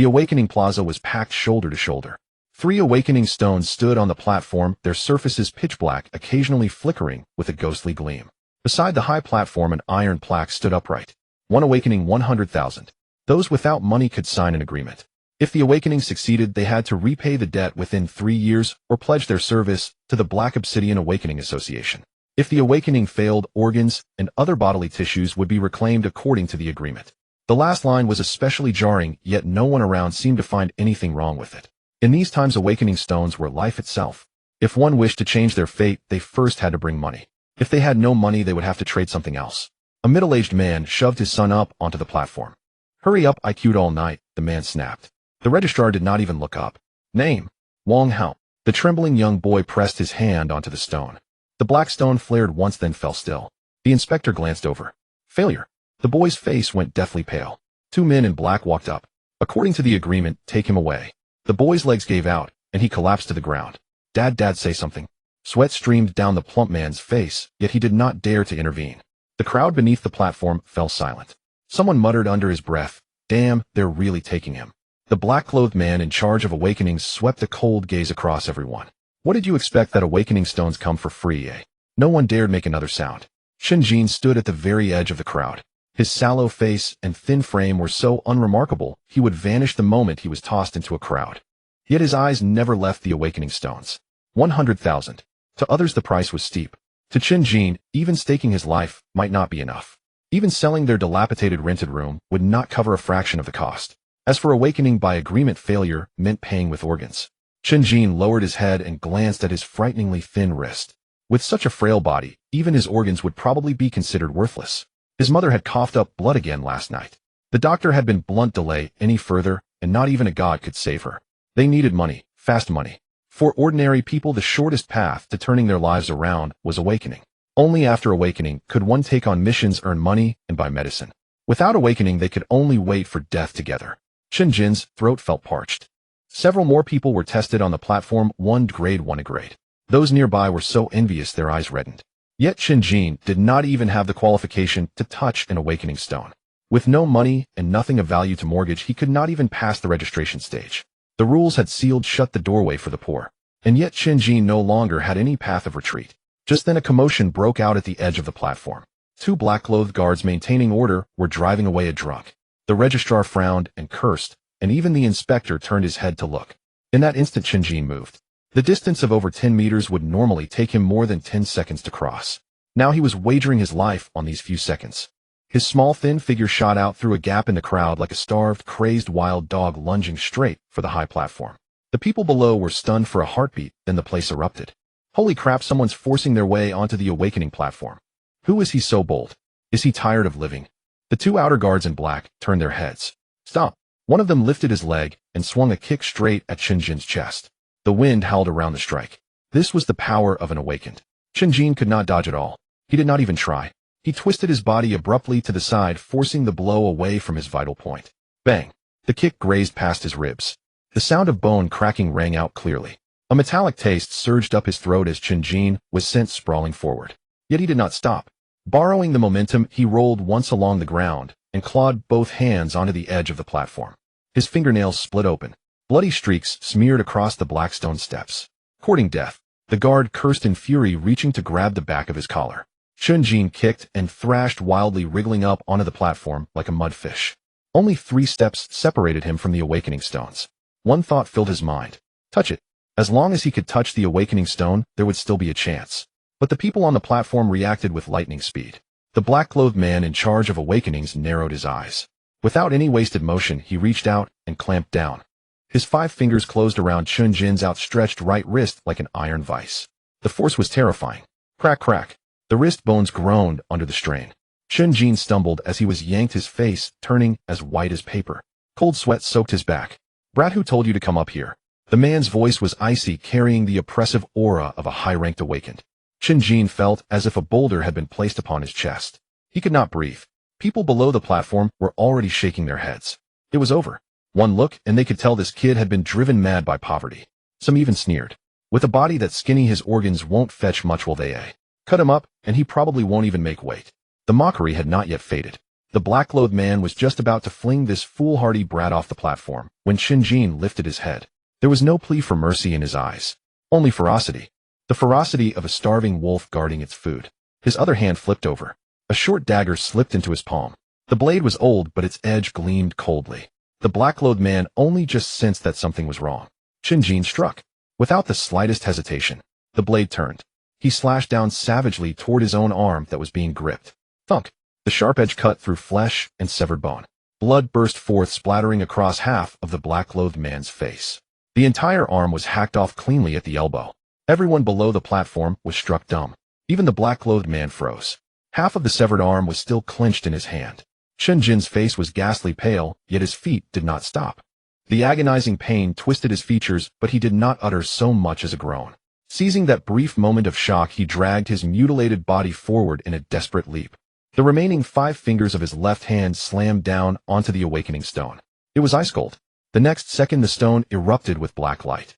The awakening plaza was packed shoulder to shoulder. 3 awakening stones stood on the platform, their surfaces pitch black, occasionally flickering with a ghostly gleam. Beside the high platform, an iron plaque stood upright. 1 awakening 100,000. Those without money could sign an agreement. If the awakening succeeded, they had to repay the debt within 3 years or pledge their service to the Black Obsidian Awakening Association. If the awakening failed, organs and other bodily tissues would be reclaimed according to the agreement. The last line was especially jarring, yet no one around seemed to find anything wrong with it. In these times, awakening stones were life itself. If one wished to change their fate, they first had to bring money. If they had no money, they would have to trade something else. A middle-aged man shoved his son up onto the platform. "Hurry up, I queued all night," the man snapped. The registrar did not even look up. "Name? Wong Hao." The trembling young boy pressed his hand onto the stone. The black stone flared once, then fell still. The inspector glanced over. "Failure." The boy's face went deathly pale. 2 men in black walked up. "According to the agreement, take him away." The boy's legs gave out, and he collapsed to the ground. Dad, say something." Sweat streamed down the plump man's face, yet he did not dare to intervene. The crowd beneath the platform fell silent. Someone muttered under his breath, "Damn, they're really taking him." The black-clothed man in charge of awakenings swept a cold gaze across everyone. "What did you expect, that awakening stones come for free, eh?" No one dared make another sound. Chen Jin stood at the very edge of the crowd. His sallow face and thin frame were so unremarkable he would vanish the moment he was tossed into a crowd. Yet his eyes never left the awakening stones. 100,000. To others the price was steep. To Chen Jin, even staking his life might not be enough. Even selling their dilapidated rented room would not cover a fraction of the cost. As for awakening by agreement, failure meant paying with organs. Chen Jin lowered his head and glanced at his frighteningly thin wrist. With such a frail body, even his organs would probably be considered worthless. His mother had coughed up blood again last night. The doctor had been blunt. Delay any further, and not even a god could save her. They needed money, fast money. For ordinary people, the shortest path to turning their lives around was awakening. Only after awakening could one take on missions, earn money, and buy medicine. Without awakening, they could only wait for death together. Chen Jin's throat felt parched. Several more people were tested on the platform, 1 grade, 1 a grade. Those nearby were so envious their eyes reddened. Yet Chen Jin did not even have the qualification to touch an awakening stone. With no money and nothing of value to mortgage, he could not even pass the registration stage. The rules had sealed shut the doorway for the poor. And yet Chen Jin no longer had any path of retreat. Just then a commotion broke out at the edge of the platform. 2 black-clothed guards maintaining order were driving away a drunk. The registrar frowned and cursed, and even the inspector turned his head to look. In that instant, Chen Jin moved. The distance of over 10 meters would normally take him more than 10 seconds to cross. Now he was wagering his life on these few seconds. His small, thin figure shot out through a gap in the crowd like a starved, crazed wild dog lunging straight for the high platform. The people below were stunned for a heartbeat, then the place erupted. Holy crap, someone's forcing their way onto the awakening platform. Who is he so bold? Is he tired of living? The 2 outer guards in black turned their heads. "Stop." One of them lifted his leg and swung a kick straight at Chen Jin's chest. The wind howled around the strike. This was the power of an awakened. Chen Jin could not dodge at all. He did not even try. He twisted his body abruptly to the side, forcing the blow away from his vital point. Bang! The kick grazed past his ribs. The sound of bone cracking rang out clearly. A metallic taste surged up his throat as Chen Jin was sent sprawling forward. Yet he did not stop. Borrowing the momentum, he rolled once along the ground and clawed both hands onto the edge of the platform. His fingernails split open. Bloody streaks smeared across the black stone steps. Courting death, the guard cursed in fury, reaching to grab the back of his collar. Chen Jin kicked and thrashed wildly, wriggling up onto the platform like a mudfish. Only 3 steps separated him from the awakening stones. One thought filled his mind. Touch it. As long as he could touch the awakening stone, there would still be a chance. But the people on the platform reacted with lightning speed. The black-clothed man in charge of awakenings narrowed his eyes. Without any wasted motion, he reached out and clamped down. His 5 fingers closed around Chen Jin's outstretched right wrist like an iron vice. The force was terrifying. Crack, crack. The wrist bones groaned under the strain. Chen Jin stumbled as he was yanked, his face turning as white as paper. Cold sweat soaked his back. "Brat, who told you to come up here?" The man's voice was icy, carrying the oppressive aura of a high-ranked awakened. Chen Jin felt as if a boulder had been placed upon his chest. He could not breathe. People below the platform were already shaking their heads. It was over. One look, and they could tell this kid had been driven mad by poverty. Some even sneered. "With a body that skinny, his organs won't fetch much, will they, eh? Cut him up, and he probably won't even make weight." The mockery had not yet faded. The black-clothed man was just about to fling this foolhardy brat off the platform when Chen Jin lifted his head. There was no plea for mercy in his eyes, only ferocity. The ferocity of a starving wolf guarding its food. His other hand flipped over. A short dagger slipped into his palm. The blade was old, but its edge gleamed coldly. The black-clothed man only just sensed that something was wrong. Chen Jin struck. Without the slightest hesitation, the blade turned. He slashed down savagely toward his own arm that was being gripped. Thunk! The sharp edge cut through flesh and severed bone. Blood burst forth, splattering across half of the black-clothed man's face. The entire arm was hacked off cleanly at the elbow. Everyone below the platform was struck dumb. Even the black-clothed man froze. Half of the severed arm was still clenched in his hand. Chen Jin's face was ghastly pale, yet his feet did not stop. The agonizing pain twisted his features, but he did not utter so much as a groan. Seizing that brief moment of shock, he dragged his mutilated body forward in a desperate leap. The remaining 5 fingers of his left hand slammed down onto the awakening stone. It was ice cold. The next second the stone erupted with black light.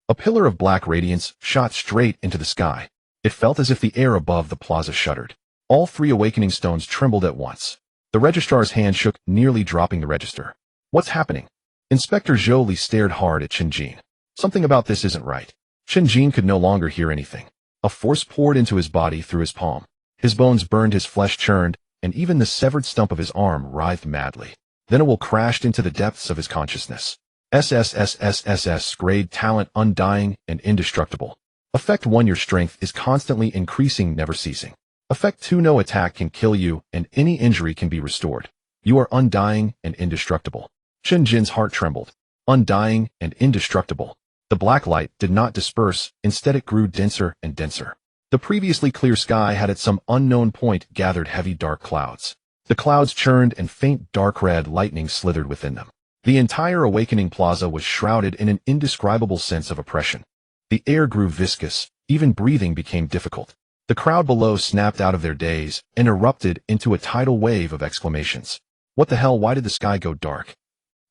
A pillar of black radiance shot straight into the sky. It felt as if the air above the plaza shuddered. All 3 awakening stones trembled at once. The registrar's hand shook, nearly dropping the register. What's happening? Inspector Zhou Li stared hard at Chen Jin. Something about this isn't right. Chen Jin could no longer hear anything. A force poured into his body through his palm. His bones burned, his flesh churned, and even the severed stump of his arm writhed madly. Then a will crashed into the depths of his consciousness. SSSSSS grade talent undying and indestructible. Effect 1 your strength is constantly increasing, never ceasing. Effect 2 no attack can kill you and any injury can be restored. You are undying and indestructible. Chen Jin's heart trembled. Undying and indestructible. The black light did not disperse, instead it grew denser and denser. The previously clear sky had at some unknown point gathered heavy dark clouds. The clouds churned and faint dark red lightning slithered within them. The entire awakening plaza was shrouded in an indescribable sense of oppression. The air grew viscous, even breathing became difficult. The crowd below snapped out of their daze and erupted into a tidal wave of exclamations. What the hell? Why did the sky go dark?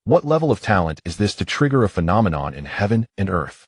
What level of talent is this to trigger a phenomenon in heaven and earth?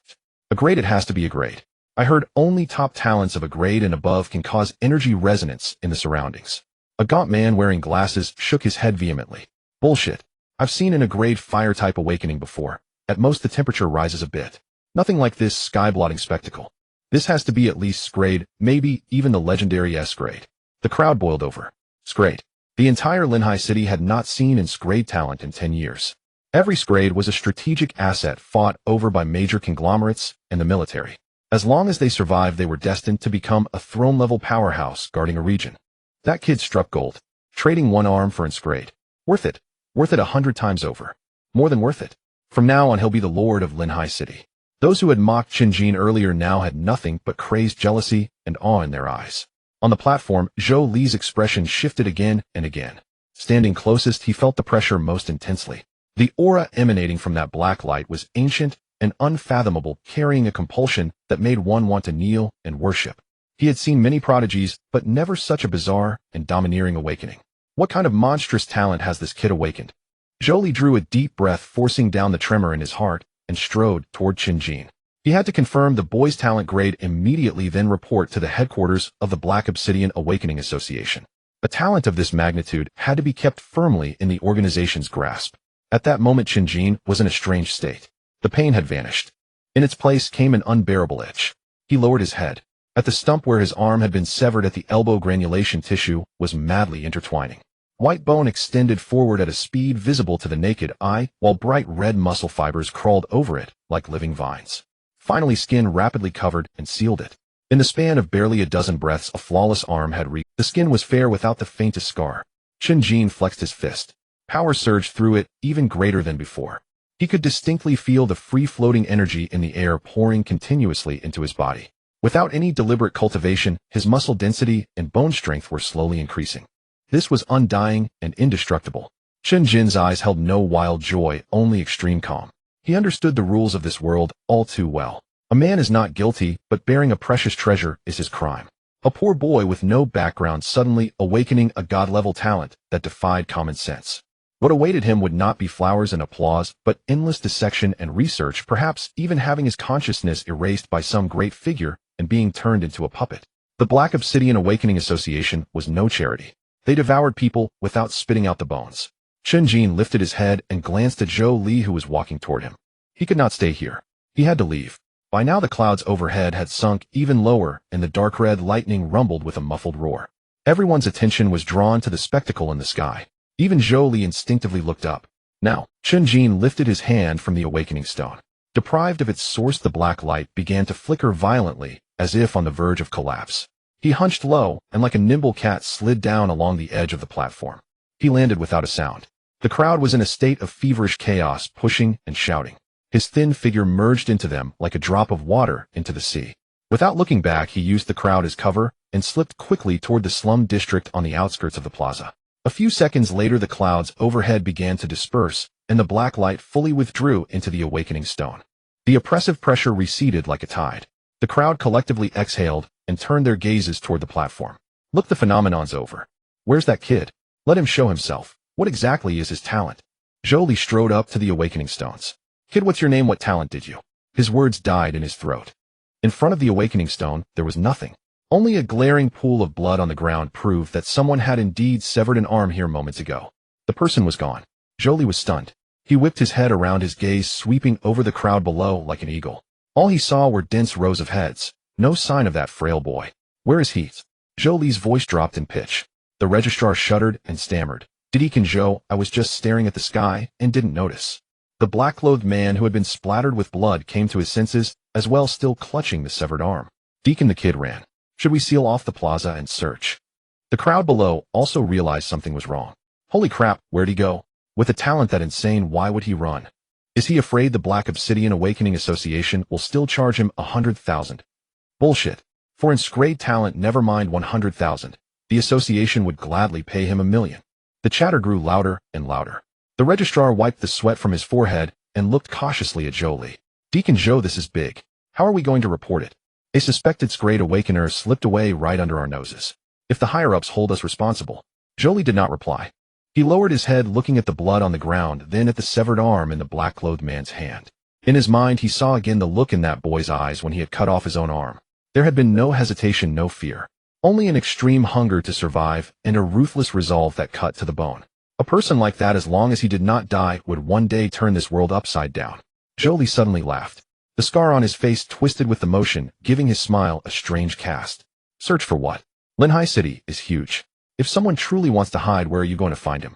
A grade? It has to be a grade. I heard only top talents of a grade and above can cause energy resonance in the surroundings. A gaunt man wearing glasses shook his head vehemently. Bullshit. I've seen in a grade fire-type awakening before. At most the temperature rises a bit. Nothing like this sky-blotting spectacle. This has to be at least S-grade, maybe even the legendary S-grade. The crowd boiled over. S-grade. The entire Linhai city had not seen an S-grade talent in 10 years. Every S-grade was a strategic asset fought over by major conglomerates and the military. As long as they survived, they were destined to become a throne-level powerhouse guarding a region. That kid struck gold. Trading 1 arm for an S-grade. Worth it. Worth it 100 times over. More than worth it. From now on he'll be the lord of Linhai City. Those who had mocked Chen Jin earlier now had nothing but crazed jealousy and awe in their eyes. On the platform, Zhou Li's expression shifted again and again. Standing closest, he felt the pressure most intensely. The aura emanating from that black light was ancient and unfathomable, carrying a compulsion that made one want to kneel and worship. He had seen many prodigies, but never such a bizarre and domineering awakening. What kind of monstrous talent has this kid awakened? Zhou Li drew a deep breath, forcing down the tremor in his heart, and strode toward Chen Jin. He had to confirm the boy's talent grade immediately, then report to the headquarters of the Black Obsidian Awakening Association. A talent of this magnitude had to be kept firmly in the organization's grasp. At that moment Chen Jin was in a strange state. The pain had vanished. In its place came an unbearable itch. He lowered his head. At the stump where his arm had been severed at the elbow, granulation tissue was madly intertwining. White bone extended forward at a speed visible to the naked eye, while bright red muscle fibers crawled over it like living vines. Finally, skin rapidly covered and sealed it. In the span of barely a dozen breaths, a flawless arm had reached. The skin was fair without the faintest scar. Chen Jin flexed his fist. Power surged through it, even greater than before. He could distinctly feel the free-floating energy in the air pouring continuously into his body. Without any deliberate cultivation, his muscle density and bone strength were slowly increasing. This was undying and indestructible. Chen Jin's eyes held no wild joy, only extreme calm. He understood the rules of this world all too well. A man is not guilty, but bearing a precious treasure is his crime. A poor boy with no background suddenly awakening a god-level talent that defied common sense. What awaited him would not be flowers and applause, but endless dissection and research, perhaps even having his consciousness erased by some great figure and being turned into a puppet. The Black Obsidian Awakening Association was no charity. They devoured people without spitting out the bones. Chen Jin lifted his head and glanced at Zhou Li, who was walking toward him. He could not stay here. He had to leave. By now the clouds overhead had sunk even lower, and the dark red lightning rumbled with a muffled roar. Everyone's attention was drawn to the spectacle in the sky. Even Zhou Li instinctively looked up. Now, Chen Jin lifted his hand from the awakening stone. Deprived of its source, the black light began to flicker violently, as if on the verge of collapse. He hunched low, and like a nimble cat slid down along the edge of the platform. He landed without a sound. The crowd was in a state of feverish chaos, pushing and shouting. His thin figure merged into them like a drop of water into the sea. Without looking back, he used the crowd as cover and slipped quickly toward the slum district on the outskirts of the plaza. A few seconds later, the clouds overhead began to disperse, and the black light fully withdrew into the awakening stone. The oppressive pressure receded like a tide. The crowd collectively exhaled and turned their gazes toward the platform. Look, the phenomenon's over. Where's that kid? Let him show himself. What exactly is his talent? Zhou Li strode up to the awakening stones. Kid, what's your name? What talent did you? His words died in his throat. In front of the awakening stone, there was nothing. Only a glaring pool of blood on the ground proved that someone had indeed severed an arm here moments ago. The person was gone. Zhou Li was stunned. He whipped his head around, his gaze sweeping over the crowd below like an eagle. All he saw were dense rows of heads. No sign of that frail boy. Where is he? Zhou Li's voice dropped in pitch. The registrar shuddered and stammered. Deacon Zhou, I was just staring at the sky and didn't notice. The black-clothed man who had been splattered with blood came to his senses, as well, still clutching the severed arm. Deacon, the kid ran. Should we seal off the plaza and search? The crowd below also realized something was wrong. Holy crap, where'd he go? With a talent that insane, why would he run? Is he afraid the Black Obsidian Awakening Association will still charge him 100,000? Bullshit. For his great talent, never mind 100,000. The association would gladly pay him 1,000,000. The chatter grew louder and louder. The registrar wiped the sweat from his forehead and looked cautiously at Zhou Li. Deacon Zhou, this is big. How are we going to report it? A suspected great awakener slipped away right under our noses. If the higher-ups hold us responsible. Zhou Li did not reply. He lowered his head, looking at the blood on the ground, then at the severed arm in the black-clothed man's hand. In his mind, he saw again the look in that boy's eyes when he had cut off his own arm. There had been no hesitation, no fear. Only an extreme hunger to survive and a ruthless resolve that cut to the bone. A person like that, as long as he did not die, would one day turn this world upside down. Zhou Li suddenly laughed. The scar on his face twisted with emotion, giving his smile a strange cast. Search for what? Linhai City is huge. If someone truly wants to hide, where are you going to find him?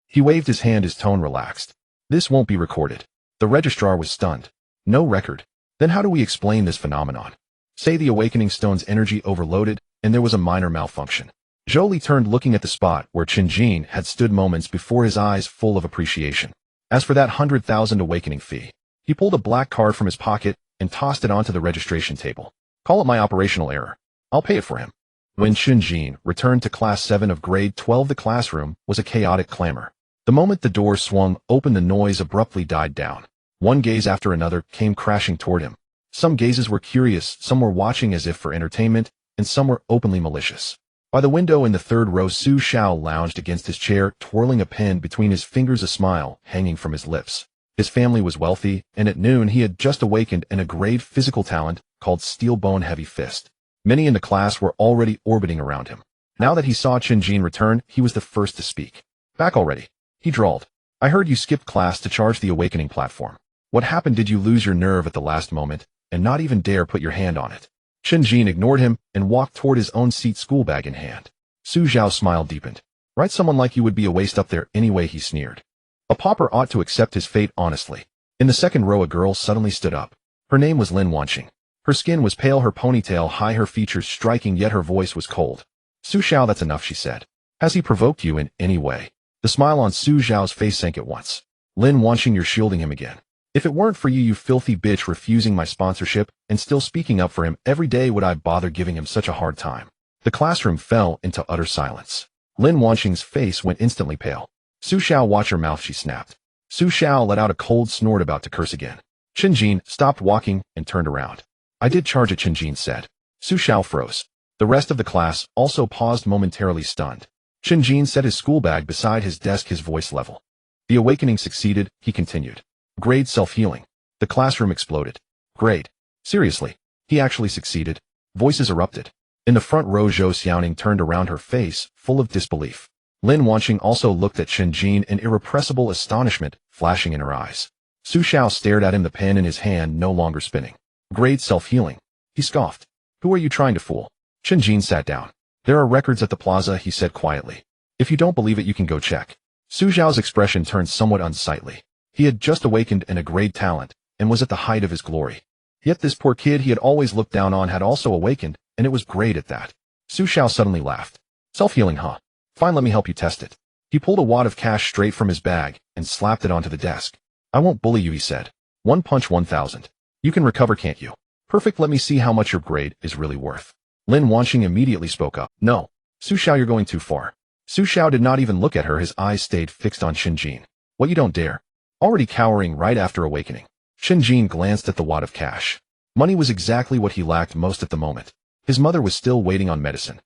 He waved his hand, his tone relaxed. This won't be recorded. The registrar was stunned. No record. Then how do we explain this phenomenon? Say the awakening stone's energy overloaded, and there was a minor malfunction. Zhou Li turned, looking at the spot where Chen Jin had stood moments before, his eyes full of appreciation. As for that 100,000 awakening fee, he pulled a black card from his pocket and tossed it onto the registration table. Call it my operational error. I'll pay it for him. When Chen Jin returned to Class 7 of Grade 12, the classroom was a chaotic clamor. The moment the door swung open, the noise abruptly died down. One gaze after another came crashing toward him. Some gazes were curious, some were watching as if for entertainment, and some were openly malicious. By the window in the third row, Su Xiao lounged against his chair, twirling a pen between his fingers, a smile hanging from his lips. His family was wealthy, and at noon he had just awakened in a great physical talent called Steel Bone Heavy Fist. Many in the class were already orbiting around him. Now that he saw Chen Jin return, he was the first to speak. Back already? He drawled. I heard you skipped class to charge the awakening platform. What happened? Did you lose your nerve at the last moment, and not even dare put your hand on it? Chen Jin ignored him and walked toward his own seat, school bag in hand. Su Xiao's smile deepened. Right, someone like you would be a waste up there anyway, he sneered. A pauper ought to accept his fate honestly. In the second row, a girl suddenly stood up. Her name was Lin Wanqing. Her skin was pale, her ponytail high, her features striking, yet her voice was cold. Su Xiao, that's enough, she said. Has he provoked you in any way? The smile on Su Xiao's face sank at once. Lin Wanqing, you're shielding him again. If it weren't for you, you filthy bitch, refusing my sponsorship and still speaking up for him every day, would I bother giving him such a hard time? The classroom fell into utter silence. Lin Wanqing's face went instantly pale. Su Xiao, watch your mouth, she snapped. Su Xiao let out a cold snort, about to curse again. Chen Jin stopped walking and turned around. I did charge it, Chen Jin said. Su Xiao froze. The rest of the class also paused, momentarily stunned. Chen Jin set his school bag beside his desk, his voice level. The awakening succeeded, he continued. Grade self-healing. The classroom exploded. Grade. Seriously. He actually succeeded. Voices erupted. In the front row, Zhou Xiaoning turned around, her face full of disbelief. Lin Wanqing also looked at Chen Jin, an irrepressible astonishment flashing in her eyes. Su Xiao stared at him, the pen in his hand no longer spinning. Grade self-healing. He scoffed. Who are you trying to fool? Chen Jin sat down. There are records at the plaza, he said quietly. If you don't believe it, you can go check. Su Xiao's expression turned somewhat unsightly. He had just awakened in a grade talent, and was at the height of his glory. Yet this poor kid he had always looked down on had also awakened, and it was great at that. Su Xiao suddenly laughed. Self-healing, huh? Fine, let me help you test it. He pulled a wad of cash straight from his bag, and slapped it onto the desk. I won't bully you, he said. One punch 1,000. You can recover, can't you? Perfect, let me see how much your grade is really worth. Lin Wanqing immediately spoke up. No. Su Xiao, you're going too far. Su Xiao did not even look at her, his eyes stayed fixed on Chen Jin. What, you don't dare? Already cowering right after awakening. Chen Jin glanced at the wad of cash. Money was exactly what he lacked most at the moment. His mother was still waiting on medicine.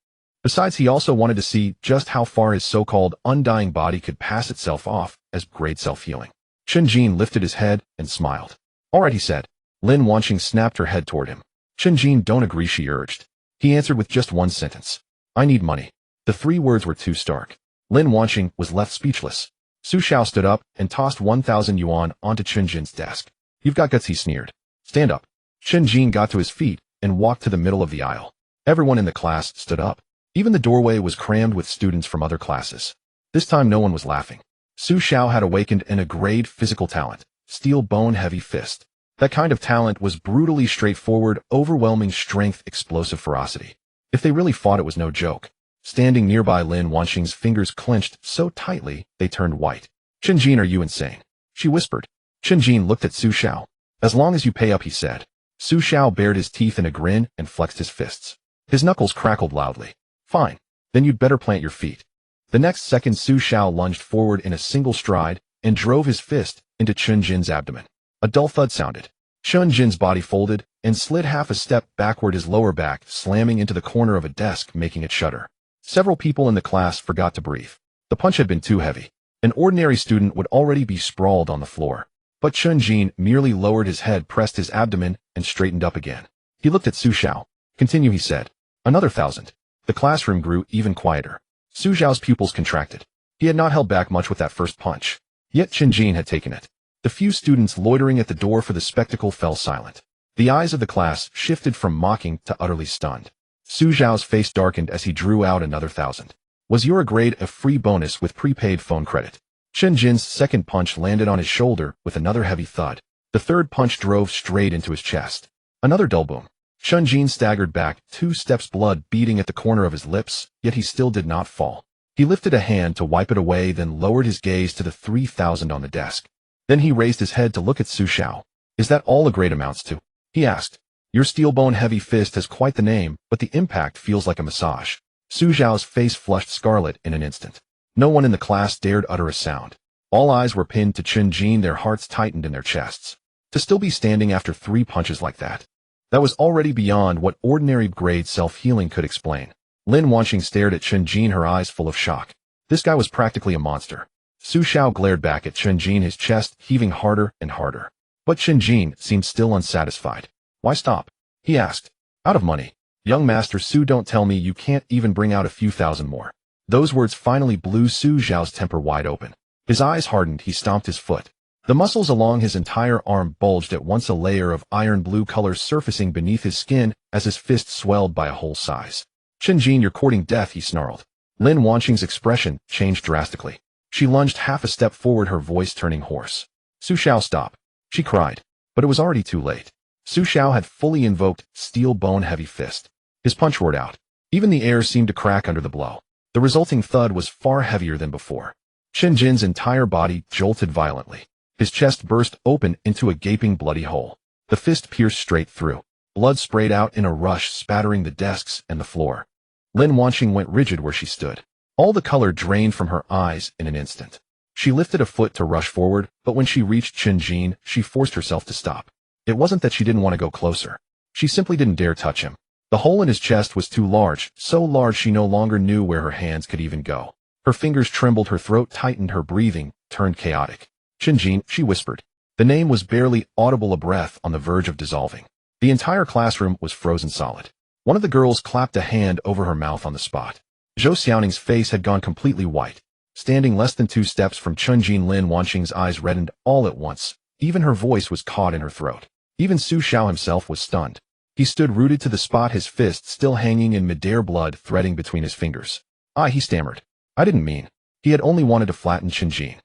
Besides, he also wanted to see just how far his so-called undying body could pass itself off as grade self-healing. Chen Jin lifted his head and smiled. All right, he said. Lin Wanqing snapped her head toward him. Chen Jin, don't agree, she urged. He answered with just one sentence. I need money. The 3 words were too stark. Lin Wanqing was left speechless. Su Xiao stood up and tossed 1,000 yuan onto Chen Jin's desk. You've got guts, he sneered. Stand up. Chen Jin got to his feet and walked to the middle of the aisle. Everyone in the class stood up. Even the doorway was crammed with students from other classes. This time no one was laughing. Su Xiao had awakened in a grade physical talent, steel bone heavy fist. That kind of talent was brutally straightforward, overwhelming strength, explosive ferocity. If they really fought, it was no joke. Standing nearby, Lin Wanqing's fingers clenched so tightly they turned white. Chen Jin, are you insane? She whispered. Chen Jin looked at Su Xiao. As long as you pay up, he said. Su Xiao bared his teeth in a grin and flexed his fists. His knuckles crackled loudly. Fine. Then you'd better plant your feet. The next second, Su Xiao lunged forward in a single stride and drove his fist into Chen Jin's abdomen. A dull thud sounded. Chen Jin's body folded and slid half a step backward, his lower back slamming into the corner of a desk, making it shudder. Several people in the class forgot to breathe. The punch had been too heavy. An ordinary student would already be sprawled on the floor. But Chen Jin merely lowered his head, pressed his abdomen, and straightened up again. He looked at Su Xiao. Continue, he said. Another 1,000. The classroom grew even quieter. Su Xiao's pupils contracted. He had not held back much with that first punch. Yet Chen Jin had taken it. The few students loitering at the door for the spectacle fell silent. The eyes of the class shifted from mocking to utterly stunned. Su Xiao's face darkened as he drew out another 1,000. Was your grade a free bonus with prepaid phone credit? Chen Jin's second punch landed on his shoulder with another heavy thud. The third punch drove straight into his chest. Another dull boom. Chen Jin staggered back 2 steps, blood beading at the corner of his lips, yet he still did not fall. He lifted a hand to wipe it away, then lowered his gaze to the 3,000 on the desk. Then he raised his head to look at Su Xiao. Is that all a grade amounts to? He asked. Your steel bone heavy fist has quite the name, but the impact feels like a massage. Su Xiao's face flushed scarlet in an instant. No one in the class dared utter a sound. All eyes were pinned to Chen Jin, their hearts tightened in their chests. To still be standing after 3 punches like that. That was already beyond what ordinary grade self-healing could explain. Lin Wanqing stared at Chen Jin, her eyes full of shock. This guy was practically a monster. Su Xiao glared back at Chen Jin, his chest heaving harder and harder. But Chen Jin seemed still unsatisfied. Why stop? He asked. Out of money. Young Master Su, don't tell me you can't even bring out a few thousand more. Those words finally blew Su Xiao's temper wide open. His eyes hardened, he stomped his foot. The muscles along his entire arm bulged at once, a layer of iron blue color surfacing beneath his skin as his fist swelled by a whole size. Chen Jin, you're courting death, he snarled. Lin Wanqing's expression changed drastically. She lunged half a step forward, her voice turning hoarse. Su Xiao, stop. She cried. But it was already too late. Su Xiao had fully invoked steel bone heavy fist. His punch roared out. Even the air seemed to crack under the blow. The resulting thud was far heavier than before. Chen Jin's entire body jolted violently. His chest burst open into a gaping bloody hole. The fist pierced straight through. Blood sprayed out in a rush, spattering the desks and the floor. Lin Wanqing went rigid where she stood. All the color drained from her eyes in an instant. She lifted a foot to rush forward, but when she reached Chen Jin, she forced herself to stop. It wasn't that she didn't want to go closer. She simply didn't dare touch him. The hole in his chest was too large, so large she no longer knew where her hands could even go. Her fingers trembled, her throat tightened, her breathing turned chaotic. Chen Jin, she whispered. The name was barely audible, a breath on the verge of dissolving. The entire classroom was frozen solid. One of the girls clapped a hand over her mouth on the spot. Zhou Xiaoning's face had gone completely white. Standing less than 2 steps from Chen Jin, Lin Wanqing's eyes reddened all at once. Even her voice was caught in her throat. Even Su Xiao himself was stunned. He stood rooted to the spot, his fist still hanging in midair, blood threading between his fingers. He stammered. I didn't mean. He had only wanted to flatten Chen Jin.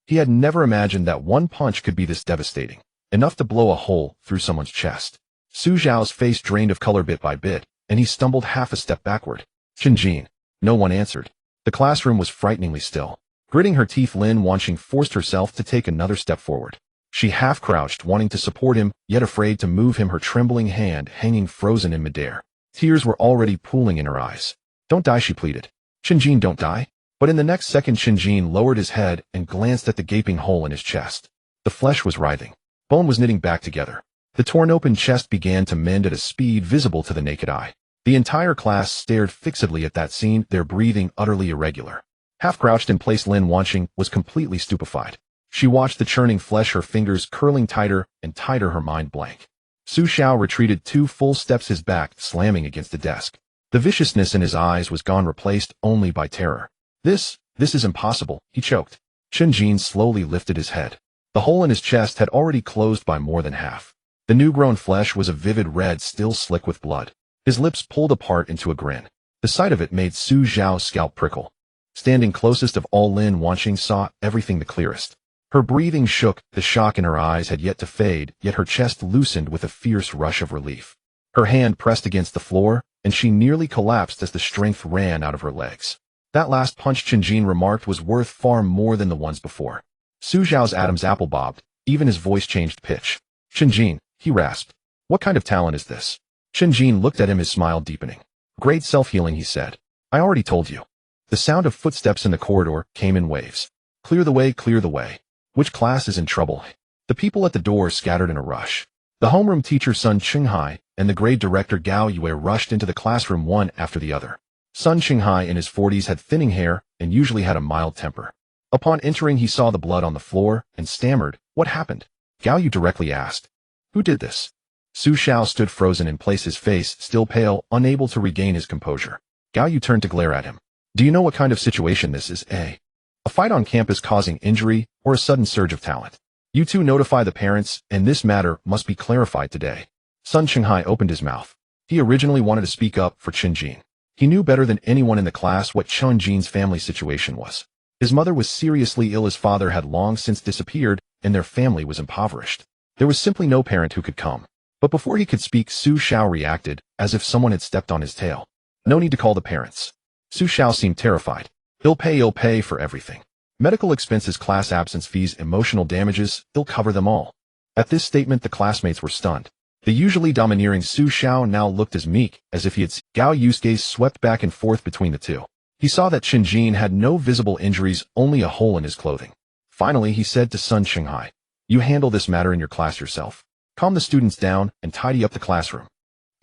He had never imagined that one punch could be this devastating, enough to blow a hole through someone's chest. Su Xiao's face drained of color bit by bit, and he stumbled half a step backward. Chen Jin. No one answered. The classroom was frighteningly still. Gritting her teeth, Lin Wanqing forced herself to take another step forward. She half-crouched, wanting to support him, yet afraid to move him, her trembling hand hanging frozen in midair. Tears were already pooling in her eyes. Don't die, she pleaded. Chen Jin, don't die. But in the next second, Chen Jin lowered his head and glanced at the gaping hole in his chest. The flesh was writhing. Bone was knitting back together. The torn-open chest began to mend at a speed visible to the naked eye. The entire class stared fixedly at that scene, their breathing utterly irregular. Half-crouched in place, Lin Wanqing was completely stupefied. She watched the churning flesh, her fingers curling tighter and tighter, her mind blank. Su Xiao retreated 2 full steps, his back slamming against the desk. The viciousness in his eyes was gone, replaced only by terror. This is impossible, he choked. Chen Jin slowly lifted his head. The hole in his chest had already closed by more than half. The new-grown flesh was a vivid red, still slick with blood. His lips pulled apart into a grin. The sight of it made Su Xiao's scalp prickle. Standing closest of all, Lin Wanqing saw everything the clearest. Her breathing shook, the shock in her eyes had yet to fade, yet her chest loosened with a fierce rush of relief. Her hand pressed against the floor, and she nearly collapsed as the strength ran out of her legs. That last punch, Chen Jin remarked, was worth far more than the ones before. Su Xiao's Adam's apple bobbed, even his voice changed pitch. Chen Jin, he rasped. What kind of talent is this? Chen Jin looked at him, his smile deepening. Great self-healing, he said. I already told you. The sound of footsteps in the corridor came in waves. Clear the way, clear the way. Which class is in trouble? The people at the door scattered in a rush. The homeroom teacher Sun Qinghai and the grade director Gao Yue rushed into the classroom, one after the other. Sun Qinghai, in his 40s, had thinning hair and usually had a mild temper. Upon entering, he saw the blood on the floor and stammered, "What happened?" Gao Yu directly asked, "Who did this?" Su Xiao stood frozen in place, his face still pale, unable to regain his composure. Gao Yu turned to glare at him. "Do you know what kind of situation this is? A fight on campus causing injury, or a sudden surge of talent? You two notify the parents, and this matter must be clarified today." Sun Qinghai opened his mouth. He originally wanted to speak up for Chen Jin. He knew better than anyone in the class what Chen Jin's family situation was. His mother was seriously ill, his father had long since disappeared, and their family was impoverished. There was simply no parent who could come. But before he could speak, Su Xiao reacted, as if someone had stepped on his tail. "No need to call the parents." Su Xiao seemed terrified. He'll pay for everything. Medical expenses, class absence fees, emotional damages, he'll cover them all." At this statement, the classmates were stunned. The usually domineering Su Xiao now looked as meek as if he had seen. Gao Yu's gaze swept back and forth between the two. He saw that Chen Jin had no visible injuries, only a hole in his clothing. Finally, he said to Sun Qinghai, "You handle this matter in your class yourself. Calm the students down and tidy up the classroom.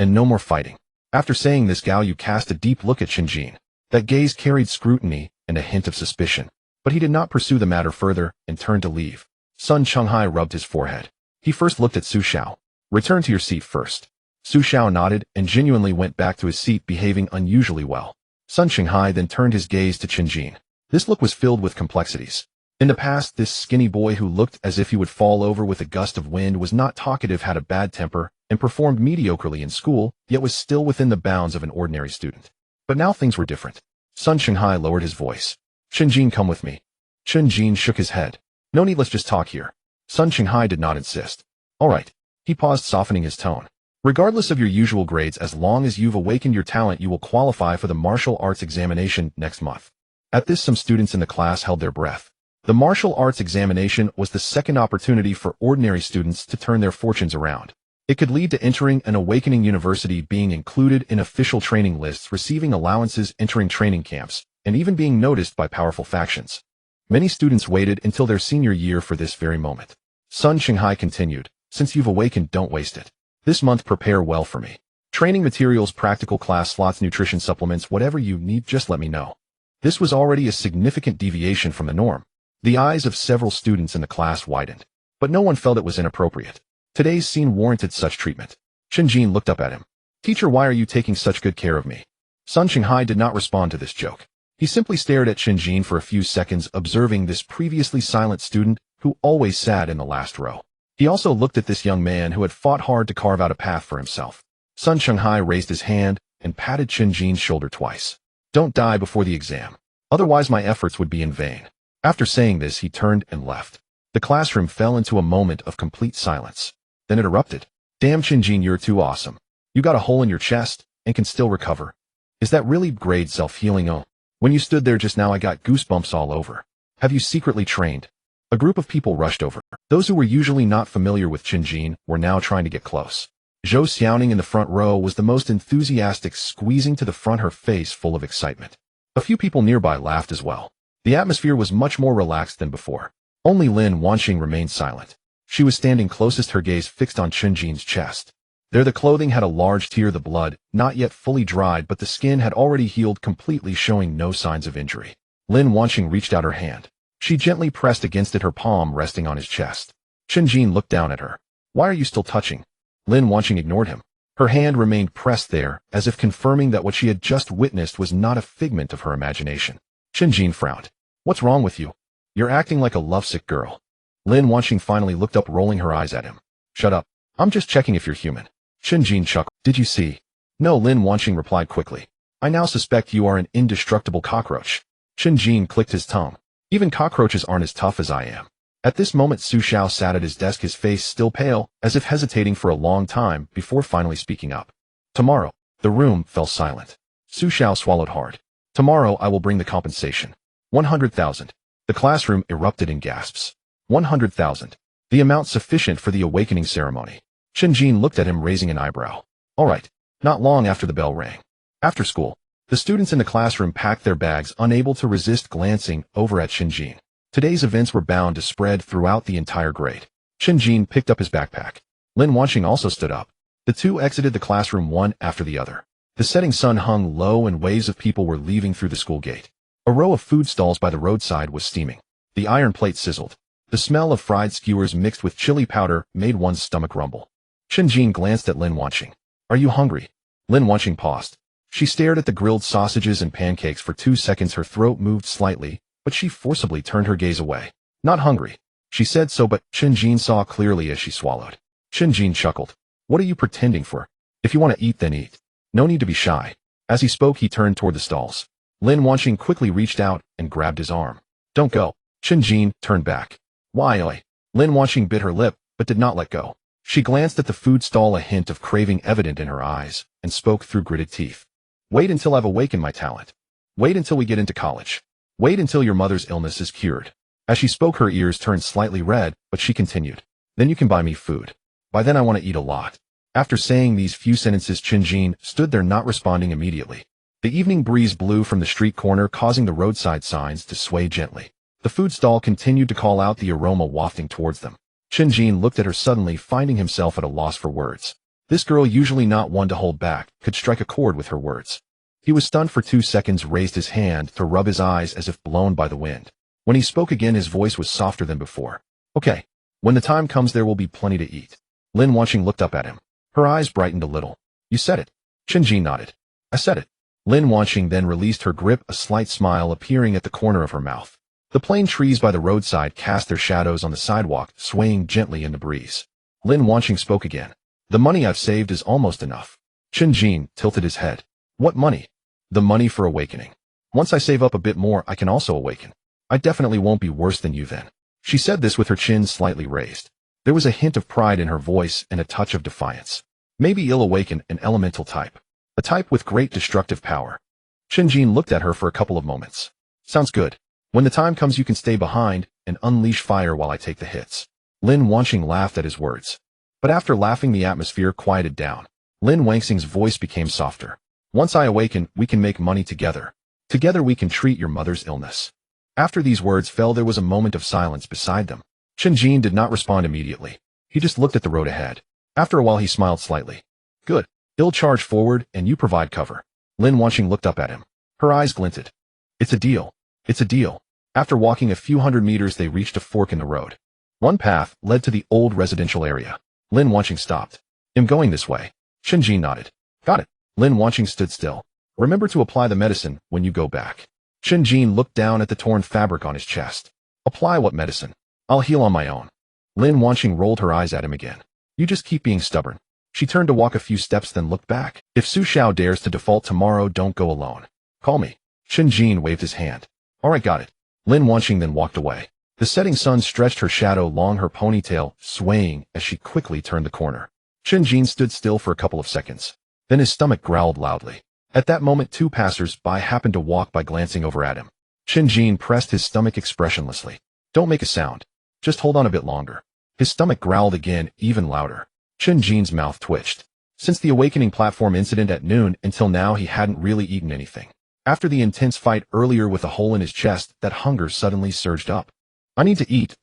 And no more fighting." After saying this, Gao Yu cast a deep look at Chen Jin. That gaze carried scrutiny and a hint of suspicion. But he did not pursue the matter further and turned to leave. Sun Qinghai rubbed his forehead. He first looked at Su Xiao. "Return to your seat first." Su Xiao nodded and genuinely went back to his seat, behaving unusually well. Sun Qinghai then turned his gaze to Chen Jin. This look was filled with complexities. In the past, this skinny boy who looked as if he would fall over with a gust of wind was not talkative, had a bad temper, and performed mediocrely in school, yet was still within the bounds of an ordinary student. But now things were different. Sun Qinghai lowered his voice. "Chen Jin, come with me." Chen Jin shook his head. "No need, let's just talk here." Sun Qinghai did not insist. "All right." He paused, softening his tone. "Regardless of your usual grades, as long as you've awakened your talent, you will qualify for the martial arts examination next month." At this, some students in the class held their breath. The martial arts examination was the second opportunity for ordinary students to turn their fortunes around. It could lead to entering an awakening university, being included in official training lists, receiving allowances, entering training camps, and even being noticed by powerful factions. Many students waited until their senior year for this very moment. Sun Qinghai continued, "Since you've awakened, don't waste it. This month, prepare well for me. Training materials, practical class slots, nutrition supplements, whatever you need, just let me know." This was already a significant deviation from the norm. The eyes of several students in the class widened, but no one felt it was inappropriate. Today's scene warranted such treatment. Chen Jin looked up at him. Teacher, why are you taking such good care of me? Sun Qinghai did not respond to this joke. He simply stared at Chen Jin for a few seconds, observing this previously silent student who always sat in the last row. He also looked at this young man who had fought hard to carve out a path for himself. Sun Qinghai raised his hand and patted Chen Jin's shoulder twice. Don't die before the exam. Otherwise my efforts would be in vain. After saying this, he turned and left. The classroom fell into a moment of complete silence. Then it erupted. Damn, Chen Jin, you're too awesome. You got a hole in your chest and can still recover. Is that really grade self-healing? Oh, when you stood there just now, I got goosebumps all over. Have you secretly trained? A group of people rushed over. Those who were usually not familiar with Chen Jin were now trying to get close. Zhou Xiaoning in the front row was the most enthusiastic, squeezing to the front, her face full of excitement. A few people nearby laughed as well. The atmosphere was much more relaxed than before. Only Lin Wanxing remained silent. She was standing closest, her gaze fixed on Chen Jin's chest. There the clothing had a large tear, the blood, not yet fully dried, but the skin had already healed completely, showing no signs of injury. Lin Wanxing reached out her hand. She gently pressed against it, her palm resting on his chest. Chen Jin looked down at her. Why are you still touching? Lin Wanxing ignored him. Her hand remained pressed there, as if confirming that what she had just witnessed was not a figment of her imagination. Chen Jin frowned. What's wrong with you? You're acting like a lovesick girl. Lin Wanxing finally looked up, rolling her eyes at him. Shut up. I'm just checking if you're human. Chen Jin chuckled. Did you see? No, Lin Wanxing replied quickly. I now suspect you are an indestructible cockroach. Chen Jin clicked his tongue. Even cockroaches aren't as tough as I am. At this moment, Su Xiao sat at his desk, his face still pale, as if hesitating for a long time before finally speaking up. Tomorrow. The room fell silent. Su Xiao swallowed hard. Tomorrow I will bring the compensation. 100,000. The classroom erupted in gasps. 100,000. The amount sufficient for the awakening ceremony. Chen Jin looked at him, raising an eyebrow. All right. Not long after the bell rang. After school, the students in the classroom packed their bags, unable to resist glancing over at Chen Jin. Today's events were bound to spread throughout the entire grade. Chen Jin picked up his backpack. Lin Wanxing also stood up. The two exited the classroom one after the other. The setting sun hung low and waves of people were leaving through the school gate. A row of food stalls by the roadside was steaming. The iron plate sizzled. The smell of fried skewers mixed with chili powder made one's stomach rumble. Chen Jin glanced at Lin Wanxing. Are you hungry? Lin Wanxing paused. She stared at the grilled sausages and pancakes for 2 seconds. Her throat moved slightly, but she forcibly turned her gaze away. Not hungry. She said so, but Chen Jin saw clearly as she swallowed. Chen Jin chuckled. What are you pretending for? If you want to eat, then eat. No need to be shy. As he spoke, he turned toward the stalls. Lin Wanxing quickly reached out and grabbed his arm. Don't go. Chen Jin turned back. Why, oi? Lin Wanxing bit her lip, but did not let go. She glanced at the food stall, a hint of craving evident in her eyes, and spoke through gritted teeth. Wait until I've awakened my talent. Wait until we get into college. Wait until your mother's illness is cured. As she spoke, her ears turned slightly red, but she continued. Then you can buy me food. By then I want to eat a lot. After saying these few sentences, Chen Jin stood there, not responding immediately. The evening breeze blew from the street corner, causing the roadside signs to sway gently. The food stall continued to call out, the aroma wafting towards them. Chen Jin looked at her, suddenly finding himself at a loss for words. This girl, usually not one to hold back, could strike a chord with her words. He was stunned for 2 seconds, raised his hand to rub his eyes as if blown by the wind. When he spoke again, his voice was softer than before. Okay. When the time comes, there will be plenty to eat. Lin Wanxing looked up at him. Her eyes brightened a little. You said it. Chen Jin nodded. I said it. Lin Wanxing then released her grip, a slight smile appearing at the corner of her mouth. The plane trees by the roadside cast their shadows on the sidewalk, swaying gently in the breeze. Lin Wanxing spoke again. The money I've saved is almost enough. Chen Jin tilted his head. What money? The money for awakening. Once I save up a bit more, I can also awaken. I definitely won't be worse than you then. She said this with her chin slightly raised. There was a hint of pride in her voice and a touch of defiance. Maybe ill awaken, an elemental type. A type with great destructive power. Chen Jin looked at her for a couple of moments. Sounds good. When the time comes, you can stay behind and unleash fire while I take the hits. Lin Wanxing laughed at his words. But after laughing, the atmosphere quieted down. Lin Wanxing's voice became softer. Once I awaken, we can make money together. Together we can treat your mother's illness. After these words fell, there was a moment of silence beside them. Chen Jin did not respond immediately. He just looked at the road ahead. After a while, he smiled slightly. Good. He'll charge forward and you provide cover. Lin Wanxing looked up at him. Her eyes glinted. It's a deal. It's a deal. After walking a few hundred meters, they reached a fork in the road. One path led to the old residential area. Lin Wanxing stopped. I'm going this way. Chen Jin nodded. Got it. Lin Wanqing stood still. Remember to apply the medicine when you go back. Chen Jin looked down at the torn fabric on his chest. Apply what medicine? I'll heal on my own. Lin Wanqing rolled her eyes at him again. You just keep being stubborn. She turned to walk a few steps then looked back. If Su Xiao dares to default tomorrow, don't go alone. Call me. Chen Jin waved his hand. Alright, got it. Lin Wanqing then walked away. The setting sun stretched her shadow along her ponytail, swaying as she quickly turned the corner. Chen Jin stood still for a couple of seconds. Then his stomach growled loudly. At that moment 2 passers-by happened to walk by glancing over at him. Chen Jin pressed his stomach expressionlessly. Don't make a sound. Just hold on a bit longer. His stomach growled again, even louder. Chen Jin's mouth twitched. Since the awakening platform incident at noon until now he hadn't really eaten anything. After the intense fight earlier with a hole in his chest, that hunger suddenly surged up. I need to eat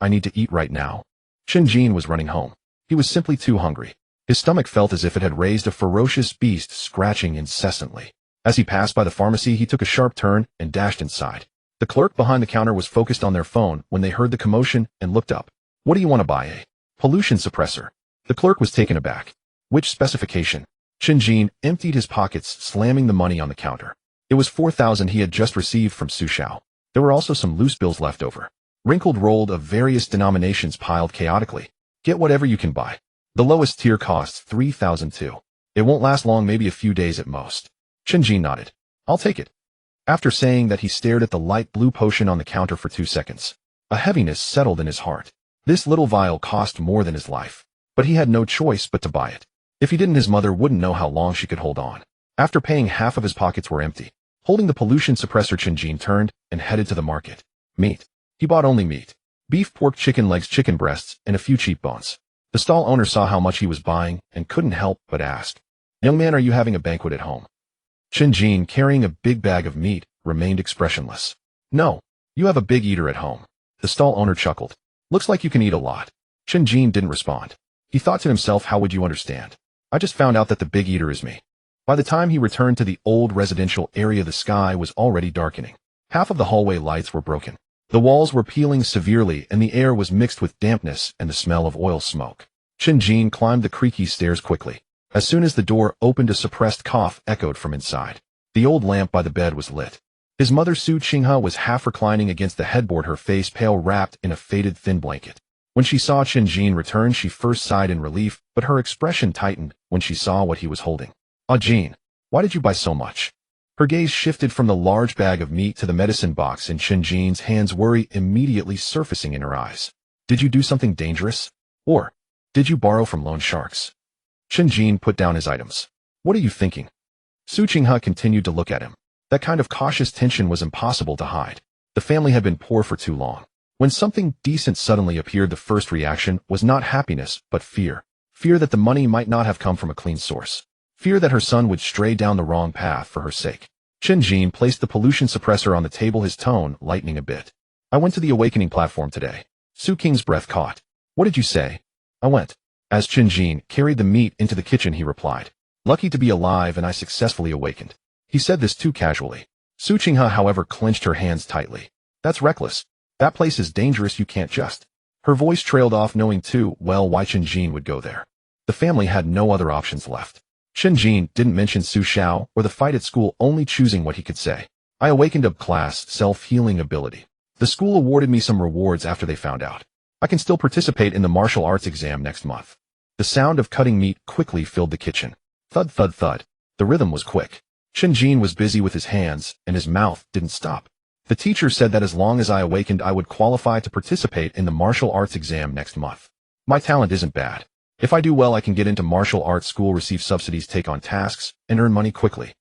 right now. Chen Jin was running home. He was simply too hungry. His stomach felt as if it had raised a ferocious beast scratching incessantly. As he passed by the pharmacy, he took a sharp turn and dashed inside. The clerk behind the counter was focused on their phone when they heard the commotion and looked up. What do you want to buy? A pollution suppressor. The clerk was taken aback. Which specification? Chen Jin emptied his pockets, slamming the money on the counter. It was 4,000 he had just received from Su Xiao. There were also some loose bills left over. Wrinkled rolled of various denominations piled chaotically. Get whatever you can buy. The lowest tier costs 3,000 too. It won't last long, maybe a few days at most. Chen Jin nodded. I'll take it. After saying that, he stared at the light blue potion on the counter for 2 seconds. A heaviness settled in his heart. This little vial cost more than his life. But he had no choice but to buy it. If he didn't, his mother wouldn't know how long she could hold on. After paying, half of his pockets were empty. Holding the pollution suppressor, Chen Jin turned and headed to the market. Meat. He bought only meat. Beef, pork, chicken legs, chicken breasts, and a few cheap bones. The stall owner saw how much he was buying and couldn't help but ask, "Young man, are you having a banquet at home?" Chen Jin, carrying a big bag of meat, remained expressionless. "No, you have a big eater at home." The stall owner chuckled. "Looks like you can eat a lot." Chen Jin didn't respond. He thought to himself, how would you understand? I just found out that the big eater is me. By the time he returned to the old residential area, the sky was already darkening. Half of the hallway lights were broken. The walls were peeling severely and the air was mixed with dampness and the smell of oil smoke. Chen Jin climbed the creaky stairs quickly. As soon as the door opened, a suppressed cough echoed from inside. The old lamp by the bed was lit. His mother Su Qinghe was half reclining against the headboard, her face pale, wrapped in a faded thin blanket. When she saw Chen Jin return, she first sighed in relief, but her expression tightened when she saw what he was holding. "Ah, Jin, why did you buy so much?" Her gaze shifted from the large bag of meat to the medicine box in Chen Jin's hands, worry immediately surfacing in her eyes. "Did you do something dangerous? Or did you borrow from loan sharks?" Chen Jin put down his items. "What are you thinking?" Su Qinghe continued to look at him. That kind of cautious tension was impossible to hide. The family had been poor for too long. When something decent suddenly appeared, the first reaction was not happiness, but fear. Fear that the money might not have come from a clean source. Fear that her son would stray down the wrong path for her sake. Chen Jin placed the pollution suppressor on the table, his tone lightening a bit. "I went to the awakening platform today." Su Qing's breath caught. "What did you say?" "I went." As Chen Jin carried the meat into the kitchen, he replied, "Lucky to be alive, and I successfully awakened." He said this too casually. Su Qinghe, however, clenched her hands tightly. "That's reckless. That place is dangerous, you can't just." Her voice trailed off, knowing too well why Chen Jin would go there. The family had no other options left. Chen Jin didn't mention Su Xiao or the fight at school, only choosing what he could say. "I awakened a class self-healing ability. The school awarded me some rewards after they found out. I can still participate in the martial arts exam next month." The sound of cutting meat quickly filled the kitchen. Thud, thud, thud. The rhythm was quick. Chen Jin was busy with his hands, and his mouth didn't stop. "The teacher said that as long as I awakened, I would qualify to participate in the martial arts exam next month. My talent isn't bad. If I do well, I can get into martial arts school, receive subsidies, take on tasks, and earn money quickly.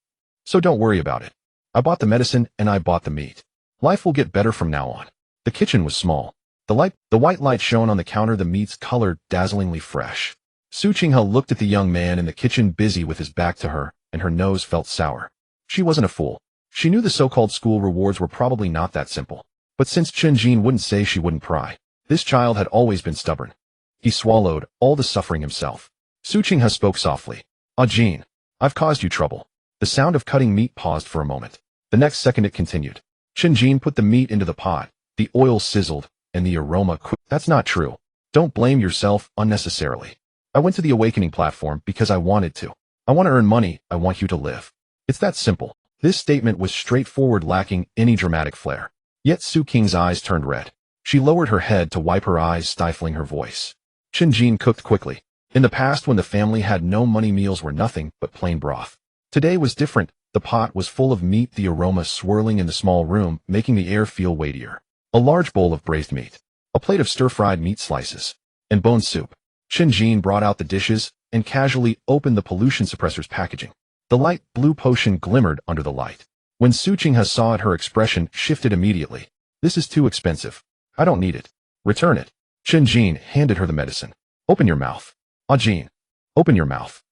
So don't worry about it. I bought the medicine and I bought the meat. Life will get better from now on." The kitchen was small. The white light shone on the counter, the meat's color dazzlingly fresh. Su Qinghe looked at the young man in the kitchen, busy with his back to her, and her nose felt sour. She wasn't a fool. She knew the so-called school rewards were probably not that simple. But since Chen Jin wouldn't say, she wouldn't pry. This child had always been stubborn. He swallowed all the suffering himself. Su Qinghe spoke softly. "Ah, Jin, I've caused you trouble." The sound of cutting meat paused for a moment. The next second it continued. Chen Jin put the meat into the pot. The oil sizzled, and the aroma "That's not true. Don't blame yourself unnecessarily. I went to the awakening platform because I wanted to. I want to earn money, I want you to live. It's that simple. This statement was straightforward, lacking any dramatic flair. Yet Su Qing's eyes turned red. She lowered her head to wipe her eyes, stifling her voice. Chen Jin cooked quickly. In the past, when the family had no money, meals were nothing but plain broth. Today was different. The pot was full of meat, the aroma swirling in the small room, making the air feel weightier. A large bowl of braised meat, a plate of stir-fried meat slices, and bone soup. Chen Jin brought out the dishes and casually opened the pollution suppressor's packaging. The light blue potion glimmered under the light. When Su Qinghe saw it, her expression shifted immediately. This is too expensive. I don't need it. Return it. Chen Jin handed her the medicine. Open your mouth. Ah Jin. Open your mouth.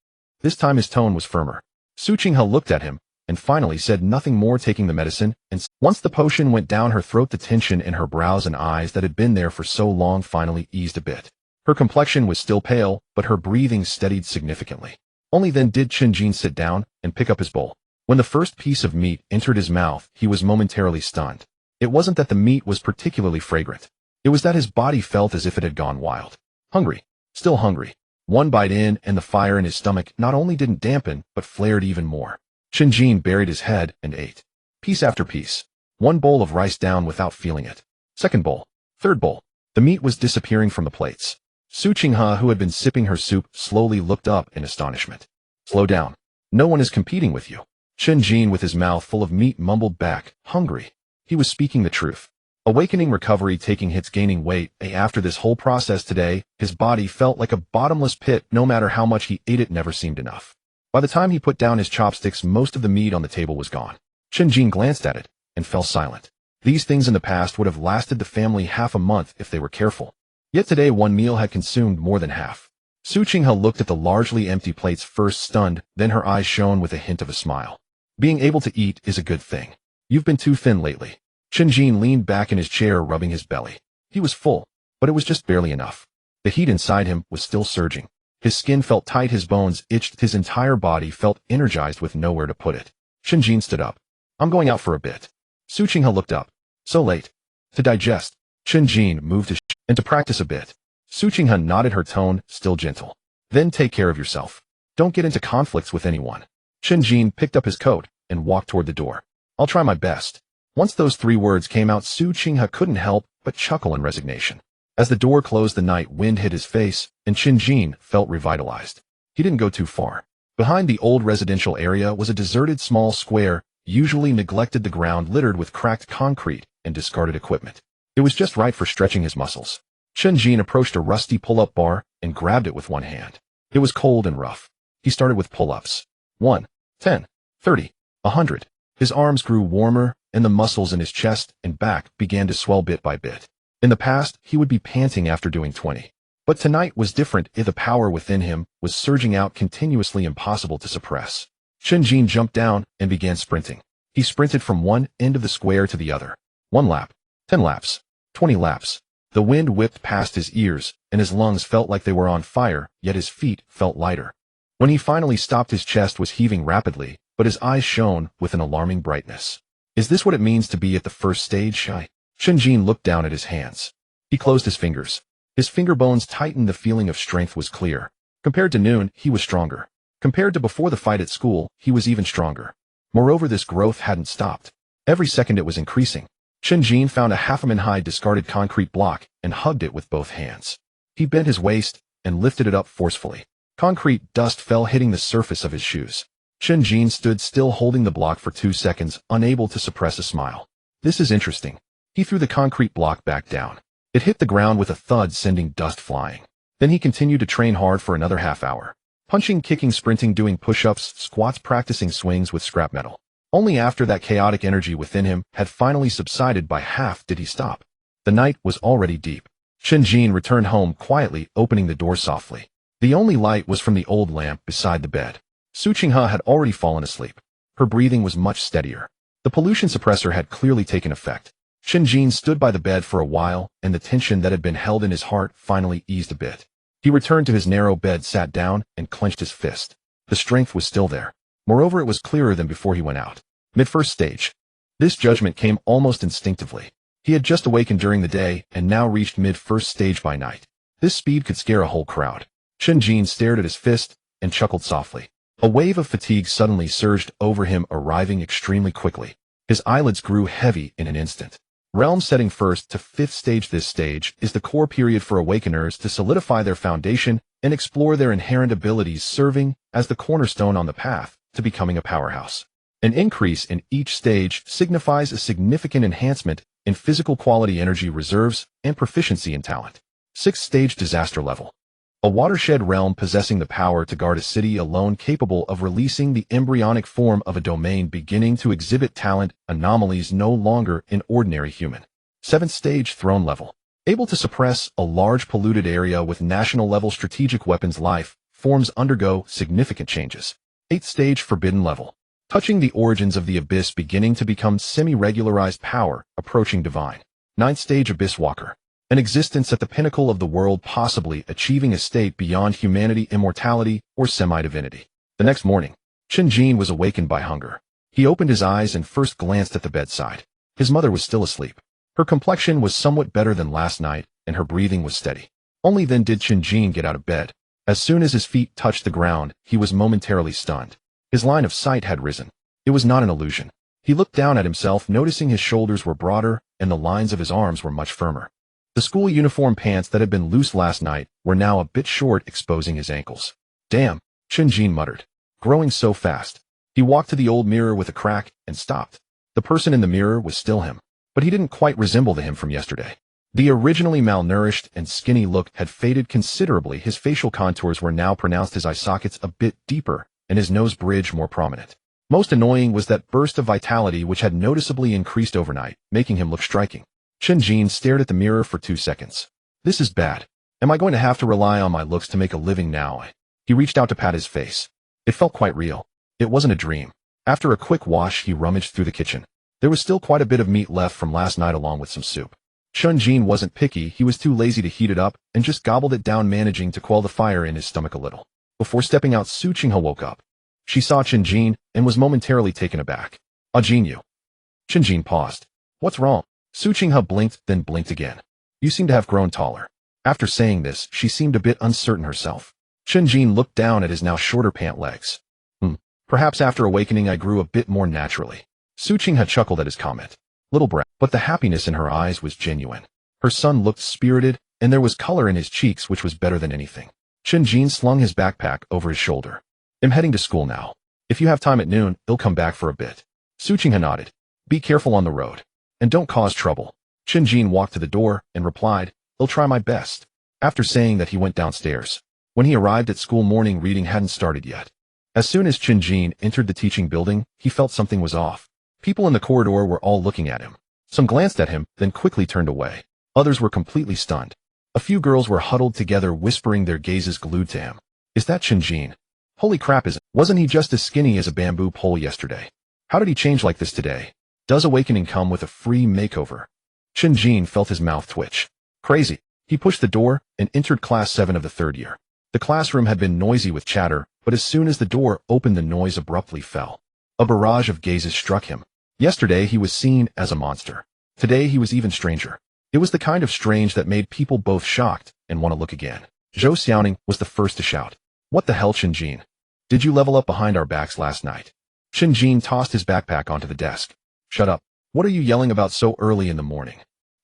This time his tone was firmer. Su Qinghe looked at him and finally said nothing more, taking the medicine, and once the potion went down her throat, the tension in her brows and eyes that had been there for so long finally eased a bit. Her complexion was still pale, but her breathing steadied significantly. Only then did Chen Jin sit down and pick up his bowl. When the first piece of meat entered his mouth, he was momentarily stunned. It wasn't that the meat was particularly fragrant. It was that his body felt as if it had gone wild. Hungry. Still hungry. One bite in, and the fire in his stomach not only didn't dampen, but flared even more. Chen Jin buried his head and ate. Piece after piece. One bowl of rice down without feeling it. Second bowl. Third bowl. The meat was disappearing from the plates. Su Qinghe, who had been sipping her soup, slowly looked up in astonishment. Slow down. No one is competing with you. Chen Jin, with his mouth full of meat, mumbled back, hungry. He was speaking the truth. Awakening, recovery, taking hits, gaining weight. After this whole process today, his body felt like a bottomless pit. No matter how much he ate, it never seemed enough. By the time he put down his chopsticks, most of the meat on the table was gone. Chen Jin glanced at it and fell silent. These things in the past would have lasted the family half a month if they were careful. Yet today one meal had consumed more than half. Su Qinghe looked at the largely empty plates, first stunned, then her eyes shone with a hint of a smile. Being able to eat is a good thing. You've been too thin lately. Chen Jin leaned back in his chair, rubbing his belly. He was full, but it was just barely enough. The heat inside him was still surging. His skin felt tight, his bones itched, his entire body felt energized with nowhere to put it. Chen Jin stood up. I'm going out for a bit. Su Qinghe looked up. So late. To digest. Chen Jin moved his and to practice a bit. Su Qinghe nodded, her tone still gentle. Then take care of yourself. Don't get into conflicts with anyone. Chen Jin picked up his coat and walked toward the door. I'll try my best. Once those three words came out, Su Qinghe couldn't help but chuckle in resignation. As the door closed, the night wind hit his face, and Chen Jin felt revitalized. He didn't go too far. Behind the old residential area was a deserted small square, usually neglected, the ground littered with cracked concrete and discarded equipment. It was just right for stretching his muscles. Chen Jin approached a rusty pull-up bar and grabbed it with one hand. It was cold and rough. He started with pull-ups. 1, 10, 30, 100. His arms grew warmer, and the muscles in his chest and back began to swell bit by bit. In the past, he would be panting after doing 20. But tonight was different. The power within him was surging out, continuously, impossible to suppress. Chen Jin jumped down and began sprinting. He sprinted from one end of the square to the other. 1 lap, 10 laps, 20 laps. The wind whipped past his ears, and his lungs felt like they were on fire, yet his feet felt lighter. When he finally stopped, his chest was heaving rapidly, but his eyes shone with an alarming brightness. Is this what it means to be at the first stage? Chen Jin looked down at his hands. He closed his fingers. His finger bones tightened. The feeling of strength was clear. Compared to noon, he was stronger. Compared to before the fight at school, he was even stronger. Moreover, this growth hadn't stopped. Every second it was increasing. Chen Jin found a half-a-man-high discarded concrete block and hugged it with both hands. He bent his waist and lifted it up forcefully. Concrete dust fell, hitting the surface of his shoes. Chen Jin stood still, holding the block for 2 seconds, unable to suppress a smile. This is interesting. He threw the concrete block back down. It hit the ground with a thud, sending dust flying. Then he continued to train hard for another half hour. Punching, kicking, sprinting, doing push-ups, squats, practicing swings with scrap metal. Only after that chaotic energy within him had finally subsided by half did he stop. The night was already deep. Chen Jin returned home quietly, opening the door softly. The only light was from the old lamp beside the bed. Su Qinghe had already fallen asleep. Her breathing was much steadier. The pollution suppressor had clearly taken effect. Chen Jin stood by the bed for a while, and the tension that had been held in his heart finally eased a bit. He returned to his narrow bed, sat down, and clenched his fist. The strength was still there. Moreover, it was clearer than before he went out. Mid-first stage. This judgment came almost instinctively. He had just awakened during the day, and now reached mid-first stage by night. This speed could scare a whole crowd. Chen Jin stared at his fist and chuckled softly. A wave of fatigue suddenly surged over him, arriving extremely quickly. His eyelids grew heavy in an instant. Realm setting first to 5th stage. This stage is the core period for awakeners to solidify their foundation and explore their inherent abilities, serving as the cornerstone on the path to becoming a powerhouse. An increase in each stage signifies a significant enhancement in physical quality, energy reserves, and proficiency in talent. 6th stage disaster level. A watershed realm possessing the power to guard a city alone, capable of releasing the embryonic form of a domain beginning to exhibit talent anomalies no longer an ordinary human. 7th stage throne level. Able to suppress a large polluted area with national level strategic weapons. Life forms undergo significant changes. 8th stage forbidden level. Touching the origins of the abyss, beginning to become semi-regularized power, approaching divine. 9th stage abyss walker. An existence at the pinnacle of the world, possibly achieving a state beyond humanity, immortality, or semi-divinity. The next morning, Chen Jin was awakened by hunger. He opened his eyes and first glanced at the bedside. His mother was still asleep. Her complexion was somewhat better than last night, and her breathing was steady. Only then did Chen Jin get out of bed. As soon as his feet touched the ground, he was momentarily stunned. His line of sight had risen. It was not an illusion. He looked down at himself, noticing his shoulders were broader and the lines of his arms were much firmer. The school uniform pants that had been loose last night were now a bit short, exposing his ankles. Damn, Chen Jin muttered. Growing so fast. He walked to the old mirror with a crack and stopped. The person in the mirror was still him, but he didn't quite resemble the him from yesterday. The originally malnourished and skinny look had faded considerably. His facial contours were now pronounced, his eye sockets a bit deeper, and his nose bridge more prominent. Most annoying was that burst of vitality which had noticeably increased overnight, making him look striking. Chen Jin stared at the mirror for 2 seconds. This is bad. Am I going to have to rely on my looks to make a living now? He reached out to pat his face. It felt quite real. It wasn't a dream. After a quick wash, he rummaged through the kitchen. There was still quite a bit of meat left from last night, along with some soup. Chen Jin wasn't picky. He was too lazy to heat it up and just gobbled it down, managing to quell the fire in his stomach a little. Before stepping out, Su Qinghe woke up. She saw Chen Jin and was momentarily taken aback. "Ah, Jin, you." Chen Jin paused. "What's wrong?" Su Qinghe blinked, then blinked again. "You seem to have grown taller." After saying this, she seemed a bit uncertain herself. Chen Jin looked down at his now shorter pant legs. Perhaps after awakening I grew a bit more naturally." Su Qinghe chuckled at his comment. Little brat, but the happiness in her eyes was genuine. Her son looked spirited, and there was color in his cheeks which was better than anything. Chen Jin slung his backpack over his shoulder. "I'm heading to school now. If you have time at noon, I'll come back for a bit." Su Qinghe nodded. "Be careful on the road. And don't cause trouble." Chen Jin walked to the door and replied, "I'll try my best." After saying that, he went downstairs. When he arrived at school, morning reading hadn't started yet. As soon as Chen Jin entered the teaching building, he felt something was off. People in the corridor were all looking at him. Some glanced at him, then quickly turned away. Others were completely stunned. A few girls were huddled together, whispering, their gazes glued to him. Is that Chen Jin? Holy crap, wasn't he just as skinny as a bamboo pole yesterday? How did he change like this today? Does awakening come with a free makeover? Chen Jin felt his mouth twitch. Crazy. He pushed the door and entered class 7 of the 3rd year. The classroom had been noisy with chatter, but as soon as the door opened, the noise abruptly fell. A barrage of gazes struck him. Yesterday he was seen as a monster. Today he was even stranger. It was the kind of strange that made people both shocked and want to look again. Zhou Xiaoning was the first to shout. What the hell, Chen Jin? Did you level up behind our backs last night? Chen Jin tossed his backpack onto the desk. Shut up. What are you yelling about so early in the morning?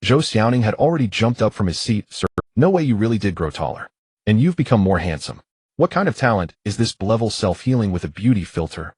Zhou Xiaoning had already jumped up from his seat. Sir, no way, you really did grow taller. And you've become more handsome. What kind of talent is this level self-healing with a beauty filter?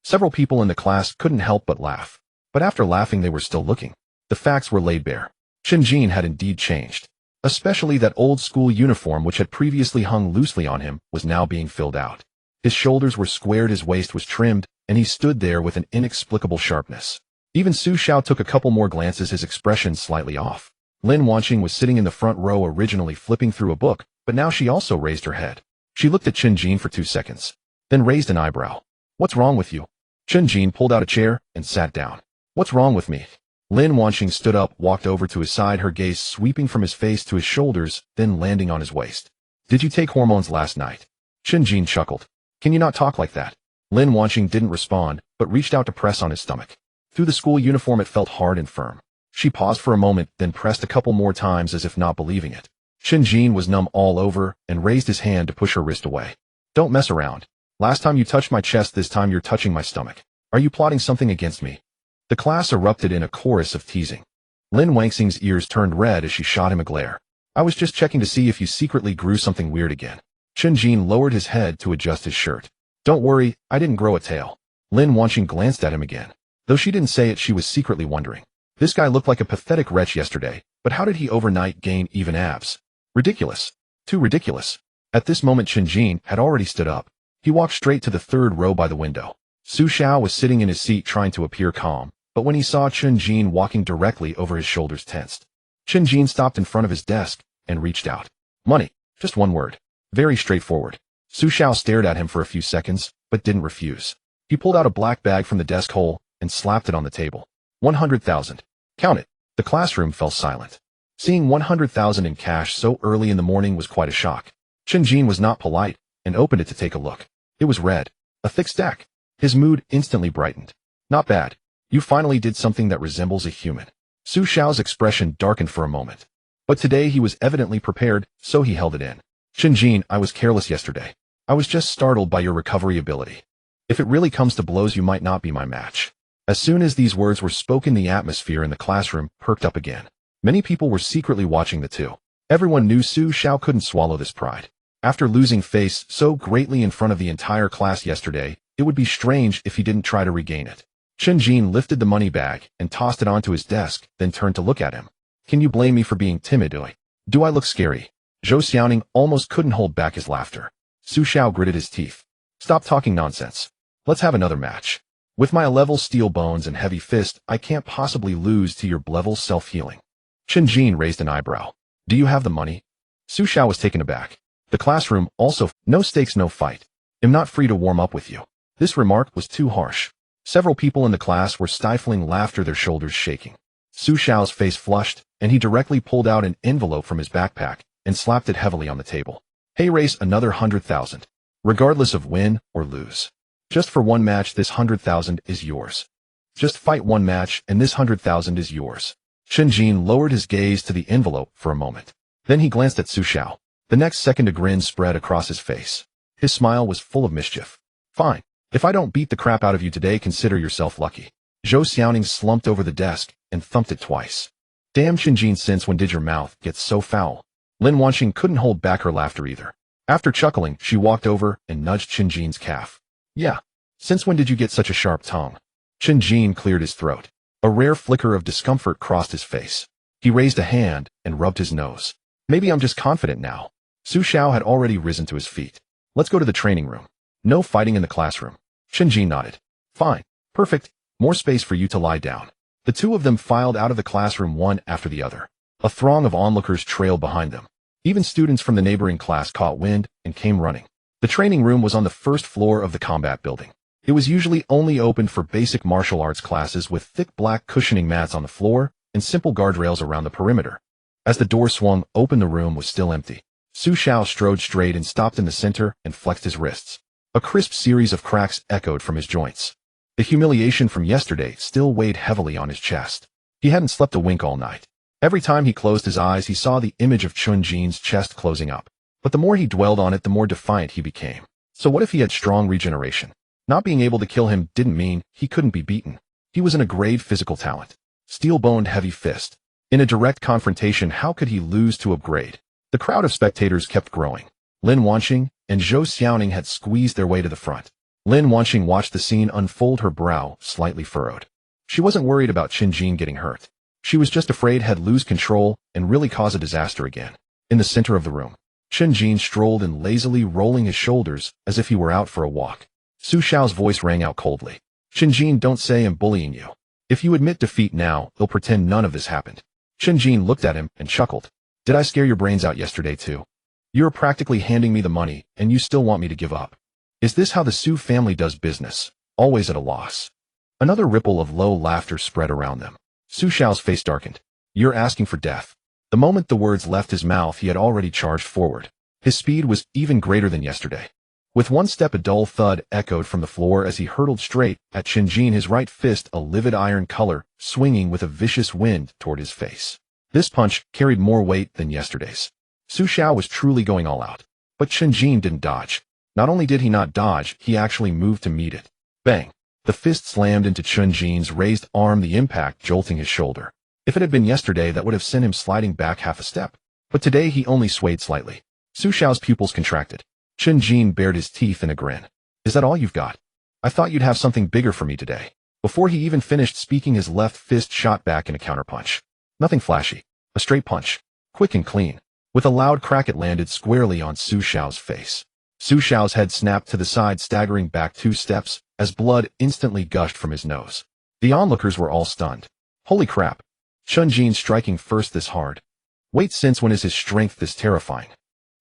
Several people in the class couldn't help but laugh. But after laughing, they were still looking. The facts were laid bare. Chen Jin had indeed changed. Especially that old school uniform which had previously hung loosely on him was now being filled out. His shoulders were squared, his waist was trimmed, and he stood there with an inexplicable sharpness. Even Su Xiao took a couple more glances, his expression slightly off. Lin Wanqing was sitting in the front row, originally flipping through a book, but now she also raised her head. She looked at Chen Jin for 2 seconds, then raised an eyebrow. What's wrong with you? Chen Jin pulled out a chair and sat down. What's wrong with me? Lin Wanqing stood up, walked over to his side, her gaze sweeping from his face to his shoulders, then landing on his waist. Did you take hormones last night? Chen Jin chuckled. Can you not talk like that? Lin Wanqing didn't respond, but reached out to press on his stomach. Through the school uniform it felt hard and firm. She paused for a moment, then pressed a couple more times as if not believing it. Chen Jin was numb all over and raised his hand to push her wrist away. Don't mess around. Last time you touched my chest, this time you're touching my stomach. Are you plotting something against me? The class erupted in a chorus of teasing. Lin Wangxing's ears turned red as she shot him a glare. I was just checking to see if you secretly grew something weird again. Chen Jin lowered his head to adjust his shirt. Don't worry, I didn't grow a tail. Lin Wangxing glanced at him again. Though she didn't say it, she was secretly wondering. This guy looked like a pathetic wretch yesterday, but how did he overnight gain even abs? Ridiculous. Too ridiculous. At this moment Chen Jin had already stood up. He walked straight to the third row by the window. Su Xiao was sitting in his seat trying to appear calm, but when he saw Chen Jin walking directly over his shoulders tensed. Chen Jin stopped in front of his desk and reached out. Money. Just one word. Very straightforward. Su Xiao stared at him for a few seconds, but didn't refuse. He pulled out a black bag from the desk hole and slapped it on the table. 100,000. Count it. The classroom fell silent. Seeing 100,000 in cash so early in the morning was quite a shock. Chen Jin was not polite and opened it to take a look. It was red. A thick stack. His mood instantly brightened. Not bad. You finally did something that resembles a human. Su Xiao's expression darkened for a moment. But today he was evidently prepared, so he held it in. Chen Jin, I was careless yesterday. I was just startled by your recovery ability. If it really comes to blows, you might not be my match. As soon as these words were spoken, the atmosphere in the classroom perked up again. Many people were secretly watching the two. Everyone knew Su Xiao couldn't swallow this pride. After losing face so greatly in front of the entire class yesterday, it would be strange if he didn't try to regain it. Chen Jin lifted the money bag and tossed it onto his desk, then turned to look at him. Can you blame me for being timid? Do I look scary? Zhou Xiaoning almost couldn't hold back his laughter. Su Xiao gritted his teeth. Stop talking nonsense. Let's have another match. With my level steel bones and heavy fist, I can't possibly lose to your level self-healing. Chen Jin raised an eyebrow. Do you have the money? Su Xiao was taken aback. The classroom also, no stakes, no fight. I'm not free to warm up with you. This remark was too harsh. Several people in the class were stifling laughter, their shoulders shaking. Su Xiao's face flushed, and he directly pulled out an envelope from his backpack and slapped it heavily on the table. Hey, race another 100,000. Regardless of win or lose. Just for one match, this 100,000 is yours. Just fight one match, and this 100,000 is yours. Chen Jin lowered his gaze to the envelope for a moment. Then he glanced at Su Xiao. The next second a grin spread across his face. His smile was full of mischief. Fine. If I don't beat the crap out of you today, consider yourself lucky. Zhou Xiaoning slumped over the desk and thumped it twice. Damn, Chen Jin, since when did your mouth get so foul? Lin Wangxing couldn't hold back her laughter either. After chuckling, she walked over and nudged Chen Jin's calf. Yeah. Since when did you get such a sharp tongue? Chen Jin cleared his throat. A rare flicker of discomfort crossed his face. He raised a hand and rubbed his nose. Maybe I'm just confident now. Su Xiao had already risen to his feet. Let's go to the training room. No fighting in the classroom. Chen Jin nodded. Fine. Perfect. More space for you to lie down. The two of them filed out of the classroom one after the other. A throng of onlookers trailed behind them. Even students from the neighboring class caught wind and came running. The training room was on the first floor of the combat building. It was usually only opened for basic martial arts classes with thick black cushioning mats on the floor and simple guardrails around the perimeter. As the door swung open, the room was still empty. Su Xiao strode straight and stopped in the center and flexed his wrists. A crisp series of cracks echoed from his joints. The humiliation from yesterday still weighed heavily on his chest. He hadn't slept a wink all night. Every time he closed his eyes, he saw the image of Chen Jin's chest closing up. But the more he dwelled on it, the more defiant he became. So what if he had strong regeneration? Not being able to kill him didn't mean he couldn't be beaten. He was in a great physical talent. Steel-boned heavy fist. In a direct confrontation, how could he lose to upgrade? The crowd of spectators kept growing. Lin Wangxing and Zhou Xiaoning had squeezed their way to the front. Lin Wangxing watched the scene unfold, her brow slightly furrowed. She wasn't worried about Chen Jin getting hurt. She was just afraid he'd lose control and really cause a disaster again. In the center of the room, Chen Jin strolled in, lazily rolling his shoulders as if he were out for a walk. Su Xiao's voice rang out coldly. Chen Jin, don't say I'm bullying you. If you admit defeat now, they'll pretend none of this happened. Chen Jin looked at him and chuckled. Did I scare your brains out yesterday too? You're practically handing me the money, and you still want me to give up. Is this how the Su family does business? Always at a loss. Another ripple of low laughter spread around them. Su Xiao's face darkened. You're asking for death. The moment the words left his mouth, he had already charged forward. His speed was even greater than yesterday. With one step, a dull thud echoed from the floor as he hurtled straight at Chen Jin, his right fist a livid iron color, swinging with a vicious wind toward his face. This punch carried more weight than yesterday's. Su Xiao was truly going all out. But Chen Jin didn't dodge. Not only did he not dodge, he actually moved to meet it. Bang! The fist slammed into Chen Jin's raised arm, the impact jolting his shoulder. If it had been yesterday, that would have sent him sliding back half a step. But today he only swayed slightly. Su Xiao's pupils contracted. Chen Jin bared his teeth in a grin. Is that all you've got? I thought you'd have something bigger for me today. Before he even finished speaking, his left fist shot back in a counterpunch. Nothing flashy. A straight punch. Quick and clean. With a loud crack, it landed squarely on Su Xiao's face. Su Xiao's head snapped to the side, staggering back 2 steps, as blood instantly gushed from his nose. The onlookers were all stunned. Holy crap. Chen Jin striking first this hard. Wait, since when is his strength this terrifying?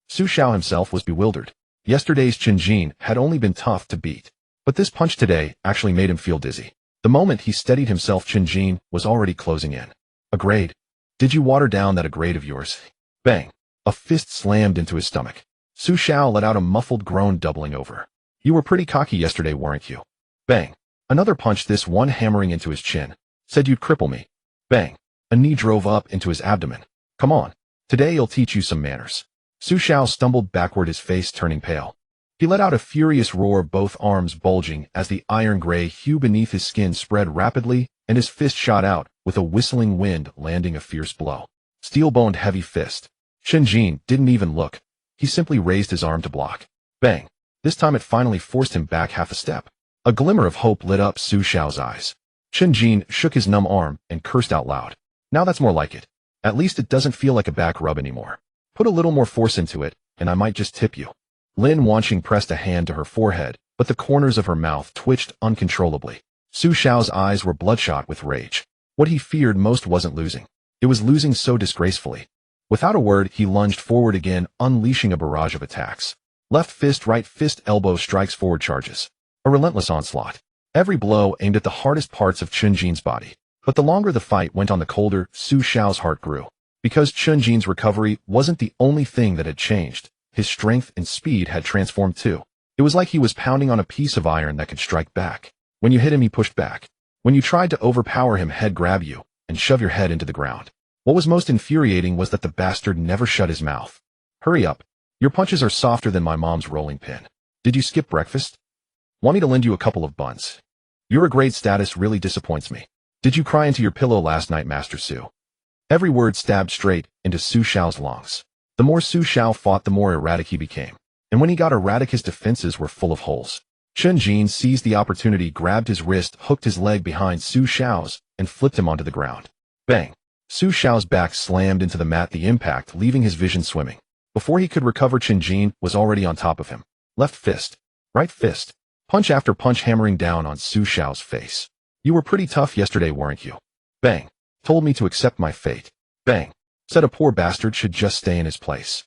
Su Xiao himself was bewildered. Yesterday's Chen Jin had only been tough to beat. But this punch today actually made him feel dizzy. The moment he steadied himself, Chen Jin was already closing in. A grade. Did you water down that a grade of yours? Bang. A fist slammed into his stomach. Su Xiao let out a muffled groan, doubling over. You were pretty cocky yesterday, weren't you? Bang. Another punch, this one hammering into his chin. Said you'd cripple me. Bang. A knee drove up into his abdomen. Come on. Today I'll teach you some manners. Su Xiao stumbled backward, his face turning pale. He let out a furious roar, both arms bulging as the iron-gray hue beneath his skin spread rapidly, and his fist shot out, with a whistling wind landing a fierce blow. Steel-boned heavy fist. Chen Jin didn't even look. He simply raised his arm to block. Bang. This time it finally forced him back half a step. A glimmer of hope lit up Su Xiao's eyes. Chen Jin shook his numb arm and cursed out loud. Now that's more like it. At least it doesn't feel like a back rub anymore. Put a little more force into it, and I might just tip you. Lin Wanqing pressed a hand to her forehead, but the corners of her mouth twitched uncontrollably. Su Xiao's eyes were bloodshot with rage. What he feared most wasn't losing. It was losing so disgracefully. Without a word, he lunged forward again, unleashing a barrage of attacks. Left fist, right fist, elbow strikes, forward charges. A relentless onslaught. Every blow aimed at the hardest parts of Chen Jin's body. But the longer the fight went on, the colder Su Xiao's heart grew. Because Chen Jin's recovery wasn't the only thing that had changed. His strength and speed had transformed too. It was like he was pounding on a piece of iron that could strike back. When you hit him, he pushed back. When you tried to overpower him, he'd grab you and shove your head into the ground. What was most infuriating was that the bastard never shut his mouth. Hurry up. Your punches are softer than my mom's rolling pin. Did you skip breakfast? Want me to lend you a couple of buns? Your grade status really disappoints me. Did you cry into your pillow last night, Master Su? Every word stabbed straight into Su Xiao's lungs. The more Su Xiao fought, the more erratic he became. And when he got erratic, his defenses were full of holes. Chen Jin seized the opportunity, grabbed his wrist, hooked his leg behind Su Xiao's, and flipped him onto the ground. Bang! Su Xiao's back slammed into the mat, the impact leaving his vision swimming. Before he could recover, Chen Jin was already on top of him. Left fist. Right fist. Punch after punch hammering down on Su Xiao's face. You were pretty tough yesterday, weren't you? Bang. Told me to accept my fate. Bang. Said a poor bastard should just stay in his place.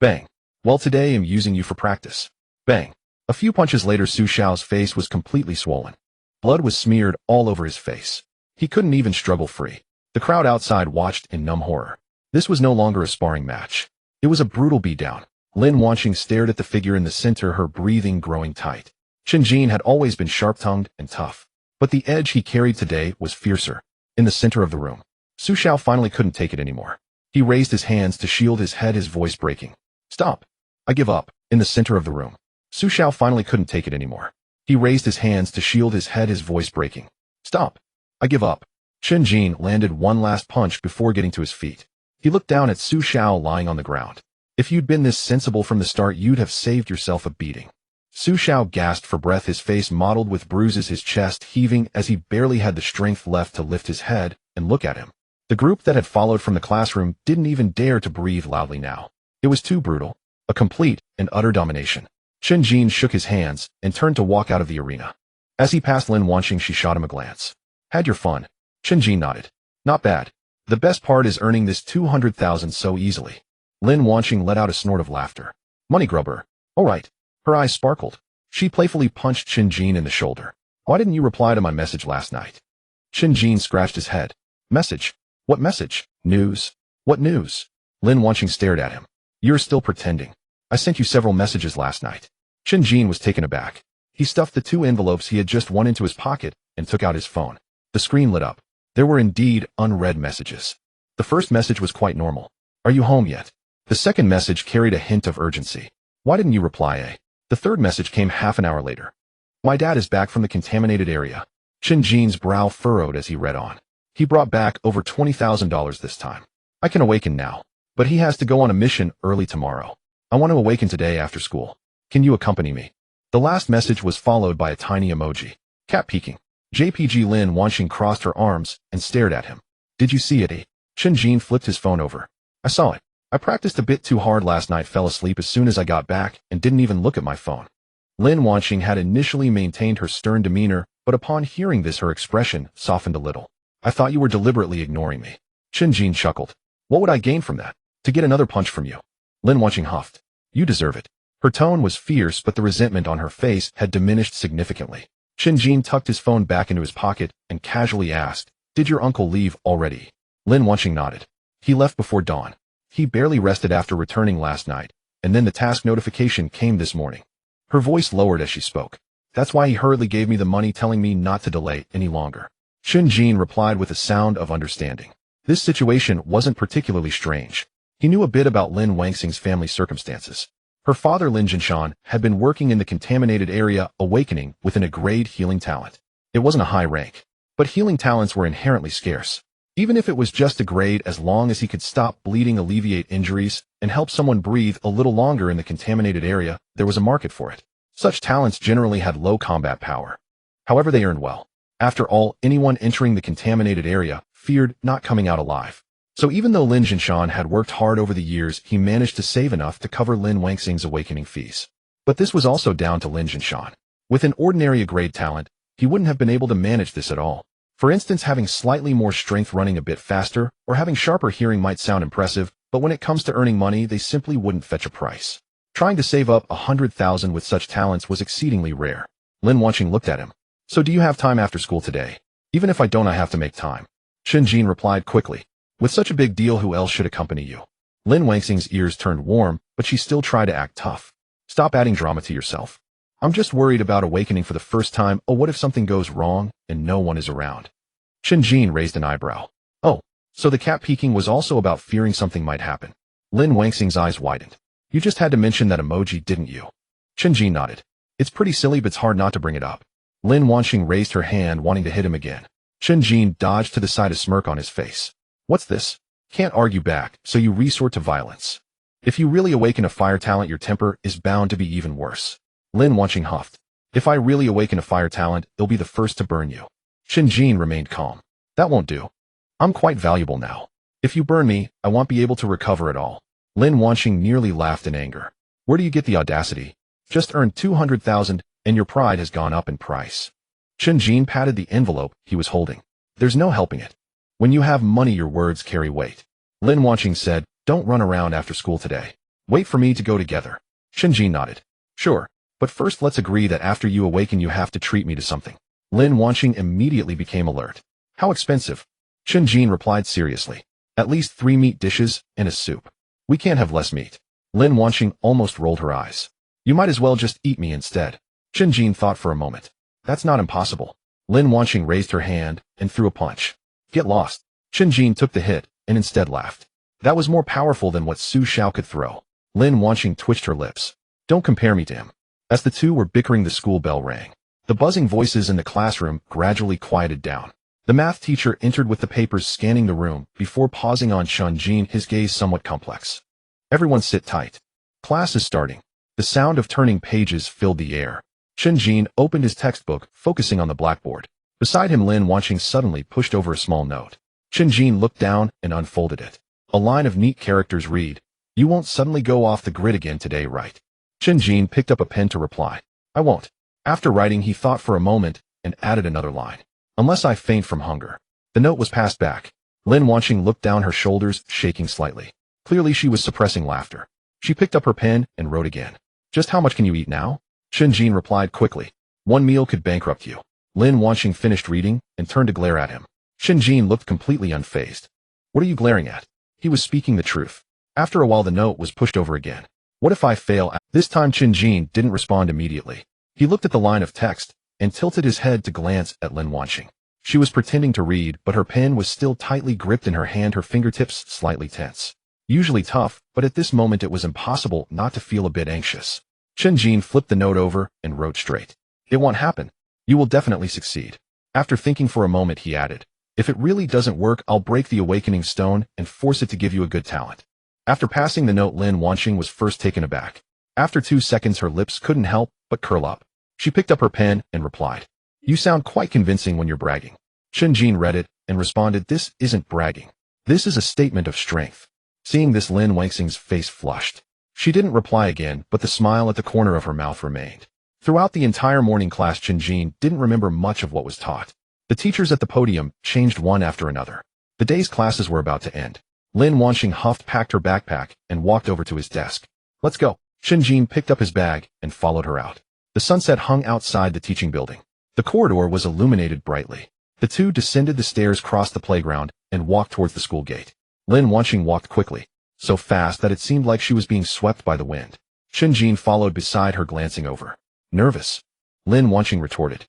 Bang. Well, today I'm using you for practice. Bang. A few punches later, Su Xiao's face was completely swollen. Blood was smeared all over his face. He couldn't even struggle free. The crowd outside watched in numb horror. This was no longer a sparring match. It was a brutal beatdown. Lin Wanqing stared at the figure in the center, her breathing growing tight. Chen Jin had always been sharp-tongued and tough. But the edge he carried today was fiercer. In the center of the room, Su Xiao finally couldn't take it anymore. He raised his hands to shield his head, his voice breaking. Stop. I give up. In the center of the room, Su Xiao finally couldn't take it anymore. He raised his hands to shield his head, his voice breaking. Stop. I give up. Chen Jin landed one last punch before getting to his feet. He looked down at Su Xiao lying on the ground. If you'd been this sensible from the start, you'd have saved yourself a beating. Su Xiao gasped for breath, his face mottled with bruises, his chest heaving as he barely had the strength left to lift his head and look at him. The group that had followed from the classroom didn't even dare to breathe loudly now. It was too brutal. A complete and utter domination. Chen Jin shook his hands and turned to walk out of the arena. As he passed Lin Wanqing, she shot him a glance. Had your fun? Chen Jin nodded. Not bad. The best part is earning this 200,000 so easily. Lin Wanqing let out a snort of laughter. Money grubber. All right. Her eyes sparkled. She playfully punched Chen Jin in the shoulder. Why didn't you reply to my message last night? Chen Jin scratched his head. Message? What message? News? What news? Lin Wanqing stared at him. You're still pretending. I sent you several messages last night. Chen Jin was taken aback. He stuffed the 2 envelopes he had just won into his pocket and took out his phone. The screen lit up. There were indeed unread messages. The first message was quite normal. Are you home yet? The second message carried a hint of urgency. Why didn't you reply, eh? The third message came half an hour later. My dad is back from the contaminated area. Chen Jin's brow furrowed as he read on. He brought back over $20,000 this time. I can awaken now, but he has to go on a mission early tomorrow. I want to awaken today after school. Can you accompany me? The last message was followed by a tiny emoji. Cat peeking. JPG Lin Wanxing crossed her arms and stared at him. Did you see it? Chen Jin flipped his phone over. I saw it. I practiced a bit too hard last night, fell asleep as soon as I got back, and didn't even look at my phone. Lin Wanxing had initially maintained her stern demeanor, but upon hearing this her expression softened a little. I thought you were deliberately ignoring me. Chen Jin chuckled. What would I gain from that? To get another punch from you. Lin Wanxing huffed. You deserve it. Her tone was fierce, but the resentment on her face had diminished significantly. Chen Jin tucked his phone back into his pocket and casually asked, Did your uncle leave already? Lin Wanxing nodded. He left before dawn. He barely rested after returning last night, and then the task notification came this morning. Her voice lowered as she spoke. That's why he hurriedly gave me the money, telling me not to delay any longer. Chen Jin replied with a sound of understanding. This situation wasn't particularly strange. He knew a bit about Lin Wanxing's family circumstances. Her father Lin Jinshan had been working in the contaminated area awakening within a grade healing talent. It wasn't a high rank, but healing talents were inherently scarce. Even if it was just a grade, as long as he could stop bleeding, alleviate injuries, and help someone breathe a little longer in the contaminated area, there was a market for it. Such talents generally had low combat power. However, they earned well. After all, anyone entering the contaminated area feared not coming out alive. So even though Lin Jinshan had worked hard over the years, he managed to save enough to cover Lin Wanxing's awakening fees. But this was also down to Lin Jinshan. With an ordinary grade talent, he wouldn't have been able to manage this at all. For instance, having slightly more strength, running a bit faster, or having sharper hearing might sound impressive, but when it comes to earning money, they simply wouldn't fetch a price. Trying to save up 100,000 with such talents was exceedingly rare. Lin Wanxing looked at him. So do you have time after school today? Even if I don't, I have to make time. Chen Jin replied quickly. With such a big deal, who else should accompany you? Lin Wanxing's ears turned warm, but she still tried to act tough. Stop adding drama to yourself. I'm just worried about awakening for the first time. Oh, what if something goes wrong and no one is around? Chen Jin raised an eyebrow. Oh, so the cat peeking was also about fearing something might happen. Lin Wanxing's eyes widened. You just had to mention that emoji, didn't you? Chen Jin nodded. It's pretty silly, but it's hard not to bring it up. Lin Wanxing raised her hand, wanting to hit him again. Chen Jin dodged to the side, a smirk on his face. What's this? Can't argue back, so you resort to violence. If you really awaken a fire talent, your temper is bound to be even worse. Lin Wanxing huffed. If I really awaken a fire talent, it'll be the first to burn you. Chen Jin remained calm. That won't do. I'm quite valuable now. If you burn me, I won't be able to recover at all. Lin Wanxing nearly laughed in anger. Where do you get the audacity? Just earned 200,000, and your pride has gone up in price. Chen Jin patted the envelope he was holding. There's no helping it. When you have money, your words carry weight. Lin Wanxing said, Don't run around after school today. Wait for me to go together. Chen Jin nodded. Sure, but first let's agree that after you awaken you have to treat me to something. Lin Wanxing immediately became alert. How expensive? Chen Jin replied seriously. At least 3 meat dishes and a soup. We can't have less meat. Lin Wanxing almost rolled her eyes. You might as well just eat me instead. Chen Jin thought for a moment. That's not impossible. Lin Wanxing raised her hand and threw a punch. Get lost. Chen Jin took the hit and instead laughed. That was more powerful than what Su Xiao could throw. Lin Wanxing twitched her lips. Don't compare me to him. As the two were bickering, the school bell rang. The buzzing voices in the classroom gradually quieted down. The math teacher entered with the papers, scanning the room before pausing on Chen Jin, his gaze somewhat complex. Everyone sit tight. Class is starting. The sound of turning pages filled the air. Chen Jin opened his textbook, focusing on the blackboard. Beside him, Lin Wanxing suddenly pushed over a small note. Chen Jin looked down and unfolded it. A line of neat characters read, You won't suddenly go off the grid again today, right? Chen Jin picked up a pen to reply. I won't. After writing, he thought for a moment and added another line. Unless I faint from hunger. The note was passed back. Lin Wanxing looked down, her shoulders shaking slightly. Clearly she was suppressing laughter. She picked up her pen and wrote again. Just how much can you eat now? Chen Jin replied quickly. 1 meal could bankrupt you. Lin Wanxing finished reading and turned to glare at him. Chen Jin looked completely unfazed. What are you glaring at? He was speaking the truth. After a while, the note was pushed over again. What if I fail? This time Chen Jin didn't respond immediately. He looked at the line of text and tilted his head to glance at Lin Wanxing. She was pretending to read, but her pen was still tightly gripped in her hand, her fingertips slightly tense. Usually tough, but at this moment it was impossible not to feel a bit anxious. Chen Jin flipped the note over and wrote straight. It won't happen. You will definitely succeed. After thinking for a moment, he added, if it really doesn't work, I'll break the awakening stone and force it to give you a good talent. After passing the note, Lin Wanqing was first taken aback. After 2 seconds, her lips couldn't help but curl up. She picked up her pen and replied, you sound quite convincing when you're bragging. Chen Jin read it and responded, this isn't bragging. This is a statement of strength. Seeing this, Lin Wanqing's face flushed. She didn't reply again, but the smile at the corner of her mouth remained. Throughout the entire morning class, Chen Jin didn't remember much of what was taught. The teachers at the podium changed one after another. The day's classes were about to end. Lin Wanqing huffed, packed her backpack, and walked over to his desk. Let's go. Chen Jin picked up his bag and followed her out. The sunset hung outside the teaching building. The corridor was illuminated brightly. The two descended the stairs, crossed the playground, and walked towards the school gate. Lin Wanqing walked quickly, so fast that it seemed like she was being swept by the wind. Chen Jin followed beside her, glancing over. Nervous? Lin Wanqing retorted.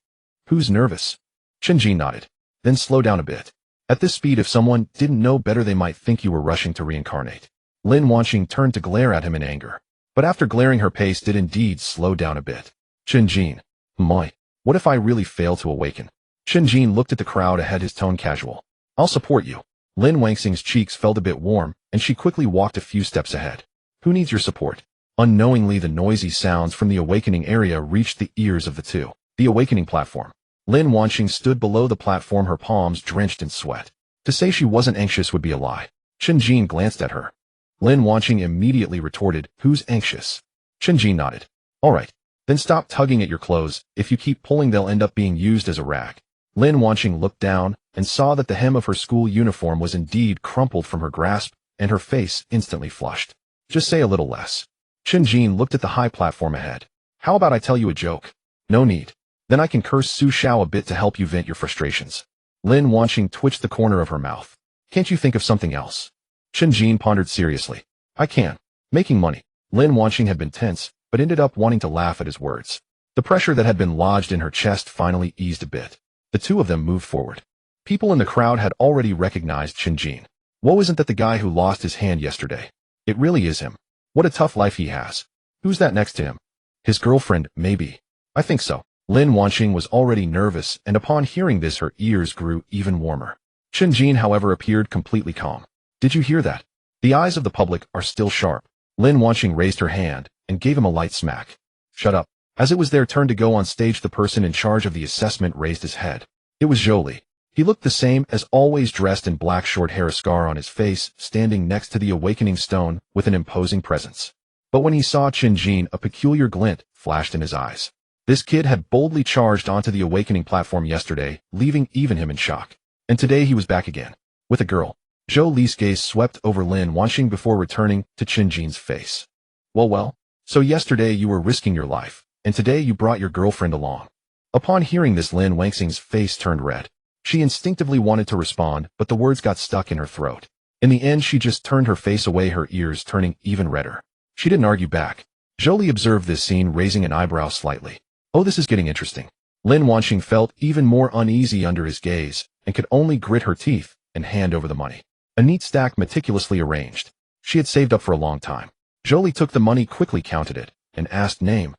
Who's nervous? Chen Jin nodded. Then slow down a bit. At this speed, if someone didn't know better, they might think you were rushing to reincarnate. Lin Wanqing turned to glare at him in anger. But after glaring, her pace did indeed slow down a bit. Chen Jin. My. What if I really fail to awaken? Chen Jin looked at the crowd ahead, his tone casual. I'll support you. Lin Wanqing's cheeks felt a bit warm, and she quickly walked a few steps ahead. Who needs your support? Unknowingly, the noisy sounds from the awakening area reached the ears of the two. The awakening platform. Lin Wanqing stood below the platform, her palms drenched in sweat. To say she wasn't anxious would be a lie. Chen Jin glanced at her. Lin Wanqing immediately retorted, who's anxious? Chen Jin nodded. All right. Then stop tugging at your clothes. If you keep pulling, they'll end up being used as a rag. Lin Wanqing looked down and saw that the hem of her school uniform was indeed crumpled from her grasp, and her face instantly flushed. Just say a little less. Chen Jin looked at the high platform ahead. How about I tell you a joke? No need. Then I can curse Su Xiao a bit to help you vent your frustrations. Lin Wanqing twitched the corner of her mouth. Can't you think of something else? Chen Jin pondered seriously. I can. Making money. Lin Wanqing had been tense, but ended up wanting to laugh at his words. The pressure that had been lodged in her chest finally eased a bit. The two of them moved forward. People in the crowd had already recognized Chen Jin. Woe, isn't that the guy who lost his hand yesterday? It really is him. What a tough life he has. Who's that next to him? His girlfriend, maybe. I think so. Lin Wanqing was already nervous, and upon hearing this, her ears grew even warmer. Chen Jin, however, appeared completely calm. Did you hear that? The eyes of the public are still sharp. Lin Wanqing raised her hand and gave him a light smack. Shut up. As it was their turn to go on stage, the person in charge of the assessment raised his head. It was Jolie. He looked the same as always, dressed in black, short hair, a scar on his face, standing next to the awakening stone with an imposing presence. But when he saw Chen Jin, a peculiar glint flashed in his eyes. This kid had boldly charged onto the awakening platform yesterday, leaving even him in shock. And today he was back again. With a girl. Jolie's gaze swept over Lin Wanqing before returning to Chen Jin's face. Well, so yesterday you were risking your life, and today you brought your girlfriend along. Upon hearing this, Lin Wanqing's face turned red. She instinctively wanted to respond, but the words got stuck in her throat. In the end, she just turned her face away, her ears turning even redder. She didn't argue back. Jolie observed this scene, raising an eyebrow slightly. Oh, this is getting interesting. Lin Wanqing felt even more uneasy under his gaze, and could only grit her teeth and hand over the money. A neat stack meticulously arranged. She had saved up for a long time. Jolie took the money, quickly counted it, and asked, name?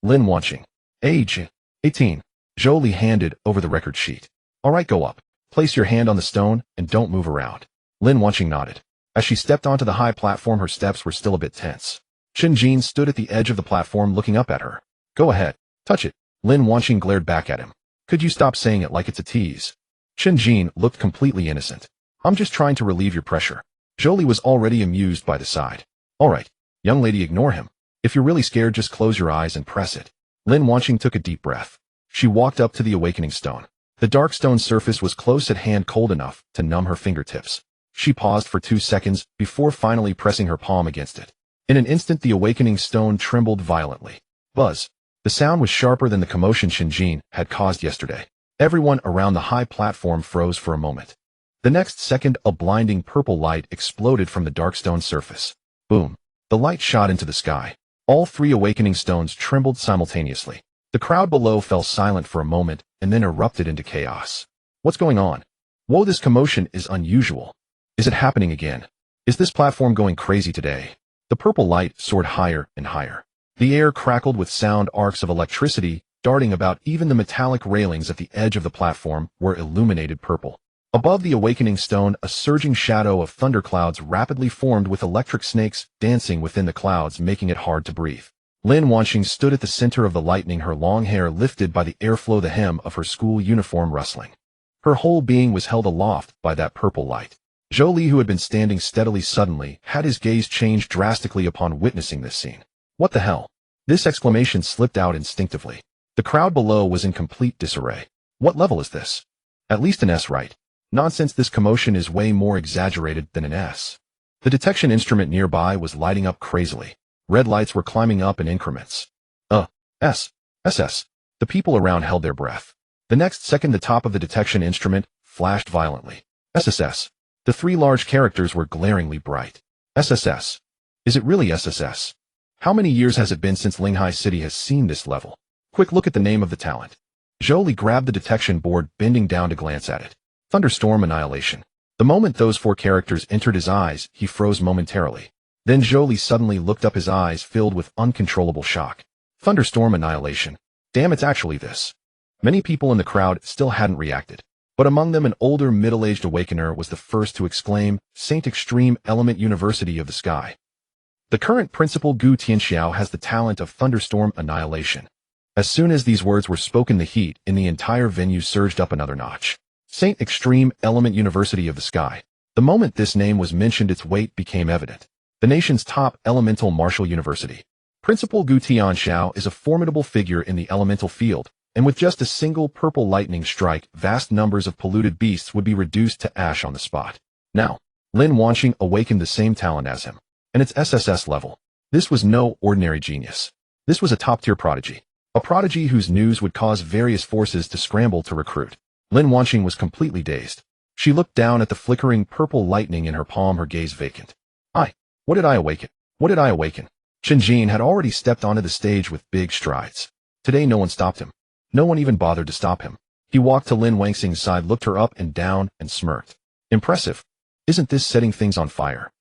Lin Wanqing. Age? 18. Jolie handed over the record sheet. All right, go up. Place your hand on the stone and don't move around. Lin Wanqing nodded. As she stepped onto the high platform, her steps were still a bit tense. Chen Jin stood at the edge of the platform, looking up at her. Go ahead. Touch it. Lin Wanqing glared back at him. Could you stop saying it like it's a tease? Chen Jin looked completely innocent. I'm just trying to relieve your pressure. Jolie was already amused by the side. All right, young lady, ignore him. If you're really scared, just close your eyes and press it. Lin Wanqing took a deep breath. She walked up to the awakening stone. The dark stone surface was close at hand, cold enough to numb her fingertips. She paused for 2 seconds before finally pressing her palm against it. In an instant, the awakening stone trembled violently. Buzz. The sound was sharper than the commotion Chen Jin had caused yesterday. Everyone around the high platform froze for a moment. The next second, a blinding purple light exploded from the dark stone surface. Boom. The light shot into the sky. All 3 awakening stones trembled simultaneously. The crowd below fell silent for a moment and then erupted into chaos. What's going on? Whoa, this commotion is unusual. Is it happening again? Is this platform going crazy today? The purple light soared higher and higher. The air crackled with sound arcs of electricity, darting about. Even the metallic railings at the edge of the platform were illuminated purple. Above the awakening stone, a surging shadow of thunderclouds rapidly formed with electric snakes dancing within the clouds, making it hard to breathe. Lin Wanxing stood at the center of the lightning, her long hair lifted by the airflow, the hem of her school uniform rustling. Her whole being was held aloft by that purple light. Zhou Li, who had been standing steadily, suddenly had his gaze change drastically upon witnessing this scene. What the hell? This exclamation slipped out instinctively. The crowd below was in complete disarray. What level is this? At least an S, right? Nonsense, this commotion is way more exaggerated than an S. The detection instrument nearby was lighting up crazily. Red lights were climbing up in increments. S. SS. The people around held their breath. The next second, the top of the detection instrument flashed violently. SSS. The three large characters were glaringly bright. SSS. Is it really SSS? How many years has it been since Linghai City has seen this level? Quick look at the name of the talent. Zhou Li grabbed the detection board, bending down to glance at it. Thunderstorm Annihilation. The moment those four characters entered his eyes, he froze momentarily. Then Zhou Li suddenly looked up, his eyes filled with uncontrollable shock. Thunderstorm Annihilation. Damn, it's actually this. Many people in the crowd still hadn't reacted, but among them an older middle-aged awakener was the first to exclaim, Saint Extreme Element University of the Sky. The current principal Gu Tianxiao has the talent of Thunderstorm Annihilation. As soon as these words were spoken, the heat in the entire venue surged up another notch. Saint Extreme Element University of the Sky. The moment this name was mentioned, its weight became evident. The nation's top elemental martial university. Principal Gu Tianxiao is a formidable figure in the elemental field, and with just a single purple lightning strike, vast numbers of polluted beasts would be reduced to ash on the spot. Now, Lin Wanxing awakened the same talent as him, and its SSS level. This was no ordinary genius. This was a top-tier prodigy. A prodigy whose news would cause various forces to scramble to recruit. Lin Wanxing was completely dazed. She looked down at the flickering purple lightning in her palm, her gaze vacant. What did I awaken? What did I awaken? Chen Jin had already stepped onto the stage with big strides. Today no one stopped him. No one even bothered to stop him. He walked to Lin Wanxing's side, looked her up and down, and smirked. Impressive. Isn't this setting things on fire?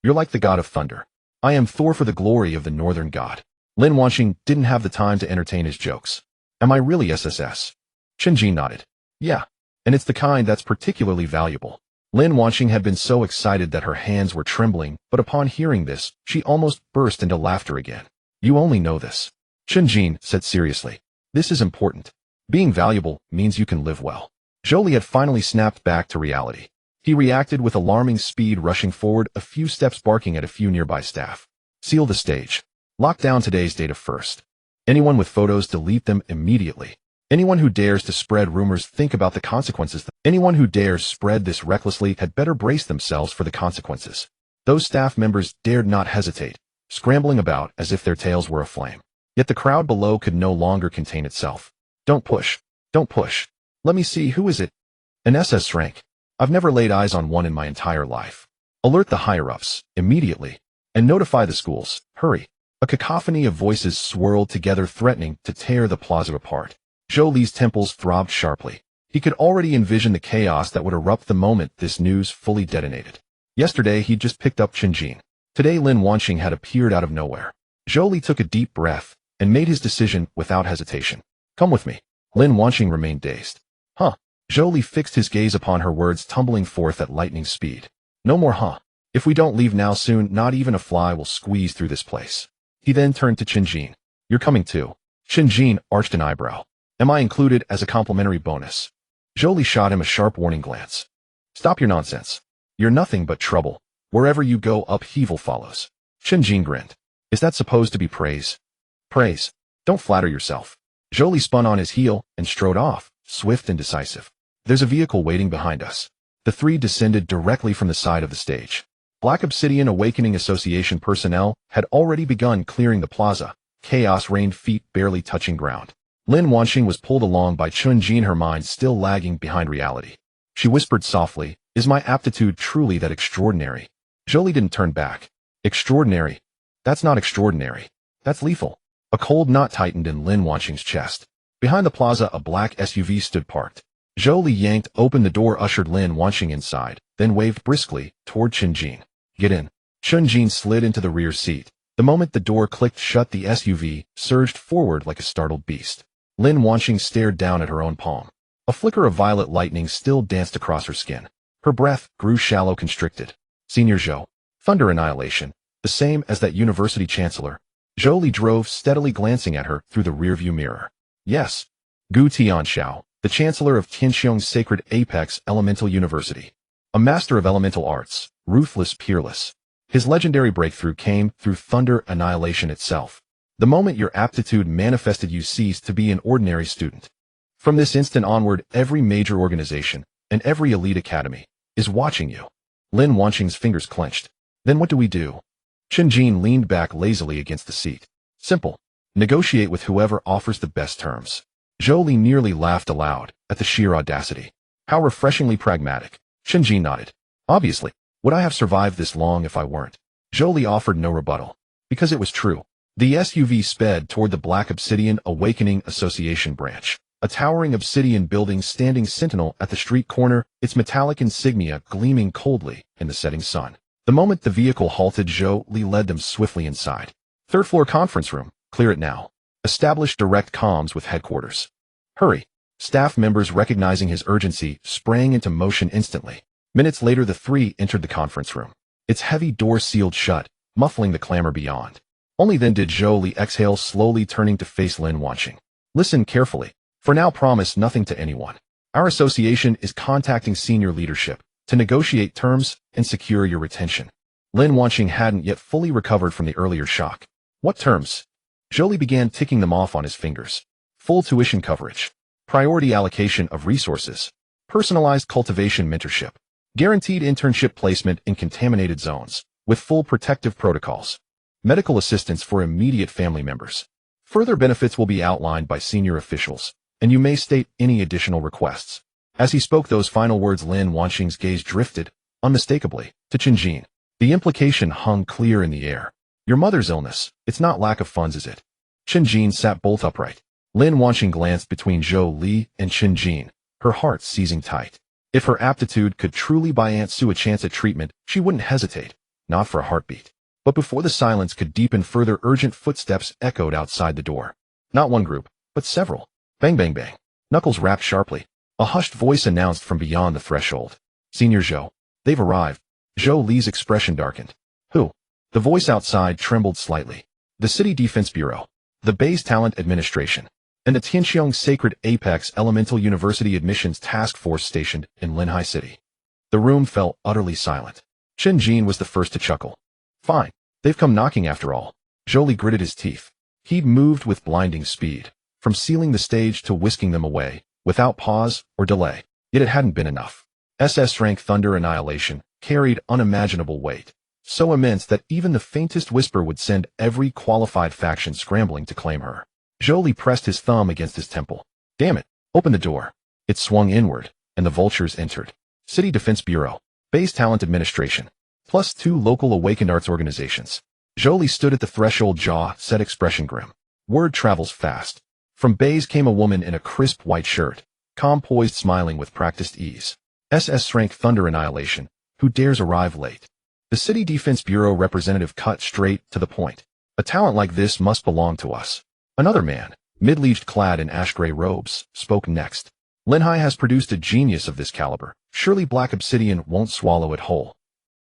You're like the god of thunder. I am Thor for the glory of the northern god. Lin Wanxing didn't have the time to entertain his jokes. Am I really SSS? Chen Jin nodded. Yeah, and it's the kind that's particularly valuable. Lin Wanxing had been so excited that her hands were trembling, but upon hearing this, she almost burst into laughter again. You only know this. Chen Jin said seriously. This is important. Being valuable means you can live well. Zhou Li had finally snapped back to reality. He reacted with alarming speed, rushing forward a few steps, barking at a few nearby staff. Seal the stage. Lock down today's data first. Anyone with photos, delete them immediately. Anyone who dares to spread rumors, think about the consequences. Anyone who dares spread this recklessly had better brace themselves for the consequences. Those staff members dared not hesitate, scrambling about as if their tails were aflame. Yet the crowd below could no longer contain itself. Don't push. Don't push. Let me see, who is it? An SS rank. I've never laid eyes on one in my entire life. Alert the higher-ups, immediately. And notify the schools. Hurry. A cacophony of voices swirled together, threatening to tear the plaza apart. Zhou Li's temples throbbed sharply. He could already envision the chaos that would erupt the moment this news fully detonated. Yesterday, he'd just picked up Chen Jin. Today, Lin Wanxing had appeared out of nowhere. Zhou Li took a deep breath and made his decision without hesitation. Come with me. Lin Wanxing remained dazed. Huh? Zhou Li fixed his gaze upon her, words tumbling forth at lightning speed. No more huh? If we don't leave now, soon not even a fly will squeeze through this place. He then turned to Chen Jin. You're coming too. Chen Jin arched an eyebrow. Am I included as a complimentary bonus? Zhou Li shot him a sharp warning glance. Stop your nonsense. You're nothing but trouble. Wherever you go, upheaval follows. Chen Jin grinned. Is that supposed to be praise? Praise. Don't flatter yourself. Zhou Li spun on his heel and strode off, swift and decisive. There's a vehicle waiting behind us. The three descended directly from the side of the stage. Black Obsidian Awakening Association personnel had already begun clearing the plaza. Chaos reigned, feet barely touching ground. Lin Wanxing was pulled along by Chen Jin, her mind still lagging behind reality. She whispered softly, is my aptitude truly that extraordinary? Zhou Li didn't turn back. Extraordinary? That's not extraordinary. That's lethal. A cold knot tightened in Lin Wanxing's chest. Behind the plaza, a black SUV stood parked. Zhou Li yanked open the door, ushered Lin Wanxing inside, then waved briskly toward Chen Jin. Get in. Chen Jin slid into the rear seat. The moment the door clicked shut, the SUV surged forward like a startled beast. Lin Wanqing stared down at her own palm. A flicker of violet lightning still danced across her skin. Her breath grew shallow, constricted. Senior Zhou. Thunder annihilation. The same as that university chancellor. Zhou Li drove steadily, glancing at her through the rearview mirror. Yes. Gu Tianxiao, the chancellor of Tianxiong's sacred Apex Elemental University. A master of elemental arts, ruthless, peerless. His legendary breakthrough came through thunder annihilation itself. The moment your aptitude manifested, you ceased to be an ordinary student. From this instant onward, every major organization and every elite academy is watching you. Lin Wanqing's fingers clenched. Then what do we do? Chen Jin leaned back lazily against the seat. Simple. Negotiate with whoever offers the best terms. Zhou Li nearly laughed aloud at the sheer audacity. How refreshingly pragmatic. Chen Jin nodded. Obviously. Would I have survived this long if I weren't? Zhou Li offered no rebuttal. Because it was true. The SUV sped toward the Black Obsidian Awakening Association branch, a towering obsidian building standing sentinel at the street corner, its metallic insignia gleaming coldly in the setting sun. The moment the vehicle halted, Zhou Li led them swiftly inside. Third floor conference room. Clear it now. Establish direct comms with headquarters. Hurry. Staff members, recognizing his urgency, sprang into motion instantly. Minutes later, the three entered the conference room. Its heavy door sealed shut, muffling the clamor beyond. Only then did Zhou Li exhale, slowly turning to face Lin Wanqing. Listen carefully. For now, promise nothing to anyone. Our association is contacting senior leadership to negotiate terms and secure your retention. Lin Wanqing hadn't yet fully recovered from the earlier shock. What terms? Zhou Li began ticking them off on his fingers. Full tuition coverage. Priority allocation of resources. Personalized cultivation mentorship. Guaranteed internship placement in contaminated zones, with full protective protocols. Medical assistance for immediate family members. Further benefits will be outlined by senior officials, and you may state any additional requests. As he spoke those final words, Lin Wanqing's gaze drifted, unmistakably, to Chen Jin. The implication hung clear in the air. Your mother's illness, it's not lack of funds, is it? Chen Jin sat bolt upright. Lin Wanqing glanced between Zhou Li and Chen Jin, her heart seizing tight. If her aptitude could truly buy Aunt Sue a chance at treatment, she wouldn't hesitate, not for a heartbeat. But before the silence could deepen further, urgent footsteps echoed outside the door. Not one group, but several. Bang, bang, bang. Knuckles rapped sharply. A hushed voice announced from beyond the threshold. Senior Zhou. They've arrived. Zhou Li's expression darkened. Who? The voice outside trembled slightly. The City Defense Bureau. The Base Talent Administration. And the Tianxiong Sacred Apex Elemental University Admissions Task Force stationed in Linhai City. The room fell utterly silent. Chen Jin was the first to chuckle. Fine. They've come knocking after all. Zhou Li gritted his teeth. He'd moved with blinding speed, from sealing the stage to whisking them away, without pause or delay. Yet it hadn't been enough. SS-Rank thunder annihilation carried unimaginable weight, so immense that even the faintest whisper would send every qualified faction scrambling to claim her. Zhou Li pressed his thumb against his temple. Damn it, open the door. It swung inward, and the vultures entered. City Defense Bureau, Base Talent Administration, plus 2 local awakened arts organizations. Zhou Li stood at the threshold, jaw set, expression grim. Word travels fast. From Bays came a woman in a crisp white shirt, calm, poised, smiling with practiced ease. SS-Rank thunder annihilation. Who dares arrive late? The City Defense Bureau representative cut straight to the point. A talent like this must belong to us. Another man, mid-leaged, clad in ash-gray robes, spoke next. Linhai has produced a genius of this caliber. Surely Black Obsidian won't swallow it whole.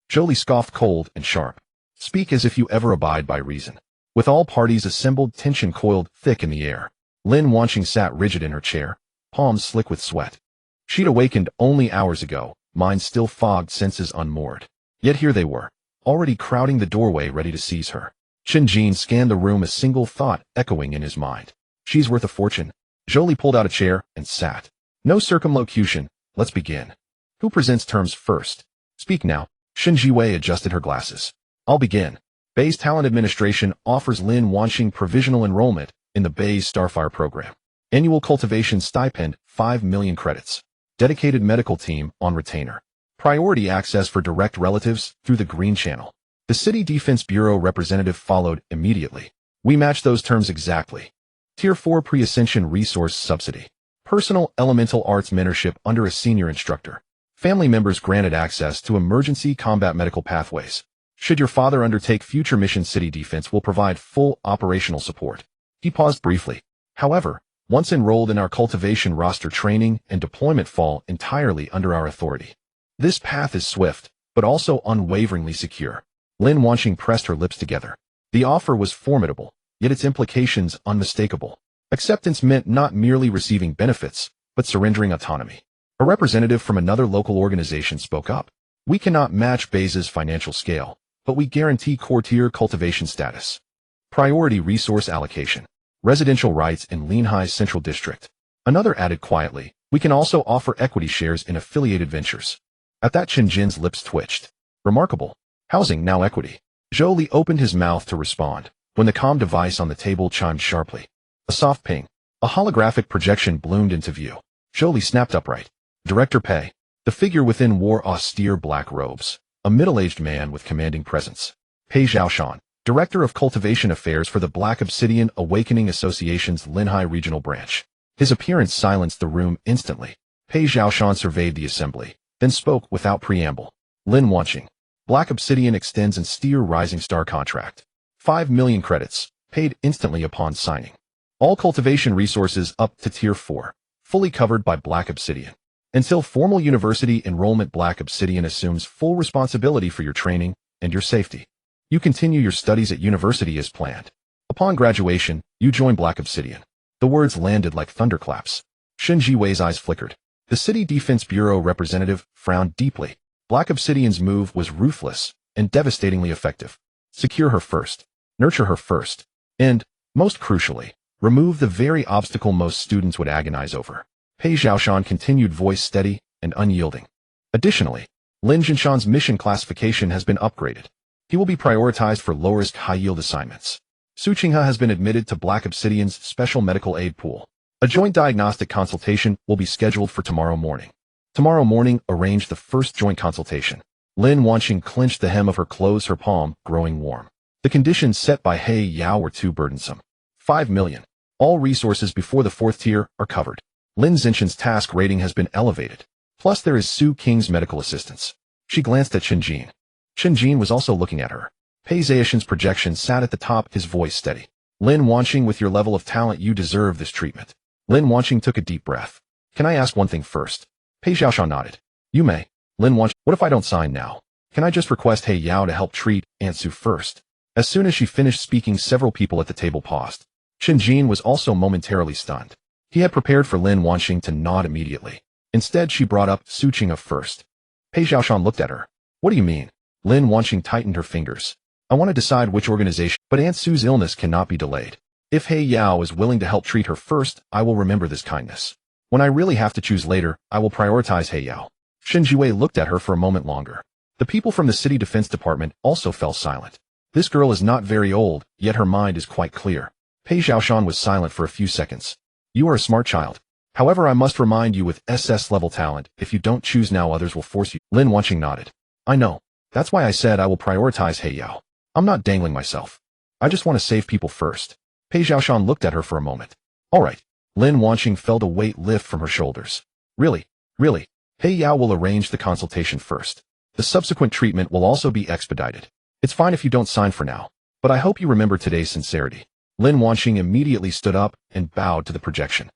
Zhou Li scoffed, cold and sharp. Speak as if you ever abide by reason. With all parties assembled, tension coiled thick in the air. Lin Wanqing sat rigid in her chair, palms slick with sweat. She'd awakened only hours ago, mind still fogged, senses unmoored. Yet here they were, already crowding the doorway, ready to seize her. Chen Jin scanned the room, a single thought echoing in his mind. She's worth a fortune. Zhou Li pulled out a chair and sat. No circumlocution, let's begin. Who presents terms first? Speak now. Shen Jiwei adjusted her glasses. I'll begin. Base Talent Administration offers Lin Wanqing provisional enrollment in the Bay's Starfire program. Annual cultivation stipend, 5 million credits. Dedicated medical team on retainer. Priority access for direct relatives through the Green Channel. The City Defense Bureau representative followed immediately. We match those terms exactly. Tier 4 pre-ascension resource subsidy. Personal elemental arts mentorship under a senior instructor. Family members granted access to emergency combat medical pathways. Should your father undertake future missions, city defense will provide full operational support. He paused briefly. However, once enrolled in our cultivation roster, training and deployment fall entirely under our authority. This path is swift, but also unwaveringly secure. Lin Wanqing pressed her lips together. The offer was formidable, yet its implications unmistakable. Acceptance meant not merely receiving benefits, but surrendering autonomy. A representative from another local organization spoke up. We cannot match Bei's financial scale, but we guarantee core-tier cultivation status. Priority resource allocation. Residential rights in Linhai's central district. Another added quietly, we can also offer equity shares in affiliated ventures. At that, Chen Jin's lips twitched. Remarkable. Housing, now equity. Zhou Li opened his mouth to respond, when the comm device on the table chimed sharply. A soft ping. A holographic projection bloomed into view. Zhou Li snapped upright. Director Pei. The figure within wore austere black robes. A middle-aged man with commanding presence. Pei Zhaoshan, Director of Cultivation Affairs for the Black Obsidian Awakening Association's Linhai Regional Branch. His appearance silenced the room instantly. Pei Zhaoshan surveyed the assembly, then spoke without preamble. Lin Wanqing. Black Obsidian extends an SSSSSS-tier Rising Star contract. 5 million credits, paid instantly upon signing. All cultivation resources up to Tier 4, fully covered by Black Obsidian. Until formal university enrollment, Black Obsidian assumes full responsibility for your training and your safety. You continue your studies at university as planned. Upon graduation, you join Black Obsidian. The words landed like thunderclaps. Shen Jiwei's eyes flickered. The City Defense Bureau representative frowned deeply. Black Obsidian's move was ruthless and devastatingly effective. Secure her first. Nurture her first. And, most crucially, remove the very obstacle most students would agonize over. Pei Zhaoshan continued, voice steady and unyielding. Additionally, Lin Jinshan's mission classification has been upgraded. He will be prioritized for low-risk, high-yield assignments. Su Qinghe has been admitted to Black Obsidian's special medical aid pool. A joint diagnostic consultation will be scheduled for tomorrow morning. Tomorrow morning, arrange the first joint consultation. Lin Wanqing clenched the hem of her clothes, her palm growing warm. The conditions set by He Yao were too burdensome. 5 million. All resources before the 4th tier are covered. Lin Zinshan's task rating has been elevated. Plus there is Su Qing's medical assistance. She glanced at Chen Jin. Chen Jin was also looking at her. Pei Zhaoshan's projection sat at the top, his voice steady. Lin Wanqing, with your level of talent, you deserve this treatment. Lin Wanqing took a deep breath. Can I ask one thing first? Pei Zhaoshan nodded. You may. Lin Wanqing, what if I don't sign now? Can I just request He Yao to help treat Aunt Su first? As soon as she finished speaking, several people at the table paused. Chen Jin was also momentarily stunned. He had prepared for Lin Wanqing to nod immediately. Instead, she brought up Su Qinghe first. Pei Zhaoshan looked at her. What do you mean? Lin Wanqing tightened her fingers. I want to decide which organization, but Aunt Su's illness cannot be delayed. If He Yao is willing to help treat her first, I will remember this kindness. When I really have to choose later, I will prioritize He Yao. Shen Jiwei looked at her for a moment longer. The people from the City Defense Department also fell silent. This girl is not very old, yet her mind is quite clear. Pei Zhaoshan was silent for a few seconds. You are a smart child. However, I must remind you, with SS-level talent, if you don't choose now, others will force you. Lin Wanqing nodded. I know. That's why I said I will prioritize He Yao. I'm not dangling myself. I just want to save people first. Pei Zhaoshan looked at her for a moment. All right. Lin Wanqing felt a weight lift from her shoulders. Really? He Yao will arrange the consultation first. The subsequent treatment will also be expedited. It's fine if you don't sign for now, but I hope you remember today's sincerity. Lin Wanqing immediately stood up and bowed to the projection.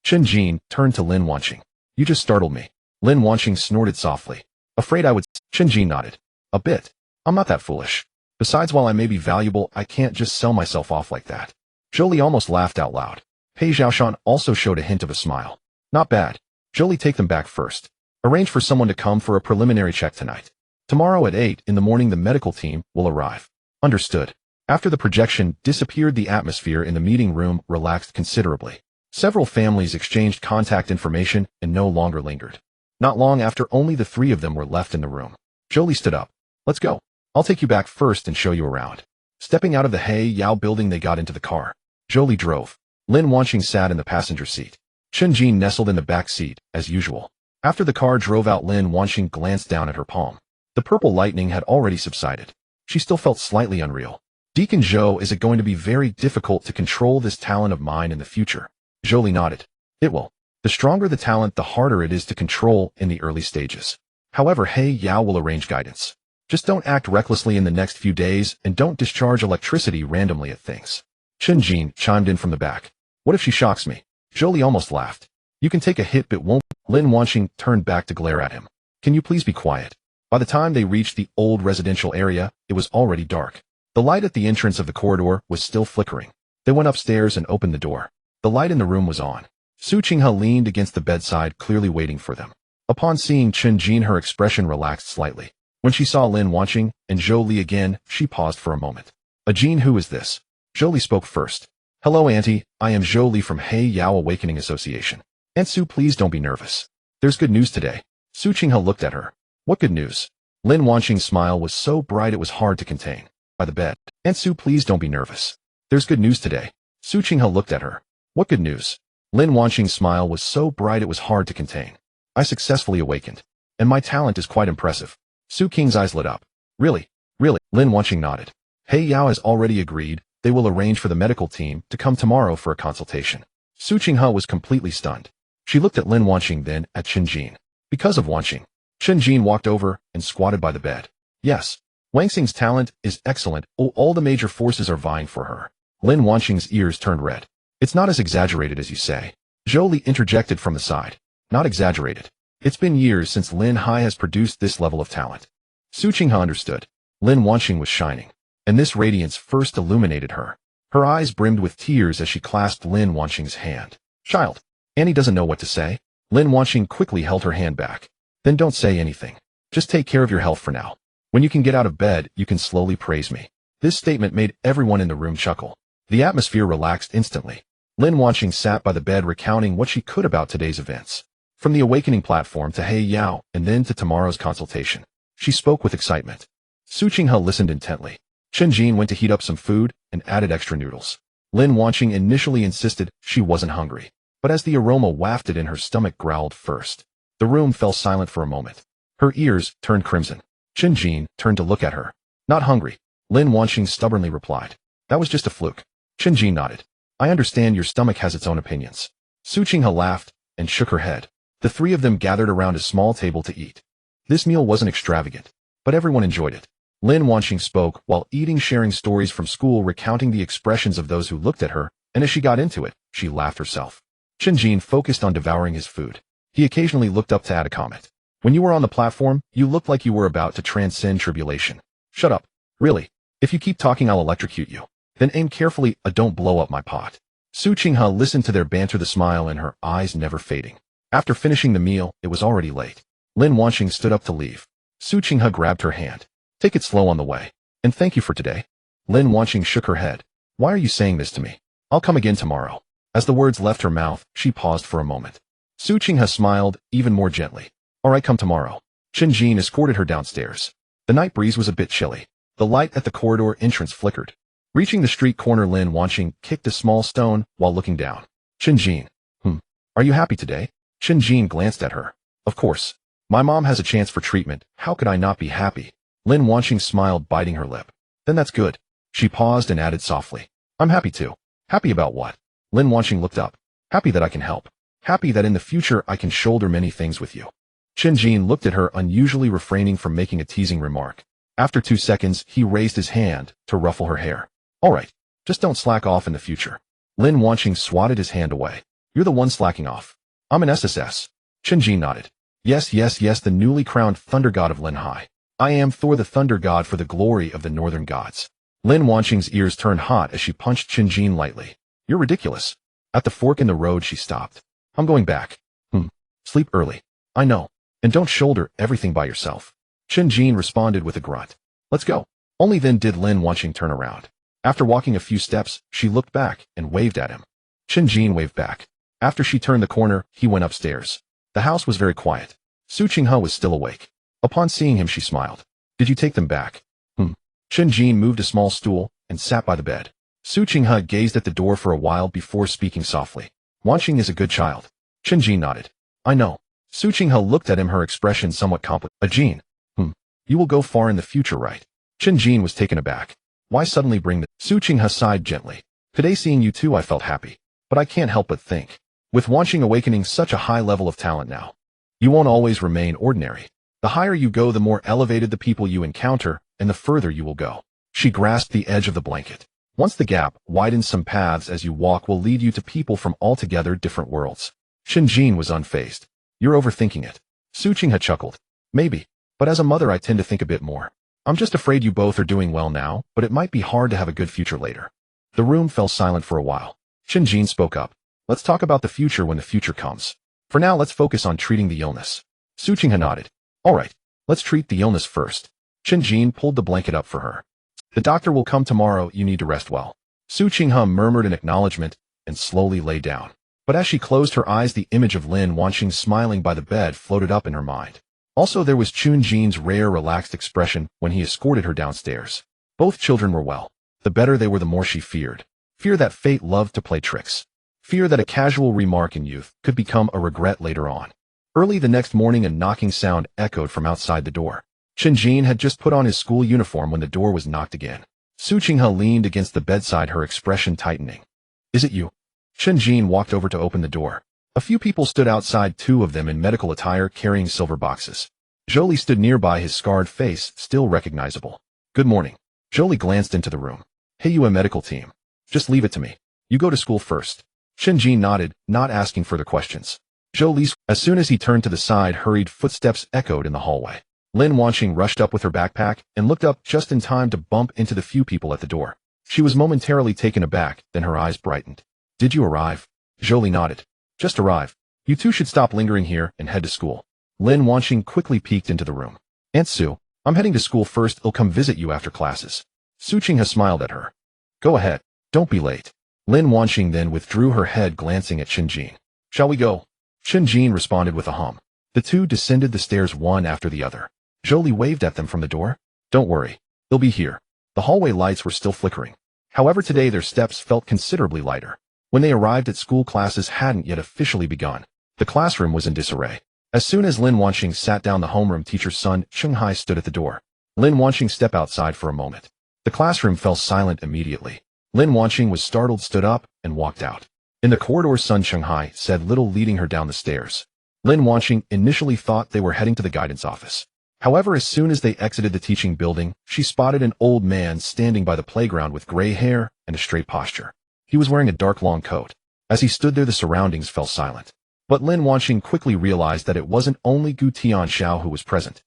Chen Jin turned to Lin Wanqing. You just startled me. Lin Wanqing snorted softly. Afraid I would. Chen Jin nodded. A bit. I'm not that foolish. Besides, while I may be valuable, I can't just sell myself off like that. Zhou Li almost laughed out loud. Pei Zhaoshan also showed a hint of a smile. Not bad. Zhou Li, take them back first. Arrange for someone to come for a preliminary check tonight. Tomorrow at 8 in the morning the medical team will arrive. Understood. After the projection disappeared, the atmosphere in the meeting room relaxed considerably. Several families exchanged contact information and no longer lingered. Not long after, only the 3 of them were left in the room. Zhou Li stood up. Let's go. I'll take you back first and show you around. Stepping out of the He Yao building, they got into the car. Zhou Li drove. Lin Wanqing sat in the passenger seat. Chen Jin nestled in the back seat, as usual. After the car drove out, Lin Wanqing glanced down at her palm. The purple lightning had already subsided. She still felt slightly unreal. Deacon Zhou, is it going to be very difficult to control this talent of mine in the future? Zhou Li nodded. It will. The stronger the talent, the harder it is to control in the early stages. However, He Yao will arrange guidance. Just don't act recklessly in the next few days and don't discharge electricity randomly at things. Chen Jin chimed in from the back. What if she shocks me? Jolie almost laughed. You can take a hit but won't. Lin Wanqing turned back to glare at him. Can you please be quiet? By the time they reached the old residential area, it was already dark. The light at the entrance of the corridor was still flickering. They went upstairs and opened the door. The light in the room was on. Su Qinghe leaned against the bedside, clearly waiting for them. Upon seeing Chen Jin, her expression relaxed slightly. When she saw Lin Wanqing and Zhou Li again, she paused for a moment. Jin, who is this? Zhou Li spoke first. Hello, Auntie. I am Zhou Li from He Yao Awakening Association. Aunt Su, please don't be nervous. There's good news today. Su Qinghe looked at her. What good news? Lin Wanqing's smile was so bright it was hard to contain. By the bed. Aunt Su, please don't be nervous. There's good news today. Su Qinghe looked at her. What good news? Lin Wanqing's smile was so bright it was hard to contain. I successfully awakened. And my talent is quite impressive. Su Qing's eyes lit up. Really? Really? Lin Wanqing nodded. He Yao has already agreed. They will arrange for the medical team to come tomorrow for a consultation. Su Qinghe was completely stunned. She looked at Lin Wanqing, then at Chen Jin. Because of Wanqing. Chen Jin walked over and squatted by the bed. Yes. Wanqing's talent is excellent. All the major forces are vying for her. Lin Wanqing's ears turned red. It's not as exaggerated as you say. Zhou Li interjected from the side. Not exaggerated. It's been years since Lin Hai has produced this level of talent. Su Qinghe understood. Lin Wanqing was shining. And this radiance first illuminated her. Her eyes brimmed with tears as she clasped Lin Wanqing's hand. Child. Annie doesn't know what to say. Lin Wanqing quickly held her hand back. Then don't say anything. Just take care of your health for now. When you can get out of bed, you can slowly praise me. This statement made everyone in the room chuckle. The atmosphere relaxed instantly. Lin Wanqing sat by the bed recounting what she could about today's events. From the awakening platform to He Yao and then to tomorrow's consultation. She spoke with excitement. Su Qinghe listened intently. Chen Jin went to heat up some food and added extra noodles. Lin Wanqing initially insisted she wasn't hungry, but as the aroma wafted in her stomach growled first. The room fell silent for a moment. Her ears turned crimson. Chen Jin turned to look at her. Not hungry, Lin Wanqing stubbornly replied. That was just a fluke. Chen Jin nodded. I understand your stomach has its own opinions. Su Qinghe laughed and shook her head. The three of them gathered around a small table to eat. This meal wasn't extravagant, but everyone enjoyed it. Lin Wanqing spoke while eating, sharing stories from school, recounting the expressions of those who looked at her, and as she got into it, she laughed herself. Chen Jin focused on devouring his food. He occasionally looked up to add a comment. When you were on the platform, you looked like you were about to transcend tribulation. Shut up. Really. If you keep talking, I'll electrocute you. Then aim carefully, don't blow up my pot. Su Qinghe listened to their banter, the smile in her eyes never fading. After finishing the meal, it was already late. Lin Wanqing stood up to leave. Su Qinghe grabbed her hand. Take it slow on the way. And thank you for today. Lin Wanqing shook her head. Why are you saying this to me? I'll come again tomorrow. As the words left her mouth, she paused for a moment. Su Qinghe smiled even more gently. All right, come tomorrow. Chen Jin escorted her downstairs. The night breeze was a bit chilly. The light at the corridor entrance flickered. Reaching the street corner, Lin Wanqing kicked a small stone while looking down. Chen Jin. Are you happy today? Chen Jin glanced at her. Of course. My mom has a chance for treatment. How could I not be happy? Lin Wanqing smiled, biting her lip. Then that's good. She paused and added softly. I'm happy too. Happy about what? Lin Wanqing looked up. Happy that I can help. Happy that in the future I can shoulder many things with you. Chen Jin looked at her, unusually refraining from making a teasing remark. After 2 seconds, he raised his hand to ruffle her hair. All right. Just don't slack off in the future. Lin Wanqing swatted his hand away. You're the one slacking off. I'm an SSS. Chen Jin nodded. Yes, the newly crowned thunder god of Lin Hai. I am Thor, the thunder god, for the glory of the northern gods. Lin Wanqing's ears turned hot as she punched Chen Jin lightly. You're ridiculous. At the fork in the road, she stopped. I'm going back. Sleep early. I know. And don't shoulder everything by yourself. Chen Jin responded with a grunt. Let's go. Only then did Lin Wanqing turn around. After walking a few steps, she looked back and waved at him. Chen Jin waved back. After she turned the corner, he went upstairs. The house was very quiet. Su Qinghe was still awake. Upon seeing him, she smiled. Did you take them back? Chen Jin moved a small stool and sat by the bed. Su Qinghe gazed at the door for a while before speaking softly. Wanqing is a good child. Chen Jin nodded. I know. Su Qinghe looked at him, her expression somewhat complicated. Jin. You will go far in the future, right? Chen Jin was taken aback. Why suddenly bring the— Su Qinghe sighed gently. Today seeing you too, I felt happy. But I can't help but think. With Wanqing awakening such a high level of talent now, you won't always remain ordinary. The higher you go, the more elevated the people you encounter, and the further you will go. She grasped the edge of the blanket. Once the gap widens, some paths as you walk will lead you to people from altogether different worlds. Chen Jin was unfazed. You're overthinking it. Su Qinghe chuckled. Maybe, but as a mother I tend to think a bit more. I'm just afraid you both are doing well now, but it might be hard to have a good future later. The room fell silent for a while. Chen Jin spoke up. Let's talk about the future when the future comes. For now, let's focus on treating the illness. Su Qinghe nodded. All right, let's treat the illness first. Chen Jin pulled the blanket up for her. The doctor will come tomorrow, you need to rest well. Su Qinghe murmured an acknowledgement and slowly lay down. But as she closed her eyes, the image of Lin Wanqing smiling by the bed floated up in her mind. Also, there was Chen Jin's rare relaxed expression when he escorted her downstairs. Both children were well. The better they were, the more she feared. Fear that fate loved to play tricks. Fear that a casual remark in youth could become a regret later on. Early the next morning, a knocking sound echoed from outside the door. Chen Jin had just put on his school uniform when the door was knocked again. Su Qinghe leaned against the bedside, her expression tightening. Is it you? Chen Jin walked over to open the door. A few people stood outside, 2 of them in medical attire carrying silver boxes. Jolie stood nearby, his scarred face still recognizable. Good morning. Jolie glanced into the room. Hey, you a medical team. Just leave it to me. You go to school first. Chen Jin nodded, not asking further questions. Jolie's, as soon as he turned to the side, hurried footsteps echoed in the hallway. Lin Wanqing rushed up with her backpack and looked up just in time to bump into the few people at the door. She was momentarily taken aback, then her eyes brightened. Did you arrive? Jolie nodded. Just arrived. You two should stop lingering here and head to school. Lin Wanqing quickly peeked into the room. Aunt Su, I'm heading to school first. I'll come visit you after classes. Su Qinghe smiled at her. Go ahead. Don't be late. Lin Wanqing then withdrew her head, glancing at Chen Jin. Shall we go? Chen Jin responded with a hum. The two descended the stairs one after the other. Jolie waved at them from the door. Don't worry. They'll be here. The hallway lights were still flickering. However, today their steps felt considerably lighter. When they arrived at school, classes hadn't yet officially begun. The classroom was in disarray. As soon as Lin Wanqing sat down, the homeroom teacher's son, Shanghai, stood at the door. Lin Wanqing stepped outside for a moment. The classroom fell silent immediately. Lin Wanqing was startled, stood up, and walked out. In the corridor, Sun Shanghai said little, leading her down the stairs. Lin Wanqing initially thought they were heading to the guidance office. However, as soon as they exited the teaching building, she spotted an old man standing by the playground with gray hair and a straight posture. He was wearing a dark long coat. As he stood there, the surroundings fell silent. But Lin Wanqing quickly realized that it wasn't only Gu Tianxiao who was present.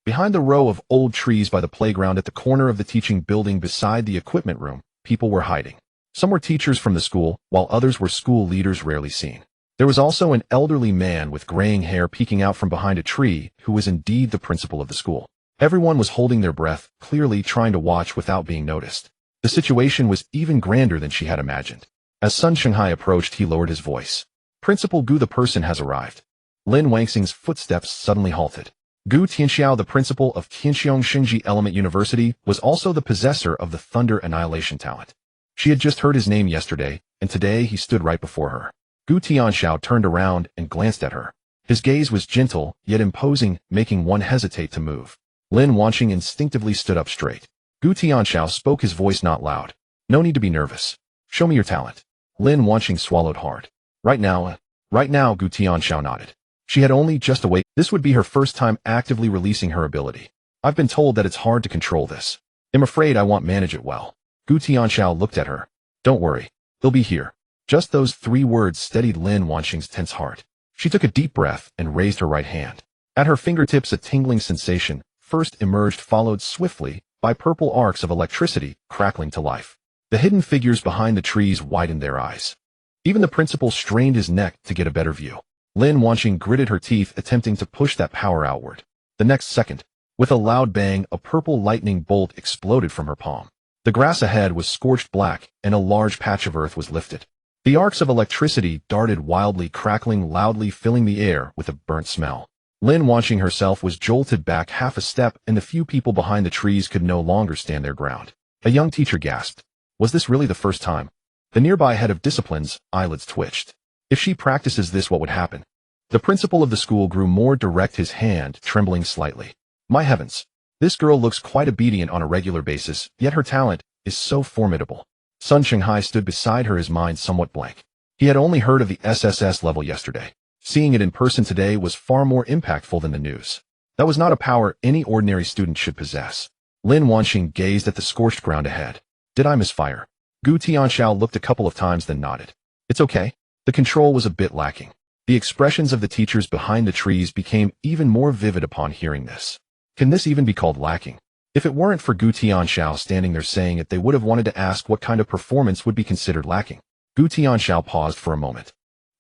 Behind the row of old trees by the playground at the corner of the teaching building beside the equipment room, people were hiding. Some were teachers from the school, while others were school leaders rarely seen. There was also an elderly man with graying hair peeking out from behind a tree, who was indeed the principal of the school. Everyone was holding their breath, clearly trying to watch without being noticed. The situation was even grander than she had imagined. As Sun Shanghai approached, he lowered his voice. Principal Gu, the person has arrived. Lin Wanqing's footsteps suddenly halted. Gu Tianxiao, the principal of Tianxiong Xingji Element University, was also the possessor of the Thunder Annihilation talent. She had just heard his name yesterday, and today he stood right before her. Gu Tianxiao turned around and glanced at her. His gaze was gentle, yet imposing, making one hesitate to move. Lin Wanqing instinctively stood up straight. Gu Tianxiao spoke, his voice not loud. No need to be nervous. Show me your talent. Lin Wanqing swallowed hard. Right now, Gu Tianxiao nodded. She had only just awakened. This would be her first time actively releasing her ability. I've been told that it's hard to control this. I'm afraid I won't manage it well. Gu Tianxiao looked at her. Don't worry. They'll be here. Just those 3 words steadied Lin Wanqing's tense heart. She took a deep breath and raised her right hand. At her fingertips, a tingling sensation first emerged, followed swiftly by purple arcs of electricity crackling to life. The hidden figures behind the trees widened their eyes. Even the principal strained his neck to get a better view. Lin Wanqing gritted her teeth, attempting to push that power outward. The next second, with a loud bang, a purple lightning bolt exploded from her palm. The grass ahead was scorched black, and a large patch of earth was lifted. The arcs of electricity darted wildly, crackling loudly, filling the air with a burnt smell. Lin Wanqing herself was jolted back half a step, and the few people behind the trees could no longer stand their ground. A young teacher gasped. Was this really the first time? The nearby head of discipline's eyelids twitched. If she practices this, what would happen? The principal of the school grew more direct, his hand trembling slightly. My heavens! This girl looks quite obedient on a regular basis, yet her talent is so formidable. Sun Shanghai stood beside her, his mind somewhat blank. He had only heard of the SSS level yesterday. Seeing it in person today was far more impactful than the news. That was not a power any ordinary student should possess. Lin Wanxing gazed at the scorched ground ahead. Did I misfire? Gu Tianxiao looked a couple of times then nodded. It's okay. The control was a bit lacking. The expressions of the teachers behind the trees became even more vivid upon hearing this. Can this even be called lacking? If it weren't for Gu Tianxiao standing there saying it, they would have wanted to ask what kind of performance would be considered lacking. Gu Tianxiao paused for a moment.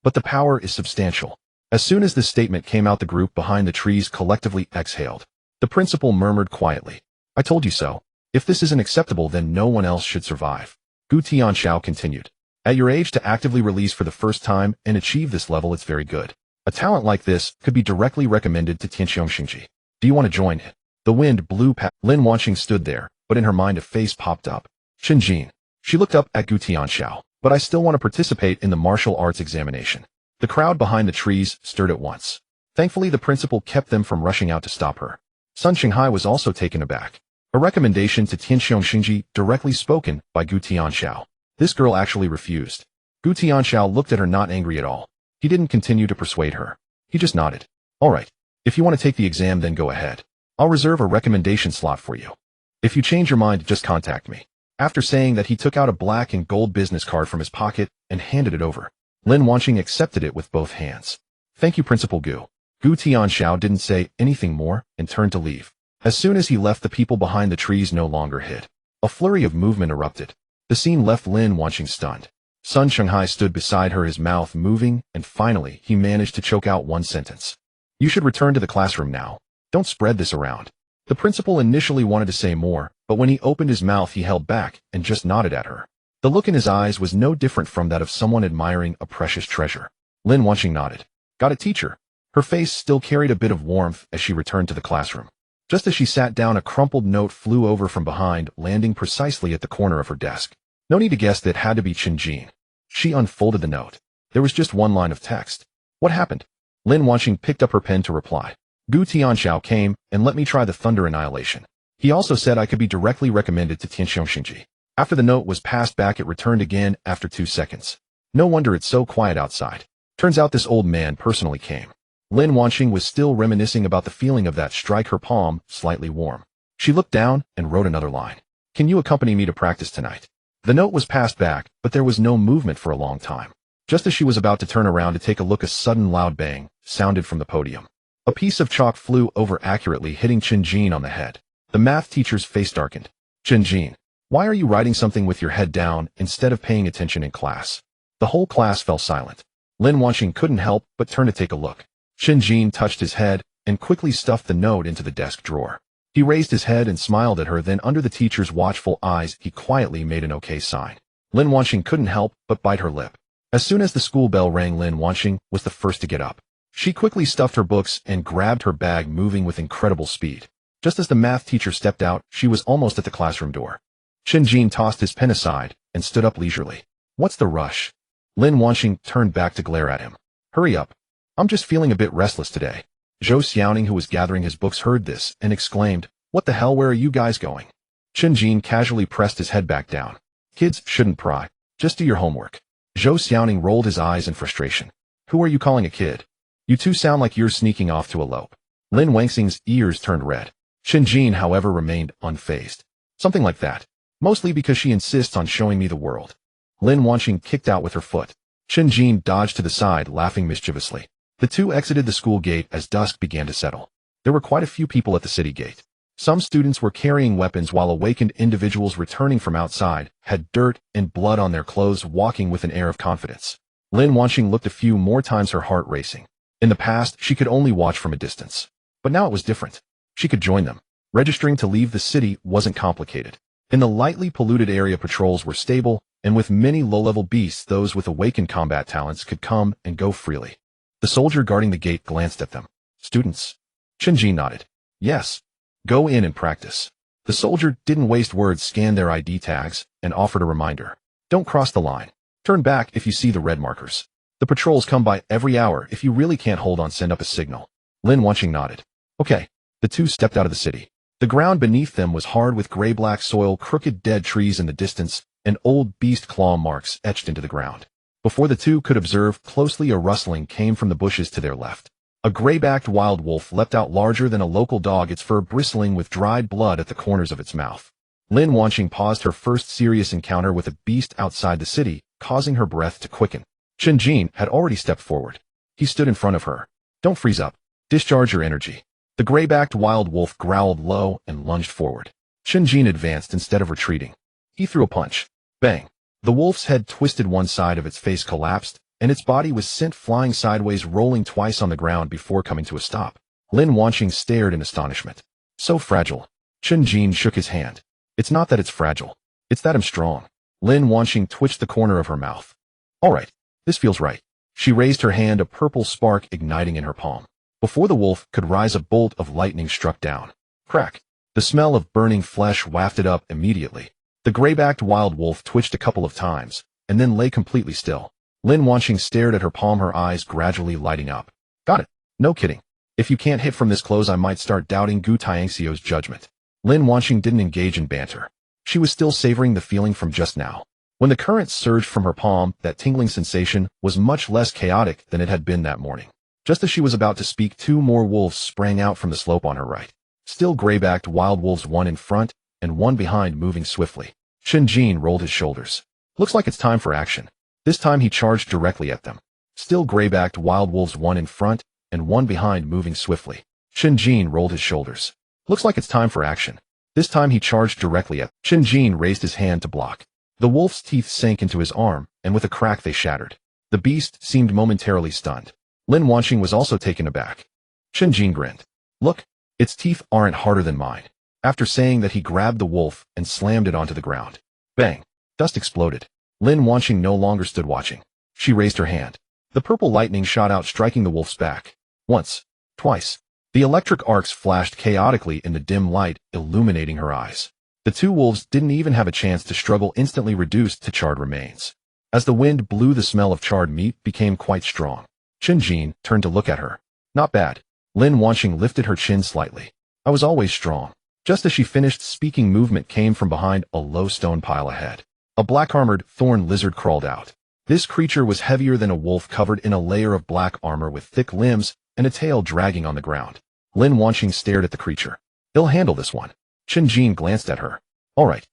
But the power is substantial. As soon as this statement came out, the group behind the trees collectively exhaled. The principal murmured quietly. I told you so. If this isn't acceptable, then no one else should survive. Gu Tianxiao continued. At your age to actively release for the first time and achieve this level, it's very good. A talent like this could be directly recommended to Tianxiong Xingji. Do you want to join it? The wind blew past. Lin Wanxing stood there, but in her mind a face popped up. Chen Jin. She looked up at Gu Tianxiao. But I still want to participate in the martial arts examination. The crowd behind the trees stirred at once. Thankfully, the principal kept them from rushing out to stop her. Sun Qinghai was also taken aback. A recommendation to Tianxiong Xingji directly spoken by Gu Tianxiao. This girl actually refused. Gu Tianxiao looked at her, not angry at all. He didn't continue to persuade her. He just nodded. All right. If you want to take the exam, then go ahead. I'll reserve a recommendation slot for you. If you change your mind, just contact me. After saying that, he took out a black and gold business card from his pocket and handed it over. Lin Wanxing accepted it with both hands. Thank you, Principal Gu. Gu Tianxiao didn't say anything more and turned to leave. As soon as he left, the people behind the trees no longer hid. A flurry of movement erupted. The scene left Lin Wanxing stunned. Sun Qinghai stood beside her, his mouth moving, and finally he managed to choke out one sentence. You should return to the classroom now. Don't spread this around. The principal initially wanted to say more, but when he opened his mouth he held back and just nodded at her. The look in his eyes was no different from that of someone admiring a precious treasure. Lin Wanxing nodded. Got it, teacher. Her face still carried a bit of warmth as she returned to the classroom. Just as she sat down, a crumpled note flew over from behind, landing precisely at the corner of her desk. No need to guess that it had to be Chen Jin. She unfolded the note. There was just one line of text. What happened? Lin Wanxing picked up her pen to reply. Gu Tianxiao came and let me try the thunder annihilation. He also said I could be directly recommended to Tianxiong Xingji. After the note was passed back, it returned again after 2 seconds. No wonder it's so quiet outside. Turns out this old man personally came. Lin Wanxing was still reminiscing about the feeling of that strike, her palm slightly warm. She looked down and wrote another line. Can you accompany me to practice tonight? The note was passed back, but there was no movement for a long time. Just as she was about to turn around to take a look, a sudden loud bang sounded from the podium. A piece of chalk flew over accurately, hitting Chen Jin on the head. The math teacher's face darkened. Chen Jin, why are you writing something with your head down instead of paying attention in class? The whole class fell silent. Lin Wanxing couldn't help but turn to take a look. Chen Jin touched his head and quickly stuffed the note into the desk drawer. He raised his head and smiled at her, then under the teacher's watchful eyes, he quietly made an okay sign. Lin Wanxing couldn't help but bite her lip. As soon as the school bell rang, Lin Wanxing was the first to get up. She quickly stuffed her books and grabbed her bag, moving with incredible speed. Just as the math teacher stepped out, she was almost at the classroom door. Chen Jin tossed his pen aside and stood up leisurely. What's the rush? Lin Wanxing turned back to glare at him. Hurry up. I'm just feeling a bit restless today. Zhou Xiaoning, who was gathering his books, heard this and exclaimed, What the hell, where are you guys going? Chen Jin casually pressed his head back down. Kids shouldn't pry. Just do your homework. Zhou Xiaoning rolled his eyes in frustration. Who are you calling a kid? You two sound like you're sneaking off to elope. Lin Wanxing's ears turned red. Chen Jin, however, remained unfazed. Something like that. Mostly because she insists on showing me the world. Lin Wanxing kicked out with her foot. Chen Jin dodged to the side, laughing mischievously. The two exited the school gate as dusk began to settle. There were quite a few people at the city gate. Some students were carrying weapons, while awakened individuals returning from outside had dirt and blood on their clothes, walking with an air of confidence. Lin Wanxing looked a few more times, her heart racing. In the past, she could only watch from a distance. But now it was different. She could join them. Registering to leave the city wasn't complicated. In the lightly polluted area, patrols were stable, and with many low-level beasts, those with awakened combat talents could come and go freely. The soldier guarding the gate glanced at them. Students? Chen Jin nodded. Yes. Go in and practice. The soldier didn't waste words, scanned their ID tags, and offered a reminder. Don't cross the line. Turn back if you see the red markers. The patrols come by every hour. If you really can't hold on, send up a signal. Lin Wanxing nodded. Okay. The two stepped out of the city. The ground beneath them was hard with gray-black soil, crooked dead trees in the distance, and old beast claw marks etched into the ground. Before the two could observe closely, a rustling came from the bushes to their left. A gray-backed wild wolf leapt out larger than a local dog, its fur bristling with dried blood at the corners of its mouth. Lin Wanqing paused, her first serious encounter with a beast outside the city, causing her breath to quicken. Chen Jin had already stepped forward. He stood in front of her. Don't freeze up. Discharge your energy. The gray-backed wild wolf growled low and lunged forward. Chen Jin advanced instead of retreating. He threw a punch. Bang. The wolf's head twisted, one side of its face collapsed, and its body was sent flying sideways, rolling twice on the ground before coming to a stop. Lin Wanqing stared in astonishment. So fragile. Chen Jin shook his hand. It's not that it's fragile. It's that I'm strong. Lin Wanqing twitched the corner of her mouth. All right. This feels right. She raised her hand, a purple spark igniting in her palm. Before the wolf could rise, a bolt of lightning struck down. Crack. The smell of burning flesh wafted up immediately. The gray-backed wild wolf twitched a couple of times, and then lay completely still. Lin Wanqing stared at her palm, her eyes gradually lighting up. Got it. No kidding. If you can't hit from this close, I might start doubting Gu Tianxiu's judgment. Lin Wanqing didn't engage in banter. She was still savoring the feeling from just now. When the current surged from her palm, that tingling sensation was much less chaotic than it had been that morning. Just as she was about to speak, two more wolves sprang out from the slope on her right. Still gray-backed wild wolves, one in front and one behind, moving swiftly. Chen Jin rolled his shoulders. Looks like it's time for action. This time he charged directly at them. Still gray-backed wild wolves, one in front and one behind, moving swiftly. Chen Jin rolled his shoulders. Looks like it's time for action. This time he charged directly at them. Chen Jin raised his hand to block. The wolf's teeth sank into his arm, and with a crack they shattered. The beast seemed momentarily stunned. Lin Wanqing was also taken aback. Chen Jin grinned. Look, its teeth aren't harder than mine. After saying that, he grabbed the wolf and slammed it onto the ground. Bang! Dust exploded. Lin Wanqing no longer stood watching. She raised her hand. The purple lightning shot out, striking the wolf's back. Once. Twice. The electric arcs flashed chaotically in the dim light, illuminating her eyes. The two wolves didn't even have a chance to struggle, instantly reduced to charred remains. As the wind blew, the smell of charred meat became quite strong. Chen Jin turned to look at her. Not bad. Lin Wanqing lifted her chin slightly. I was always strong. Just as she finished speaking, movement came from behind a low stone pile ahead. A black-armored thorn lizard crawled out. This creature was heavier than a wolf, covered in a layer of black armor with thick limbs and a tail dragging on the ground. Lin Wanqing stared at the creature. He'll handle this one. Chen Jin glanced at her. All right.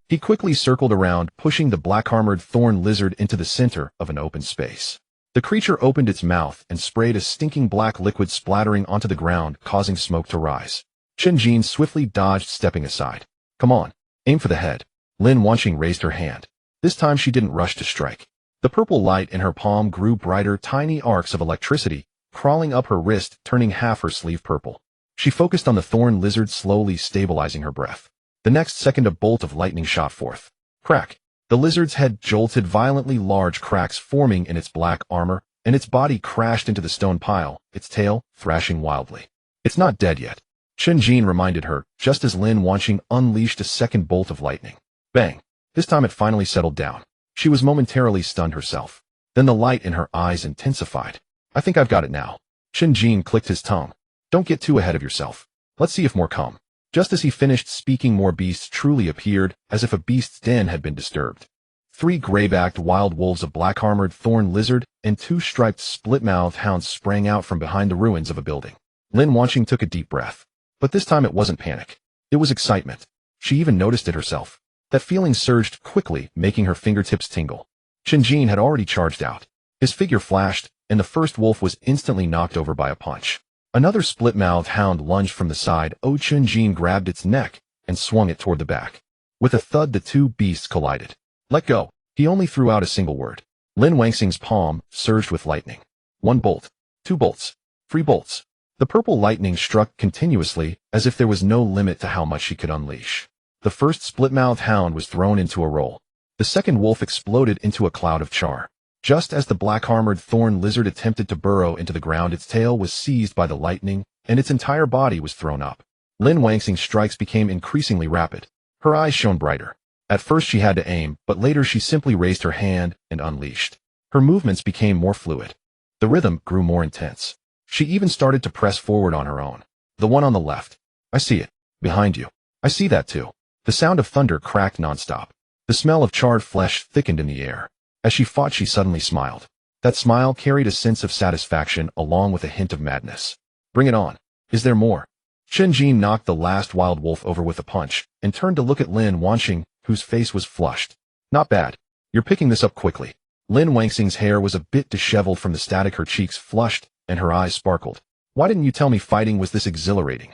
He quickly circled around, pushing the black-armored thorn lizard into the center of an open space. The creature opened its mouth and sprayed a stinking black liquid, splattering onto the ground, causing smoke to rise. Chen Jin swiftly dodged, stepping aside. Come on. Aim for the head. Lin Wanqing raised her hand. This time she didn't rush to strike. The purple light in her palm grew brighter, tiny arcs of electricity crawling up her wrist, turning half her sleeve purple. She focused on the thorn lizard, slowly stabilizing her breath. The next second, a bolt of lightning shot forth. Crack! The lizard's head jolted violently, large cracks forming in its black armor, and its body crashed into the stone pile, its tail thrashing wildly. It's not dead yet. Chen Jin reminded her, just as Lin Wanqing unleashed a second bolt of lightning. Bang! This time it finally settled down. She was momentarily stunned herself. Then the light in her eyes intensified. I think I've got it now. Chen Jin clicked his tongue. Don't get too ahead of yourself. Let's see if more come. Just as he finished speaking, more beasts truly appeared, as if a beast's den had been disturbed. 3 gray-backed wild wolves, a black-armored thorn lizard, and 2 striped split-mouthed hounds sprang out from behind the ruins of a building. Lin Wanqing took a deep breath. But this time it wasn't panic. It was excitement. She even noticed it herself. That feeling surged quickly, making her fingertips tingle. Chen Jin had already charged out. His figure flashed, and the first wolf was instantly knocked over by a punch. Another split-mouthed hound lunged from the side. Chen Jin grabbed its neck and swung it toward the back. With a thud, the two beasts collided. Let go. He only threw out a single word. Lin Wanqing's palm surged with lightning. 1 bolt. 2 bolts. 3 bolts. The purple lightning struck continuously, as if there was no limit to how much she could unleash. The first split-mouthed hound was thrown into a roll. The second wolf exploded into a cloud of char. Just as the black-armored thorn lizard attempted to burrow into the ground, its tail was seized by the lightning, and its entire body was thrown up. Lin Wanqing's strikes became increasingly rapid. Her eyes shone brighter. At first she had to aim, but later she simply raised her hand and unleashed. Her movements became more fluid. The rhythm grew more intense. She even started to press forward on her own. The one on the left. I see it. Behind you. I see that too. The sound of thunder cracked nonstop. The smell of charred flesh thickened in the air. As she fought, she suddenly smiled. That smile carried a sense of satisfaction along with a hint of madness. Bring it on. Is there more? Chen Jin knocked the last wild wolf over with a punch and turned to look at Lin Wanxing, whose face was flushed. Not bad. You're picking this up quickly. Lin Wanxing's hair was a bit disheveled from the static, her cheeks flushed and her eyes sparkled. Why didn't you tell me fighting was this exhilarating?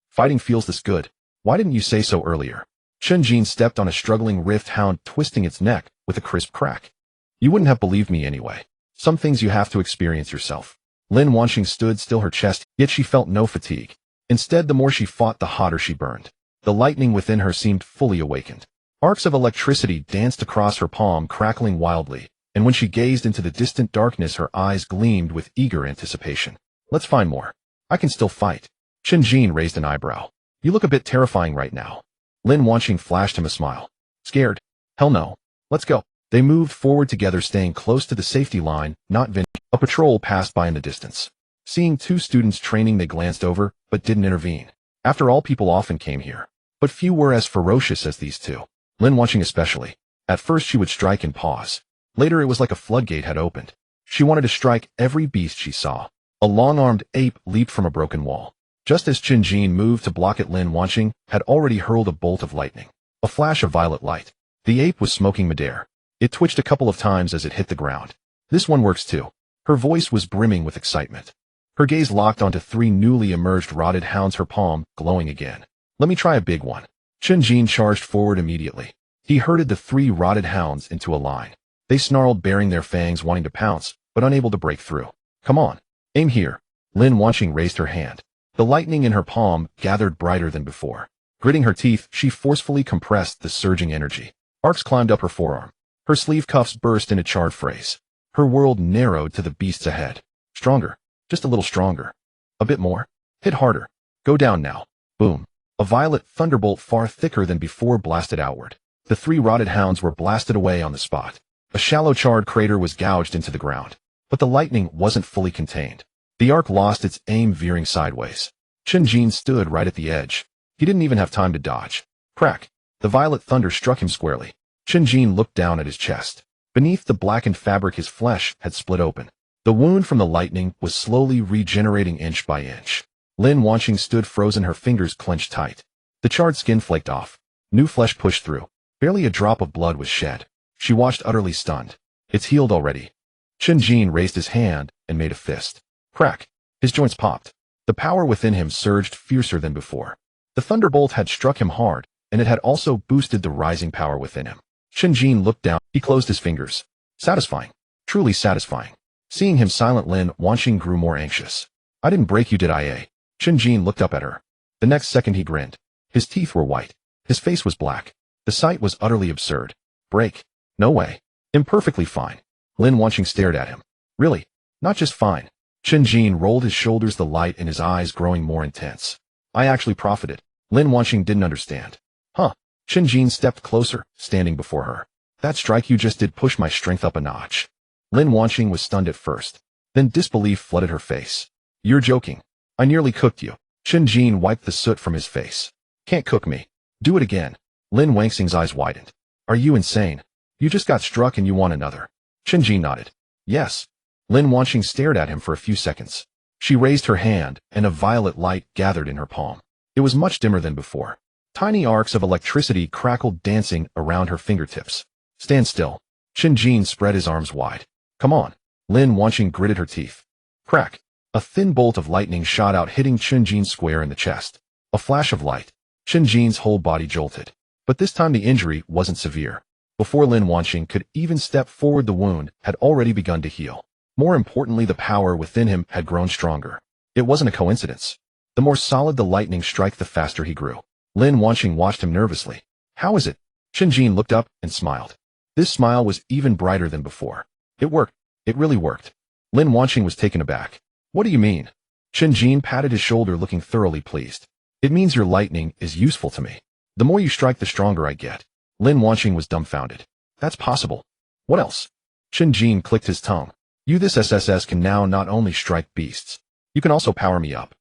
Fighting feels this good. Why didn't you say so earlier? Chen Jin stepped on a struggling rift hound, twisting its neck with a crisp crack. You wouldn't have believed me anyway. Some things you have to experience yourself. Lin Wanxing stood still, her chest, yet she felt no fatigue. Instead, the more she fought, the hotter she burned. The lightning within her seemed fully awakened. Arcs of electricity danced across her palm, crackling wildly, and when she gazed into the distant darkness, her eyes gleamed with eager anticipation. Let's find more. I can still fight. Chen Jin raised an eyebrow. You look a bit terrifying right now. Lin Wanxing flashed him a smile. Scared? Hell no. Let's go. They moved forward together, staying close to the safety line, not Vin. A patrol passed by in the distance. Seeing two students training, they glanced over, but didn't intervene. After all, people often came here, but few were as ferocious as these two. Lin Wanxing especially. At first she would strike and pause. Later it was like a floodgate had opened. She wanted to strike every beast she saw. A long-armed ape leaped from a broken wall. Just as Chen Jin moved to block it, Lin Wanxing had already hurled a bolt of lightning. A flash of violet light. The ape was smoking midair. It twitched a couple of times as it hit the ground. This one works too. Her voice was brimming with excitement. Her gaze locked onto three newly emerged rotted hounds, her palm glowing again. Let me try a big one. Chen Jin charged forward immediately. He herded the three rotted hounds into a line. They snarled, baring their fangs, wanting to pounce, but unable to break through. Come on. Aim here. Lin Wanxing raised her hand. The lightning in her palm gathered brighter than before. Gritting her teeth, she forcefully compressed the surging energy. Arcs climbed up her forearm. Her sleeve cuffs burst in a charred phrase. Her world narrowed to the beasts ahead. Stronger. Just a little stronger. A bit more. Hit harder. Go down now. Boom. A violet thunderbolt far thicker than before blasted outward. The three rotted hounds were blasted away on the spot. A shallow charred crater was gouged into the ground. But the lightning wasn't fully contained. The arc lost its aim, veering sideways. Chen Jin stood right at the edge. He didn't even have time to dodge. Crack. The violet thunder struck him squarely. Chen Jin looked down at his chest. Beneath the blackened fabric, his flesh had split open. The wound from the lightning was slowly regenerating inch by inch. Lin Wanxing stood frozen, her fingers clenched tight. The charred skin flaked off. New flesh pushed through. Barely a drop of blood was shed. She watched, utterly stunned. It's healed already. Chen Jin raised his hand and made a fist. Crack. His joints popped. The power within him surged fiercer than before. The thunderbolt had struck him hard, and it had also boosted the rising power within him. Chen Jin looked down. He closed his fingers. Satisfying. Truly satisfying. Seeing him silent, Lin Wanxing grew more anxious. I didn't break you, did I, eh? Chen Jin looked up at her. The next second he grinned. His teeth were white. His face was black. The sight was utterly absurd. Break? No way. Imperfectly fine. Lin Wanxing stared at him. Really? Not just fine. Chen Jin rolled his shoulders, the light in his eyes growing more intense. I actually profited. Lin Wanxing didn't understand. Huh. Chen Jin stepped closer, standing before her. That strike you just did pushed my strength up a notch. Lin Wanxing was stunned at first. Then disbelief flooded her face. You're joking. I nearly cooked you. Chen Jin wiped the soot from his face. Can't cook me. Do it again. Lin Wanxing's eyes widened. Are you insane? You just got struck and you want another. Chen Jin nodded. Yes. Lin Wanxing stared at him for a few seconds. She raised her hand, and a violet light gathered in her palm. It was much dimmer than before. Tiny arcs of electricity crackled, dancing around her fingertips. Stand still. Chen Jin spread his arms wide. Come on. Lin Wanxing gritted her teeth. Crack. A thin bolt of lightning shot out, hitting Chen Jin square in the chest. A flash of light. Chen Jin's whole body jolted. But this time the injury wasn't severe. Before Lin Wanxing could even step forward, the wound had already begun to heal. More importantly, the power within him had grown stronger. It wasn't a coincidence. The more solid the lightning strike, the faster he grew. Lin Wanxing watched him nervously. How is it? Chen Jin looked up and smiled. This smile was even brighter than before. It worked. It really worked. Lin Wanxing was taken aback. What do you mean? Chen Jin patted his shoulder, looking thoroughly pleased. It means your lightning is useful to me. The more you strike, the stronger I get. Lin Wanxing was dumbfounded. That's possible. What else? Chen Jin clicked his tongue. You, this SSS, can now not only strike beasts. You can also power me up.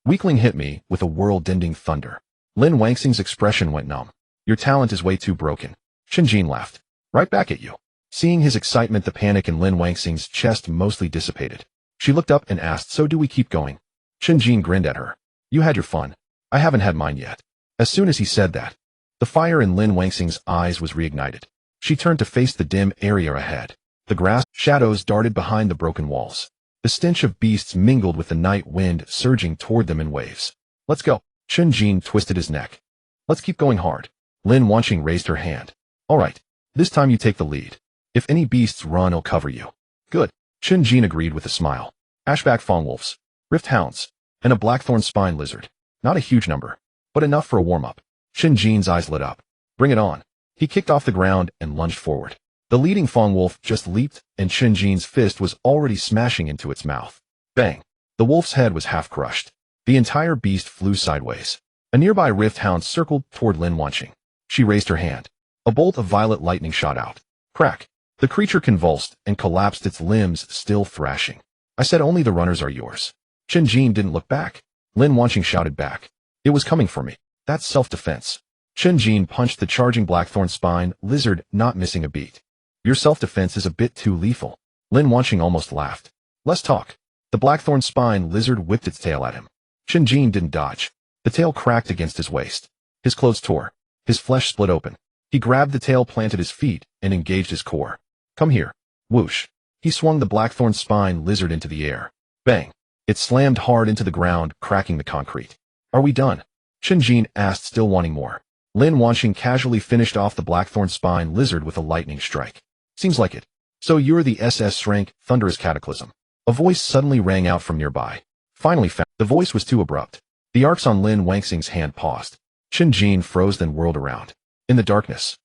Weakling hit me with a world-ending thunder. Lin Wanxing's expression went numb. Your talent is way too broken. Chen Jin laughed. Right back at you. Seeing his excitement, the panic in Lin Wangxing's chest mostly dissipated. She looked up and asked, "So do we keep going?" Chen Jin grinned at her. "You had your fun. I haven't had mine yet." As soon as he said that, the fire in Lin Wangxing's eyes was reignited. She turned to face the dim area ahead. The grass shadows darted behind the broken walls. The stench of beasts mingled with the night wind surging toward them in waves. "Let's go." Chen Jin twisted his neck. "Let's keep going hard." Lin Wangxing raised her hand. "All right. This time you take the lead. If any beasts run, I'll cover you." "Good." Chen Jin agreed with a smile. Ashback fongwolves, rift hounds, and a blackthorn spine lizard. Not a huge number, but enough for a warm-up. Chen Jin's eyes lit up. "Bring it on." He kicked off the ground and lunged forward. The leading fongwolf just leaped, and Chen Jin's fist was already smashing into its mouth. Bang! The wolf's head was half crushed. The entire beast flew sideways. A nearby rift hound circled toward Lin Wangxing. She raised her hand. A bolt of violet lightning shot out. Crack! The creature convulsed and collapsed, its limbs still thrashing. "I said only the runners are yours." Chen Jin didn't look back. Lin Wangxing shouted back. "It was coming for me. That's self-defense." Chen Jin punched the charging blackthorn spine lizard, not missing a beat. "Your self-defense is a bit too lethal." Lin Wangxing almost laughed. "Less talk." The blackthorn spine lizard whipped its tail at him. Chen Jin didn't dodge. The tail cracked against his waist. His clothes tore. His flesh split open. He grabbed the tail, planted his feet, and engaged his core. "Come here." Whoosh. He swung the blackthorn spine lizard into the air. Bang. It slammed hard into the ground, cracking the concrete. "Are we done?" Chen Jin asked, still wanting more. Lin Wangxing casually finished off the blackthorn spine lizard with a lightning strike. "Seems like it. So you're the SS-Rank, thunderous cataclysm." A voice suddenly rang out from nearby. Finally found. The voice was too abrupt. The arcs on Lin Wangxing's hand paused. Chen Jin froze, then whirled around. In the darkness,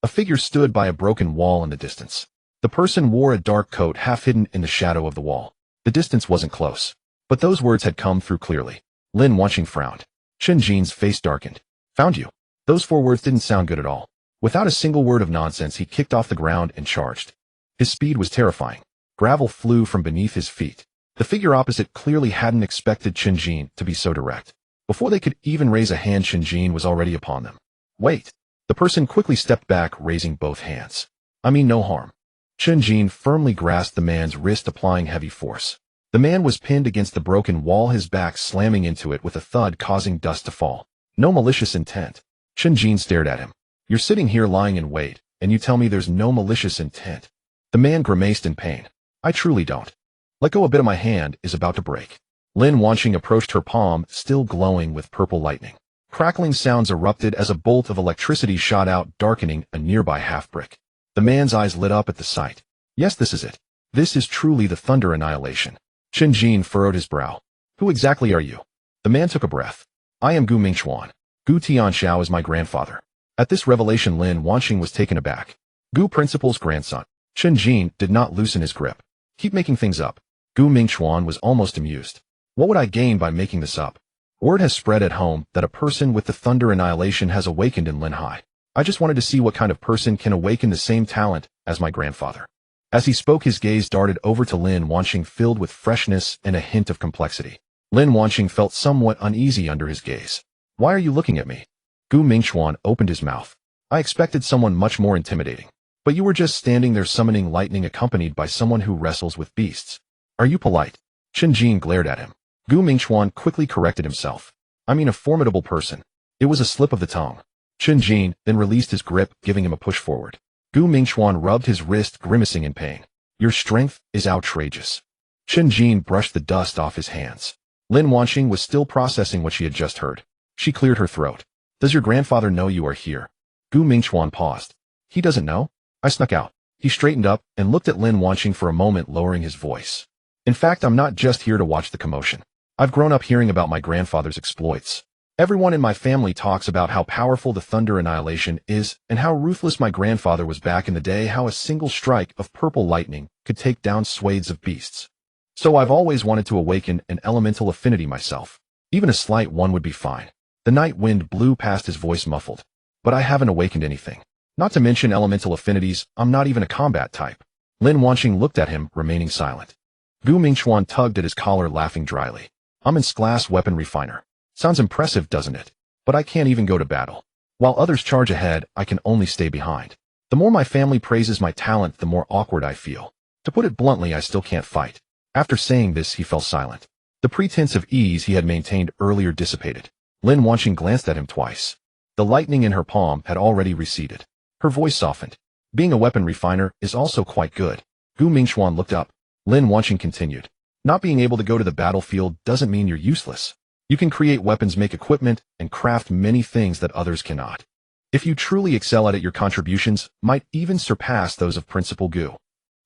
a figure stood by a broken wall in the distance. The person wore a dark coat, half hidden in the shadow of the wall. The distance wasn't close, but those words had come through clearly. Lin Wangxing frowned. Chen Jin's face darkened. "Found you." Those 4 words didn't sound good at all. Without a single word of nonsense, he kicked off the ground and charged. His speed was terrifying. Gravel flew from beneath his feet. The figure opposite clearly hadn't expected Chen Jin to be so direct. Before they could even raise a hand, Chen Jin was already upon them. "Wait." The person quickly stepped back, raising both hands. "I mean no harm." Chen Jin firmly grasped the man's wrist, applying heavy force. The man was pinned against the broken wall, his back slamming into it with a thud, causing dust to fall. No malicious intent. Chen Jin stared at him. "You're sitting here lying in wait, and you tell me there's no malicious intent?" The man grimaced in pain. "I truly don't. Let go, a bit of my hand is about to break." Lin Wangxing approached her palm, still glowing with purple lightning. Crackling sounds erupted as a bolt of electricity shot out, darkening a nearby half-brick. The man's eyes lit up at the sight. "Yes, this is it. This is truly the thunder annihilation." Chen Jin furrowed his brow. "Who exactly are you?" The man took a breath. "I am Gu Mingxuan. Gu Tianxiao is my grandfather." At this revelation, Lin Wangxing was taken aback. Gu Principal's grandson. Chen Jin did not loosen his grip. "Keep making things up." Gu Mingxuan was almost amused. "What would I gain by making this up? Word has spread at home that a person with the thunder annihilation has awakened in Linhai. I just wanted to see what kind of person can awaken the same talent as my grandfather." As he spoke, his gaze darted over to Lin Wangxing, filled with freshness and a hint of complexity. Lin Wangxing felt somewhat uneasy under his gaze. "Why are you looking at me?" Gu Mingxuan opened his mouth. "I expected someone much more intimidating. But you were just standing there summoning lightning accompanied by someone who wrestles with beasts. Are you polite?" Chen Jin glared at him. Gu Mingxuan quickly corrected himself. "I mean a formidable person." It was a slip of the tongue. Chen Jin then released his grip, giving him a push forward. Gu Mingxuan rubbed his wrist, grimacing in pain. "Your strength is outrageous." Chen Jin brushed the dust off his hands. Lin Wangxing was still processing what she had just heard. She cleared her throat. "Does your grandfather know you are here?" Gu Mingxuan paused. "He doesn't know?" I snuck out. He straightened up and looked at Lin Wangxing for a moment, lowering his voice. "In fact, I'm not just here to watch the commotion. I've grown up hearing about my grandfather's exploits. Everyone in my family talks about how powerful the thunder annihilation is and how ruthless my grandfather was back in the day, how a single strike of purple lightning could take down swathes of beasts. So I've always wanted to awaken an elemental affinity myself. Even a slight one would be fine." The night wind blew past, his voice muffled. "But I haven't awakened anything. Not to mention elemental affinities, I'm not even a combat type." Lin Wangxing looked at him, remaining silent. Gu Mingxuan tugged at his collar, laughing dryly. "I'm a glass weapon refiner. Sounds impressive, doesn't it? But I can't even go to battle. While others charge ahead, I can only stay behind." The more my family praises my talent, the more awkward I feel. To put it bluntly, I still can't fight. After saying this, he fell silent. The pretense of ease he had maintained earlier dissipated. Lin Wanqing glanced at him twice. The lightning in her palm had already receded. Her voice softened. Being a weapon refiner is also quite good. Gu Mingxuan looked up. Lin Wanqing continued. Not being able to go to the battlefield doesn't mean you're useless. You can create weapons, make equipment, and craft many things that others cannot. If you truly excel at it, your contributions might even surpass those of Principal Gu.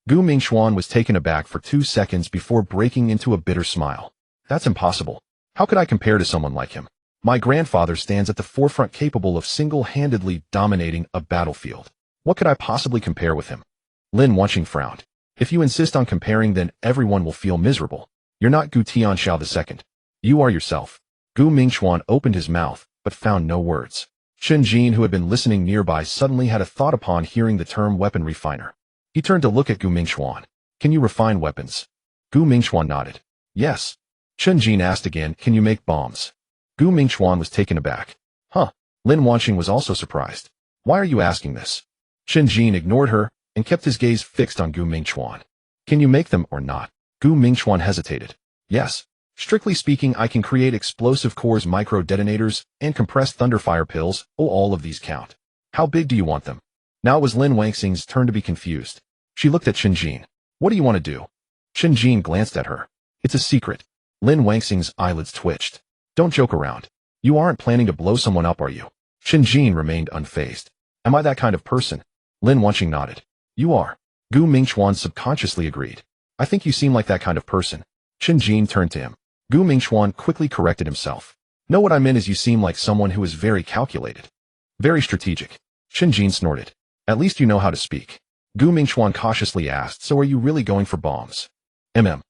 Gu Mingxuan was taken aback for 2 seconds before breaking into a bitter smile. That's impossible. How could I compare to someone like him? My grandfather stands at the forefront, capable of single-handedly dominating a battlefield. What could I possibly compare with him? Lin Wanqing frowned. If you insist on comparing, then everyone will feel miserable. You're not Gu Tianxiao II. You are yourself. Gu Mingxuan opened his mouth, but found no words. Chen Jin, who had been listening nearby, suddenly had a thought upon hearing the term weapon refiner. He turned to look at Gu Mingxuan. Can you refine weapons? Gu Mingxuan nodded. Yes. Chen Jin asked again, can you make bombs? Gu Mingxuan was taken aback. Huh. Lin Wanqing was also surprised. Why are you asking this? Chen Jin ignored her and kept his gaze fixed on Gu Mingxuan. Can you make them or not? Gu Mingxuan hesitated. Yes. Strictly speaking, I can create explosive cores, micro-detonators, and compressed thunderfire pills. Oh, all of these count. How big do you want them? Now it was Lin Wanqing's turn to be confused. She looked at Chen Jin. What do you want to do? Chen Jin glanced at her. It's a secret. Lin Wanqing's eyelids twitched. Don't joke around. You aren't planning to blow someone up, are you? Chen Jin remained unfazed. Am I that kind of person? Lin Wanqing nodded. You are. Gu Mingxuan subconsciously agreed. I think you seem like that kind of person. Chen Jin turned to him. Gu Mingxuan quickly corrected himself. No, what I meant is you seem like someone who is very calculated. Very strategic. Chen Jin snorted. At least you know how to speak. Gu Mingxuan cautiously asked, so are you really going for bombs? The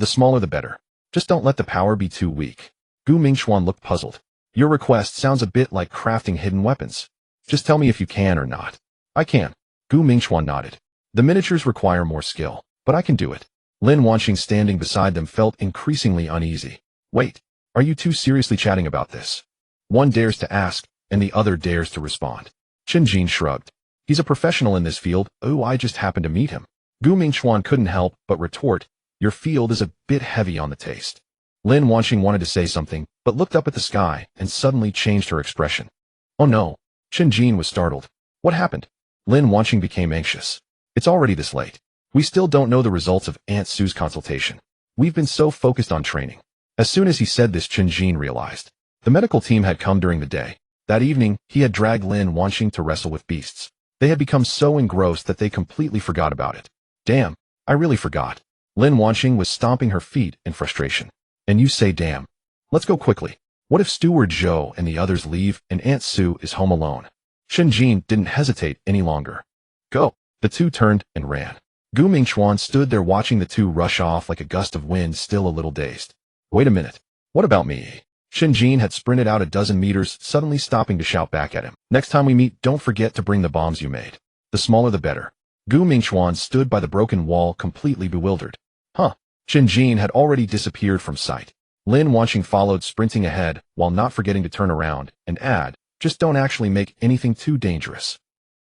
smaller the better. Just don't let the power be too weak. Gu Mingxuan looked puzzled. Your request sounds a bit like crafting hidden weapons. Just tell me if you can or not. I can. Gu Mingxuan nodded. The miniatures require more skill, but I can do it. Lin Wanqing, standing beside them, felt increasingly uneasy. Wait, are you two seriously chatting about this? One dares to ask, and the other dares to respond. Chen Jin shrugged. He's a professional in this field. Oh, I just happened to meet him. Gu Mingxuan couldn't help but retort, your field is a bit heavy on the taste. Lin Wanqing wanted to say something, but looked up at the sky and suddenly changed her expression. Oh no. Chen Jin was startled. What happened? Lin Wanqing became anxious. It's already this late. We still don't know the results of Aunt Sue's consultation. We've been so focused on training. As soon as he said this, Chen Jin realized. The medical team had come during the day. That evening, he had dragged Lin Wanqing to wrestle with beasts. They had become so engrossed that they completely forgot about it. Damn, I really forgot. Lin Wanqing was stomping her feet in frustration. And you say damn. Let's go quickly. What if Steward Zhou and the others leave and Aunt Sue is home alone? Chen Jin didn't hesitate any longer. Go. The two turned and ran. Gu Mingxuan stood there watching the two rush off like a gust of wind, still a little dazed. Wait a minute. What about me? Chen Jin had sprinted out a dozen meters, suddenly stopping to shout back at him. Next time we meet, don't forget to bring the bombs you made. The smaller the better. Gu Mingxuan stood by the broken wall, completely bewildered. Huh. Chen Jin had already disappeared from sight. Lin Wanqing followed, sprinting ahead, while not forgetting to turn around and add, just don't actually make anything too dangerous.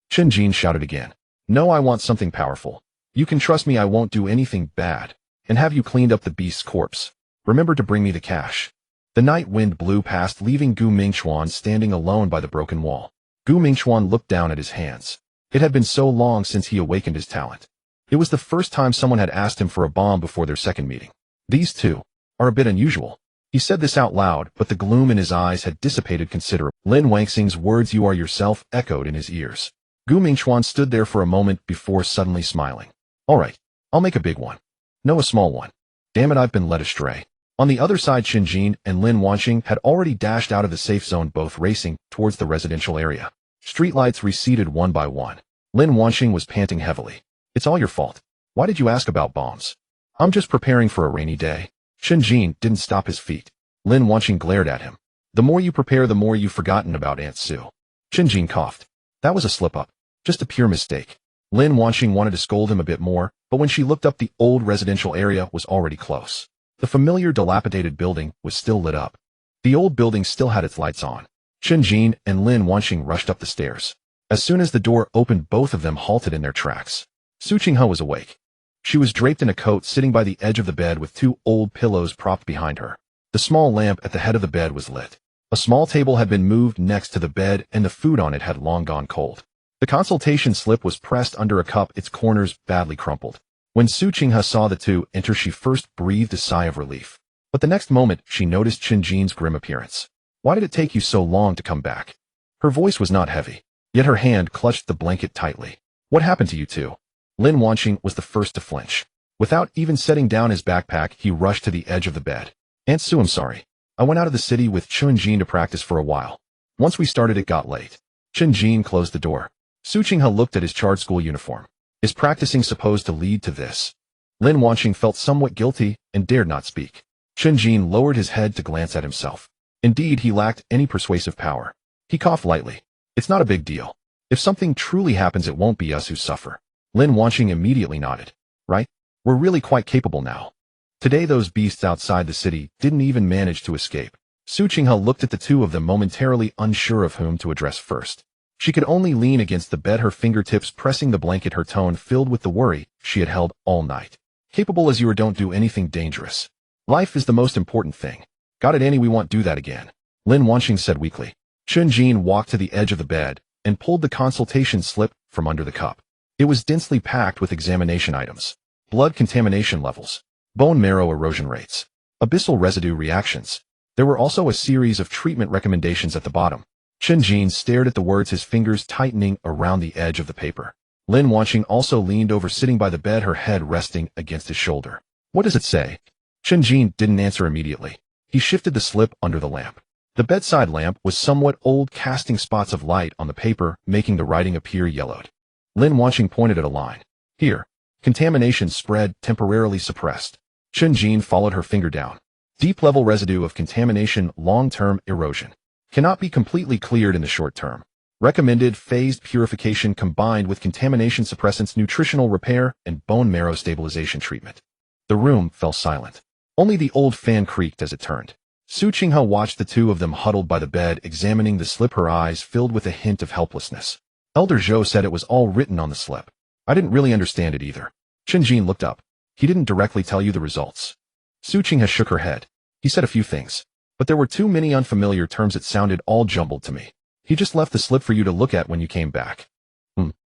Chen Jin shouted again. No, I want something powerful. You can trust me, I won't do anything bad. And have you cleaned up the beast's corpse? Remember to bring me the cash. The night wind blew past, leaving Gu Mingxuan standing alone by the broken wall. Gu Mingxuan looked down at his hands. It had been so long since he awakened his talent. It was the first time someone had asked him for a bomb before their second meeting. These two are a bit unusual. He said this out loud, but the gloom in his eyes had dissipated considerably. Lin Wanqing's words, you are yourself, echoed in his ears. Gu Mingxuan stood there for a moment before suddenly smiling. All right, I'll make a big one. No, a small one. Damn it, I've been led astray. On the other side, Chen Jin and Lin Wanqing had already dashed out of the safe zone, both racing towards the residential area. Streetlights receded one by one. Lin Wanqing was panting heavily. It's all your fault. Why did you ask about bombs? I'm just preparing for a rainy day. Chen Jin didn't stop his feet. Lin Wanqing glared at him. The more you prepare, the more you've forgotten about Aunt Sue. Chen Jin coughed. That was a slip-up. Just a pure mistake. Lin Wanqing wanted to scold him a bit more, but when she looked up, the old residential area was already close. The familiar dilapidated building was still lit up. The old building still had its lights on. Chen Jin and Lin Wanqing rushed up the stairs. As soon as the door opened, both of them halted in their tracks. Su Qinghe was awake. She was draped in a coat, sitting by the edge of the bed with 2 old pillows propped behind her. The small lamp at the head of the bed was lit. A small table had been moved next to the bed, and the food on it had long gone cold. The consultation slip was pressed under a cup, its corners badly crumpled. When Su Qinghe saw the two enter, she first breathed a sigh of relief. But the next moment, she noticed Chen Jin's grim appearance. "Why did it take you so long to come back?" Her voice was not heavy, yet her hand clutched the blanket tightly. "What happened to you two?" Lin Wanqing was the first to flinch. Without even setting down his backpack, he rushed to the edge of the bed. "Aunt Su, I'm sorry. I went out of the city with Chen Jin to practice for a while. Once we started, it got late." Chen Jin closed the door. Su Qinghe looked at his charred school uniform. Is practicing supposed to lead to this? Lin Wanqing felt somewhat guilty and dared not speak. Chen Jin lowered his head to glance at himself. Indeed, he lacked any persuasive power. He coughed lightly. "It's not a big deal. If something truly happens, it won't be us who suffer." Lin Wanqing immediately nodded. "Right? We're really quite capable now. Today those beasts outside the city didn't even manage to escape." Su Qinghe looked at the two of them, momentarily unsure of whom to address first. She could only lean against the bed, her fingertips pressing the blanket, her tone filled with the worry she had held all night. "Capable as you are, don't do anything dangerous. Life is the most important thing. Got it, Annie? We won't do that again," Lin Wanqing said weakly. Chen Jin walked to the edge of the bed and pulled the consultation slip from under the cup. It was densely packed with examination items, blood contamination levels, bone marrow erosion rates, abyssal residue reactions. There were also a series of treatment recommendations at the bottom. Chen Jin stared at the words, his fingers tightening around the edge of the paper. Lin Wanqing also leaned over, sitting by the bed, her head resting against his shoulder. "What does it say?" Chen Jin didn't answer immediately. He shifted the slip under the lamp. The bedside lamp was somewhat old, casting spots of light on the paper, making the writing appear yellowed. Lin Wanqing pointed at a line. "Here. Contamination spread, temporarily suppressed." Chen Jin followed her finger down. "Deep-level residue of contamination, long-term erosion. Cannot be completely cleared in the short term. Recommended phased purification combined with contamination suppressants, nutritional repair, and bone marrow stabilization treatment." The room fell silent. Only the old fan creaked as it turned. Su Qinghe watched the two of them huddled by the bed, examining the slip, her eyes filled with a hint of helplessness. Elder Zhou said it was all written on the slip. "I didn't really understand it either." Chen Jin looked up. "He didn't directly tell you the results?" Su Qinghe shook her head. "He said a few things, but there were too many unfamiliar terms. It sounded all jumbled to me. He just left the slip for you to look at when you came back."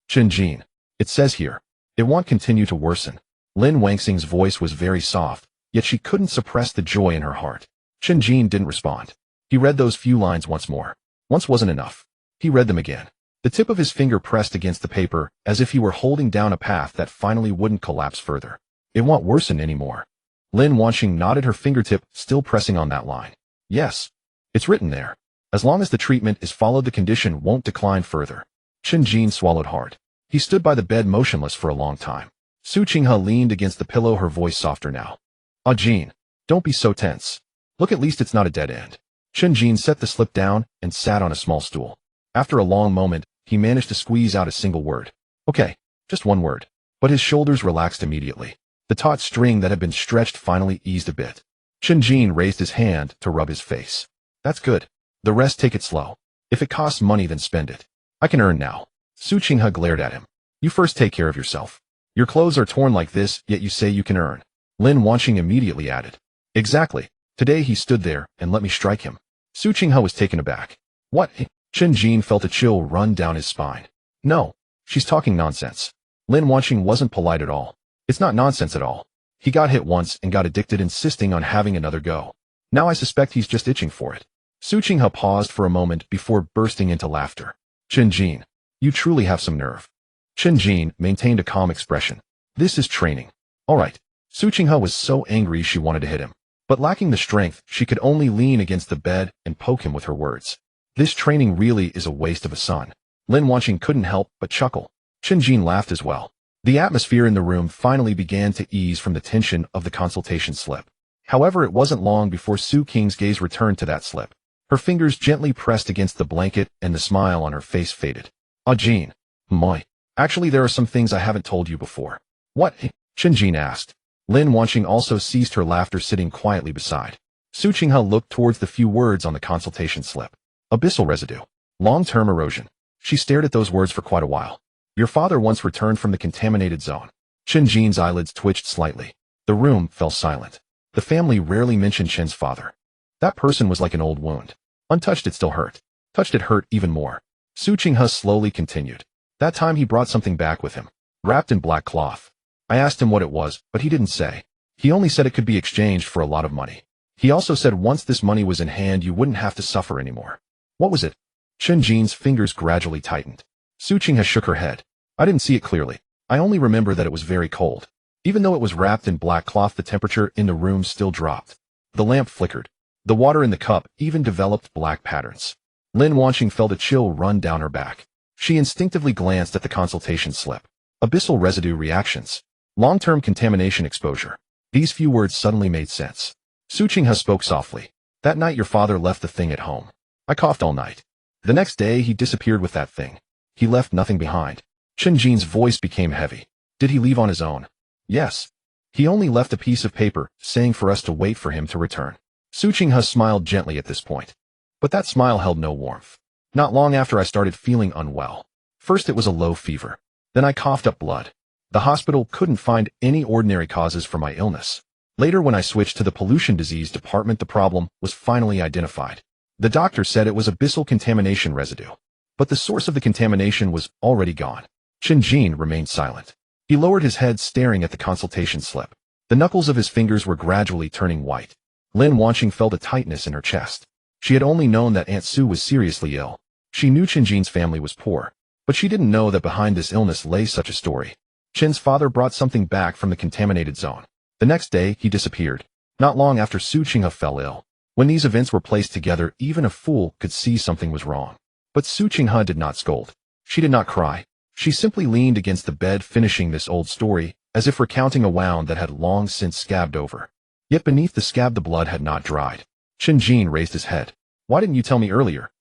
Chen Jin. "It says here, it won't continue to worsen." Lin Wanqing's voice was very soft, yet she couldn't suppress the joy in her heart. Chen Jin didn't respond. He read those few lines once more. Once wasn't enough. He read them again. The tip of his finger pressed against the paper, as if he were holding down a path that finally wouldn't collapse further. "It won't worsen anymore." Lin Wanqing nodded, her fingertip still pressing on that line. "Yes. It's written there. As long as the treatment is followed, the condition won't decline further." Chen Jin swallowed hard. He stood by the bed motionless for a long time. Su Qinghe leaned against the pillow, her voice softer now. "Ah, Jin, don't be so tense. Look, at least it's not a dead end." Chen Jin set the slip down and sat on a small stool. After a long moment, he managed to squeeze out a single word. "Okay, just one word." But his shoulders relaxed immediately. The taut string that had been stretched finally eased a bit. Chen Jin raised his hand to rub his face. "That's good. The rest, take it slow. If it costs money, then spend it. I can earn now." Su Qinghe glared at him. "You first take care of yourself. Your clothes are torn like this, yet you say you can earn." Lin Wanqing immediately added. "Exactly. Today he stood there and let me strike him." Su Qinghe was taken aback. "What?" Chen Jin felt a chill run down his spine. "No, she's talking nonsense." Lin Wanqing wasn't polite at all. "It's not nonsense at all. He got hit once and got addicted, insisting on having another go. Now I suspect he's just itching for it." Su Qinghe paused for a moment before bursting into laughter. "Chen Jin, you truly have some nerve." Chen Jin maintained a calm expression. "This is training." "All right." Su Qinghe was so angry she wanted to hit him. But lacking the strength, she could only lean against the bed and poke him with her words. "This training really is a waste of a son." Lin Wanqing couldn't help but chuckle. Chen Jin laughed as well. The atmosphere in the room finally began to ease from the tension of the consultation slip. However, it wasn't long before Su Qing's gaze returned to that slip. Her fingers gently pressed against the blanket and the smile on her face faded. "Ah, Jin. Moi. Actually, there are some things I haven't told you before." "What?" Chen Jin asked. Lin Wanqing also ceased her laughter, sitting quietly beside. Su Qinghe looked towards the few words on the consultation slip. "Abyssal residue. Long-term erosion. She stared at those words for quite a while. Your father once returned from the contaminated zone. Chen Jin's eyelids twitched slightly. The room fell silent. The family rarely mentioned Chen's father. That person was like an old wound. Untouched, it still hurt. Touched, it hurt even more. Su Qinghe slowly continued. That time he brought something back with him, wrapped in black cloth. I asked him what it was, but he didn't say. He only said it could be exchanged for a lot of money. He also said once this money was in hand you wouldn't have to suffer anymore. What was it? Chen Jin's fingers gradually tightened. Su Qinghe shook her head. I didn't see it clearly. I only remember that it was very cold. Even though it was wrapped in black cloth, the temperature in the room still dropped. The lamp flickered. The water in the cup even developed black patterns. Lin Wanqing felt a chill run down her back. She instinctively glanced at the consultation slip. Abyssal residue reactions. Long-term contamination exposure. These few words suddenly made sense. Su Qinghe spoke softly. That night your father left the thing at home. I coughed all night. The next day he disappeared with that thing. He left nothing behind. Chen Jin's voice became heavy. Did he leave on his own? Yes. He only left a piece of paper, saying for us to wait for him to return. Su Qinghe smiled gently at this point. But that smile held no warmth. Not long after I started feeling unwell. First it was a low fever. Then I coughed up blood. The hospital couldn't find any ordinary causes for my illness. Later when I switched to the pollution disease department, the problem was finally identified. The doctor said it was abyssal contamination residue. But the source of the contamination was already gone. Chen Jin remained silent. He lowered his head, staring at the consultation slip. The knuckles of his fingers were gradually turning white. Lin Wanqing felt a tightness in her chest. She had only known that Aunt Su was seriously ill. She knew Chen Jin's family was poor, but she didn't know that behind this illness lay such a story. Chen's father brought something back from the contaminated zone. The next day, he disappeared. Not long after Su Qinghe fell ill. When these events were placed together, even a fool could see something was wrong. But Su Qinghe did not scold. She did not cry. She simply leaned against the bed, finishing this old story, as if recounting a wound that had long since scabbed over. Yet beneath the scab the blood had not dried. Chen Jin raised his head. Why didn't you tell me earlier?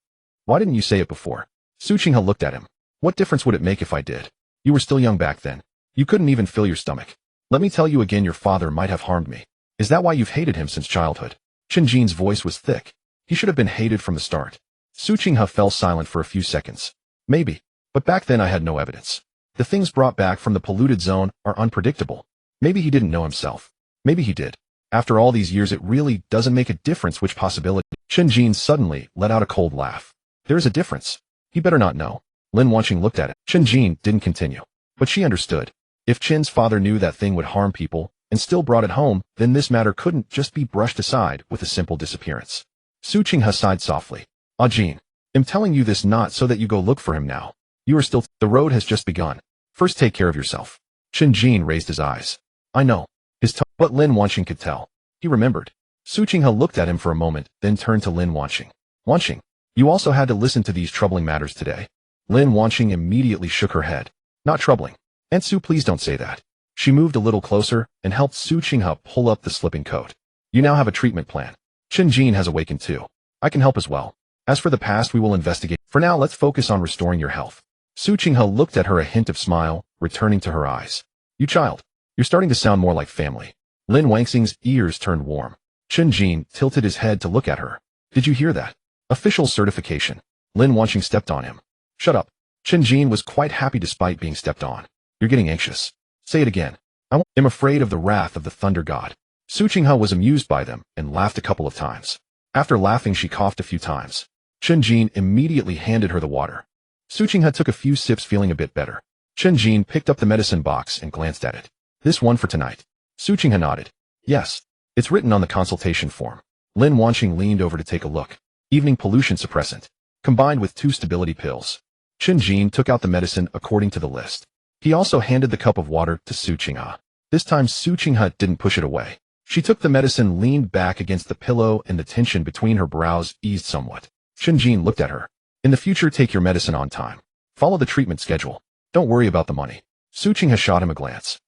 Why didn't you say it before? Su Qinghe looked at him. What difference would it make if I did? You were still young back then. You couldn't even fill your stomach. Let me tell you again, your father might have harmed me. Is that why you've hated him since childhood? Chen Jin's voice was thick. He should have been hated from the start. Su Qinghe fell silent for a few seconds. Maybe. But back then I had no evidence. The things brought back from the polluted zone are unpredictable. Maybe he didn't know himself. Maybe he did. After all these years, it really doesn't make a difference which possibility. Chen Jin suddenly let out a cold laugh. There is a difference. He better not know. Lin Wanqing looked at it. Chen Jin didn't continue. But she understood. If Chen's father knew that thing would harm people and still brought it home, then this matter couldn't just be brushed aside with a simple disappearance. Su Qinghe sighed softly. Ah Jin, I'm telling you this not so that you go look for him now. You are still— the road has just begun. First take care of yourself. Chen Jin raised his eyes. I know. His tone— but Lin Wanqing could tell. He remembered. Su Qinghe looked at him for a moment, then turned to Lin Wanqing. Wanqing, you also had to listen to these troubling matters today. Lin Wanqing immediately shook her head. Not troubling. Aunt Su, please don't say that. She moved a little closer and helped Su Qinghe pull up the slipping coat. You now have a treatment plan. Chen Jin has awakened too. I can help as well. As for the past, we will investigate. For now, let's focus on restoring your health. Su Qinghe looked at her, a hint of smile returning to her eyes. You child, you're starting to sound more like family. Lin Wanqing's ears turned warm. Chen Jin tilted his head to look at her. Did you hear that? Official certification. Lin Wanqing stepped on him. Shut up. Chen Jin was quite happy despite being stepped on. You're getting anxious. Say it again. I am afraid of the wrath of the thunder god. Su Qinghe was amused by them and laughed a couple of times. After laughing, she coughed a few times. Chen Jin immediately handed her the water. Su Qinghe took a few sips, feeling a bit better. Chen Jin picked up the medicine box and glanced at it. This one for tonight. Su Qinghe nodded. Yes. It's written on the consultation form. Lin Wanqing leaned over to take a look. Evening pollution suppressant. Combined with 2 stability pills. Chen Jin took out the medicine according to the list. He also handed the cup of water to Su Qinghe. This time Su Qinghe didn't push it away. She took the medicine, leaned back against the pillow, and the tension between her brows eased somewhat. Chen Jin looked at her. In the future, take your medicine on time. Follow the treatment schedule. Don't worry about the money. Su Qinghe shot him a glance.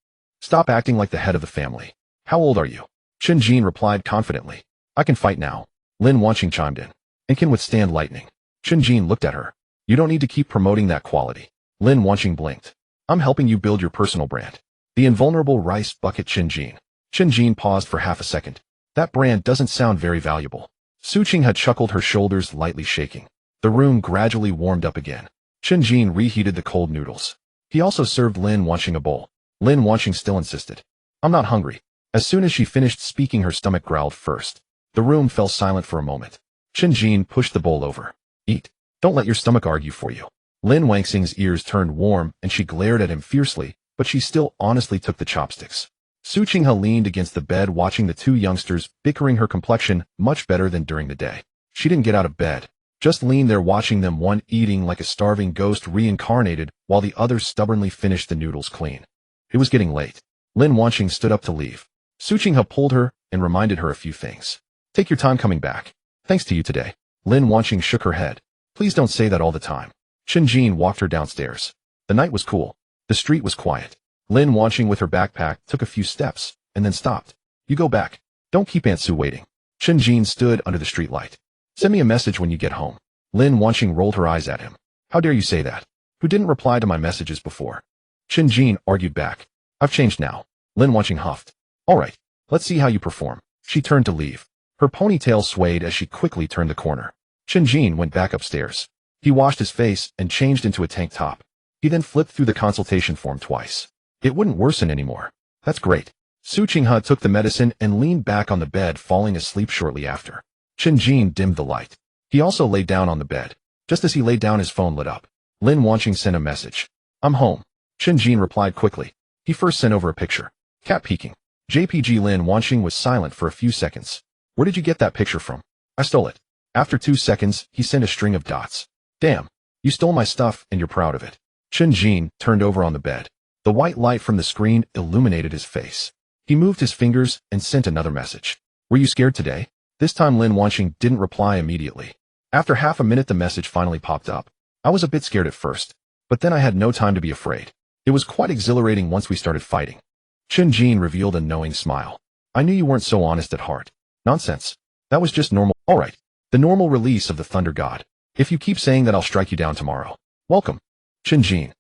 Stop acting like the head of the family. How old are you? Chen Jin replied confidently. I can fight now. Lin Wanqing chimed in. And can withstand lightning. Chen Jin looked at her. You don't need to keep promoting that quality. Lin Wanqing blinked. I'm helping you build your personal brand. The invulnerable rice bucket. Chen Jin. Chen Jin paused for half a second. That brand doesn't sound very valuable. Su Qinghe chuckled, her shoulders lightly shaking. The room gradually warmed up again. Chen Jin reheated the cold noodles. He also served Lin Wanxing a bowl. Lin Wanxing still insisted. I'm not hungry. As soon as she finished speaking, her stomach growled first. The room fell silent for a moment. Chen Jin pushed the bowl over. Eat. Don't let your stomach argue for you. Lin Wanxing's ears turned warm and she glared at him fiercely, but she still honestly took the chopsticks. Su Qinghe leaned against the bed watching the two youngsters bickering, her complexion much better than during the day. She didn't get out of bed, just leaned there watching them, one eating like a starving ghost reincarnated while the other stubbornly finished the noodles clean. It was getting late. Lin Wanxing stood up to leave. Su Qinghe pulled her and reminded her a few things. Take your time coming back. Thanks to you today. Lin Wanxing shook her head. Please don't say that all the time. Chen Jin walked her downstairs. The night was cool. The street was quiet. Lin Wanxing with her backpack took a few steps and then stopped. You go back. Don't keep Aunt Su waiting. Chen Jin stood under the streetlight. Send me a message when you get home. Lin Wanxing rolled her eyes at him. How dare you say that? Who didn't reply to my messages before? Chen Jin argued back. I've changed now. Lin Wanxing huffed. All right, let's see how you perform. She turned to leave. Her ponytail swayed as she quickly turned the corner. Chen Jin went back upstairs. He washed his face and changed into a tank top. He then flipped through the consultation form twice. It wouldn't worsen anymore. That's great. Su Qinghe took the medicine and leaned back on the bed, falling asleep shortly after. Chen Jin dimmed the light. He also lay down on the bed. Just as he lay down, his phone lit up. Lin Wanxing sent a message. I'm home. Chen Jin replied quickly. He first sent over a picture. Cat peeking. JPG. Lin Wanxing was silent for a few seconds. Where did you get that picture from? I stole it. After 2 seconds, he sent a string of dots. Damn. You stole my stuff and you're proud of it. Chen Jin turned over on the bed. The white light from the screen illuminated his face. He moved his fingers and sent another message. Were you scared today? This time Lin Wanxing didn't reply immediately. After half a minute, the message finally popped up. I was a bit scared at first, but then I had no time to be afraid. It was quite exhilarating once we started fighting. Chen Jin revealed a knowing smile. I knew you weren't so honest at heart. Nonsense. That was just normal. All right. The normal release of the Thunder God. If you keep saying that, I'll strike you down tomorrow. Welcome. Chen Jin.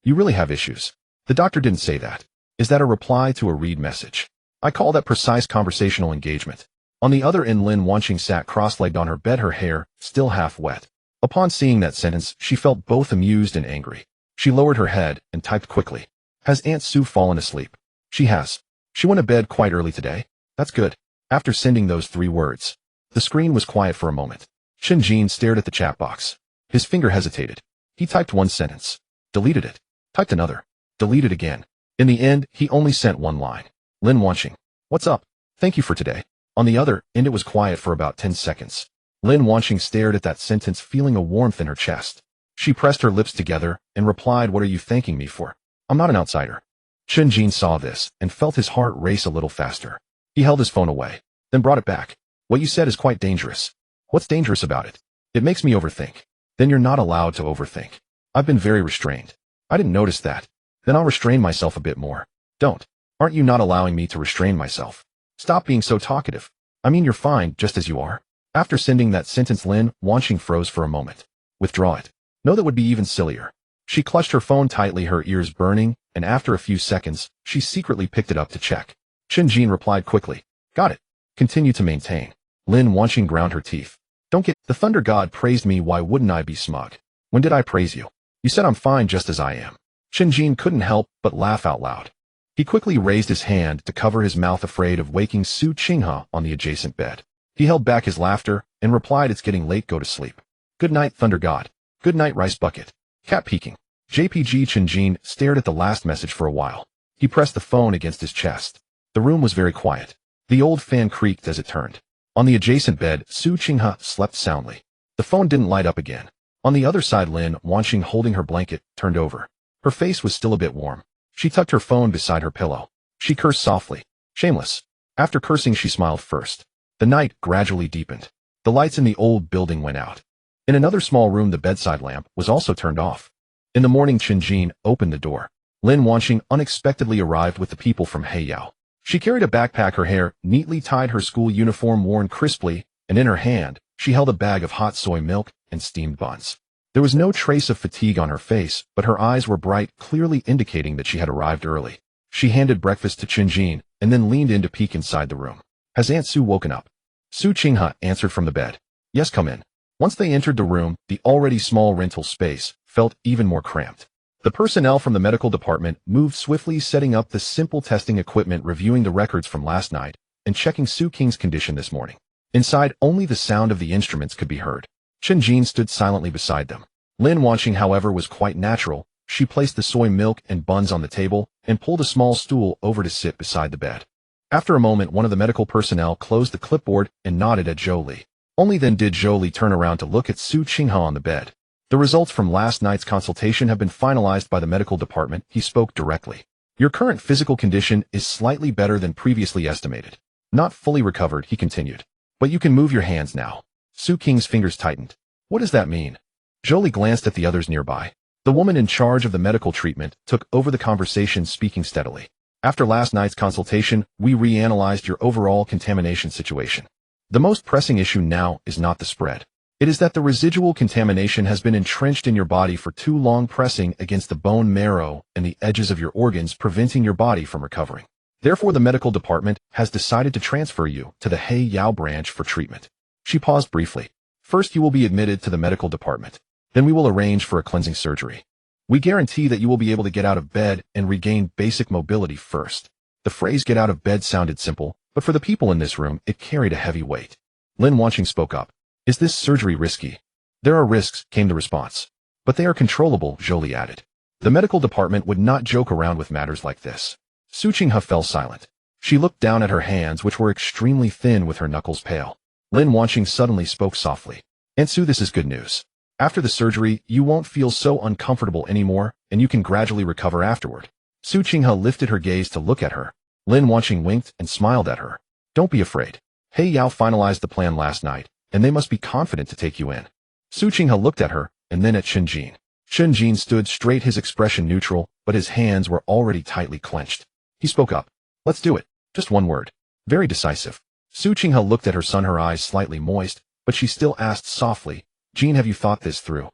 You really have issues. The doctor didn't say that. Is that a reply to a read message? I call that precise conversational engagement. On the other end, Lin Wanxing sat cross-legged on her bed, her hair still half wet. Upon seeing that sentence, she felt both amused and angry. She lowered her head and typed quickly. Has Aunt Su fallen asleep? She has. She went to bed quite early today. That's good. After sending those 3 words, the screen was quiet for a moment. Chen Jin stared at the chat box. His finger hesitated. He typed 1 sentence. Deleted it. Typed another. Deleted again. In the end, he only sent 1 line. Lin Wanxing. What's up? Thank you for today. On the other end, it was quiet for about 10 seconds. Lin Wanxing stared at that sentence, feeling a warmth in her chest. She pressed her lips together and replied, What are you thanking me for? I'm not an outsider. Chen Jin saw this and felt his heart race a little faster. He held his phone away, then brought it back. What you said is quite dangerous. What's dangerous about it? It makes me overthink. Then you're not allowed to overthink. I've been very restrained. I didn't notice that. Then I'll restrain myself a bit more. Don't. Aren't you not allowing me to restrain myself? Stop being so talkative. I mean, you're fine just as you are. After sending that sentence, Lin Wanxing froze for a moment. Withdraw it. No, that would be even sillier. She clutched her phone tightly, her ears burning, and after a few seconds, she secretly picked it up to check. Chen Jin replied quickly. Got it. Continue to maintain. Lin Wanxing ground her teeth. Don't get. The Thunder God praised me. Why wouldn't I be smug? When did I praise you? You said I'm fine just as I am. Chen Jin couldn't help but laugh out loud. He quickly raised his hand to cover his mouth, afraid of waking Su Qinghe on the adjacent bed. He held back his laughter and replied, It's getting late, go to sleep. Good night, Thunder God. Good night, Rice Bucket. Cat peeking. JPG. Chen Jin stared at the last message for a while. He pressed the phone against his chest. The room was very quiet. The old fan creaked as it turned. On the adjacent bed, Su Qinghe slept soundly. The phone didn't light up again. On the other side, Lin Wanxing, holding her blanket, turned over. Her face was still a bit warm. She tucked her phone beside her pillow. She cursed softly. Shameless. After cursing, she smiled first. The night gradually deepened. The lights in the old building went out. In another small room, the bedside lamp was also turned off. In the morning, Chen Jin opened the door. Lin Wanxing unexpectedly arrived with the people from Heiyao. She carried a backpack, her hair neatly tied, her school uniform worn crisply, and in her hand, she held a bag of hot soy milk and steamed buns. There was no trace of fatigue on her face, but her eyes were bright, clearly indicating that she had arrived early. She handed breakfast to Chen Jin and then leaned in to peek inside the room. Has Aunt Su woken up? Su Qinghe answered from the bed. Yes, come in. Once they entered the room, the already small rental space felt even more cramped. The personnel from the medical department moved swiftly, setting up the simple testing equipment, reviewing the records from last night, and checking Su Qing's condition this morning. Inside, only the sound of the instruments could be heard. Chen Jin stood silently beside them. Lin Wanqing, however, was quite natural. She placed the soy milk and buns on the table and pulled a small stool over to sit beside the bed. After a moment, one of the medical personnel closed the clipboard and nodded at Zhou Li. Only then did Zhou Li turn around to look at Su Qinghe on the bed. The results from last night's consultation have been finalized by the medical department. He spoke directly. Your current physical condition is slightly better than previously estimated. Not fully recovered, he continued. But you can move your hands now. Su Qing's fingers tightened. What does that mean? Zhou Li glanced at the others nearby. The woman in charge of the medical treatment took over the conversation, speaking steadily. After last night's consultation, we reanalyzed your overall contamination situation. The most pressing issue now is not the spread. It is that the residual contamination has been entrenched in your body for too long, pressing against the bone marrow and the edges of your organs, preventing your body from recovering. Therefore, the medical department has decided to transfer you to the Heiyao branch for treatment. She paused briefly. First, you will be admitted to the medical department. Then we will arrange for a cleansing surgery. We guarantee that you will be able to get out of bed and regain basic mobility first. The phrase "get out of bed" sounded simple, but for the people in this room, it carried a heavy weight. Lin Wanqing spoke up. Is this surgery risky? There are risks, came the response. But they are controllable, Zhou Li added. The medical department would not joke around with matters like this. Su Qinghe fell silent. She looked down at her hands, which were extremely thin, with her knuckles pale. Lin Wanqing suddenly spoke softly. And Su, this is good news. After the surgery, you won't feel so uncomfortable anymore, and you can gradually recover afterward. Su Qinghe lifted her gaze to look at her. Lin Wanqing winked and smiled at her. Don't be afraid. Heiyao finalized the plan last night, and they must be confident to take you in. Su Qinghe looked at her, and then at Chen Jin. Chen Jin stood straight, his expression neutral, but his hands were already tightly clenched. He spoke up. Let's do it. Just one word. Very decisive. Su Qinghe looked at her son, her eyes slightly moist, but she still asked softly, Jin, have you thought this through?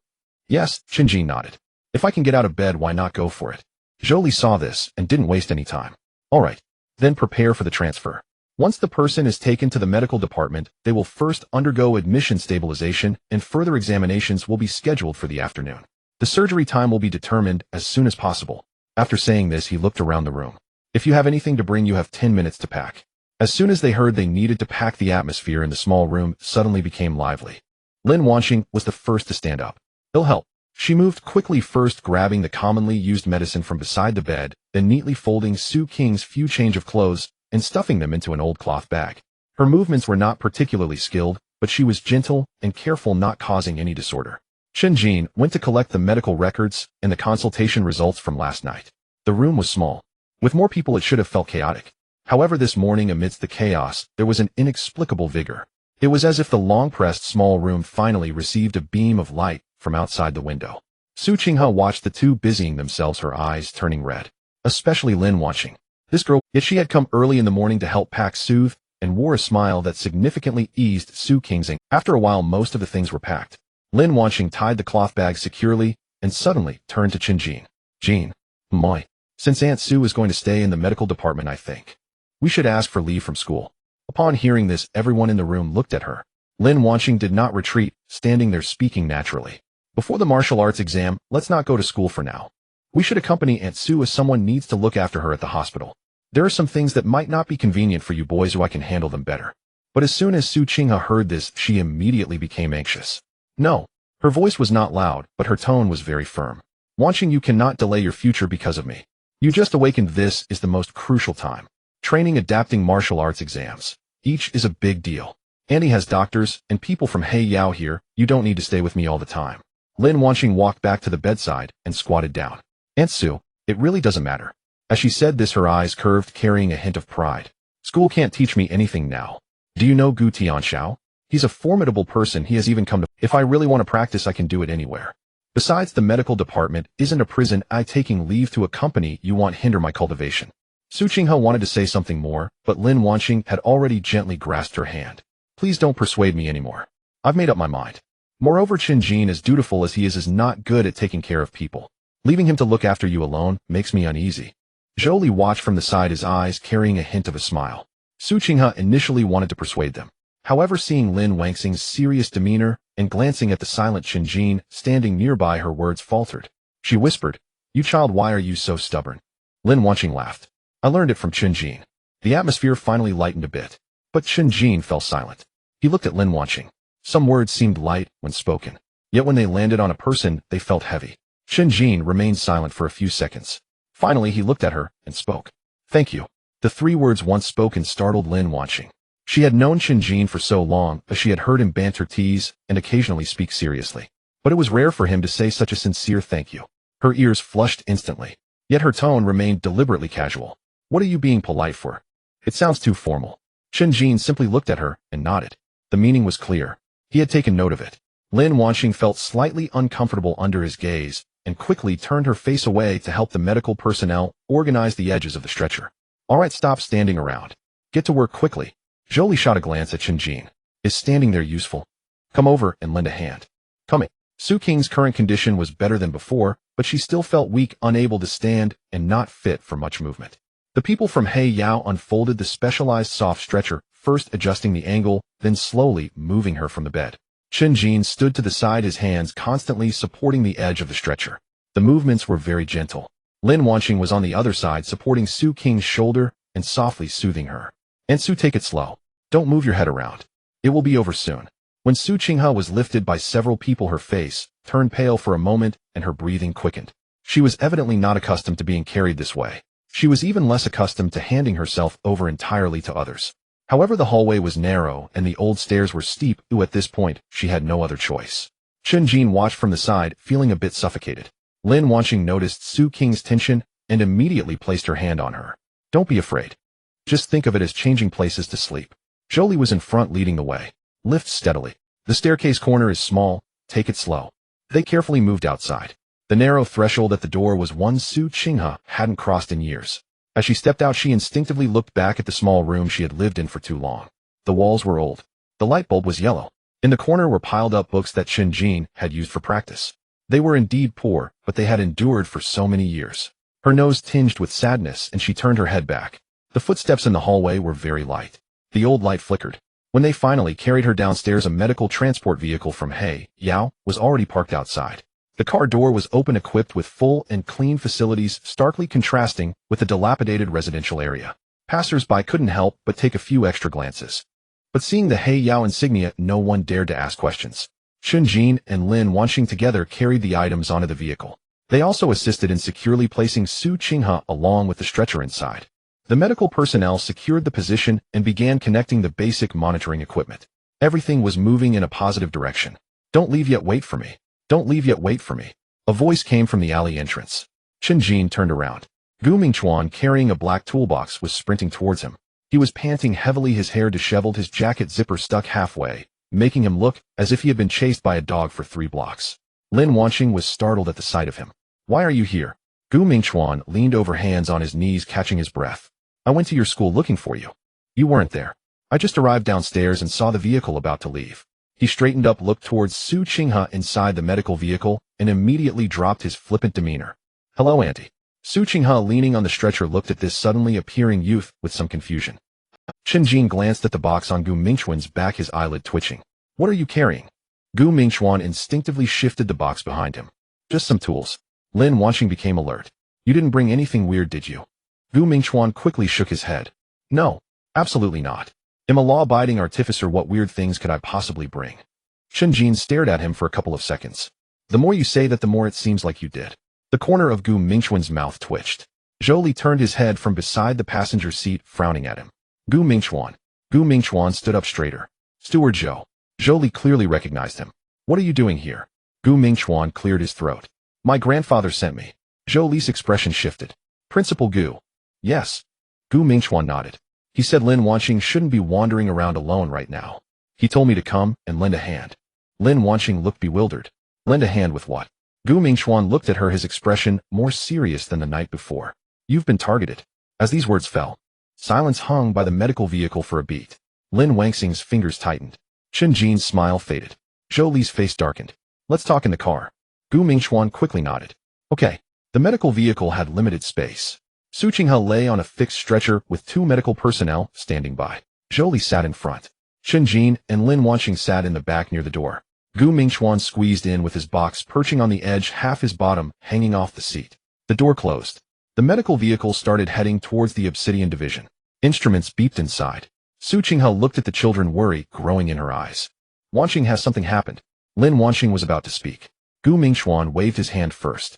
Yes, Chen Jin nodded. If I can get out of bed, why not go for it? Zhou Li saw this and didn't waste any time. All right. Then prepare for the transfer. Once the person is taken to the medical department, they will first undergo admission stabilization, and further examinations will be scheduled for the afternoon. The surgery time will be determined as soon as possible. After saying this, he looked around the room. If you have anything to bring, you have 10 minutes to pack. As soon as they heard they needed to pack, the atmosphere in the small room suddenly became lively. Lin Wanqing was the first to stand up. It'll help. She moved quickly, first grabbing the commonly used medicine from beside the bed, then neatly folding Su Qing's few change of clothes and stuffing them into an old cloth bag. Her movements were not particularly skilled, but she was gentle and careful, not causing any disorder. Chen Jin went to collect the medical records and the consultation results from last night. The room was small. With more people, it should have felt chaotic. However, this morning, amidst the chaos, there was an inexplicable vigor. It was as if the long-pressed small room finally received a beam of light from outside the window. Su Qinghe watched the two busying themselves, her eyes turning red. Especially Lin Wanqing. This girl, yet she had come early in the morning to help pack, soothe, and wore a smile that significantly eased Su Qing's anxiety. After a while, most of the things were packed. Lin Wanqing tied the cloth bag securely and suddenly turned to Chen Jin. Jin, moi. Since Aunt Su is going to stay in the medical department, I think we should ask for leave from school. Upon hearing this, everyone in the room looked at her. Lin Wanqing did not retreat, standing there speaking naturally. Before the martial arts exam, let's not go to school for now. We should accompany Aunt Su, as someone needs to look after her at the hospital. There are some things that might not be convenient for you boys, who I can handle them better. But as soon as Su Qinghe heard this, she immediately became anxious. No. Her voice was not loud, but her tone was very firm. Wanqing, you cannot delay your future because of me. You just awakened. This is the most crucial time. Training, adapting martial arts exams. Each is a big deal. Andy has doctors and people from Heiyao here. You don't need to stay with me all the time. Lin Wanqing walked back to the bedside and squatted down. Aunt Su, it really doesn't matter. As she said this, her eyes curved, carrying a hint of pride. School can't teach me anything now. Do you know Gu Tianxiao? He's a formidable person. He has even come to... If I really want to practice, I can do it anywhere. Besides, the medical department isn't a prison. Taking leave to accompany you won't hinder my cultivation. Su Qinghe wanted to say something more, but Lin Wanqing had already gently grasped her hand. Please don't persuade me anymore. I've made up my mind. Moreover, Chen Jin, as dutiful as he is not good at taking care of people. Leaving him to look after you alone makes me uneasy. Zhou Li watched from the side, his eyes carrying a hint of a smile. Su Qinghe initially wanted to persuade them. However, seeing Lin Wanqing's serious demeanor, and glancing at the silent Chen Jin standing nearby, her words faltered. She whispered, "You child, why are you so stubborn?" Lin Wanqing laughed. "I learned it from Chen Jin." The atmosphere finally lightened a bit, but Chen Jin fell silent. He looked at Lin Wanqing. Some words seemed light when spoken, yet when they landed on a person, they felt heavy. Chen Jin remained silent for a few seconds. Finally, he looked at her and spoke. "Thank you." The 3 words once spoken startled Lin Wanqing. She had known Chen Jin for so long, as she had heard him banter, tease, and occasionally speak seriously. But it was rare for him to say such a sincere thank you. Her ears flushed instantly, yet her tone remained deliberately casual. "What are you being polite for? It sounds too formal." Chen Jin simply looked at her and nodded. The meaning was clear. He had taken note of it. Lin Wanqing felt slightly uncomfortable under his gaze, and quickly turned her face away to help the medical personnel organize the edges of the stretcher. "All right, stop standing around. Get to work quickly." Jolie shot a glance at Chen Jin. "Is standing there useful? Come over and lend a hand." Coming. Su Qing's current condition was better than before, but she still felt weak, unable to stand, and not fit for much movement. The people from He Yao unfolded the specialized soft stretcher, first adjusting the angle, then slowly moving her from the bed. Chen Jin stood to the side, his hands constantly supporting the edge of the stretcher. The movements were very gentle. Lin Wanqing was on the other side, supporting Su Qing's shoulder and softly soothing her. "And Su, take it slow. Don't move your head around. It will be over soon." When Su Qinghe was lifted by several people, her face turned pale for a moment and her breathing quickened. She was evidently not accustomed to being carried this way. She was even less accustomed to handing herself over entirely to others. However, the hallway was narrow and the old stairs were steep, so at this point, she had no other choice. Chen Jin watched from the side, feeling a bit suffocated. Lin Wanqing noticed Su Qing's tension and immediately placed her hand on her. "Don't be afraid. Just think of it as changing places to sleep." Jolie was in front, leading the way. "Lift steadily. The staircase corner is small. Take it slow." They carefully moved outside. The narrow threshold at the door was one Su Qinghe hadn't crossed in years. As she stepped out, she instinctively looked back at the small room she had lived in for too long. The walls were old. The light bulb was yellow. In the corner were piled up books that Chen Jin had used for practice. They were indeed poor, but they had endured for so many years. Her nose tinged with sadness, and she turned her head back. The footsteps in the hallway were very light. The old light flickered. When they finally carried her downstairs, a medical transport vehicle from He Yao was already parked outside. The car door was open, equipped with full and clean facilities, starkly contrasting with the dilapidated residential area. Passers-by couldn't help but take a few extra glances. But seeing the He Yao insignia, no one dared to ask questions. Chen Jin and Lin Wanqing together carried the items onto the vehicle. They also assisted in securely placing Su Qinghe along with the stretcher inside. The medical personnel secured the position and began connecting the basic monitoring equipment. Everything was moving in a positive direction. "Don't leave yet, wait for me. Don't leave yet, wait for me." A voice came from the alley entrance. Chen Jin turned around. Gu Mingchuan, carrying a black toolbox, was sprinting towards him. He was panting heavily, his hair disheveled, his jacket zipper stuck halfway, making him look as if he had been chased by a dog for 3 blocks. Lin Wanqing was startled at the sight of him. "Why are you here?" Gu Mingchuan leaned over, hands on his knees, catching his breath. "I went to your school looking for you. You weren't there. I just arrived downstairs and saw the vehicle about to leave." He straightened up, looked towards Su Qinghe inside the medical vehicle, and immediately dropped his flippant demeanor. "Hello, Auntie." Su Qinghe, leaning on the stretcher, looked at this suddenly appearing youth with some confusion. Chen Jin glanced at the box on Gu Mingchuan's back, his eyelid twitching. "What are you carrying?" Gu Mingchuan instinctively shifted the box behind him. "Just some tools." Lin Wanqing became alert. "You didn't bring anything weird, did you?" Gu Mingchuan quickly shook his head. "No, absolutely not. I'm a law-abiding artificer. What weird things could I possibly bring?" Chen Jin stared at him for a couple of seconds. "The more you say that, the more it seems like you did." The corner of Gu Mingchuan's mouth twitched. Jolie turned his head from beside the passenger seat, frowning at him. Gu Mingchuan. Gu Mingchuan stood up straighter. "Steward Zhou." Jolie clearly recognized him. "What are you doing here?" Gu Mingchuan cleared his throat. "My grandfather sent me." Jolie's expression shifted. "Principal Gu?" "Yes." Gu Mingchuan nodded. "He said Lin Wanqing shouldn't be wandering around alone right now. He told me to come and lend a hand." Lin Wanqing looked bewildered. "Lend a hand with what?" Gu Mingchuan looked at her, his expression more serious than the night before. "You've been targeted." As these words fell, silence hung by the medical vehicle for a beat. Lin Wanqing's fingers tightened. Chen Jin's smile faded. Jolie's face darkened. "Let's talk in the car." Gu Mingchuan quickly nodded. "Okay." The medical vehicle had limited space. Su Qinghe lay on a fixed stretcher with 2 medical personnel standing by. Jolie sat in front. Chen Jin and Lin Wanqing sat in the back near the door. Gu Mingchuan squeezed in with his box perching on the edge, half his bottom hanging off the seat. The door closed. The medical vehicle started heading towards the Obsidian division. Instruments beeped inside. Su Qinghe looked at the children, worry growing in her eyes. Wanqing, has something happened? Lin Wanqing was about to speak. Gu Mingchuan waved his hand first.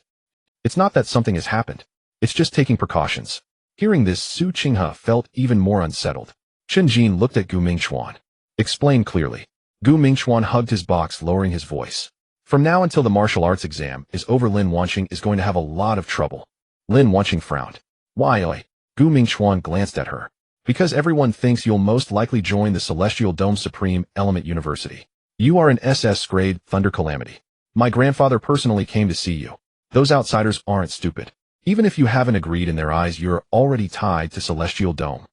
It's not that something has happened. It's just taking precautions. Hearing this, Su Qinghe felt even more unsettled. Chen Jin looked at Gu Mingchuan. Explain clearly. Gu Mingchuan hugged his box, lowering his voice. From now until the martial arts exam is over, Lin Wanqing is going to have a lot of trouble. Lin Wanqing frowned. Why, oi? Gu Mingchuan glanced at her. Because everyone thinks you'll most likely join the Celestial Dome Supreme Element University. You are an SS grade Thunder Calamity. My grandfather personally came to see you. Those outsiders aren't stupid. Even if you haven't agreed, in their eyes you're already tied to Celestial Dome.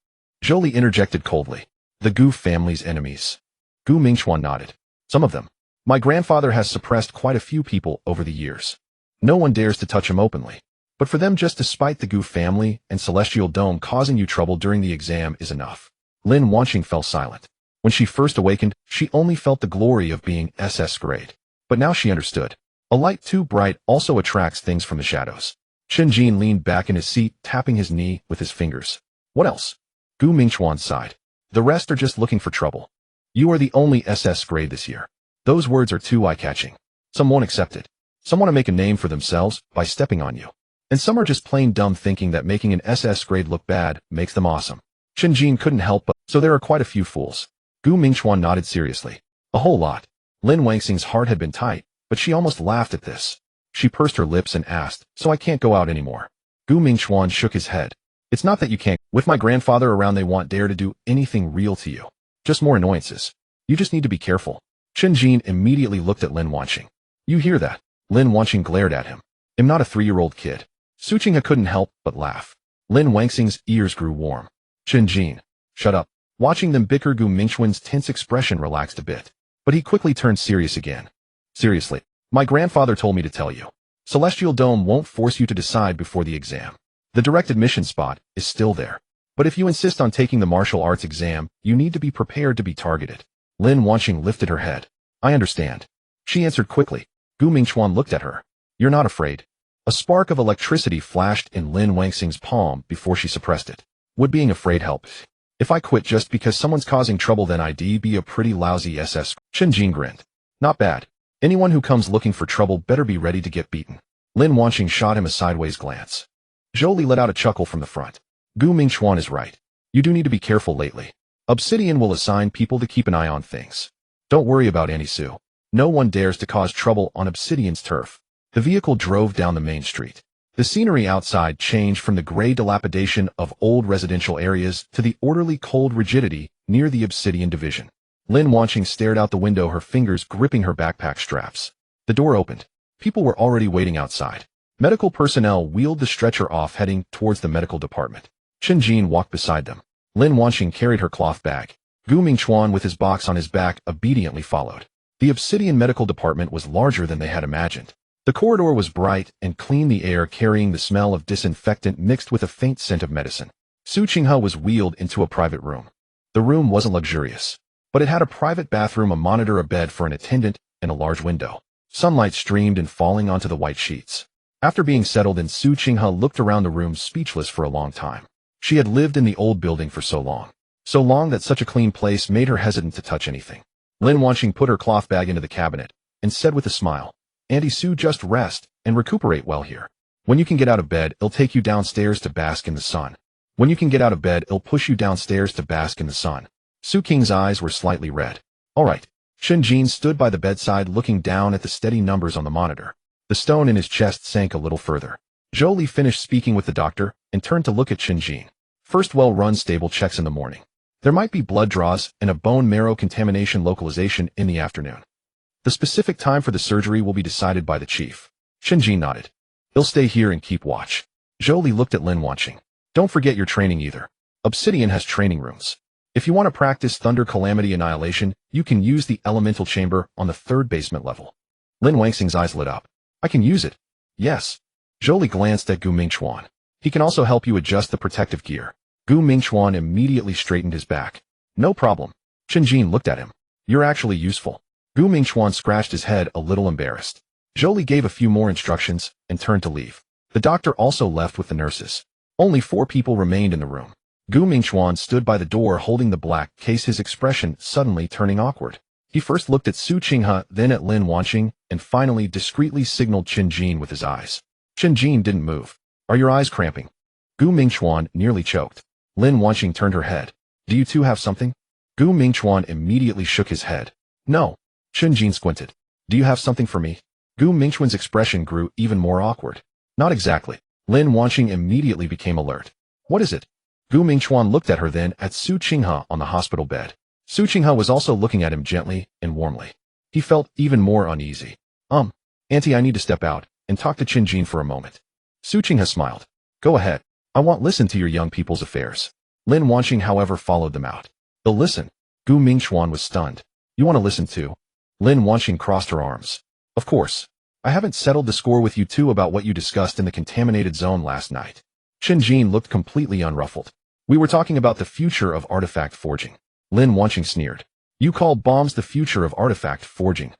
Zhou interjected coldly. The Gu family's enemies. Gu Mingchuan nodded. Some of them. My grandfather has suppressed quite a few people over the years. No one dares to touch him openly. But for them just to spite the Gu family and Celestial Dome causing you trouble during the exam is enough. Lin Wanqing fell silent. When she first awakened, she only felt the glory of being SS grade. But now she understood. A light too bright also attracts things from the shadows. Chen Jin leaned back in his seat, tapping his knee with his fingers. What else? Gu Mingchuan sighed. The rest are just looking for trouble. You are the only SS grade this year. Those words are too eye-catching. Some won't accept it. Some want to make a name for themselves by stepping on you. And some are just plain dumb, thinking that making an SS grade look bad makes them awesome. Chen Jin couldn't help but, so there are quite a few fools. Gu Mingchuan nodded seriously. A whole lot. Lin Wanqing's heart had been tight, but she almost laughed at this. She pursed her lips and asked, so I can't go out anymore. Gu Mingchuan shook his head. It's not that you can't. With my grandfather around, they won't dare to do anything real to you. Just more annoyances. You just need to be careful. Chen Jin immediately looked at Lin Wanqing. You hear that? Lin Wanqing glared at him. I'm not a 3-year-old kid. Su Qinghe couldn't help but laugh. Lin Wanqing's ears grew warm. Chen Jin, shut up. Watching them bicker, Gu Mingchuan's tense expression relaxed a bit. But he quickly turned serious again. Seriously, my grandfather told me to tell you. Celestial Dome won't force you to decide before the exam. The direct admission spot is still there. But if you insist on taking the martial arts exam, you need to be prepared to be targeted. Lin Wanqing lifted her head. I understand. She answered quickly. Gu Mingchuan looked at her. You're not afraid? A spark of electricity flashed in Lin Wanqing's palm before she suppressed it. Would being afraid help? If I quit just because someone's causing trouble, then I'd be a pretty lousy SS. Chen Jin grinned. Not bad. Anyone who comes looking for trouble better be ready to get beaten. Lin Wanqing shot him a sideways glance. Zhou let out a chuckle from the front. Gu Mingchuan is right. You do need to be careful lately. Obsidian will assign people to keep an eye on things. Don't worry about Annie Su. No one dares to cause trouble on Obsidian's turf. The vehicle drove down the main street. The scenery outside changed from the gray dilapidation of old residential areas to the orderly cold rigidity near the Obsidian division. Lin Wanqing stared out the window, her fingers gripping her backpack straps. The door opened. People were already waiting outside. Medical personnel wheeled the stretcher off, heading towards the medical department. Chen Jin walked beside them. Lin Wanqing carried her cloth bag. Gu Mingchuan, with his box on his back, obediently followed. The Obsidian medical department was larger than they had imagined. The corridor was bright and clean, the air carrying the smell of disinfectant mixed with a faint scent of medicine. Su Qinghe was wheeled into a private room. The room wasn't luxurious, but it had a private bathroom, a monitor, a bed for an attendant, and a large window. Sunlight streamed in, falling onto the white sheets. After being settled in, Su Qinghe looked around the room, speechless for a long time. She had lived in the old building for so long that such a clean place made her hesitant to touch anything. Lin Wanqing put her cloth bag into the cabinet and said with a smile, Auntie Su, just rest and recuperate well here. When you can get out of bed, it'll take you downstairs to bask in the sun. When you can get out of bed, it'll push you downstairs to bask in the sun. Su Qing's eyes were slightly red. All right. Chen Jin stood by the bedside, looking down at the steady numbers on the monitor. The stone in his chest sank a little further. Zhou finished speaking with the doctor and turned to look at Chen Jin. First, well-run stable checks in the morning. There might be blood draws and a bone marrow contamination localization in the afternoon. The specific time for the surgery will be decided by the chief. Chen Jin nodded. He'll stay here and keep watch. Zhou looked at Lin Wanqing. Don't forget your training either. Obsidian has training rooms. If you want to practice Thunder Calamity Annihilation, you can use the elemental chamber on the 3rd basement level. Lin Wanqing's eyes lit up. I can use it. Yes. Zhou glanced at Gu Mingchuan. He can also help you adjust the protective gear. Gu Mingchuan immediately straightened his back. No problem. Chen Jin looked at him. You're actually useful. Gu Mingchuan scratched his head, a little embarrassed. Jolie gave a few more instructions and turned to leave. The doctor also left with the nurses. Only 4 people remained in the room. Gu Mingchuan stood by the door holding the black case, his expression suddenly turning awkward. He first looked at Su Qinghe, then at Lin Wanqing, and finally discreetly signaled Chen Jin with his eyes. Chen Jin didn't move. Are your eyes cramping? Gu Mingchuan nearly choked. Lin Wanqing turned her head. Do you two have something? Gu Mingchuan immediately shook his head. No. Chen Jin squinted. Do you have something for me? Gu Mingchuan's expression grew even more awkward. Not exactly. Lin Wanqing immediately became alert. What is it? Gu Mingchuan looked at her, then at Su Qinghe on the hospital bed. Su Qinghe was also looking at him gently and warmly. He felt even more uneasy. Auntie, I need to step out and talk to Chen Jin for a moment. Su Qinghe smiled. Go ahead. I won't listen to your young people's affairs. Lin Wanqing, however, followed them out. They'll listen. Gu Mingchuan was stunned. You want to listen too? Lin Wanqing crossed her arms. Of course. I haven't settled the score with you two about what you discussed in the contaminated zone last night. Chen Jin looked completely unruffled. We were talking about the future of artifact forging. Lin Wanqing sneered. You call bombs the future of artifact forging?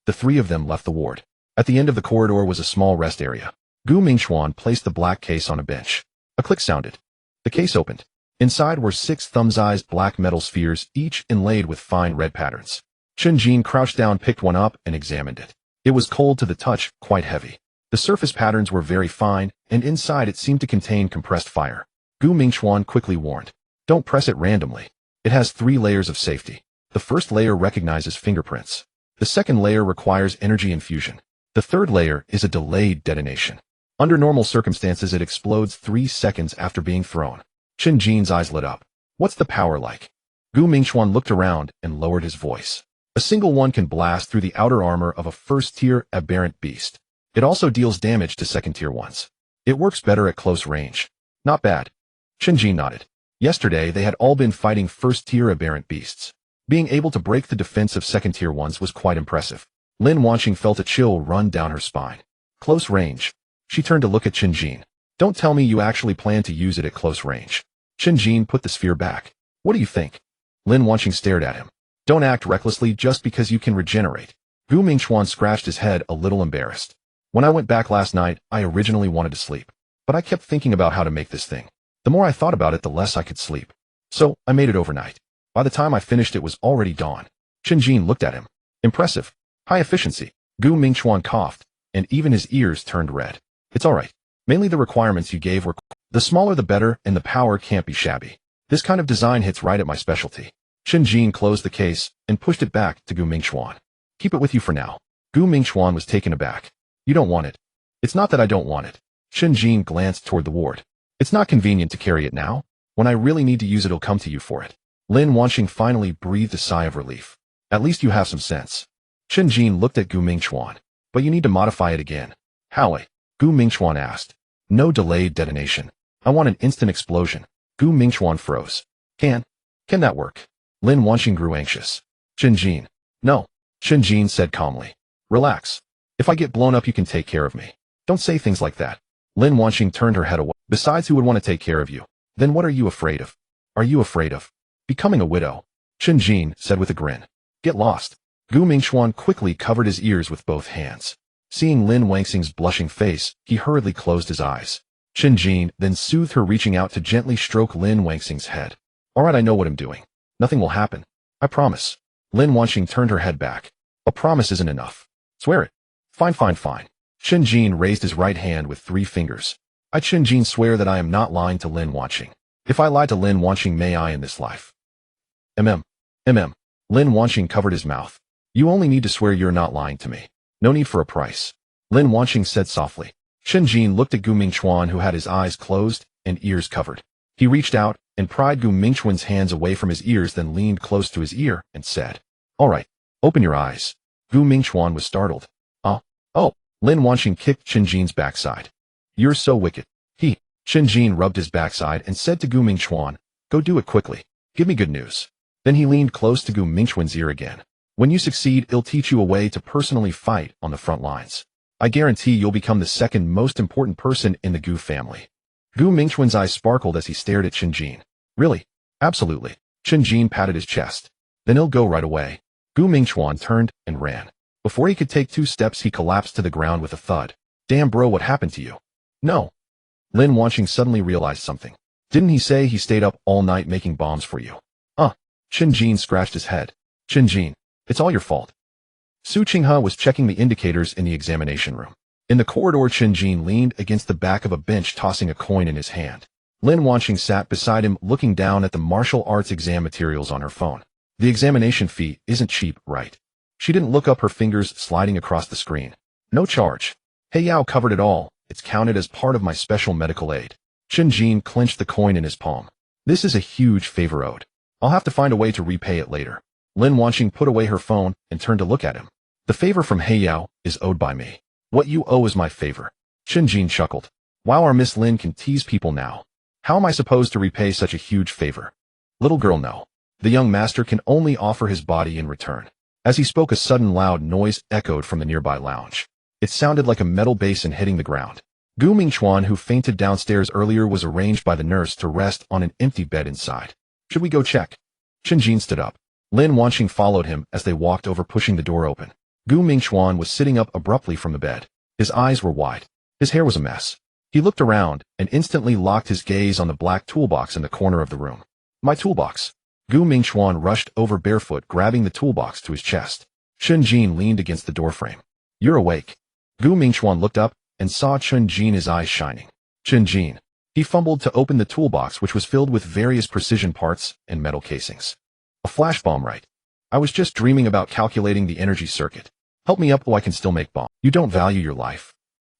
The 3 of them left the ward. At the end of the corridor was a small rest area. Gu Mingchuan placed the black case on a bench. A click sounded. The case opened. Inside were 6 thumb-sized black metal spheres, each inlaid with fine red patterns. Chen Jin crouched down, picked one up, and examined it. It was cold to the touch, quite heavy. The surface patterns were very fine, and inside it seemed to contain compressed fire. Gu Mingchuan quickly warned. Don't press it randomly. It has 3 layers of safety. The first layer recognizes fingerprints. The second layer requires energy infusion. The third layer is a delayed detonation. Under normal circumstances, it explodes 3 seconds after being thrown. Chen Jin's eyes lit up. What's the power like? Gu Mingchuan looked around and lowered his voice. A single one can blast through the outer armor of a first-tier aberrant beast. It also deals damage to second-tier ones. It works better at close range. Not bad. Chen Jin nodded. Yesterday, they had all been fighting first-tier aberrant beasts. Being able to break the defense of second-tier ones was quite impressive. Lin Wanqing felt a chill run down her spine. Close range. She turned to look at Chen Jin. Don't tell me you actually plan to use it at close range. Chen Jin put the sphere back. What do you think? Lin Wanqing stared at him. Don't act recklessly just because you can regenerate. Gu Mingchuan scratched his head, a little embarrassed. When I went back last night, I originally wanted to sleep. But I kept thinking about how to make this thing. The more I thought about it, the less I could sleep. So, I made it overnight. By the time I finished, it was already dawn. Chen Jin looked at him. Impressive. High efficiency. Gu Mingchuan coughed, and even his ears turned red. It's alright. Mainly the requirements you gave were the smaller the better, and the power can't be shabby. This kind of design hits right at my specialty. Chen Jin closed the case and pushed it back to Gu Mingchuan. Keep it with you for now. Gu Mingchuan was taken aback. You don't want it. It's not that I don't want it. Chen Jin glanced toward the ward. It's not convenient to carry it now. When I really need to use it, I'll come to you for it. Lin Wanqing finally breathed a sigh of relief. At least you have some sense. Chen Jin looked at Gu Mingchuan. But you need to modify it again. How? Gu Mingchuan asked. No delayed detonation. I want an instant explosion. Gu Mingchuan froze. Can that work? Lin Wanqing grew anxious. Chen Jin. No. Chen Jin said calmly. Relax. If I get blown up, you can take care of me. Don't say things like that. Lin Wanqing turned her head away. Besides, who would want to take care of you? Then what are you afraid of? Are you afraid of becoming a widow? Chen Jin said with a grin. Get lost. Gu Mingchuan quickly covered his ears with both hands. Seeing Lin Wanqing's blushing face, he hurriedly closed his eyes. Chen Jin then soothed her, reaching out to gently stroke Lin Wanqing's head. Alright, I know what I'm doing. Nothing will happen. I promise. Lin Wanqing turned her head back. A promise isn't enough. Swear it. Fine. Chen Jin raised his right hand with 3 fingers. I, Chen Jin, swear that I am not lying to Lin Wanqing. If I lie to Lin Wanqing, may I in this life. Lin Wanqing covered his mouth. You only need to swear you're not lying to me. No need for a price. Lin Wanqing said softly. Chen Jin looked at Gu Mingchuan, who had his eyes closed and ears covered. He reached out and pried Gu Mingchuan's hands away from his ears, then leaned close to his ear and said, Alright, open your eyes. Gu Mingchuan was startled. Oh. Lin Wanqing kicked Chen Jin's backside. You're so wicked. Chen Jin rubbed his backside and said to Gu Mingchuan, Go do it quickly. Give me good news. Then he leaned close to Gu Mingchuan's ear again. When you succeed, it'll teach you a way to personally fight on the front lines. I guarantee you'll become the second most important person in the Gu family. Gu Mingchuan's eyes sparkled as he stared at Chen Jin. Really? Absolutely. Chen Jin patted his chest. Then he'll go right away. Gu Mingchuan turned and ran. Before he could take 2 steps, he collapsed to the ground with a thud. Damn bro, what happened to you? No. Lin Wanqing suddenly realized something. Didn't he say he stayed up all night making bombs for you? Chen Jin scratched his head. Chen Jin, it's all your fault. Su Qinghe was checking the indicators in the examination room. In the corridor, Chen Jin leaned against the back of a bench, tossing a coin in his hand. Lin Wanqing sat beside him, looking down at the martial arts exam materials on her phone. The examination fee isn't cheap, right? She didn't look up, her fingers sliding across the screen. No charge. Hey Yao covered it all. It's counted as part of my special medical aid. Chen Jin clenched the coin in his palm. This is a huge favor owed. I'll have to find a way to repay it later. Lin Wanqing put away her phone and turned to look at him. The favor from He Yao is owed by me. What you owe is my favor. Chen Jin chuckled. Wow, our Miss Lin can tease people now. How am I supposed to repay such a huge favor? Little girl, no. The young master can only offer his body in return. As he spoke, a sudden loud noise echoed from the nearby lounge. It sounded like a metal basin hitting the ground. Gu Mingchuan, who fainted downstairs earlier, was arranged by the nurse to rest on an empty bed inside. Should we go check? Chen Jin stood up. Lin Wanqing followed him as they walked over, pushing the door open. Gu Mingchuan was sitting up abruptly from the bed. His eyes were wide. His hair was a mess. He looked around and instantly locked his gaze on the black toolbox in the corner of the room. My toolbox. Gu Mingchuan rushed over barefoot, grabbing the toolbox to his chest. Chen Jin leaned against the doorframe. You're awake. Gu Mingchuan looked up and saw Chen Jin, his eyes shining. Chen Jin. He fumbled to open the toolbox, which was filled with various precision parts and metal casings. A flash bomb, right? I was just dreaming about calculating the energy circuit. Help me up so I can still make bombs. You don't value your life.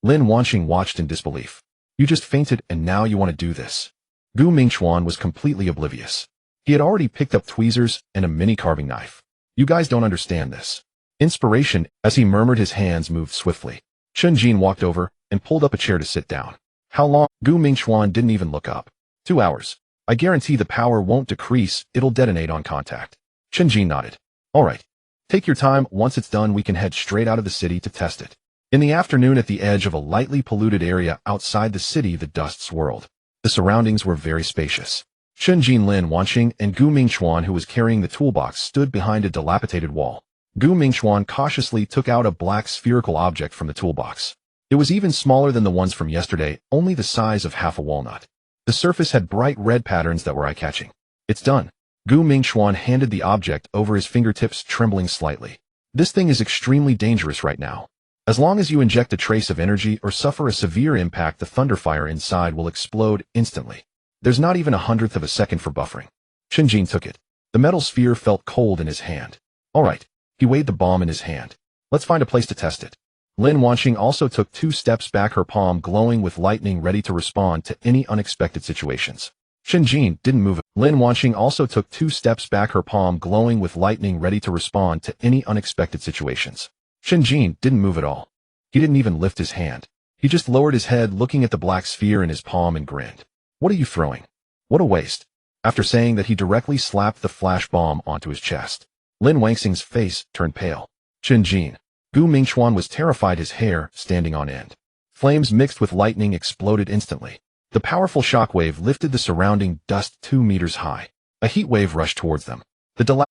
Lin Wanqing watched in disbelief. You just fainted and now you want to do this. Gu Mingchuan was completely oblivious. He had already picked up tweezers and a mini carving knife. You guys don't understand this. Inspiration, as he murmured, his hands moved swiftly. Chen Jin walked over and pulled up a chair to sit down. How long? Gu Mingchuan didn't even look up. 2 hours. I guarantee the power won't decrease, it'll detonate on contact. Chen Jin nodded. All right. Take your time. Once it's done, we can head straight out of the city to test it. In the afternoon, at the edge of a lightly polluted area outside the city, the dust swirled. The surroundings were very spacious. Chen Jin, Lin Wanqing, and Gu Mingchuan, who was carrying the toolbox, stood behind a dilapidated wall. Gu Mingchuan cautiously took out a black spherical object from the toolbox. It was even smaller than the ones from yesterday, only the size of half a walnut. The surface had bright red patterns that were eye-catching. It's done. Gu Mingchuan handed the object over, his fingertips trembling slightly. This thing is extremely dangerous right now. As long as you inject a trace of energy or suffer a severe impact, the thunderfire inside will explode instantly. There's not even 1/100th of a second for buffering. Chen Jin took it. The metal sphere felt cold in his hand. All right. He weighed the bomb in his hand. Let's find a place to test it. Lin Wanqing also took 2 steps back, her palm glowing with lightning, ready to respond to any unexpected situations. Chen Jin didn't move. Lin Wanqing also took 2 steps back, her palm glowing with lightning, ready to respond to any unexpected situations. Chen Jin didn't move at all. He didn't even lift his hand. He just lowered his head, looking at the black sphere in his palm, and grinned. What are you throwing? What a waste. After saying that, he directly slapped the flash bomb onto his chest. Lin Wanqing's face turned pale. Chen Jin. Gu Mingchuan was terrified, his hair standing on end. Flames mixed with lightning exploded instantly. The powerful shockwave lifted the surrounding dust 2 meters high. A heat wave rushed towards them.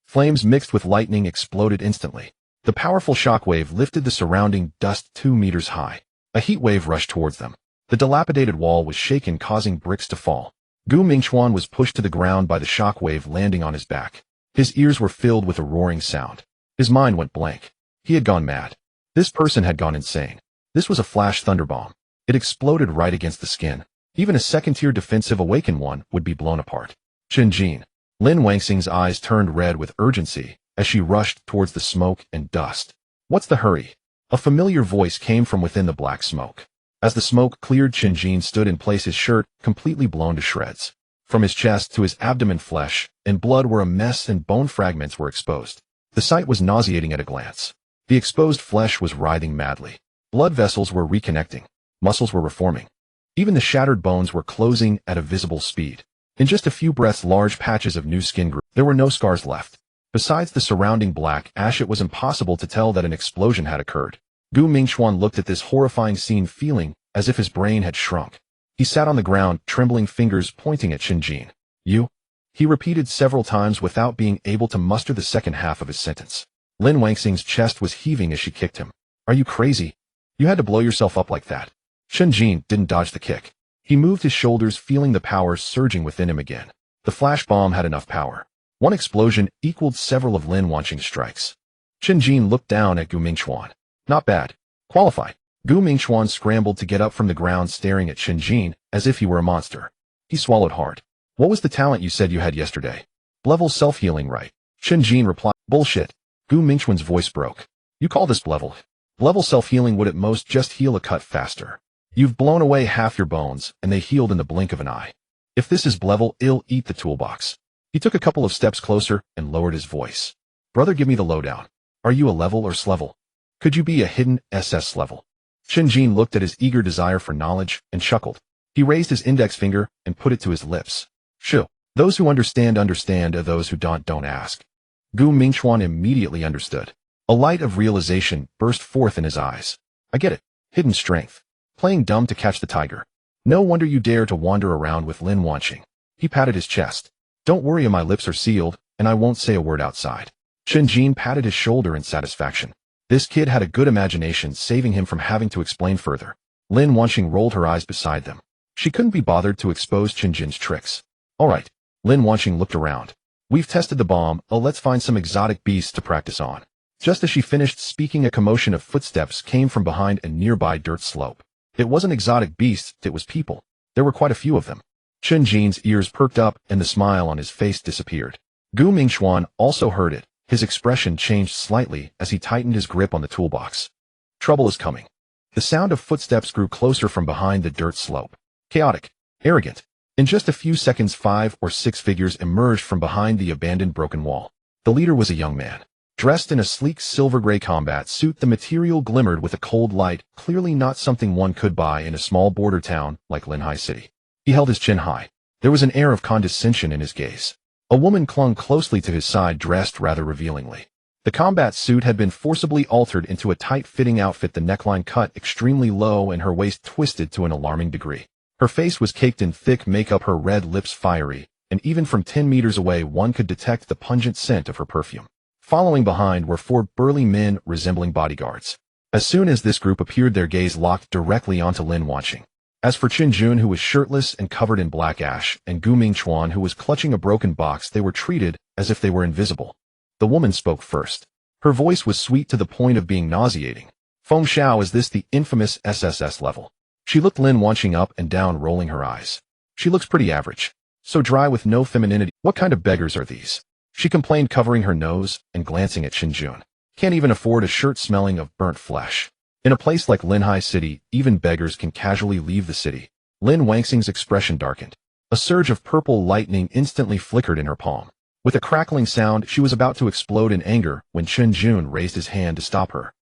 Flames mixed with lightning exploded instantly. The powerful shockwave lifted the surrounding dust 2 meters high. A heat wave rushed towards them. The dilapidated wall was shaken, causing bricks to fall. Gu Mingchuan was pushed to the ground by the shockwave, landing on his back. His ears were filled with a roaring sound. His mind went blank. He had gone mad. This person had gone insane. This was a flash thunderbomb. It exploded right against the skin. Even a second-tier defensive awaken one would be blown apart. Chen Jin. Lin Wanqing's eyes turned red with urgency as she rushed towards the smoke and dust. What's the hurry? A familiar voice came from within the black smoke. As the smoke cleared, Chen Jin stood in place, his shirt completely blown to shreds. From his chest to his abdomen, flesh and blood were a mess, and bone fragments were exposed. The sight was nauseating at a glance. The exposed flesh was writhing madly. Blood vessels were reconnecting. Muscles were reforming. Even the shattered bones were closing at a visible speed. In just a few breaths, large patches of new skin grew. There were no scars left. Besides the surrounding black ash, it was impossible to tell that an explosion had occurred. Gu Mingchuan looked at this horrifying scene, feeling as if his brain had shrunk. He sat on the ground, trembling fingers pointing at Chen Jin. You? He repeated several times without being able to muster the second half of his sentence. Lin Wangxing's chest was heaving as she kicked him. Are you crazy? You had to blow yourself up like that. Chen Jin didn't dodge the kick. He moved his shoulders, feeling the power surging within him again. The flash bomb had enough power. One explosion equaled several of Lin Wangxing's strikes. Chen Jin looked down at Gu Mingchuan. Not bad. Qualified. Gu Mingchuan scrambled to get up from the ground, staring at Chen Jin as if he were a monster. He swallowed hard. What was the talent you said you had yesterday? Level self-healing, right? Chen Jin replied. Bullshit. Gu Mingchuan's voice broke. You call this level? Level self-healing would at most just heal a cut faster. You've blown away half your bones, and they healed in the blink of an eye. If this is level, I'll eat the toolbox. He took a couple of steps closer and lowered his voice. Brother, give me the lowdown. Are you a level or S-level? Could you be a hidden SS level? Chen Jin looked at his eager desire for knowledge and chuckled. He raised his index finger and put it to his lips. Shoo. Those who understand, understand, those who don't ask. Gu Mingchuan immediately understood. A light of realization burst forth in his eyes. I get it. Hidden strength. Playing dumb to catch the tiger. No wonder you dare to wander around with Lin Wangxing. He patted his chest. Don't worry, my lips are sealed, and I won't say a word outside. Chen Jin patted his shoulder in satisfaction. This kid had a good imagination, saving him from having to explain further. Lin Wangxing rolled her eyes beside them. She couldn't be bothered to expose Chen Jin's tricks. All right. Lin Wangxing looked around. We've tested the bomb, let's find some exotic beasts to practice on. Just as she finished speaking, a commotion of footsteps came from behind a nearby dirt slope. It wasn't exotic beasts, it was people. There were quite a few of them. Chen Jin's ears perked up and the smile on his face disappeared. Gu Mingchuan also heard it. His expression changed slightly as he tightened his grip on the toolbox. Trouble is coming. The sound of footsteps grew closer from behind the dirt slope. Chaotic. Arrogant. In just a few seconds, 5 or 6 figures emerged from behind the abandoned broken wall. The leader was a young man. Dressed in a sleek silver-gray combat suit, the material glimmered with a cold light, clearly not something one could buy in a small border town like Linhai City. He held his chin high. There was an air of condescension in his gaze. A woman clung closely to his side, dressed rather revealingly. The combat suit had been forcibly altered into a tight-fitting outfit, the neckline cut extremely low and her waist twisted to an alarming degree. Her face was caked in thick makeup, her red lips fiery, and even from 10 meters away one could detect the pungent scent of her perfume. Following behind were 4 burly men resembling bodyguards. As soon as this group appeared, their gaze locked directly onto Lin Wangxing. As for Chen Jin, who was shirtless and covered in black ash, and Gu Mingchuan, who was clutching a broken box, they were treated as if they were invisible. The woman spoke first. Her voice was sweet to the point of being nauseating. Feng Xiao, is this the infamous SSS level? She looked Lin Wangxing up and down, rolling her eyes. She looks pretty average. So dry, with no femininity. What kind of beggars are these? She complained, covering her nose and glancing at Chen Jin. Can't even afford a shirt smelling of burnt flesh. In a place like Linhai City, even beggars can casually leave the city. Lin Wangxing's expression darkened. A surge of purple lightning instantly flickered in her palm. With a crackling sound, she was about to explode in anger when Chen Jin raised his hand to stop her.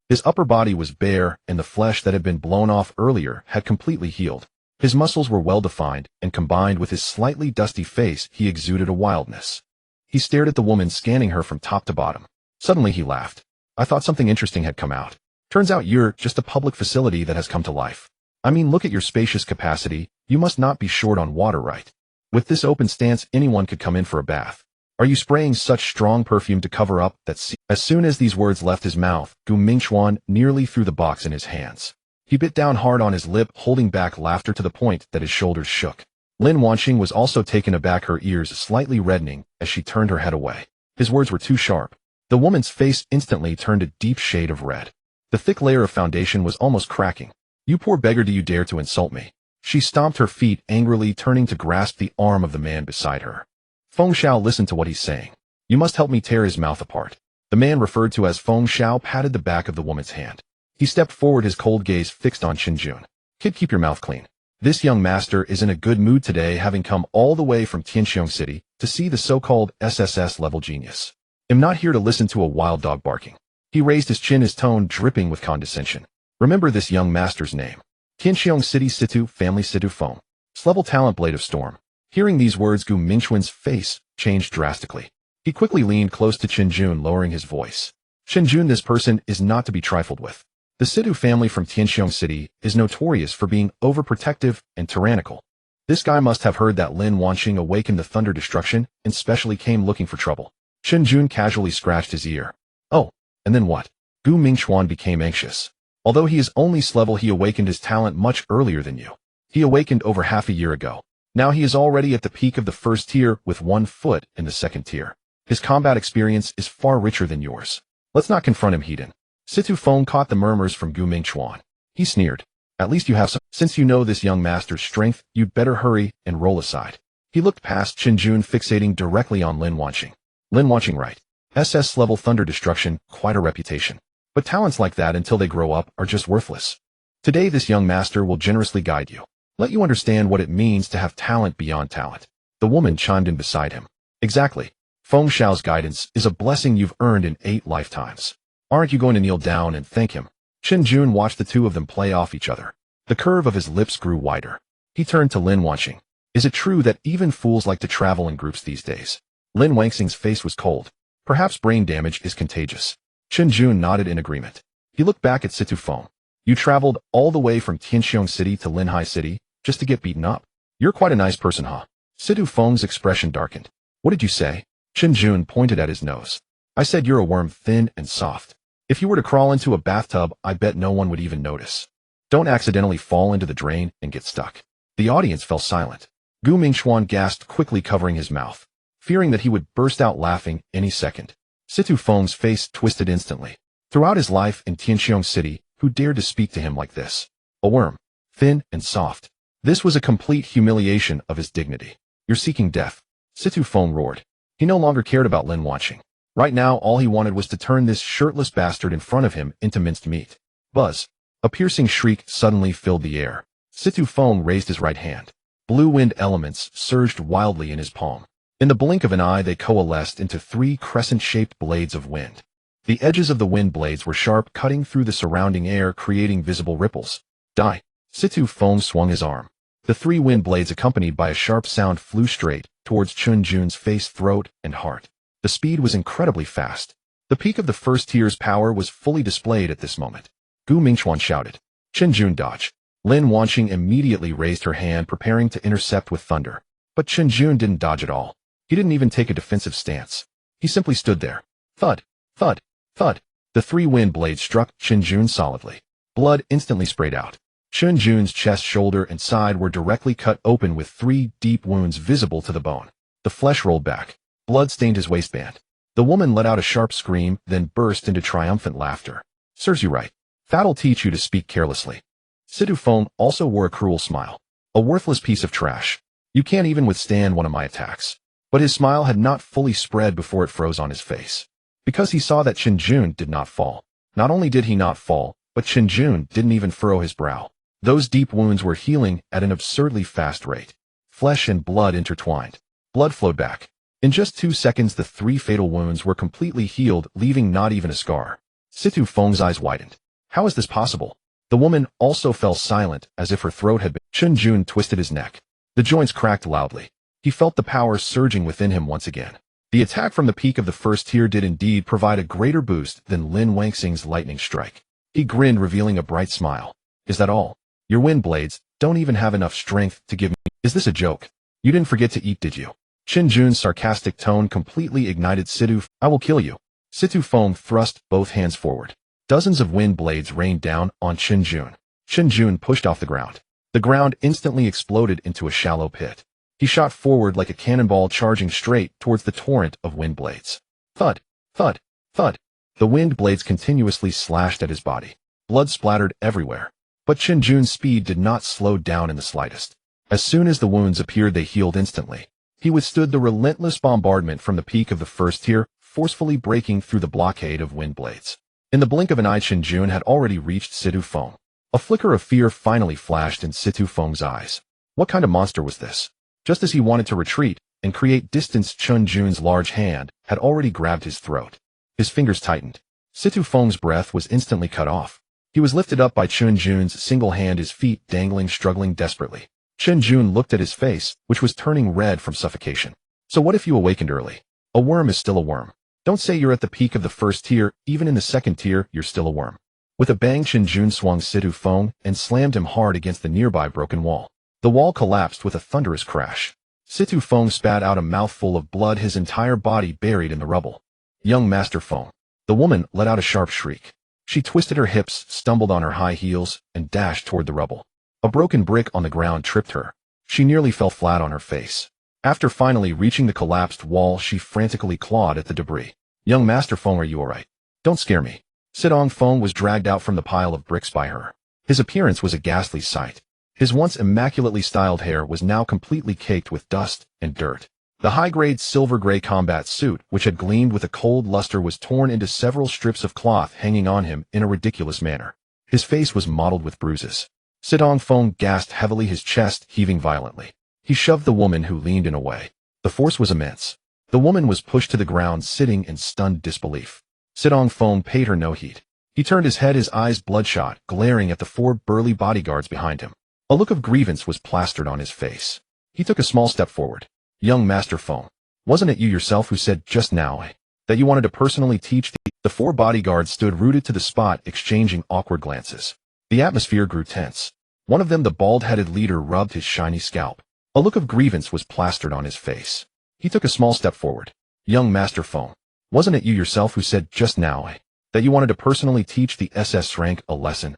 His upper body was bare, and the flesh that had been blown off earlier had completely healed. His muscles were well-defined, and combined with his slightly dusty face, he exuded a wildness. He stared at the woman, scanning her from top to bottom. Suddenly he laughed. I thought something interesting had come out. Turns out you're just a public facility that has come to life. I mean, look at your spacious capacity. You must not be short on water, right? With this open stance, anyone could come in for a bath. Are you spraying such strong perfume to cover up that As soon as these words left his mouth, Gu Mingchuan nearly threw the box in his hands. He bit down hard on his lip, holding back laughter to the point that his shoulders shook. Lin Wangxing was also taken aback, her ears slightly reddening as she turned her head away. His words were too sharp. The woman's face instantly turned a deep shade of red. The thick layer of foundation was almost cracking. You poor beggar, do you dare to insult me? She stomped her feet angrily, turning to grasp the arm of the man beside her. Feng Xiao, listen to what he's saying. You must help me tear his mouth apart. The man referred to as Feng Xiao patted the back of the woman's hand. He stepped forward, his cold gaze fixed on Chen Jin. Kid, keep your mouth clean. This young master is in a good mood today, having come all the way from Tianxiong City to see the so-called SSS level genius. I'm not here to listen to a wild dog barking. He raised his chin, his tone dripping with condescension. Remember this young master's name. Tianxiong City Situ Family Situ Feng. S-level talent, Blade of Storm. Hearing these words, Gu Mingchuan's face changed drastically. He quickly leaned close to Chen Jin, lowering his voice. Chen Jin, this person is not to be trifled with. The Situ family from Tianxiong City is notorious for being overprotective and tyrannical. This guy must have heard that Lin Wangxing awakened the thunder destruction and specially came looking for trouble. Chen Jin casually scratched his ear. Oh, And then what? Gu Mingxuan became anxious. Although he is only S-level, he awakened his talent much earlier than you. He awakened over half a year ago. Now he is already at the peak of the first tier with 1 foot in the second tier. His combat experience is far richer than yours. Let's not confront him, Hedon. Situ Feng caught the murmurs from Gu Mingxuan. He sneered. At least you have some. Since you know this young master's strength, you'd better hurry and roll aside. He looked past Chen Jin, fixating directly on Lin Wanqing. Lin Wanqing, right? SS level thunder destruction, quite a reputation. But talents like that until they grow up are just worthless. Today this young master will generously guide you. Let you understand what it means to have talent beyond talent. The woman chimed in beside him. Exactly. Feng Xiao's guidance is a blessing you've earned in 8 lifetimes. Aren't you going to kneel down and thank him? Chen Jin watched the two of them play off each other. The curve of his lips grew wider. He turned to Lin Wanqing. Is it true that even fools like to travel in groups these days? Lin Wanqing's face was cold. Perhaps brain damage is contagious. Chen Jin nodded in agreement. He looked back at Situ Feng. You traveled all the way from Tianxiong City to Linhai City just to get beaten up. You're quite a nice person, huh? Situ Feng's expression darkened. What did you say? Chen Jin pointed at his nose. I said you're a worm, thin and soft. If you were to crawl into a bathtub, I bet no one would even notice. Don't accidentally fall into the drain and get stuck. The audience fell silent. Gu Mingxuan gasped, quickly covering his mouth, fearing that he would burst out laughing any second. Situ Feng's face twisted instantly. Throughout his life in Tianxiong City, who dared to speak to him like this? A worm, thin and soft. This was a complete humiliation of his dignity. You're seeking death. Situ Feng roared. He no longer cared about Lin Wanqing. Right now, all he wanted was to turn this shirtless bastard in front of him into minced meat. Buzz. A piercing shriek suddenly filled the air. Situ Feng raised his right hand. Blue wind elements surged wildly in his palm. In the blink of an eye, they coalesced into 3 crescent-shaped blades of wind. The edges of the wind blades were sharp, cutting through the surrounding air, creating visible ripples. Die. Situ Feng swung his arm. The 3 wind blades, accompanied by a sharp sound, flew straight towards Chen Jin's face, throat, and heart. The speed was incredibly fast. The peak of the first tier's power was fully displayed at this moment. Gu Mingxuan shouted. Chen Jin, dodge. Lin Wanqing immediately raised her hand, preparing to intercept with thunder. But Chen Jin didn't dodge at all. He didn't even take a defensive stance. He simply stood there. Thud, thud, thud. The 3 wind blades struck Chen Jin solidly. Blood instantly sprayed out. Chen Jin's chest, shoulder, and side were directly cut open with 3 deep wounds visible to the bone. The flesh rolled back. Blood stained his waistband. The woman let out a sharp scream, then burst into triumphant laughter. Serves you right. That'll teach you to speak carelessly. Situ Feng also wore a cruel smile. A worthless piece of trash. You can't even withstand one of my attacks. But his smile had not fully spread before it froze on his face. Because he saw that Chen Jin did not fall. Not only did he not fall, but Chen Jin didn't even furrow his brow. Those deep wounds were healing at an absurdly fast rate. Flesh and blood intertwined. Blood flowed back. In just 2 seconds, the 3 fatal wounds were completely healed, leaving not even a scar. Situ Feng's eyes widened. How is this possible? The woman also fell silent, as if her throat had been. Chen Jin twisted his neck. The joints cracked loudly. He felt the power surging within him once again. The attack from the peak of the first tier did indeed provide a greater boost than Lin Wanqing's lightning strike. He grinned, revealing a bright smile. Is that all? Your wind blades don't even have enough strength to give me. Is this a joke? You didn't forget to eat, did you? Chen Jin's sarcastic tone completely ignited Situ. I will kill you. Situ Feng thrust both hands forward. Dozens of wind blades rained down on Chen Jin. Chen Jin pushed off the ground. The ground instantly exploded into a shallow pit. He shot forward like a cannonball, charging straight towards the torrent of wind blades. Thud, thud, thud. The wind blades continuously slashed at his body. Blood splattered everywhere. But Chen Jin's speed did not slow down in the slightest. As soon as the wounds appeared, they healed instantly. He withstood the relentless bombardment from the peak of the first tier, forcefully breaking through the blockade of wind blades. In the blink of an eye, Chen Jin had already reached Situ Feng. A flicker of fear finally flashed in Situ Feng's eyes. What kind of monster was this? Just as he wanted to retreat and create distance, Chen Jin's large hand had already grabbed his throat. His fingers tightened. Situ Feng's breath was instantly cut off. He was lifted up by Chen Jin's single hand, his feet dangling, struggling desperately. Chen Jin looked at his face, which was turning red from suffocation. So what if you awakened early? A worm is still a worm. Don't say you're at the peak of the first tier. Even in the second tier, you're still a worm. With a bang, Chen Jin swung Situ Feng and slammed him hard against the nearby broken wall. The wall collapsed with a thunderous crash. Situ Feng spat out a mouthful of blood, his entire body buried in the rubble. Young Master Feng. The woman let out a sharp shriek. She twisted her hips, stumbled on her high heels, and dashed toward the rubble. A broken brick on the ground tripped her. She nearly fell flat on her face. After finally reaching the collapsed wall, she frantically clawed at the debris. Young Master Feng, are you alright? Don't scare me. Sidong Feng was dragged out from the pile of bricks by her. His appearance was a ghastly sight. His once immaculately styled hair was now completely caked with dust and dirt. The high-grade silver-gray combat suit, which had gleamed with a cold luster, was torn into several strips of cloth hanging on him in a ridiculous manner. His face was mottled with bruises. Sidong Feng gasped heavily, his chest heaving violently. He shoved the woman, who leaned in, away. The force was immense. The woman was pushed to the ground, sitting in stunned disbelief. Sidong Feng paid her no heed. He turned his head, his eyes bloodshot, glaring at the 4 burly bodyguards behind him. A look of grievance was plastered on his face. He took a small step forward. Young Master Feng, wasn't it you yourself who said just now that you wanted to personally teach the 4 bodyguards stood rooted to the spot, exchanging awkward glances. The atmosphere grew tense. One of them, the bald-headed leader, rubbed his shiny scalp. A look of grievance was plastered on his face. He took a small step forward. Young Master Feng, wasn't it you yourself who said just now that you wanted to personally teach the SS rank a lesson,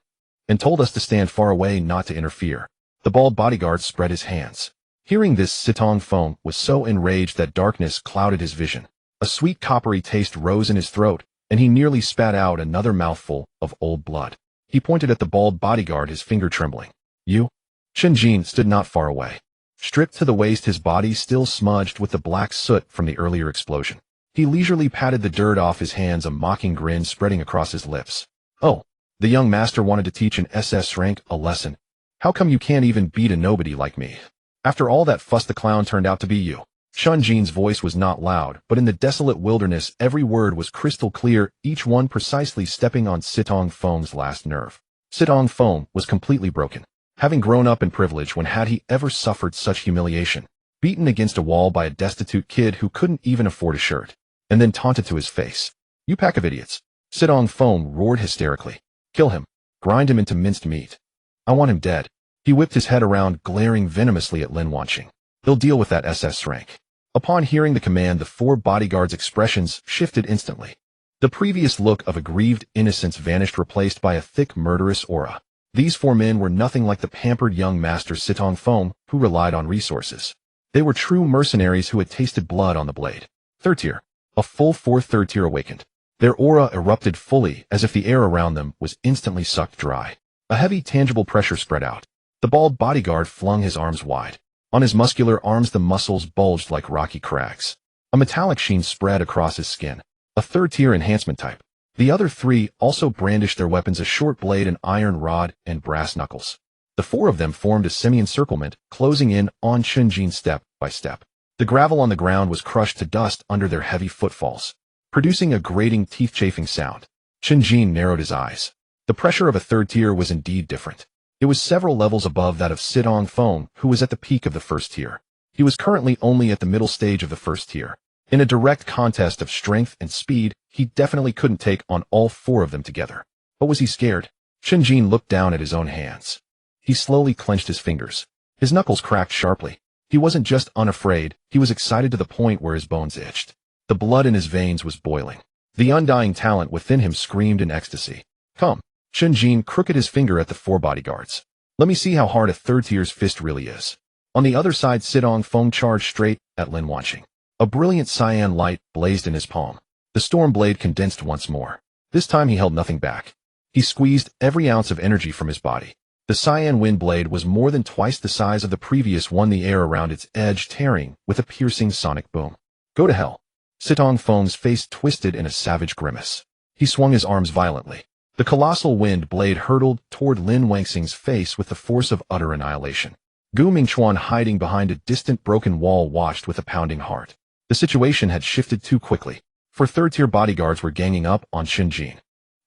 and told us to stand far away, not to interfere? The bald bodyguard spread his hands. Hearing this, Sidong Feng was so enraged that darkness clouded his vision. A sweet coppery taste rose in his throat, and he nearly spat out another mouthful of old blood. He pointed at the bald bodyguard, his finger trembling. You? Chen Jin stood not far away. Stripped to the waist, his body still smudged with the black soot from the earlier explosion. He leisurely patted the dirt off his hands, a mocking grin spreading across his lips. Oh, the young master wanted to teach an SS rank a lesson. How come you can't even beat a nobody like me? After all that fuss, the clown turned out to be you. Chen Jin's voice was not loud, but in the desolate wilderness every word was crystal clear, each one precisely stepping on Sidong Feng's last nerve. Sidong Feng was completely broken. Having grown up in privilege, when had he ever suffered such humiliation? Beaten against a wall by a destitute kid who couldn't even afford a shirt, and then taunted to his face. You pack of idiots. Sidong Feng roared hysterically. Kill him. Grind him into minced meat. I want him dead. He whipped his head around, glaring venomously at Lin Wanqing. They'll deal with that SS rank. Upon hearing the command, the 4 bodyguards' expressions shifted instantly. The previous look of aggrieved innocence vanished, replaced by a thick, murderous aura. These 4 men were nothing like the pampered young master Sidong Feng, who relied on resources. They were true mercenaries who had tasted blood on the blade. 3rd tier. A full 4 3rd tier awakened. Their aura erupted fully, as if the air around them was instantly sucked dry. A heavy, tangible pressure spread out. The bald bodyguard flung his arms wide. On his muscular arms the muscles bulged like rocky crags. A metallic sheen spread across his skin. A 3rd tier enhancement type. The other 3 also brandished their weapons, a short blade, an iron rod, and brass knuckles. The 4 of them formed a semi-encirclement, closing in on Chen Jin step by step. The gravel on the ground was crushed to dust under their heavy footfalls, producing a grating, teeth-chafing sound. Chen Jin narrowed his eyes. The pressure of a 3rd tier was indeed different. It was several levels above that of Sidong Feng, who was at the peak of the 1st tier. He was currently only at the middle stage of the 1st tier. In a direct contest of strength and speed, he definitely couldn't take on all 4 of them together. But was he scared? Chen Jin looked down at his own hands. He slowly clenched his fingers. His knuckles cracked sharply. He wasn't just unafraid, he was excited to the point where his bones itched. The blood in his veins was boiling. The undying talent within him screamed in ecstasy. Come. Chen Jin crooked his finger at the 4 bodyguards. Let me see how hard a 3rd tier's fist really is. On the other side, Sidong Feng charged straight at Lin Wanqing. A brilliant cyan light blazed in his palm. The storm blade condensed once more. This time he held nothing back. He squeezed every ounce of energy from his body. The cyan wind blade was more than twice the size of the previous one, the air around its edge tearing with a piercing sonic boom. Go to hell. Sidong Feng's face twisted in a savage grimace. He swung his arms violently. The colossal wind blade hurtled toward Lin Wanqing's face with the force of utter annihilation. Gu Mingchuan, hiding behind a distant broken wall, watched with a pounding heart. The situation had shifted too quickly, for 3rd-tier bodyguards were ganging up on Chen Jin,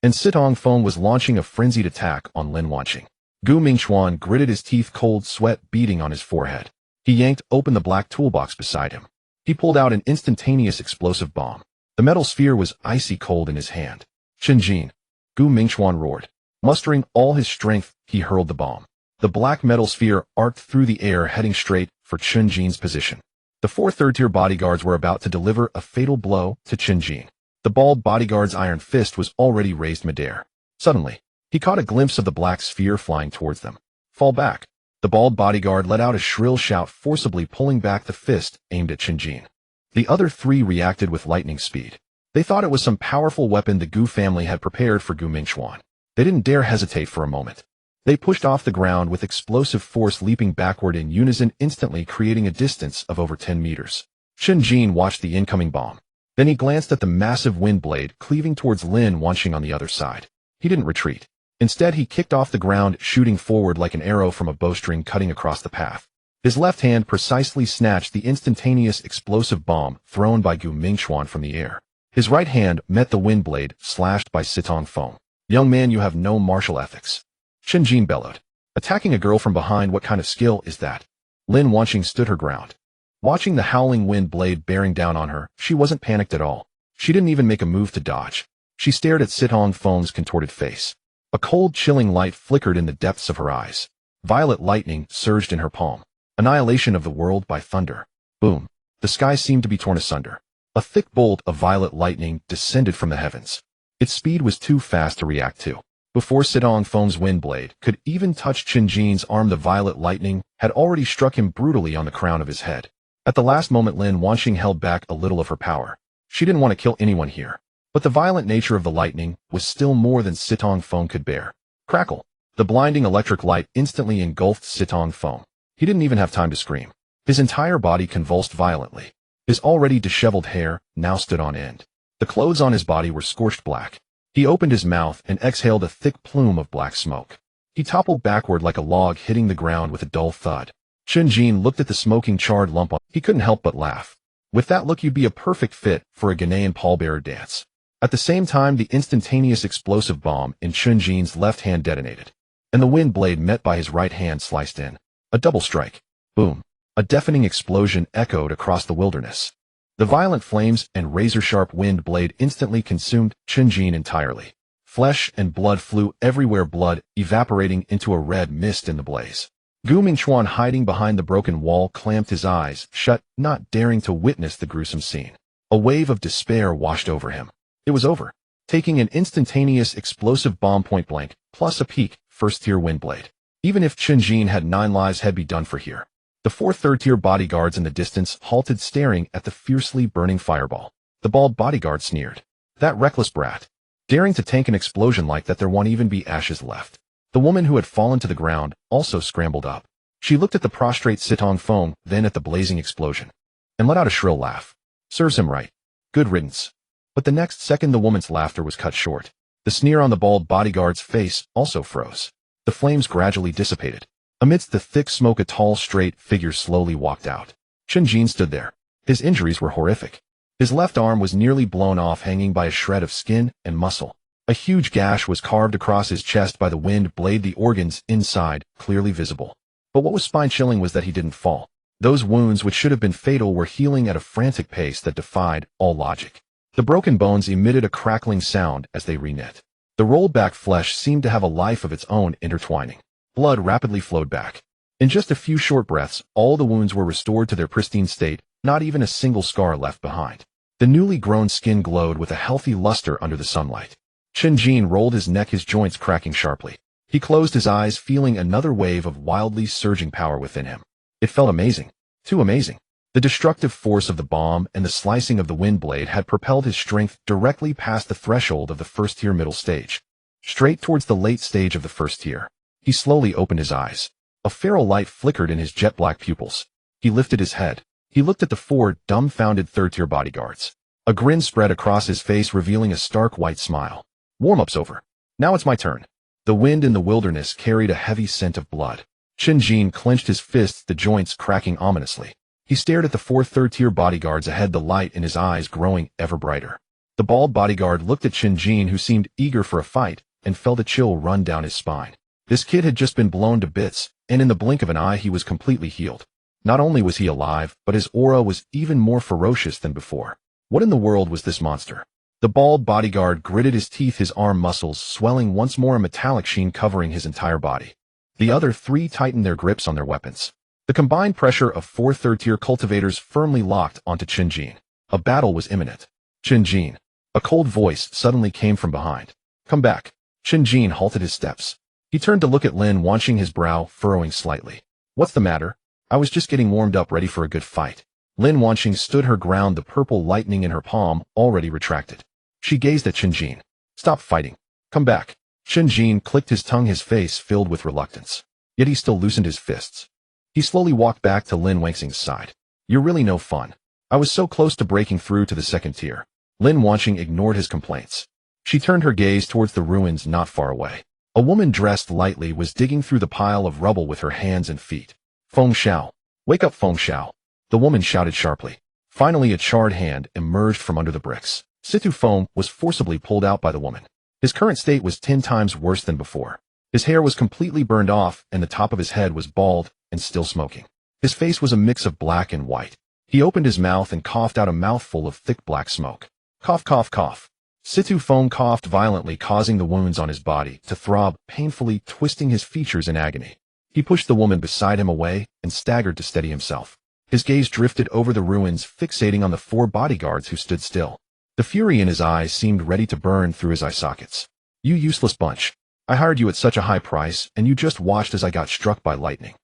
and Sidong Feng was launching a frenzied attack on Lin Wanqing. Gu Mingchuan gritted his teeth, cold sweat beading on his forehead. He yanked open the black toolbox beside him. He pulled out an instantaneous explosive bomb. The metal sphere was icy cold in his hand. Chen Jin, Gu Mingchuan roared. Mustering all his strength, he hurled the bomb. The black metal sphere arced through the air, heading straight for Chen Jin's position. The 4 third-tier bodyguards were about to deliver a fatal blow to Chen Jin. The bald bodyguard's iron fist was already raised midair. Suddenly, he caught a glimpse of the black sphere flying towards them. Fall back. The bald bodyguard let out a shrill shout, forcibly pulling back the fist aimed at Chen Jin. The other three reacted with lightning speed. They thought it was some powerful weapon the Gu family had prepared for Gu Mingxuan. They didn't dare hesitate for a moment. They pushed off the ground with explosive force, leaping backward in unison, instantly creating a distance of over 10 meters. Chen Jin watched the incoming bomb. Then he glanced at the massive wind blade cleaving towards Lin Wanxing on the other side. He didn't retreat. Instead, he kicked off the ground, shooting forward like an arrow from a bowstring cutting across the path. His left hand precisely snatched the instantaneous explosive bomb thrown by Gu Mingxuan from the air. His right hand met the wind blade, slashed by Sitong foam. "Young man, you have no martial ethics," Chen Jin bellowed. "Attacking a girl from behind, what kind of skill is that?" Lin Wanxing stood her ground. Watching the howling wind blade bearing down on her, she wasn't panicked at all. She didn't even make a move to dodge. She stared at Sitong foam's contorted face. A cold, chilling light flickered in the depths of her eyes. Violet lightning surged in her palm. Annihilation of the world by thunder. Boom. The sky seemed to be torn asunder. A thick bolt of violet lightning descended from the heavens. Its speed was too fast to react to. Before Sitong foam's wind blade could even touch Chen Jin's arm, the violet lightning had already struck him brutally on the crown of his head. At the last moment, Lin Wanxing held back a little of her power. She didn't want to kill anyone here. But the violent nature of the lightning was still more than Sitong foam could bear. Crackle! The blinding electric light instantly engulfed Sitong foam. He didn't even have time to scream. His entire body convulsed violently. His already disheveled hair now stood on end. The clothes on his body were scorched black. He opened his mouth and exhaled a thick plume of black smoke. He toppled backward like a log, hitting the ground with a dull thud. Chen Jin looked at the smoking, charred lump on. He couldn't help but laugh. With that look, you'd be a perfect fit for a Ghanaian pallbearer dance. At the same time, the instantaneous explosive bomb in Chen Jin's left hand detonated, and the wind blade met by his right hand sliced in. A double strike. Boom. A deafening explosion echoed across the wilderness. The violent flames and razor-sharp wind blade instantly consumed Chen Jin entirely. Flesh and blood flew everywhere, blood evaporating into a red mist in the blaze. Gu Mingxuan, hiding behind the broken wall, clamped his eyes shut, not daring to witness the gruesome scene. A wave of despair washed over him. It was over. Taking an instantaneous explosive bomb point blank, plus a peak, first-tier wind blade. Even if Chen Jin had 9 lives, had be done for here. The 4 third-tier bodyguards in the distance halted, staring at the fiercely burning fireball. The bald bodyguard sneered. That reckless brat. Daring to tank an explosion like that, there won't even be ashes left. The woman who had fallen to the ground also scrambled up. She looked at the prostrate Sitong foam, then at the blazing explosion, and let out a shrill laugh. Serves him right. Good riddance. But the next second, the woman's laughter was cut short. The sneer on the bald bodyguard's face also froze. The flames gradually dissipated. Amidst the thick smoke, a tall, straight figure slowly walked out. Chen Jin stood there. His injuries were horrific. His left arm was nearly blown off, hanging by a shred of skin and muscle. A huge gash was carved across his chest by the wind blade, the organs inside clearly visible. But what was spine-chilling was that he didn't fall. Those wounds, which should have been fatal, were healing at a frantic pace that defied all logic. The broken bones emitted a crackling sound as they reknit. The rolled-back flesh seemed to have a life of its own, intertwining. Blood rapidly flowed back. In just a few short breaths, all the wounds were restored to their pristine state, not even a single scar left behind. The newly grown skin glowed with a healthy luster under the sunlight. Chen Jin rolled his neck, his joints cracking sharply. He closed his eyes, feeling another wave of wildly surging power within him. It felt amazing. Too amazing. The destructive force of the bomb and the slicing of the wind blade had propelled his strength directly past the threshold of the first-tier middle stage, straight towards the late stage of the first tier. He slowly opened his eyes. A feral light flickered in his jet-black pupils. He lifted his head. He looked at the 4 dumbfounded third-tier bodyguards. A grin spread across his face, revealing a stark white smile. Warm-up's over. Now it's my turn. The wind in the wilderness carried a heavy scent of blood. Chen Jin clenched his fists, the joints cracking ominously. He stared at the 4 third-tier bodyguards ahead, the light in his eyes growing ever brighter. The bald bodyguard looked at Chen Jin, who seemed eager for a fight, and felt a chill run down his spine. This kid had just been blown to bits, and in the blink of an eye he was completely healed. Not only was he alive, but his aura was even more ferocious than before. What in the world was this monster? The bald bodyguard gritted his teeth, his arm muscles swelling once more, a metallic sheen covering his entire body. The other 3 tightened their grips on their weapons. The combined pressure of 4 third-tier cultivators firmly locked onto Chen Jin. A battle was imminent. Chen Jin. A cold voice suddenly came from behind. Come back. Chen Jin halted his steps. He turned to look at Lin, watching his brow furrowing slightly. What's the matter? I was just getting warmed up, ready for a good fight. Lin Wanqing stood her ground, the purple lightning in her palm already retracted. She gazed at Chen Jin. Stop fighting. Come back. Chen Jin clicked his tongue, his face filled with reluctance. Yet he still loosened his fists. He slowly walked back to Lin Wanqing's side. You're really no fun. I was so close to breaking through to the second tier. Lin Wanqing ignored his complaints. She turned her gaze towards the ruins not far away. A woman dressed lightly was digging through the pile of rubble with her hands and feet. Feng Xiao. Wake up, Feng Xiao. The woman shouted sharply. Finally, a charred hand emerged from under the bricks. Situ Feng was forcibly pulled out by the woman. His current state was 10 times worse than before. His hair was completely burned off, and the top of his head was bald and still smoking. His face was a mix of black and white. He opened his mouth and coughed out a mouthful of thick black smoke. Cough, cough, cough. Situ Feng coughed violently, causing the wounds on his body to throb painfully, twisting his features in agony. He pushed the woman beside him away and staggered to steady himself. His gaze drifted over the ruins, fixating on the 4 bodyguards who stood still. The fury in his eyes seemed ready to burn through his eye sockets. You useless bunch. I hired you at such a high price, and you just watched as I got struck by lightning.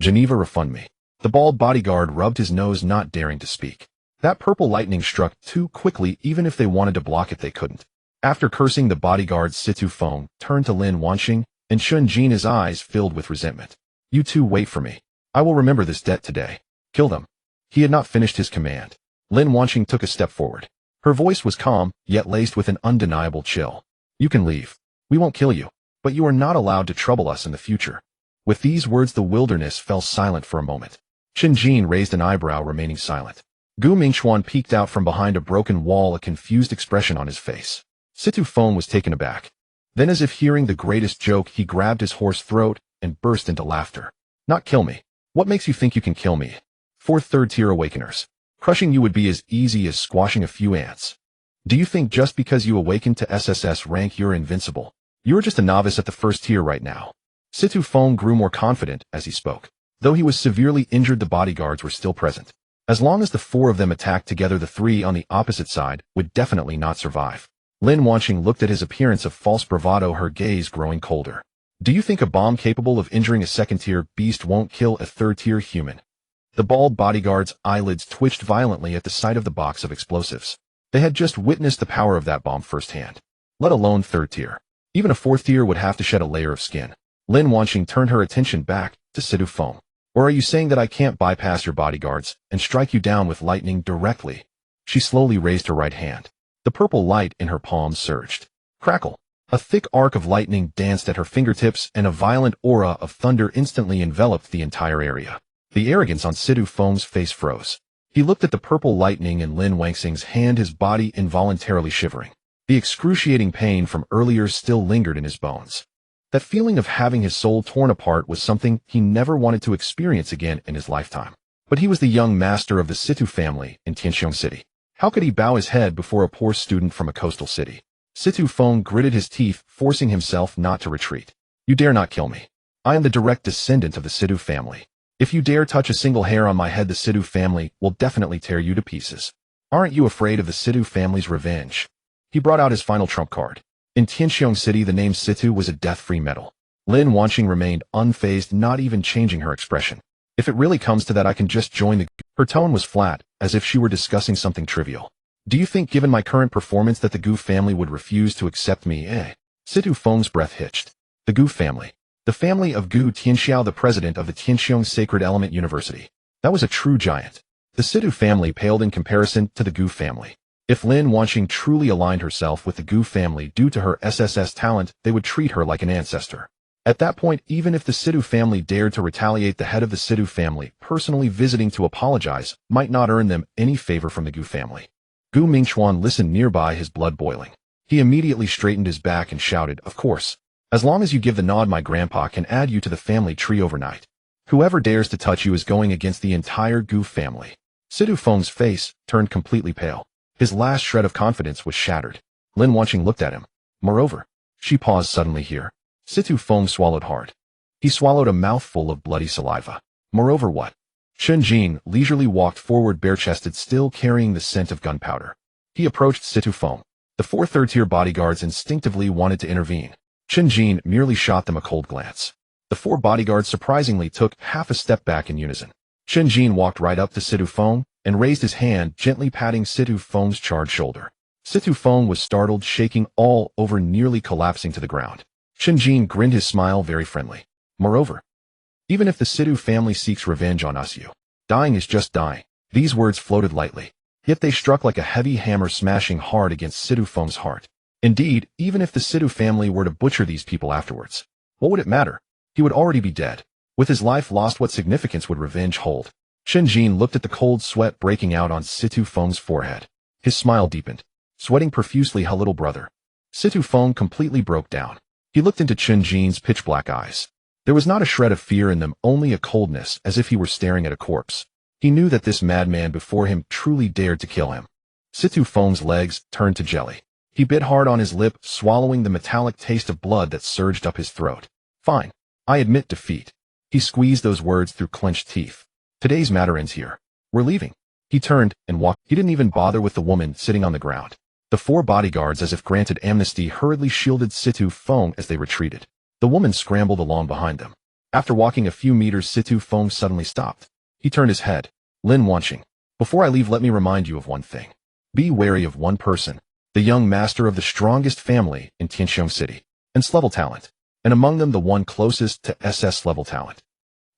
Geneva, refund me. The bald bodyguard rubbed his nose, not daring to speak. That purple lightning struck too quickly, even if they wanted to block it they couldn't. After cursing the bodyguard, Situ Feng turned to Lin Wanqing and Chen Jin, his eyes filled with resentment. You two wait for me. I will remember this debt today. Kill them. He had not finished his command. Lin Wanqing took a step forward. Her voice was calm, yet laced with an undeniable chill. You can leave. We won't kill you, but you are not allowed to trouble us in the future. With these words, the wilderness fell silent for a moment. Chen Jin raised an eyebrow, remaining silent. Gu Mingxuan peeked out from behind a broken wall, a confused expression on his face. Situ Feng was taken aback. Then, as if hearing the greatest joke, he grabbed his hoarse throat and burst into laughter. Not kill me. What makes you think you can kill me? 4 third-tier awakeners. Crushing you would be as easy as squashing a few ants. Do you think just because you awakened to SSS rank you're invincible? You're just a novice at the 1st tier right now. Situ Feng grew more confident as he spoke. Though he was severely injured, the bodyguards were still present. As long as the 4 of them attacked together, the 3 on the opposite side would definitely not survive. Lin Wanqing looked at his appearance of false bravado, her gaze growing colder. Do you think a bomb capable of injuring a 2nd-tier beast won't kill a 3rd-tier human? The bald bodyguard's eyelids twitched violently at the sight of the box of explosives. They had just witnessed the power of that bomb firsthand. Let alone 3rd tier. Even a 4th tier would have to shed a layer of skin. Lin Wanqing turned her attention back to Situ Feng. Or are you saying that I can't bypass your bodyguards and strike you down with lightning directly? She slowly raised her right hand. The purple light in her palm surged. Crackle. A thick arc of lightning danced at her fingertips, and a violent aura of thunder instantly enveloped the entire area. The arrogance on Situ Feng's face froze. He looked at the purple lightning in Lin Wanqing's hand, his body involuntarily shivering. The excruciating pain from earlier still lingered in his bones. That feeling of having his soul torn apart was something he never wanted to experience again in his lifetime. But he was the young master of the Situ family in Tianxiong City. How could he bow his head before a poor student from a coastal city? Situ Feng gritted his teeth, forcing himself not to retreat. You dare not kill me. I am the direct descendant of the Situ family. If you dare touch a single hair on my head, the Situ family will definitely tear you to pieces. Aren't you afraid of the Situ family's revenge? He brought out his final trump card. In Tianxiong City, the name Situ was a death-free metal. Lin Wanqing remained unfazed, not even changing her expression. If it really comes to that, I can just join the... Her tone was flat, as if she were discussing something trivial. Do you think, given my current performance, that the Gu family would refuse to accept me, Situ Feng's breath hitched. The Gu family. The family of Gu Tianxiao, the president of the Tianxiong Sacred Element University. That was a true giant. The Situ family paled in comparison to the Gu family. If Lin Wanqing truly aligned herself with the Gu family due to her SSS talent, they would treat her like an ancestor. At that point, even if the Situ family dared to retaliate, the head of the Situ family, personally visiting to apologize, might not earn them any favor from the Gu family. Gu Mingxuan listened nearby, his blood boiling. He immediately straightened his back and shouted, of course. As long as you give the nod, my grandpa can add you to the family tree overnight. Whoever dares to touch you is going against the entire Gu family. Situ Feng's face turned completely pale. His last shred of confidence was shattered. Lin Wanqing looked at him. Moreover, she paused suddenly here. Situ Feng swallowed hard. He swallowed a mouthful of bloody saliva. Moreover what? Chen Jin leisurely walked forward, bare-chested, still carrying the scent of gunpowder. He approached Situ Feng. The 4 third-tier bodyguards instinctively wanted to intervene. Chen Jin merely shot them a cold glance. The 4 bodyguards surprisingly took half a step back in unison. Chen Jin walked right up to Situ Feng and raised his hand, gently patting Situ Feng's charred shoulder. Situ Feng was startled, shaking all over, nearly collapsing to the ground. Chen Jin grinned, his smile very friendly. Moreover, even if the Situ family seeks revenge on us, dying is just dying. These words floated lightly, yet they struck like a heavy hammer, smashing hard against Situ Feng's heart. Indeed, even if the Situ family were to butcher these people afterwards, what would it matter? He would already be dead. With his life lost, what significance would revenge hold? Chen Jin looked at the cold sweat breaking out on Situ Feng's forehead. His smile deepened. Sweating profusely, her little brother. Situ Feng completely broke down. He looked into Chen Jin's pitch-black eyes. There was not a shred of fear in them, only a coldness, as if he were staring at a corpse. He knew that this madman before him truly dared to kill him. Situ Feng's legs turned to jelly. He bit hard on his lip, swallowing the metallic taste of blood that surged up his throat. Fine. I admit defeat. He squeezed those words through clenched teeth. Today's matter ends here. We're leaving. He turned and walked. He didn't even bother with the woman sitting on the ground. The 4 bodyguards, as if granted amnesty, hurriedly shielded Situ Feng as they retreated. The woman scrambled along behind them. After walking a few meters, Situ Feng suddenly stopped. He turned his head. Lin Wanqing, before I leave, let me remind you of one thing. Be wary of one person, the young master of the strongest family in Tianxiong City, S-level talent, and among them the one closest to SS-level talent.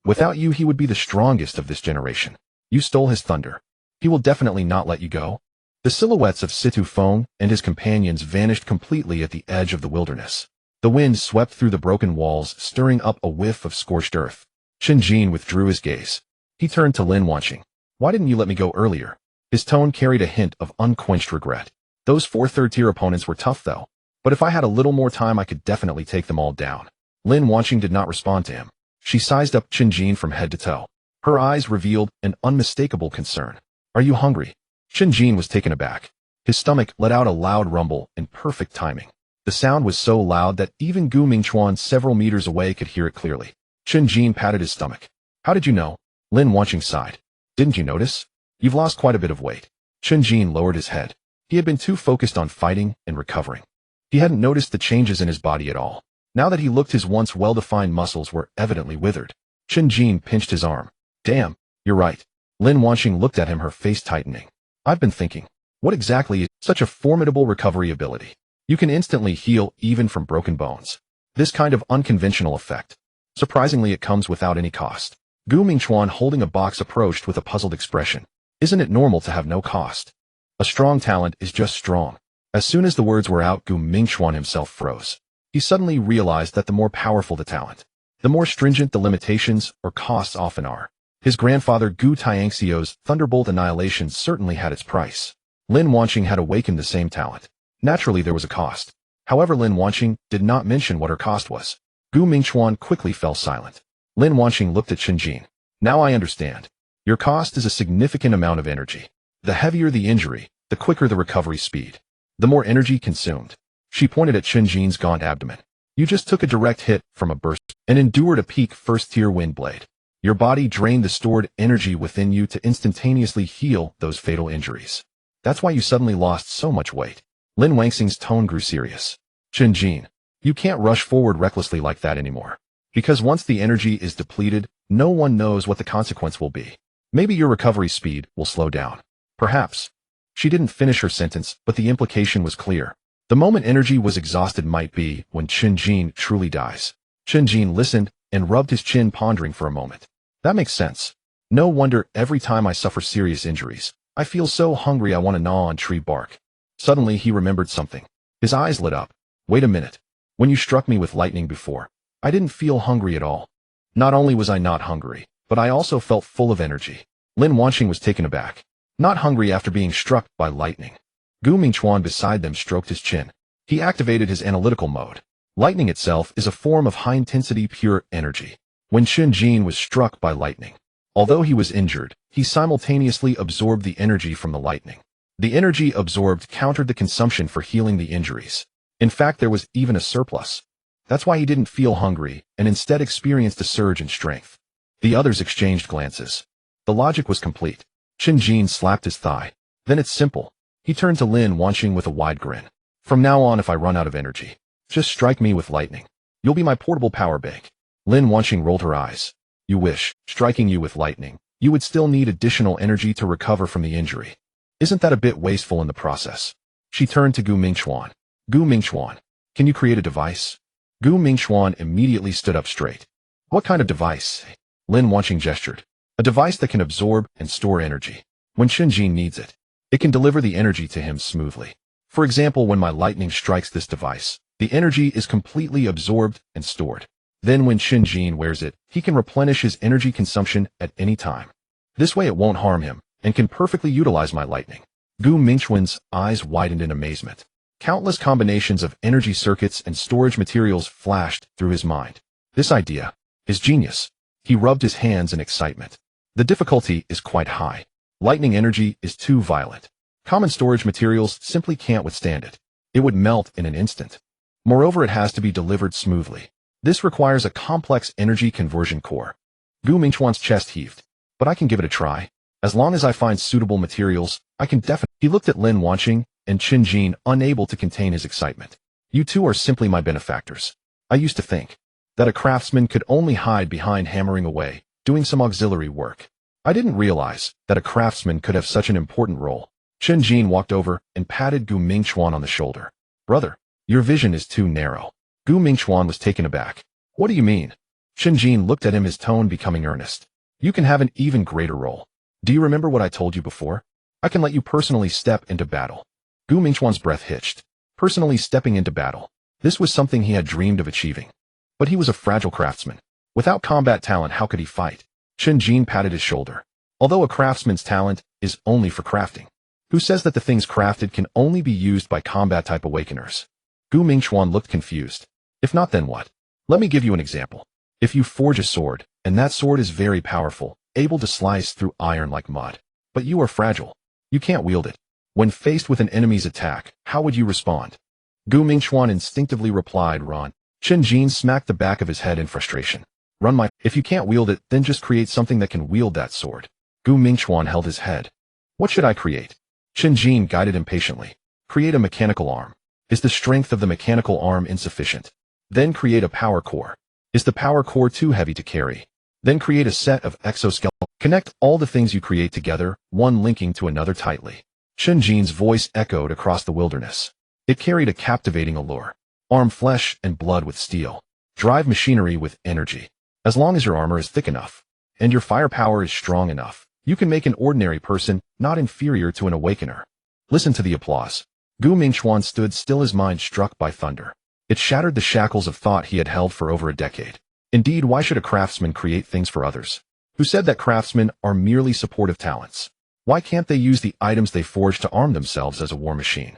Without you, he would be the strongest of this generation. You stole his thunder. He will definitely not let you go. The silhouettes of Situ Feng and his companions vanished completely at the edge of the wilderness. The wind swept through the broken walls, stirring up a whiff of scorched earth. Chen Jin withdrew his gaze. He turned to Lin Wanqing. Why didn't you let me go earlier? His tone carried a hint of unquenched regret. Those 4 third-tier opponents were tough, though. But if I had a little more time, I could definitely take them all down. Lin Wanqing did not respond to him. She sized up Chen Jin from head to toe. Her eyes revealed an unmistakable concern. Are you hungry? Chen Jin was taken aback. His stomach let out a loud rumble in perfect timing. The sound was so loud that even Gu Mingchuan several meters away could hear it clearly. Chen Jin patted his stomach. How did you know? Lin Wanqing sighed. Didn't you notice? You've lost quite a bit of weight. Chen Jin lowered his head. He had been too focused on fighting and recovering. He hadn't noticed the changes in his body at all. Now that he looked, his once well-defined muscles were evidently withered. Chen Jin pinched his arm. Damn, you're right. Lin Wanqing looked at him, her face tightening. I've been thinking, what exactly is such a formidable recovery ability? You can instantly heal even from broken bones. This kind of unconventional effect. Surprisingly, it comes without any cost. Gu Mingchuan, holding a box, approached with a puzzled expression. Isn't it normal to have no cost? A strong talent is just strong. As soon as the words were out, Gu Mingchuan himself froze. He suddenly realized that the more powerful the talent, the more stringent the limitations or costs often are. His grandfather Gu Tianxiu's Thunderbolt Annihilation certainly had its price. Lin Wanqing had awakened the same talent. Naturally, there was a cost. However, Lin Wanqing did not mention what her cost was. Gu Mingchuan quickly fell silent. Lin Wanqing looked at Chen Jin. Now I understand. Your cost is a significant amount of energy. The heavier the injury, the quicker the recovery speed. The more energy consumed. She pointed at Chen Jin's gaunt abdomen. You just took a direct hit from a burst and endured a peak first-tier wind blade. Your body drained the stored energy within you to instantaneously heal those fatal injuries. That's why you suddenly lost so much weight. Lin Wanqing's tone grew serious. Chen Jin, you can't rush forward recklessly like that anymore. Because once the energy is depleted, no one knows what the consequence will be. Maybe your recovery speed will slow down. Perhaps. She didn't finish her sentence, but the implication was clear. The moment energy was exhausted might be when Chen Jin truly dies. Chen Jin listened and rubbed his chin, pondering for a moment. That makes sense. No wonder every time I suffer serious injuries, I feel so hungry I want to gnaw on tree bark. Suddenly he remembered something. His eyes lit up. Wait a minute. When you struck me with lightning before, I didn't feel hungry at all. Not only was I not hungry, but I also felt full of energy. Lin Wanqing was taken aback. Not hungry after being struck by lightning. Gu Mingchuan beside them stroked his chin. He activated his analytical mode. Lightning itself is a form of high-intensity pure energy. When Chen Jin was struck by lightning, although he was injured, he simultaneously absorbed the energy from the lightning. The energy absorbed countered the consumption for healing the injuries. In fact, there was even a surplus. That's why he didn't feel hungry and instead experienced a surge in strength. The others exchanged glances. The logic was complete. Chen Jin slapped his thigh. Then it's simple. He turned to Lin Wanqing with a wide grin. From now on, if I run out of energy, just strike me with lightning. You'll be my portable power bank. Lin Wanqing rolled her eyes. You wish, striking you with lightning, you would still need additional energy to recover from the injury. Isn't that a bit wasteful in the process? She turned to Gu Mingxuan. Gu Mingxuan, can you create a device? Gu Mingxuan immediately stood up straight. What kind of device? Lin Wanqing gestured. A device that can absorb and store energy. When Chen Jin needs it, it can deliver the energy to him smoothly. For example, when my lightning strikes this device, the energy is completely absorbed and stored. Then when Chen Jin wears it, he can replenish his energy consumption at any time. This way it won't harm him, and can perfectly utilize my lightning. Gu Mingxuan's eyes widened in amazement. Countless combinations of energy circuits and storage materials flashed through his mind. This idea is genius. He rubbed his hands in excitement. The difficulty is quite high. Lightning energy is too violent. Common storage materials simply can't withstand it. It would melt in an instant. Moreover, it has to be delivered smoothly. This requires a complex energy conversion core. Gu Mingxuan's chest heaved. But I can give it a try. As long as I find suitable materials, I can definitely. He looked at Lin Wanqing and Chen Jin, unable to contain his excitement. You two are simply my benefactors. I used to think that a craftsman could only hide behind hammering away, doing some auxiliary work. I didn't realize that a craftsman could have such an important role. Chen Jin walked over and patted Gu Mingxuan on the shoulder. Brother, your vision is too narrow. Gu Mingxuan was taken aback. What do you mean? Chen Jin looked at him, his tone becoming earnest. You can have an even greater role. Do you remember what I told you before? I can let you personally step into battle. Gu Mingxuan's breath hitched. Personally stepping into battle. This was something he had dreamed of achieving. But he was a fragile craftsman. Without combat talent, how could he fight? Chen Jin patted his shoulder. Although a craftsman's talent is only for crafting, who says that the things crafted can only be used by combat-type awakeners? Gu Mingxuan looked confused. If not, then what? Let me give you an example. If you forge a sword, and that sword is very powerful, able to slice through iron like mud, but you are fragile. You can't wield it. When faced with an enemy's attack, how would you respond? Gu Mingxuan instinctively replied, Run. Chen Jin smacked the back of his head in frustration. If you can't wield it, then just create something that can wield that sword. Gu Mingxuan held his head. What should I create? Chen Jin guided impatiently. Create a mechanical arm. Is the strength of the mechanical arm insufficient? Then create a power core. Is the power core too heavy to carry? Then create a set of exoskeleton. Connect all the things you create together, one linking to another tightly. Chen Jin's voice echoed across the wilderness. It carried a captivating allure. Arm flesh and blood with steel. Drive machinery with energy. As long as your armor is thick enough, and your firepower is strong enough, you can make an ordinary person not inferior to an awakener. Listen to the applause. Gu Mingxuan stood still, his mind struck by thunder. It shattered the shackles of thought he had held for over a decade. Indeed, why should a craftsman create things for others? Who said that craftsmen are merely supportive talents? Why can't they use the items they forge to arm themselves as a war machine?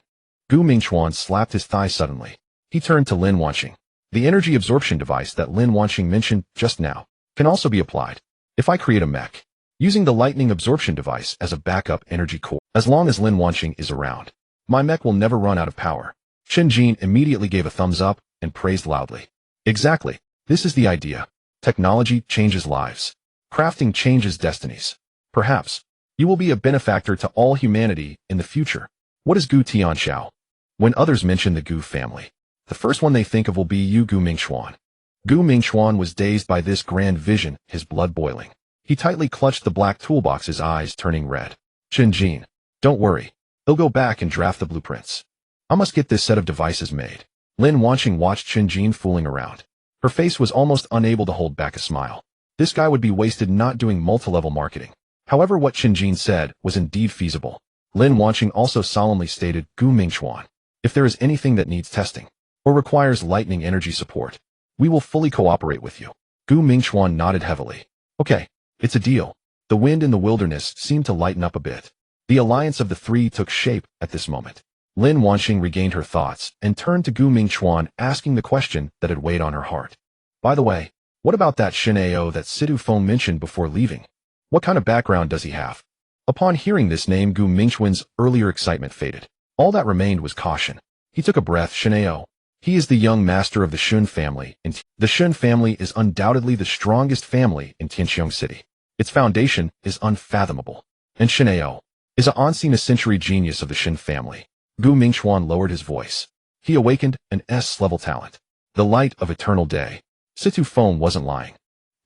Gu Mingxuan slapped his thigh suddenly. He turned to Lin Wanqing. The energy absorption device that Lin Wanqing mentioned just now can also be applied. If I create a mech, using the lightning absorption device as a backup energy core, as long as Lin Wanqing is around, my mech will never run out of power. Chen Jin immediately gave a thumbs up and praised loudly. Exactly. This is the idea. Technology changes lives. Crafting changes destinies. Perhaps you will be a benefactor to all humanity in the future. What is Gu Tianxiao? When others mention the Gu family, the first one they think of will be you, Gu Mingxuan. Gu Mingxuan was dazed by this grand vision, his blood boiling. He tightly clutched the black toolbox, his eyes turning red. Chen Jin, don't worry. He'll go back and draft the blueprints. I must get this set of devices made. Lin Wanqing watched Chen Jin fooling around. Her face was almost unable to hold back a smile. This guy would be wasted not doing multi-level marketing. However, what Chen Jin said was indeed feasible. Lin Wanqing also solemnly stated, Gu Mingxuan, if there is anything that needs testing or requires lightning energy support, we will fully cooperate with you. Gu Mingxuan nodded heavily. Okay, it's a deal. The wind in the wilderness seemed to lighten up a bit. The alliance of the three took shape at this moment. Lin Wanqing regained her thoughts and turned to Gu Mingxuan, asking the question that had weighed on her heart. By the way, what about that Shen Ao that Sidu Feng mentioned before leaving? What kind of background does he have? Upon hearing this name, Gu Mingxuan's earlier excitement faded. All that remained was caution. He took a breath. Shen Ao. He is the young master of the Shun family. The Shun family is undoubtedly the strongest family in Tianqiong City. Its foundation is unfathomable. And Shen Ao is a unseen century genius of the Shen family. Gu Mingxuan lowered his voice. He awakened an S-level talent. The light of eternal day. Situ Phone wasn't lying.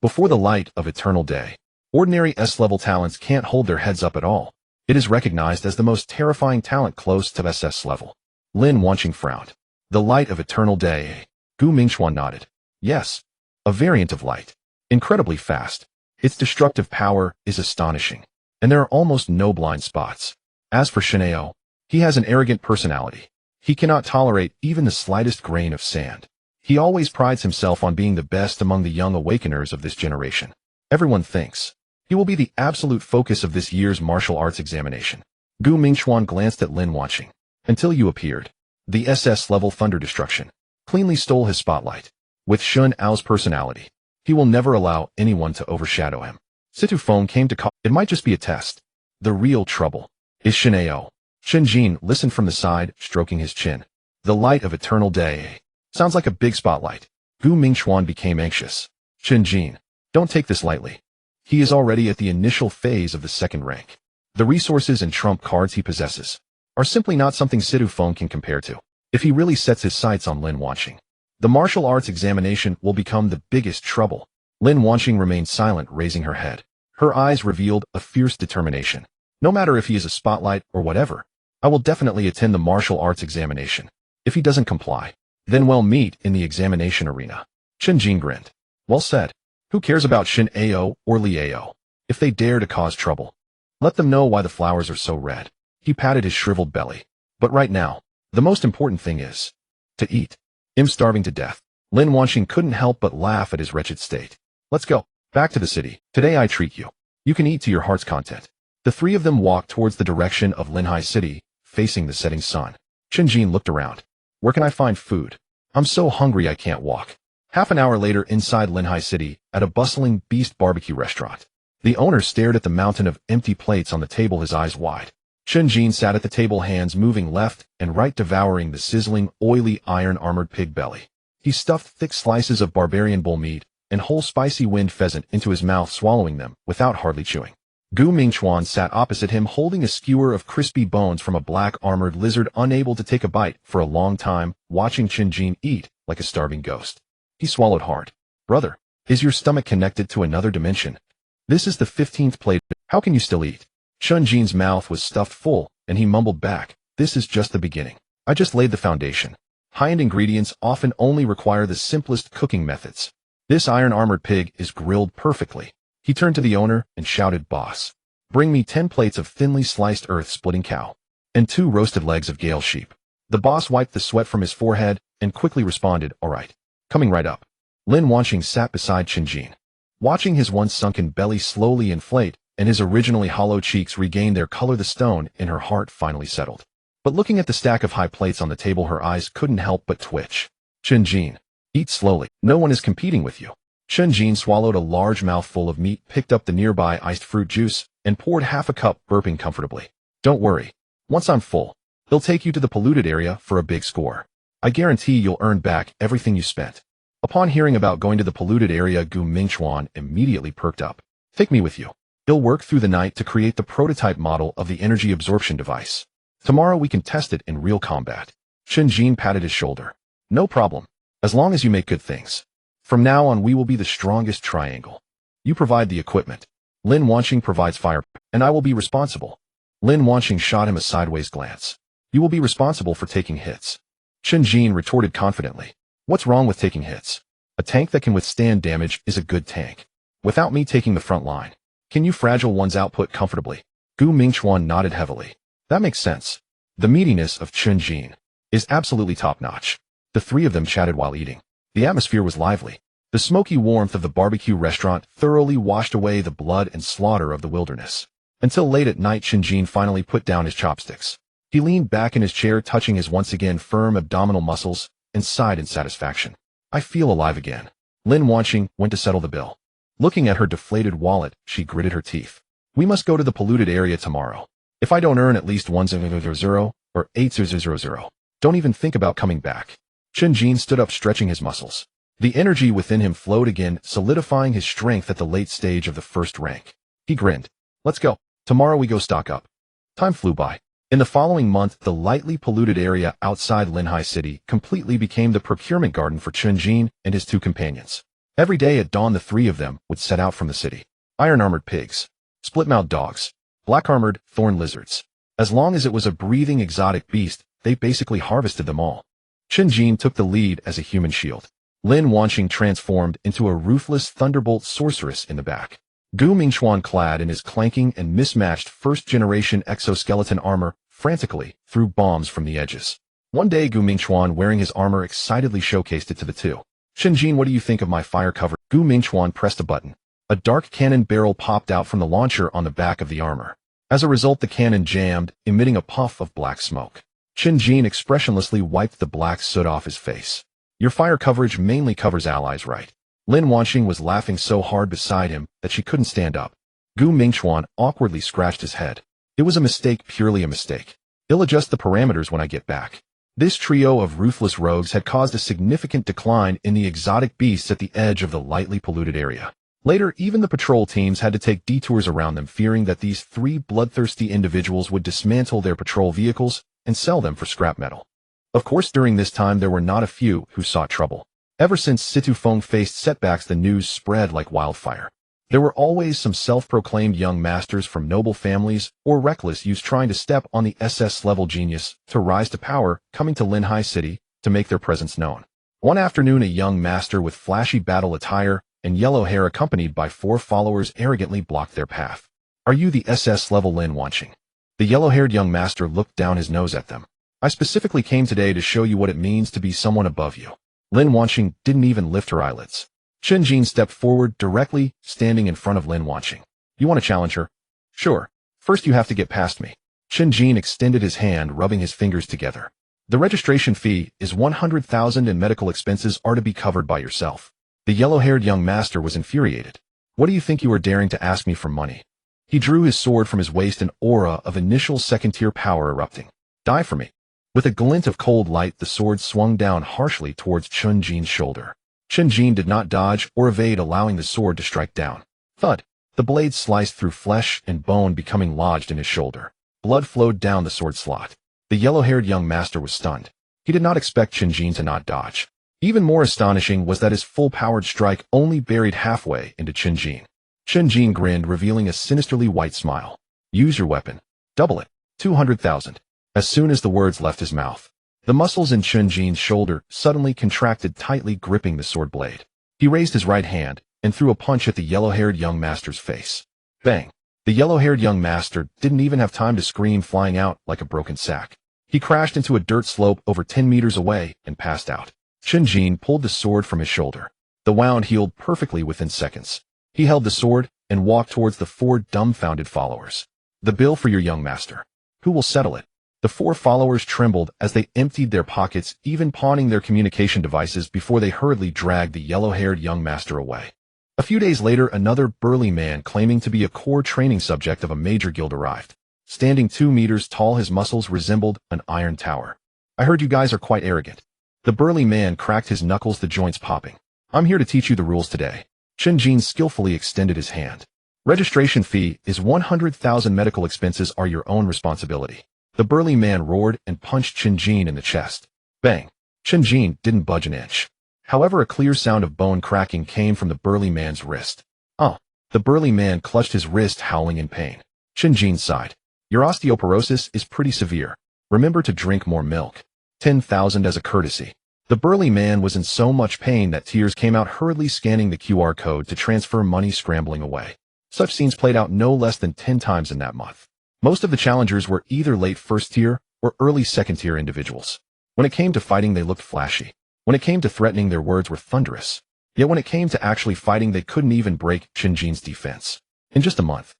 Before the light of eternal day, ordinary S-level talents can't hold their heads up at all. It is recognized as the most terrifying talent close to SS level. Lin Wanqing frowned. The light of eternal day. Gu Mingchuan nodded. Yes. A variant of light. Incredibly fast. Its destructive power is astonishing. And there are almost no blind spots. As for Shenao, he has an arrogant personality. He cannot tolerate even the slightest grain of sand. He always prides himself on being the best among the young awakeners of this generation. Everyone thinks he will be the absolute focus of this year's martial arts examination. Gu Mingchuan glanced at Lin Wanqing. Until you appeared, the SS-level thunder destruction cleanly stole his spotlight. With Shun Ao's personality, he will never allow anyone to overshadow him. Situ Phone came to call. It might just be a test. The real trouble is Shenao. Chen Jin listened from the side, stroking his chin. The light of eternal day. Sounds like a big spotlight. Gu Mingchuan became anxious. Chen Jin, don't take this lightly. He is already at the initial phase of the second rank. The resources and trump cards he possesses are simply not something Situ Phone can compare to. If he really sets his sights on Lin Wanqing, the martial arts examination will become the biggest trouble. Lin Wanqing remained silent, raising her head. Her eyes revealed a fierce determination. No matter if he is a spotlight or whatever, I will definitely attend the martial arts examination. If he doesn't comply, then we'll meet in the examination arena. Chen Jin grinned. Well said. Who cares about Shin Ao or Li Ao? If they dare to cause trouble, let them know why the flowers are so red. He patted his shriveled belly. But right now, the most important thing is to eat. I'm starving to death. Lin Wanqing couldn't help but laugh at his wretched state. Let's go. Back to the city. Today I treat you. You can eat to your heart's content. The three of them walked towards the direction of Linhai City, facing the setting sun. Chen Jin looked around. Where can I find food? I'm so hungry I can't walk. Half an hour later inside Linhai City, at a bustling Beast barbecue restaurant. The owner stared at the mountain of empty plates on the table, his eyes wide. Chen Jin sat at the table, hands moving left and right, devouring the sizzling, oily, iron-armored pig belly. He stuffed thick slices of barbarian bull meat and whole spicy wind pheasant into his mouth, swallowing them without hardly chewing. Gu Mingchuan sat opposite him, holding a skewer of crispy bones from a black armored lizard, unable to take a bite for a long time, watching Chen Jin eat like a starving ghost. He swallowed hard. Brother, is your stomach connected to another dimension? This is the 15th plate. How can you still eat? Chen Jin's mouth was stuffed full, and he mumbled back, this is just the beginning. I just laid the foundation. High-end ingredients often only require the simplest cooking methods. This iron-armored pig is grilled perfectly. He turned to the owner and shouted, Boss, bring me 10 plates of thinly sliced earth-splitting cow and 2 roasted legs of Gale sheep. The boss wiped the sweat from his forehead and quickly responded, all right. Coming right up. Lin Wanqing sat beside Chen Jin, watching his once sunken belly slowly inflate and his originally hollow cheeks regain their color. The stone in her heart finally settled. But looking at the stack of high plates on the table, her eyes couldn't help but twitch. Chen Jin, eat slowly. No one is competing with you. Chen Jin swallowed a large mouthful of meat, picked up the nearby iced fruit juice, and poured half a cup, burping comfortably. Don't worry. Once I'm full, they'll take you to the polluted area for a big score. I guarantee you'll earn back everything you spent. Upon hearing about going to the polluted area, Gu Mingchuan immediately perked up. Take me with you. He'll work through the night to create the prototype model of the energy absorption device. Tomorrow we can test it in real combat. Chen Jin patted his shoulder. No problem. As long as you make good things. From now on we will be the strongest triangle. You provide the equipment. Lin Wanqing provides fire, and I will be responsible. Lin Wanqing shot him a sideways glance. You will be responsible for taking hits. Chen Jin retorted confidently. What's wrong with taking hits? A tank that can withstand damage is a good tank. Without me taking the front line, can you fragile one's output comfortably? Gu Mingchuan nodded heavily. That makes sense. The meatiness of Chen Jin is absolutely top-notch. The three of them chatted while eating. The atmosphere was lively. The smoky warmth of the barbecue restaurant thoroughly washed away the blood and slaughter of the wilderness. Until late at night, Chen Jin finally put down his chopsticks. He leaned back in his chair, touching his once again firm abdominal muscles, and sighed in satisfaction. I feel alive again. Lin Wanqing went to settle the bill. Looking at her deflated wallet, she gritted her teeth. We must go to the polluted area tomorrow. If I don't earn at least 1,000 or 8,000, don't even think about coming back. Chen Jin stood up, stretching his muscles. The energy within him flowed again, solidifying his strength at the late stage of the first rank. He grinned. Let's go. Tomorrow we go stock up. Time flew by. In the following month, the lightly polluted area outside Linhai City completely became the procurement garden for Chen Jin and his two companions. Every day at dawn, the three of them would set out from the city. Iron-armored pigs, split-mouthed dogs, black-armored thorn lizards. As long as it was a breathing exotic beast, they basically harvested them all. Chen Jin took the lead as a human shield. Lin Wanqing transformed into a ruthless thunderbolt sorceress in the back. Gu Mingchuan, clad in his clanking and mismatched first-generation exoskeleton armor, frantically threw bombs from the edges. One day, Gu Mingchuan, wearing his armor, excitedly showcased it to the two. Chen Jin, what do you think of my fire cover? Gu Mingchuan pressed a button. A dark cannon barrel popped out from the launcher on the back of the armor. As a result, the cannon jammed, emitting a puff of black smoke. Chen Jin expressionlessly wiped the black soot off his face. Your fire coverage mainly covers allies, right? Lin Wanqing was laughing so hard beside him that she couldn't stand up. Gu Mingchuan awkwardly scratched his head. It was a mistake, purely a mistake. He'll adjust the parameters when I get back. This trio of ruthless rogues had caused a significant decline in the exotic beasts at the edge of the lightly polluted area. Later, even the patrol teams had to take detours around them, fearing that these three bloodthirsty individuals would dismantle their patrol vehicles and sell them for scrap metal. Of course, during this time, there were not a few who sought trouble. Ever since Situ Feng faced setbacks, the news spread like wildfire. There were always some self-proclaimed young masters from noble families or reckless youths trying to step on the SS-level genius to rise to power, coming to Linhai City to make their presence known. One afternoon, a young master with flashy battle attire and yellow hair, accompanied by 4 followers, arrogantly blocked their path. Are you the SS-level Lin Wanqing? The yellow-haired young master looked down his nose at them. I specifically came today to show you what it means to be someone above you. Lin Wanqing didn't even lift her eyelids. Chen Jin stepped forward directly, standing in front of Lin Wanqing. You want to challenge her? Sure. First you have to get past me. Chen Jin extended his hand, rubbing his fingers together. The registration fee is 100,000 and medical expenses are to be covered by yourself. The yellow-haired young master was infuriated. What do you think you are daring to ask me for money? He drew his sword from his waist, an aura of initial second-tier power erupting. Die for me. With a glint of cold light, the sword swung down harshly towards Chen Jin's shoulder. Chen Jin did not dodge or evade, allowing the sword to strike down. Thud! The blade sliced through flesh and bone, becoming lodged in his shoulder. Blood flowed down the sword slot. The yellow-haired young master was stunned. He did not expect Chen Jin to not dodge. Even more astonishing was that his full-powered strike only buried halfway into Chen Jin. Chen Jin grinned, revealing a sinisterly white smile. Use your weapon. Double it. 200,000. As soon as the words left his mouth, the muscles in Chen Jin's shoulder suddenly contracted, tightly gripping the sword blade. He raised his right hand and threw a punch at the yellow-haired young master's face. Bang! The yellow-haired young master didn't even have time to scream, flying out like a broken sack. He crashed into a dirt slope over 10 meters away and passed out. Chen Jin pulled the sword from his shoulder. The wound healed perfectly within seconds. He held the sword and walked towards the 4 dumbfounded followers. The bill for your young master. Who will settle it? The 4 followers trembled as they emptied their pockets, even pawning their communication devices before they hurriedly dragged the yellow-haired young master away. A few days later, another burly man claiming to be a core training subject of a major guild arrived. Standing 2 meters tall, his muscles resembled an iron tower. I heard you guys are quite arrogant. The burly man cracked his knuckles, the joints popping. I'm here to teach you the rules today. Chen Jin skillfully extended his hand. Registration fee is 100,000. Medical expenses are your own responsibility. The burly man roared and punched Chen Jin in the chest. Bang! Chen Jin didn't budge an inch. However, a clear sound of bone cracking came from the burly man's wrist. Oh! The burly man clutched his wrist, howling in pain. Chen Jin sighed. Your osteoporosis is pretty severe. Remember to drink more milk. 10,000 as a courtesy. The burly man was in so much pain that tears came out, hurriedly scanning the QR code to transfer money, scrambling away. Such scenes played out no less than 10 times in that month. Most of the challengers were either late first-tier or early second-tier individuals. When it came to fighting, they looked flashy. When it came to threatening, their words were thunderous. Yet when it came to actually fighting, they couldn't even break Chen Jin's defense. In just a month,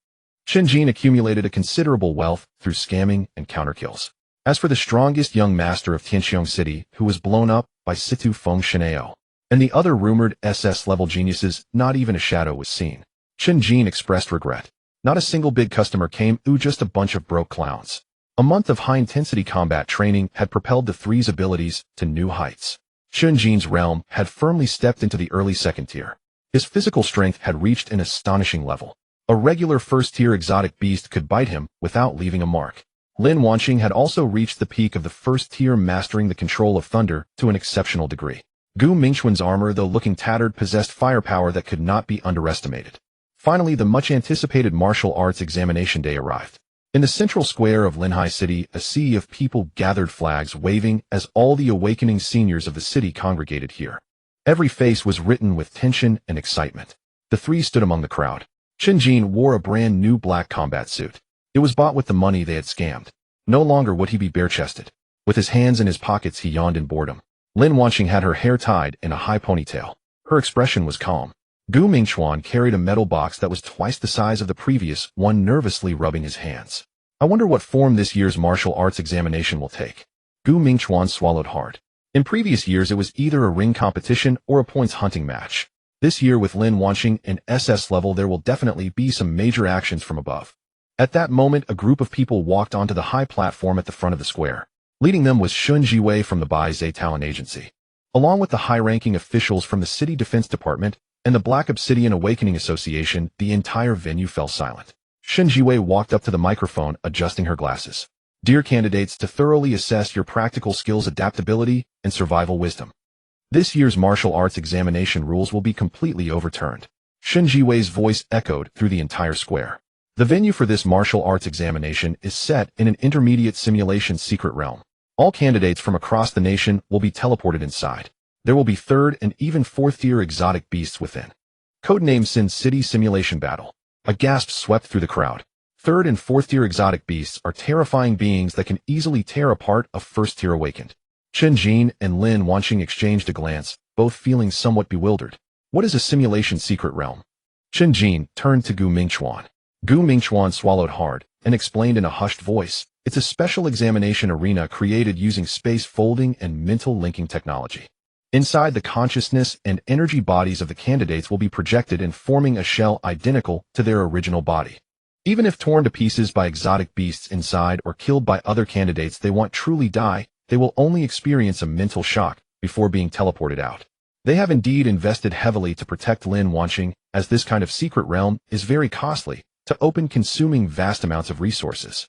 Chen Jin accumulated a considerable wealth through scamming and counterkills. As for the strongest young master of Tianqiong City, who was blown up by Situ Feng Shenao, and the other rumored SS-level geniuses, not even a shadow was seen. Chen Jin expressed regret. Not a single big customer came, just a bunch of broke clowns. A month of high-intensity combat training had propelled the three's abilities to new heights. Chen Jin's realm had firmly stepped into the early second tier. His physical strength had reached an astonishing level. A regular first-tier exotic beast could bite him without leaving a mark. Lin Wanqing had also reached the peak of the first tier, mastering the control of thunder to an exceptional degree. Gu Mingquan's armor, though looking tattered, possessed firepower that could not be underestimated. Finally, the much-anticipated martial arts examination day arrived. In the central square of Linhai City, a sea of people gathered, flags waving, as all the awakening seniors of the city congregated here. Every face was written with tension and excitement. The three stood among the crowd. Chen Jin wore a brand new black combat suit. It was bought with the money they had scammed. No longer would he be bare-chested. With his hands in his pockets, he yawned in boredom. Lin Wanqing had her hair tied in a high ponytail. Her expression was calm. Gu Mingquan carried a metal box that was twice the size of the previous one, nervously rubbing his hands. I wonder what form this year's martial arts examination will take. Gu Mingquan swallowed hard. In previous years, it was either a ring competition or a points hunting match. This year, with Lin Wanqing in SS level, there will definitely be some major actions from above. At that moment, a group of people walked onto the high platform at the front of the square. Leading them was Shun Jiwei from the Bai Zhe Talent Agency. Along with the high-ranking officials from the City Defense Department and the Black Obsidian Awakening Association, the entire venue fell silent. Shun Jiwei walked up to the microphone, adjusting her glasses. Dear candidates, to thoroughly assess your practical skills, adaptability, and survival wisdom, this year's martial arts examination rules will be completely overturned. Shun Jiwei's voice echoed through the entire square. The venue for this martial arts examination is set in an intermediate simulation secret realm. All candidates from across the nation will be teleported inside. There will be third and even fourth tier exotic beasts within. Codename Sin City Simulation Battle. A gasp swept through the crowd. Third and fourth tier exotic beasts are terrifying beings that can easily tear apart a first tier awakened. Chen Jin and Lin Wanqing exchanged a glance, both feeling somewhat bewildered. What is a simulation secret realm? Chen Jin turned to Gu Mingquan. Gu Mingquan swallowed hard and explained in a hushed voice, it's a special examination arena created using space folding and mental linking technology. Inside, the consciousness and energy bodies of the candidates will be projected and forming a shell identical to their original body. Even if torn to pieces by exotic beasts inside or killed by other candidates they want truly die, they will only experience a mental shock before being teleported out. They have indeed invested heavily to protect Lin Wanqing, as this kind of secret realm is very costly to open, consuming vast amounts of resources.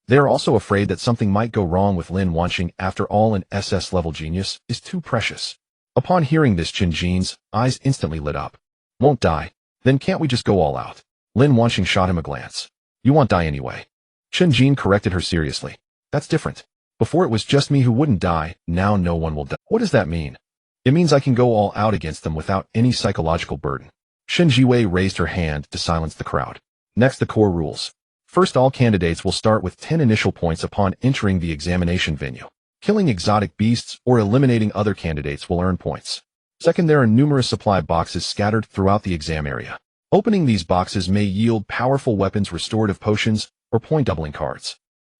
They are also afraid that something might go wrong with Lin Wanqing. After all, an SS-level genius is too precious. Upon hearing this, Chen Jin's eyes instantly lit up. Won't die? Then can't we just go all out? Lin Wanqing shot him a glance. You won't die anyway. Chen Jin corrected her seriously. That's different. Before it was just me who wouldn't die, now no one will die. What does that mean? It means I can go all out against them without any psychological burden. Shun Jiwei raised her hand to silence the crowd. Next, the core rules. First, all candidates will start with 10 initial points upon entering the examination venue. Killing exotic beasts or eliminating other candidates will earn points. Second, there are numerous supply boxes scattered throughout the exam area. Opening these boxes may yield powerful weapons, restorative potions, or point-doubling cards.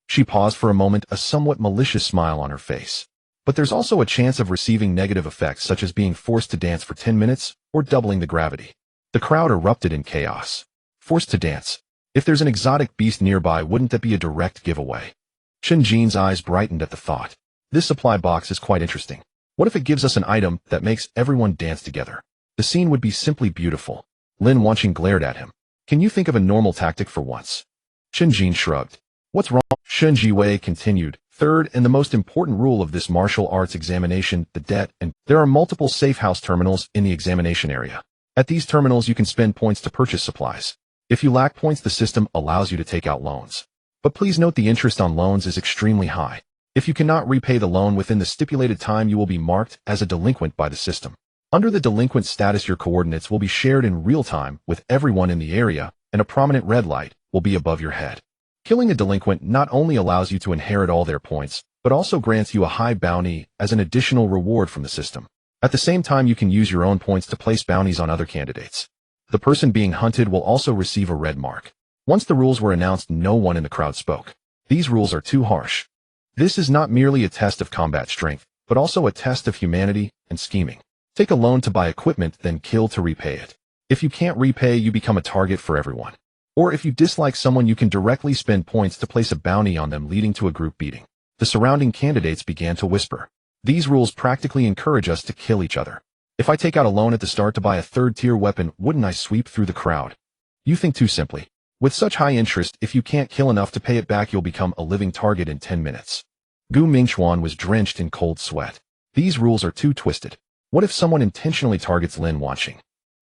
She paused for a moment, a somewhat malicious smile on her face. But there's also a chance of receiving negative effects, such as being forced to dance for 10 minutes or doubling the gravity. The crowd erupted in chaos. Forced to dance. If there's an exotic beast nearby, wouldn't that be a direct giveaway? Chen Jin's eyes brightened at the thought. This supply box is quite interesting. What if it gives us an item that makes everyone dance together? The scene would be simply beautiful. Lin Wanqing glared at him. Can you think of a normal tactic for once? Chen Jin shrugged. What's wrong? Shun Jiwei continued. Third, and the most important rule of this martial arts examination, the debt, and there are multiple safe house terminals in the examination area. At these terminals, you can spend points to purchase supplies. If you lack points, the system allows you to take out loans. But please note the interest on loans is extremely high. If you cannot repay the loan within the stipulated time, you will be marked as a delinquent by the system. Under the delinquent status, your coordinates will be shared in real time with everyone in the area, and a prominent red light will be above your head. Killing a delinquent not only allows you to inherit all their points, but also grants you a high bounty as an additional reward from the system. At the same time, you can use your own points to place bounties on other candidates. The person being hunted will also receive a red mark. Once the rules were announced, no one in the crowd spoke. These rules are too harsh. This is not merely a test of combat strength, but also a test of humanity and scheming. Take a loan to buy equipment, then kill to repay it. If you can't repay, you become a target for everyone. Or if you dislike someone, you can directly spend points to place a bounty on them, leading to a group beating. The surrounding candidates began to whisper. These rules practically encourage us to kill each other. If I take out a loan at the start to buy a third-tier weapon, wouldn't I sweep through the crowd? You think too simply. With such high interest, if you can't kill enough to pay it back, you'll become a living target in 10 minutes. Gu Mingchuan was drenched in cold sweat. These rules are too twisted. What if someone intentionally targets Lin Wanqing?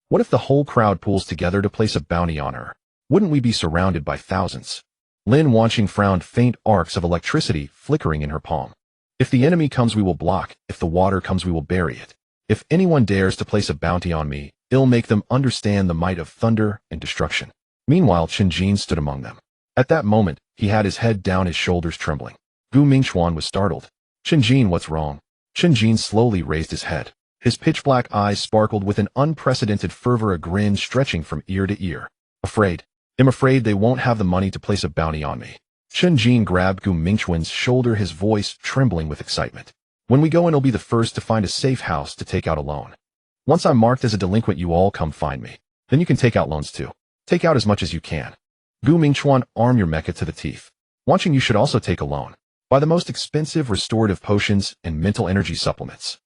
What if the whole crowd pulls together to place a bounty on her? Wouldn't we be surrounded by thousands? Lin Wanqing frowned, faint arcs of electricity flickering in her palm. If the enemy comes, we will block. If the water comes, we will bury it. If anyone dares to place a bounty on me, it'll make them understand the might of thunder and destruction. Meanwhile, Chen Jin stood among them. At that moment, he had his head down, his shoulders trembling. Gu Mingchuan was startled. Chen Jin, what's wrong? Chen Jin slowly raised his head. His pitch-black eyes sparkled with an unprecedented fervor, a grin stretching from ear to ear. Afraid? I'm afraid they won't have the money to place a bounty on me. Chen Jin grabbed Gu Mingchuan's shoulder, his voice trembling with excitement. When we go in, I'll be the first to find a safe house to take out a loan. Once I'm marked as a delinquent, you all come find me. Then you can take out loans too. Take out as much as you can. Gu Mingchuan, arm your mecha to the teeth. Wanqing, you should also take a loan. Buy the most expensive restorative potions and mental energy supplements.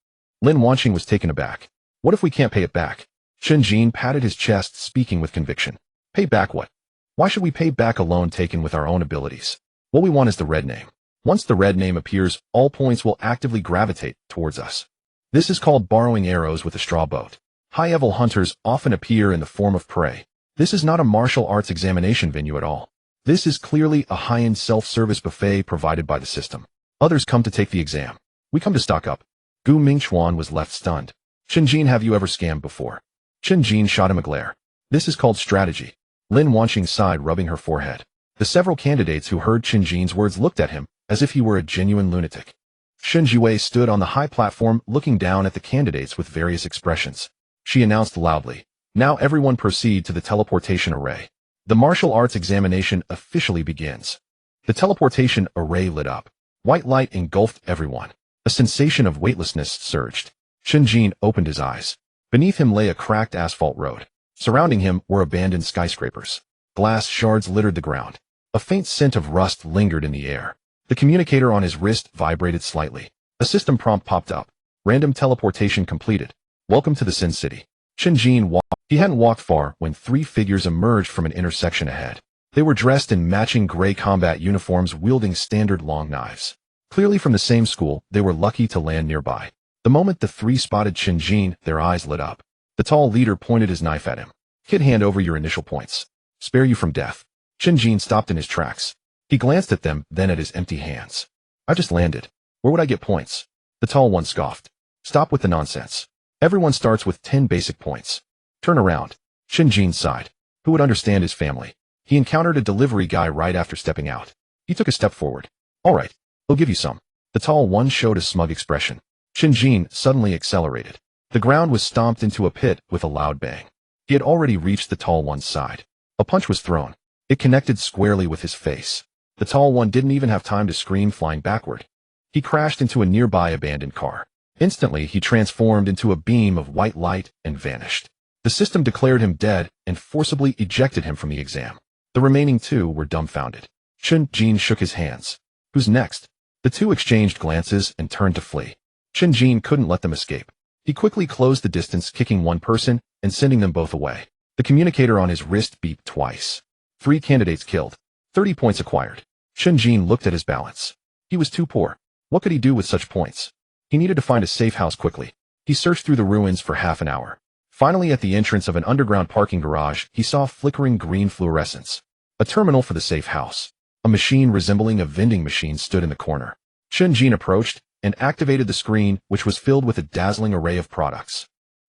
Lin Wanqing was taken aback. What if we can't pay it back? Chen Jin patted his chest, speaking with conviction. Pay back what? Why should we pay back a loan taken with our own abilities? What we want is the red name. Once the red name appears, all points will actively gravitate towards us. This is called borrowing arrows with a straw boat. High-level hunters often appear in the form of prey. This is not a martial arts examination venue at all. This is clearly a high-end self-service buffet provided by the system. Others come to take the exam. We come to stock up. Gu Mingchuan was left stunned. Chen Jin, have you ever scammed before? Chen Jin shot him a glare. This is called strategy. Lin Wanqing sighed, rubbing her forehead. The several candidates who heard Chen Jin's words looked at him as if he were a genuine lunatic. Shen Jiwei stood on the high platform looking down at the candidates with various expressions. She announced loudly, "Now everyone proceed to the teleportation array. The martial arts examination officially begins." The teleportation array lit up. White light engulfed everyone. A sensation of weightlessness surged. Chen Jin opened his eyes. Beneath him lay a cracked asphalt road. Surrounding him were abandoned skyscrapers. Glass shards littered the ground. A faint scent of rust lingered in the air. The communicator on his wrist vibrated slightly. A system prompt popped up. Random teleportation completed. Welcome to the Sin City. Chen Jin walked. He hadn't walked far when three figures emerged from an intersection ahead. They were dressed in matching gray combat uniforms, wielding standard long knives. Clearly from the same school, they were lucky to land nearby. The moment the three spotted Chen Jin, their eyes lit up. The tall leader pointed his knife at him. Kid, hand over your initial points. Spare you from death. Chen Jin stopped in his tracks. He glanced at them, then at his empty hands. I just landed. Where would I get points? The tall one scoffed. Stop with the nonsense. Everyone starts with 10 basic points. Turn around. Chen Jin sighed. Who would understand his family? He encountered a delivery guy right after stepping out. He took a step forward. All right, he'll give you some. The tall one showed a smug expression. Chen Jin suddenly accelerated. The ground was stomped into a pit with a loud bang. He had already reached the tall one's side. A punch was thrown. It connected squarely with his face. The tall one didn't even have time to scream, flying backward. He crashed into a nearby abandoned car. Instantly, he transformed into a beam of white light and vanished. The system declared him dead and forcibly ejected him from the exam. The remaining two were dumbfounded. Chen Jin shook his hands. Who's next? The two exchanged glances and turned to flee. Chen Jin couldn't let them escape. He quickly closed the distance, kicking one person and sending them both away. The communicator on his wrist beeped twice. 3 candidates killed. 30 points acquired. Chen Jin looked at his balance. He was too poor. What could he do with such points? He needed to find a safe house quickly. He searched through the ruins for half an hour. Finally, at the entrance of an underground parking garage, he saw flickering green fluorescence. A terminal for the safe house. A machine resembling a vending machine stood in the corner. Chen Jin approached and activated the screen, which was filled with a dazzling array of products.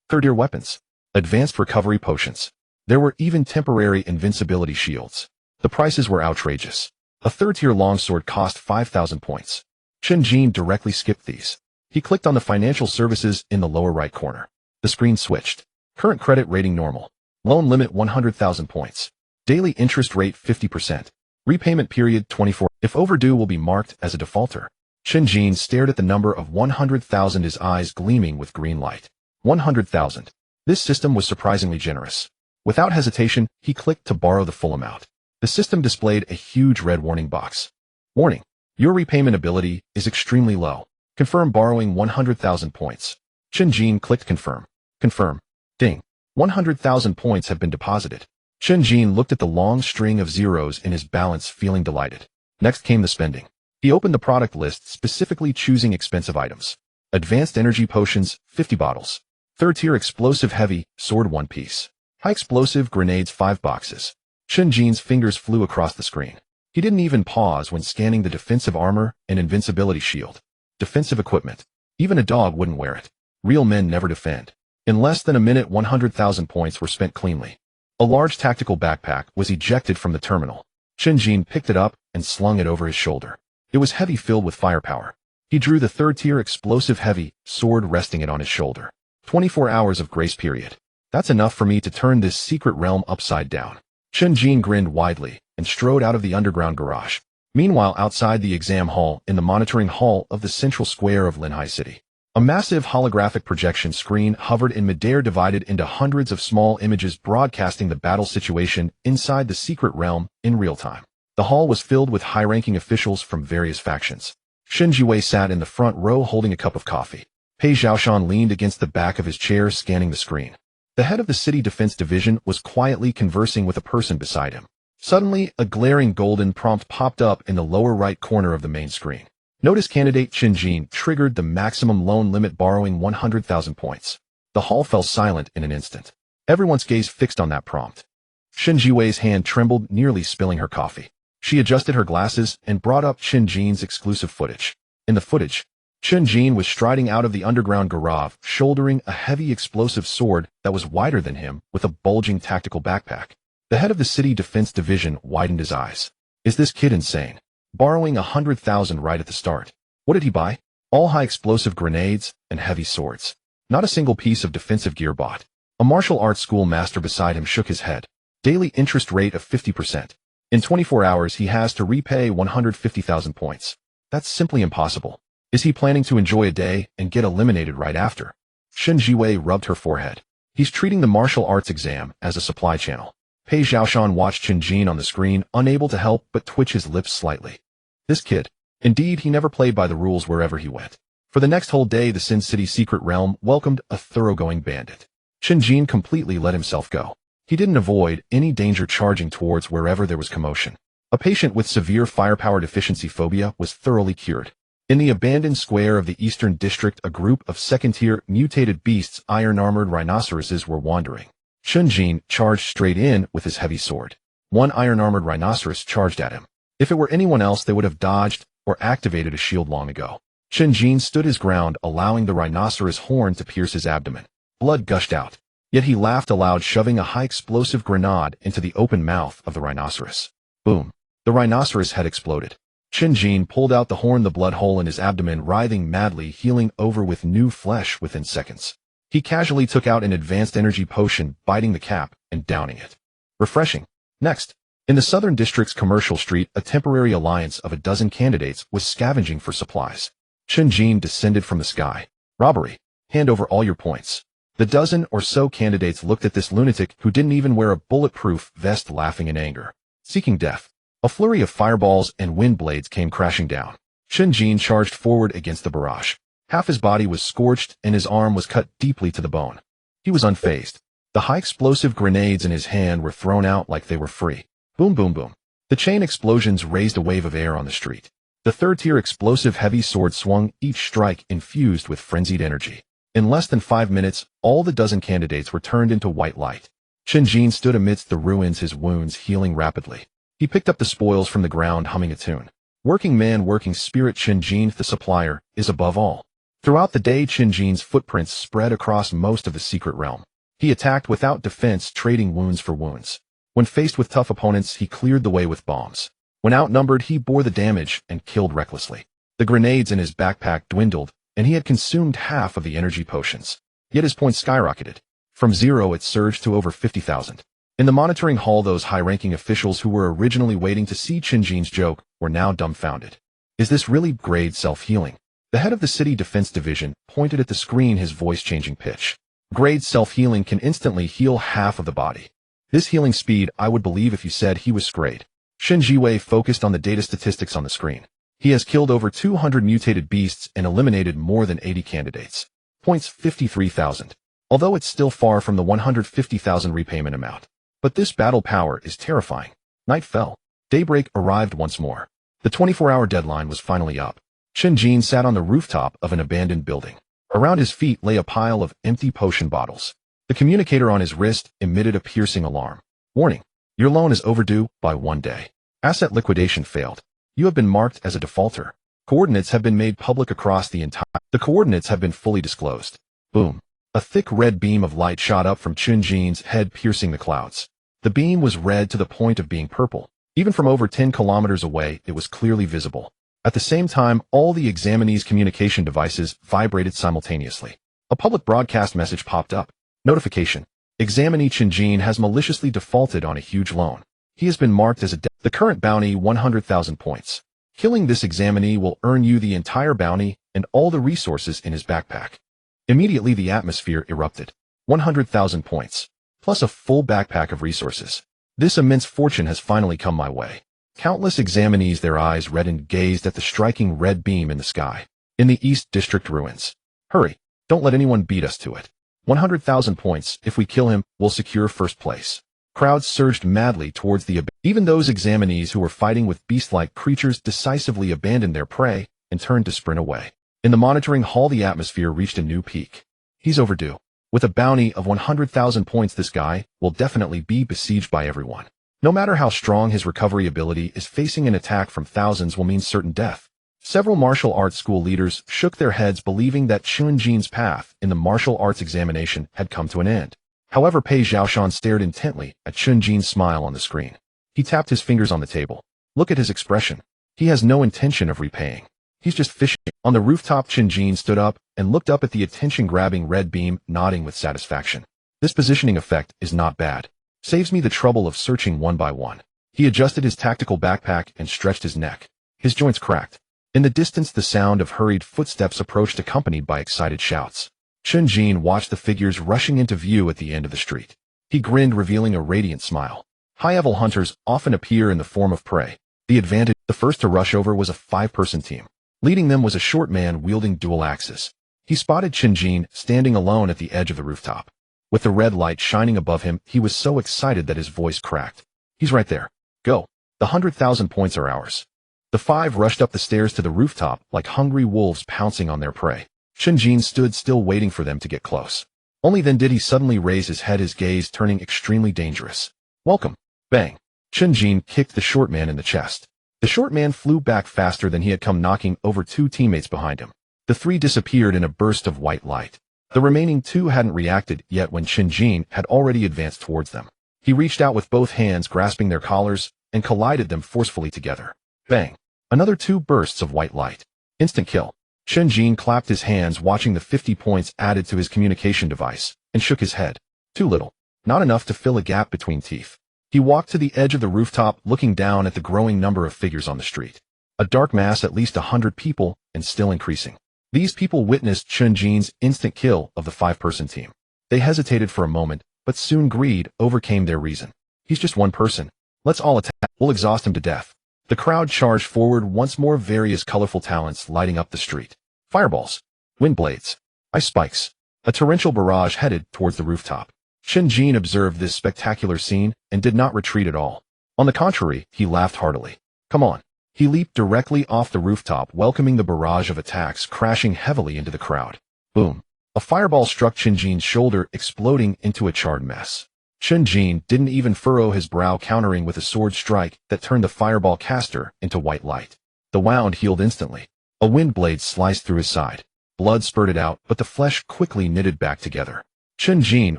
Third-tier weapons. Advanced recovery potions. There were even temporary invincibility shields. The prices were outrageous. A third-tier longsword cost 5,000 points. Chen Jin directly skipped these. He clicked on the financial services in the lower right corner. The screen switched. Current credit rating normal. Loan limit 100,000 points. Daily interest rate 50%. Repayment period 24. If overdue, will be marked as a defaulter. Chen Jin stared at the number of 100,000, his eyes gleaming with green light. 100,000. This system was surprisingly generous. Without hesitation, he clicked to borrow the full amount. The system displayed a huge red warning box. Warning. Your repayment ability is extremely low. Confirm borrowing 100,000 points. Chen Jin clicked confirm. Confirm. Ding. 100,000 points have been deposited. Chen Jin looked at the long string of zeros in his balance, feeling delighted. Next came the spending. He opened the product list, specifically choosing expensive items. Advanced energy potions, 50 bottles. Third tier explosive heavy, sword 1 piece. High explosive grenades 5 boxes. Chen Jin's fingers flew across the screen. He didn't even pause when scanning the defensive armor and invincibility shield. Defensive equipment. Even a dog wouldn't wear it. Real men never defend. In less than a minute, 100,000 points were spent cleanly. A large tactical backpack was ejected from the terminal. Chen Jin picked it up and slung it over his shoulder. It was heavy, filled with firepower. He drew the third-tier explosive heavy sword, resting it on his shoulder. 24 hours of grace period. That's enough for me to turn this secret realm upside down. Chen Jin grinned widely and strode out of the underground garage. Meanwhile, outside the exam hall, in the monitoring hall of the central square of Linhai City, a massive holographic projection screen hovered in midair, divided into hundreds of small images broadcasting the battle situation inside the secret realm in real time. The hall was filled with high-ranking officials from various factions. Shen Jiwei sat in the front row holding a cup of coffee. Pei Zhaoshan leaned against the back of his chair, scanning the screen. The head of the City Defense Division was quietly conversing with a person beside him. Suddenly, a glaring golden prompt popped up in the lower right corner of the main screen. Notice candidate Chen Jin triggered the maximum loan limit, borrowing 100,000 points. The hall fell silent in an instant. Everyone's gaze fixed on that prompt. Shen Jiwei's hand trembled, nearly spilling her coffee. She adjusted her glasses and brought up Chen Jin's exclusive footage. In the footage, Chen Jin was striding out of the underground garage, shouldering a heavy explosive sword that was wider than him, with a bulging tactical backpack. The head of the City Defense Division widened his eyes. Is this kid insane? Borrowing 100,000 right at the start. What did he buy? All high explosive grenades and heavy swords. Not a single piece of defensive gear bought. A martial arts school master beside him shook his head. Daily interest rate of 50%. In 24 hours he has to repay 150,000 points. That's simply impossible. Is he planning to enjoy a day and get eliminated right after? Shen Jiwei rubbed her forehead. He's treating the martial arts exam as a supply channel. Pei Zhaoshan watched Chen Jin on the screen, unable to help but twitch his lips slightly. This kid. Indeed, he never played by the rules wherever he went. For the next whole day, the Sin City secret realm welcomed a thoroughgoing bandit. Chen Jin completely let himself go. He didn't avoid any danger, charging towards wherever there was commotion. A patient with severe firepower deficiency phobia was thoroughly cured. In the abandoned square of the Eastern District, a group of second-tier mutated beasts, iron-armored rhinoceroses, were wandering. Chen Jin charged straight in with his heavy sword. One iron-armored rhinoceros charged at him. If it were anyone else, they would have dodged or activated a shield long ago. Chen Jin stood his ground, allowing the rhinoceros horn to pierce his abdomen. Blood gushed out. Yet he laughed aloud, shoving a high-explosive grenade into the open mouth of the rhinoceros. Boom. The rhinoceros head exploded. Chen Jin pulled out the horn, the blood hole in his abdomen writhing madly, healing over with new flesh within seconds. He casually took out an advanced energy potion, biting the cap and downing it. Refreshing. Next, in the Southern District's commercial street, a temporary alliance of a dozen candidates was scavenging for supplies. Chen Jin descended from the sky. Robbery. Hand over all your points. The dozen or so candidates looked at this lunatic who didn't even wear a bulletproof vest, laughing in anger. Seeking death. A flurry of fireballs and wind blades came crashing down. Chen Jin charged forward against the barrage. Half his body was scorched and his arm was cut deeply to the bone. He was unfazed. The high-explosive grenades in his hand were thrown out like they were free. Boom, boom, boom. The chain explosions raised a wave of air on the street. The third-tier explosive heavy sword swung, each strike infused with frenzied energy. In less than 5 minutes, all the dozen candidates were turned into white light. Chen Jin stood amidst the ruins, his wounds healing rapidly. He picked up the spoils from the ground, humming a tune. Working man, working spirit. Chen Jin, the supplier, is above all. Throughout the day, Chen Jin's footprints spread across most of the secret realm. He attacked without defense, trading wounds for wounds. When faced with tough opponents, he cleared the way with bombs. When outnumbered, he bore the damage and killed recklessly. The grenades in his backpack dwindled, and he had consumed half of the energy potions. Yet his points skyrocketed. From 0 it surged to over 50,000. In the monitoring hall, those high-ranking officials who were originally waiting to see Chen Jin's joke were now dumbfounded. Is this really grade self-healing? The head of the City Defense Division pointed at the screen, his voice changing pitch. Grade self-healing can instantly heal half of the body. This healing speed, I would believe if you said he was Grade. Shen Jiwei focused on the data statistics on the screen. He has killed over 200 mutated beasts and eliminated more than 80 candidates. Points 53,000. Although it's still far from the 150,000 repayment amount. But this battle power is terrifying. Night fell. Daybreak arrived once more. The 24-hour deadline was finally up. Chen Jin sat on the rooftop of an abandoned building. Around his feet lay a pile of empty potion bottles. The communicator on his wrist emitted a piercing alarm. Warning. Your loan is overdue by 1 day. Asset liquidation failed. You have been marked as a defaulter. Coordinates have been made public across the entire... The coordinates have been fully disclosed. Boom. A thick red beam of light shot up from Chen Jin's head, piercing the clouds. The beam was red to the point of being purple. Even from over 10 kilometers away, it was clearly visible. At the same time, all the examinees' communication devices vibrated simultaneously. A public broadcast message popped up. Notification. Examinee Chen Jin has maliciously defaulted on a huge loan. He has been marked as a The current bounty 100,000 points. Killing this examinee will earn you the entire bounty and all the resources in his backpack. Immediately the atmosphere erupted. 100,000 points. Plus a full backpack of resources. This immense fortune has finally come my way. Countless examinees, their eyes reddened, gazed at the striking red beam in the sky. In the East District ruins. Hurry. Don't let anyone beat us to it. 100,000 points. If we kill him, we'll secure first place. Crowds surged madly towards the Even those examinees who were fighting with beast-like creatures decisively abandoned their prey and turned to sprint away. In the monitoring hall, the atmosphere reached a new peak. He's overdue. With a bounty of 100,000 points, this guy will definitely be besieged by everyone. No matter how strong his recovery ability is, facing an attack from thousands will mean certain death. Several martial arts school leaders shook their heads, believing that Chen Jin's path in the martial arts examination had come to an end. However, Pei Zhaoshan stared intently at Chen Jin's smile on the screen. He tapped his fingers on the table. Look at his expression. He has no intention of repaying. He's just fishing. On the rooftop, Chen Jin stood up and looked up at the attention-grabbing red beam, nodding with satisfaction. This positioning effect is not bad. Saves me the trouble of searching one by one. He adjusted his tactical backpack and stretched his neck. His joints cracked. In the distance, the sound of hurried footsteps approached, accompanied by excited shouts. Chen Jin watched the figures rushing into view at the end of the street. He grinned, revealing a radiant smile. High-level hunters often appear in the form of prey. The first to rush over was a 5-person team. Leading them was a short man wielding dual axes. He spotted Chen Jin standing alone at the edge of the rooftop. With the red light shining above him, he was so excited that his voice cracked. He's right there. Go. The 100,000 points are ours. The 5 rushed up the stairs to the rooftop like hungry wolves pouncing on their prey. Chen Jin stood still, waiting for them to get close. Only then did he suddenly raise his head, his gaze turning extremely dangerous. Welcome. Bang. Chen Jin kicked the short man in the chest. The short man flew back faster than he had come, knocking over 2 teammates behind him. The 3 disappeared in a burst of white light. The remaining 2 hadn't reacted yet when Chen Jin had already advanced towards them. He reached out with both hands, grasping their collars, and collided them forcefully together. Bang. Another 2 bursts of white light. Instant kill. Chen Jin clapped his hands, watching the 50 points added to his communication device, and shook his head. Too little. Not enough to fill a gap between teeth. He walked to the edge of the rooftop, looking down at the growing number of figures on the street. A dark mass, at least 100 people, and still increasing. These people witnessed Chen Jin's instant kill of the 5-person team. They hesitated for a moment, but soon greed overcame their reason. He's just one person. Let's all attack. We'll exhaust him to death. The crowd charged forward once more, various colorful talents lighting up the street. Fireballs. Wind blades. Ice spikes. A torrential barrage headed towards the rooftop. Chen Jin observed this spectacular scene and did not retreat at all. On the contrary, he laughed heartily. Come on. He leaped directly off the rooftop, welcoming the barrage of attacks crashing heavily into the crowd. Boom. A fireball struck Chen Jin's shoulder, exploding into a charred mess. Chen Jin didn't even furrow his brow, countering with a sword strike that turned the fireball caster into white light. The wound healed instantly. A wind blade sliced through his side. Blood spurted out, but the flesh quickly knitted back together. Chen Jin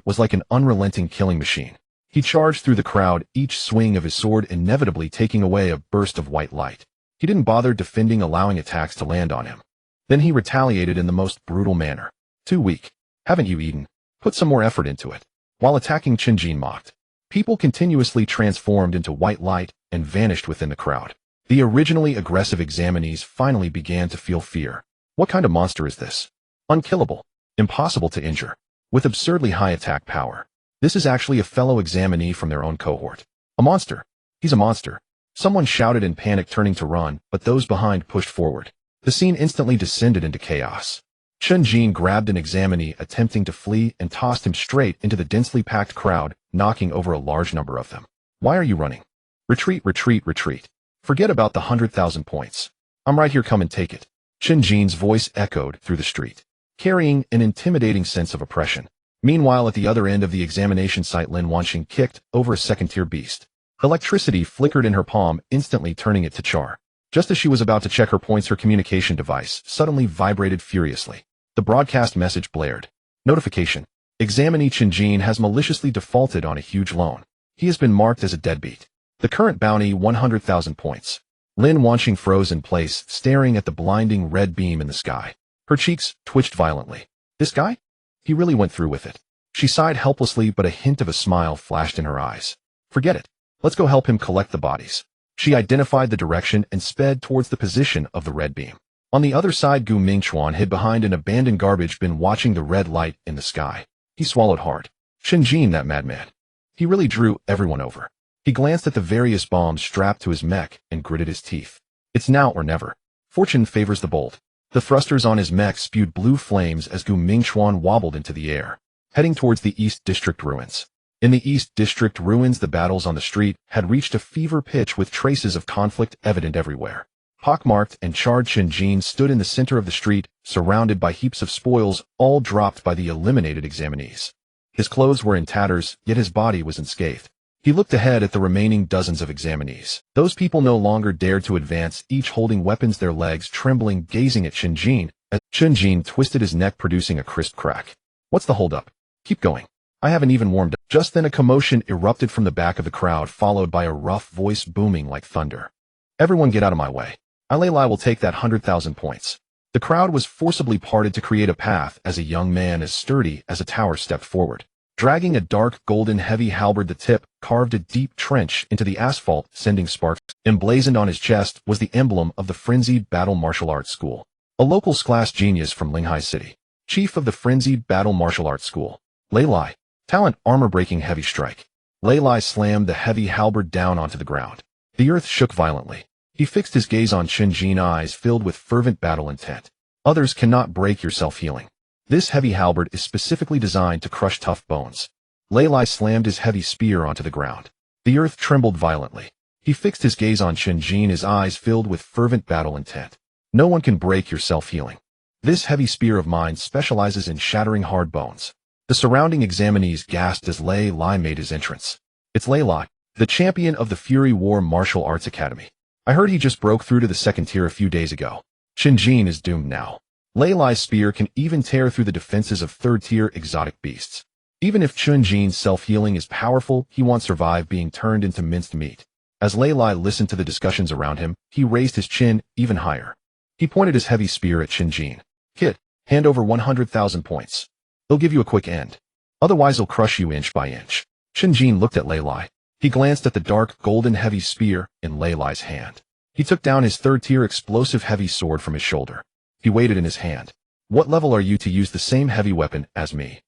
was like an unrelenting killing machine. He charged through the crowd, each swing of his sword inevitably taking away a burst of white light. He didn't bother defending, allowing attacks to land on him. Then he retaliated in the most brutal manner. Too weak. Haven't you eaten? Put some more effort into it. While attacking, Chen Jin mocked. People continuously transformed into white light and vanished within the crowd. The originally aggressive examinees finally began to feel fear. What kind of monster is this? Unkillable. Impossible to injure. With absurdly high attack power. This is actually a fellow examinee from their own cohort. A monster. He's a monster. Someone shouted in panic, turning to run, but those behind pushed forward. The scene instantly descended into chaos. Chen Jin grabbed an examinee attempting to flee and tossed him straight into the densely packed crowd, knocking over a large number of them. Why are you running? Retreat, retreat, retreat. Forget about the 100,000 points. I'm right here, come and take it. Chen Jin's voice echoed through the street, carrying an intimidating sense of oppression. Meanwhile, at the other end of the examination site, Lin Wanxing kicked over a second-tier beast. Electricity flickered in her palm, instantly turning it to char. Just as she was about to check her points, her communication device suddenly vibrated furiously. The broadcast message blared. Notification. Examinee Chen Jin has maliciously defaulted on a huge loan. He has been marked as a deadbeat. The current bounty, 100,000 points. Lin Wanxing froze in place, staring at the blinding red beam in the sky. Her cheeks twitched violently. This guy? He really went through with it. She sighed helplessly, but a hint of a smile flashed in her eyes. Forget it. Let's go help him collect the bodies. She identified the direction and sped towards the position of the red beam. On the other side, Gu Mingchuan hid behind an abandoned garbage bin, watching the red light in the sky. He swallowed hard. Chen Jin, that madman. He really drew everyone over. He glanced at the various bombs strapped to his mech and gritted his teeth. It's now or never. Fortune favors the bold. The thrusters on his mech spewed blue flames as Gu Mingchuan wobbled into the air, heading towards the East District ruins. In the East District ruins, the battles on the street had reached a fever pitch, with traces of conflict evident everywhere. Pockmarked and charred Chen Jin stood in the center of the street, surrounded by heaps of spoils, all dropped by the eliminated examinees. His clothes were in tatters, yet his body was unscathed. He looked ahead at the remaining dozens of examinees. Those people no longer dared to advance, each holding weapons, their legs trembling, gazing at Chen Jin. As Chen Jin twisted his neck, producing a crisp crack. What's the holdup? Keep going. I haven't even warmed up. Just then a commotion erupted from the back of the crowd, followed by a rough voice booming like thunder. Everyone get out of my way. Lei Lai will take that 100,000 points. The crowd was forcibly parted to create a path as a young man as sturdy as a tower stepped forward. Dragging a dark golden heavy halberd, the tip carved a deep trench into the asphalt, sending sparks. Emblazoned on his chest was the emblem of the Frenzied Battle Martial Arts School. A local class genius from Linghai City. Chief of the Frenzied Battle Martial Arts School. Lei Lai. Talent, armor-breaking heavy strike. Lei Lai slammed the heavy halberd down onto the ground. The earth shook violently. He fixed his gaze on Chen Jin, eyes filled with fervent battle intent. Others cannot break your self-healing. This heavy halberd is specifically designed to crush tough bones. Lei Lai slammed his heavy spear onto the ground. The earth trembled violently. He fixed his gaze on Chen Jin, his eyes filled with fervent battle intent. No one can break your self-healing. This heavy spear of mine specializes in shattering hard bones. The surrounding examinees gasped as Lei Lai made his entrance. It's Lei Lai, the champion of the Fury War Martial Arts Academy. I heard he just broke through to the second tier a few days ago. Chen Jin is doomed now. Lei Lai's spear can even tear through the defenses of third-tier exotic beasts. Even if Chen Jin's self-healing is powerful, he won't survive being turned into minced meat. As Lei Lai listened to the discussions around him, he raised his chin even higher. He pointed his heavy spear at Chen Jin. Kid, hand over 100,000 points. He'll give you a quick end. Otherwise he'll crush you inch by inch. Chen Jin looked at Lei Lai. He glanced at the dark golden heavy spear in Lei Lai's hand. He took down his third-tier explosive heavy sword from his shoulder. He weighed it in his hand. What level are you to use the same heavy weapon as me?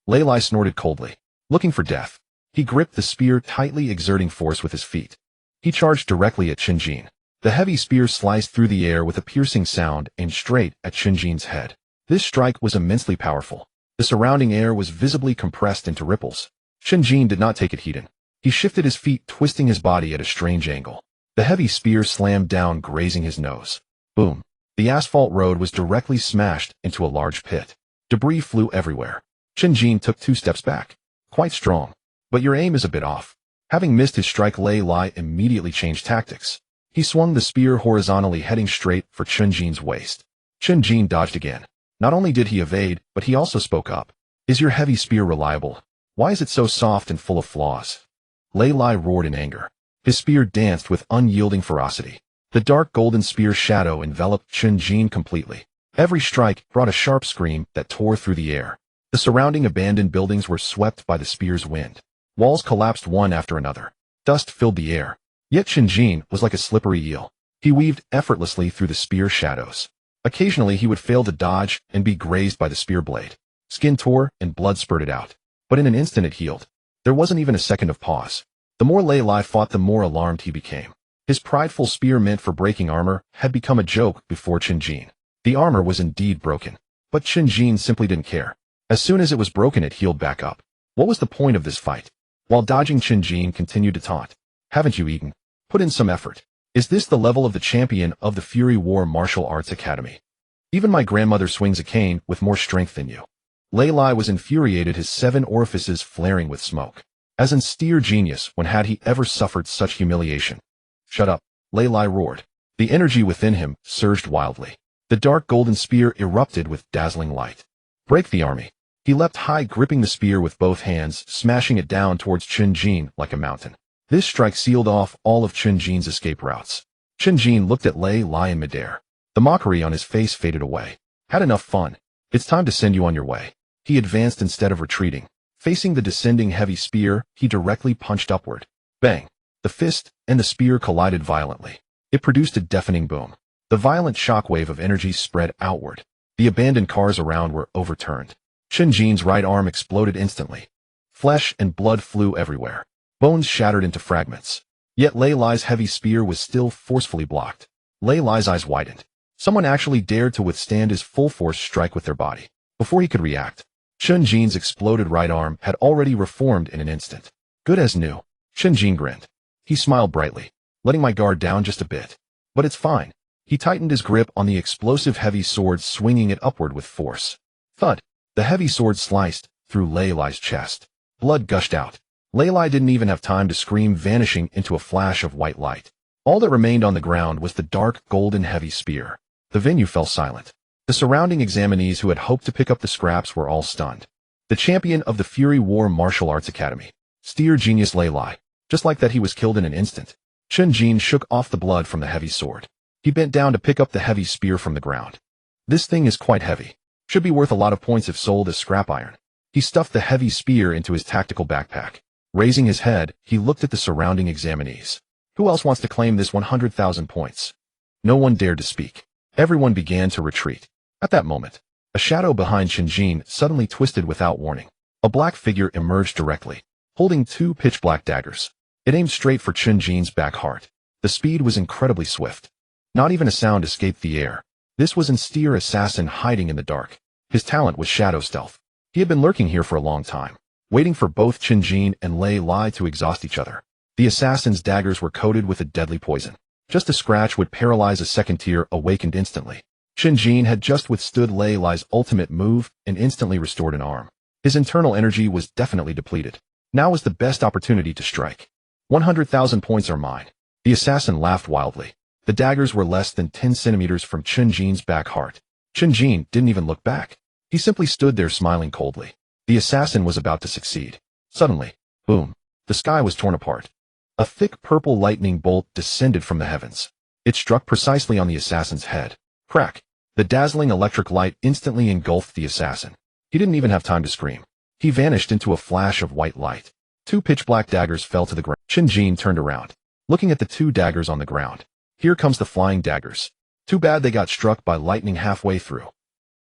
Lei Lai snorted coldly, looking for death. He gripped the spear tightly, exerting force with his feet. He charged directly at Chen Jin. The heavy spear sliced through the air with a piercing sound, aimed straight at Chen Jin's head. This strike was immensely powerful. The surrounding air was visibly compressed into ripples. Chen Jin did not take it heeded. He shifted his feet, twisting his body at a strange angle. The heavy spear slammed down, grazing his nose. Boom. The asphalt road was directly smashed into a large pit. Debris flew everywhere. Chen Jin took 2 steps back. Quite strong. But your aim is a bit off. Having missed his strike, Lei Lai immediately changed tactics. He swung the spear horizontally, heading straight for Chen Jin's waist. Chen Jin dodged again. Not only did he evade, but he also spoke up. Is your heavy spear reliable? Why is it so soft and full of flaws? Lei Lai roared in anger. His spear danced with unyielding ferocity. The dark golden spear shadow enveloped Chen Jin completely. Every strike brought a sharp scream that tore through the air. The surrounding abandoned buildings were swept by the spear's wind. Walls collapsed one after another. Dust filled the air. Yet Chen Jin was like a slippery eel. He weaved effortlessly through the spear shadows. Occasionally he would fail to dodge and be grazed by the spear blade. Skin tore and blood spurted out. But in an instant it healed. There wasn't even a second of pause. The more Lei Lai fought, the more alarmed he became. His prideful spear, meant for breaking armor, had become a joke before Chen Jin. The armor was indeed broken. But Chen Jin simply didn't care. As soon as it was broken, it healed back up. What was the point of this fight? While dodging, Chen Jin continued to taunt. Haven't you eaten? Put in some effort. Is this the level of the champion of the Fury War Martial Arts Academy? Even my grandmother swings a cane with more strength than you. Lei Lai was infuriated, his 7 orifices flaring with smoke. As an austere genius, when had he ever suffered such humiliation? Shut up, Lei Lai roared. The energy within him surged wildly. The dark golden spear erupted with dazzling light. Break the army. He leapt high, gripping the spear with both hands, smashing it down towards Chen Jin like a mountain. This strike sealed off all of Chen Jin's escape routes. Chen Jin looked at Lei Lai in midair. The mockery on his face faded away. Had enough fun. It's time to send you on your way. He advanced instead of retreating. Facing the descending heavy spear, he directly punched upward. Bang! The fist and the spear collided violently. It produced a deafening boom. The violent shockwave of energy spread outward. The abandoned cars around were overturned. Chen Jin's right arm exploded instantly. Flesh and blood flew everywhere. Bones shattered into fragments. Yet Lei Lai's heavy spear was still forcefully blocked. Lei Lai's eyes widened. Someone actually dared to withstand his full-force strike with their body. Before he could react, Chen Jin's exploded right arm had already reformed in an instant. Good as new. Chen Jin grinned. He smiled brightly, letting my guard down just a bit. But it's fine. He tightened his grip on the explosive heavy sword, swinging it upward with force. Thud! The heavy sword sliced through Lei Lai's chest. Blood gushed out. Lei Lai didn't even have time to scream, vanishing into a flash of white light. All that remained on the ground was the dark, golden heavy spear. The venue fell silent. The surrounding examinees who had hoped to pick up the scraps were all stunned. The champion of the Fury War Martial Arts Academy. Steer genius Lei Lai. Just like that, he was killed in an instant. Chen Jin shook off the blood from the heavy sword. He bent down to pick up the heavy spear from the ground. This thing is quite heavy. Should be worth a lot of points if sold as scrap iron. He stuffed the heavy spear into his tactical backpack. Raising his head, he looked at the surrounding examinees. Who else wants to claim this 100,000 points? No one dared to speak. Everyone began to retreat. At that moment, a shadow behind Chen Jin suddenly twisted without warning. A black figure emerged directly, holding 2 pitch-black daggers. It aimed straight for Chen Jin's back heart. The speed was incredibly swift. Not even a sound escaped the air. This was an austere assassin hiding in the dark. His talent was shadow stealth. He had been lurking here for a long time, waiting for both Chen Jin and Lei Lai to exhaust each other. The assassin's daggers were coated with a deadly poison. Just a scratch would paralyze a second-tier awakened instantly. Chen Jin had just withstood Lei Lai's ultimate move and instantly restored an arm. His internal energy was definitely depleted. Now was the best opportunity to strike. 100,000 points are mine. The assassin laughed wildly. The daggers were less than 10 centimeters from Chen Jin's back heart. Chen Jin didn't even look back. He simply stood there smiling coldly. The assassin was about to succeed. Suddenly, boom, the sky was torn apart. A thick purple lightning bolt descended from the heavens. It struck precisely on the assassin's head. Crack! The dazzling electric light instantly engulfed the assassin. He didn't even have time to scream. He vanished into a flash of white light. 2 pitch-black daggers fell to the ground. Chen Jin turned around, looking at the 2 daggers on the ground. Here comes the flying daggers. Too bad they got struck by lightning halfway through.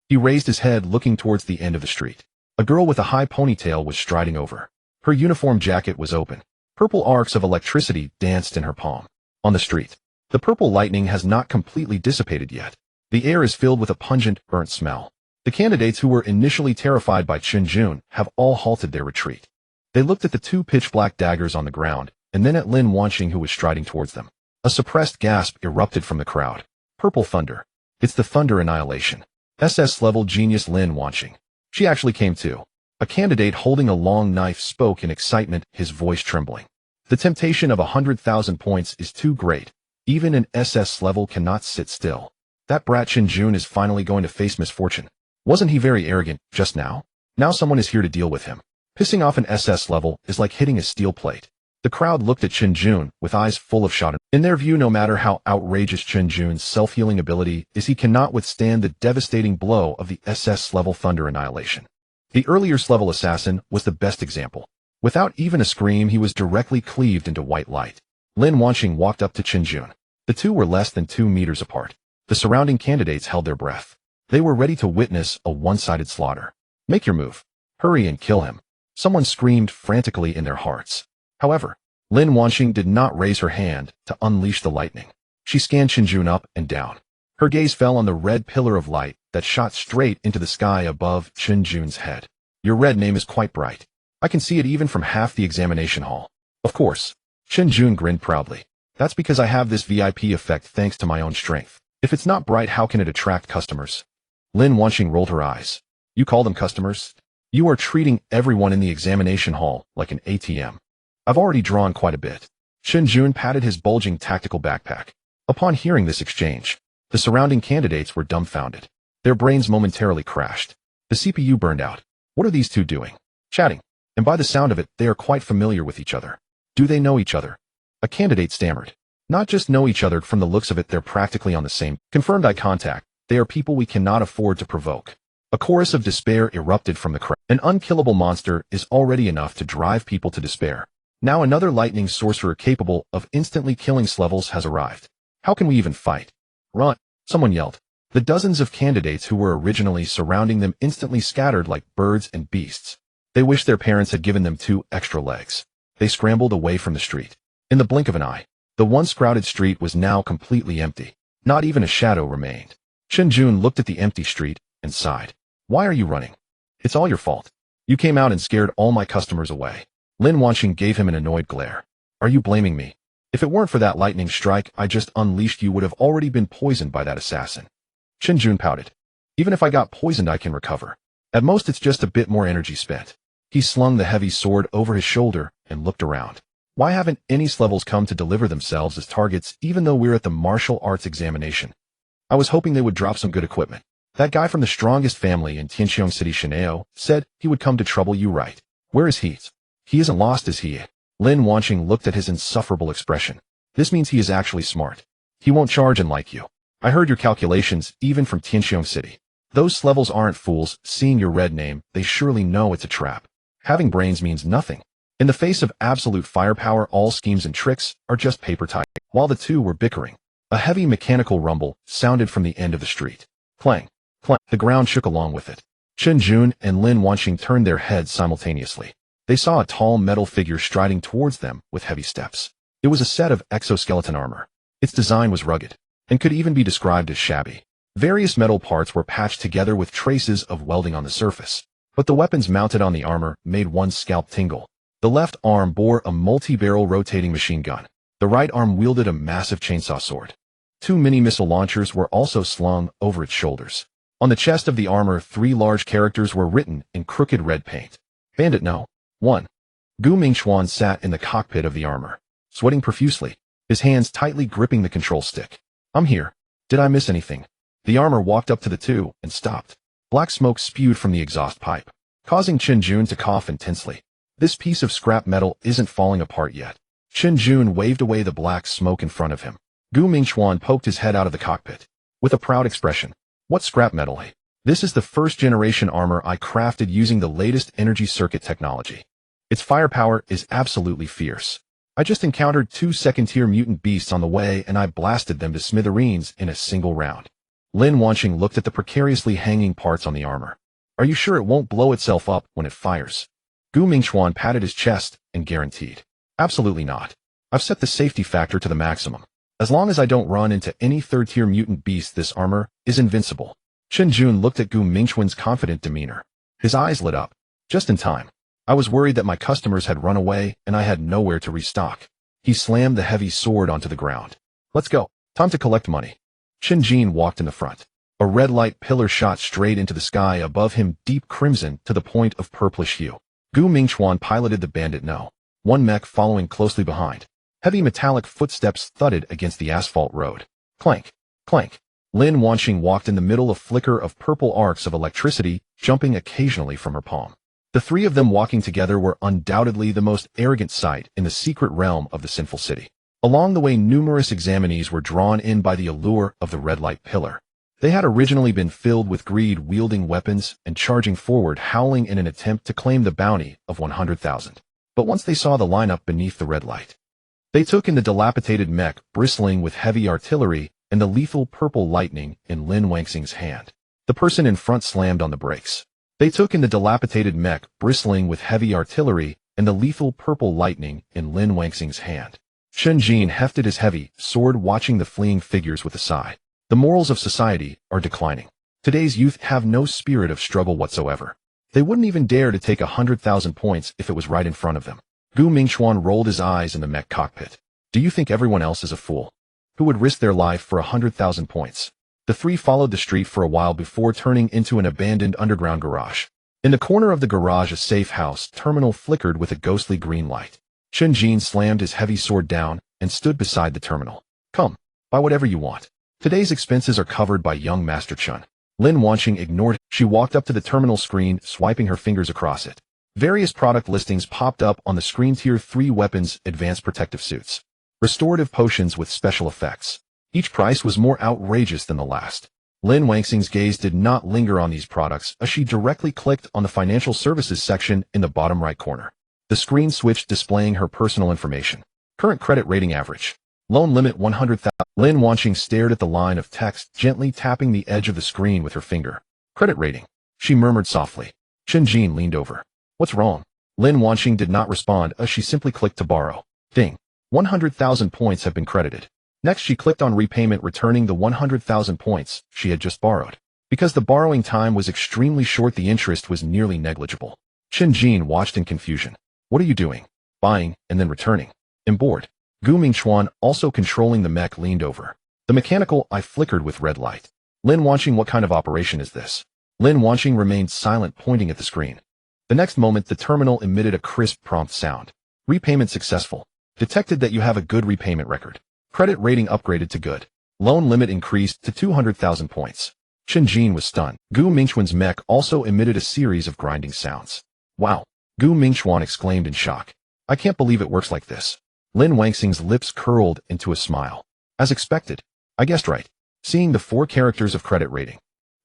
He raised his head, looking towards the end of the street. A girl with a high ponytail was striding over. Her uniform jacket was open. Purple arcs of electricity danced in her palm. On the street, the purple lightning has not completely dissipated yet. The air is filled with a pungent, burnt smell. The candidates who were initially terrified by Chen Jin have all halted their retreat. They looked at the 2 pitch-black daggers on the ground, and then at Lin Wanqing, who was striding towards them. A suppressed gasp erupted from the crowd. Purple thunder. It's the thunder annihilation. SS-level genius Lin Wanqing. She actually came too. A candidate holding a long knife spoke in excitement, his voice trembling. The temptation of 100,000 points is too great. Even an SS level cannot sit still. That brat Chen Jin is finally going to face misfortune. Wasn't he very arrogant just now? Now someone is here to deal with him. Pissing off an SS level is like hitting a steel plate. The crowd looked at Chen Jin with eyes full of shock. In their view, no matter how outrageous Chen Jin's self-healing ability is, he cannot withstand the devastating blow of the SS level thunder annihilation. The earlier level assassin was the best example. Without even a scream, he was directly cleaved into white light. Lin Wanqing walked up to Chen Jin. The 2 were less than 2 meters apart. The surrounding candidates held their breath. They were ready to witness a one-sided slaughter. Make your move. Hurry and kill him. Someone screamed frantically in their hearts. However, Lin Wanqing did not raise her hand to unleash the lightning. She scanned Chen Jin up and down. Her gaze fell on the red pillar of light that shot straight into the sky above Chen Jin's head. Your red name is quite bright. I can see it even from half the examination hall. Of course. Chen Jin grinned proudly. That's because I have this VIP effect thanks to my own strength. If it's not bright, how can it attract customers? Lin Wanqing rolled her eyes. You call them customers? You are treating everyone in the examination hall like an ATM. I've already drawn quite a bit. Chen Jin patted his bulging tactical backpack. Upon hearing this exchange, the surrounding candidates were dumbfounded. Their brains momentarily crashed. The CPU burned out. What are these two doing? Chatting. And by the sound of it, they are quite familiar with each other. Do they know each other? A candidate stammered. Not just know each other, from the looks of it, they're practically on the same. Confirmed eye contact. They are people we cannot afford to provoke. A chorus of despair erupted from the crowd. An unkillable monster is already enough to drive people to despair. Now another lightning sorcerer capable of instantly killing levels has arrived. How can we even fight? Run! Someone yelled. The dozens of candidates who were originally surrounding them instantly scattered like birds and beasts. They wished their parents had given them 2 extra legs. They scrambled away from the street. In the blink of an eye, the once crowded street was now completely empty. Not even a shadow remained. Chen Jin looked at the empty street and sighed. Why are you running? It's all your fault. You came out and scared all my customers away. Lin Wanqing gave him an annoyed glare. Are you blaming me? If it weren't for that lightning strike I just unleashed, you would have already been poisoned by that assassin. Chen Jin pouted. Even if I got poisoned, I can recover. At most, it's just a bit more energy spent. He slung the heavy sword over his shoulder and looked around. Why haven't any levels come to deliver themselves as targets even though we're at the martial arts examination? I was hoping they would drop some good equipment. That guy from the strongest family in Tianqiong City, Shineo, said he would come to trouble you, right? Where is he? He isn't lost, is he? Lin Wanqing looked at his insufferable expression. This means he is actually smart. He won't charge in like you. I heard your calculations, even from Tianqiong City. Those levels aren't fools. Seeing your red name, they surely know it's a trap. Having brains means nothing. In the face of absolute firepower, all schemes and tricks are just paper tiger. While the two were bickering, a heavy mechanical rumble sounded from the end of the street. Clang, clang. The ground shook along with it. Chen Jin and Lin Wanqing turned their heads simultaneously. They saw a tall metal figure striding towards them with heavy steps. It was a set of exoskeleton armor. Its design was rugged, and could even be described as shabby. Various metal parts were patched together with traces of welding on the surface. But the weapons mounted on the armor made one's scalp tingle. The left arm bore a multi-barrel rotating machine gun. The right arm wielded a massive chainsaw sword. 2 mini-missile launchers were also slung over its shoulders. On the chest of the armor, 3 large characters were written in crooked red paint. Bandit No. 1. Gu Mingxuan sat in the cockpit of the armor, sweating profusely, his hands tightly gripping the control stick. I'm here. Did I miss anything? The armor walked up to the 2 and stopped. Black smoke spewed from the exhaust pipe, causing Chen Jin to cough intensely. This piece of scrap metal isn't falling apart yet. Chen Jin waved away the black smoke in front of him. Gu Mingxuan poked his head out of the cockpit with a proud expression. What scrap metal? This is the first generation armor I crafted using the latest energy circuit technology. Its firepower is absolutely fierce. I just encountered 2 second-tier mutant beasts on the way and I blasted them to smithereens in a single round. Lin Wanqing looked at the precariously hanging parts on the armor. Are you sure it won't blow itself up when it fires? Gu Mingxuan patted his chest and guaranteed. Absolutely not. I've set the safety factor to the maximum. As long as I don't run into any 3rd-tier mutant beast, this armor is invincible. Chen Jin looked at Gu Mingxuan's confident demeanor. His eyes lit up. Just in time. I was worried that my customers had run away and I had nowhere to restock. He slammed the heavy sword onto the ground. Let's go. Time to collect money. Chen Jin walked in the front. A red light pillar shot straight into the sky above him, deep crimson to the point of purplish hue. Gu Mingxuan piloted the Bandit No. 1 mech following closely behind. Heavy metallic footsteps thudded against the asphalt road. Clank, clank. Lin Wanqing walked in the middle of flicker of purple arcs of electricity, jumping occasionally from her palm. The 3 of them walking together were undoubtedly the most arrogant sight in the secret realm of the sinful city. Along the way, numerous examinees were drawn in by the allure of the red light pillar. They had originally been filled with greed, wielding weapons and charging forward, howling in an attempt to claim the bounty of 100,000. But once they saw the lineup beneath the red light, they took in the dilapidated mech bristling with heavy artillery and the lethal purple lightning in Lin Wanqing's hand. The person in front slammed on the brakes. They took in the dilapidated mech bristling with heavy artillery and the lethal purple lightning in Lin Wanqing's hand. Chen Jin hefted his heavy sword, watching the fleeing figures with a sigh. The morals of society are declining. Today's youth have no spirit of struggle whatsoever. They wouldn't even dare to take 100,000 points if it was right in front of them. Gu Mingchuan rolled his eyes in the mech cockpit. Do you think everyone else is a fool? Who would risk their life for 100,000 points? The three followed the street for a while before turning into an abandoned underground garage. In the corner of the garage, a safe house terminal flickered with a ghostly green light. Chen Jin slammed his heavy sword down and stood beside the terminal. Come, buy whatever you want. Today's expenses are covered by young Master Chen. Lin Wanqing ignored it. She walked up to the terminal screen, swiping her fingers across it. Various product listings popped up on the screen. Tier 3 weapons, advanced protective suits. Restorative potions with special effects. Each price was more outrageous than the last. Lin Wanqing's gaze did not linger on these products as she directly clicked on the financial services section in the bottom right corner. The screen switched, displaying her personal information. Current credit rating average. Loan limit 100,000. Lin Wanqing stared at the line of text, gently tapping the edge of the screen with her finger. Credit rating. She murmured softly. Chen Jin leaned over. What's wrong? Lin Wanqing did not respond as she simply clicked to borrow. Ding. 100,000 points have been credited. Next, she clicked on repayment, returning the 100,000 points she had just borrowed. Because the borrowing time was extremely short, the interest was nearly negligible. Chen Jin watched in confusion. What are you doing? Buying and then returning. I'm bored. Gu Mingchuan, also controlling the mech, leaned over. The mechanical eye flickered with red light. Lin Wanqing, what kind of operation is this? Lin Wanqing remained silent, pointing at the screen. The next moment, the terminal emitted a crisp prompt sound. Repayment successful. Detected that you have a good repayment record. Credit rating upgraded to good. Loan limit increased to 200,000 points. Chen Jin was stunned. Gu Mingchuan's mech also emitted a series of grinding sounds. Wow! Gu Mingchuan exclaimed in shock. I can't believe it works like this. Lin Wanqing's lips curled into a smile. As expected. I guessed right. Seeing the 4 characters of credit rating.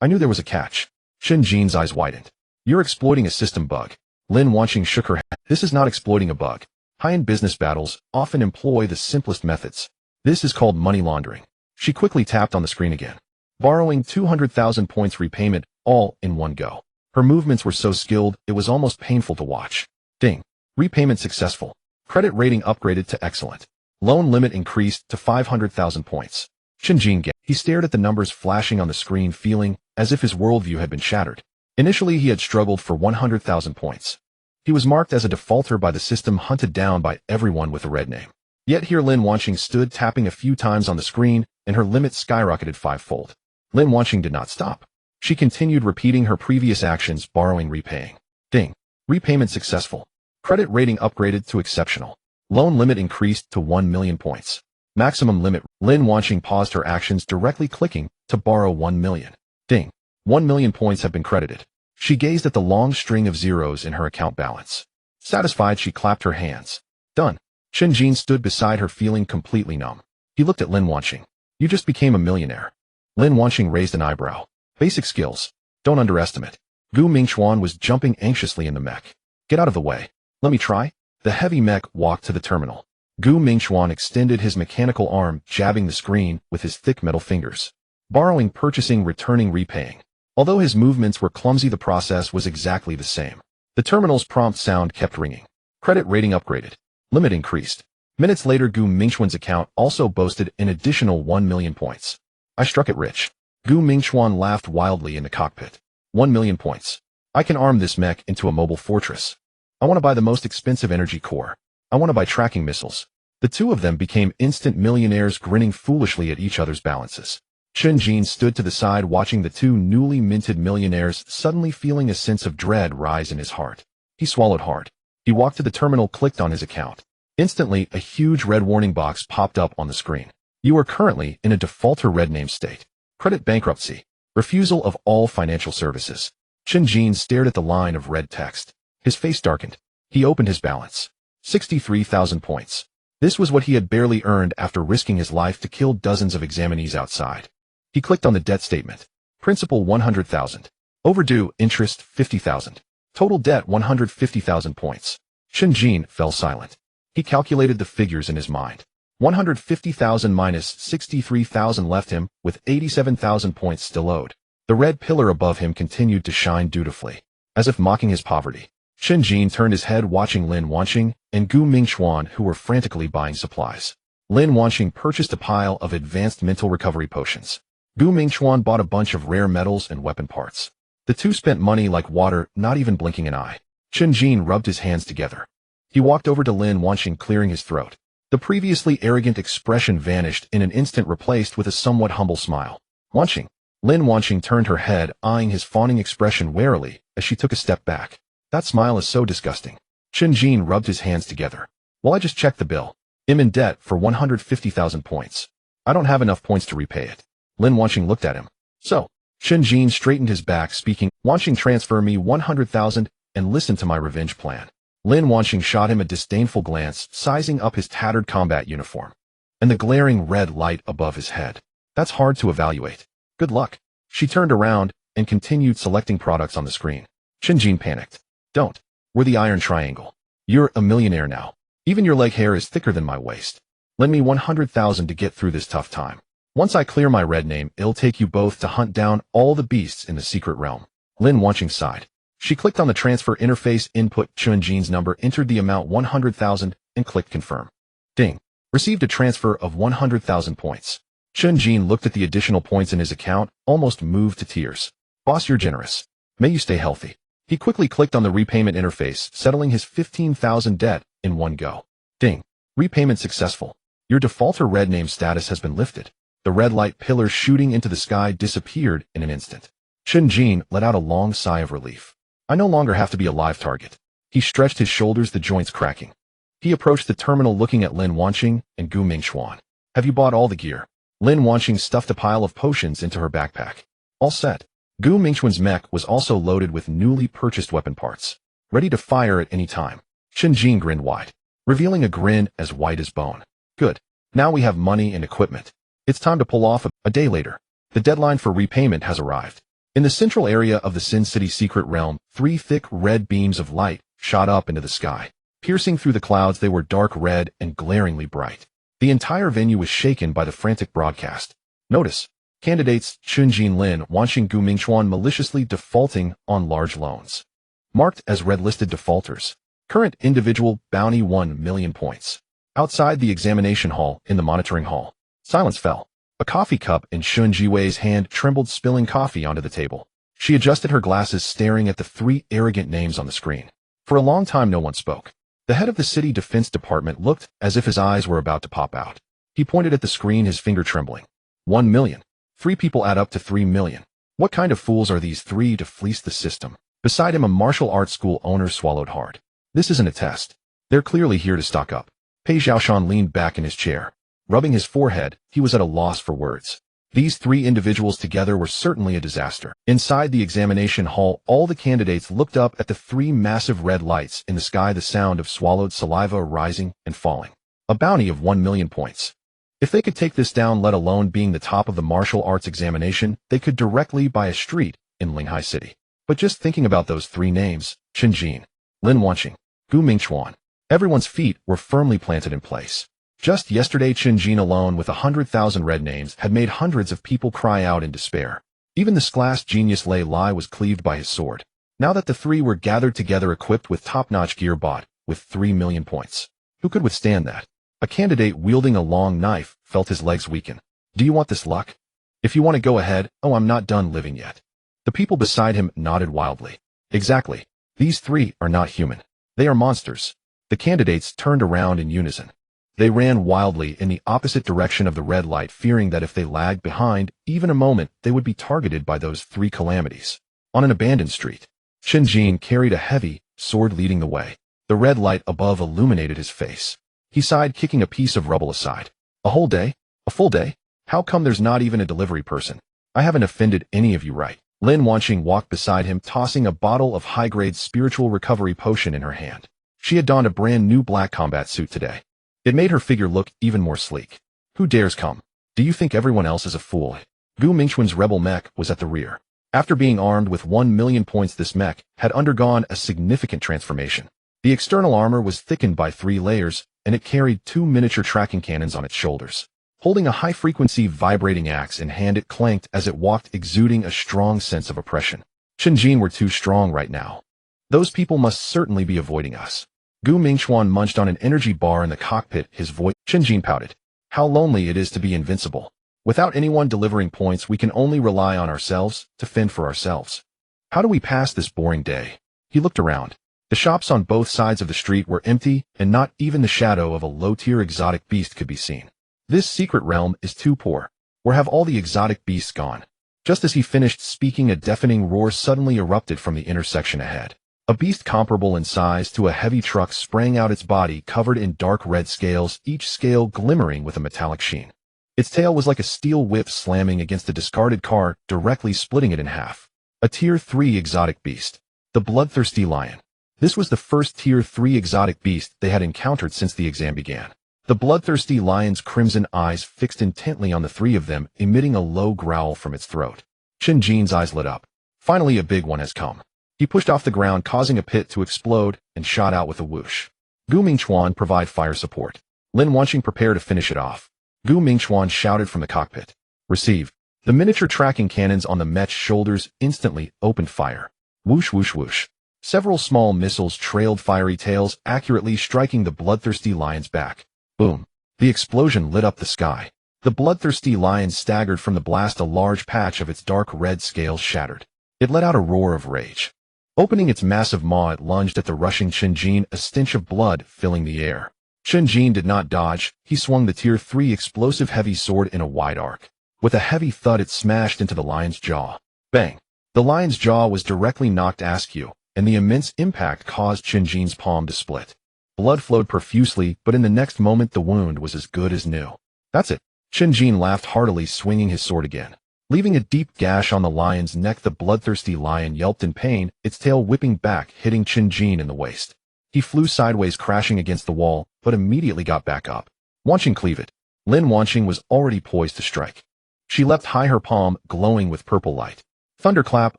I knew there was a catch. Chen Jin's eyes widened. You're exploiting a system bug. Lin Wanqing shook her head. This is not exploiting a bug. High-end business battles often employ the simplest methods. This is called money laundering. She quickly tapped on the screen again. Borrowing 200,000 points repayment, all in one go. Her movements were so skilled, it was almost painful to watch. Ding. Repayment successful. Credit rating upgraded to excellent. Loan limit increased to 500,000 points. Chen Jin gasped. He stared at the numbers flashing on the screen, feeling as if his worldview had been shattered. Initially, he had struggled for 100,000 points. He was marked as a defaulter by the system, hunted down by everyone with a red name. Yet here Lin Wanqing stood, tapping a few times on the screen, and her limit skyrocketed 5-fold. Lin Wanqing did not stop. She continued repeating her previous actions, borrowing, repaying. Ding. Repayment successful. Credit rating upgraded to exceptional. Loan limit increased to 1 million points. Maximum limit. Lin Wanqing paused her actions, directly clicking to borrow 1 million. Ding. 1 million points have been credited. She gazed at the long string of zeros in her account balance. Satisfied, she clapped her hands. Done. Chen Jin stood beside her, feeling completely numb. He looked at Lin Wanqing. You just became a millionaire. Lin Wanqing raised an eyebrow. Basic skills. Don't underestimate. Gu Mingchuan was jumping anxiously in the mech. Get out of the way. Let me try. The heavy mech walked to the terminal. Gu Mingchuan extended his mechanical arm, jabbing the screen with his thick metal fingers. Borrowing, purchasing, returning, repaying. Although his movements were clumsy, the process was exactly the same. The terminal's prompt sound kept ringing. Credit rating upgraded. Limit increased. Minutes later, Gu Mingchuan's account also boasted an additional 1 million points. I struck it rich. Gu Mingchuan laughed wildly in the cockpit. 1 million points. I can arm this mech into a mobile fortress. I want to buy the most expensive energy core. I want to buy tracking missiles. The two of them became instant millionaires, grinning foolishly at each other's balances. Chen Jin stood to the side, watching the two newly minted millionaires, suddenly feeling a sense of dread rise in his heart. He swallowed hard. He walked to the terminal, clicked on his account. Instantly, a huge red warning box popped up on the screen. You are currently in a defaulter red name state. Credit bankruptcy. Refusal of all financial services. Chen Jin stared at the line of red text. His face darkened. He opened his balance. 63,000 points. This was what he had barely earned after risking his life to kill dozens of examinees outside. He clicked on the debt statement. Principal 100,000. Overdue interest 50,000. Total debt 150,000 points. Chen Jin fell silent. He calculated the figures in his mind. 150,000 minus 63,000 left him with 87,000 points still owed. The red pillar above him continued to shine dutifully, as if mocking his poverty. Chen Jin turned his head, watching Lin Wanqing and Gu Mingchuan, who were frantically buying supplies. Lin Wanqing purchased a pile of advanced mental recovery potions. Gu Mingchuan bought a bunch of rare metals and weapon parts. The two spent money like water, not even blinking an eye. Chen Jin rubbed his hands together. He walked over to Lin Wanqing, clearing his throat. The previously arrogant expression vanished in an instant, replaced with a somewhat humble smile. Wanqing. Lin Wanqing turned her head, eyeing his fawning expression warily as she took a step back. That smile is so disgusting. Chen Jin rubbed his hands together. Well, I just checked the bill. I'm in debt for 150,000 points. I don't have enough points to repay it. Lin Wanqing looked at him. So, Chen Jin straightened his back, speaking, Wanqing, transfer me 100,000 and listen to my revenge plan. Lin Wanqing shot him a disdainful glance, sizing up his tattered combat uniform. And the glaring red light above his head. That's hard to evaluate. Good luck. She turned around and continued selecting products on the screen. Chen Jin panicked. Don't. We're the Iron Triangle. You're a millionaire now. Even your leg hair is thicker than my waist. Lend me 100,000 to get through this tough time. Once I clear my red name, it'll take you both to hunt down all the beasts in the secret realm. Lin Wanqing sighed. She clicked on the transfer interface, input Chen Jin's number, entered the amount 100,000, and clicked confirm. Ding. Received a transfer of 100,000 points. Chen Jin looked at the additional points in his account, almost moved to tears. Boss, you're generous. May you stay healthy. He quickly clicked on the repayment interface, settling his 15,000 debt in one go. Ding. Repayment successful. Your defaulter red name status has been lifted. The red light pillar shooting into the sky disappeared in an instant. Chen Jin let out a long sigh of relief. I no longer have to be a live target. He stretched his shoulders, the joints cracking. He approached the terminal, looking at Lin Wanqing and Gu Mingchuan. Have you bought all the gear? Lin Wanqing stuffed a pile of potions into her backpack. All set. Gu Mingchuan's mech was also loaded with newly purchased weapon parts, ready to fire at any time. Chen Jin grinned wide, revealing a grin as white as bone. Good. Now we have money and equipment. It's time to pull off. A day later, the deadline for repayment has arrived. In the central area of the Sin City secret realm, 3 thick red beams of light shot up into the sky. Piercing through the clouds, they were dark red and glaringly bright. The entire venue was shaken by the frantic broadcast. Notice. Candidates Chen Jin, Lin Wanqing, Gu Mingchuan maliciously defaulting on large loans. Marked as red-listed defaulters. Current individual bounty 1 million points. Outside the examination hall, in the monitoring hall, silence fell. A coffee cup in Shun Jiwei's hand trembled, spilling coffee onto the table. She adjusted her glasses, staring at the 3 arrogant names on the screen. For a long time no one spoke. The head of the city defense department looked as if his eyes were about to pop out. He pointed at the screen, his finger trembling. 1 million. 3 people add up to 3 million. What kind of fools are these 3 to fleece the system? Beside him, a martial arts school owner swallowed hard. This isn't a test. They're clearly here to stock up. Pei Xiaoshan leaned back in his chair. Rubbing his forehead, he was at a loss for words. These 3 individuals together were certainly a disaster. Inside the examination hall, all the candidates looked up at the 3 massive red lights in the sky, the sound of swallowed saliva rising and falling. A bounty of 1 million points. If they could take this down, let alone being the top of the martial arts examination, they could directly buy a street in Linghai City. But just thinking about those 3 names, Chen Jin, Lin Wanqing, Gu Mingchuan, everyone's feet were firmly planted in place. Just yesterday, Chen Jin alone with 100,000 red names had made hundreds of people cry out in despair. Even the class genius Lei Lai was cleaved by his sword. Now that the 3 were gathered together, equipped with top-notch gear, bought with 3 million points. Who could withstand that? A candidate wielding a long knife felt his legs weaken. Do you want this luck? If you want to go ahead. Oh, I'm not done living yet. The people beside him nodded wildly. Exactly. These 3 are not human. They are monsters. The candidates turned around in unison. They ran wildly in the opposite direction of the red light, fearing that if they lagged behind even a moment, they would be targeted by those 3 calamities. On an abandoned street, Chen Jin carried a heavy sword, leading the way. The red light above illuminated his face. He sighed, kicking a piece of rubble aside. A whole day? A full day? How come there's not even a delivery person? I haven't offended any of you, right? Lin Wanqing walked beside him, tossing a bottle of high-grade spiritual recovery potion in her hand. She had donned a brand new black combat suit today. It made her figure look even more sleek. Who dares come? Do you think everyone else is a fool? Gu Mingchuan's rebel mech was at the rear. After being armed with 1 million points, this mech had undergone a significant transformation. The external armor was thickened by 3 layers, and it carried 2 miniature tracking cannons on its shoulders. Holding a high-frequency vibrating axe in hand, it clanked as it walked, exuding a strong sense of oppression. Chen Jin, we're too strong right now. Those people must certainly be avoiding us. Gu Mingchuan munched on an energy bar in the cockpit, his voice. Chen Jin pouted. How lonely it is to be invincible. Without anyone delivering points, we can only rely on ourselves to fend for ourselves. How do we pass this boring day? He looked around. The shops on both sides of the street were empty, and not even the shadow of a low-tier exotic beast could be seen. This secret realm is too poor. Where have all the exotic beasts gone? Just as he finished speaking, a deafening roar suddenly erupted from the intersection ahead. A beast comparable in size to a heavy truck sprang out, its body covered in dark red scales, each scale glimmering with a metallic sheen. Its tail was like a steel whip slamming against a discarded car, directly splitting it in half. A Tier 3 exotic beast. The bloodthirsty lion. This was the first Tier 3 exotic beast they had encountered since the exam began. The bloodthirsty lion's crimson eyes fixed intently on the three of them, emitting a low growl from its throat. Chen Jin's eyes lit up. Finally, a big one has come. He pushed off the ground, causing a pit to explode, and shot out with a whoosh. Gu Mingchuan, provide fire support. Lin Wanqing, prepare to finish it off. Gu Mingchuan shouted from the cockpit. Receive. The miniature tracking cannons on the mech's shoulders instantly opened fire. Whoosh, whoosh, whoosh. Several small missiles trailed fiery tails, accurately striking the bloodthirsty lion's back. Boom. The explosion lit up the sky. The bloodthirsty lion staggered from the blast, a large patch of its dark red scales shattered. It let out a roar of rage. Opening its massive maw, it lunged at the rushing Chen Jin, a stench of blood filling the air. Chen Jin did not dodge. He swung the Tier 3 explosive heavy sword in a wide arc. With a heavy thud, it smashed into the lion's jaw. Bang! The lion's jaw was directly knocked askew, and the immense impact caused Chen Jin's palm to split. Blood flowed profusely, but in the next moment the wound was as good as new. That's it. Chen Jin laughed heartily, swinging his sword again. Leaving a deep gash on the lion's neck, the bloodthirsty lion yelped in pain, its tail whipping back, hitting Chen Jin in the waist. He flew sideways, crashing against the wall, but immediately got back up. Wanqing, cleave it. Lin Wanqing was already poised to strike. She leapt high, her palm glowing with purple light. Thunderclap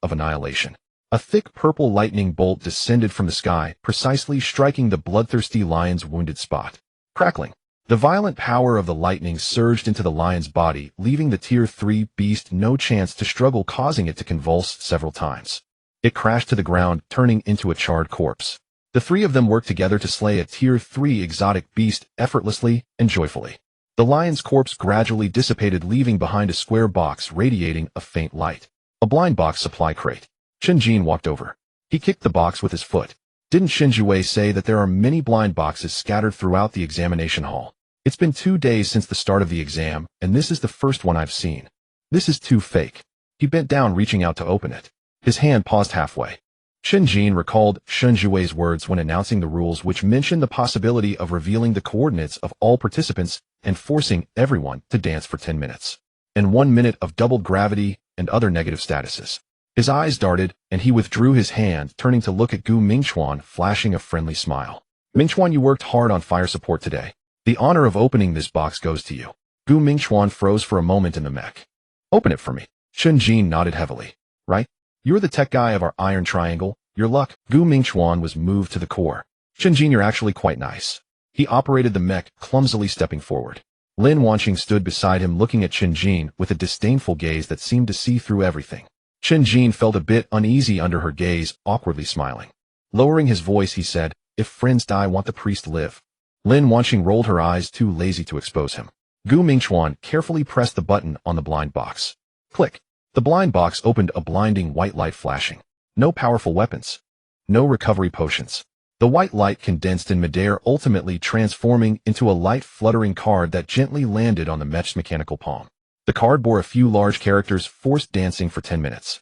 of annihilation. A thick purple lightning bolt descended from the sky, precisely striking the bloodthirsty lion's wounded spot. Crackling. The violent power of the lightning surged into the lion's body, leaving the Tier 3 beast no chance to struggle, causing it to convulse several times. It crashed to the ground, turning into a charred corpse. The three of them worked together to slay a Tier 3 exotic beast effortlessly and joyfully. The lion's corpse gradually dissipated, leaving behind a square box radiating a faint light. A blind box supply crate. Chen Jin walked over. He kicked the box with his foot. Didn't Shinjue say that there are many blind boxes scattered throughout the examination hall? It's been 2 days since the start of the exam, and this is the first one I've seen. This is too fake. He bent down, reaching out to open it. His hand paused halfway. Chen Jin recalled Shinjue's words when announcing the rules, which mentioned the possibility of revealing the coordinates of all participants and forcing everyone to dance for 10 minutes. And 1 minute of doubled gravity and other negative statuses. His eyes darted, and he withdrew his hand, turning to look at Gu Mingchuan, flashing a friendly smile. Mingchuan, you worked hard on fire support today. The honor of opening this box goes to you. Gu Mingchuan froze for a moment in the mech. Open it for me. Chen Jin nodded heavily. Right? You're the tech guy of our iron triangle. Your luck. Gu Mingchuan was moved to the core. Chen Jin, you're actually quite nice. He operated the mech, clumsily stepping forward. Lin Wanqing stood beside him, looking at Chen Jin with a disdainful gaze that seemed to see through everything. Chen Jin felt a bit uneasy under her gaze, awkwardly smiling. Lowering his voice, he said, if friends die, won't the priest live? Lin Wanqing rolled her eyes, too lazy to expose him. Gu Mingchuan carefully pressed the button on the blind box. Click. The blind box opened, a blinding white light flashing. No powerful weapons. No recovery potions. The white light condensed in midair, ultimately transforming into a light fluttering card that gently landed on the mech's mechanical palm. The card bore a few large characters, forced dancing for 10 minutes.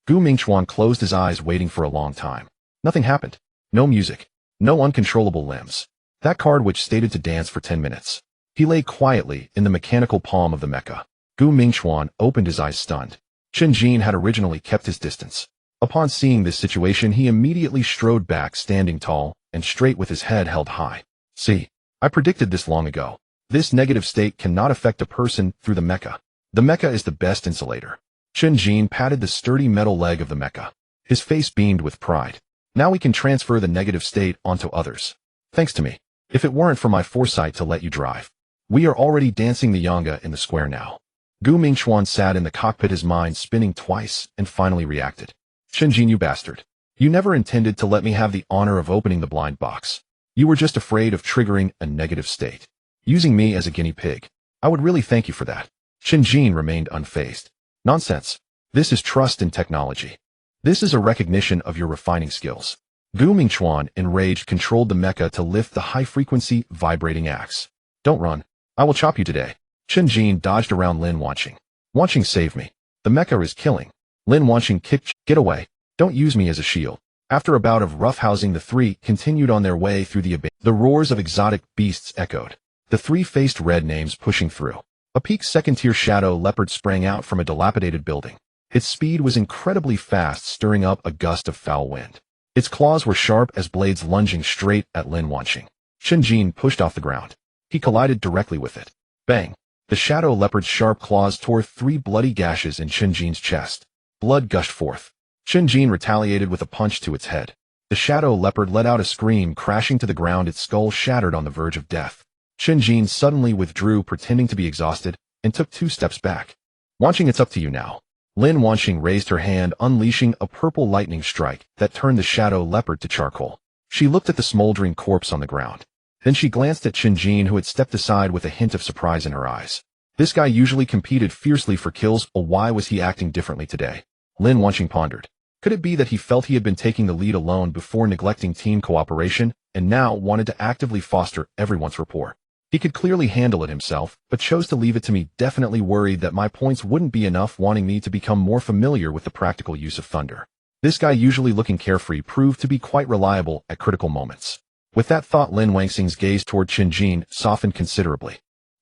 Gu Mingchuan closed his eyes, waiting for a long time. Nothing happened. No music. No uncontrollable limbs. That card which stated to dance for 10 minutes. He lay quietly in the mechanical palm of the mecha. Gu Mingchuan opened his eyes, stunned. Chen Jin had originally kept his distance. Upon seeing this situation, he immediately strode back, standing tall and straight with his head held high. See, I predicted this long ago. This negative state cannot affect a person through the mecha. The mecha is the best insulator. Chen Jin patted the sturdy metal leg of the mecha. His face beamed with pride. Now we can transfer the negative state onto others. Thanks to me. If it weren't for my foresight to let you drive. We are already dancing the yanga in the square now. Gu Mingchuan sat in the cockpit, his mind spinning twice, and finally reacted. Chen Jin, you bastard. You never intended to let me have the honor of opening the blind box. You were just afraid of triggering a negative state. Using me as a guinea pig. I would really thank you for that. Chen Jin remained unfazed. Nonsense. This is trust in technology. This is a recognition of your refining skills. Gu Mingchuan, enraged, controlled the mecha to lift the high-frequency, vibrating axe. Don't run. I will chop you today. Chen Jin dodged around Lin Wanqing. Wanqing, save me. The mecha is killing. Lin Wanqing kicked. Get away. Don't use me as a shield. After a bout of roughhousing, the three continued on their way through the abyss. The roars of exotic beasts echoed. The three faced red names pushing through. A peak second-tier shadow leopard sprang out from a dilapidated building. Its speed was incredibly fast, stirring up a gust of foul wind. Its claws were sharp as blades lunging straight at Lin Wanqing. Chen Jin pushed off the ground. He collided directly with it. Bang! The shadow leopard's sharp claws tore 3 bloody gashes in Chen Jin's chest. Blood gushed forth. Chen Jin retaliated with a punch to its head. The shadow leopard let out a scream, crashing to the ground, its skull shattered on the verge of death. Chen Jin suddenly withdrew, pretending to be exhausted, and took 2 steps back. Wanqing, it's up to you now. Lin Wanqing raised her hand, unleashing a purple lightning strike that turned the shadow leopard to charcoal. She looked at the smoldering corpse on the ground. Then she glanced at Chen Jin, who had stepped aside with a hint of surprise in her eyes. This guy usually competed fiercely for kills, or why was he acting differently today? Lin Wanqing pondered. Could it be that he felt he had been taking the lead alone before, neglecting team cooperation, and now wanted to actively foster everyone's rapport? He could clearly handle it himself, but chose to leave it to me, definitely worried that my points wouldn't be enough, wanting me to become more familiar with the practical use of thunder. This guy, usually looking carefree, proved to be quite reliable at critical moments. With that thought, Lin Wanqing's gaze toward Chen Jin softened considerably.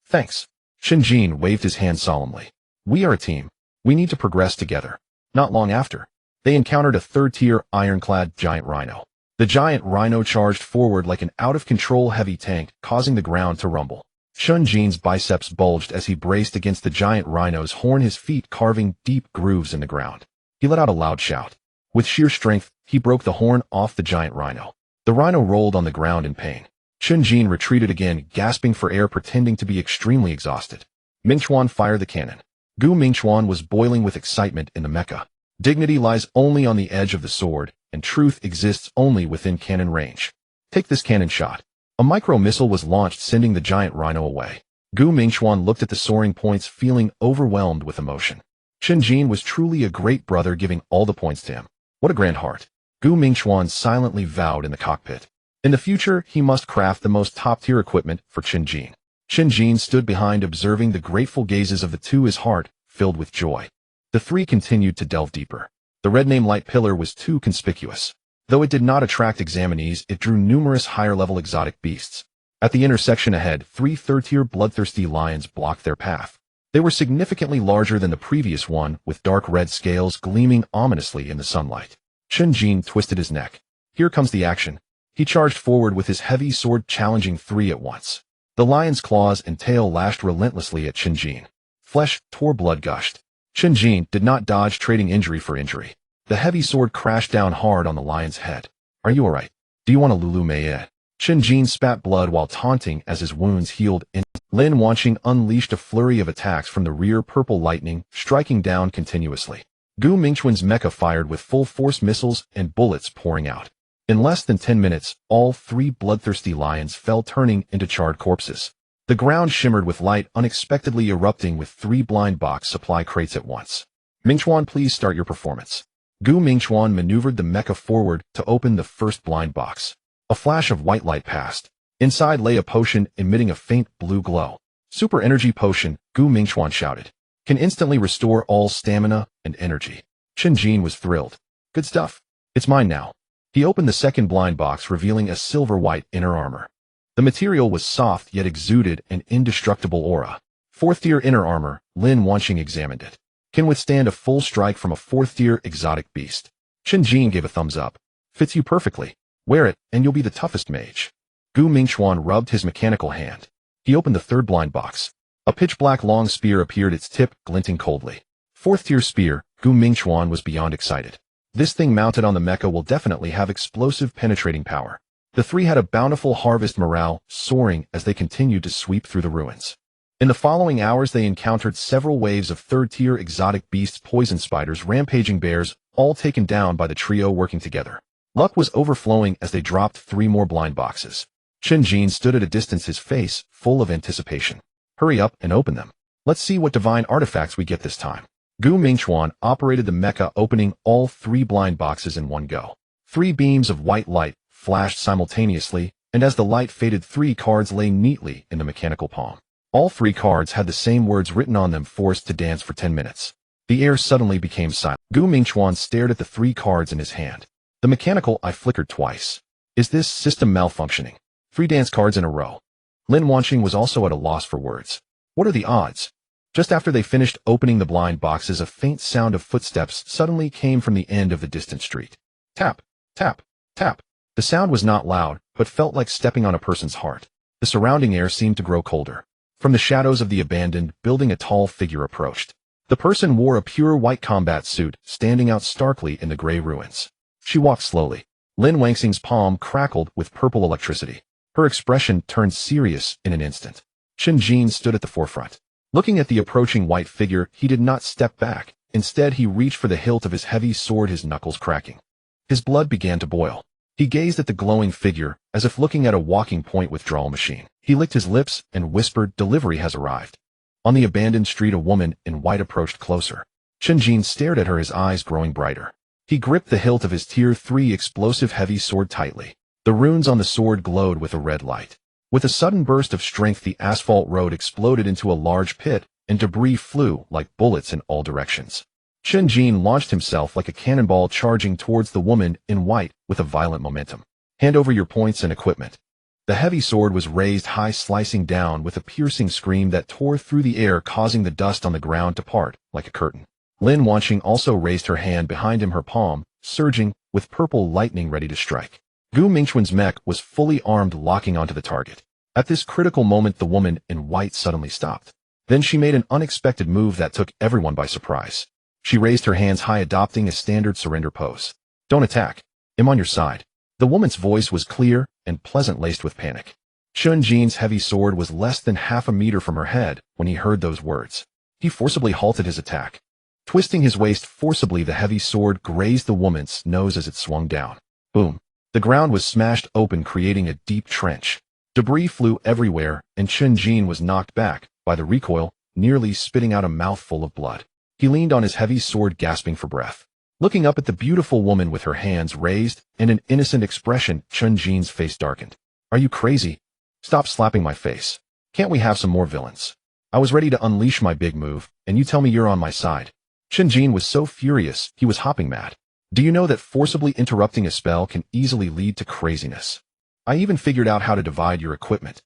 Thanks. Chen Jin waved his hand solemnly. We are a team. We need to progress together. Not long after, they encountered a third-tier, ironclad giant rhino. The giant rhino charged forward like an out-of-control heavy tank, causing the ground to rumble. Chen Jin's biceps bulged as he braced against the giant rhino's horn, his feet carving deep grooves in the ground. He let out a loud shout. With sheer strength, he broke the horn off the giant rhino. The rhino rolled on the ground in pain. Chen Jin retreated again, gasping for air, pretending to be extremely exhausted. Mingchuan, fire the cannon. Gu Mingchuan was boiling with excitement in the mecha. Dignity lies only on the edge of the sword, and truth exists only within cannon range. Take this cannon shot. A micro-missile was launched, sending the giant rhino away. Gu Mingchuan looked at the soaring points, feeling overwhelmed with emotion. Chen Jin was truly a great brother, giving all the points to him. What a grand heart. Gu Mingchuan silently vowed in the cockpit. In the future, he must craft the most top-tier equipment for Chen Jin. Chen Jin stood behind, observing the grateful gazes of the two, his heart filled with joy. The three continued to delve deeper. The red name light pillar was too conspicuous. Though it did not attract examinees, it drew numerous higher-level exotic beasts. At the intersection ahead, 3 third-tier bloodthirsty lions blocked their path. They were significantly larger than the previous one, with dark red scales gleaming ominously in the sunlight. Chen Jin twisted his neck. Here comes the action. He charged forward with his heavy sword, challenging 3 at once. The lion's claws and tail lashed relentlessly at Chen Jin. Flesh tore, blood gushed. Chen Jin did not dodge, trading injury for injury. The heavy sword crashed down hard on the lion's head. Are you alright? Do you want a Lulu Meye? Chen Jin spat blood while taunting as his wounds healed. Lin Wanqing unleashed a flurry of attacks from the rear, purple lightning striking down continuously. Gu Mingchuan's mecha fired with full-force missiles and bullets pouring out. In less than 10 minutes, all 3 bloodthirsty lions fell, turning into charred corpses. The ground shimmered with light, unexpectedly erupting with 3 blind box supply crates at once. Mingchuan, please start your performance. Gu Mingchuan maneuvered the mecha forward to open the first blind box. A flash of white light passed. Inside lay a potion emitting a faint blue glow. Super energy potion, Gu Mingchuan shouted. Can instantly restore all stamina and energy. Chen Jin was thrilled. Good stuff. It's mine now. He opened the second blind box, revealing a silver-white inner armor. The material was soft yet exuded an indestructible aura. 4th-tier inner armor, Lin Wanqing examined it. Can withstand a full strike from a 4th-tier exotic beast. Chen Jin gave a thumbs up. Fits you perfectly. Wear it, and you'll be the toughest mage. Gu Mingchuan rubbed his mechanical hand. He opened the third blind box. A pitch-black long spear appeared, its tip glinting coldly. 4th-tier spear, Gu Mingchuan was beyond excited. This thing mounted on the mecha will definitely have explosive penetrating power. The 3 had a bountiful harvest, morale soaring as they continued to sweep through the ruins. In the following hours, they encountered several waves of 3rd-tier exotic beasts, poison spiders, rampaging bears, all taken down by the trio working together. Luck was overflowing as they dropped 3 more blind boxes. Chen Jin stood at a distance, his face full of anticipation. Hurry up and open them. Let's see what divine artifacts we get this time. Gu Mingchuan operated the mecha, opening all 3 blind boxes in one go. 3 beams of white light flashed simultaneously, and as the light faded, 3 cards lay neatly in the mechanical palm. All 3 cards had the same words written on them: forced to dance for 10 minutes. The air suddenly became silent. Gu Mingchuan stared at the 3 cards in his hand. The mechanical eye flickered twice. Is this system malfunctioning? 3 dance cards in a row. Lin Wanqing was also at a loss for words. What are the odds? Just after they finished opening the blind boxes, a faint sound of footsteps suddenly came from the end of the distant street. Tap, tap, tap. The sound was not loud, but felt like stepping on a person's heart. The surrounding air seemed to grow colder. From the shadows of the abandoned building, a tall figure approached. The person wore a pure white combat suit, standing out starkly in the gray ruins. She walked slowly. Lin Wanqing's palm crackled with purple electricity. Her expression turned serious in an instant. Chen Jin stood at the forefront. Looking at the approaching white figure, he did not step back. Instead, he reached for the hilt of his heavy sword, his knuckles cracking. His blood began to boil. He gazed at the glowing figure, as if looking at a walking point withdrawal machine. He licked his lips and whispered, "Delivery has arrived." On the abandoned street, a woman in white approached closer. Chen Jin stared at her, his eyes growing brighter. He gripped the hilt of his Tier 3 explosive heavy sword tightly. The runes on the sword glowed with a red light. With a sudden burst of strength, the asphalt road exploded into a large pit, and debris flew like bullets in all directions. Chen Jin launched himself like a cannonball, charging towards the woman in white with a violent momentum. "Hand over your points and equipment." The heavy sword was raised high, slicing down with a piercing scream that tore through the air, causing the dust on the ground to part like a curtain. Lin Wanqing also raised her hand behind him, her palm surging with purple lightning ready to strike. Gu Mingchuan's mech was fully armed, locking onto the target. At this critical moment, the woman in white suddenly stopped. Then she made an unexpected move that took everyone by surprise. She raised her hands high, adopting a standard surrender pose. "Don't attack. I'm on your side." The woman's voice was clear and pleasant, laced with panic. Chen Jin's heavy sword was less than half a meter from her head when he heard those words. He forcibly halted his attack. Twisting his waist forcibly, the heavy sword grazed the woman's nose as it swung down. Boom. The ground was smashed open, creating a deep trench. Debris flew everywhere, and Chen Jin was knocked back by the recoil, nearly spitting out a mouthful of blood. He leaned on his heavy sword, gasping for breath. Looking up at the beautiful woman with her hands raised and an innocent expression, Chen Jin's face darkened. "Are you crazy? Stop slapping my face. Can't we have some more villains? I was ready to unleash my big move, and you tell me you're on my side." Chen Jin was so furious, he was hopping mad. "Do you know that forcibly interrupting a spell can easily lead to craziness? I even figured out how to divide your equipment.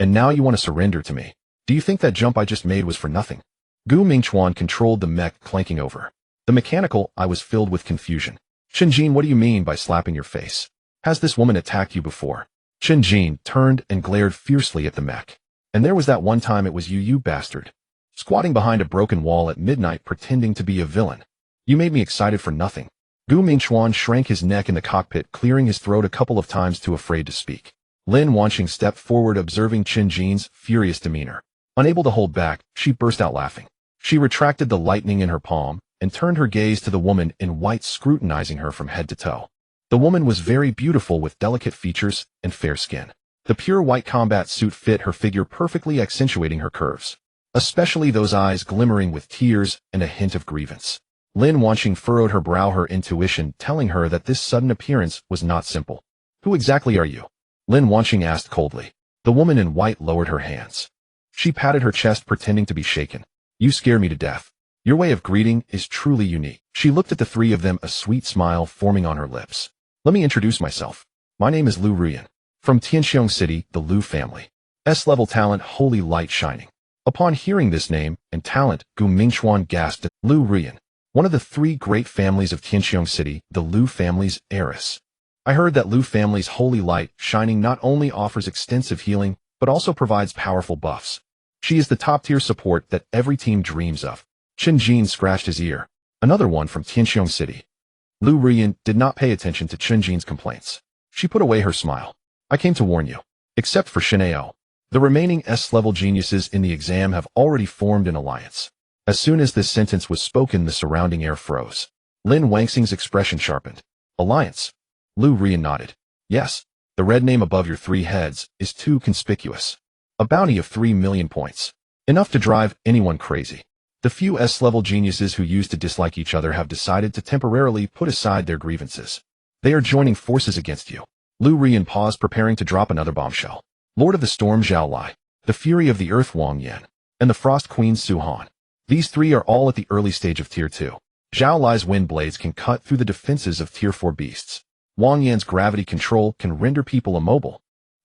And now you want to surrender to me? Do you think that jump I just made was for nothing?" Gu Mingchuan controlled the mech, clanking over. The mechanical eye was filled with confusion. "Chen Jin, what do you mean by slapping your face? Has this woman attacked you before?" Chen Jin turned and glared fiercely at the mech. "And there was that one time it was you bastard. Squatting behind a broken wall at midnight pretending to be a villain. You made me excited for nothing." Gu Mingchuan shrank his neck in the cockpit, clearing his throat a couple of times, too afraid to speak. Lin Wanqing stepped forward, observing Chen Jin's furious demeanor. Unable to hold back, she burst out laughing. She retracted the lightning in her palm and turned her gaze to the woman in white, scrutinizing her from head to toe. The woman was very beautiful, with delicate features and fair skin. The pure white combat suit fit her figure perfectly, accentuating her curves, especially those eyes glimmering with tears and a hint of grievance. Lin Wanqing furrowed her brow, her intuition telling her that this sudden appearance was not simple. "Who exactly are you?" Lin Wanqing asked coldly. The woman in white lowered her hands. She patted her chest, pretending to be shaken. "You scare me to death. Your way of greeting is truly unique." She looked at the 3 of them, a sweet smile forming on her lips. "Let me introduce myself. My name is Lu Ruyan. From Tianqiong City, the Lu family. S-level talent, holy light shining." Upon hearing this name and talent, Gu Mingchuan gasped at Lu Ruyan, one of the 3 great families of Tianqiong City, the Lu family's heiress. "I heard that Lu family's holy light shining not only offers extensive healing, but also provides powerful buffs. She is the top-tier support that every team dreams of." Chen Jin scratched his ear. "Another one from Tianqiong City." Lu Ruyan did not pay attention to Chen Jin's complaints. She put away her smile. "I came to warn you. Except for Shenao, the remaining S-level geniuses in the exam have already formed an alliance." As soon as this sentence was spoken, the surrounding air froze. Lin Wanqing's expression sharpened. "Alliance?" Lu Ruyan nodded. "Yes, the red name above your 3 heads is too conspicuous. A bounty of 3 million points. Enough to drive anyone crazy. The few S-level geniuses who used to dislike each other have decided to temporarily put aside their grievances. They are joining forces against you. Lu Rian paused, preparing to drop another bombshell. Lord of the Storm Zhao Lai, the Fury of the Earth Wang Yan, and the Frost Queen Su Han. These three are all at the early stage of Tier 2. Zhao Lai's wind blades can cut through the defenses of Tier 4 beasts. Wang Yan's gravity control can render people immobile.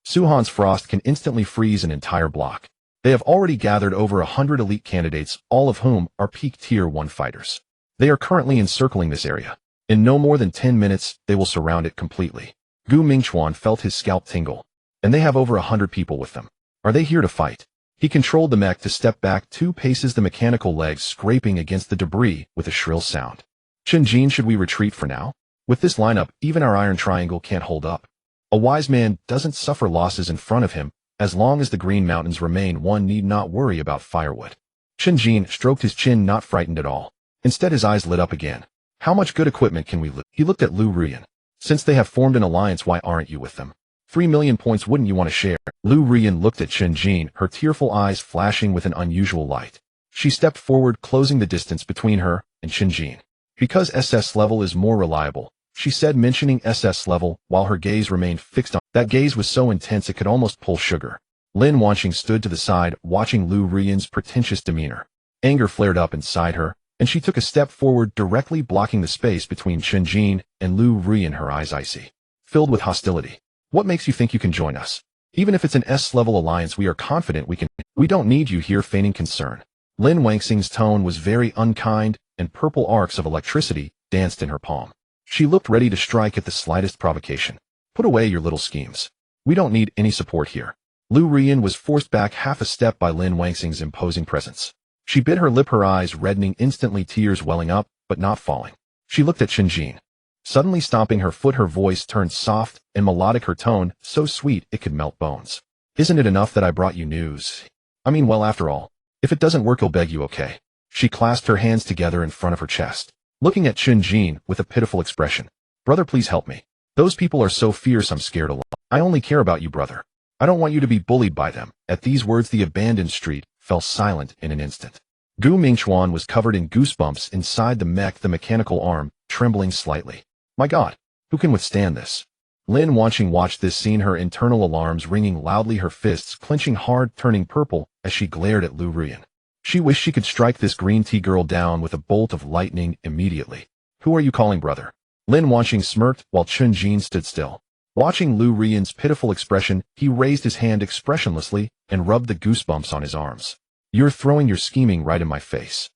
Su Han's frost can instantly freeze an entire block. They have already gathered over 100 elite candidates, all of whom are peak Tier 1 fighters. They are currently encircling this area. In no more than 10 minutes, they will surround it completely. Gu Mingchuan felt his scalp tingle. And they have over 100 people with them. Are they here to fight? He controlled the mech to step back 2 paces, the mechanical legs scraping against the debris with a shrill sound. Chen Jin, should we retreat for now? With this lineup, even our iron triangle can't hold up. A wise man doesn't suffer losses in front of him. As long as the Green Mountains remain, one need not worry about firewood. Chen Jin stroked his chin, not frightened at all. Instead, his eyes lit up again. How much good equipment can we lose? He looked at Lu Rian. Since they have formed an alliance, why aren't you with them? 3 million points wouldn't you want to share? Lu Rian looked at Chen Jin, her tearful eyes flashing with an unusual light. She stepped forward, closing the distance between her and Chen Jin. Because SS level is more reliable, she said, mentioning SS level while her gaze remained fixed on. That gaze was so intense it could almost pull sugar. Lin Wanqing stood to the side, watching Lu Rian's pretentious demeanor. Anger flared up inside her, and she took a step forward, directly blocking the space between Chen Jin and Lu Rian, her eyes icy, filled with hostility. What makes you think you can join us? Even if it's an S-level alliance, we are confident we can. We don't need you here, feigning concern. Lin Wanqing's tone was very unkind, and purple arcs of electricity danced in her palm. She looked ready to strike at the slightest provocation. Put away your little schemes. We don't need any support here. Lu Rian was forced back half a step by Lin Wanqing's imposing presence. She bit her lip, her eyes reddening, instantly tears welling up, but not falling. She looked at Chen Jin. Suddenly stomping her foot, her voice turned soft and melodic, her tone so sweet it could melt bones. Isn't it enough that I brought you news? I mean, well, after all, if it doesn't work, I'll beg you, okay? She clasped her hands together in front of her chest, looking at Chen Jin with a pitiful expression. Brother, please help me. Those people are so fierce, I'm scared alone. I only care about you, brother. I don't want you to be bullied by them. At these words, the abandoned street fell silent in an instant. Gu Mingchuan was covered in goosebumps inside the mech, the mechanical arm trembling slightly. My God, who can withstand this? Lin Wanqing watched this scene, her internal alarms ringing loudly, her fists clenching hard, turning purple as she glared at Lu Rian. She wished she could strike this green tea girl down with a bolt of lightning immediately. Who are you calling brother? Lin Wanqing smirked while Chen Jin stood still. Watching Lu Rian's pitiful expression, he raised his hand expressionlessly and rubbed the goosebumps on his arms. You're throwing your scheming right in my face.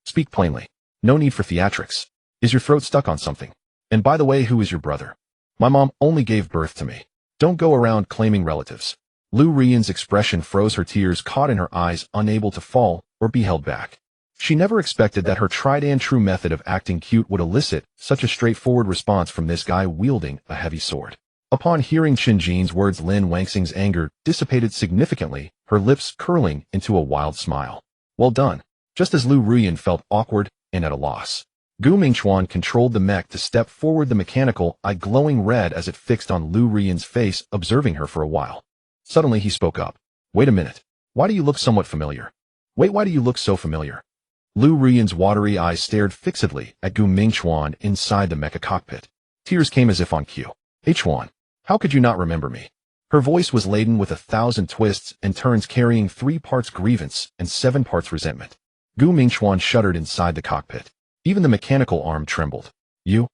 Speak plainly. No need for theatrics. Is your throat stuck on something? And by the way, who is your brother? My mom only gave birth to me. Don't go around claiming relatives. Lu Rian's expression froze, her tears caught in her eyes, unable to fall or be held back. She never expected that her tried and true method of acting cute would elicit such a straightforward response from this guy wielding a heavy sword. Upon hearing Chen Jin's words, Lin Wanqing's anger dissipated significantly, her lips curling into a wild smile. Well done. Just as Lu Rian felt awkward and at a loss, Gu Mingchuan controlled the mech to step forward, the mechanical eye glowing red as it fixed on Lu Rian's face, observing her for a while. Suddenly he spoke up. Wait a minute. Why do you look somewhat familiar? Wait, why do you look so familiar? Lu Rian's watery eyes stared fixedly at Gu Mingchuan inside the mecha cockpit. Tears came as if on cue. H1. How could you not remember me? Her voice was laden with 1,000 twists and turns, carrying 3 parts grievance and 7 parts resentment. Gu Mingchuan shuddered inside the cockpit. Even the mechanical arm trembled. You?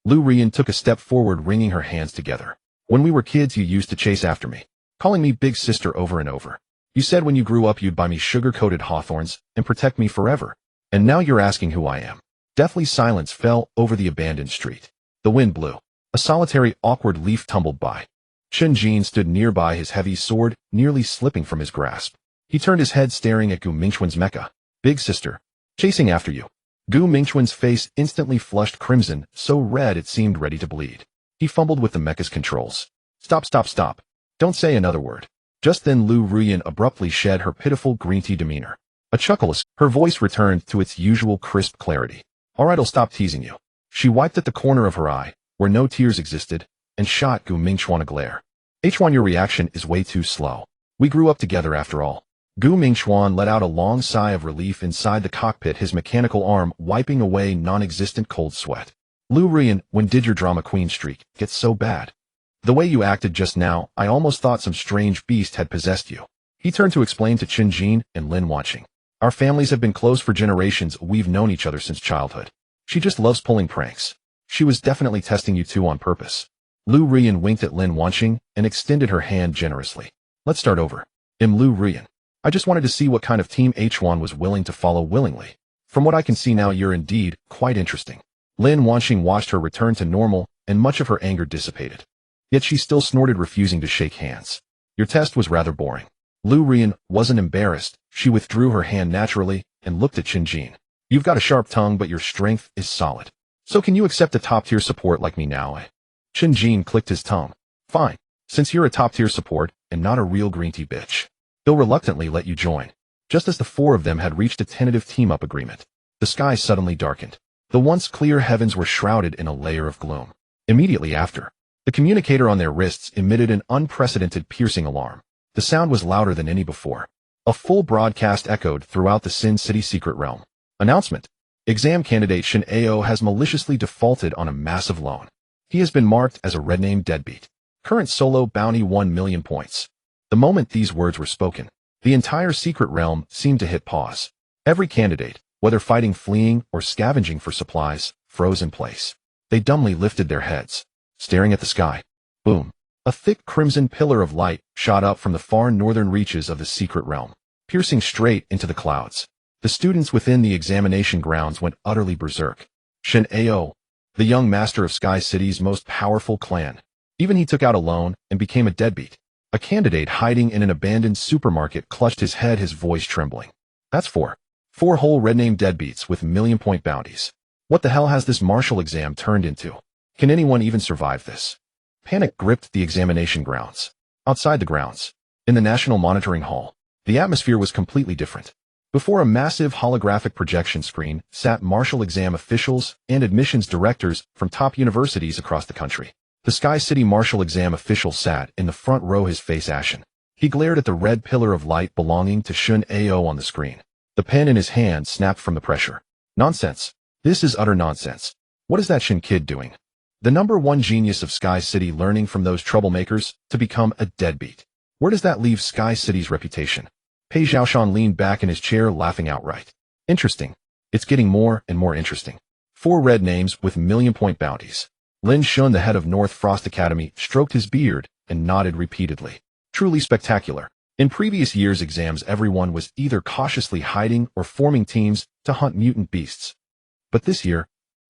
Lu Rian took a step forward, wringing her hands together. When we were kids, you used to chase after me, calling me big sister over and over. You said when you grew up you'd buy me sugar-coated hawthorns and protect me forever. And now you're asking who I am. Deathly silence fell over the abandoned street. The wind blew. A solitary, awkward leaf tumbled by. Chen Jin stood nearby, his heavy sword nearly slipping from his grasp. He turned his head, staring at Gu Mingchuan's mecha. Big sister. Chasing after you. Gu Mingchuan's face instantly flushed crimson, so red it seemed ready to bleed. He fumbled with the mecha's controls. Stop, stop, stop. Don't say another word. Just then Lu Rian abruptly shed her pitiful green tea demeanor. A chuckle, her voice returned to its usual crisp clarity. All right, I'll stop teasing you. She wiped at the corner of her eye, where no tears existed, and shot Gu Mingchuan a glare. H1, your reaction is way too slow. We grew up together after all. Gu Mingxuan let out a long sigh of relief inside the cockpit, his mechanical arm wiping away non-existent cold sweat. Lu Rian, when did your drama queen streak get so bad? The way you acted just now, I almost thought some strange beast had possessed you. He turned to explain to Chen Jin and Lin watching. Our families have been close for generations, we've known each other since childhood. She just loves pulling pranks. She was definitely testing you two on purpose. Lu Rian winked at Lin Wanqing and extended her hand generously. Let's start over. Lu Rian. I just wanted to see what kind of team H1 was willing to follow willingly. From what I can see now, you're indeed quite interesting. Lin Wanqing watched her return to normal, and much of her anger dissipated. Yet she still snorted, refusing to shake hands. Your test was rather boring. Lu Rian wasn't embarrassed. She withdrew her hand naturally and looked at Chen Jin. You've got a sharp tongue, but your strength is solid. So can you accept a top-tier support like me now? Chen Jin clicked his tongue. Fine. Since you're a top-tier support and not a real green tea bitch, he'll reluctantly let you join. Just as the four of them had reached a tentative team-up agreement, the sky suddenly darkened. The once clear heavens were shrouded in a layer of gloom. Immediately after, the communicator on their wrists emitted an unprecedented piercing alarm. The sound was louder than any before. A full broadcast echoed throughout the Sin City secret realm. Announcement. Exam candidate Shen Ao has maliciously defaulted on a massive loan. He has been marked as a red name deadbeat. Current solo bounty 1 million points. The moment these words were spoken, the entire secret realm seemed to hit pause. Every candidate, whether fighting, fleeing, or scavenging for supplies, froze in place. They dumbly lifted their heads, staring at the sky. Boom. A thick crimson pillar of light shot up from the far northern reaches of the secret realm, piercing straight into the clouds. The students within the examination grounds went utterly berserk. Shen Ao, the young master of Sky City's most powerful clan. Even he took out a loan and became a deadbeat. A candidate hiding in an abandoned supermarket clutched his head, his voice trembling. That's four whole red-name deadbeats with million-point bounties. What the hell has this martial exam turned into? Can anyone even survive this? Panic gripped the examination grounds. Outside the grounds, in the National Monitoring Hall, the atmosphere was completely different. Before a massive holographic projection screen sat martial exam officials and admissions directors from top universities across the country. The Sky City martial exam official sat in the front row, his face ashen. He glared at the red pillar of light belonging to Shen Ao on the screen. The pen in his hand snapped from the pressure. Nonsense. This is utter nonsense. What is that Shen kid doing? The #1 genius of Sky City learning from those troublemakers to become a deadbeat. Where does that leave Sky City's reputation? Pei Zhaoshan leaned back in his chair, laughing outright. Interesting. It's getting more and more interesting. 4 red names with million-point bounties. Lin Shun, the head of North Frost Academy, stroked his beard and nodded repeatedly. Truly spectacular. In previous years' exams, everyone was either cautiously hiding or forming teams to hunt mutant beasts. But this year,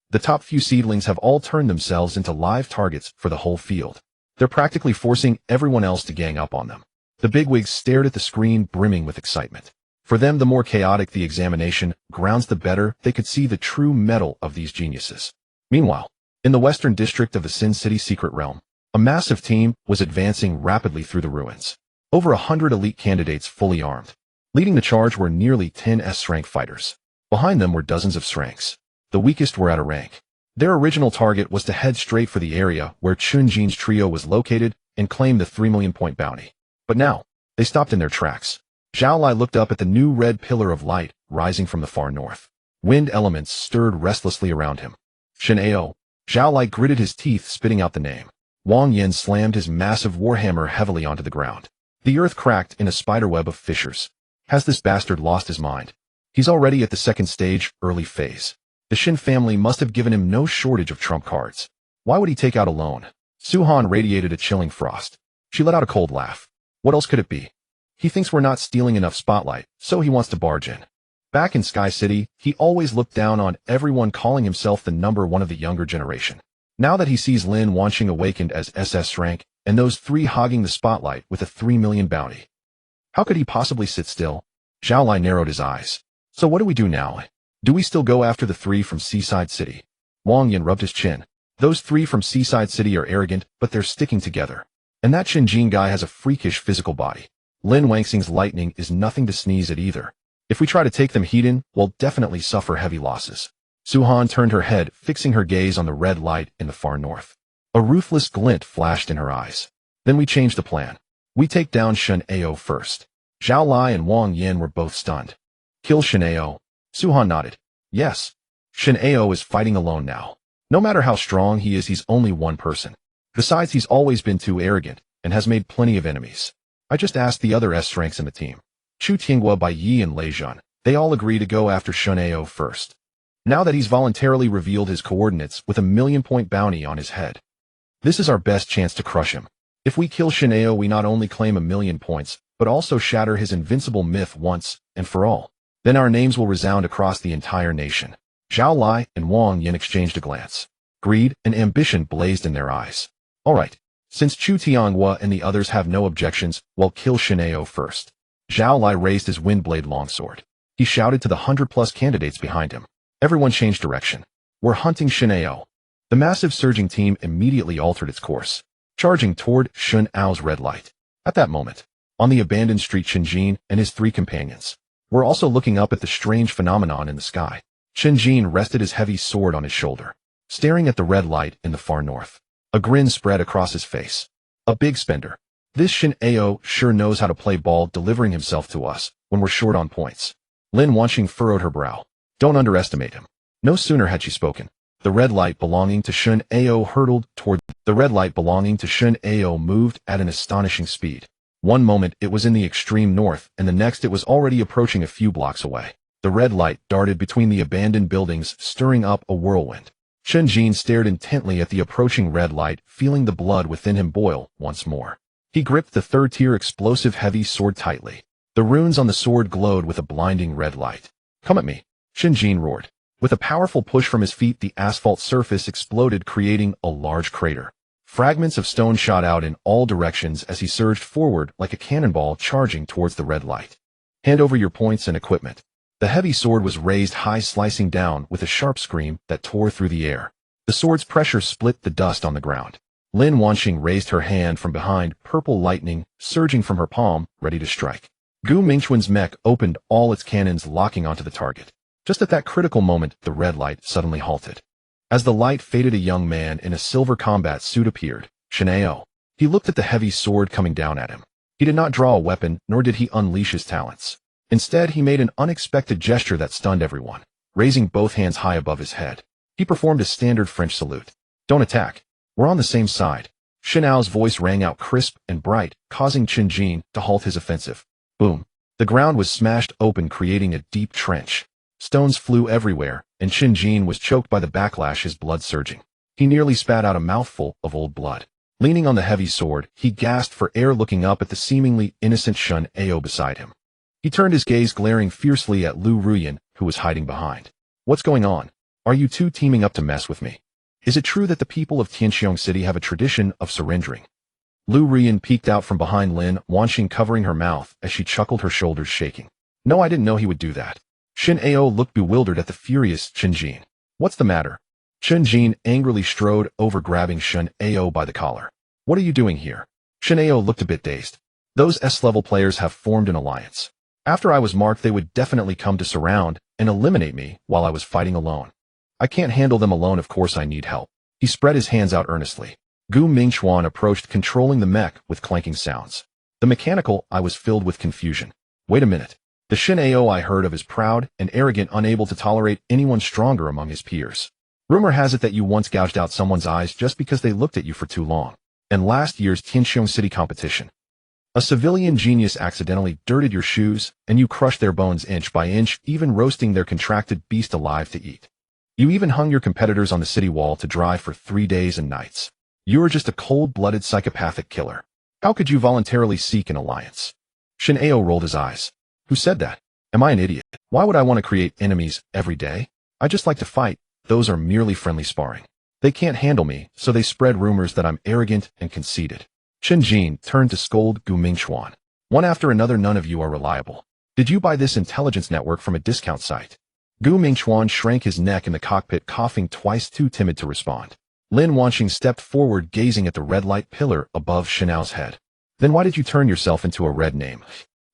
the top few seedlings have all turned themselves into live targets for the whole field. They're practically forcing everyone else to gang up on them. The bigwigs stared at the screen, brimming with excitement. For them, the more chaotic the examination grounds, the better they could see the true mettle of these geniuses. Meanwhile, in the western district of the Sin City secret realm, a massive team was advancing rapidly through the ruins. Over 100 elite candidates fully armed. Leading the charge were nearly 10 S-rank fighters. Behind them were dozens of S-ranks. The weakest were out of rank. Their original target was to head straight for the area where Chen Jin's trio was located and claim the 3 million-point bounty. But now, they stopped in their tracks. Zhao Lai looked up at the new red pillar of light rising from the far north. Wind elements stirred restlessly around him. Shen Ao. Zhao Lai gritted his teeth, spitting out the name. Wang Yin slammed his massive warhammer heavily onto the ground. The earth cracked in a spiderweb of fissures. Has this bastard lost his mind? He's already at the second stage, early phase. The Shin family must have given him no shortage of trump cards. Why would he take out a loan? Su Han radiated a chilling frost. She let out a cold laugh. What else could it be? He thinks we're not stealing enough spotlight, so he wants to barge in. Back in Sky City, he always looked down on everyone, calling himself the #1 of the younger generation. Now that he sees Lin Wanqing awakened as SS rank, and those 3 hogging the spotlight with a 3 million bounty, how could he possibly sit still? Zhao Lai narrowed his eyes. So what do we do now? Do we still go after the 3 from Seaside City? Wang Yin rubbed his chin. Those 3 from Seaside City are arrogant, but they're sticking together. And that Chen Jin guy has a freakish physical body. Lin Wanxing's lightning is nothing to sneeze at either. If we try to take them heat-in, we'll definitely suffer heavy losses. Su Han turned her head, fixing her gaze on the red light in the far north. A ruthless glint flashed in her eyes. Then we change the plan. We take down Shen Ao first. Zhao Lai and Wang Yin were both stunned. Kill Shen Ao. Suhan nodded. Yes. Shen Ao is fighting alone now. No matter how strong he is, he's only one person. Besides, he's always been too arrogant and has made plenty of enemies. I just asked the other S ranks in the team. Chu Tinghua, Bai Yi, and Lei Zhan. They all agree to go after Shen Ao first. Now that he's voluntarily revealed his coordinates with a 1,000,000-point bounty on his head. This is our best chance to crush him. If we kill Shen Ao, we not only claim 1,000,000 points, but also shatter his invincible myth once and for all. Then our names will resound across the entire nation. Zhao Lai and Wang Yin exchanged a glance. Greed and ambition blazed in their eyes. All right. Since Chu Tianghua and the others have no objections, we'll kill Shen Ao first. Zhao Lai raised his windblade longsword. He shouted to the 100+ candidates behind him. Everyone changed direction. We're hunting Shen Ao. The massive surging team immediately altered its course, charging toward Shen Ao's red light. At that moment, on the abandoned street, Chen Jin and his 3 companions were also looking up at the strange phenomenon in the sky. Chen Jin rested his heavy sword on his shoulder, staring at the red light in the far north. A grin spread across his face. A big spender. This Shen Ao sure knows how to play ball, delivering himself to us when we're short on points. Lin Wanqing furrowed her brow. Don't underestimate him. No sooner had she spoken, the red light belonging to Shen Ao hurtled toward the red light belonging to Shen Ao moved at an astonishing speed. One moment it was in the extreme north, and the next it was already approaching a few blocks away. The red light darted between the abandoned buildings, stirring up a whirlwind. Chen Jin stared intently at the approaching red light, feeling the blood within him boil once more. He gripped the 3rd-tier explosive heavy sword tightly. The runes on the sword glowed with a blinding red light. Come at me, Chen Jin roared. With a powerful push from his feet, the asphalt surface exploded, creating a large crater. Fragments of stone shot out in all directions as he surged forward like a cannonball charging towards the red light. Hand over your points and equipment. The heavy sword was raised high, slicing down with a sharp scream that tore through the air. The sword's pressure split the dust on the ground. Lin Wanqing raised her hand from behind, purple lightning surging from her palm, ready to strike. Gu Mingquan's mech opened all its cannons, locking onto the target. Just at that critical moment, the red light suddenly halted. As the light faded, a young man in a silver combat suit appeared, Shen Ao. He looked at the heavy sword coming down at him. He did not draw a weapon, nor did he unleash his talents. Instead, he made an unexpected gesture that stunned everyone, raising both hands high above his head. He performed a standard French salute. Don't attack. We're on the same side. Shen Ao's voice rang out crisp and bright, causing Chen Jin to halt his offensive. Boom. The ground was smashed open, creating a deep trench. Stones flew everywhere, and Chen Jin was choked by the backlash, his blood surging. He nearly spat out a mouthful of old blood. Leaning on the heavy sword, he gasped for air, looking up at the seemingly innocent Shen Ao beside him. He turned his gaze, glaring fiercely at Lu Ruyan, who was hiding behind. What's going on? Are you two teaming up to mess with me? Is it true that the people of Tianqiong City have a tradition of surrendering? Lu Ruyan peeked out from behind Lin Wanqing, covering her mouth as she chuckled, her shoulders shaking. No, I didn't know he would do that. Shen Ao looked bewildered at the furious Chen Jin. What's the matter? Chen Jin angrily strode over, grabbing Shen Ao by the collar. What are you doing here? Shen Ao looked a bit dazed. Those S-level players have formed an alliance. After I was marked, they would definitely come to surround and eliminate me while I was fighting alone. I can't handle them alone, of course I need help. He spread his hands out earnestly. Gu Mingquan approached, controlling the mech with clanking sounds. The mechanical eye was filled with confusion. Wait a minute. The Shen Ao I heard of is proud and arrogant, unable to tolerate anyone stronger among his peers. Rumor has it that you once gouged out someone's eyes just because they looked at you for too long. And last year's Tianqiong City competition, a civilian genius accidentally dirted your shoes, and you crushed their bones inch by inch, even roasting their contracted beast alive to eat. You even hung your competitors on the city wall to dry for 3 days and nights. You are just a cold-blooded psychopathic killer. How could you voluntarily seek an alliance? Shen Ao rolled his eyes. Who said that? Am I an idiot? Why would I want to create enemies every day? I just like to fight. Those are merely friendly sparring. They can't handle me, so they spread rumors that I'm arrogant and conceited. Chen Jin turned to scold Gu Mingquan. One after another, none of you are reliable. Did you buy this intelligence network from a discount site? Gu Mingquan shrank his neck in the cockpit, coughing twice, too timid to respond. Lin Wanqing stepped forward, gazing at the red light pillar above Shen Ao's head. Then why did you turn yourself into a red name?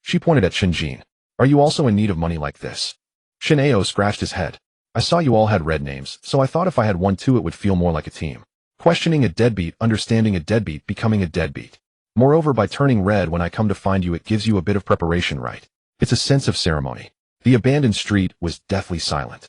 She pointed at Chen Jin. Are you also in need of money like this? Shen Ao scratched his head. I saw you all had red names, so I thought if I had one too it would feel more like a team. Questioning a deadbeat, understanding a deadbeat, becoming a deadbeat. Moreover, by turning red when I come to find you, it gives you a bit of preparation, right? It's a sense of ceremony. The abandoned street was deathly silent.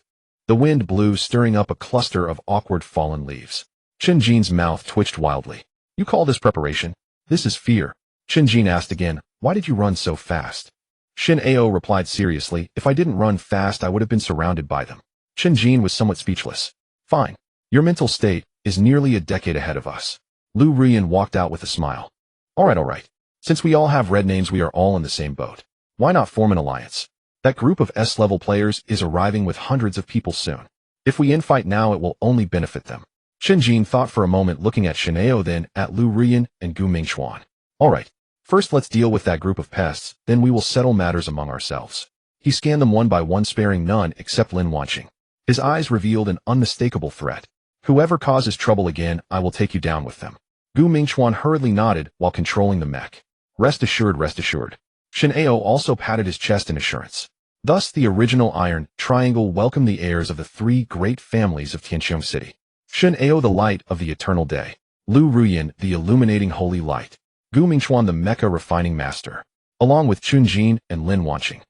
The wind blew, stirring up a cluster of awkward fallen leaves. Chen Jin's mouth twitched wildly. You call this preparation? This is fear. Chen Jin asked again, why did you run so fast? Shin Ao replied seriously, if I didn't run fast I would have been surrounded by them. Chen Jin was somewhat speechless. Fine. Your mental state is nearly a decade ahead of us. Lu Ruyan walked out with a smile. Alright. Since we all have red names, we are all in the same boat. Why not form an alliance? That group of S-level players is arriving with hundreds of people soon. If we infight now, it will only benefit them. Chen Jin thought for a moment, looking at Shin Ao, then at Lu Ruyan and Gu Mingxuan. Alright. First let's deal with that group of pests, then we will settle matters among ourselves. He scanned them one by one, sparing none except Lin Wanqing. His eyes revealed an unmistakable threat. Whoever causes trouble again, I will take you down with them. Gu Mingxuan hurriedly nodded while controlling the mech. Rest assured, rest assured. Shin Ao also patted his chest in assurance. Thus the original Iron Triangle welcomed the heirs of the three great families of Tianqiong City. Shin Ao, the light of the eternal day. Lu Ruyan, the illuminating holy light. Gu Mingxuan, the mecha refining master. Along with Chen Jin and Lin Wanqing.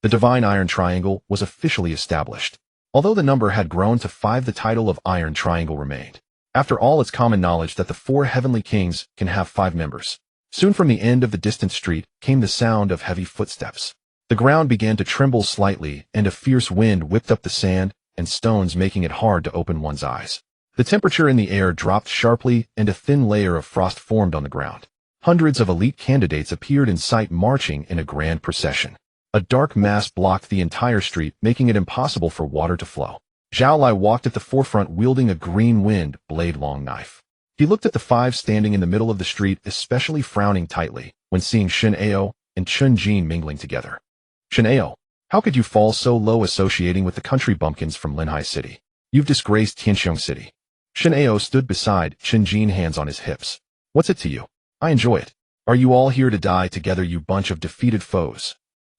The divine Iron Triangle was officially established. Although the number had grown to 5, the title of Iron Triangle remained. After all, it's common knowledge that the 4 heavenly kings can have 5 members. Soon from the end of the distant street came the sound of heavy footsteps. The ground began to tremble slightly, and a fierce wind whipped up the sand and stones, making it hard to open one's eyes. The temperature in the air dropped sharply, and a thin layer of frost formed on the ground. Hundreds of elite candidates appeared in sight, marching in a grand procession. A dark mass blocked the entire street, making it impossible for water to flow. Zhao Lai walked at the forefront, wielding a green wind blade-long knife. He looked at the 5 standing in the middle of the street, especially frowning tightly when seeing Shin Ao and Chen Jin mingling together. Shin Ao, how could you fall so low associating with the country bumpkins from Linhai City? You've disgraced Tianqiong City. Shin Ao stood beside Chen Jin, hands on his hips. What's it to you? I enjoy it. Are you all here to die together, you bunch of defeated foes?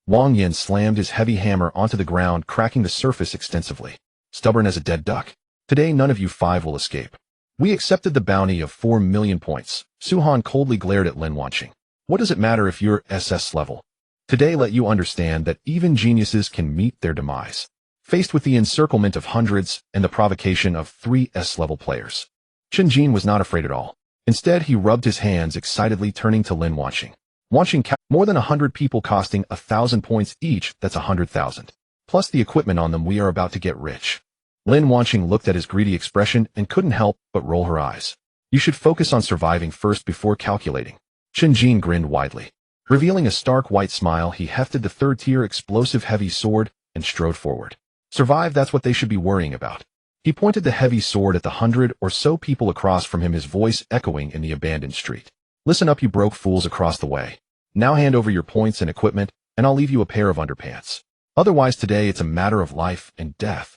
Wang Yin slammed his heavy hammer onto the ground, cracking the surface extensively. Stubborn as a dead duck. Today none of you 5 will escape. We accepted the bounty of 4 million points. Su Han coldly glared at Lin Wanqing. What does it matter if you're SS level? Today let you understand that even geniuses can meet their demise. Faced with the encirclement of hundreds and the provocation of 3 S-level players, Chen Jin was not afraid at all. Instead, he rubbed his hands excitedly, turning to Lin Wanqing. Wanqing, more than 100 people costing 1,000 points each, that's 100,000. Plus the equipment on them, we are about to get rich. Lin Wanqing looked at his greedy expression and couldn't help but roll her eyes. You should focus on surviving first before calculating. Chen Jin grinned widely. Revealing a stark white smile, he hefted the 3rd-tier explosive heavy sword and strode forward. Survive, that's what they should be worrying about. He pointed the heavy sword at the 100 or so people across from him, his voice echoing in the abandoned street. Listen up, you broke fools across the way. Now hand over your points and equipment, and I'll leave you a pair of underpants. Otherwise today it's a matter of life and death.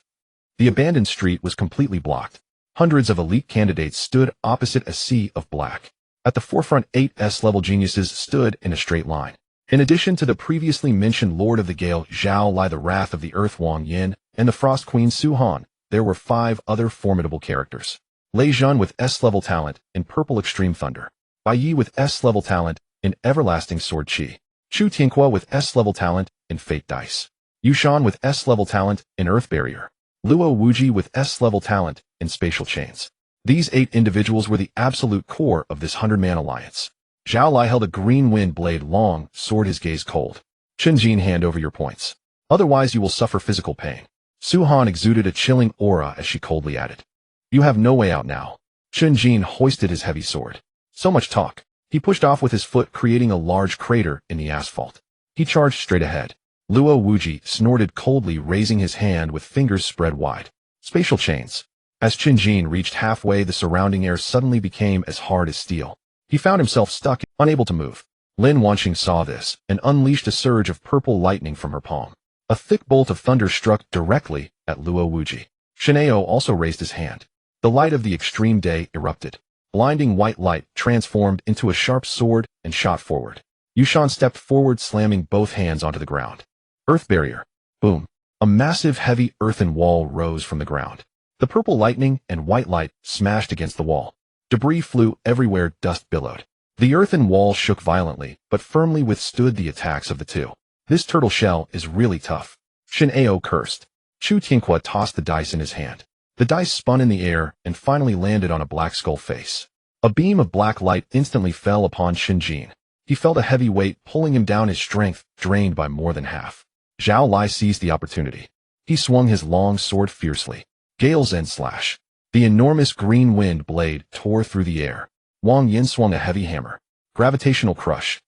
The abandoned street was completely blocked. Hundreds of elite candidates stood opposite a sea of black. At the forefront, 8 S-level geniuses stood in a straight line. In addition to the previously mentioned Lord of the Gale, Zhao Lai, the Wrath of the Earth, Wang Yin, and the Frost Queen, Su Han, there were 5 other formidable characters. Lei Zhun with S-level talent in Purple Extreme Thunder. Bai Yi with S-level talent in Everlasting Sword Qi. Chu Tianqua with S-level talent in Fate Dice. Yu Shan with S-level talent in Earth Barrier. Luo Wuji with S-level talent in Spatial Chains. These 8 individuals were the absolute core of this 100-man alliance. Zhao Lai held a green wind blade long sword, his gaze cold. Chen Jin, hand over your points. Otherwise you will suffer physical pain. Su Han exuded a chilling aura as she coldly added. You have no way out now. Chen Jin hoisted his heavy sword. So much talk. He pushed off with his foot, creating a large crater in the asphalt. He charged straight ahead. Luo Wuji snorted coldly, raising his hand with fingers spread wide. Spatial Chains. As Chen Jin reached halfway, the surrounding air suddenly became as hard as steel. He found himself stuck, unable to move. Lin Wanqing saw this and unleashed a surge of purple lightning from her palm. A thick bolt of thunder struck directly at Luo Wuji. Shin Ao also raised his hand. The light of the extreme day erupted. Blinding white light transformed into a sharp sword and shot forward. Yushan stepped forward, slamming both hands onto the ground. Earth Barrier. Boom. A massive heavy earthen wall rose from the ground. The purple lightning and white light smashed against the wall. Debris flew everywhere, dust billowed. The earthen wall shook violently, but firmly withstood the attacks of the two. This turtle shell is really tough. Shin Ao cursed. Chu Tianqua tossed the dice in his hand. The dice spun in the air and finally landed on a black skull face. A beam of black light instantly fell upon Chen Jin. He felt a heavy weight pulling him down, his strength drained by more than half. Zhao Lai seized the opportunity. He swung his long sword fiercely. Gale's End Slash. The enormous green wind blade tore through the air. Wang Yin swung a heavy hammer. Gravitational Crush.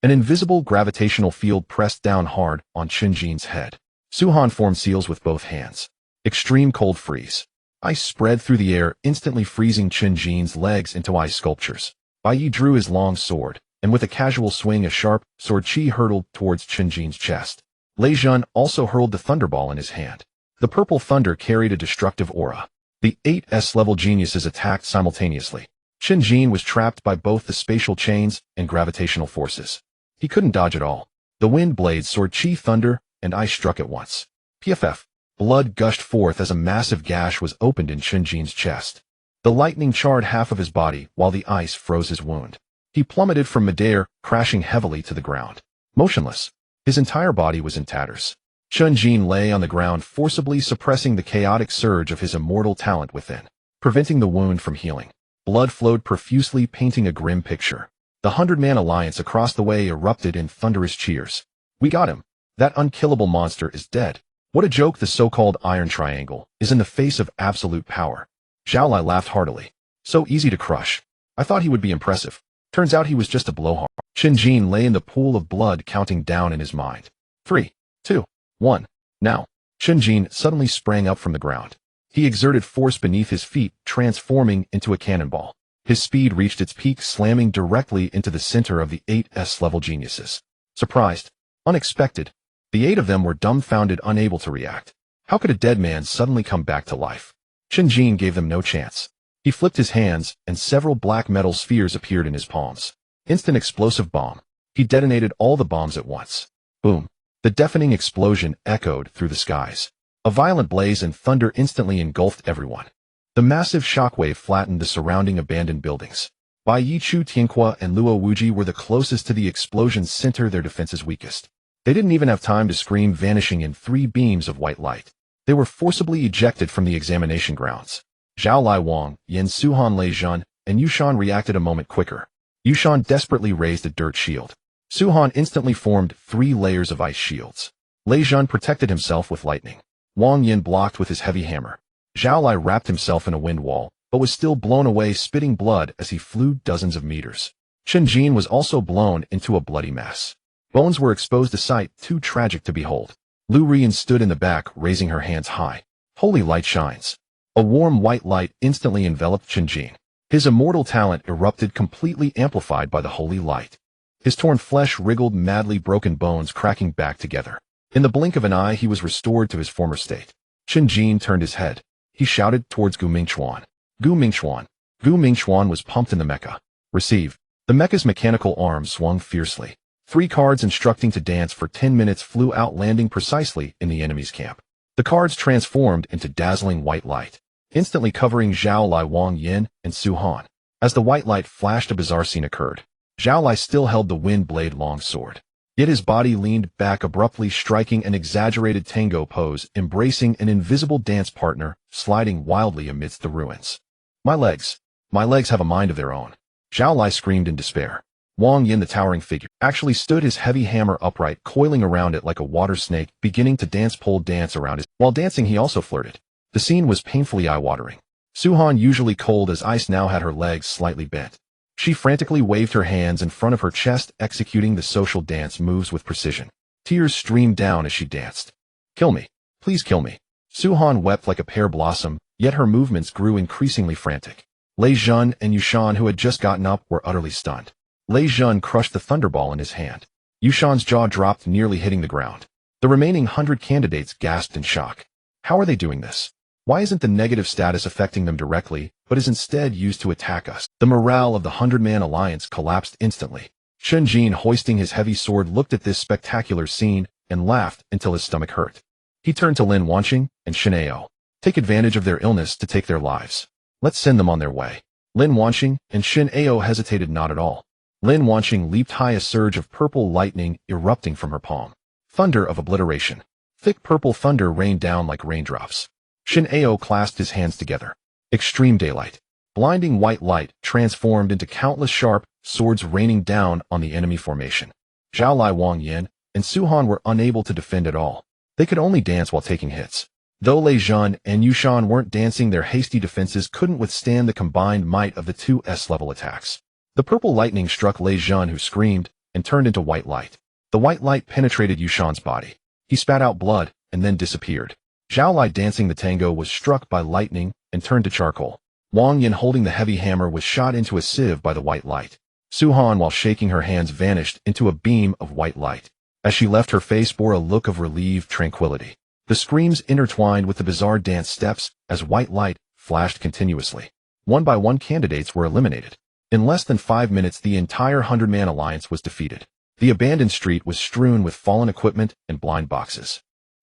An invisible gravitational field pressed down hard on Chen Jin's head. Su Han formed seals with both hands. Extreme Cold Freeze. Ice spread through the air, instantly freezing Chen Jin's legs into ice sculptures. Bai Yi drew his long sword, and with a casual swing, a sharp sword chi hurtled towards Chen Jin's chest. Lei Jun also hurled the thunderball in his hand. The purple thunder carried a destructive aura. The 8 S-level geniuses attacked simultaneously. Chen Jin was trapped by both the spatial chains and gravitational forces. He couldn't dodge at all. The wind blades, sword chi, thunder, and ice struck at once. PFF. Blood gushed forth as a massive gash was opened in Chen Jin's chest. The lightning charred half of his body while the ice froze his wound. He plummeted from midair, crashing heavily to the ground. Motionless. His entire body was in tatters. Chen Jin lay on the ground, forcibly suppressing the chaotic surge of his immortal talent within, preventing the wound from healing. Blood flowed profusely, painting a grim picture. The 100-man alliance across the way erupted in thunderous cheers. We got him. That unkillable monster is dead. What a joke the so-called Iron Triangle is in the face of absolute power. Zhao Lai laughed heartily. So easy to crush. I thought he would be impressive. Turns out he was just a blowhard. Chen Jin lay in the pool of blood, counting down in his mind. 3, 2, 1. Now. Chen Jin suddenly sprang up from the ground. He exerted force beneath his feet, transforming into a cannonball. His speed reached its peak, slamming directly into the center of the 8 S-level geniuses. Surprised. Unexpected. The 8 of them were dumbfounded, unable to react. How could a dead man suddenly come back to life? Chen Jin gave them no chance. He flipped his hands, and several black metal spheres appeared in his palms. Instant explosive bomb. He detonated all the bombs at once. Boom. The deafening explosion echoed through the skies. A violent blaze and thunder instantly engulfed everyone. The massive shockwave flattened the surrounding abandoned buildings. Bai Yi, Chu Tianqua, and Luo Wuji were the closest to the explosion's center, their defenses weakest. They didn't even have time to scream, vanishing in 3 beams of white light. They were forcibly ejected from the examination grounds. Zhao Lai, Wang Yin, Suhan, Lei Jun, and Yushan reacted a moment quicker. Yushan desperately raised a dirt shield. Suhan instantly formed 3 layers of ice shields. Lei Jun protected himself with lightning. Wang Yin blocked with his heavy hammer. Zhao Lai wrapped himself in a wind wall, but was still blown away, spitting blood as he flew dozens of meters. Chen Jin was also blown into a bloody mess. Bones were exposed, a sight too tragic to behold. Lu Rian stood in the back, raising her hands high. Holy light shines. A warm white light instantly enveloped Chen Jin. His immortal talent erupted, completely amplified by the holy light. His torn flesh wriggled madly, broken bones cracking back together. In the blink of an eye, he was restored to his former state. Chen Jin turned his head. He shouted towards Gu Mingchuan. Gu Mingchuan. Gu Mingchuan was pumped in the mecha. Receive. The mecha's mechanical arm swung fiercely. 3 cards instructing to dance for 10 minutes flew out, landing precisely in the enemy's camp. The cards transformed into dazzling white light, instantly covering Zhao Lai, Wang Yin, and Su Han. As the white light flashed, a bizarre scene occurred. Zhao Lai still held the wind blade long sword. Yet his body leaned back, abruptly striking an exaggerated tango pose, embracing an invisible dance partner, sliding wildly amidst the ruins. My legs have a mind of their own. Zhao Lai screamed in despair. Wang Yin, the towering figure, actually stood, his heavy hammer upright, coiling around it like a water snake, beginning to dance around it. While dancing, he also flirted. The scene was painfully eye-watering. Suhan, usually cold as ice, now had her legs slightly bent. She frantically waved her hands in front of her chest, executing the social dance moves with precision. Tears streamed down as she danced. Kill me. Please kill me. Suhan wept like a pear blossom, yet her movements grew increasingly frantic. Lei Jun and Yushan, who had just gotten up, were utterly stunned. Lei Jun crushed the thunderball in his hand. Yushan's jaw dropped, nearly hitting the ground. The remaining 100 candidates gasped in shock. How are they doing this? Why isn't the negative status affecting them directly, but is instead used to attack us? The morale of the 100-man alliance collapsed instantly. Chen Jin, hoisting his heavy sword, looked at this spectacular scene and laughed until his stomach hurt. He turned to Lin Wanqing and Shin Ao. Take advantage of their illness to take their lives. Let's send them on their way. Lin Wanqing and Shin Ao hesitated not at all. Lin Wanqing leaped high, a surge of purple lightning erupting from her palm. Thunder of obliteration. Thick purple thunder rained down like raindrops. Shin Ao clasped his hands together. Extreme daylight. Blinding white light transformed into countless sharp swords raining down on the enemy formation. Zhao Lai, Wang Yan, and Su Han were unable to defend at all. They could only dance while taking hits. Though Lei Zhan and Yu Shan weren't dancing, their hasty defenses couldn't withstand the combined might of the two S-level attacks. The purple lightning struck Lei Zhan, who screamed, and turned into white light. The white light penetrated Yu Shan's body. He spat out blood, and then disappeared. Zhao Lai, dancing the tango, was struck by lightning and turned to charcoal. Wang Yan, holding the heavy hammer, was shot into a sieve by the white light. Su Han, while shaking her hands, vanished into a beam of white light. As she left, her face bore a look of relieved tranquility. The screams intertwined with the bizarre dance steps as white light flashed continuously. One by one, candidates were eliminated. In less than 5 minutes, the entire 100-man alliance was defeated. The abandoned street was strewn with fallen equipment and blind boxes.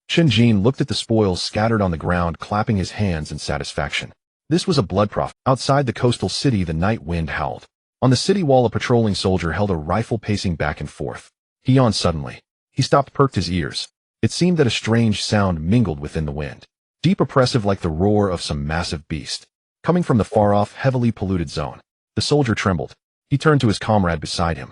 Chen Jin looked at the spoils scattered on the ground, clapping his hands in satisfaction. This was a blood profit. Outside the coastal city, the night wind howled. On the city wall, a patrolling soldier held a rifle, pacing back and forth. He yawned suddenly. He stopped, perked his ears. It seemed that a strange sound mingled within the wind. Deep, oppressive, like the roar of some massive beast. Coming from the far-off, heavily polluted zone. The soldier trembled. He turned to his comrade beside him.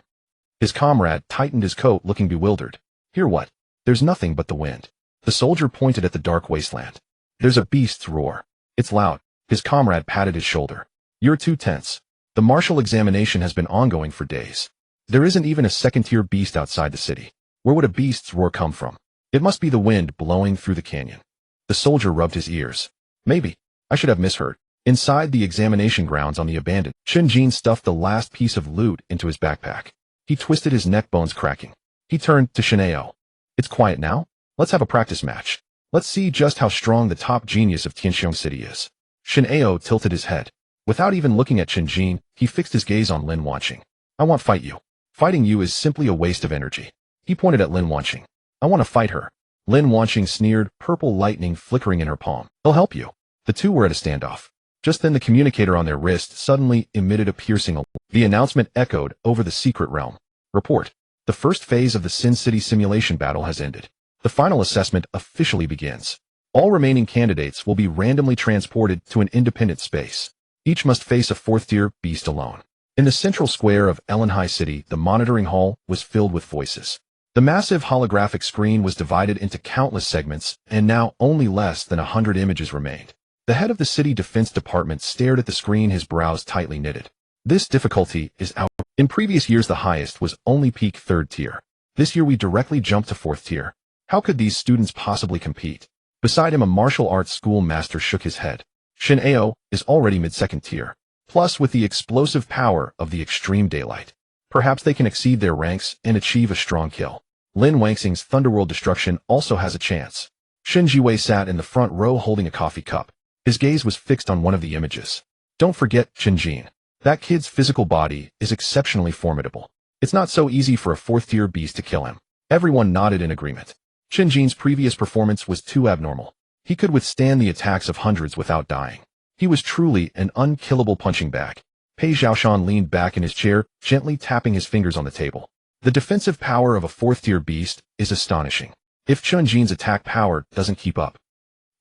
His comrade tightened his coat, looking bewildered. Hear what? There's nothing but the wind. The soldier pointed at the dark wasteland. There's a beast's roar. It's loud. His comrade patted his shoulder. You're too tense. The martial examination has been ongoing for days. There isn't even a second-tier beast outside the city. Where would a beast's roar come from? It must be the wind blowing through the canyon. The soldier rubbed his ears. Maybe. I should have misheard. Inside the examination grounds on the abandoned, Chen Jin stuffed the last piece of loot into his backpack. He twisted his neck, bones cracking. He turned to Shin Ao. It's quiet now? Let's have a practice match. Let's see just how strong the top genius of Tianxiong City is. Shin Ao tilted his head. Without even looking at Chen Jin, he fixed his gaze on Lin Wanqing. I won't fight you. Fighting you is simply a waste of energy. He pointed at Lin Wanqing. I want to fight her. Lin Wanqing sneered, purple lightning flickering in her palm. I'll help you. The two were at a standoff. Just then, the communicator on their wrist suddenly emitted a piercing alarm. The announcement echoed over the secret realm. Report. The first phase of the Sin City simulation battle has ended. The final assessment officially begins. All remaining candidates will be randomly transported to an independent space. Each must face a fourth-tier beast alone. In the central square of Elenhai City, the monitoring hall was filled with voices. The massive holographic screen was divided into countless segments, and now only less than 100 images remained. The head of the city defense department stared at the screen, his brows tightly knitted. This difficulty is out. In previous years, the highest was only peak 3rd tier. This year, we directly jumped to 4th tier. How could these students possibly compete? Beside him, a martial arts school master shook his head. Shin Ao is already mid-2nd tier. Plus, with the explosive power of the extreme daylight, perhaps they can exceed their ranks and achieve a strong kill. Lin Wanqing's Thunderworld Destruction also has a chance. Shin Jiwei sat in the front row holding a coffee cup. His gaze was fixed on one of the images. Don't forget Chen Jin. That kid's physical body is exceptionally formidable. It's not so easy for a 4th-tier beast to kill him. Everyone nodded in agreement. Chen Jin's previous performance was too abnormal. He could withstand the attacks of hundreds without dying. He was truly an unkillable punching bag. Pei Zhaoshan leaned back in his chair, gently tapping his fingers on the table. The defensive power of a 4th-tier beast is astonishing. If Chen Jin's attack power doesn't keep up,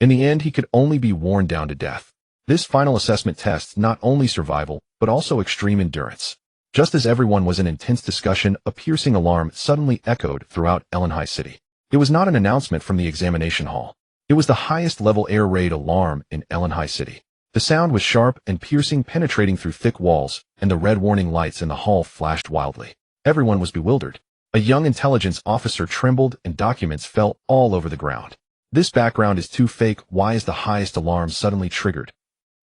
in the end, he could only be worn down to death. This final assessment tests not only survival, but also extreme endurance. Just as everyone was in intense discussion, a piercing alarm suddenly echoed throughout Elenhai City. It was not an announcement from the examination hall. It was the highest-level air raid alarm in Elenhai City. The sound was sharp and piercing, penetrating through thick walls, and the red warning lights in the hall flashed wildly. Everyone was bewildered. A young intelligence officer trembled, and documents fell all over the ground. This background is too fake. Why is the highest alarm suddenly triggered?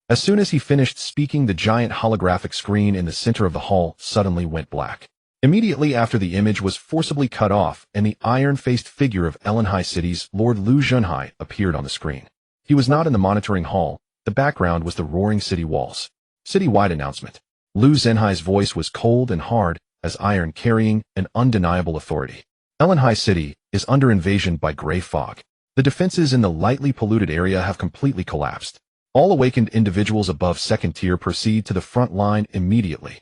As soon as he finished speaking, the giant holographic screen in the center of the hall suddenly went black. Immediately after, the image was forcibly cut off, and the iron-faced figure of Elenhai City's Lord Lu Zhenhai appeared on the screen. He was not in the monitoring hall. The background was the roaring city walls. Citywide announcement. Lu Zhenhai's voice was cold and hard as iron, carrying an undeniable authority. Elenhai City is under invasion by gray fog. The defenses in the lightly polluted area have completely collapsed. All awakened individuals above 2nd tier proceed to the front line immediately.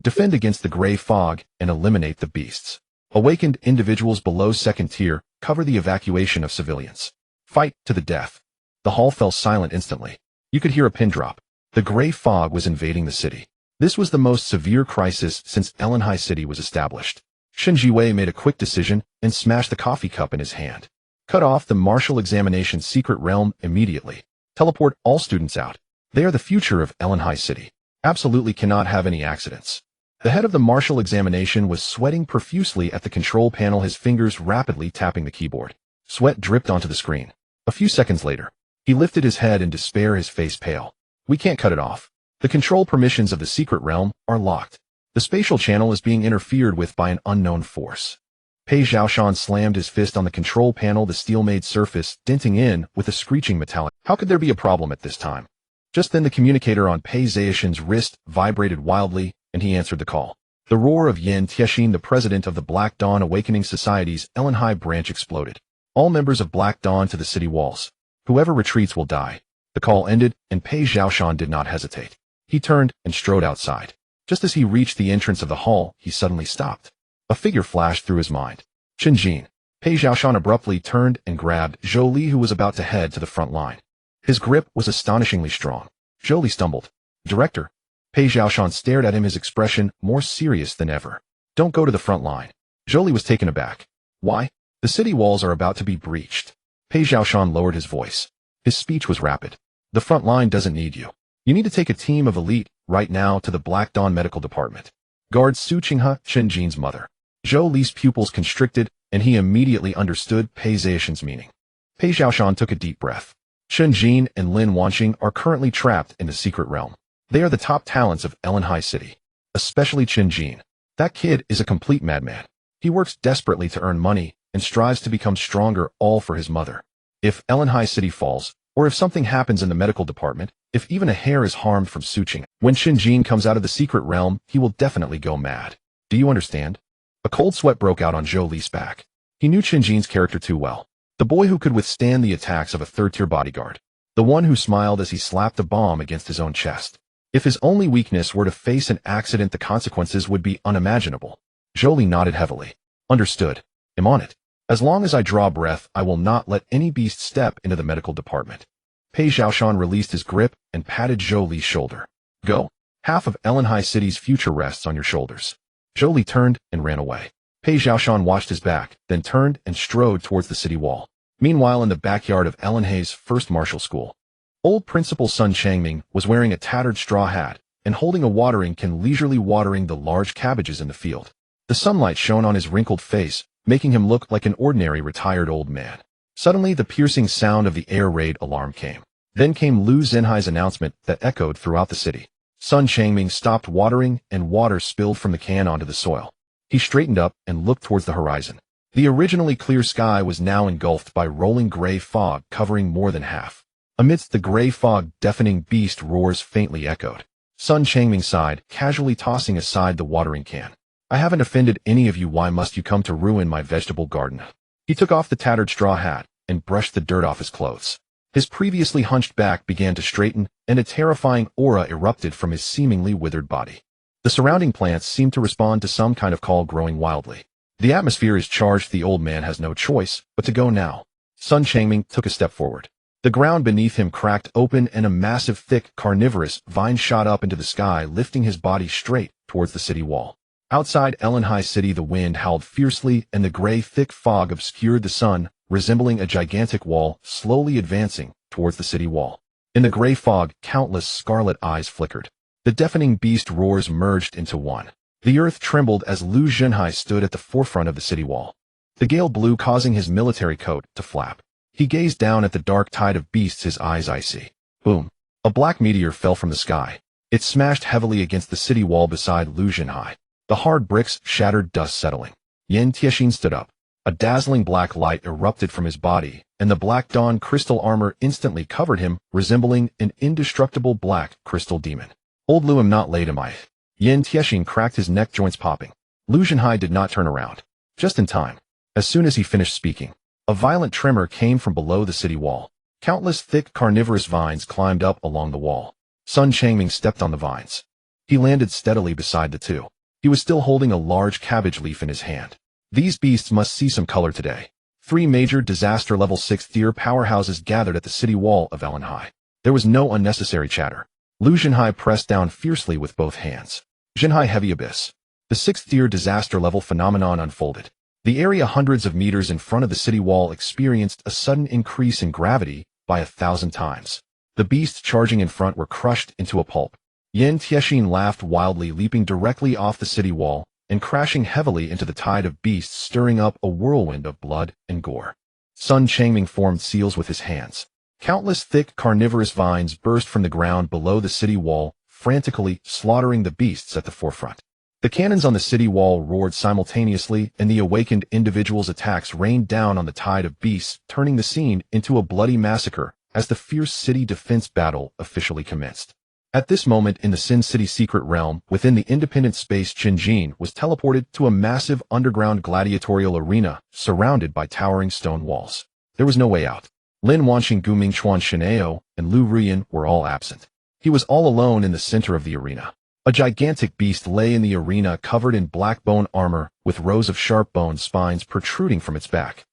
Defend against the gray fog and eliminate the beasts. Awakened individuals below 2nd tier cover the evacuation of civilians. Fight to the death. The hall fell silent instantly. You could hear a pin drop. The gray fog was invading the city. This was the most severe crisis since Elenhai City was established. Shen Jiwei made a quick decision and smashed the coffee cup in his hand. Cut off the martial examination secret realm immediately. Teleport all students out. They are the future of Elenhai City. Absolutely cannot have any accidents. The head of the martial examination was sweating profusely at the control panel, his fingers rapidly tapping the keyboard. Sweat dripped onto the screen. A few seconds later, he lifted his head in despair, his face pale. We can't cut it off. The control permissions of the secret realm are locked. The spatial channel is being interfered with by an unknown force. Pei Zhaoshan slammed his fist on the control panel, the steel-made surface denting in with a screeching metallic. How could there be a problem at this time? Just then the communicator on Pei Zhaoshan's wrist vibrated wildly, and he answered the call. The roar of Yin Tiexin, the president of the Black Dawn Awakening Society's Elenhai branch, exploded. All members of Black Dawn to the city walls. Whoever retreats will die. The call ended, and Pei Zhaoshan did not hesitate. He turned and strode outside. Just as he reached the entrance of the hall, he suddenly stopped. A figure flashed through his mind. Chen Jin. Pei Zhaoshan abruptly turned and grabbed Zhou Li, who was about to head to the front line. His grip was astonishingly strong. Zhou Li stumbled. Director. Pei Zhaoshan stared at him, his expression more serious than ever. Don't go to the front line. Zhou Li was taken aback. Why? The city walls are about to be breached. Pei Zhaoshan lowered his voice. His speech was rapid. The front line doesn't need you. You need to take a team of elite right now to the Black Dawn Medical Department. Guard Su Qinghe, Chen Jin's mother. Zhou Li's pupils constricted, and he immediately understood Pei Zhaoshan's meaning. Pei Zhaoshan took a deep breath. Chen Jin and Lin Wanqing are currently trapped in the secret realm. They are the top talents of Elenhai City. Especially Chen Jin. That kid is a complete madman. He works desperately to earn money and strives to become stronger, all for his mother. If Elenhai City falls, or if something happens in the medical department, if even a hair is harmed from Su Qinghe, when Chen Jin comes out of the secret realm, he will definitely go mad. Do you understand? A cold sweat broke out on Zhou Li's back. He knew Chen Jin's character too well. The boy who could withstand the attacks of a third-tier bodyguard. The one who smiled as he slapped a bomb against his own chest. If his only weakness were to face an accident, the consequences would be unimaginable. Zhou Li nodded heavily. Understood. I'm on it. As long as I draw breath, I will not let any beast step into the medical department. Pei Zhaoshan released his grip and patted Zhou Li's shoulder. Go. Half of Elenhai City's future rests on your shoulders. Zhou Li turned and ran away. Pei Zhaoshan watched his back, then turned and strode towards the city wall. Meanwhile, in the backyard of Elenhai's first martial school, old Principal Sun Changming was wearing a tattered straw hat and holding a watering can, leisurely watering the large cabbages in the field. The sunlight shone on his wrinkled face, making him look like an ordinary retired old man. Suddenly, the piercing sound of the air raid alarm came. Then came Lu Zhenhai's announcement that echoed throughout the city. Sun Changming stopped watering and water spilled from the can onto the soil. He straightened up and looked towards the horizon. The originally clear sky was now engulfed by rolling gray fog covering more than half. Amidst the gray fog, deafening beast roars faintly echoed. Sun Changming sighed, casually tossing aside the watering can. I haven't offended any of you, why must you come to ruin my vegetable garden? He took off the tattered straw hat and brushed the dirt off his clothes. His previously hunched back began to straighten, and a terrifying aura erupted from his seemingly withered body. The surrounding plants seemed to respond to some kind of call, growing wildly. The atmosphere is charged. The old man has no choice but to go now. Sun Changming took a step forward. The ground beneath him cracked open and a massive, thick, carnivorous vine shot up into the sky, lifting his body straight towards the city wall. Outside Elenhai City, the wind howled fiercely and the gray, thick fog obscured the sun, resembling a gigantic wall slowly advancing towards the city wall. In the gray fog, countless scarlet eyes flickered. The deafening beast roars merged into one. The earth trembled as Lu Zhenhai stood at the forefront of the city wall. The gale blew, causing his military coat to flap. He gazed down at the dark tide of beasts, his eyes icy. Boom. A black meteor fell from the sky. It smashed heavily against the city wall beside Lu Zhenhai. The hard bricks shattered, dust settling. Yin Tiexin stood up. A dazzling black light erupted from his body, and the Black Dawn crystal armor instantly covered him, resembling an indestructible black crystal demon. Old Lu, am not late, am I? Yin Tiexin cracked, his neck joints popping. Lu Zhenhai did not turn around. Just in time. As soon as he finished speaking, a violent tremor came from below the city wall. Countless thick carnivorous vines climbed up along the wall. Sun Changming stepped on the vines. He landed steadily beside the two. He was still holding a large cabbage leaf in his hand. These beasts must see some color today. 3 major disaster level 6th-tier powerhouses gathered at the city wall of Elenhai. There was no unnecessary chatter. Lu Jinhai pressed down fiercely with both hands. Jinhai Heavy Abyss. The 6th-tier disaster level phenomenon unfolded. The area hundreds of meters in front of the city wall experienced a sudden increase in gravity by 1,000 times. The beasts charging in front were crushed into a pulp. Yan Tiexin laughed wildly, leaping directly off the city wall and crashing heavily into the tide of beasts, stirring up a whirlwind of blood and gore. Sun Changming formed seals with his hands. Countless thick carnivorous vines burst from the ground below the city wall, frantically slaughtering the beasts at the forefront. The cannons on the city wall roared simultaneously, and the awakened individuals' attacks rained down on the tide of beasts, turning the scene into a bloody massacre as the fierce city defense battle officially commenced. At this moment in the Sin City secret realm, within the independent space, Chen Jin was teleported to a massive underground gladiatorial arena surrounded by towering stone walls. There was no way out. Lin Wanxing, Guming Chuan Shineo, and Lu Ruyan were all absent. He was all alone in the center of the arena. A gigantic beast lay in the arena, covered in black bone armor, with rows of sharp bone spines protruding from its back.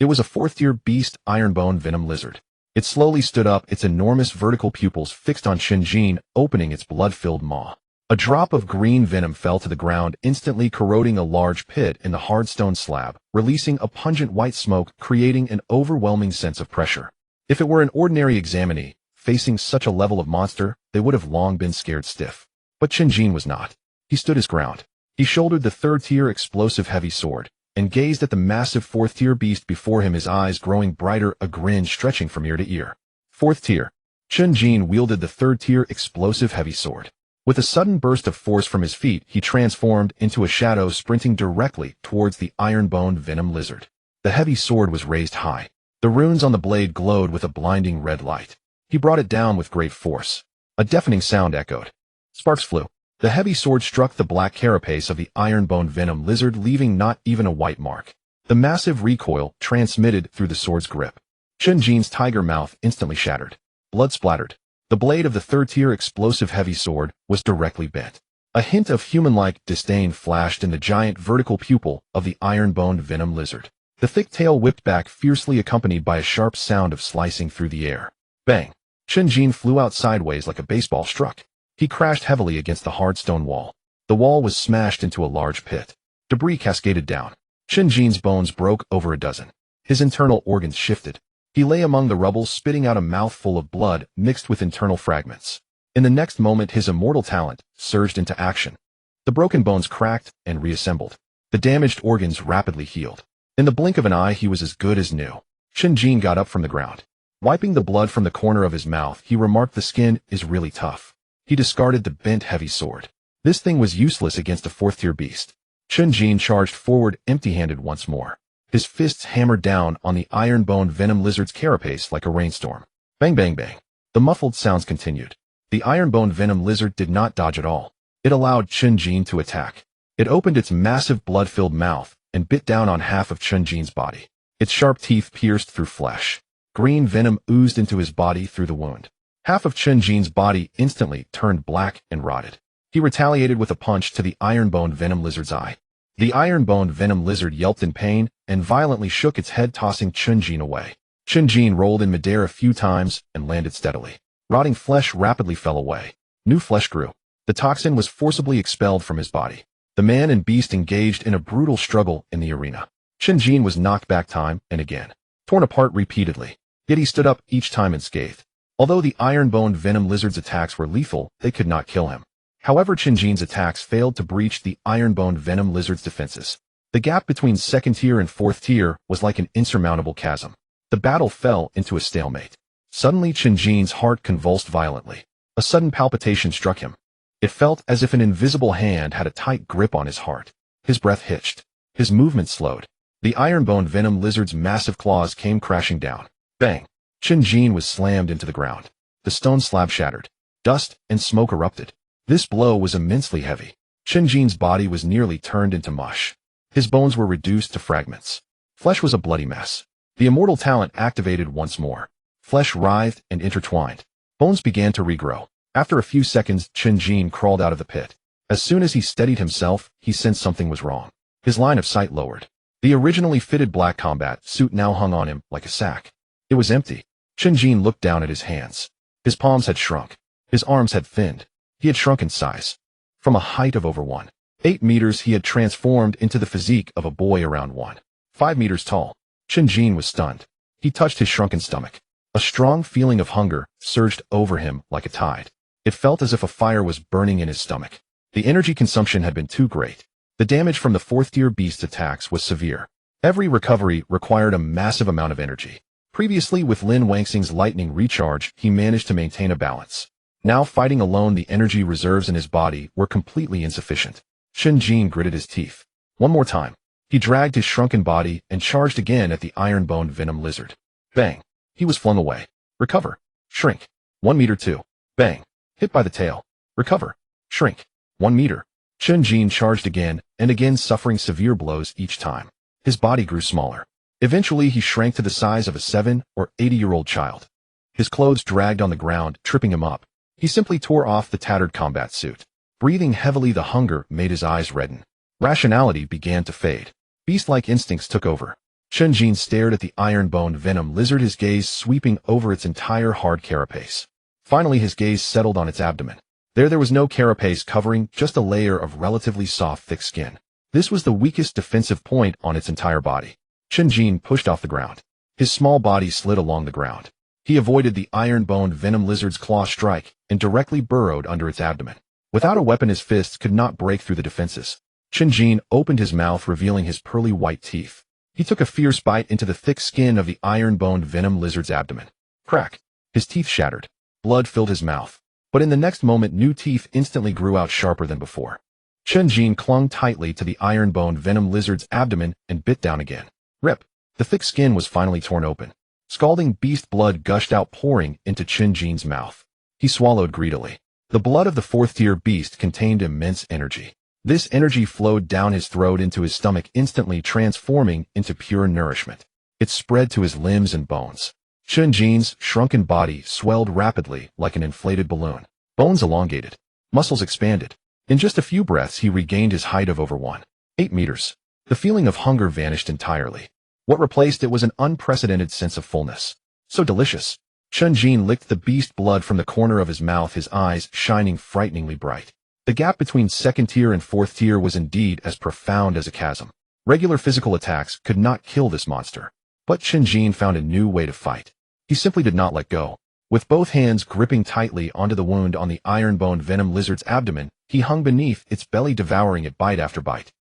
It was a 4th-tier beast, Ironbone Venom Lizard. It slowly stood up, its enormous vertical pupils fixed on Chen Jin, opening its blood-filled maw. A drop of green venom fell to the ground, instantly corroding a large pit in the hard stone slab, releasing a pungent white smoke, creating an overwhelming sense of pressure. If it were an ordinary examinee, facing such a level of monster, they would have long been scared stiff. But Chen Jin was not. He stood his ground. He shouldered the 3rd-tier explosive heavy sword, and gazed at the massive 4th-tier beast before him, his eyes growing brighter, a grin stretching from ear to ear. 4th tier. Chen Jin wielded the 3rd-tier explosive heavy sword. With a sudden burst of force from his feet, he transformed into a shadow, sprinting directly towards the Ironbone Venom Lizard. The heavy sword was raised high. The runes on the blade glowed with a blinding red light. He brought it down with great force. A deafening sound echoed. Sparks flew. The heavy sword struck the black carapace of the Ironbone Venom Lizard, leaving not even a white mark. The massive recoil transmitted through the sword's grip. Chen Jin's tiger mouth instantly shattered. Blood splattered. The blade of the 3rd-tier explosive heavy sword was directly bent. A hint of human-like disdain flashed in the giant vertical pupil of the Ironbone Venom Lizard. The thick tail whipped back fiercely, accompanied by a sharp sound of slicing through the air. Bang! Chen Jin flew out sideways like a baseball struck. He crashed heavily against the hard stone wall. The wall was smashed into a large pit. Debris cascaded down. Chen Jin's bones broke over a dozen. His internal organs shifted. He lay among the rubble, spitting out a mouthful of blood mixed with internal fragments. In the next moment, his immortal talent surged into action. The broken bones cracked and reassembled. The damaged organs rapidly healed. In the blink of an eye, he was as good as new. Chen Jin got up from the ground. Wiping the blood from the corner of his mouth, he remarked, "The skin is really tough." He discarded the bent heavy sword. This thing was useless against a 4th-tier beast. Chen Jin charged forward empty-handed once more. His fists hammered down on the Ironbone Venom Lizard's carapace like a rainstorm. Bang, bang, bang. The muffled sounds continued. The Ironbone Venom Lizard did not dodge at all. It allowed Chen Jin to attack. It opened its massive blood-filled mouth and bit down on half of Chen Jin's body. Its sharp teeth pierced through flesh. Green venom oozed into his body through the wound. Half of Chen Jin's body instantly turned black and rotted. He retaliated with a punch to the Ironbone Venom Lizard's eye. The Ironbone Venom Lizard yelped in pain and violently shook its head, tossing Chen Jin away. Chen Jin rolled in midair a few times and landed steadily. Rotting flesh rapidly fell away. New flesh grew. The toxin was forcibly expelled from his body. The man and beast engaged in a brutal struggle in the arena. Chen Jin was knocked back time and again, torn apart repeatedly. Yet he stood up each time unscathed. Although the Ironbone Venom Lizard's attacks were lethal, they could not kill him. However, Chen Jin's attacks failed to breach the Ironbone Venom Lizard's defenses. The gap between 2nd tier and 4th tier was like an insurmountable chasm. The battle fell into a stalemate. Suddenly, Chen Jin's heart convulsed violently. A sudden palpitation struck him. It felt as if an invisible hand had a tight grip on his heart. His breath hitched. His movement slowed. The Ironbone Venom Lizard's massive claws came crashing down. Bang! Chen Jin was slammed into the ground. The stone slab shattered. Dust and smoke erupted. This blow was immensely heavy. Chen Jin's body was nearly turned into mush. His bones were reduced to fragments. Flesh was a bloody mess. The immortal talent activated once more. Flesh writhed and intertwined. Bones began to regrow. After a few seconds, Chen Jin crawled out of the pit. As soon as he steadied himself, he sensed something was wrong. His line of sight lowered. The originally fitted black combat suit now hung on him like a sack. It was empty. Chen Jin looked down at his hands. His palms had shrunk. His arms had thinned. He had shrunk in size. From a height of over 1.8 meters, he had transformed into the physique of a boy around 1.5 meters tall. Chen Jin was stunned. He touched his shrunken stomach. A strong feeling of hunger surged over him like a tide. It felt as if a fire was burning in his stomach. The energy consumption had been too great. The damage from the fourth-tier beast's attacks was severe. Every recovery required a massive amount of energy. Previously, with Lin Wangxing's lightning recharge, he managed to maintain a balance. Now, fighting alone, the energy reserves in his body were completely insufficient. Chen Jin gritted his teeth. One more time. He dragged his shrunken body and charged again at the iron-boned venom lizard. Bang. He was flung away. Recover. Shrink. 1 meter 2. Bang. Hit by the tail. Recover. Shrink. 1 meter. Chen Jin charged again and again, suffering severe blows each time. His body grew smaller. Eventually, he shrank to the size of a 7 or 80-year-old child. His clothes dragged on the ground, tripping him up. He simply tore off the tattered combat suit. Breathing heavily, the hunger made his eyes redden. Rationality began to fade. Beast-like instincts took over. Chen Jin stared at the iron-boned venom lizard, his gaze sweeping over its entire hard carapace. Finally, his gaze settled on its abdomen. There was no carapace covering, just a layer of relatively soft, thick skin. This was the weakest defensive point on its entire body. Chen Jin pushed off the ground. His small body slid along the ground. He avoided the iron-boned venom lizard's claw strike and directly burrowed under its abdomen. Without a weapon, his fists could not break through the defenses. Chen Jin opened his mouth, revealing his pearly white teeth. He took a fierce bite into the thick skin of the iron-boned venom lizard's abdomen. Crack! His teeth shattered. Blood filled his mouth. But in the next moment, new teeth instantly grew out, sharper than before. Chen Jin clung tightly to the iron-boned venom lizard's abdomen and bit down again. Rip! The thick skin was finally torn open. Scalding beast blood gushed out, pouring into Chen Jin's mouth. He swallowed greedily. The blood of the fourth-tier beast contained immense energy. This energy flowed down his throat into his stomach, instantly transforming into pure nourishment. It spread to his limbs and bones. Chen Jin's shrunken body swelled rapidly like an inflated balloon. Bones elongated. Muscles expanded. In just a few breaths, he regained his height of over 1.8 meters. The feeling of hunger vanished entirely. What replaced it was an unprecedented sense of fullness. So delicious. Chen Jin licked the beast blood from the corner of his mouth, his eyes shining frighteningly bright. The gap between second tier and fourth tier was indeed as profound as a chasm. Regular physical attacks could not kill this monster. But Chen Jin found a new way to fight. He simply did not let go. With both hands gripping tightly onto the wound on the iron-boned venom lizard's abdomen, he hung beneath its belly, devouring it bite after bite.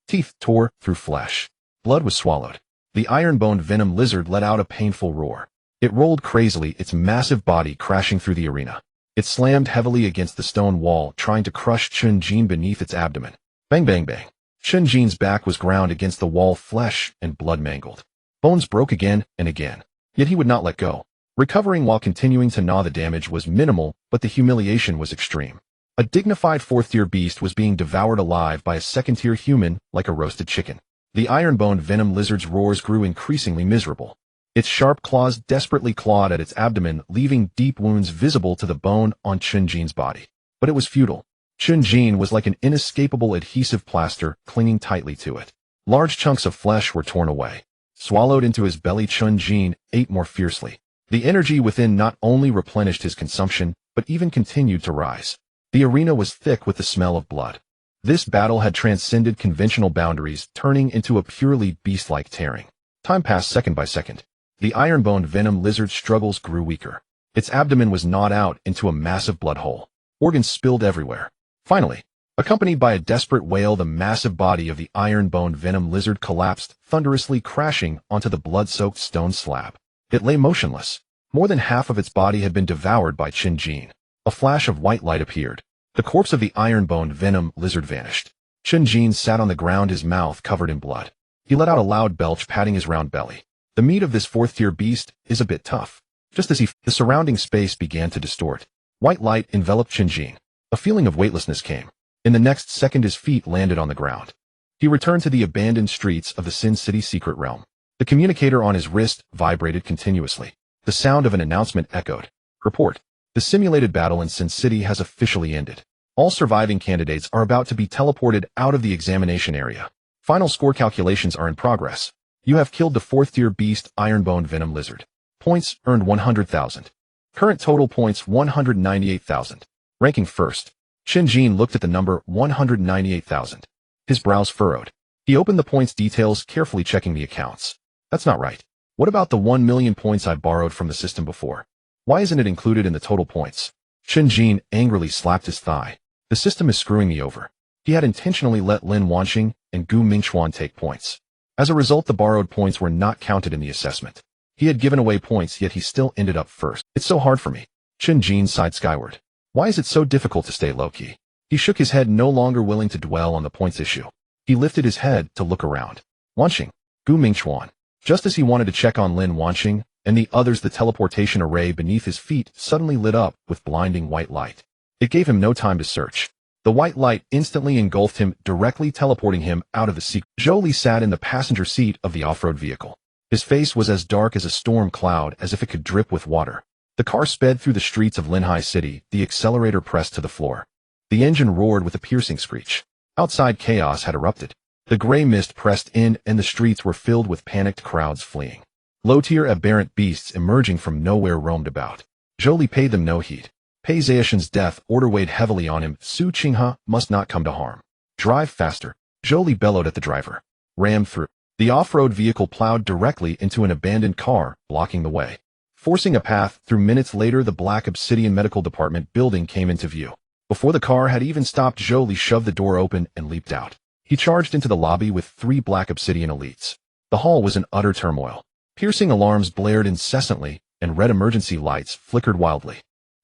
Teeth tore through flesh. Blood was swallowed. The iron-boned venom lizard let out a painful roar. It rolled crazily, its massive body crashing through the arena. It slammed heavily against the stone wall, trying to crush Chen Jin beneath its abdomen. Bang, bang, bang. Chen Jin's back was ground against the wall, flesh and blood mangled. Bones broke again and again. Yet he would not let go. Recovering while continuing to gnaw, the damage was minimal, but the humiliation was extreme. A dignified fourth-tier beast was being devoured alive by a second-tier human like a roasted chicken. The iron-boned venom lizard's roars grew increasingly miserable. Its sharp claws desperately clawed at its abdomen, leaving deep wounds visible to the bone on Chen Jin's body. But it was futile. Chen Jin was like an inescapable adhesive plaster, clinging tightly to it. Large chunks of flesh were torn away. Swallowed into his belly, Chen Jin ate more fiercely. The energy within not only replenished his consumption, but even continued to rise. The arena was thick with the smell of blood. This battle had transcended conventional boundaries, turning into a purely beast-like tearing. Time passed second by second. The iron-boned venom lizard's struggles grew weaker. Its abdomen was gnawed out into a massive blood hole. Organs spilled everywhere. Finally, accompanied by a desperate wail, the massive body of the iron-boned venom lizard collapsed, thunderously crashing onto the blood-soaked stone slab. It lay motionless. More than half of its body had been devoured by Chen Jin. A flash of white light appeared. The corpse of the iron-boned venom lizard vanished. Chen Jin sat on the ground, his mouth covered in blood. He let out a loud belch, patting his round belly. The meat of this fourth-tier beast is a bit tough. Just as the surrounding space began to distort. White light enveloped Chen Jin. A feeling of weightlessness came. In the next second, his feet landed on the ground. He returned to the abandoned streets of the Sin City secret realm. The communicator on his wrist vibrated continuously. The sound of an announcement echoed. Report. The simulated battle in Sin City has officially ended. All surviving candidates are about to be teleported out of the examination area. Final score calculations are in progress. You have killed the 4th tier beast Ironbone Venom Lizard. Points earned 100,000. Current total points 198,000. Ranking first. Chen Jin looked at the number 198,000. His brows furrowed. He opened the points details, carefully checking the accounts. That's not right. What about the 1 million points I borrowed from the system before? Why isn't it included in the total points? Chen Jin angrily slapped his thigh. The system is screwing me over. He had intentionally let Lin Wanxing and Gu Mingxuan take points. As a result, the borrowed points were not counted in the assessment. He had given away points, yet he still ended up first. It's so hard for me. Chen Jin sighed skyward. Why is it so difficult to stay low-key? He shook his head, no longer willing to dwell on the points issue. He lifted his head to look around. Wanxing, Gu Mingxuan. Just as he wanted to check on Lin Wanxing and the others, the teleportation array beneath his feet suddenly lit up with blinding white light. It gave him no time to search. The white light instantly engulfed him, directly teleporting him out of the secret. Zhou Li sat in the passenger seat of the off-road vehicle. His face was as dark as a storm cloud, as if it could drip with water. The car sped through the streets of Linhai City, the accelerator pressed to the floor. The engine roared with a piercing screech. Outside, chaos had erupted. The gray mist pressed in, and the streets were filled with panicked crowds fleeing. Low-tier aberrant beasts emerging from nowhere roamed about. Zhou Li paid them no heed. Pei Zheishan's death order weighed heavily on him. Su Qinghe must not come to harm. Drive faster. Zhou Li bellowed at the driver. Rammed through. The off-road vehicle plowed directly into an abandoned car, blocking the way. Forcing a path through, minutes later, the black Obsidian Medical Department building came into view. Before the car had even stopped, Zhou Li shoved the door open and leaped out. He charged into the lobby with 3 black Obsidian elites. The hall was in utter turmoil. Piercing alarms blared incessantly, and red emergency lights flickered wildly.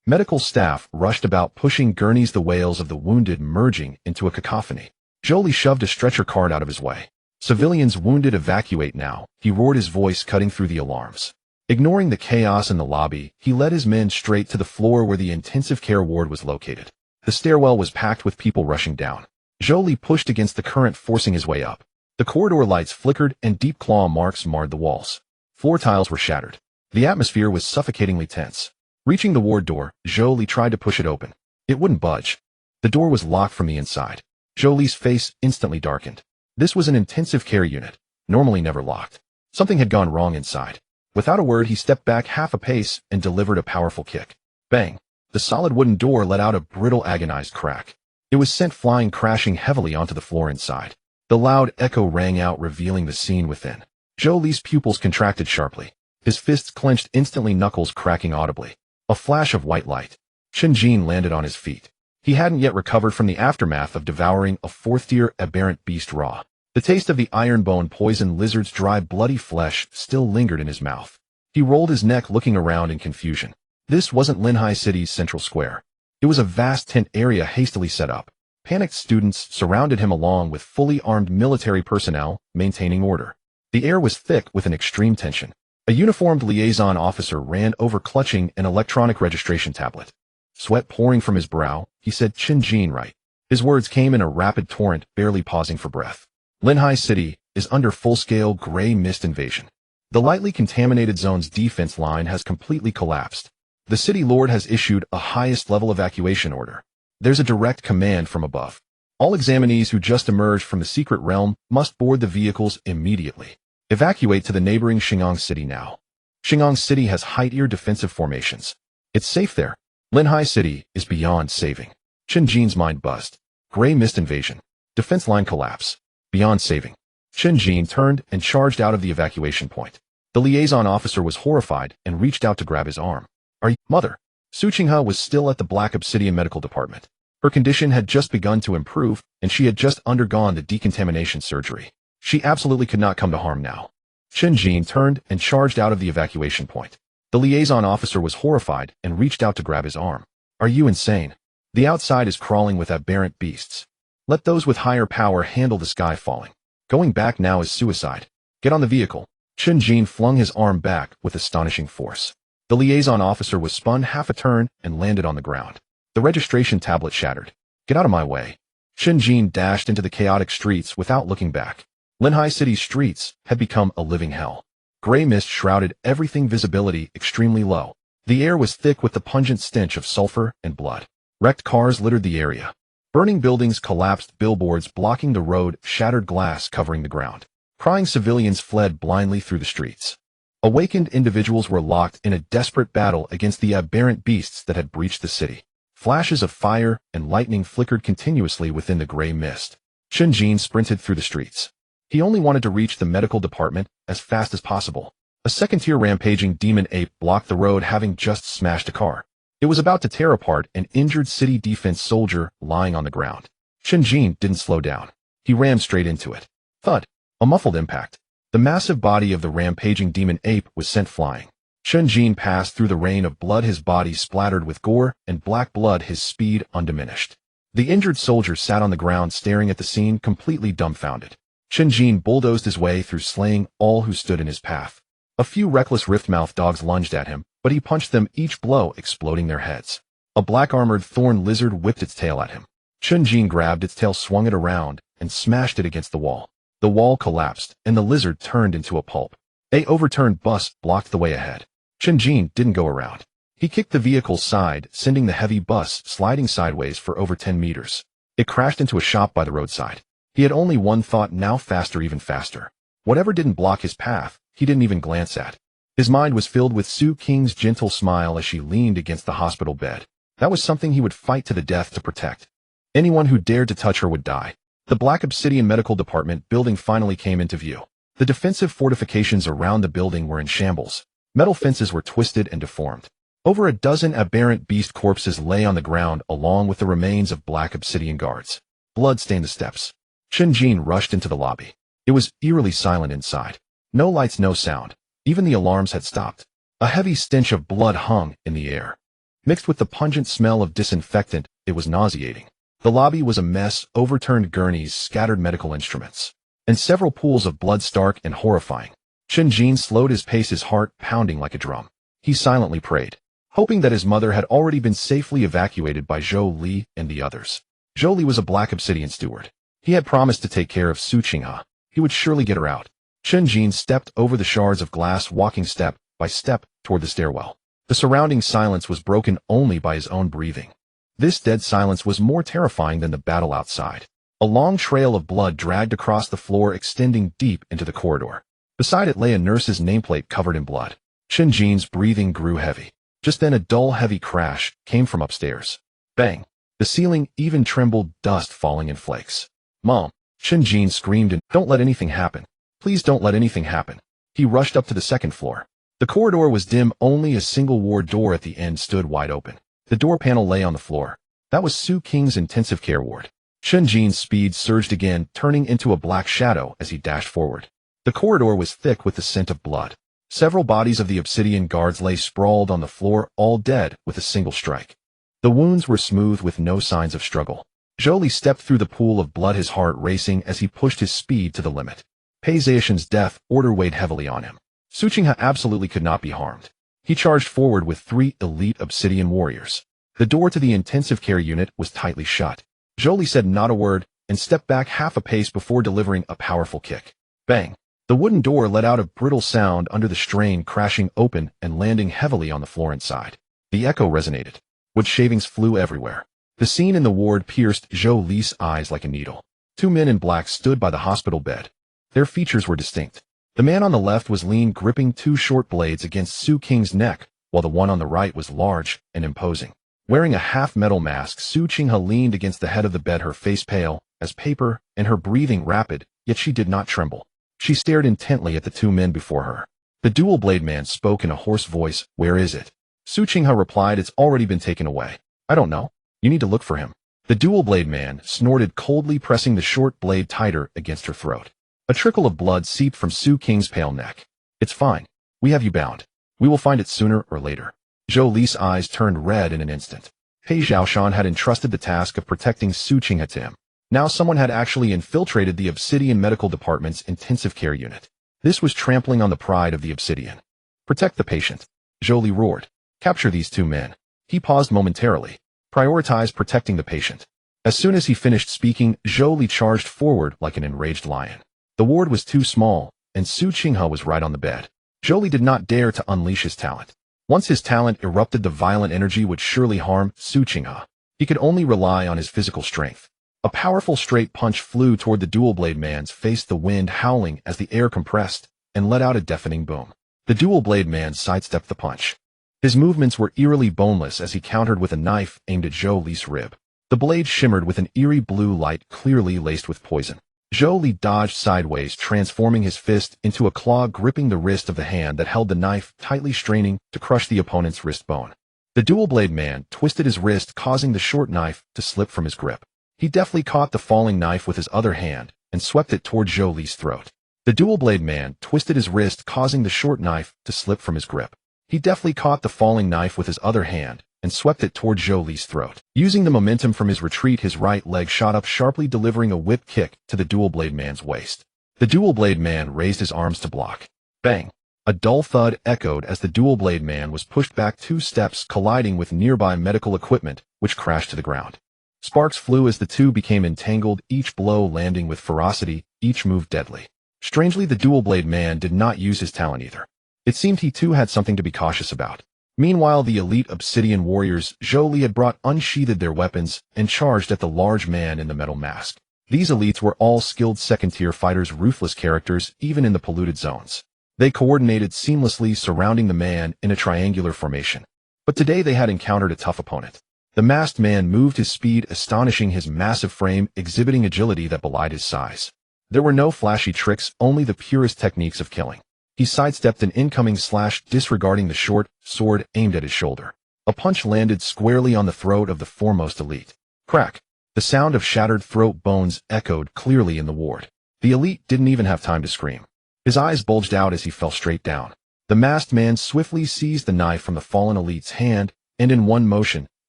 Medical staff rushed about, pushing gurneys, the wails of the wounded merging into a cacophony. Zhou Li shoved a stretcher cart out of his way. Civilians wounded, evacuate now, he roared, his voice cutting through the alarms. Ignoring the chaos in the lobby, he led his men straight to the floor where the intensive care ward was located. The stairwell was packed with people rushing down. Zhou Li pushed against the current, forcing his way up. The corridor lights flickered, and deep claw marks marred the walls. Floor tiles were shattered. The atmosphere was suffocatingly tense. Reaching the ward door, Zhou Li tried to push it open. It wouldn't budge. The door was locked from the inside. Zhou Li's face instantly darkened. This was an intensive care unit, normally never locked. Something had gone wrong inside. Without a word, he stepped back half a pace and delivered a powerful kick. Bang! The solid wooden door let out a brittle, agonized crack. It was sent flying, crashing heavily onto the floor inside. The loud echo rang out, revealing the scene within. Zhou Li's pupils contracted sharply. His fists clenched instantly, knuckles cracking audibly. A flash of white light. Chen Jin landed on his feet. He hadn't yet recovered from the aftermath of devouring a 4th-tier aberrant beast raw. The taste of the ironbone poison lizard's dry, bloody flesh still lingered in his mouth. He rolled his neck, looking around in confusion. This wasn't Linhai City's central square. It was a vast tent area hastily set up. Panicked students surrounded him along with fully armed military personnel, maintaining order. The air was thick with an extreme tension. A uniformed liaison officer ran over, clutching an electronic registration tablet. Sweat pouring from his brow, he said, Chen Jin, right? His words came in a rapid torrent, barely pausing for breath. Linhai City is under full-scale gray mist invasion. The lightly contaminated zone's defense line has completely collapsed. The city lord has issued a highest-level evacuation order. There's a direct command from above. All examinees who just emerged from the secret realm must board the vehicles immediately. Evacuate to the neighboring Xingang City now. Xingang City has high-tier defensive formations. It's safe there. Linhai City is beyond saving. Chen Jin's mind buzzed. Gray mist invasion. Defense line collapse. Beyond saving. Chen Jin turned and charged out of the evacuation point. The liaison officer was horrified and reached out to grab his arm. Are you, mother? Su Qinghe was still at the Black Obsidian Medical Department. Her condition had just begun to improve, and she had just undergone the decontamination surgery. She absolutely could not come to harm now. Chen Jin turned and charged out of the evacuation point. The liaison officer was horrified and reached out to grab his arm. Are you insane? The outside is crawling with aberrant beasts. Let those with higher power handle the sky falling. Going back now is suicide. Get on the vehicle. Chen Jin flung his arm back with astonishing force. The liaison officer was spun half a turn and landed on the ground. The registration tablet shattered. Get out of my way. Chen Jin dashed into the chaotic streets without looking back. Linhai City's streets had become a living hell. Gray mist shrouded everything, visibility extremely low. The air was thick with the pungent stench of sulfur and blood. Wrecked cars littered the area. Burning buildings collapsed, billboards blocking the road, shattered glass covering the ground. Crying civilians fled blindly through the streets. Awakened individuals were locked in a desperate battle against the aberrant beasts that had breached the city. Flashes of fire and lightning flickered continuously within the gray mist. Chen Jin sprinted through the streets. He only wanted to reach the medical department as fast as possible. A second-tier rampaging demon ape blocked the road, having just smashed a car. It was about to tear apart an injured city defense soldier lying on the ground. Chen Jin didn't slow down. He rammed straight into it. Thud. A muffled impact. The massive body of the rampaging demon ape was sent flying. Chen Jin passed through the rain of blood, his body splattered with gore and black blood, his speed undiminished. The injured soldier sat on the ground staring at the scene, completely dumbfounded. Chen Jin bulldozed his way through, slaying all who stood in his path. A few reckless rift-mouthed dogs lunged at him, but he punched them, each blow exploding their heads. A black-armored thorn lizard whipped its tail at him. Chen Jin grabbed its tail, swung it around, and smashed it against the wall. The wall collapsed, and the lizard turned into a pulp. A overturned bus blocked the way ahead. Chen Jin didn't go around. He kicked the vehicle's side, sending the heavy bus sliding sideways for over 10 meters. It crashed into a shop by the roadside. He had only one thought now: faster, even faster. Whatever didn't block his path, he didn't even glance at. His mind was filled with Su Qing's gentle smile as she leaned against the hospital bed. That was something he would fight to the death to protect. Anyone who dared to touch her would die. The Black Obsidian Medical Department building finally came into view. The defensive fortifications around the building were in shambles. Metal fences were twisted and deformed. Over a dozen aberrant beast corpses lay on the ground, along with the remains of Black Obsidian guards. Blood stained the steps. Chen Jin rushed into the lobby. It was eerily silent inside. No lights, no sound. Even the alarms had stopped. A heavy stench of blood hung in the air. Mixed with the pungent smell of disinfectant, it was nauseating. The lobby was a mess: overturned gurneys, scattered medical instruments, and several pools of blood, stark and horrifying. Chen Jin slowed his pace, his heart pounding like a drum. He silently prayed, hoping that his mother had already been safely evacuated by Zhou Li and the others. Zhou Li was a Black Obsidian steward. He had promised to take care of Su Qinghe. He would surely get her out. Chen Jin stepped over the shards of glass, walking step by step toward the stairwell. The surrounding silence was broken only by his own breathing. This dead silence was more terrifying than the battle outside. A long trail of blood dragged across the floor, extending deep into the corridor. Beside it lay a nurse's nameplate covered in blood. Chen Jin's breathing grew heavy. Just then a dull, heavy crash came from upstairs. Bang! The ceiling even trembled, dust falling in flakes. "Mom!" Chen Jin screamed, and "Don't let anything happen. Please don't let anything happen." He rushed up to the second floor. The corridor was dim. Only a single ward door at the end stood wide open. The door panel lay on the floor. That was Su Qing's intensive care ward. Chen Jin's speed surged again, turning into a black shadow as he dashed forward. The corridor was thick with the scent of blood. Several bodies of the Obsidian guards lay sprawled on the floor, all dead with a single strike. The wounds were smooth with no signs of struggle. Zhou Li stepped through the pool of blood, his heart racing as he pushed his speed to the limit. Pei Zheishan's death order weighed heavily on him. Su Qinghe absolutely could not be harmed. He charged forward with 3 elite Obsidian warriors. The door to the intensive care unit was tightly shut. Zhou Li said not a word and stepped back half a pace before delivering a powerful kick. Bang! The wooden door let out a brittle sound under the strain, crashing open and landing heavily on the floor inside. The echo resonated. Wood shavings flew everywhere. The scene in the ward pierced Zhou Li's eyes like a needle. 2 men in black stood by the hospital bed. Their features were distinct. The man on the left was lean, gripping 2 short blades against Su Qing's neck, while the one on the right was large and imposing. Wearing a half-metal mask, Su Qinghe leaned against the head of the bed, her face pale as paper and her breathing rapid, yet she did not tremble. She stared intently at the 2 men before her. The dual-blade man spoke in a hoarse voice. "Where is it?" Su Qinghe replied, "It's already been taken away." "I don't know. You need to look for him." The dual-blade man snorted coldly, pressing the short blade tighter against her throat. A trickle of blood seeped from Su Qing's pale neck. "It's fine. We have you bound. We will find it sooner or later." Zhou Li's eyes turned red in an instant. Pei Zhaoshan had entrusted the task of protecting Su Qinghe to him. Now someone had actually infiltrated the Obsidian Medical Department's intensive care unit. This was trampling on the pride of the Obsidian. "Protect the patient," Zhou Li roared. "Capture these 2 men." He paused momentarily. "Prioritize protecting the patient." As soon as he finished speaking, Zhou Li charged forward like an enraged lion. The ward was too small, and Su Qinghe was right on the bed. Zhou Li did not dare to unleash his talent. Once his talent erupted, the violent energy would surely harm Su Qinghe. He could only rely on his physical strength. A powerful straight punch flew toward the dual-blade man's face, the wind howling as the air compressed and let out a deafening boom. The dual-blade man sidestepped the punch. His movements were eerily boneless as he countered with a knife aimed at Zhou Li's rib. The blade shimmered with an eerie blue light clearly laced with poison. Zhou Li dodged sideways, transforming his fist into a claw gripping the wrist of the hand that held the knife, tightly straining to crush the opponent's wrist bone. The dual-blade man twisted his wrist, causing the short knife to slip from his grip. He deftly caught the falling knife with his other hand and swept it toward Zhou Li's throat. The dual-blade man twisted his wrist, causing the short knife to slip from his grip. He deftly caught the falling knife with his other hand and swept it toward Zhou Li's throat. Using the momentum from his retreat, his right leg shot up sharply, delivering a whip kick to the dual-blade man's waist. The dual-blade man raised his arms to block. Bang! A dull thud echoed as the dual-blade man was pushed back 2 steps, colliding with nearby medical equipment, which crashed to the ground. Sparks flew as the two became entangled, each blow landing with ferocity, each move deadly. Strangely, the dual-blade man did not use his talent either. It seemed he too had something to be cautious about. Meanwhile, the elite obsidian warriors Zhou Li had brought unsheathed their weapons and charged at the large man in the metal mask. These elites were all skilled second-tier fighters, ruthless characters, even in the polluted zones. They coordinated seamlessly, surrounding the man in a triangular formation. But today they had encountered a tough opponent. The masked man moved his speed, astonishing, his massive frame exhibiting agility that belied his size. There were no flashy tricks, only the purest techniques of killing. He sidestepped an incoming slash, disregarding the short sword aimed at his shoulder. A punch landed squarely on the throat of the foremost elite. Crack! The sound of shattered throat bones echoed clearly in the ward. The elite didn't even have time to scream. His eyes bulged out as he fell straight down. The masked man swiftly seized the knife from the fallen elite's hand and in one motion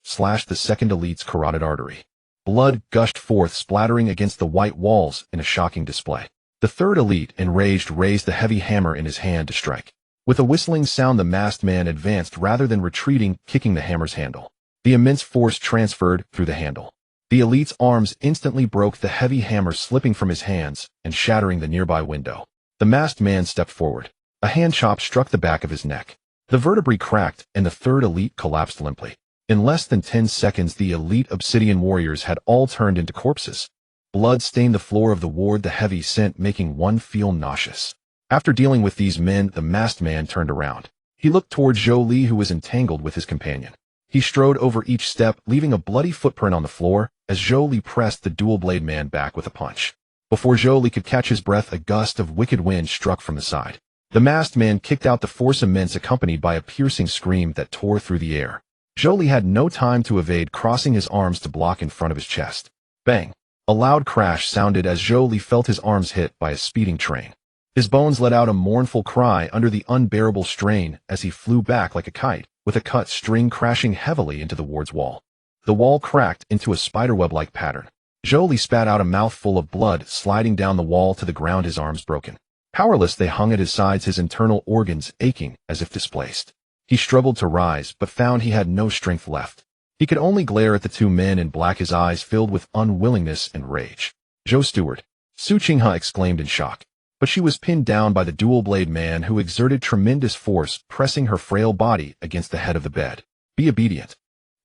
slashed the second elite's carotid artery. Blood gushed forth, splattering against the white walls in a shocking display. The third elite, enraged, raised the heavy hammer in his hand to strike. With a whistling sound, the masked man advanced rather than retreating, kicking the hammer's handle. The immense force transferred through the handle. The elite's arms instantly broke, the heavy hammer slipping from his hands and shattering the nearby window. The masked man stepped forward. A hand chop struck the back of his neck. The vertebrae cracked, and the third elite collapsed limply. In less than 10 seconds, the elite obsidian warriors had all turned into corpses. Blood stained the floor of the ward, the heavy scent making one feel nauseous. After dealing with these men, the masked man turned around. He looked towards Zhou Li, who was entangled with his companion. He strode over each step, leaving a bloody footprint on the floor, as Zhou Li pressed the dual-blade man back with a punch. Before Zhou Li could catch his breath, a gust of wicked wind struck from the side. The masked man kicked out, the force immense, accompanied by a piercing scream that tore through the air. Zhou Li had no time to evade, crossing his arms to block in front of his chest. Bang! A loud crash sounded as Zhou Li felt his arms hit by a speeding train. His bones let out a mournful cry under the unbearable strain as he flew back like a kite, with a cut string crashing heavily into the ward's wall. The wall cracked into a spiderweb-like pattern. Zhou Li spat out a mouthful of blood, sliding down the wall to the ground, his arms broken. Powerless, they hung at his sides, his internal organs aching as if displaced. He struggled to rise, but found he had no strength left. He could only glare at the two men in black, his eyes filled with unwillingness and rage. "Zhou Steward," Su Qinghe exclaimed in shock. But she was pinned down by the dual-blade man, who exerted tremendous force, pressing her frail body against the head of the bed. "Be obedient."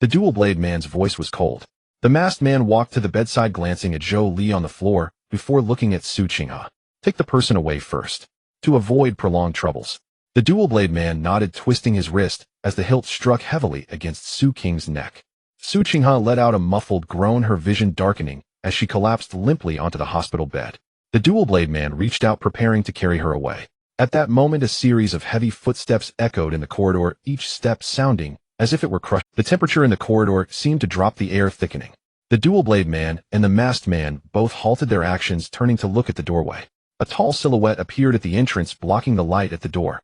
The dual-blade man's voice was cold. The masked man walked to the bedside, glancing at Zhou Li on the floor before looking at Su Qinghe. "Take the person away first, to avoid prolonged troubles." The dual-blade man nodded, twisting his wrist as the hilt struck heavily against Su Qing's neck. Su Qinghe let out a muffled groan, her vision darkening as she collapsed limply onto the hospital bed. The dual-blade man reached out, preparing to carry her away. At that moment, a series of heavy footsteps echoed in the corridor, each step sounding as if it were crushed. The temperature in the corridor seemed to drop, the air thickening. The dual-blade man and the masked man both halted their actions, turning to look at the doorway. A tall silhouette appeared at the entrance, blocking the light at the door.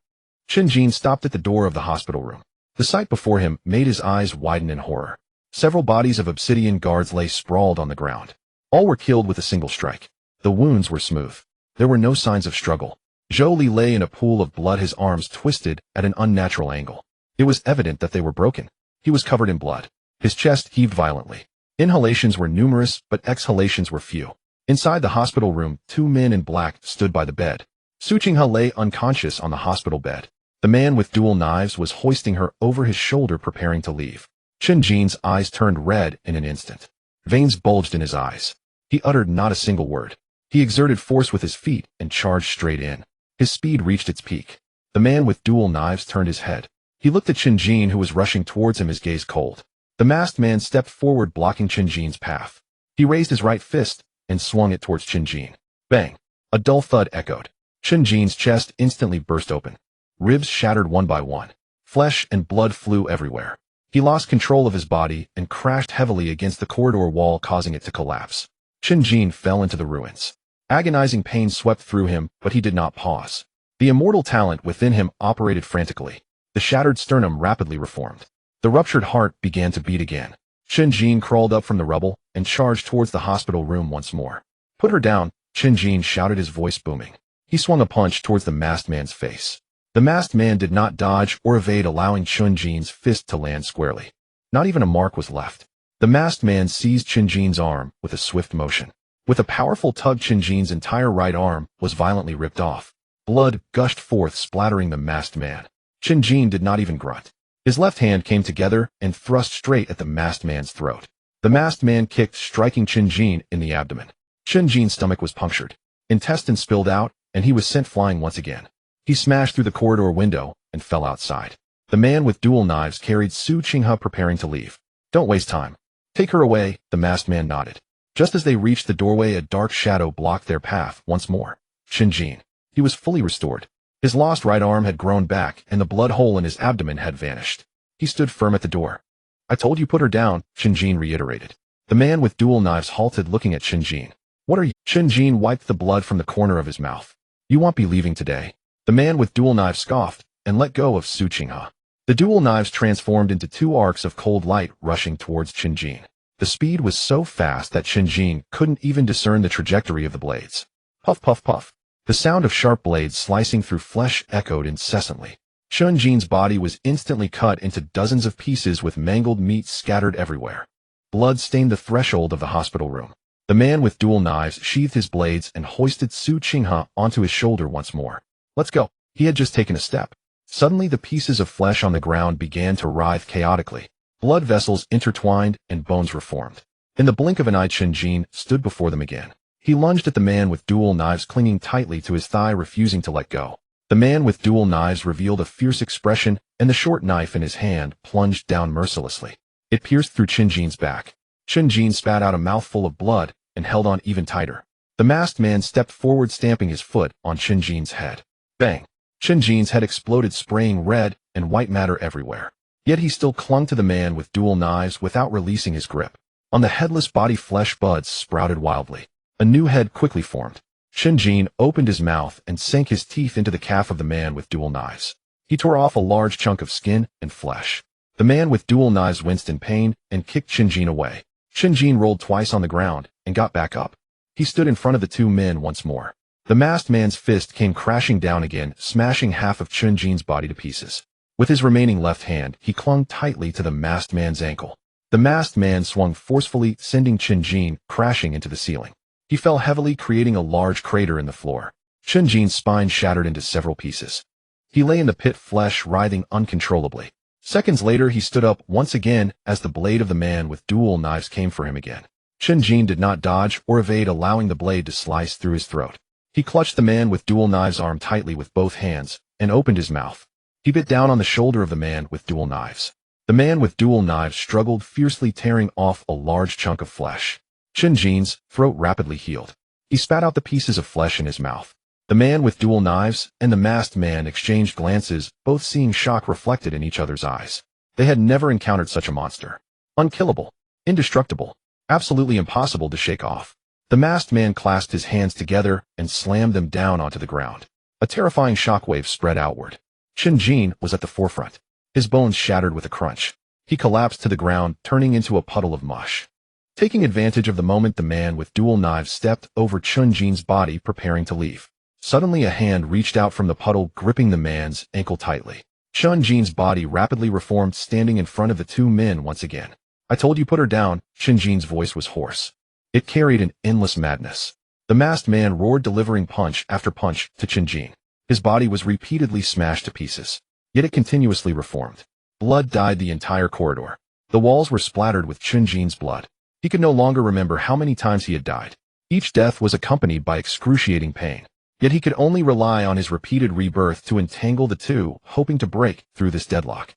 Chen Jin stopped at the door of the hospital room. The sight before him made his eyes widen in horror. Several bodies of obsidian guards lay sprawled on the ground. All were killed with a single strike. The wounds were smooth. There were no signs of struggle. Zhou Li lay in a pool of blood, his arms twisted at an unnatural angle. It was evident that they were broken. He was covered in blood. His chest heaved violently. Inhalations were numerous, but exhalations were few. Inside the hospital room, two men in black stood by the bed. Su Qinghe lay unconscious on the hospital bed. The man with dual knives was hoisting her over his shoulder, preparing to leave. Chen Jin's eyes turned red in an instant. Veins bulged in his eyes. He uttered not a single word. He exerted force with his feet and charged straight in. His speed reached its peak. The man with dual knives turned his head. He looked at Chen Jin, who was rushing towards him, his gaze cold. The masked man stepped forward, blocking Chen Jin's path. He raised his right fist and swung it towards Chen Jin. Bang! A dull thud echoed. Chen Jin's chest instantly burst open. Ribs shattered one by one. Flesh and blood flew everywhere. He lost control of his body and crashed heavily against the corridor wall, causing it to collapse. Chen Jin fell into the ruins. Agonizing pain swept through him, but he did not pause. The immortal talent within him operated frantically. The shattered sternum rapidly reformed. The ruptured heart began to beat again. Chen Jin crawled up from the rubble and charged towards the hospital room once more. "Put her down," Chen Jin shouted, his voice booming. He swung a punch towards the masked man's face. The masked man did not dodge or evade, allowing Chen Jin's fist to land squarely. Not even a mark was left. The masked man seized Chen Jin's arm with a swift motion. With a powerful tug, Chen Jin's entire right arm was violently ripped off. Blood gushed forth, splattering the masked man. Chen Jin did not even grunt. His left hand came together and thrust straight at the masked man's throat. The masked man kicked, striking Chen Jin in the abdomen. Chen Jin's stomach was punctured. Intestines spilled out, and he was sent flying once again. He smashed through the corridor window and fell outside. The man with dual knives carried Su Qinghe, preparing to leave. "Don't waste time. Take her away," the masked man nodded. Just as they reached the doorway, a dark shadow blocked their path once more. Chen Jin. He was fully restored. His lost right arm had grown back, and the blood hole in his abdomen had vanished. He stood firm at the door. "I told you, put her down," Chen Jin reiterated. The man with dual knives halted, looking at Chen Jin. "What are you?" Chen Jin wiped the blood from the corner of his mouth. "You won't be leaving today." The man with dual knives scoffed and let go of Su Qinghe. The dual knives transformed into two arcs of cold light, rushing towards Chen Jin. The speed was so fast that Chen Jin couldn't even discern the trajectory of the blades. Puff, puff, puff. The sound of sharp blades slicing through flesh echoed incessantly. Chen Jin's body was instantly cut into dozens of pieces, with mangled meat scattered everywhere. Blood stained the threshold of the hospital room. The man with dual knives sheathed his blades and hoisted Su Qinghe onto his shoulder once more. "Let's go." He had just taken a step. Suddenly, the pieces of flesh on the ground began to writhe chaotically. Blood vessels intertwined and bones reformed. In the blink of an eye, Chen Jin stood before them again. He lunged at the man with dual knives, clinging tightly to his thigh, refusing to let go. The man with dual knives revealed a fierce expression, and the short knife in his hand plunged down mercilessly. It pierced through Chen Jin's back. Chen Jin spat out a mouthful of blood and held on even tighter. The masked man stepped forward, stamping his foot on Chen Jin's head. Bang! Chen Jin's head exploded, spraying red and white matter everywhere. Yet he still clung to the man with dual knives without releasing his grip. On the headless body, flesh buds sprouted wildly. A new head quickly formed. Chen Jin opened his mouth and sank his teeth into the calf of the man with dual knives. He tore off a large chunk of skin and flesh. The man with dual knives winced in pain and kicked Chen Jin away. Chen Jin rolled twice on the ground and got back up. He stood in front of the two men once more. The masked man's fist came crashing down again, smashing half of Chen Jin's body to pieces. With his remaining left hand, he clung tightly to the masked man's ankle. The masked man swung forcefully, sending Chen Jin crashing into the ceiling. He fell heavily, creating a large crater in the floor. Chen Jin's spine shattered into several pieces. He lay in the pit, flesh writhing uncontrollably. Seconds later, he stood up once again as the blade of the man with dual knives came for him again. Chen Jin did not dodge or evade, allowing the blade to slice through his throat. He clutched the man with dual knives' arm tightly with both hands and opened his mouth. He bit down on the shoulder of the man with dual knives. The man with dual knives struggled fiercely, tearing off a large chunk of flesh. Chen Jin's throat rapidly healed. He spat out the pieces of flesh in his mouth. The man with dual knives and the masked man exchanged glances, both seeing shock reflected in each other's eyes. They had never encountered such a monster. Unkillable, indestructible, absolutely impossible to shake off. The masked man clasped his hands together and slammed them down onto the ground. A terrifying shockwave spread outward. Chen Jin was at the forefront. His bones shattered with a crunch. He collapsed to the ground, turning into a puddle of mush. Taking advantage of the moment, the man with dual knives stepped over Chen Jin's body, preparing to leave. Suddenly, a hand reached out from the puddle, gripping the man's ankle tightly. Chen Jin's body rapidly reformed, standing in front of the two men once again. "I told you, put her down." Chen Jin's voice was hoarse. It carried an endless madness. The masked man roared, delivering punch after punch to Chen Jin. His body was repeatedly smashed to pieces. yet it continuously reformed. Blood dyed the entire corridor. The walls were splattered with Chen Jin's blood. He could no longer remember how many times he had died. Each death was accompanied by excruciating pain. Yet he could only rely on his repeated rebirth to entangle the two, hoping to break through this deadlock.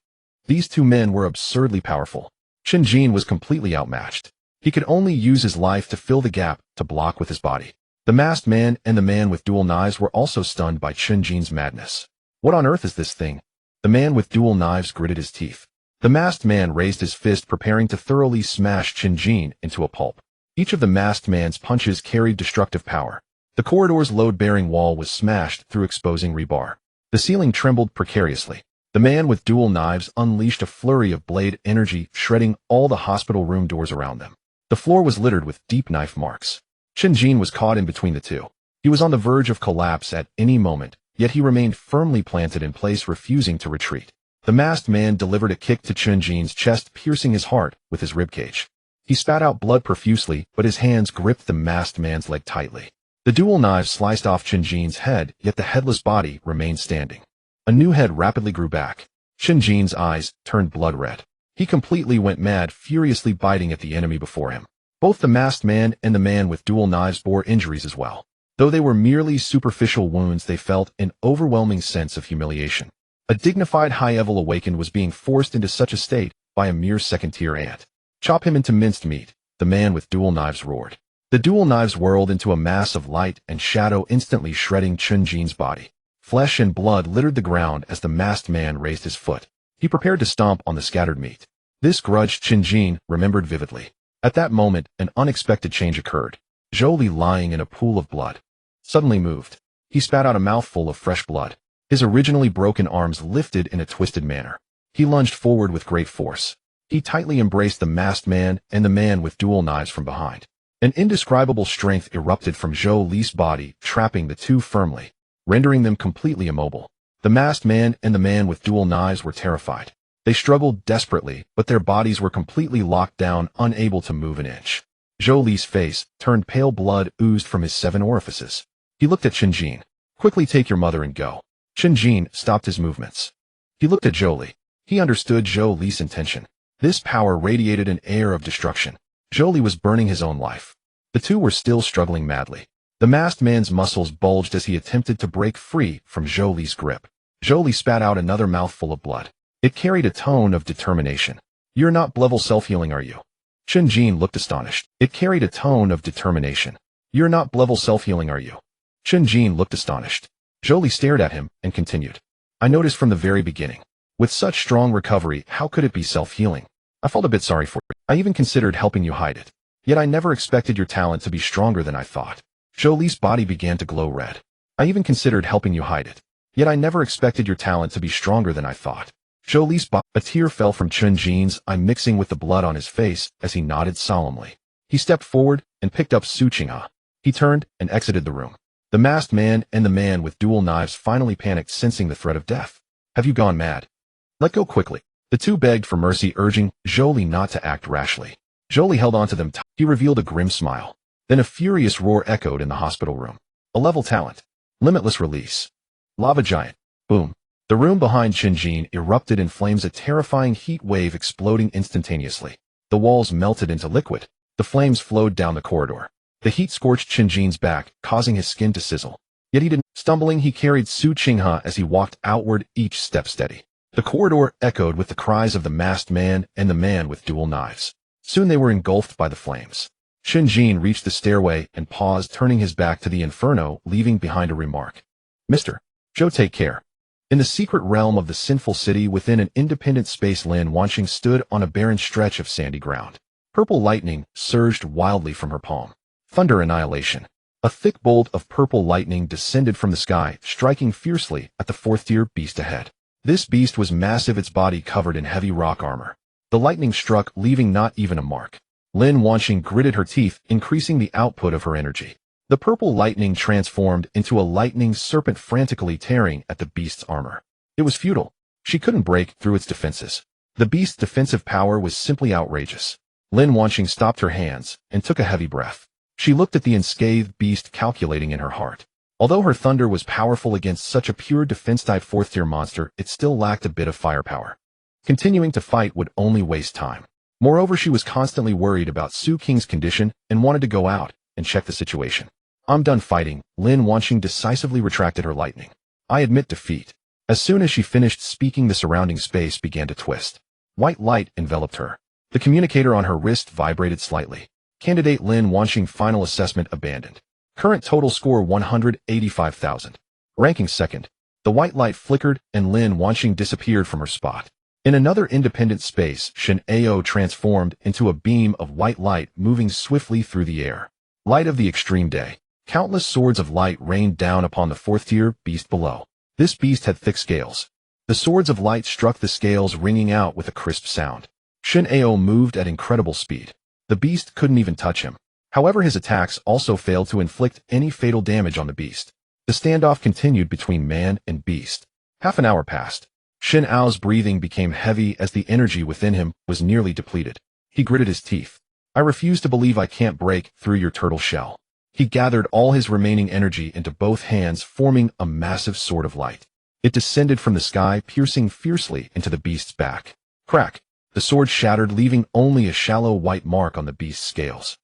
These two men were absurdly powerful. Chen Jin was completely outmatched. He could only use his life to fill the gap, to block with his body. The masked man and the man with dual knives were also stunned by Chen Jin's madness. What on earth is this thing? The man with dual knives gritted his teeth. The masked man raised his fist, preparing to thoroughly smash Chen Jin into a pulp. Each of the masked man's punches carried destructive power. The corridor's load-bearing wall was smashed through exposing rebar. The ceiling trembled precariously. The man with dual knives unleashed a flurry of blade energy, shredding all the hospital room doors around them. The floor was littered with deep knife marks. Chen Jin was caught in between the two. He was on the verge of collapse at any moment, yet he remained firmly planted in place, refusing to retreat. The masked man delivered a kick to Chen Jin's chest, piercing his heart with his ribcage. He spat out blood profusely, but his hands gripped the masked man's leg tightly. The dual knives sliced off Chen Jin's head, yet the headless body remained standing. A new head rapidly grew back. Chen Jin's eyes turned blood red. He completely went mad, furiously biting at the enemy before him. Both the masked man and the man with dual knives bore injuries as well. Though they were merely superficial wounds, they felt an overwhelming sense of humiliation. A dignified high-level awakened was being forced into such a state by a mere second-tier ant. Chop him into minced meat, the man with dual knives roared. The dual knives whirled into a mass of light and shadow, instantly shredding Chen Jin's body. Flesh and blood littered the ground as the masked man raised his foot. He prepared to stomp on the scattered meat. This grudge Chen Jin remembered vividly. At that moment, an unexpected change occurred. Zhou Li, lying in a pool of blood, suddenly moved. He spat out a mouthful of fresh blood. His originally broken arms lifted in a twisted manner. He lunged forward with great force. He tightly embraced the masked man and the man with dual knives from behind. An indescribable strength erupted from Zhou Li's body, trapping the two firmly, rendering them completely immobile. The masked man and the man with dual knives were terrified. They struggled desperately, but their bodies were completely locked down, unable to move an inch. Zhou Li's face turned pale, blood oozed from his 7 orifices. He looked at Chen Jin. Quickly, take your mother and go. Chen Jin stopped his movements. He looked at Zhou Li. He understood Zhou Li's intention. This power radiated an air of destruction. Zhou Li was burning his own life. The two were still struggling madly. The masked man's muscles bulged as he attempted to break free from Zhou Li's grip. Zhou Li spat out another mouthful of blood. It carried a tone of determination. You're not level self-healing, are you? Chen Jin looked astonished. It carried a tone of determination. You're not level self-healing, are you? Chen Jin looked astonished. Zhou Li stared at him and continued. I noticed from the very beginning. With such strong recovery, how could it be self-healing? I felt a bit sorry for you. I even considered helping you hide it. Yet I never expected your talent to be stronger than I thought. Zhou Li's body began to glow red. I even considered helping you hide it. Yet I never expected your talent to be stronger than I thought. Zhou Li's body. A tear fell from Chen Jin's eye, mixing with the blood on his face as he nodded solemnly. He stepped forward and picked up Su Qinghe. He turned and exited the room. The masked man and the man with dual knives finally panicked, sensing the threat of death. Have you gone mad? Let go quickly. The two begged for mercy, urging Zhou Li not to act rashly. Zhou Li held onto them tight. He revealed a grim smile. Then a furious roar echoed in the hospital room. A level talent. Limitless release. Lava giant. Boom. The room behind Chen Jin erupted in flames, a terrifying heat wave exploding instantaneously. The walls melted into liquid. The flames flowed down the corridor. The heat scorched Chen Jin's back, causing his skin to sizzle. Yet he didn't. Stumbling, he carried Su Qinghe as he walked outward, each step steady. The corridor echoed with the cries of the masked man and the man with dual knives. Soon they were engulfed by the flames. Chen Jin reached the stairway and paused, turning his back to the inferno, leaving behind a remark. Mr. Zhou, take care. In the secret realm of the sinful city within an independent space, Lin Wanqing stood on a barren stretch of sandy ground. Purple lightning surged wildly from her palm. Thunder annihilation. A thick bolt of purple lightning descended from the sky, striking fiercely at the 4th-tier beast ahead. This beast was massive, its body covered in heavy rock armor. The lightning struck, leaving not even a mark. Lin Wanqing gritted her teeth, increasing the output of her energy. The purple lightning transformed into a lightning serpent, frantically tearing at the beast's armor. It was futile. She couldn't break through its defenses. The beast's defensive power was simply outrageous. Lin Wanqing stopped her hands and took a heavy breath. She looked at the unscathed beast, calculating in her heart. Although her thunder was powerful against such a pure defense-type 4th-tier monster, it still lacked a bit of firepower. Continuing to fight would only waste time. Moreover, she was constantly worried about Su Qing's condition and wanted to go out and check the situation. I'm done fighting, Lin Wanxing decisively retracted her lightning. I admit defeat. As soon as she finished speaking, the surrounding space began to twist. White light enveloped her. The communicator on her wrist vibrated slightly. Candidate Lin Wanxing final assessment abandoned. Current total score 185,000. Ranking second. The white light flickered and Lin Wanxing disappeared from her spot. In another independent space, Shen Ao transformed into a beam of white light moving swiftly through the air. Light of the extreme day. Countless swords of light rained down upon the 4th-tier beast below. This beast had thick scales. The swords of light struck the scales, ringing out with a crisp sound. Shen Ao moved at incredible speed. The beast couldn't even touch him. However, his attacks also failed to inflict any fatal damage on the beast. The standoff continued between man and beast. Half an hour passed. Shen Ao's breathing became heavy as the energy within him was nearly depleted. He gritted his teeth. I refuse to believe I can't break through your turtle shell. He gathered all his remaining energy into both hands, forming a massive sword of light. It descended from the sky, piercing fiercely into the beast's back. Crack! The sword shattered, leaving only a shallow white mark on the beast's scales.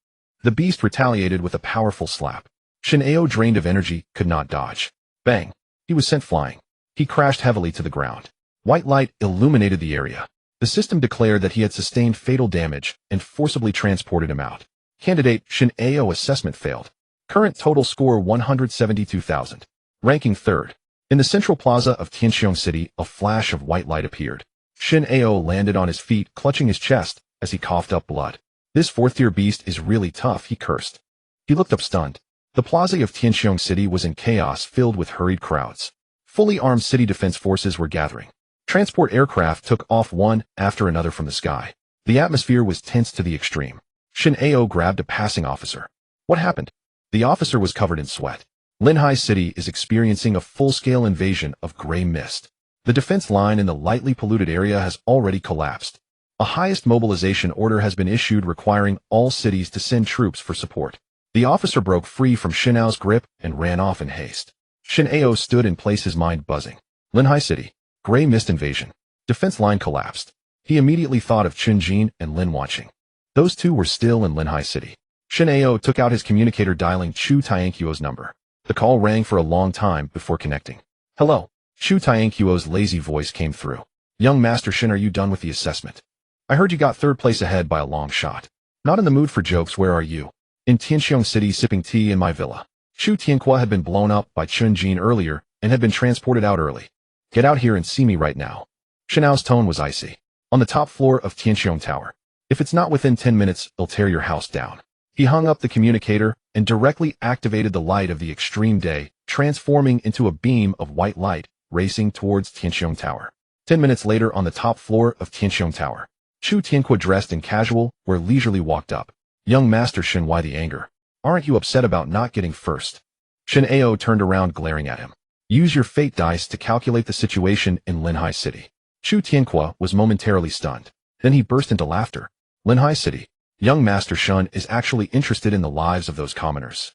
The beast retaliated with a powerful slap. Shen Ao, drained of energy, could not dodge. Bang! He was sent flying. He crashed heavily to the ground. White light illuminated the area. The system declared that he had sustained fatal damage and forcibly transported him out. Candidate Shen Ao assessment failed. Current total score 172,000. Ranking third. In the central plaza of Tianqiong City, a flash of white light appeared. Shen Ao landed on his feet, clutching his chest as he coughed up blood. This 4th-tier beast is really tough, he cursed. He looked up stunned. The plaza of Tianqiong City was in chaos, filled with hurried crowds. Fully armed city defense forces were gathering. Transport aircraft took off one after another from the sky. The atmosphere was tense to the extreme. Shen Ao grabbed a passing officer. What happened? The officer was covered in sweat. Linhai City is experiencing a full-scale invasion of gray mist. The defense line in the lightly polluted area has already collapsed. A highest mobilization order has been issued requiring all cities to send troops for support. The officer broke free from Shen Ao's grip and ran off in haste. Shen Ao stood in place, his mind buzzing. Linhai City. Gray mist invasion. Defense line collapsed. He immediately thought of Chen Jin and Lin Wanxing. Those two were still in Linhai City. Shen Ao took out his communicator, dialing Chu Tianquo's number. The call rang for a long time before connecting. Hello. Chu Tianquo's lazy voice came through. Young Master Shen, are you done with the assessment? I heard you got third place ahead by a long shot. Not in the mood for jokes, where are you? In Tianqiong City, sipping tea in my villa. Chu Tianquo had been blown up by Chen Jin earlier and had been transported out early. Get out here and see me right now. Shen Ao's tone was icy. On the top floor of Tianqiong Tower. If it's not within 10 minutes, I'll tear your house down. He hung up the communicator and directly activated the light of the extreme day, transforming into a beam of white light, racing towards Tianqiong Tower. 10 minutes later, on the top floor of Tianqiong Tower. Chu Tianquo, dressed in casual wear, leisurely walked up. Young Master Shen, why the anger? Aren't you upset about not getting first? Shen Ao turned around, glaring at him. Use your fate dice to calculate the situation in Linhai City. Chu Tianquo was momentarily stunned. Then he burst into laughter. Linhai City. Young Master Shen is actually interested in the lives of those commoners.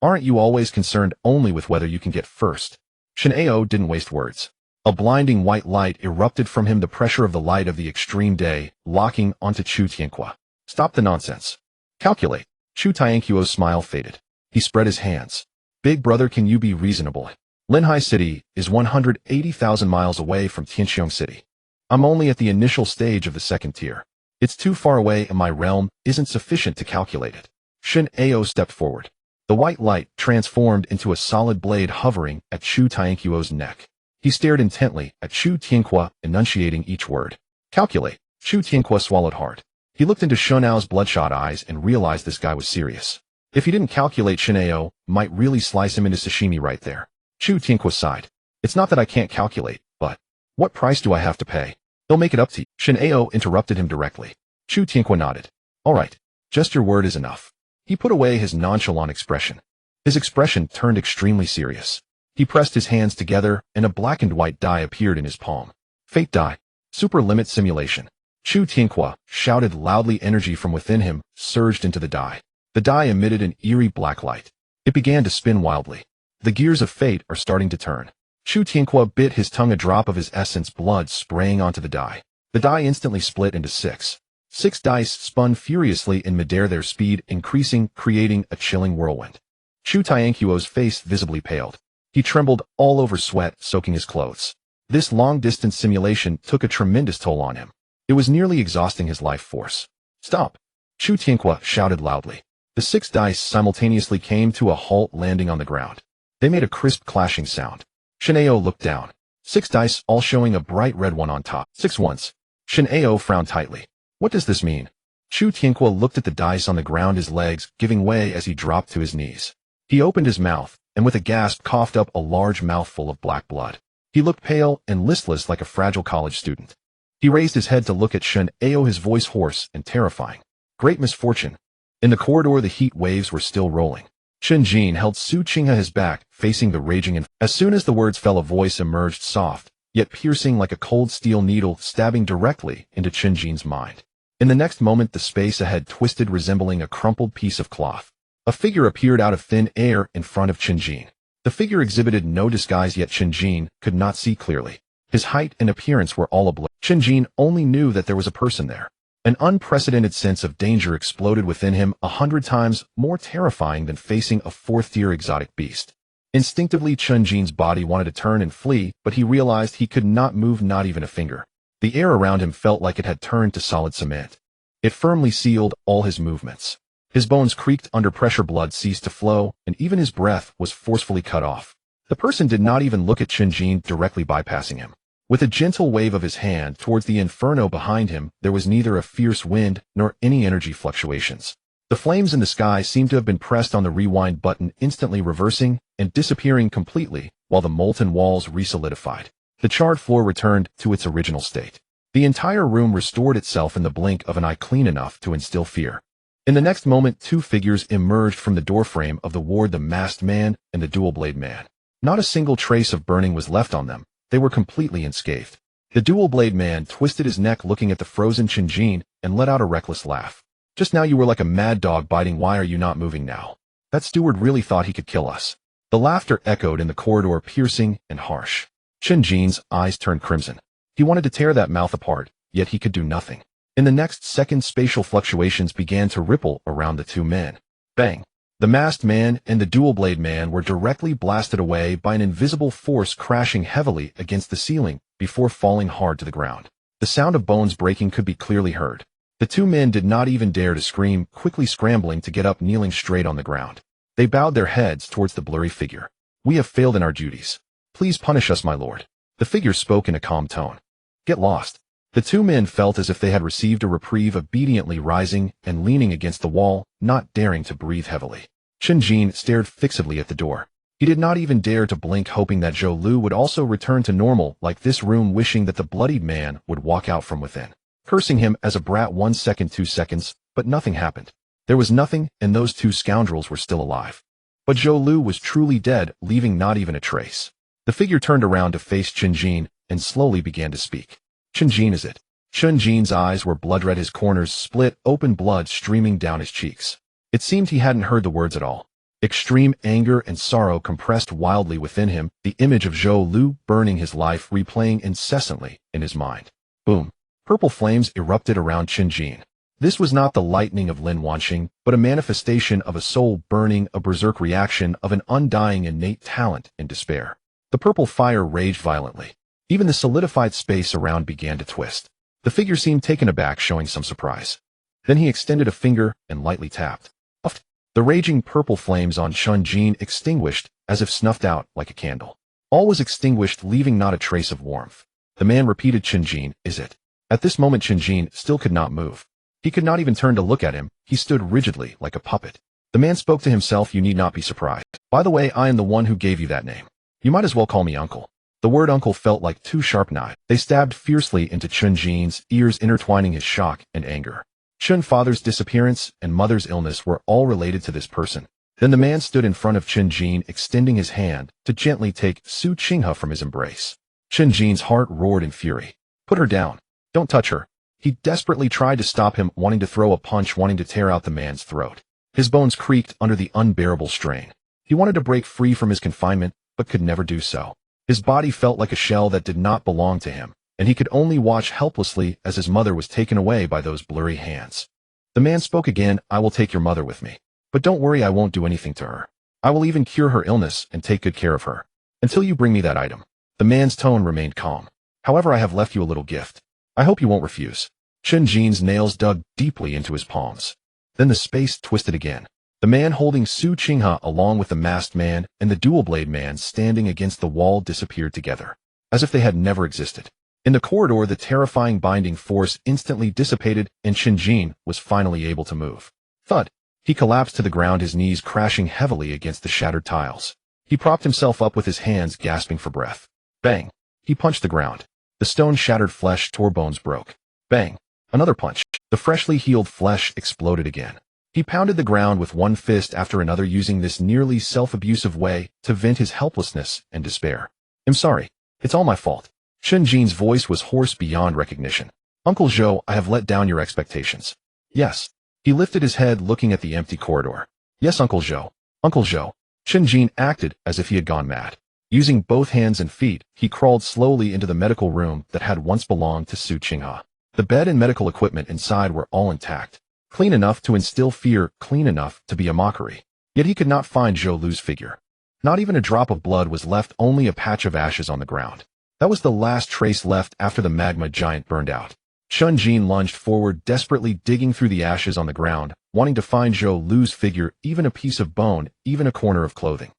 Aren't you always concerned only with whether you can get first? Shen Ao didn't waste words. A blinding white light erupted from him, the pressure of the light of the extreme day, locking onto Chu Tianquo. Stop the nonsense. Calculate. Chu Tianquo's smile faded. He spread his hands. Big brother, can you be reasonable? Linhai City is 180,000 miles away from Tianqiong City. I'm only at the initial stage of the 2nd tier. It's too far away and my realm isn't sufficient to calculate it. Shen Ao stepped forward. The white light transformed into a solid blade hovering at Chu Tianquo's neck. He stared intently at Chu Tianquo, enunciating each word. Calculate. Chu Tianquo swallowed hard. He looked into Shen Ao's bloodshot eyes and realized this guy was serious. If he didn't calculate, Shen Ao might really slice him into sashimi right there. Chu Tianquo sighed. It's not that I can't calculate, but what price do I have to pay? He'll make it up to you. Shen Ao interrupted him directly. Chu Tianquo nodded. All right. Just your word is enough. He put away his nonchalant expression. His expression turned extremely serious. He pressed his hands together and a blackened white die appeared in his palm. Fate die. Super limit simulation. Chu Tianquo shouted loudly. Energy from within him surged into the die. The die emitted an eerie black light. It began to spin wildly. The gears of fate are starting to turn. Chu Tianque bit his tongue, a drop of his essence blood spraying onto the die. The die instantly split into six. 6 dice spun furiously in midair, their speed increasing, creating a chilling whirlwind. Chu Tianque's face visibly paled. He trembled all over, sweat soaking his clothes. This long-distance simulation took a tremendous toll on him. It was nearly exhausting his life force. Stop! Chu Tianque shouted loudly. The 6 dice simultaneously came to a halt, landing on the ground. They made a crisp clashing sound. Chen Ao looked down. 6 dice, all showing a bright red one on top. 6 ones. Chen Ao frowned tightly. What does this mean? Chu Tianque looked at the dice on the ground, his legs giving way as he dropped to his knees. He opened his mouth, and with a gasp coughed up a large mouthful of black blood. He looked pale and listless, like a fragile college student. He raised his head to look at Chen Ao, his voice hoarse and terrifying. Great misfortune. In the corridor, the heat waves were still rolling. Chen Jin held Su Qinghe his back, facing the raging As soon as the words fell, a voice emerged, soft, yet piercing like a cold steel needle, stabbing directly into Chen Jin's mind. In the next moment, the space ahead twisted, resembling a crumpled piece of cloth. A figure appeared out of thin air in front of Chen Jin. The figure exhibited no disguise, yet Chen Jin could not see clearly. His height and appearance were all a blur. Chen Jin only knew that there was a person there. An unprecedented sense of danger exploded within him, 100 times more terrifying than facing a 4th-tier exotic beast. Instinctively, Chen Jin's body wanted to turn and flee, but he realized he could not move, not even a finger. The air around him felt like it had turned to solid cement. It firmly sealed all his movements. His bones creaked under pressure, blood ceased to flow, and even his breath was forcefully cut off. The person did not even look at Chen Jin, directly bypassing him. With a gentle wave of his hand towards the inferno behind him, there was neither a fierce wind nor any energy fluctuations. The flames in the sky seemed to have been pressed on the rewind button, instantly reversing and disappearing completely, while the molten walls resolidified. The charred floor returned to its original state. The entire room restored itself in the blink of an eye, clean enough to instill fear. In the next moment, 2 figures emerged from the doorframe of the ward, the masked man and the dual-blade man. Not a single trace of burning was left on them. They were completely unscathed. The dual-blade man twisted his neck, looking at the frozen Chen Jin, and let out a reckless laugh. Just now you were like a mad dog biting. Why are you not moving now? That steward really thought he could kill us. The laughter echoed in the corridor, piercing and harsh. Chen Jin's eyes turned crimson. He wanted to tear that mouth apart, yet he could do nothing. In the next second, spatial fluctuations began to ripple around the 2 men. Bang! The masked man and the dual-blade man were directly blasted away by an invisible force, crashing heavily against the ceiling before falling hard to the ground. The sound of bones breaking could be clearly heard. The 2 men did not even dare to scream, quickly scrambling to get up, kneeling straight on the ground. They bowed their heads towards the blurry figure. We have failed in our duties. Please punish us, my lord. The figure spoke in a calm tone. Get lost. The 2 men felt as if they had received a reprieve, obediently rising and leaning against the wall, not daring to breathe heavily. Chen Jin stared fixedly at the door. He did not even dare to blink, hoping that Zhou Lu would also return to normal like this room, wishing that the bloodied man would walk out from within. Cursing him as a brat, 1 second, 2 seconds, but nothing happened. There was nothing, and those 2 scoundrels were still alive. But Zhou Lu was truly dead, leaving not even a trace. The figure turned around to face Chen Jin and slowly began to speak. Chen Jin, is it? Chen Jin's eyes were blood-red, his corners split open, blood streaming down his cheeks. It seemed he hadn't heard the words at all. Extreme anger and sorrow compressed wildly within him, the image of Zhou Lu burning his life replaying incessantly in his mind. Boom! Purple flames erupted around Chen Jin. This was not the lightning of Lin Wanxing, but a manifestation of a soul burning, a berserk reaction of an undying innate talent in despair. The purple fire raged violently. Even the solidified space around began to twist. The figure seemed taken aback, showing some surprise. Then he extended a finger and lightly tapped. Puffed. The raging purple flames on Chen Jin extinguished, as if snuffed out like a candle. All was extinguished, leaving not a trace of warmth. The man repeated, Chen Jin, is it? At this moment Chen Jin still could not move. He could not even turn to look at him. He stood rigidly like a puppet. The man spoke to himself, you need not be surprised. By the way, I am the one who gave you that name. You might as well call me uncle. The word uncle felt like 2 sharp knives. They stabbed fiercely into Chen Jin's ears, intertwining his shock and anger. Chen father's disappearance and mother's illness were all related to this person. Then the man stood in front of Chen Jin, extending his hand to gently take Su Qinghe from his embrace. Chen Jin's heart roared in fury. Put her down. Don't touch her. He desperately tried to stop him, wanting to throw a punch, wanting to tear out the man's throat. His bones creaked under the unbearable strain. He wanted to break free from his confinement, but could never do so. His body felt like a shell that did not belong to him, and he could only watch helplessly as his mother was taken away by those blurry hands. The man spoke again. I will take your mother with me. But don't worry, I won't do anything to her. I will even cure her illness and take good care of her. Until you bring me that item. The man's tone remained calm. However, I have left you a little gift. I hope you won't refuse. Chen Jin's nails dug deeply into his palms. Then the space twisted again. The man holding Su Qinghe along with the masked man and the dual-blade man standing against the wall disappeared together, as if they had never existed. In the corridor, the terrifying binding force instantly dissipated and Chen Jin was finally able to move. Thud! He collapsed to the ground, his knees crashing heavily against the shattered tiles. He propped himself up with his hands, gasping for breath. Bang! He punched the ground. The stone shattered, flesh tore, bones broke. Bang! Another punch. The freshly healed flesh exploded again. He pounded the ground with one fist after another, using this nearly self-abusive way to vent his helplessness and despair. I'm sorry. It's all my fault. Chen Jin's voice was hoarse beyond recognition. Uncle Zhou, I have let down your expectations. Yes. He lifted his head, looking at the empty corridor. Yes, Uncle Zhou. Uncle Zhou. Chen Jin acted as if he had gone mad. Using both hands and feet, he crawled slowly into the medical room that had once belonged to Su Qinghe. The bed and medical equipment inside were all intact. Clean enough to instill fear, clean enough to be a mockery. Yet he could not find Zhou Lu's figure. Not even a drop of blood was left, only a patch of ashes on the ground. That was the last trace left after the magma giant burned out. Chen Jin lunged forward, desperately digging through the ashes on the ground, wanting to find Zhou Lu's figure, even a piece of bone, even a corner of clothing.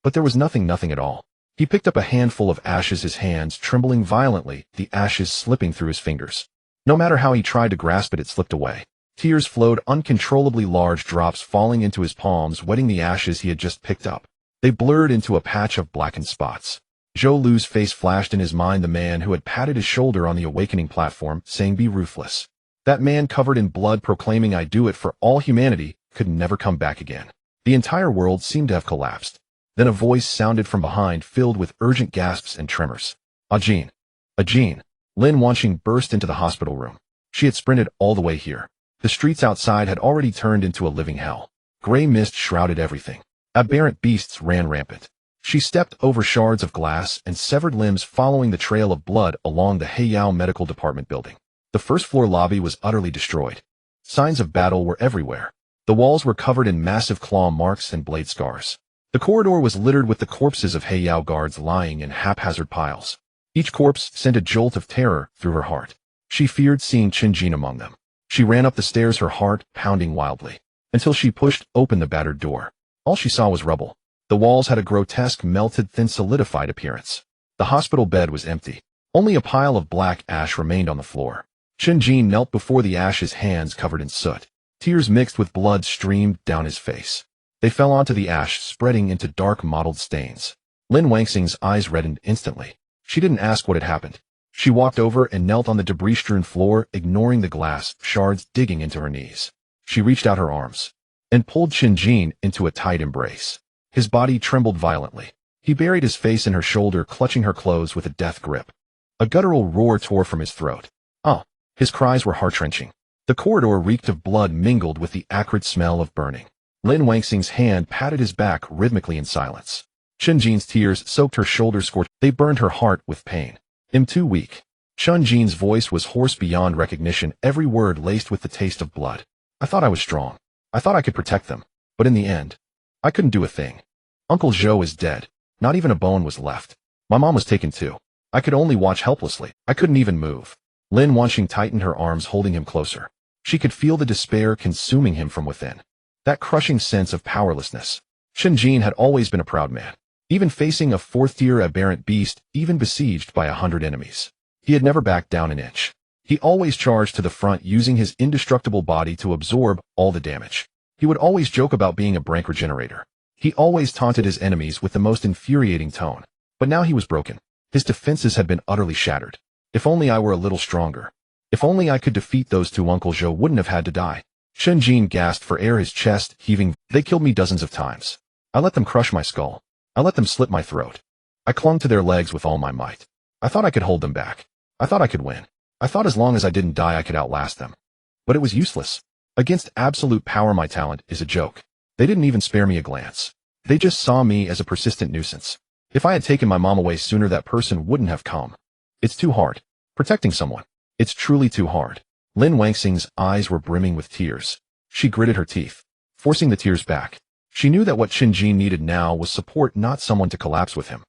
But there was nothing at all. He picked up a handful of ashes, his hands trembling violently, the ashes slipping through his fingers. No matter how he tried to grasp it, it slipped away. Tears flowed uncontrollably, large drops falling into his palms, wetting the ashes he had just picked up. They blurred into a patch of blackened spots. Zhou Lu's face flashed in his mind, the man who had patted his shoulder on the awakening platform, saying, "Be ruthless." That man, covered in blood, proclaiming, "I do it for all humanity," could never come back again. The entire world seemed to have collapsed. Then a voice sounded from behind, filled with urgent gasps and tremors. Ajin. Ajin. Lin Wanqing burst into the hospital room. She had sprinted all the way here. The streets outside had already turned into a living hell. Gray mist shrouded everything. Aberrant beasts ran rampant. She stepped over shards of glass and severed limbs, following the trail of blood along the Heiyao Medical Department building. The first-floor lobby was utterly destroyed. Signs of battle were everywhere. The walls were covered in massive claw marks and blade scars. The corridor was littered with the corpses of Heiyao guards lying in haphazard piles. Each corpse sent a jolt of terror through her heart. She feared seeing Chen Jin among them. She ran up the stairs, her heart pounding wildly, until she pushed open the battered door. All she saw was rubble. The walls had a grotesque, melted, thin, solidified appearance. The hospital bed was empty. Only a pile of black ash remained on the floor. Chen Jin knelt before the ashes, hands covered in soot. Tears mixed with blood streamed down his face. They fell onto the ash, spreading into dark, mottled stains. Lin Wanqing's eyes reddened instantly. She didn't ask what had happened. She walked over and knelt on the debris-strewn floor, ignoring the glass shards digging into her knees. She reached out her arms and pulled Chen Jin into a tight embrace. His body trembled violently. He buried his face in her shoulder, clutching her clothes with a death grip. A guttural roar tore from his throat. Oh! His cries were heart-wrenching. The corridor reeked of blood mingled with the acrid smell of burning. Lin Wanqing's hand patted his back rhythmically in silence. Chen Jin's tears soaked her shoulders, scorched. They burned her heart with pain. I'm too weak. Chen Jin's voice was hoarse beyond recognition, every word laced with the taste of blood. I thought I was strong. I thought I could protect them. But in the end, I couldn't do a thing. Uncle Zhou is dead. Not even a bone was left. My mom was taken too. I could only watch helplessly. I couldn't even move. Lin Wanqing tightened her arms, holding him closer. She could feel the despair consuming him from within. That crushing sense of powerlessness. Chen Jin had always been a proud man. Even facing a fourth-tier aberrant beast, even besieged by 100 enemies. He had never backed down an inch. He always charged to the front, using his indestructible body to absorb all the damage. He would always joke about being a brank regenerator. He always taunted his enemies with the most infuriating tone. But now he was broken. His defenses had been utterly shattered. If only I were a little stronger. If only I could defeat those two, Uncle Zhou wouldn't have had to die. Chen Jin gasped for air, his chest heaving. They killed me dozens of times. I let them crush my skull. I let them slit my throat. I clung to their legs with all my might. I thought I could hold them back. I thought I could win. I thought as long as I didn't die I could outlast them. But it was useless. Against absolute power, my talent is a joke. They didn't even spare me a glance. They just saw me as a persistent nuisance. If I had taken my mom away sooner, that person wouldn't have come. It's too hard. Protecting someone. It's truly too hard. Lin Wangxing's eyes were brimming with tears. She gritted her teeth, forcing the tears back. She knew that what Chen Jin needed now was support, not someone to collapse with him.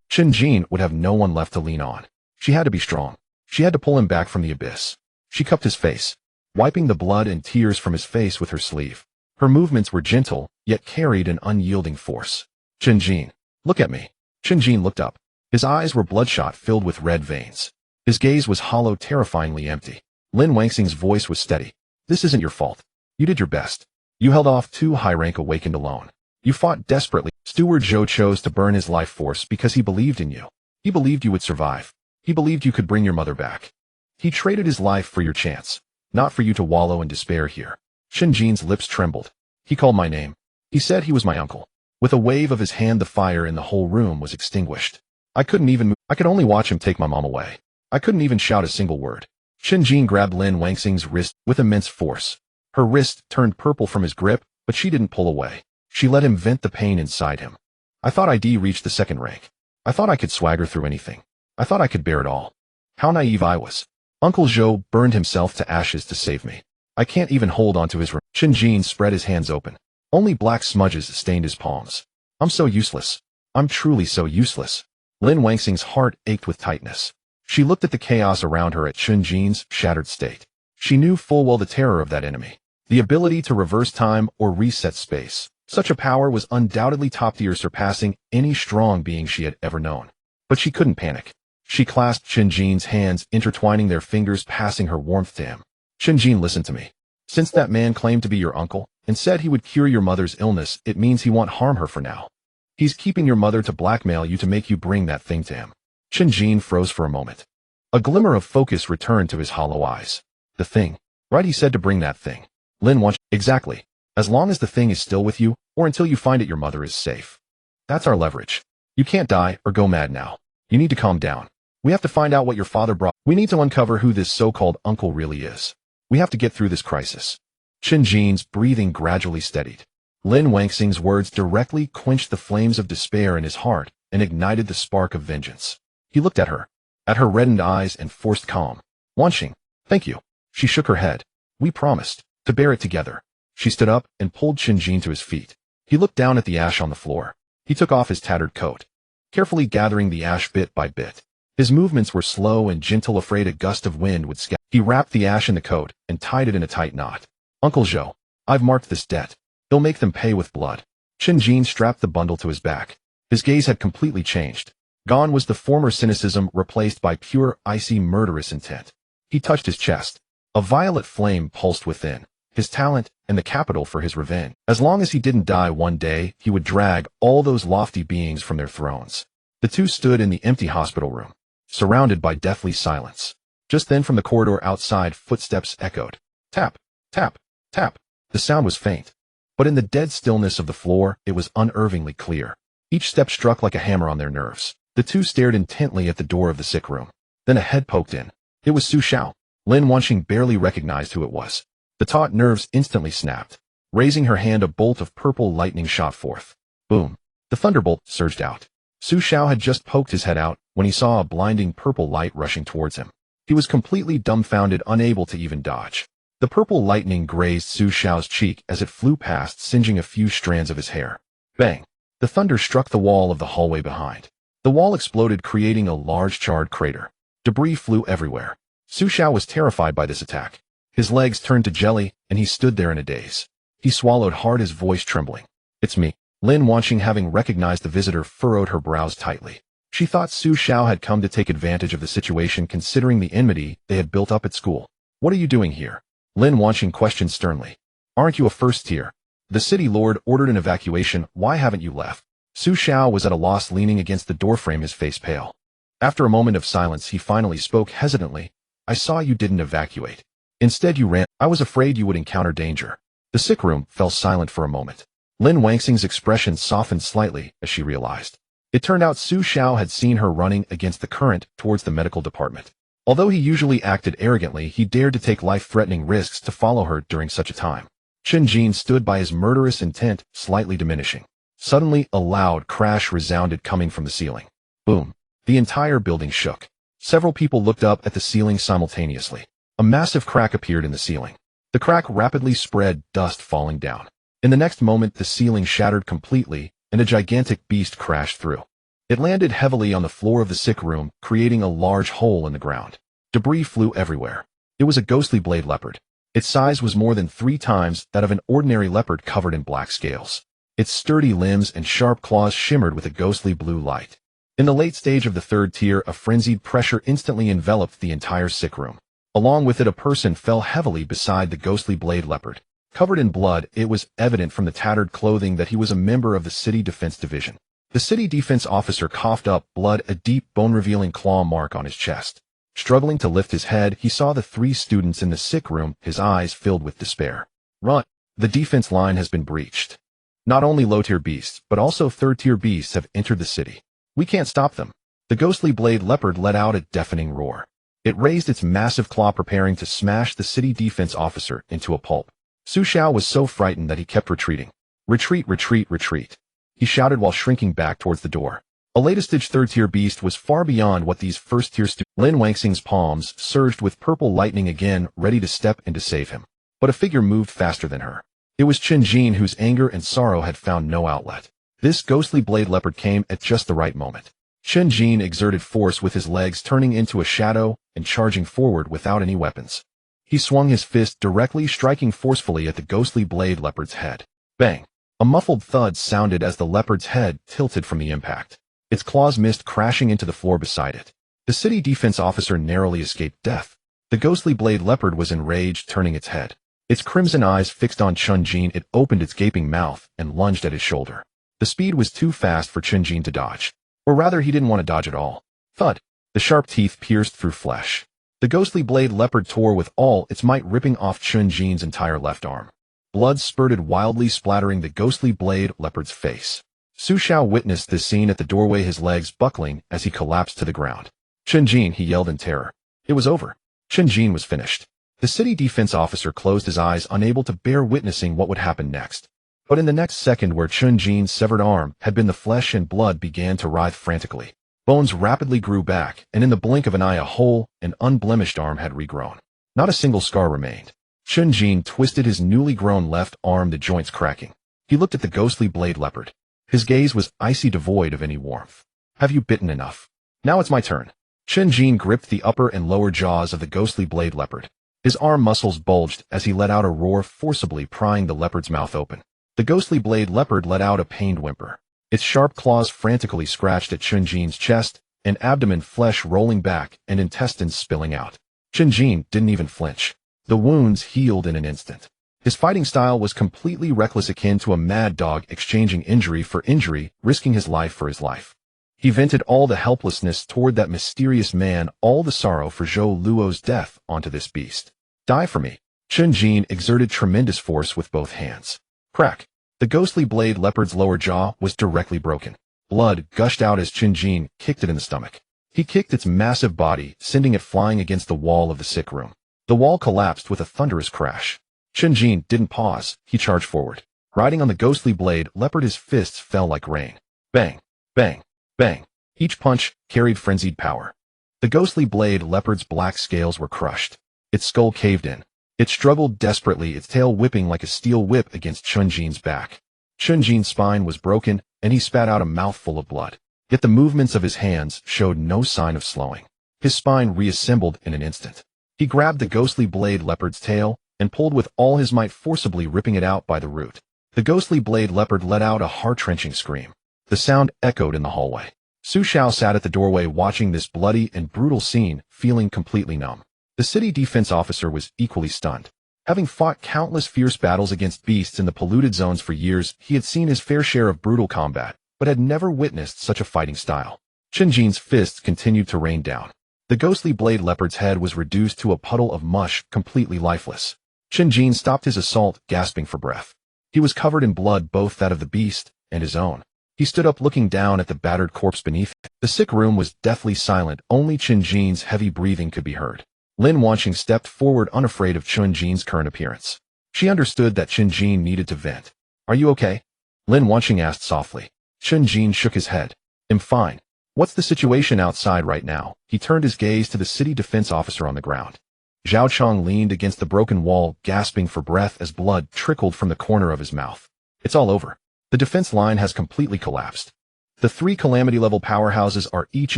Chen Jin would have no one left to lean on. She had to be strong. She had to pull him back from the abyss. She cupped his face, wiping the blood and tears from his face with her sleeve. Her movements were gentle, yet carried an unyielding force. Chen Jin, look at me. Chen Jin looked up. His eyes were bloodshot, filled with red veins. His gaze was hollow, terrifyingly empty. Lin Wangxing's voice was steady. This isn't your fault. You did your best. You held off 2 high-rank awakened alone. You fought desperately. Steward Zhou chose to burn his life force because he believed in you. He believed you would survive. He believed you could bring your mother back. He traded his life for your chance, not for you to wallow in despair here. Chen Jin's lips trembled. He called my name. He said he was my uncle. With a wave of his hand, the fire in the whole room was extinguished. I couldn't even move. I could only watch him take my mom away. I couldn't even shout a single word. Chen Jin grabbed Lin Wangxing's wrist with immense force. Her wrist turned purple from his grip, but she didn't pull away. She let him vent the pain inside him. I thought I'd reached the 2nd rank. I thought I could swagger through anything. I thought I could bear it all. How naive I was. Uncle Zhou burned himself to ashes to save me. I can't even hold onto his room. Chen Jin spread his hands open. Only black smudges stained his palms. I'm so useless. I'm truly so useless. Lin Wangxing's heart ached with tightness. She looked at the chaos around her, at Chen Jin's shattered state. She knew full well the terror of that enemy. The ability to reverse time or reset space. Such a power was undoubtedly top tier, surpassing any strong being she had ever known. But she couldn't panic. She clasped Chen Jin's hands, intertwining their fingers, passing her warmth to him. Chen Jin, listen to me. Since that man claimed to be your uncle and said he would cure your mother's illness, it means he won't harm her for now. He's keeping your mother to blackmail you, to make you bring that thing to him. Chen Jin froze for a moment. A glimmer of focus returned to his hollow eyes. The thing. Right, he said to bring that thing. Lin wants. Exactly. As long as the thing is still with you, or until you find it, your mother is safe. That's our leverage. You can't die or go mad now. You need to calm down. We have to find out what your father brought. We need to uncover who this so-called uncle really is. We have to get through this crisis. Chen Jin's breathing gradually steadied. Lin Wangxing's words directly quenched the flames of despair in his heart and ignited the spark of vengeance. He looked at her reddened eyes, and forced calm. Wanxing, thank you. She shook her head. We promised to bear it together. She stood up and pulled Chen Jin to his feet. He looked down at the ash on the floor. He took off his tattered coat, carefully gathering the ash bit by bit. His movements were slow and gentle, afraid a gust of wind would scatter. He wrapped the ash in the coat and tied it in a tight knot. Uncle Zhou, I've marked this debt. He'll make them pay with blood. Chen Jin strapped the bundle to his back. His gaze had completely changed. Gone was the former cynicism, replaced by pure, icy, murderous intent. He touched his chest. A violet flame pulsed within. His talent and the capital for his revenge. As long as he didn't die one day, he would drag all those lofty beings from their thrones. The two stood in the empty hospital room, surrounded by deathly silence. Just then, from the corridor outside, footsteps echoed. Tap, tap, tap. The sound was faint, but in the dead stillness of the floor, it was unnervingly clear. Each step struck like a hammer on their nerves. The two stared intently at the door of the sick room. Then a head poked in. It was Su Xiao. Lin Wanxing barely recognized who it was. The taut nerves instantly snapped. Raising her hand, a bolt of purple lightning shot forth. Boom. The thunderbolt surged out. Su Xiao had just poked his head out when he saw a blinding purple light rushing towards him. He was completely dumbfounded, unable to even dodge. The purple lightning grazed Su Xiao's cheek as it flew past, singeing a few strands of his hair. Bang! The thunder struck the wall of the hallway behind. The wall exploded, creating a large charred crater. Debris flew everywhere. Su Xiao was terrified by this attack. His legs turned to jelly, and he stood there in a daze. He swallowed hard, his voice trembling. It's me. Lin Wanxing, having recognized the visitor, furrowed her brows tightly. She thought Su Xiao had come to take advantage of the situation, considering the enmity they had built up at school. What are you doing here? Lin Wanxing questioned sternly. Aren't you a first tier? The city lord ordered an evacuation. Why haven't you left? Su Xiao was at a loss, leaning against the doorframe, his face pale. After a moment of silence, he finally spoke hesitantly. I saw you didn't evacuate. Instead, you ran. I was afraid you would encounter danger. The sick room fell silent for a moment. Lin Wangxing's expression softened slightly as she realized. It turned out Su Xiao had seen her running against the current towards the medical department. Although he usually acted arrogantly, he dared to take life-threatening risks to follow her during such a time. Chen Jin stood by, his murderous intent slightly diminishing. Suddenly, a loud crash resounded coming from the ceiling. Boom. The entire building shook. Several people looked up at the ceiling simultaneously. A massive crack appeared in the ceiling. The crack rapidly spread, dust falling down. In the next moment, the ceiling shattered completely, and a gigantic beast crashed through. It landed heavily on the floor of the sick room, creating a large hole in the ground. Debris flew everywhere. It was a ghostly blade leopard. Its size was more than 3 times that of an ordinary leopard covered in black scales. Its sturdy limbs and sharp claws shimmered with a ghostly blue light. In the late stage of the 3rd tier, a frenzied pressure instantly enveloped the entire sick room. Along with it, a person fell heavily beside the ghostly blade leopard. Covered in blood, it was evident from the tattered clothing that he was a member of the City Defense Division. The City Defense officer coughed up blood, a deep, bone-revealing claw mark on his chest. Struggling to lift his head, he saw the 3 students in the sick room, his eyes filled with despair. Run! The defense line has been breached. Not only low-tier beasts, but also 3rd-tier beasts have entered the city. We can't stop them. The ghostly blade leopard let out a deafening roar. It raised its massive claw, preparing to smash the city defense officer into a pulp. Su Xiao was so frightened that he kept retreating. Retreat, retreat, retreat. He shouted while shrinking back towards the door. A latest-stage 3rd-tier beast was far beyond what these 1st-tier students. Lin Wangxing's palms surged with purple lightning again, ready to step in to save him. But a figure moved faster than her. It was Chen Jin, whose anger and sorrow had found no outlet. This ghostly blade leopard came at just the right moment. Chen Jin exerted force with his legs, turning into a shadow and charging forward without any weapons. He swung his fist directly, striking forcefully at the ghostly blade leopard's head. Bang! A muffled thud sounded as the leopard's head tilted from the impact. Its claws missed, crashing into the floor beside it. The city defense officer narrowly escaped death. The ghostly blade leopard was enraged, turning its head. Its crimson eyes fixed on Chen Jin, it opened its gaping mouth and lunged at his shoulder. The speed was too fast for Chen Jin to dodge. Or rather, he didn't want to dodge at all. Thud! The sharp teeth pierced through flesh. The ghostly blade leopard tore with all its might, ripping off Chen Jin's entire left arm. Blood spurted wildly, splattering the ghostly blade leopard's face. Su Xiao witnessed this scene at the doorway, his legs buckling as he collapsed to the ground. Chen Jin, he yelled in terror. It was over. Chen Jin was finished. The city defense officer closed his eyes, unable to bear witnessing what would happen next. But in the next second, where Chen Jin's severed arm had been, the flesh and blood began to writhe frantically. Bones rapidly grew back, and in the blink of an eye, a whole and unblemished arm had regrown. Not a single scar remained. Chen Jin twisted his newly grown left arm, the joints cracking. He looked at the ghostly blade leopard. His gaze was icy, devoid of any warmth. Have you bitten enough? Now it's my turn. Chen Jin gripped the upper and lower jaws of the ghostly blade leopard. His arm muscles bulged as he let out a roar, forcibly prying the leopard's mouth open. The ghostly blade leopard let out a pained whimper. Its sharp claws frantically scratched at Chen Jin's chest and abdomen, flesh rolling back and intestines spilling out. Chen Jin didn't even flinch. The wounds healed in an instant. His fighting style was completely reckless, akin to a mad dog exchanging injury for injury, risking his life for his life. He vented all the helplessness toward that mysterious man, all the sorrow for Zhou Luo's death onto this beast. Die for me. Chen Jin exerted tremendous force with both hands. Crack! The ghostly blade leopard's lower jaw was directly broken. Blood gushed out as Chen Jin kicked it in the stomach. He kicked its massive body, sending it flying against the wall of the sick room. The wall collapsed with a thunderous crash. Chen Jin didn't pause. He charged forward. Riding on the ghostly blade leopard, his fists fell like rain. Bang! Bang! Bang! Each punch carried frenzied power. The ghostly blade leopard's black scales were crushed. Its skull caved in. It struggled desperately, its tail whipping like a steel whip against Chen Jin's back. Chen Jin's spine was broken, and he spat out a mouthful of blood. Yet the movements of his hands showed no sign of slowing. His spine reassembled in an instant. He grabbed the ghostly blade leopard's tail and pulled with all his might, forcibly ripping it out by the root. The ghostly blade leopard let out a heart-wrenching scream. The sound echoed in the hallway. Su Xiao sat at the doorway, watching this bloody and brutal scene, feeling completely numb. The city defense officer was equally stunned. Having fought countless fierce battles against beasts in the polluted zones for years, he had seen his fair share of brutal combat, but had never witnessed such a fighting style. Chen Jin's fists continued to rain down. The ghostly blade leopard's head was reduced to a puddle of mush, completely lifeless. Chen Jin stopped his assault, gasping for breath. He was covered in blood, both that of the beast and his own. He stood up, looking down at the battered corpse beneath him. The sick room was deathly silent. Only Chen Jin's heavy breathing could be heard. Lin Wangxing stepped forward, unafraid of Chen Jin's current appearance. She understood that Chen Jin needed to vent. Are you okay? Lin Wanqing asked softly. Chen Jin shook his head. I'm fine. What's the situation outside right now? He turned his gaze to the city defense officer on the ground. Zhao Chong leaned against the broken wall, gasping for breath as blood trickled from the corner of his mouth. It's all over. The defense line has completely collapsed. The 3 calamity-level powerhouses are each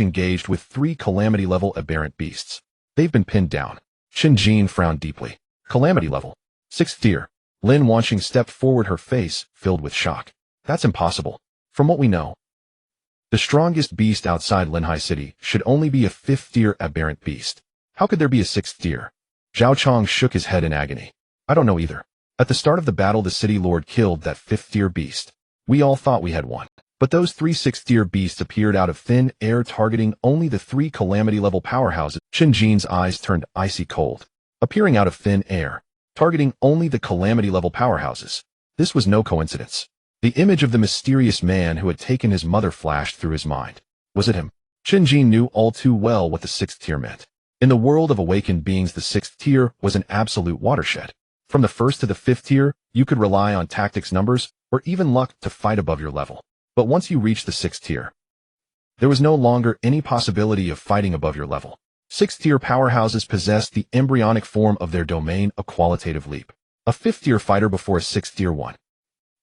engaged with 3 calamity-level aberrant beasts. They've been pinned down. Chen Jin frowned deeply. Calamity level. 6th tier. Lin Wanqing stepped forward, her face filled with shock. That's impossible. From what we know, the strongest beast outside Linhai City should only be a 5th tier aberrant beast. How could there be a 6th tier? Zhao Chong shook his head in agony. I don't know either. At the start of the battle, the city lord killed that 5th tier beast. We all thought we had won. But those 3 6th tier beasts appeared out of thin air, targeting only the 3 calamity-level powerhouses. Chen Jin's eyes turned icy cold. Appearing out of thin air, targeting only the calamity-level powerhouses. This was no coincidence. The image of the mysterious man who had taken his mother flashed through his mind. Was it him? Chen Jin knew all too well what the 6th tier meant. In the world of awakened beings, the 6th tier was an absolute watershed. From the 1st to the 5th tier, you could rely on tactics, numbers, or even luck to fight above your level. But once you reached the 6th tier, there was no longer any possibility of fighting above your level. 6th tier powerhouses possessed the embryonic form of their domain, a qualitative leap. A 5th tier fighter before a 6th tier one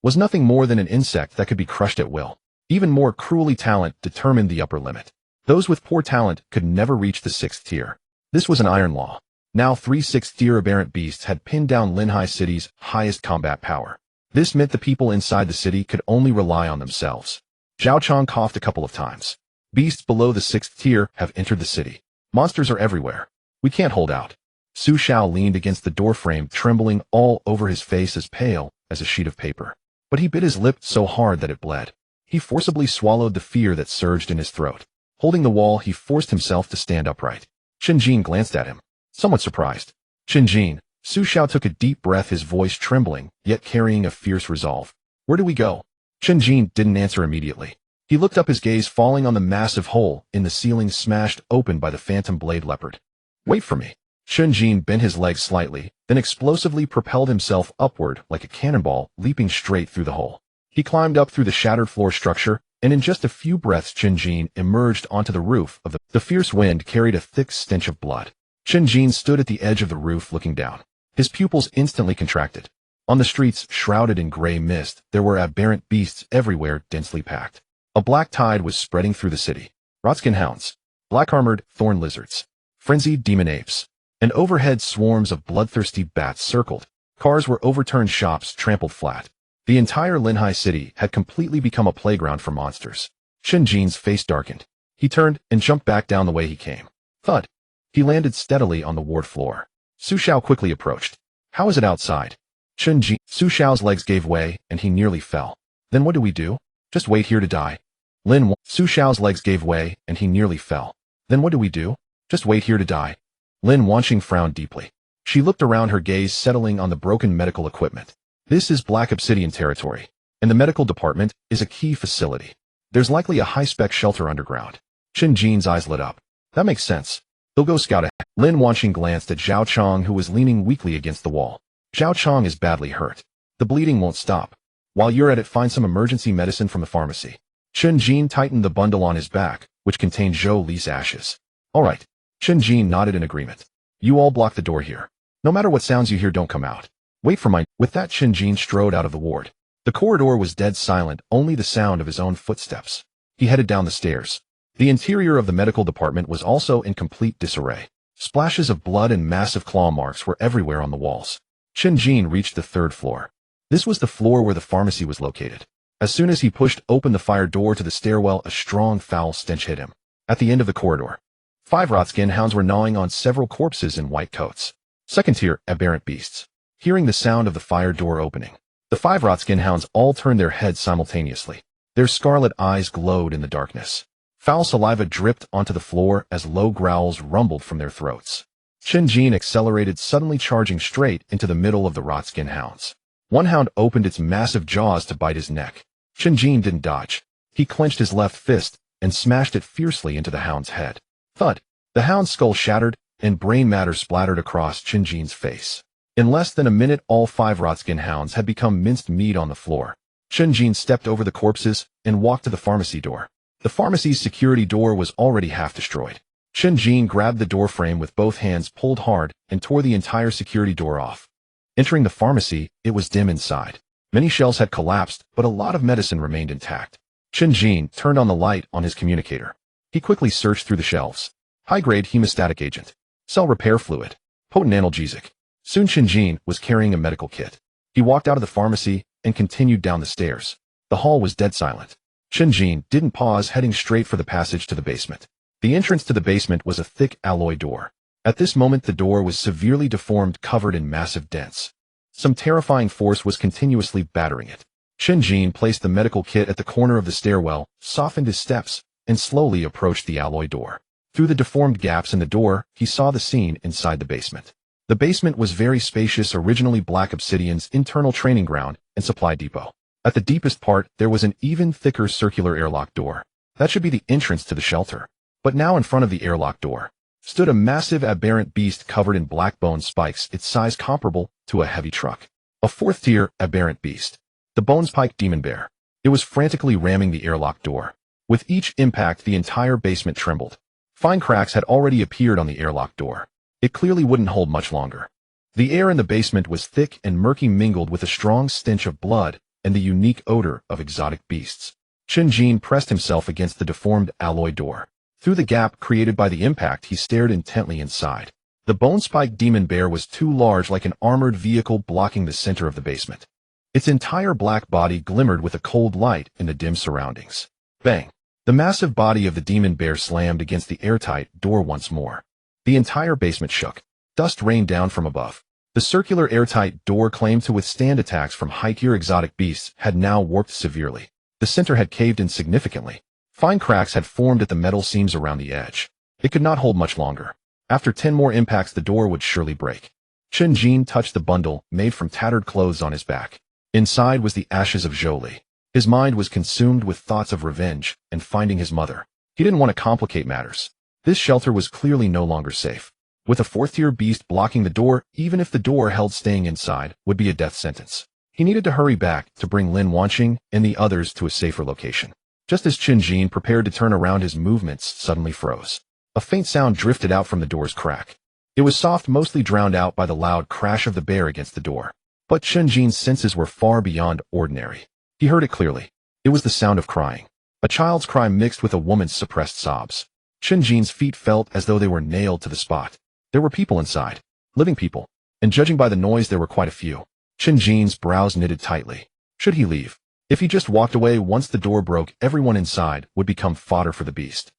was nothing more than an insect that could be crushed at will. Even more cruelly, talent determined the upper limit. Those with poor talent could never reach the 6th tier. This was an iron law. Now 3 6th tier aberrant beasts had pinned down Linhai City's highest combat power. This meant the people inside the city could only rely on themselves. Zhao Chong coughed a couple of times. Beasts below the 6th tier have entered the city. Monsters are everywhere. We can't hold out. Su Xiao leaned against the doorframe, trembling all over his face, as pale as a sheet of paper. But he bit his lip so hard that it bled. He forcibly swallowed the fear that surged in his throat. Holding the wall, he forced himself to stand upright. Chen Jin glanced at him, somewhat surprised. Chen Jin. Su Xiao took a deep breath, his voice trembling, yet carrying a fierce resolve. Where do we go? Chen Jin didn't answer immediately. He looked up, his gaze falling on the massive hole in the ceiling smashed open by the phantom blade leopard. Wait for me. Chen Jin bent his legs slightly, then explosively propelled himself upward like a cannonball, leaping straight through the hole. He climbed up through the shattered floor structure, and in just a few breaths Chen Jin emerged onto the roof of the fierce wind carried a thick stench of blood. Chen Jin stood at the edge of the roof looking down. His pupils instantly contracted. On the streets, shrouded in gray mist, there were aberrant beasts everywhere, densely packed. A black tide was spreading through the city. Rotskin hounds, black-armored thorn lizards, frenzied demon apes, and overhead swarms of bloodthirsty bats circled. Cars were overturned, shops trampled flat. The entire Linhai city had completely become a playground for monsters. Chen Jin's face darkened. He turned and jumped back down the way he came. Thud. He landed steadily on the ward floor. Su Xiao quickly approached. How is it outside? Chen Jin. Su Xiao's legs gave way, and he nearly fell. Then what do we do? Just wait here to die. Su Xiao's legs gave way, and he nearly fell. Then what do we do? Just wait here to die. Lin Wanqing frowned deeply. She looked around, her gaze settling on the broken medical equipment. This is Black Obsidian territory, and the medical department is a key facility. There's likely a high-spec shelter underground. Chen Jin's eyes lit up. That makes sense. They'll go scout ahead. Lin Wanqing glanced at Zhao Chong, who was leaning weakly against the wall. Zhao Chong is badly hurt. The bleeding won't stop. While you're at it, find some emergency medicine from the pharmacy. Chen Jin tightened the bundle on his back, which contained Zhou Li's ashes. All right. Chen Jin nodded in agreement. You all block the door here. No matter what sounds you hear, don't come out. Wait for my... With that, Chen Jin strode out of the ward. The corridor was dead silent, only the sound of his own footsteps. He headed down the stairs. The interior of the medical department was also in complete disarray. Splashes of blood and massive claw marks were everywhere on the walls. Chen Jin reached the 3rd floor. This was the floor where the pharmacy was located. As soon as he pushed open the fire door to the stairwell, a strong foul stench hit him. At the end of the corridor, 5 rotskin hounds were gnawing on several corpses in white coats. 2nd tier aberrant beasts. Hearing the sound of the fire door opening, the 5 rotskin hounds all turned their heads simultaneously. Their scarlet eyes glowed in the darkness. Foul saliva dripped onto the floor as low growls rumbled from their throats. Chen Jin accelerated, suddenly charging straight into the middle of the rotskin hounds. One hound opened its massive jaws to bite his neck. Chen Jin didn't dodge. He clenched his left fist and smashed it fiercely into the hound's head. Thud! The hound's skull shattered, and brain matter splattered across Chen Jin's face. In less than a minute, all 5 rotskin hounds had become minced meat on the floor. Chen Jin stepped over the corpses and walked to the pharmacy door. The pharmacy's security door was already half destroyed. Chen Jin grabbed the door frame with both hands, pulled hard, and tore the entire security door off. Entering the pharmacy, it was dim inside. Many shelves had collapsed, but a lot of medicine remained intact. Chen Jin turned on the light on his communicator. He quickly searched through the shelves. High-grade hemostatic agent. Cell repair fluid. Potent analgesic. Soon Chen Jin was carrying a medical kit. He walked out of the pharmacy and continued down the stairs. The hall was dead silent. Chen Jin didn't pause, heading straight for the passage to the basement. The entrance to the basement was a thick alloy door. At this moment, the door was severely deformed, covered in massive dents. Some terrifying force was continuously battering it. Chen Jin placed the medical kit at the corner of the stairwell, softened his steps, and slowly approached the alloy door. Through the deformed gaps in the door, he saw the scene inside the basement. The basement was very spacious, originally black obsidian's internal training ground and supply depot. At the deepest part, there was an even thicker circular airlock door. That should be the entrance to the shelter. But now in front of the airlock door stood a massive aberrant beast covered in black bone spikes, its size comparable to a heavy truck. A fourth-tier aberrant beast. The bone-spiked demon bear. It was frantically ramming the airlock door. With each impact, the entire basement trembled. Fine cracks had already appeared on the airlock door. It clearly wouldn't hold much longer. The air in the basement was thick and murky, mingled with a strong stench of blood and the unique odor of exotic beasts. Chen Jin pressed himself against the deformed alloy door. Through the gap created by the impact, he stared intently inside. The bone-spiked demon bear was too large, like an armored vehicle blocking the center of the basement. Its entire black body glimmered with a cold light in the dim surroundings. Bang! The massive body of the demon bear slammed against the airtight door once more. The entire basement shook. Dust rained down from above. The circular airtight door, claimed to withstand attacks from high-tier exotic beasts, had now warped severely. The center had caved in significantly. Fine cracks had formed at the metal seams around the edge. It could not hold much longer. After 10 more impacts, the door would surely break. Chen Jin touched the bundle made from tattered clothes on his back. Inside was the ashes of Zhou Li. His mind was consumed with thoughts of revenge and finding his mother. He didn't want to complicate matters. This shelter was clearly no longer safe. With a fourth-tier beast blocking the door, even if the door held, staying inside would be a death sentence. He needed to hurry back to bring Lin Wanqing and the others to a safer location. Just as Chen Jin prepared to turn around, his movements suddenly froze. A faint sound drifted out from the door's crack. It was soft, mostly drowned out by the loud crash of the bear against the door. But Chen Jin's senses were far beyond ordinary. He heard it clearly. It was the sound of crying. A child's cry mixed with a woman's suppressed sobs. Chen Jin's feet felt as though they were nailed to the spot. There were people inside. Living people. And judging by the noise, there were quite a few. Chen Jin's brows knitted tightly. Should he leave? If he just walked away once the door broke, everyone inside would become fodder for the beast.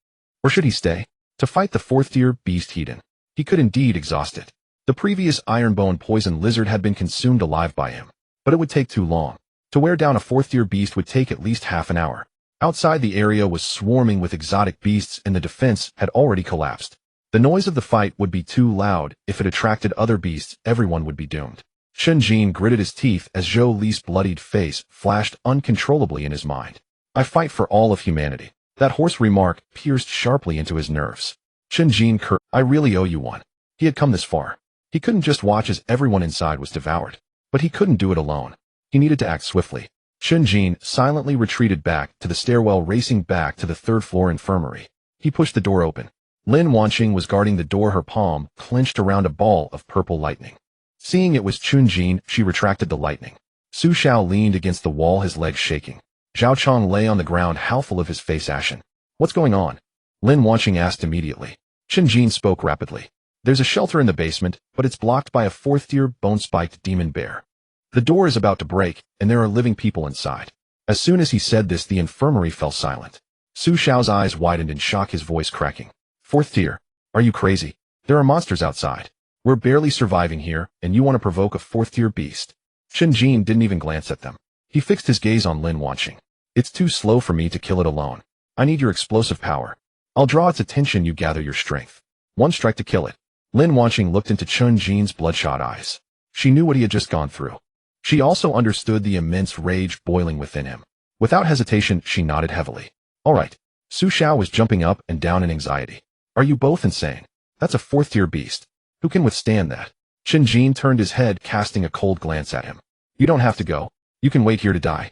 Or should he stay? To fight the fourth-tier beast Hedon. He could indeed exhaust it. The previous iron-bone poison lizard had been consumed alive by him. But it would take too long. To wear down a fourth-tier beast would take at least half an hour. Outside, the area was swarming with exotic beasts and the defense had already collapsed. The noise of the fight would be too loud. If it attracted other beasts, everyone would be doomed. Chen Jin gritted his teeth as Zhou Li's bloodied face flashed uncontrollably in his mind. I fight for all of humanity. That hoarse remark pierced sharply into his nerves. Chen Jin I really owe you one. He had come this far. He couldn't just watch as everyone inside was devoured. But he couldn't do it alone. He needed to act swiftly. Chen Jin silently retreated back to the stairwell, racing back to the third-floor infirmary. He pushed the door open. Lin Wanqing was guarding the door, her palm clenched around a ball of purple lightning. Seeing it was Chen Jin, she retracted the lightning. Su Xiao leaned against the wall, his legs shaking. Zhao Chong lay on the ground, half-full of his face ashen. What's going on? Lin Wanqing asked immediately. Chen Jin spoke rapidly. There's a shelter in the basement, but it's blocked by a fourth-tier bone-spiked demon bear. The door is about to break, and there are living people inside. As soon as he said this, the infirmary fell silent. Su Xiao's eyes widened in shock, his voice cracking. Fourth tier? Are you crazy? There are monsters outside. We're barely surviving here, and you want to provoke a fourth-tier beast. Chen Jin didn't even glance at them. He fixed his gaze on Lin Wanqing. It's too slow for me to kill it alone. I need your explosive power. I'll draw its attention, you gather your strength. One strike to kill it. Lin Wanqing looked into Chen Jin's bloodshot eyes. She knew what he had just gone through. She also understood the immense rage boiling within him. Without hesitation, she nodded heavily. All right. Su Xiao was jumping up and down in anxiety. Are you both insane? That's a fourth-tier beast. Who can withstand that? Chen Jin turned his head, casting a cold glance at him. You don't have to go. You can wait here to die.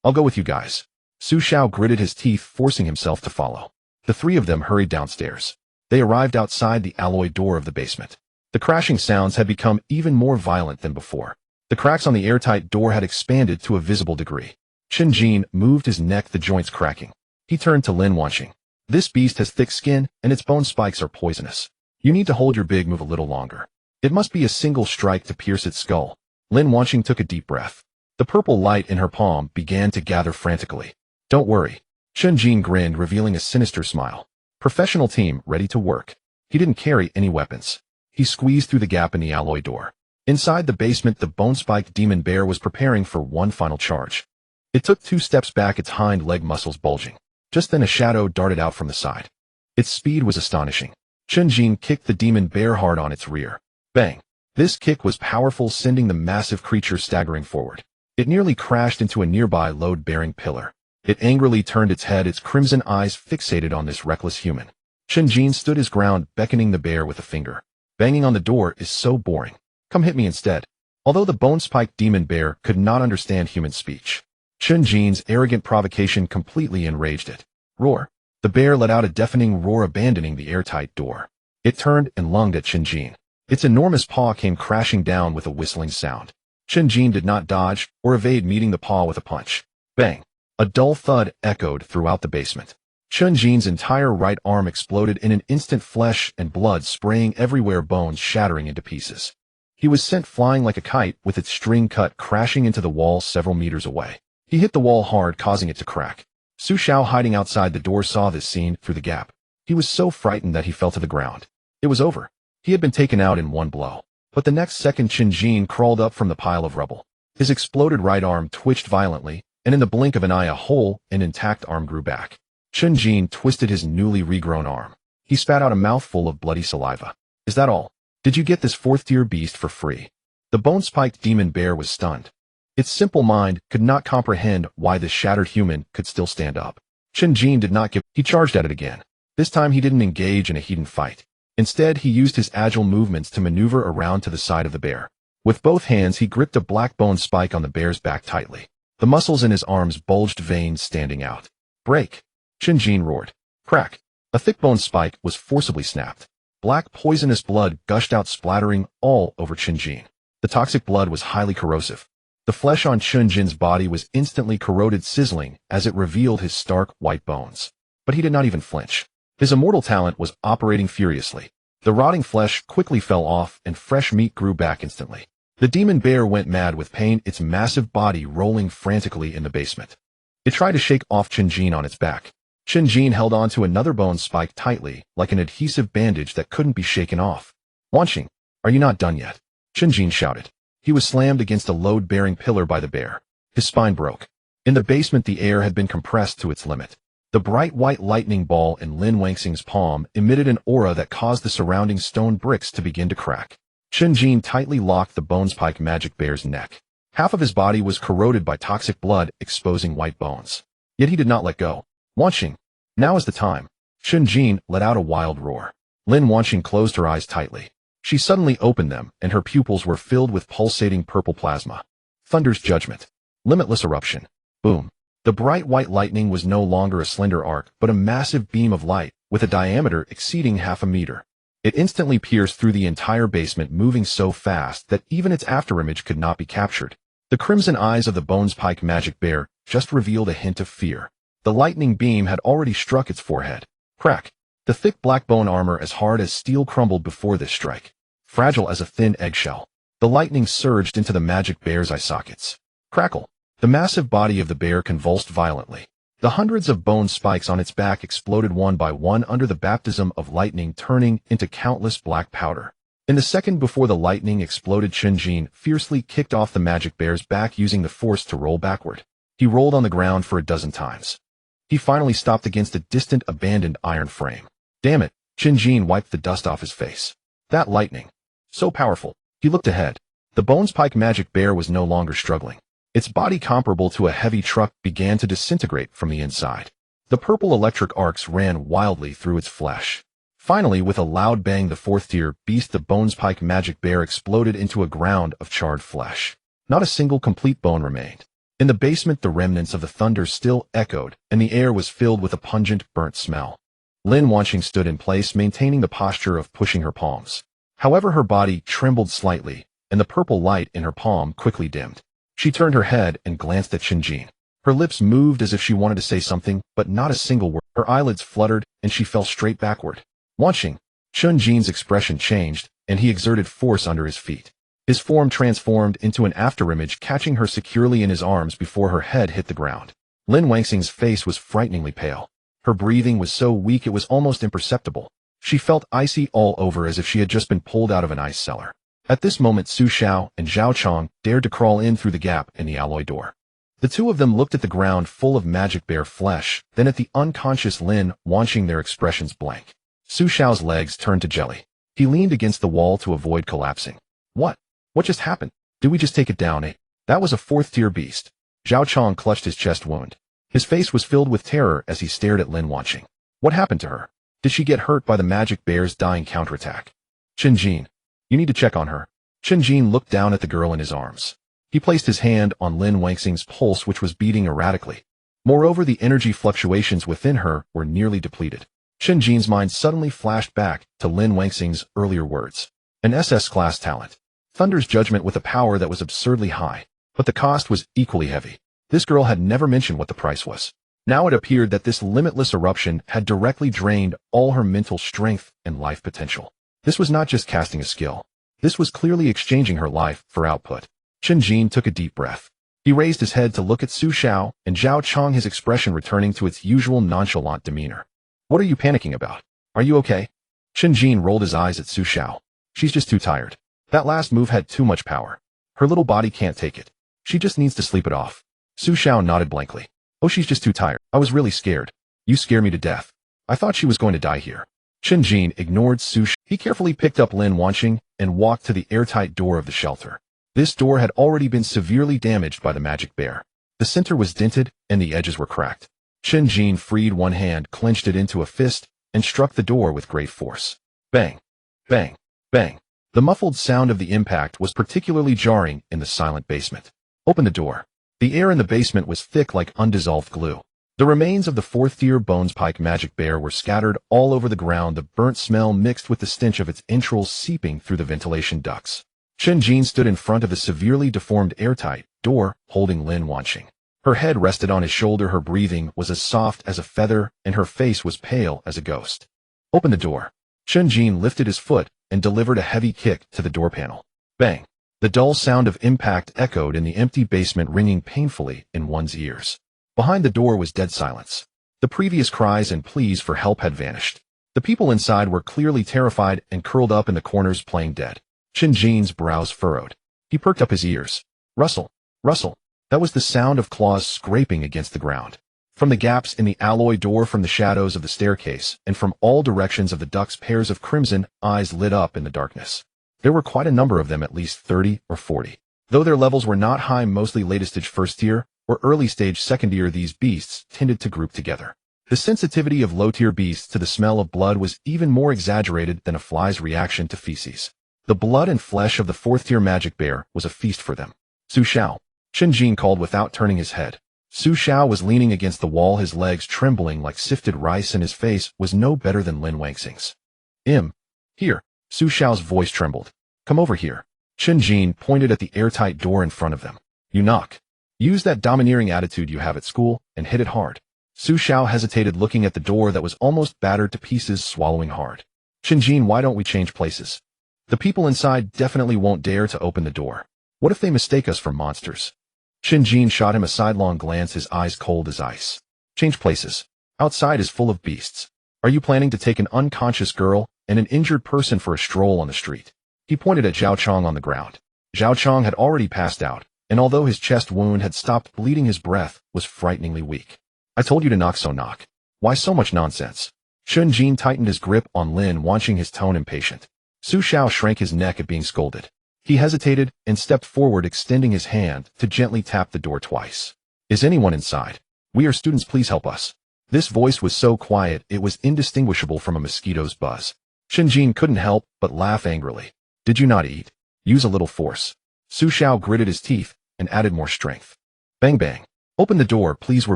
I'll go with you guys. Su Xiao gritted his teeth, forcing himself to follow. The three of them hurried downstairs. They arrived outside the alloy door of the basement. The crashing sounds had become even more violent than before. The cracks on the airtight door had expanded to a visible degree. Chen Jin moved his neck, the joints cracking. He turned to Lin Wanqing. This beast has thick skin, and its bone spikes are poisonous. You need to hold your big move a little longer. It must be a single strike to pierce its skull. Lin Wanqing took a deep breath. The purple light in her palm began to gather frantically. Don't worry. Chen Jin grinned, revealing a sinister smile. Professional team, ready to work. He didn't carry any weapons. He squeezed through the gap in the alloy door. Inside the basement, the bone-spiked demon bear was preparing for one final charge. It took 2 steps back, its hind leg muscles bulging. Just then a shadow darted out from the side. Its speed was astonishing. Chen Jin kicked the demon bear hard on its rear. Bang! This kick was powerful, sending the massive creature staggering forward. It nearly crashed into a nearby load-bearing pillar. It angrily turned its head, its crimson eyes fixated on this reckless human. Chen Jin stood his ground, beckoning the bear with a finger. Banging on the door is so boring. Come hit me instead. Although the bone-spiked demon bear could not understand human speech, Chen Jin's arrogant provocation completely enraged it. Roar! The bear let out a deafening roar, abandoning the airtight door. It turned and lunged at Chen Jin. Its enormous paw came crashing down with a whistling sound. Chen Jin did not dodge or evade, meeting the paw with a punch. Bang! A dull thud echoed throughout the basement. Chen Jin's entire right arm exploded in an instant, flesh and blood spraying everywhere, bones shattering into pieces. He was sent flying like a kite, with its string cut crashing into the wall several meters away. He hit the wall hard, causing it to crack. Su Xiao, hiding outside the door, saw this scene through the gap. He was so frightened that he fell to the ground. It was over. He had been taken out in one blow. But the next second, Chen Jin crawled up from the pile of rubble. His exploded right arm twitched violently, and in the blink of an eye, a whole and intact arm grew back. Chen Jin twisted his newly regrown arm. He spat out a mouthful of bloody saliva. Is that all? Did you get this 4th-tier beast for free? The bone-spiked demon bear was stunned. Its simple mind could not comprehend why this shattered human could still stand up. Chen Jin did not give. He charged at it again. This time he didn't engage in a heated fight. Instead, he used his agile movements to maneuver around to the side of the bear. With both hands, he gripped a black bone spike on the bear's back tightly. The muscles in his arms bulged, veins standing out. Break! Chen Jin roared. Crack! A thick bone spike was forcibly snapped. Black poisonous blood gushed out, splattering all over Chen Jin. The toxic blood was highly corrosive. The flesh on Chen Jin's body was instantly corroded, sizzling as it revealed his stark white bones. But he did not even flinch. His immortal talent was operating furiously. The rotting flesh quickly fell off and fresh meat grew back instantly. The demon bear went mad with pain, its massive body rolling frantically in the basement. It tried to shake off Chen Jin on its back. Chen Jin held on to another bone spike tightly, like an adhesive bandage that couldn't be shaken off. Wanqing, are you not done yet? Chen Jin shouted. He was slammed against a load-bearing pillar by the bear. His spine broke. In the basement, the air had been compressed to its limit. The bright white lightning ball in Lin Wanqing's palm emitted an aura that caused the surrounding stone bricks to begin to crack. Chen Jin tightly locked the bone-spiked magic bear's neck. Half of his body was corroded by toxic blood, exposing white bones. Yet he did not let go. Wanqing, now is the time. Chen Jin let out a wild roar. Lin Wanqing closed her eyes tightly. She suddenly opened them, and her pupils were filled with pulsating purple plasma. Thunder's judgment. Limitless eruption. Boom. The bright white lightning was no longer a slender arc, but a massive beam of light, with a diameter exceeding half a meter. It instantly pierced through the entire basement, moving so fast that even its afterimage could not be captured. The crimson eyes of the bone-spiked magic bear just revealed a hint of fear. The lightning beam had already struck its forehead. Crack! The thick black bone armor as hard as steel crumbled before this strike. Fragile as a thin eggshell. The lightning surged into the magic bear's eye sockets. Crackle! The massive body of the bear convulsed violently. The hundreds of bone spikes on its back exploded one by one under the baptism of lightning, turning into countless black powder. In the second before the lightning exploded, Chen Jin fiercely kicked off the magic bear's back, using the force to roll backward. He rolled on the ground for a dozen times. He finally stopped against a distant, abandoned iron frame. Damn it! Chen Jin wiped the dust off his face. That lightning. So powerful. He looked ahead. The bone-spiked magic bear was no longer struggling. Its body, comparable to a heavy truck, began to disintegrate from the inside. The purple electric arcs ran wildly through its flesh. Finally, with a loud bang, the 4th-tier beast, the bone-spiked magic bear, exploded into a ground of charred flesh. Not a single complete bone remained. In the basement, the remnants of the thunder still echoed, and the air was filled with a pungent, burnt smell. Lin Wanqing stood in place, maintaining the posture of pushing her palms. However, her body trembled slightly, and the purple light in her palm quickly dimmed. She turned her head and glanced at Chen Jin. Her lips moved as if she wanted to say something, but not a single word. Her eyelids fluttered, and she fell straight backward. Wanqing. Chen Jin's expression changed, and he exerted force under his feet. His form transformed into an afterimage, catching her securely in his arms before her head hit the ground. Lin Wanqing's face was frighteningly pale. Her breathing was so weak it was almost imperceptible. She felt icy all over, as if she had just been pulled out of an ice cellar. At this moment, Su Xiao and Zhao Chong dared to crawl in through the gap in the alloy door. The two of them looked at the ground full of magic bear flesh, then at the unconscious Lin Wanqing, their expressions blank. Su Xiao's legs turned to jelly. He leaned against the wall to avoid collapsing. What? What just happened? Did we just take it down, eh? That was a 4th-tier beast. Zhao Chong clutched his chest wound. His face was filled with terror as he stared at Lin Wanqing. What happened to her? Did she get hurt by the magic bear's dying counterattack? Chen Jin. You need to check on her. Chen Jin looked down at the girl in his arms. He placed his hand on Lin Wanqing's pulse, which was beating erratically. Moreover, the energy fluctuations within her were nearly depleted. Chen Jin's mind suddenly flashed back to Lin Wanqing's earlier words. An SS-class talent. Thunder's judgment with a power that was absurdly high, but the cost was equally heavy. This girl had never mentioned what the price was. Now it appeared that this limitless eruption had directly drained all her mental strength and life potential. This was not just casting a skill. This was clearly exchanging her life for output. Chen Jin took a deep breath. He raised his head to look at Su Xiao and Zhao Chong, his expression returning to its usual nonchalant demeanor. What are you panicking about? Are you okay? Chen Jin rolled his eyes at Su Xiao. She's just too tired. That last move had too much power. Her little body can't take it. She just needs to sleep it off. Su Xiao nodded blankly. Oh, she's just too tired. I was really scared. You scare me to death. I thought she was going to die here. Chen Jin ignored Su Xiao. He carefully picked up Lin Wanqing and walked to the airtight door of the shelter. This door had already been severely damaged by the magic bear. The center was dented and the edges were cracked. Chen Jin freed one hand, clenched it into a fist, and struck the door with great force. Bang! Bang! Bang! The muffled sound of the impact was particularly jarring in the silent basement. Open the door. The air in the basement was thick like undissolved glue. The remains of the 4th-tier Bones Pike magic bear were scattered all over the ground, the burnt smell mixed with the stench of its entrails seeping through the ventilation ducts. Chen Jin stood in front of the severely deformed airtight door, holding Lin Wanqing. Her head rested on his shoulder, her breathing was as soft as a feather, and her face was pale as a ghost. Open the door. Chen Jin lifted his foot and delivered a heavy kick to the door panel. Bang! The dull sound of impact echoed in the empty basement, ringing painfully in one's ears. Behind the door was dead silence. The previous cries and pleas for help had vanished. The people inside were clearly terrified and curled up in the corners playing dead. Chen Jin's brows furrowed. He perked up his ears. Rustle! Rustle! That was the sound of claws scraping against the ground. From the gaps in the alloy door, from the shadows of the staircase, and from all directions of the ducts, pairs of crimson eyes lit up in the darkness. There were quite a number of them, at least 30 or 40. Though their levels were not high, mostly latest stage 1st tier or early stage 2nd tier, these beasts tended to group together. The sensitivity of low-tier beasts to the smell of blood was even more exaggerated than a fly's reaction to feces. The blood and flesh of the 4th-tier magic bear was a feast for them. Su Xiao. Chen Jin called without turning his head. Su Xiao was leaning against the wall, his legs trembling like sifted rice, and his face was no better than Lin Wanqing's. Here. Su Xiao's voice trembled. Come over here. Chen Jin pointed at the airtight door in front of them. You knock. Use that domineering attitude you have at school and hit it hard. Su Xiao hesitated, looking at the door that was almost battered to pieces, swallowing hard. Chen Jin, why don't we change places? The people inside definitely won't dare to open the door. What if they mistake us for monsters? Chen Jin shot him a sidelong glance, his eyes cold as ice. Change places. Outside is full of beasts. Are you planning to take an unconscious girl and an injured person for a stroll on the street? He pointed at Zhao Chong on the ground. Zhao Chong had already passed out, and although his chest wound had stopped bleeding, his breath was frighteningly weak. I told you to knock, so knock. Why so much nonsense? Chen Jin tightened his grip on Lin, watching his tone impatient. Su Xiao shrank his neck at being scolded. He hesitated and stepped forward, extending his hand to gently tap the door twice. Is anyone inside? We are students, please help us. This voice was so quiet it was indistinguishable from a mosquito's buzz. Chen Jin couldn't help but laugh angrily. Did you not eat? Use a little force. Su Xiao gritted his teeth and added more strength. Bang bang. Open the door, please, we're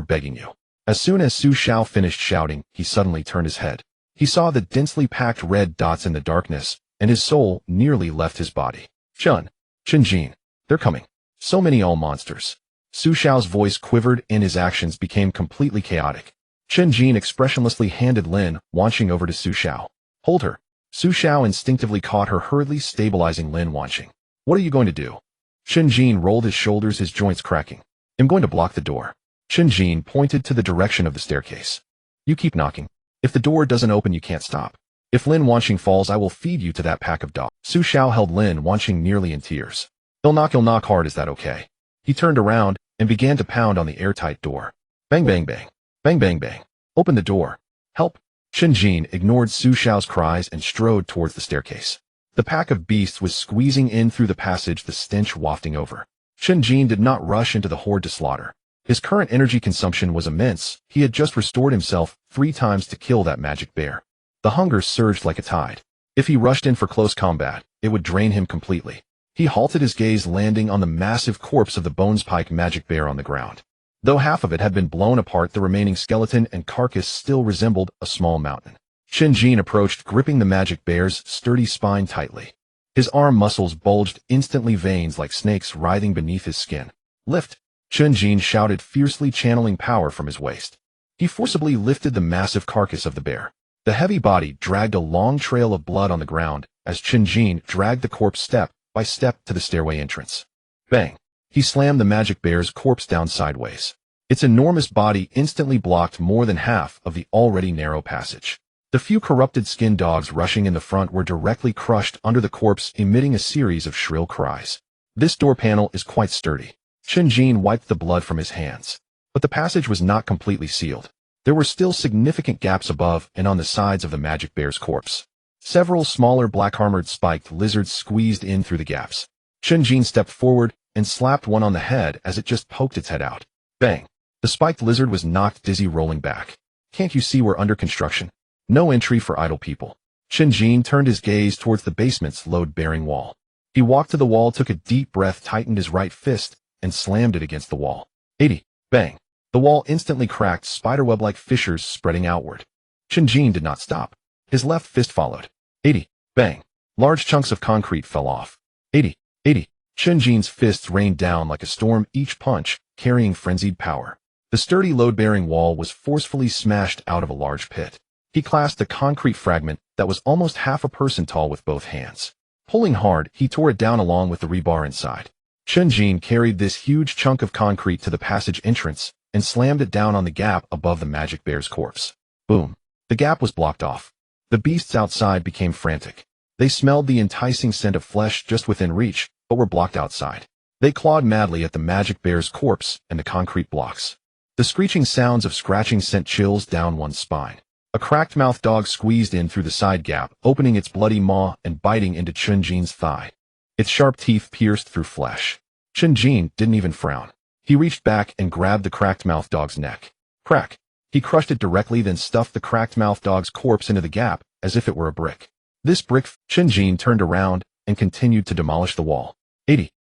begging you. As soon as Su Xiao finished shouting, he suddenly turned his head. He saw the densely packed red dots in the darkness, and his soul nearly left his body. Chen Jin, they're coming. So many all monsters. Su Xiao's voice quivered and his actions became completely chaotic. Chen Jin expressionlessly handed Lin Wanqing over to Su Xiao. Hold her. Su Xiao instinctively caught her, hurriedly stabilizing Lin Wanqing. What are you going to do? Chen Jin rolled his shoulders, his joints cracking. I'm going to block the door. Chen Jin pointed to the direction of the staircase. You keep knocking. If the door doesn't open, you can't stop. If Lin Wanqing falls, I will feed you to that pack of dogs. Su Xiao held Lin Wanqing nearly in tears. He'll knock hard, is that okay? He turned around and began to pound on the airtight door. Bang bang bang. Bang bang bang. Open the door. Help. Chen Jin ignored Su Xiao's cries and strode towards the staircase. The pack of beasts was squeezing in through the passage, the stench wafting over. Chen Jin did not rush into the horde to slaughter. His current energy consumption was immense. He had just restored himself 3 times to kill that magic bear. The hunger surged like a tide. If he rushed in for close combat, it would drain him completely. He halted, his gaze landing on the massive corpse of the bone-spiked magic bear on the ground. Though half of it had been blown apart, the remaining skeleton and carcass still resembled a small mountain. Chen Jin approached, gripping the magic bear's sturdy spine tightly. His arm muscles bulged instantly, veins like snakes writhing beneath his skin. Lift! Chen Jin shouted, fiercely channeling power from his waist. He forcibly lifted the massive carcass of the bear. The heavy body dragged a long trail of blood on the ground as Chen Jin dragged the corpse step by step to the stairway entrance. Bang! He slammed the magic bear's corpse down sideways. Its enormous body instantly blocked more than half of the already narrow passage. The few corrupted skin dogs rushing in the front were directly crushed under the corpse, emitting a series of shrill cries. This door panel is quite sturdy. Chen Jin wiped the blood from his hands. But the passage was not completely sealed. There were still significant gaps above and on the sides of the magic bear's corpse. Several smaller black-armored spiked lizards squeezed in through the gaps. Chen Jin stepped forward and slapped one on the head as it just poked its head out. Bang! The spiked lizard was knocked dizzy, rolling back. Can't you see we're under construction? No entry for idle people. Chen Jin turned his gaze towards the basement's load-bearing wall. He walked to the wall, took a deep breath, tightened his right fist, and slammed it against the wall. 80. Bang! The wall instantly cracked, spiderweb-like fissures spreading outward. Chen Jin did not stop. His left fist followed. 80. Bang! Large chunks of concrete fell off. 80. Chen Jin's fists rained down like a storm, each punch carrying frenzied power. The sturdy load-bearing wall was forcefully smashed out of a large pit. He clasped a concrete fragment that was almost half a person tall with both hands. Pulling hard, he tore it down along with the rebar inside. Chen Jin carried this huge chunk of concrete to the passage entrance and slammed it down on the gap above the magic bear's corpse. Boom! The gap was blocked off. The beasts outside became frantic. They smelled the enticing scent of flesh just within reach, but were blocked outside. They clawed madly at the magic bear's corpse and the concrete blocks. The screeching sounds of scratching sent chills down one's spine. A cracked-mouthed dog squeezed in through the side gap, opening its bloody maw and biting into Chen Jin's thigh. Its sharp teeth pierced through flesh. Chen Jin didn't even frown. He reached back and grabbed the cracked-mouthed dog's neck. Crack! He crushed it directly, then stuffed the cracked-mouthed dog's corpse into the gap as if it were a brick. This brick, Chen Jin turned around and continued to demolish the wall. 80.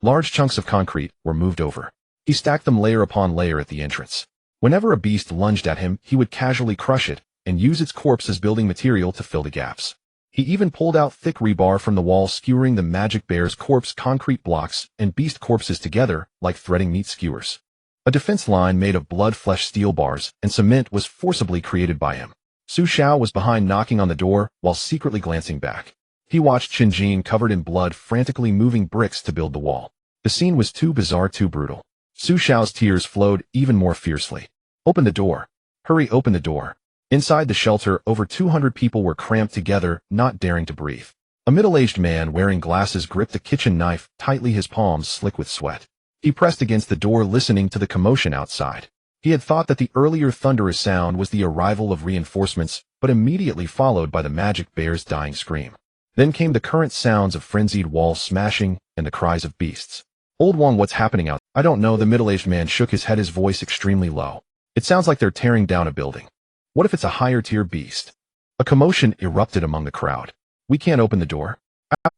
Large chunks of concrete were moved over. He stacked them layer upon layer at the entrance. Whenever a beast lunged at him, he would casually crush it and use its corpse as building material to fill the gaps. He even pulled out thick rebar from the wall, skewering the magic bear's corpse, concrete blocks, and beast corpses together like threading meat skewers. A defense line made of blood-flesh steel bars and cement was forcibly created by him. Su Xiao was behind, knocking on the door while secretly glancing back. He watched Chen Jin, covered in blood, frantically moving bricks to build the wall. The scene was too bizarre, too brutal. Su Xiao's tears flowed even more fiercely. Open the door. Hurry, open the door. Inside the shelter, over 200 people were cramped together, not daring to breathe. A middle-aged man wearing glasses gripped a kitchen knife tightly, his palms slick with sweat. He pressed against the door, listening to the commotion outside. He had thought that the earlier thunderous sound was the arrival of reinforcements, but immediately followed by the magic bear's dying scream. Then came the current sounds of frenzied wall smashing and the cries of beasts. Old Wang, what's happening out? I don't know. The middle-aged man shook his head, his voice extremely low. It sounds like they're tearing down a building. What if it's a higher-tier beast? A commotion erupted among the crowd. We can't open the door.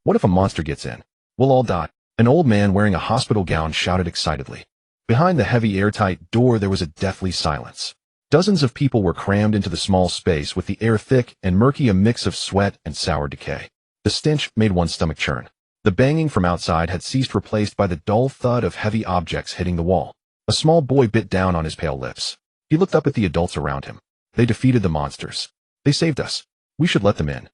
What if a monster gets in? We'll all die. An old man wearing a hospital gown shouted excitedly. Behind the heavy airtight door there was a deathly silence. Dozens of people were crammed into the small space with the air thick and murky, a mix of sweat and sour decay. The stench made one's stomach churn. The banging from outside had ceased, replaced by the dull thud of heavy objects hitting the wall. A small boy bit down on his pale lips. He looked up at the adults around him. They defeated the monsters. They saved us. We should let them in.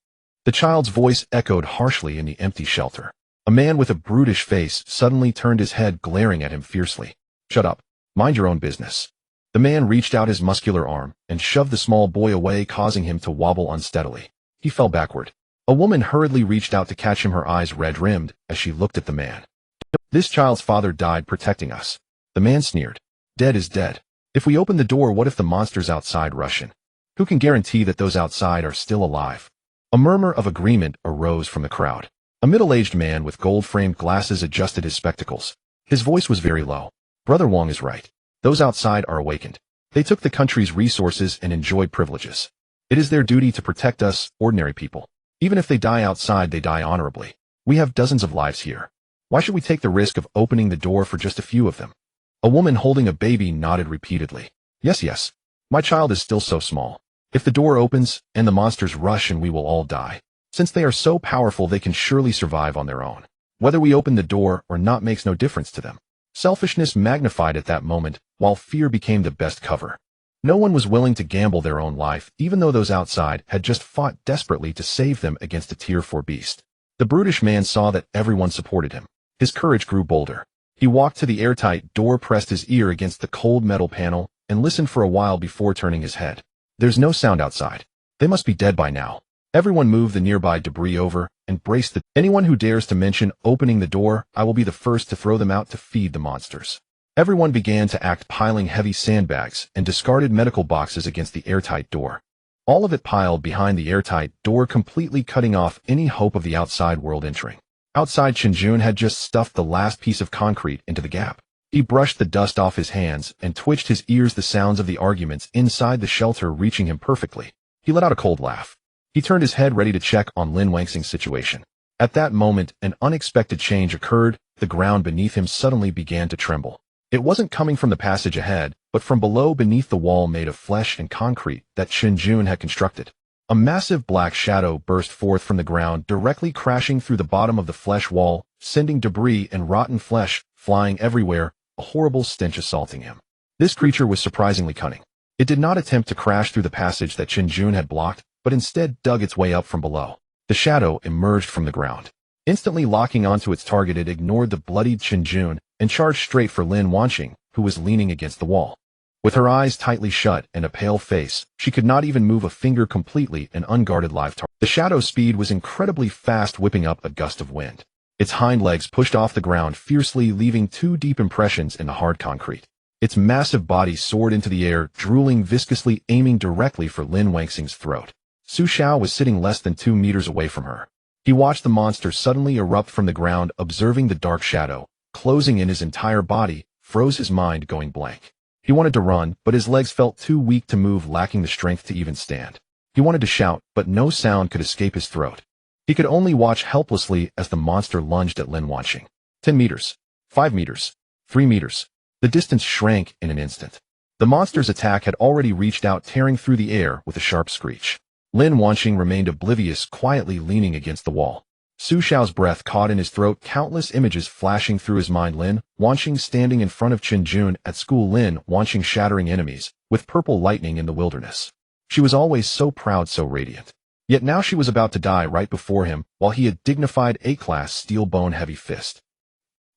The child's voice echoed harshly in the empty shelter. A man with a brutish face suddenly turned his head, glaring at him fiercely. Shut up. Mind your own business. The man reached out his muscular arm and shoved the small boy away, causing him to wobble unsteadily. He fell backward. A woman hurriedly reached out to catch him, her eyes red-rimmed as she looked at the man. This child's father died protecting us. The man sneered. Dead is dead. If we open the door, what if the monsters outside rush in? Who can guarantee that those outside are still alive? A murmur of agreement arose from the crowd. A middle-aged man with gold-framed glasses adjusted his spectacles. His voice was very low. Brother Wong is right. Those outside are awakened. They took the country's resources and enjoyed privileges. It is their duty to protect us, ordinary people. Even if they die outside, they die honorably. We have dozens of lives here. Why should we take the risk of opening the door for just a few of them? A woman holding a baby nodded repeatedly. Yes. My child is still so small. If the door opens and the monsters rush, and we will all die. Since they are so powerful, they can surely survive on their own. Whether we open the door or not makes no difference to them. Selfishness magnified at that moment, while fear became the best cover. No one was willing to gamble their own life, even though those outside had just fought desperately to save them against a tier 4 beast. The brutish man saw that everyone supported him. His courage grew bolder. He walked to the airtight door, pressed his ear against the cold metal panel, and listened for a while before turning his head. There's no sound outside. They must be dead by now. Everyone moved the nearby debris over and braced anyone who dares to mention opening the door, I will be the first to throw them out to feed the monsters. Everyone began to act, piling heavy sandbags and discarded medical boxes against the airtight door. All of it piled behind the airtight door, completely cutting off any hope of the outside world entering. Outside, Chen Jin had just stuffed the last piece of concrete into the gap. He brushed the dust off his hands and twitched his ears, the sounds of the arguments inside the shelter reaching him perfectly. He let out a cold laugh. He turned his head, ready to check on Lin Wangxing's situation. At that moment, an unexpected change occurred. The ground beneath him suddenly began to tremble. It wasn't coming from the passage ahead, but from below, beneath the wall made of flesh and concrete that Chen Jin had constructed. A massive black shadow burst forth from the ground, directly crashing through the bottom of the flesh wall, sending debris and rotten flesh flying everywhere, a horrible stench assaulting him. This creature was surprisingly cunning. It did not attempt to crash through the passage that Chen Jin had blocked, but instead dug its way up from below. The shadow emerged from the ground. Instantly locking onto its target, it ignored the bloodied Chen Jin and charged straight for Lin Wangxing, who was leaning against the wall. With her eyes tightly shut and a pale face, she could not even move a finger, completely an unguarded live target. The shadow's speed was incredibly fast, whipping up a gust of wind. Its hind legs pushed off the ground fiercely, leaving 2 deep impressions in the hard concrete. Its massive body soared into the air, drooling viscously, aiming directly for Lin Wangxing's throat. Su Xiao was sitting less than 2 meters away from her. He watched the monster suddenly erupt from the ground, observing the dark shadow closing in his entire body, froze, his mind going blank. He wanted to run, but his legs felt too weak to move, lacking the strength to even stand. He wanted to shout, but no sound could escape his throat. He could only watch helplessly as the monster lunged at Lin Wangxing. 10 meters. 5 meters. 3 meters. The distance shrank in an instant. The monster's attack had already reached out, tearing through the air with a sharp screech. Lin Wangxing remained oblivious, quietly leaning against the wall. Su Xiao's breath caught in his throat, countless images flashing through his mind. Lin Wangxing standing in front of Chen Jin at school, Lin Wangxing shattering enemies, with purple lightning in the wilderness. She was always so proud, so radiant. Yet now she was about to die right before him, while he, a dignified A-class steel bone heavy fist,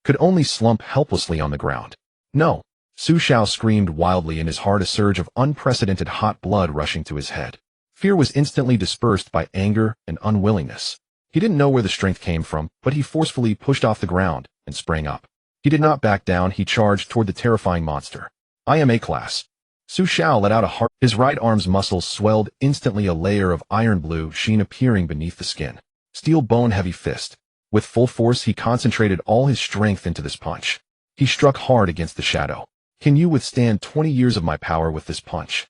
could only slump helplessly on the ground. No! Su Xiao screamed wildly, in his heart a surge of unprecedented hot blood rushing to his head. Fear was instantly dispersed by anger and unwillingness. He didn't know where the strength came from, but he forcefully pushed off the ground and sprang up. He did not back down. He charged toward the terrifying monster. I am A-class. Su Xiao let out a heart. His right arm's muscles swelled, instantly a layer of iron blue sheen appearing beneath the skin. Steel bone heavy fist. With full force, he concentrated all his strength into this punch. He struck hard against the shadow. Can you withstand 20 years of my power with this punch?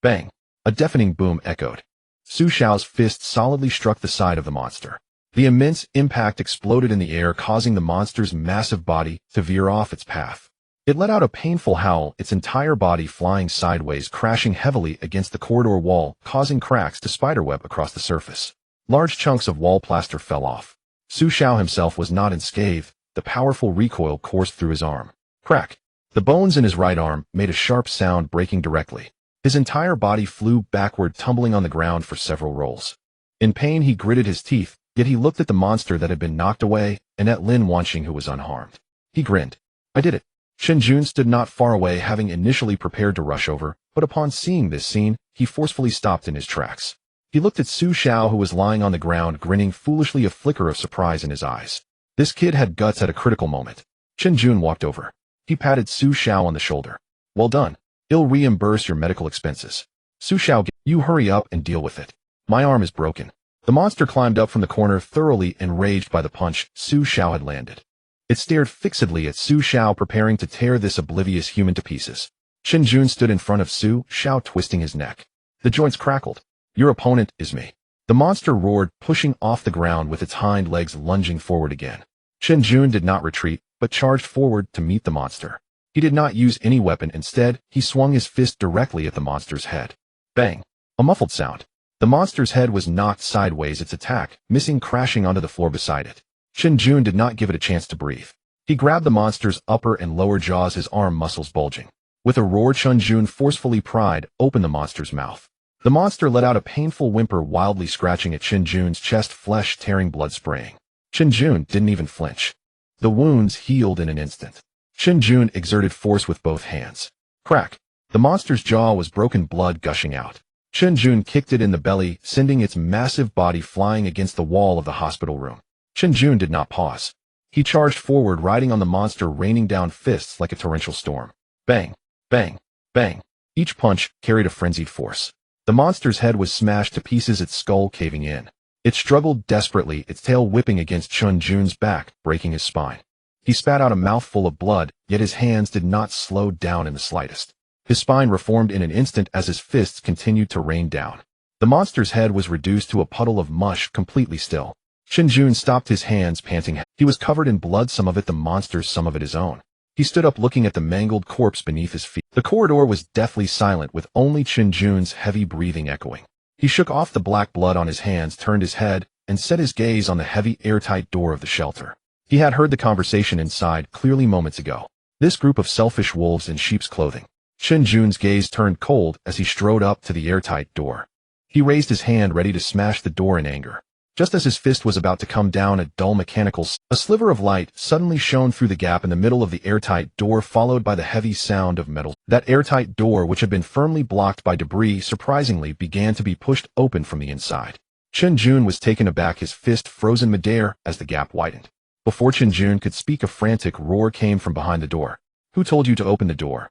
Bang! A deafening boom echoed. Su Xiao's fist solidly struck the side of the monster. The immense impact exploded in the air, causing the monster's massive body to veer off its path. It let out a painful howl, its entire body flying sideways, crashing heavily against the corridor wall, causing cracks to spiderweb across the surface. Large chunks of wall plaster fell off. Su Xiao himself was not unscathed. The powerful recoil coursed through his arm. Crack! The bones in his right arm made a sharp sound, breaking directly. His entire body flew backward, tumbling on the ground for several rolls. In pain, he gritted his teeth, yet he looked at the monster that had been knocked away and at Lin Wanqing, who was unharmed. He grinned. I did it. Chen Jin stood not far away, having initially prepared to rush over, but upon seeing this scene, he forcefully stopped in his tracks. He looked at Su Xiao, who was lying on the ground, grinning foolishly, a flicker of surprise in his eyes. This kid had guts at a critical moment. Chen Jin walked over. He patted Su Xiao on the shoulder. Well done. I'll reimburse your medical expenses. Su Xiao, you hurry up and deal with it. My arm is broken. The monster climbed up from the corner, thoroughly enraged by the punch Su Xiao had landed. It stared fixedly at Su Xiao, preparing to tear this oblivious human to pieces. Chen Jin stood in front of Su Xiao, twisting his neck. The joints crackled. Your opponent is me. The monster roared, pushing off the ground with its hind legs, lunging forward again. Chen Jin did not retreat, but charged forward to meet the monster. He did not use any weapon. Instead, he swung his fist directly at the monster's head. Bang! A muffled sound. The monster's head was knocked sideways, its attack missing, crashing onto the floor beside it. Chen Jin did not give it a chance to breathe. He grabbed the monster's upper and lower jaws, his arm muscles bulging. With a roar, Chen Jin forcefully pried open the monster's mouth. The monster let out a painful whimper, wildly scratching at Chen Jin's chest, flesh tearing, blood spraying. Chen Jin didn't even flinch. The wounds healed in an instant. Chen Jin exerted force with both hands. Crack! The monster's jaw was broken, blood gushing out. Chen Jin kicked it in the belly, sending its massive body flying against the wall of the hospital room. Chen Jin did not pause. He charged forward, riding on the monster, raining down fists like a torrential storm. Bang! Bang! Bang! Each punch carried a frenzied force. The monster's head was smashed to pieces, its skull caving in. It struggled desperately, its tail whipping against Chen Jin's back, breaking his spine. He spat out a mouthful of blood, yet his hands did not slow down in the slightest. His spine reformed in an instant as his fists continued to rain down. The monster's head was reduced to a puddle of mush, completely still. Chen Jin stopped, his hands panting. He was covered in blood, some of it the monster's, some of it his own. He stood up, looking at the mangled corpse beneath his feet. The corridor was deathly silent, with only Chen Jin's heavy breathing echoing. He shook off the black blood on his hands, turned his head, and set his gaze on the heavy, airtight door of the shelter. He had heard the conversation inside clearly moments ago. This group of selfish wolves in sheep's clothing. Chen Jin's gaze turned cold as he strode up to the airtight door. He raised his hand, ready to smash the door in anger. Just as his fist was about to come down, a dull mechanical a sliver of light suddenly shone through the gap in the middle of the airtight door, followed by the heavy sound of metal. That airtight door, which had been firmly blocked by debris, surprisingly began to be pushed open from the inside. Chen Jin was taken aback, his fist frozen midair as the gap widened. Before Chen Jin could speak, a frantic roar came from behind the door. Who told you to open the door?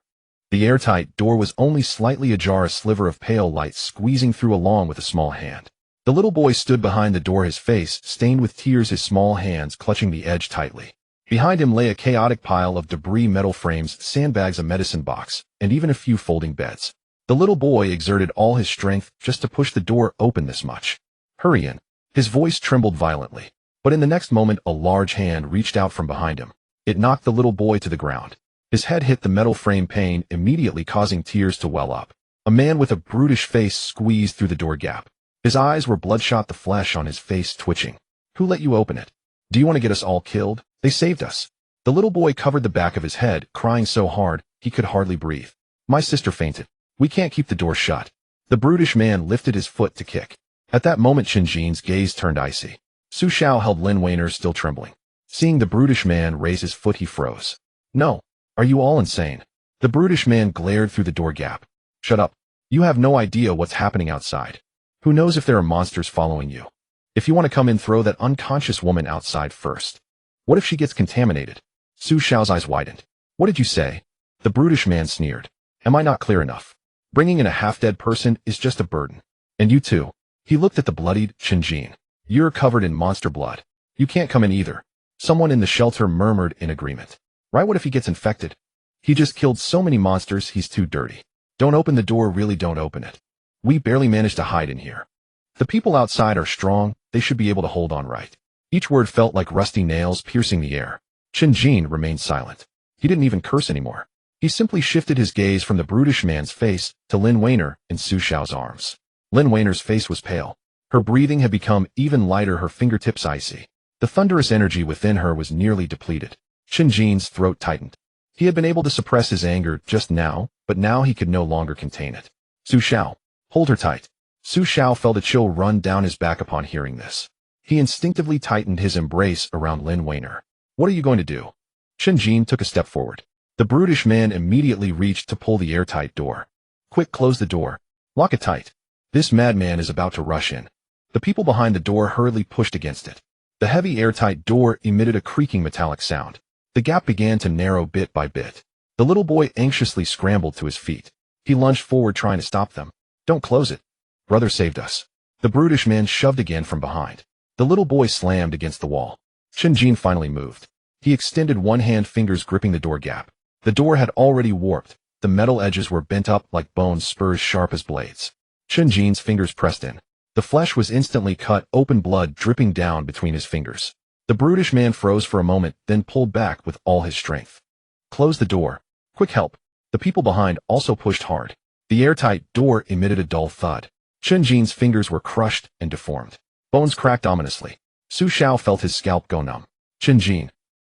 The airtight door was only slightly ajar, a sliver of pale light squeezing through along with a small hand. The little boy stood behind the door, his face stained with tears, his small hands clutching the edge tightly. Behind him lay a chaotic pile of debris, metal frames, sandbags, a medicine box, and even a few folding beds. The little boy exerted all his strength just to push the door open this much. Hurry in. His voice trembled violently. But in the next moment, a large hand reached out from behind him. It knocked the little boy to the ground. His head hit the metal frame pane, immediately causing tears to well up. A man with a brutish face squeezed through the door gap. His eyes were bloodshot, the flesh on his face twitching. Who let you open it? Do you want to get us all killed? They saved us. The little boy covered the back of his head, crying so hard he could hardly breathe. My sister fainted. We can't keep the door shut. The brutish man lifted his foot to kick. At that moment, Chen Jin's gaze turned icy. Su Xiao held Lin Wanqing, still trembling. Seeing the brutish man raise his foot, he froze. No. Are you all insane? The brutish man glared through the door gap. Shut up. You have no idea what's happening outside. Who knows if there are monsters following you? If you want to come in, throw that unconscious woman outside first. What if she gets contaminated? Su Xiao's eyes widened. What did you say? The brutish man sneered. Am I not clear enough? Bringing in a half-dead person is just a burden. And you too. He looked at the bloodied Chen Jin. You're covered in monster blood. You can't come in either. Someone in the shelter murmured in agreement. Right, what if he gets infected? He just killed so many monsters, he's too dirty. Don't open the door, really don't open it. We barely managed to hide in here. The people outside are strong, they should be able to hold on right. Each word felt like rusty nails piercing the air. Chen Jin remained silent. He didn't even curse anymore. He simply shifted his gaze from the brutish man's face to Lin Weiner in Su Xiao's arms. Lin Weiner's face was pale. Her breathing had become even lighter, her fingertips icy. The thunderous energy within her was nearly depleted. Chen Jin's throat tightened. He had been able to suppress his anger just now, but now he could no longer contain it. Su Xiao, hold her tight. Su Xiao felt a chill run down his back upon hearing this. He instinctively tightened his embrace around Lin Weiner. What are you going to do? Chen Jin took a step forward. The brutish man immediately reached to pull the airtight door. Quick, close the door. Lock it tight. This madman is about to rush in. The people behind the door hurriedly pushed against it. The heavy airtight door emitted a creaking metallic sound. The gap began to narrow bit by bit. The little boy anxiously scrambled to his feet. He lunged forward trying to stop them. Don't close it. Brother saved us. The brutish man shoved again from behind. The little boy slammed against the wall. Chen Jin finally moved. He extended one hand, fingers gripping the door gap. The door had already warped. The metal edges were bent up like bones, spurs sharp as blades. Chen Jin's fingers pressed in. The flesh was instantly cut open, blood dripping down between his fingers. The brutish man froze for a moment, then pulled back with all his strength. Close the door. Quick help. The people behind also pushed hard. The airtight door emitted a dull thud. Chen Jin's fingers were crushed and deformed. Bones cracked ominously. Su Xiao felt his scalp go numb.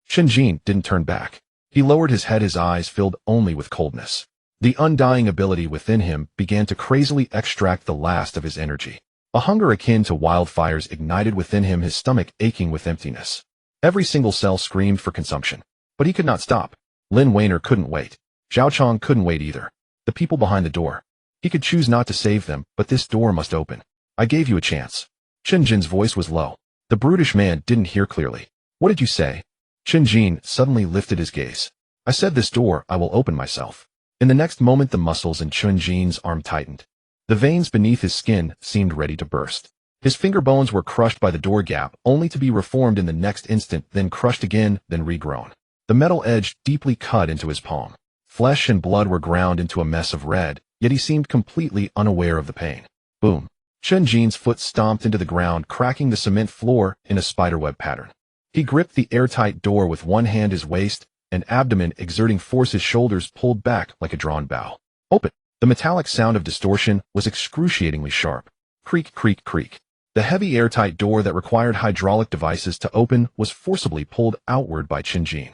Chen Jin didn't turn back. He lowered his head, his eyes filled only with coldness. The undying ability within him began to crazily extract the last of his energy. A hunger akin to wildfires ignited within him, his stomach aching with emptiness. Every single cell screamed for consumption. But he could not stop. Lin Weiner couldn't wait. Zhao Chong couldn't wait either. The people behind the door. He could choose not to save them, but this door must open. I gave you a chance. Chen Jin's voice was low. The brutish man didn't hear clearly. What did you say? Chen Jin suddenly lifted his gaze. I said this door I will open myself. In the next moment the muscles in Chen Jin's arm tightened. The veins beneath his skin seemed ready to burst. His finger bones were crushed by the door gap, only to be reformed in the next instant, then crushed again, then regrown. The metal edge deeply cut into his palm. Flesh and blood were ground into a mess of red, yet he seemed completely unaware of the pain. Boom. Chen Jin's foot stomped into the ground, cracking the cement floor in a spiderweb pattern. He gripped the airtight door with one hand, his waist and abdomen exerting force, his shoulders pulled back like a drawn bow. Open. The metallic sound of distortion was excruciatingly sharp. Creak, creak, creak. The heavy airtight door that required hydraulic devices to open was forcibly pulled outward by Chen Jin.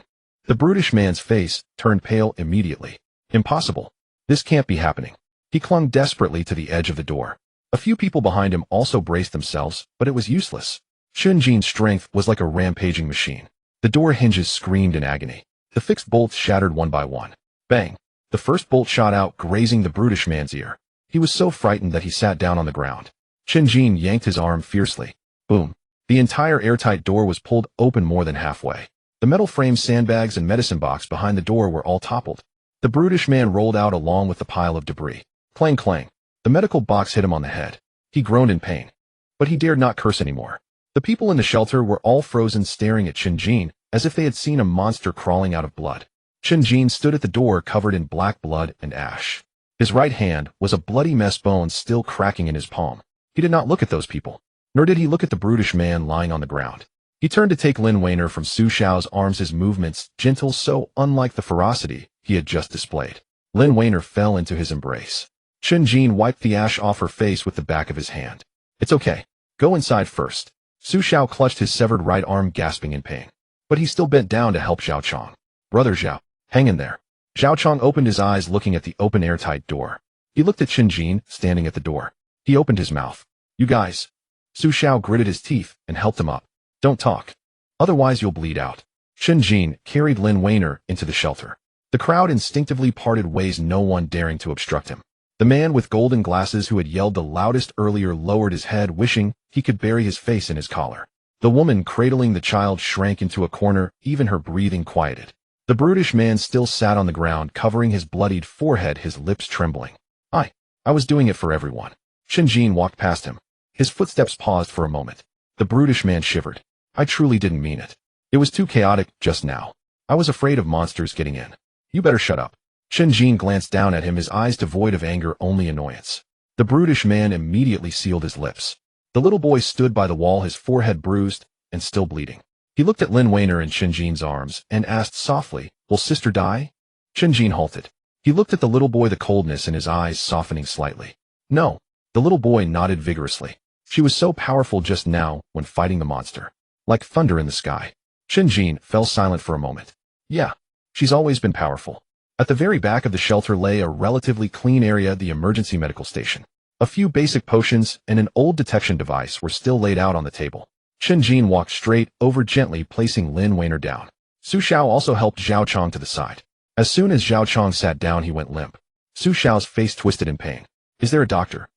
The brutish man's face turned pale immediately. Impossible. This can't be happening. He clung desperately to the edge of the door. A few people behind him also braced themselves, but it was useless. Chen Jin's strength was like a rampaging machine. The door hinges screamed in agony. The fixed bolts shattered one by one. Bang. The first bolt shot out, grazing the brutish man's ear. He was so frightened that he sat down on the ground. Chen Jin yanked his arm fiercely. Boom. The entire airtight door was pulled open more than halfway. The metal frame, sandbags, and medicine box behind the door were all toppled. The brutish man rolled out along with the pile of debris. Clang, clang. The medical box hit him on the head. He groaned in pain. But he dared not curse anymore. The people in the shelter were all frozen, staring at Chen Jin as if they had seen a monster crawling out of blood. Chen Jin stood at the door covered in black blood and ash. His right hand was a bloody mess, bones still cracking in his palm. He did not look at those people, nor did he look at the brutish man lying on the ground. He turned to take Lin Weiner from Su Xiao's arms, his movements gentle, so unlike the ferocity he had just displayed. Lin Weiner fell into his embrace. Chen Jin wiped the ash off her face with the back of his hand. It's okay. Go inside first. Su Xiao clutched his severed right arm, gasping in pain. But he still bent down to help Zhao Chong. Brother Zhao, hang in there. Zhao Chong opened his eyes, looking at the open airtight door. He looked at Chen Jin, standing at the door. He opened his mouth. You guys. Su Xiao gritted his teeth and helped him up. Don't talk. Otherwise you'll bleed out. Chen Jin carried Lin Weiner into the shelter. The crowd instinctively parted ways, no one daring to obstruct him. The man with golden glasses who had yelled the loudest earlier lowered his head, wishing he could bury his face in his collar. The woman cradling the child shrank into a corner, even her breathing quieted. The brutish man still sat on the ground, covering his bloodied forehead, his lips trembling. I was doing it for everyone. Chen Jin walked past him. His footsteps paused for a moment. The brutish man shivered. I truly didn't mean it. It was too chaotic just now. I was afraid of monsters getting in. You better shut up. Chen Jin glanced down at him, his eyes devoid of anger, only annoyance. The brutish man immediately sealed his lips. The little boy stood by the wall, his forehead bruised and still bleeding. He looked at Lin Weiner in Chen Jin's arms and asked softly, Will sister die? Chen Jin halted. He looked at the little boy, the coldness in his eyes softening slightly. No. The little boy nodded vigorously. She was so powerful just now when fighting the monster. Like thunder in the sky. Chen Jin fell silent for a moment. Yeah. She's always been powerful. At the very back of the shelter lay a relatively clean area, the emergency medical station. A few basic potions and an old detection device were still laid out on the table. Chen Jin walked straight over, gently placing Lin Weiner down. Su Xiao also helped Zhao Chong to the side. As soon as Zhao Chong sat down, he went limp. Su Xiao's face twisted in pain. Is there a doctor?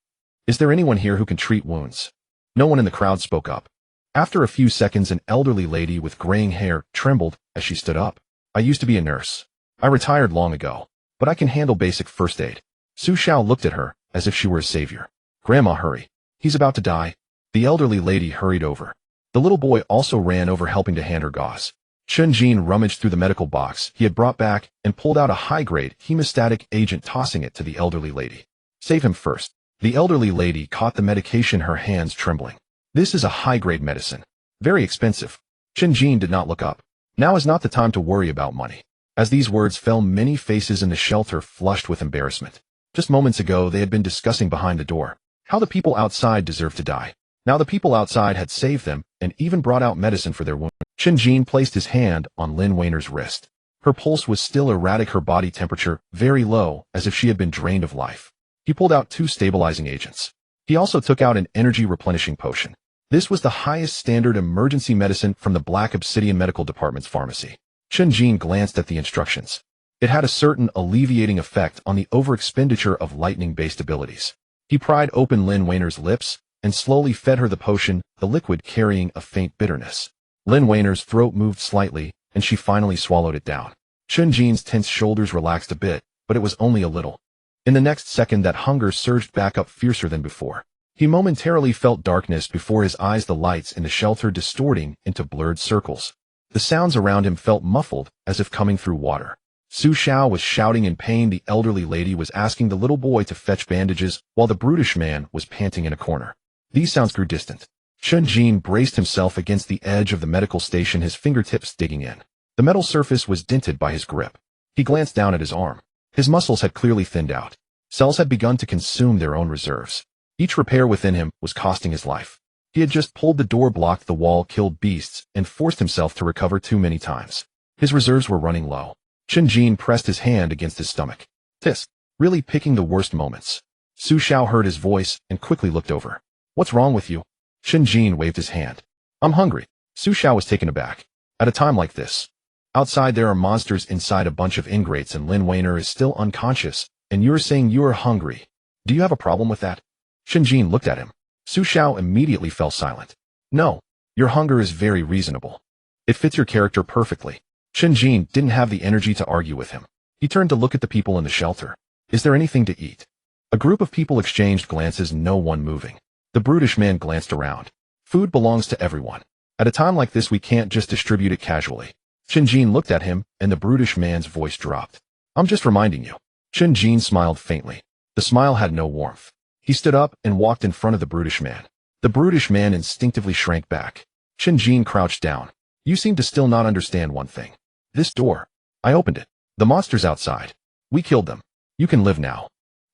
Is there anyone here who can treat wounds? No one in the crowd spoke up. After a few seconds, an elderly lady with graying hair trembled as she stood up. I used to be a nurse. I retired long ago, but I can handle basic first aid. Su Xiao looked at her as if she were a savior. Grandma, hurry. He's about to die. The elderly lady hurried over. The little boy also ran over, helping to hand her gauze. Chen Jin rummaged through the medical box he had brought back and pulled out a high-grade hemostatic agent, tossing it to the elderly lady. Save him first. The elderly lady caught the medication, her hands trembling. This is a high-grade medicine. Very expensive. Chen Jin did not look up. Now is not the time to worry about money. As these words fell, many faces in the shelter flushed with embarrassment. Just moments ago, they had been discussing behind the door how the people outside deserved to die. Now the people outside had saved them and even brought out medicine for their wounds. Chen Jin placed his hand on Lin Weiner's wrist. Her pulse was still erratic, her body temperature very low, as if she had been drained of life. He pulled out 2 stabilizing agents. He also took out an energy replenishing potion. This was the highest standard emergency medicine from the Black Obsidian Medical Department's pharmacy. Chen Jin glanced at the instructions. It had a certain alleviating effect on the overexpenditure of lightning-based abilities. He pried open Lin Weiner's lips and slowly fed her the potion, the liquid carrying a faint bitterness. Lin Weiner's throat moved slightly, and she finally swallowed it down. Chen Jin's tense shoulders relaxed a bit, but it was only a little. In the next second, that hunger surged back up fiercer than before. He momentarily felt darkness before his eyes, the lights in the shelter distorting into blurred circles. The sounds around him felt muffled, as if coming through water. Su Xiao was shouting in pain. The elderly lady was asking the little boy to fetch bandages, while the brutish man was panting in a corner. These sounds grew distant. Chen Jin braced himself against the edge of the medical station, his fingertips digging in. The metal surface was dented by his grip. He glanced down at his arm. His muscles had clearly thinned out. Cells had begun to consume their own reserves. Each repair within him was costing his life. He had just pulled the door, blocked the wall, killed beasts, and forced himself to recover too many times. His reserves were running low. Chen Jin pressed his hand against his stomach. Tisk, really picking the worst moments. Su Xiao heard his voice and quickly looked over. What's wrong with you? Chen Jin waved his hand. I'm hungry. Su Xiao was taken aback. At a time like this. Outside there are monsters inside a bunch of ingrates, and Lin Weiner is still unconscious, and you're saying you're hungry. Do you have a problem with that? Chen Jin looked at him. Su Xiao immediately fell silent. No, your hunger is very reasonable. It fits your character perfectly. Chen Jin didn't have the energy to argue with him. He turned to look at the people in the shelter. Is there anything to eat? A group of people exchanged glances, no one moving. The brutish man glanced around. Food belongs to everyone. At a time like this, we can't just distribute it casually. Chen Jin looked at him, and the brutish man's voice dropped. I'm just reminding you. Chen Jin smiled faintly. The smile had no warmth. He stood up and walked in front of the brutish man. The brutish man instinctively shrank back. Chen Jin crouched down. You seem to still not understand one thing. This door. I opened it. The monster's outside. We killed them. You can live now.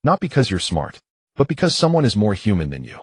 Not because you're smart, but because someone is more human than you.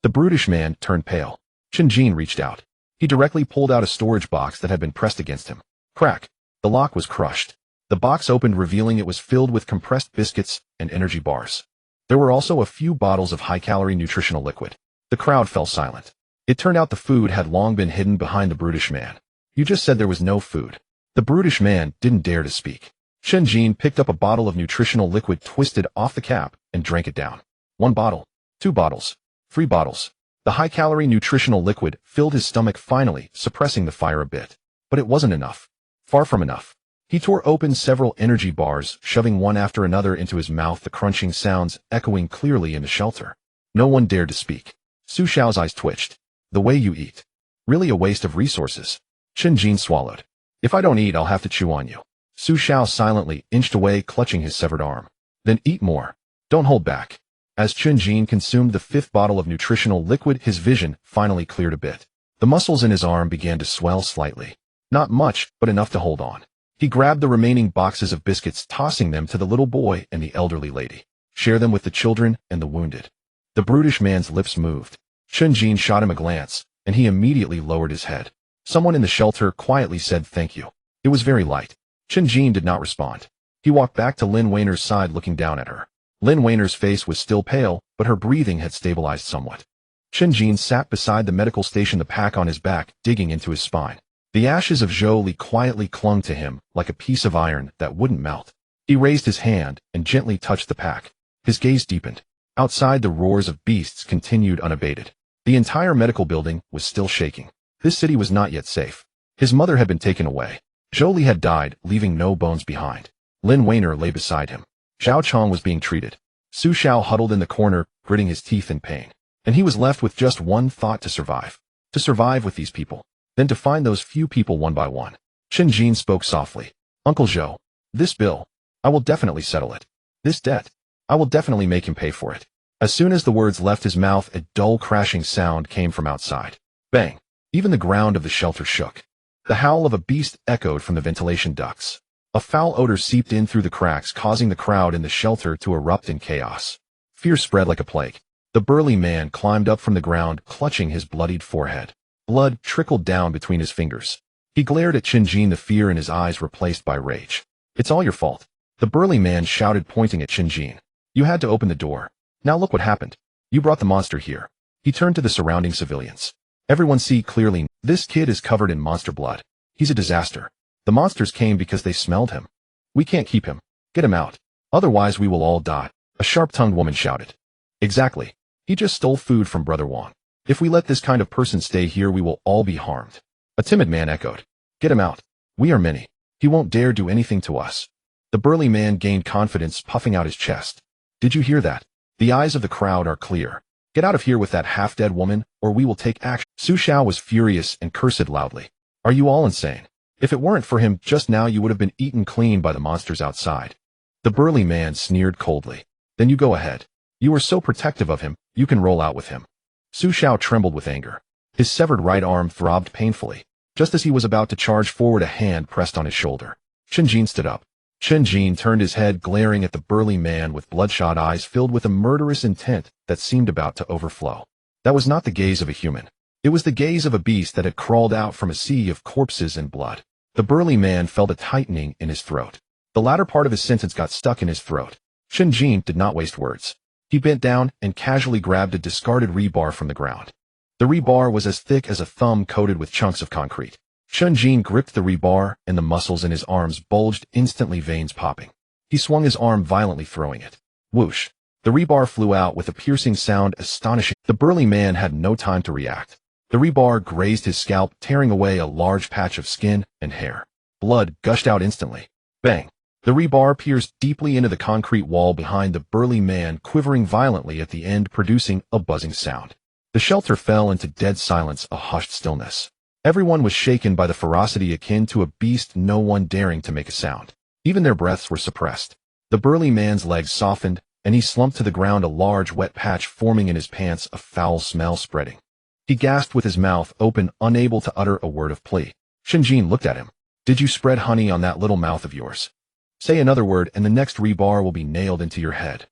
The brutish man turned pale. Chen Jin reached out. He directly pulled out a storage box that had been pressed against him. Crack. The lock was crushed. The box opened, revealing it was filled with compressed biscuits and energy bars. There were also a few bottles of high-calorie nutritional liquid. The crowd fell silent. It turned out the food had long been hidden behind the brutish man. You just said there was no food. The brutish man didn't dare to speak. Chen Jin picked up a bottle of nutritional liquid, twisted off the cap, and drank it down. 1 bottle. 2 bottles. 3 bottles. The high-calorie nutritional liquid filled his stomach, finally suppressing the fire a bit. But it wasn't enough. Far from enough. He tore open several energy bars, shoving one after another into his mouth, the crunching sounds echoing clearly in the shelter. No one dared to speak. Su Xiao's eyes twitched. The way you eat. Really a waste of resources. Chen Jin swallowed. If I don't eat, I'll have to chew on you. Su Xiao silently inched away, clutching his severed arm. Then eat more. Don't hold back. As Chen Jin consumed the 5th bottle of nutritional liquid, his vision finally cleared a bit. The muscles in his arm began to swell slightly. Not much, but enough to hold on. He grabbed the remaining boxes of biscuits, tossing them to the little boy and the elderly lady. Share them with the children and the wounded. The brutish man's lips moved. Chen Jin shot him a glance, and he immediately lowered his head. Someone in the shelter quietly said thank you. It was very light. Chen Jin did not respond. He walked back to Lin Weiner's side, looking down at her. Lin Weiner's face was still pale, but her breathing had stabilized somewhat. Chen Jin sat beside the medical station, the pack on his back, digging into his spine. The ashes of Zhou Li quietly clung to him like a piece of iron that wouldn't melt. He raised his hand and gently touched the pack. His gaze deepened. Outside, the roars of beasts continued unabated. The entire medical building was still shaking. This city was not yet safe. His mother had been taken away. Zhou Li had died, leaving no bones behind. Lin Weiner lay beside him. Xiao Chong was being treated. Su Xiao huddled in the corner, gritting his teeth in pain. And he was left with just one thought: to survive. To survive with these people. Then to find those few people one by one. Chen Jin spoke softly. Uncle Zhou, this bill, I will definitely settle it. This debt, I will definitely make him pay for it. As soon as the words left his mouth, a dull crashing sound came from outside. Bang! Even the ground of the shelter shook. The howl of a beast echoed from the ventilation ducts. A foul odor seeped in through the cracks, causing the crowd in the shelter to erupt in chaos. Fear spread like a plague. The burly man climbed up from the ground, clutching his bloodied forehead. Blood trickled down between his fingers. He glared at Chen Jin, the fear in his eyes replaced by rage. It's all your fault. The burly man shouted, pointing at Chen Jin. You had to open the door. Now look what happened. You brought the monster here. He turned to the surrounding civilians. Everyone see clearly, this kid is covered in monster blood. He's a disaster. The monsters came because they smelled him. We can't keep him. Get him out. Otherwise we will all die. A sharp-tongued woman shouted. Exactly. He just stole food from Brother Wang. If we let this kind of person stay here, we will all be harmed. A timid man echoed. Get him out. We are many. He won't dare do anything to us. The burly man gained confidence, puffing out his chest. Did you hear that? The eyes of the crowd are clear. Get out of here with that half-dead woman, or we will take action. Su Xiao was furious and cursed loudly. Are you all insane? If it weren't for him just now, you would have been eaten clean by the monsters outside. The burly man sneered coldly. Then you go ahead. You are so protective of him, you can roll out with him. Su Xiao trembled with anger. His severed right arm throbbed painfully. Just as he was about to charge forward, a hand pressed on his shoulder. Chen Jin stood up. Chen Jin turned his head, glaring at the burly man with bloodshot eyes filled with a murderous intent that seemed about to overflow. That was not the gaze of a human. It was the gaze of a beast that had crawled out from a sea of corpses and blood. The burly man felt a tightening in his throat. The latter part of his sentence got stuck in his throat. Chen Jin did not waste words. He bent down and casually grabbed a discarded rebar from the ground. The rebar was as thick as a thumb, coated with chunks of concrete. Chen Jin gripped the rebar, and the muscles in his arms bulged instantly, veins popping. He swung his arm violently, throwing it. Whoosh! The rebar flew out with a piercing sound, astonishing. The burly man had no time to react. The rebar grazed his scalp, tearing away a large patch of skin and hair. Blood gushed out instantly. Bang! The rebar pierced deeply into the concrete wall behind the burly man, quivering violently at the end, producing a buzzing sound. The shelter fell into dead silence, a hushed stillness. Everyone was shaken by the ferocity akin to a beast, no one daring to make a sound. Even their breaths were suppressed. The burly man's legs softened, and he slumped to the ground, a large wet patch forming in his pants, a foul smell spreading. He gasped with his mouth open, unable to utter a word of plea. Chen Jin looked at him. Did you spread honey on that little mouth of yours? Say another word and the next rebar will be nailed into your head.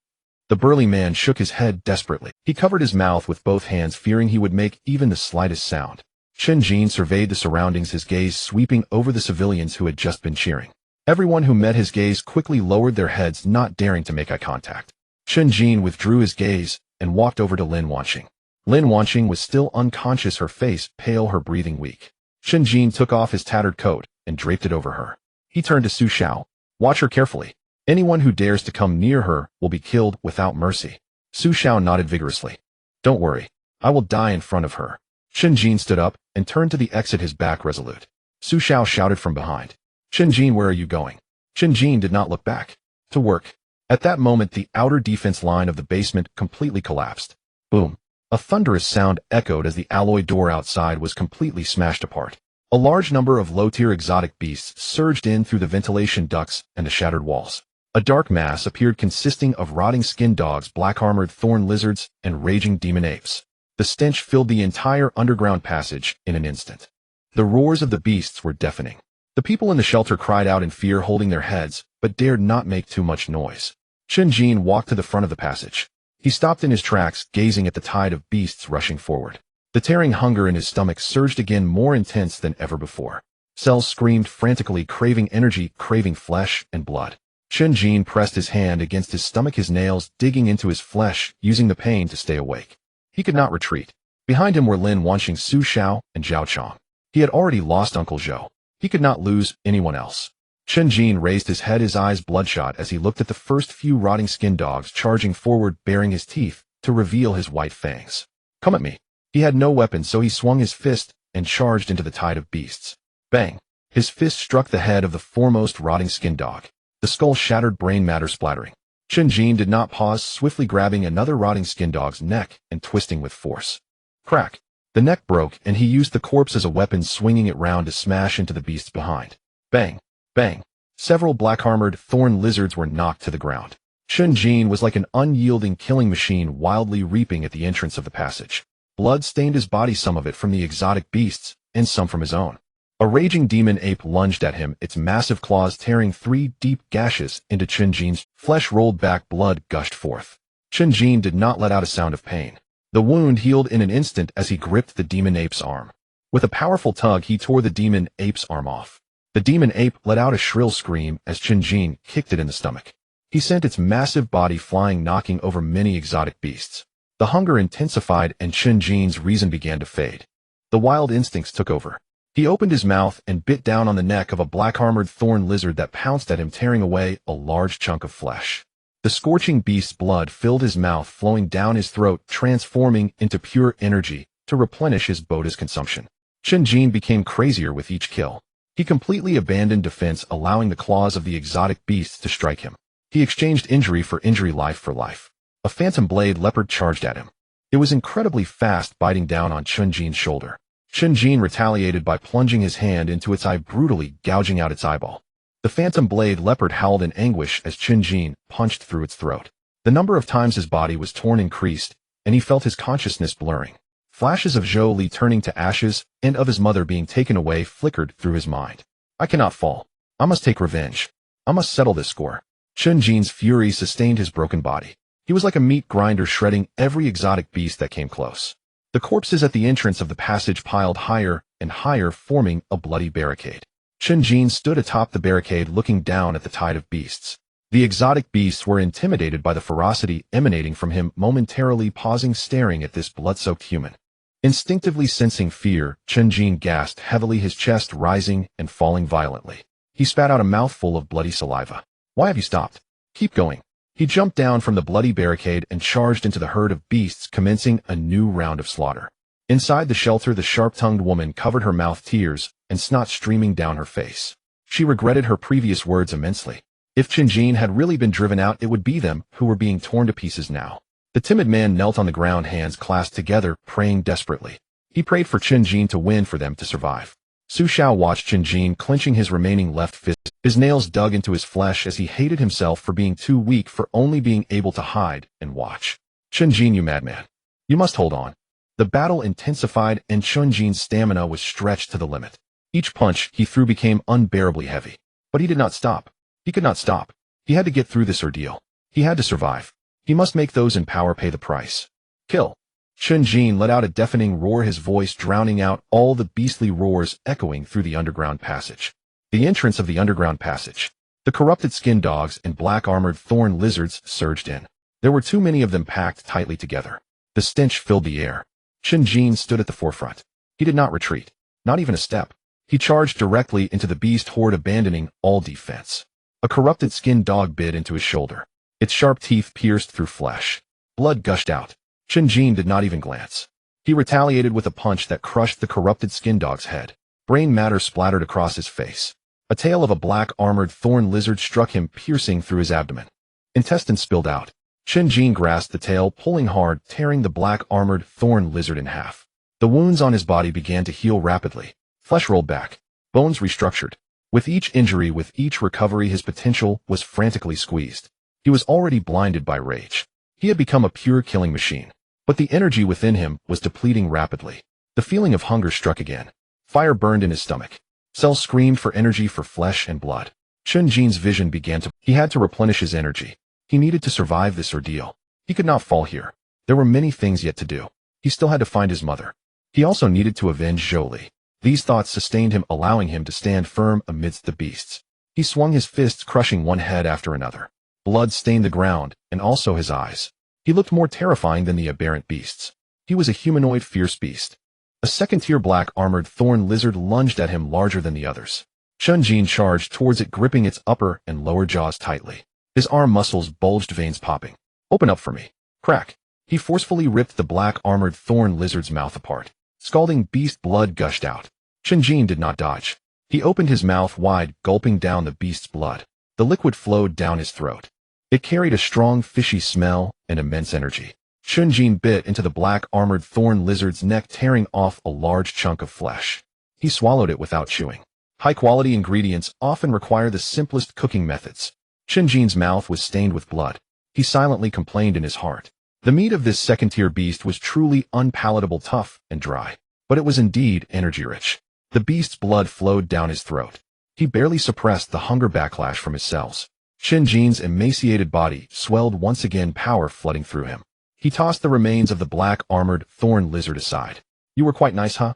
The burly man shook his head desperately. He covered his mouth with both hands, fearing he would make even the slightest sound. Chen Jin surveyed the surroundings, his gaze sweeping over the civilians who had just been cheering. Everyone who met his gaze quickly lowered their heads, not daring to make eye contact. Chen Jin withdrew his gaze and walked over to Lin Wanqing. Lin Wanqing was still unconscious, her face pale, her breathing weak. Chen Jin took off his tattered coat and draped it over her. He turned to Su Xiao. Watch her carefully. Anyone who dares to come near her will be killed without mercy. Su Xiao nodded vigorously. Don't worry. I will die in front of her. Chen Jin stood up and turned to the exit, his back resolute. Su Xiao shouted from behind. Chen Jin, where are you going? Chen Jin did not look back. To work. At that moment, the outer defense line of the basement completely collapsed. Boom. A thunderous sound echoed as the alloy door outside was completely smashed apart. A large number of low-tier exotic beasts surged in through the ventilation ducts and the shattered walls. A dark mass appeared consisting of rotting skin dogs, black-armored thorn lizards, and raging demon apes. The stench filled the entire underground passage in an instant. The roars of the beasts were deafening. The people in the shelter cried out in fear, holding their heads, but dared not make too much noise. Chen Jin walked to the front of the passage. He stopped in his tracks, gazing at the tide of beasts rushing forward. The tearing hunger in his stomach surged again, more intense than ever before. Cells screamed frantically, craving energy, craving flesh and blood. Chen Jin pressed his hand against his stomach, his nails digging into his flesh, using the pain to stay awake. He could not retreat. Behind him were Lin Wanxing, Su Xiao, and Zhao Chong. He had already lost Uncle Zhou. He could not lose anyone else. Chen Jin raised his head, his eyes bloodshot, as he looked at the first few rotting skin dogs charging forward, baring his teeth to reveal his white fangs. Come at me. He had no weapon, so he swung his fist and charged into the tide of beasts. Bang! His fist struck the head of the foremost rotting skin dog. The skull shattered, brain matter splattering. Chen Jin did not pause, swiftly grabbing another rotting skin dog's neck and twisting with force. Crack! The neck broke, and he used the corpse as a weapon, swinging it round to smash into the beasts behind. Bang! Bang! Several black-armored thorn lizards were knocked to the ground. Chen Jin was like an unyielding killing machine, wildly reaping at the entrance of the passage. Blood stained his body, some of it from the exotic beasts, and some from his own. A raging demon ape lunged at him, its massive claws tearing 3 deep gashes into Chen Jin's flesh. Rolled back, blood gushed forth. Chen Jin did not let out a sound of pain. The wound healed in an instant as he gripped the demon ape's arm. With a powerful tug, he tore the demon ape's arm off. The demon ape let out a shrill scream as Chen Jin kicked it in the stomach. He sent its massive body flying, knocking over many exotic beasts. The hunger intensified and Chen Jin's reason began to fade. The wild instincts took over. He opened his mouth and bit down on the neck of a black-armored thorn lizard that pounced at him, tearing away a large chunk of flesh. The scorching beast's blood filled his mouth, flowing down his throat, transforming into pure energy to replenish his boda's consumption. Chen Jin became crazier with each kill. He completely abandoned defense, allowing the claws of the exotic beasts to strike him. He exchanged injury for injury, life for life. A phantom blade leopard charged at him. It was incredibly fast, biting down on Chen Jin's shoulder. Chen Jin retaliated by plunging his hand into its eye, brutally gouging out its eyeball. The phantom blade leopard howled in anguish as Chen Jin punched through its throat. The number of times his body was torn increased, and he felt his consciousness blurring. Flashes of Zhou Li turning to ashes and of his mother being taken away flickered through his mind. I cannot fall. I must take revenge. I must settle this score. Chen Jin's fury sustained his broken body. He was like a meat grinder, shredding every exotic beast that came close. The corpses at the entrance of the passage piled higher and higher, forming a bloody barricade. Chen Jin stood atop the barricade, looking down at the tide of beasts. The exotic beasts were intimidated by the ferocity emanating from him, momentarily pausing, staring at this blood-soaked human. Instinctively sensing fear, Chen Jin gasped heavily, his chest rising and falling violently. He spat out a mouthful of bloody saliva. Why have you stopped? Keep going. He jumped down from the bloody barricade and charged into the herd of beasts, commencing a new round of slaughter. Inside the shelter, the sharp-tongued woman covered her mouth, tears and snot streaming down her face. She regretted her previous words immensely. If Chen Jin had really been driven out, it would be them who were being torn to pieces now. The timid man knelt on the ground, hands clasped together, praying desperately. He prayed for Chen Jin to win, for them to survive. Su Xiao watched Chen Jin clenching his remaining left fist. His nails dug into his flesh as he hated himself for being too weak, for only being able to hide and watch. Chen Jin, you madman. You must hold on. The battle intensified and Chen Jin's stamina was stretched to the limit. Each punch he threw became unbearably heavy. But he did not stop. He could not stop. He had to get through this ordeal. He had to survive. He must make those in power pay the price. Kill. Chen Jin let out a deafening roar, his voice drowning out all the beastly roars echoing through the underground passage. The entrance of the underground passage. The corrupted skin dogs and black-armored thorn lizards surged in. There were too many of them packed tightly together. The stench filled the air. Chen Jin stood at the forefront. He did not retreat, not even a step. He charged directly into the beast horde, abandoning all defense. A corrupted skin dog bit into his shoulder. Its sharp teeth pierced through flesh. Blood gushed out. Chen Jin did not even glance. He retaliated with a punch that crushed the corrupted skin dog's head. Brain matter splattered across his face. A tail of a black-armored thorn lizard struck him, piercing through his abdomen. Intestines spilled out. Chen Jin grasped the tail, pulling hard, tearing the black-armored thorn lizard in half. The wounds on his body began to heal rapidly. Flesh rolled back. Bones restructured. With each injury, with each recovery, his potential was frantically squeezed. He was already blinded by rage. He had become a pure killing machine. But the energy within him was depleting rapidly. The feeling of hunger struck again. Fire burned in his stomach. Cell screamed for energy for flesh and blood. Chen Jin's vision began to... He had to replenish his energy. He needed to survive this ordeal. He could not fall here. There were many things yet to do. He still had to find his mother. He also needed to avenge Zhou. These thoughts sustained him, allowing him to stand firm amidst the beasts. He swung his fists, crushing one head after another. Blood stained the ground, and also his eyes. He looked more terrifying than the aberrant beasts. He was a humanoid fierce beast. A second-tier black-armored thorn lizard lunged at him, larger than the others. Chen Jin charged towards it, gripping its upper and lower jaws tightly. His arm muscles bulged, veins popping. "Open up for me." Crack. He forcefully ripped the black-armored thorn lizard's mouth apart. Scalding beast blood gushed out. Chen Jin did not dodge. He opened his mouth wide, gulping down the beast's blood. The liquid flowed down his throat. It carried a strong, fishy smell and immense energy. Chen Jin bit into the black-armored thorn lizard's neck, tearing off a large chunk of flesh. He swallowed it without chewing. High-quality ingredients often require the simplest cooking methods. Chen Jin's mouth was stained with blood. He silently complained in his heart. The meat of this second-tier beast was truly unpalatable, tough and dry. But it was indeed energy-rich. The beast's blood flowed down his throat. He barely suppressed the hunger backlash from his cells. Chen Jin's emaciated body swelled once again, power flooding through him. He tossed the remains of the black-armored thorn lizard aside. "You were quite nice, huh?"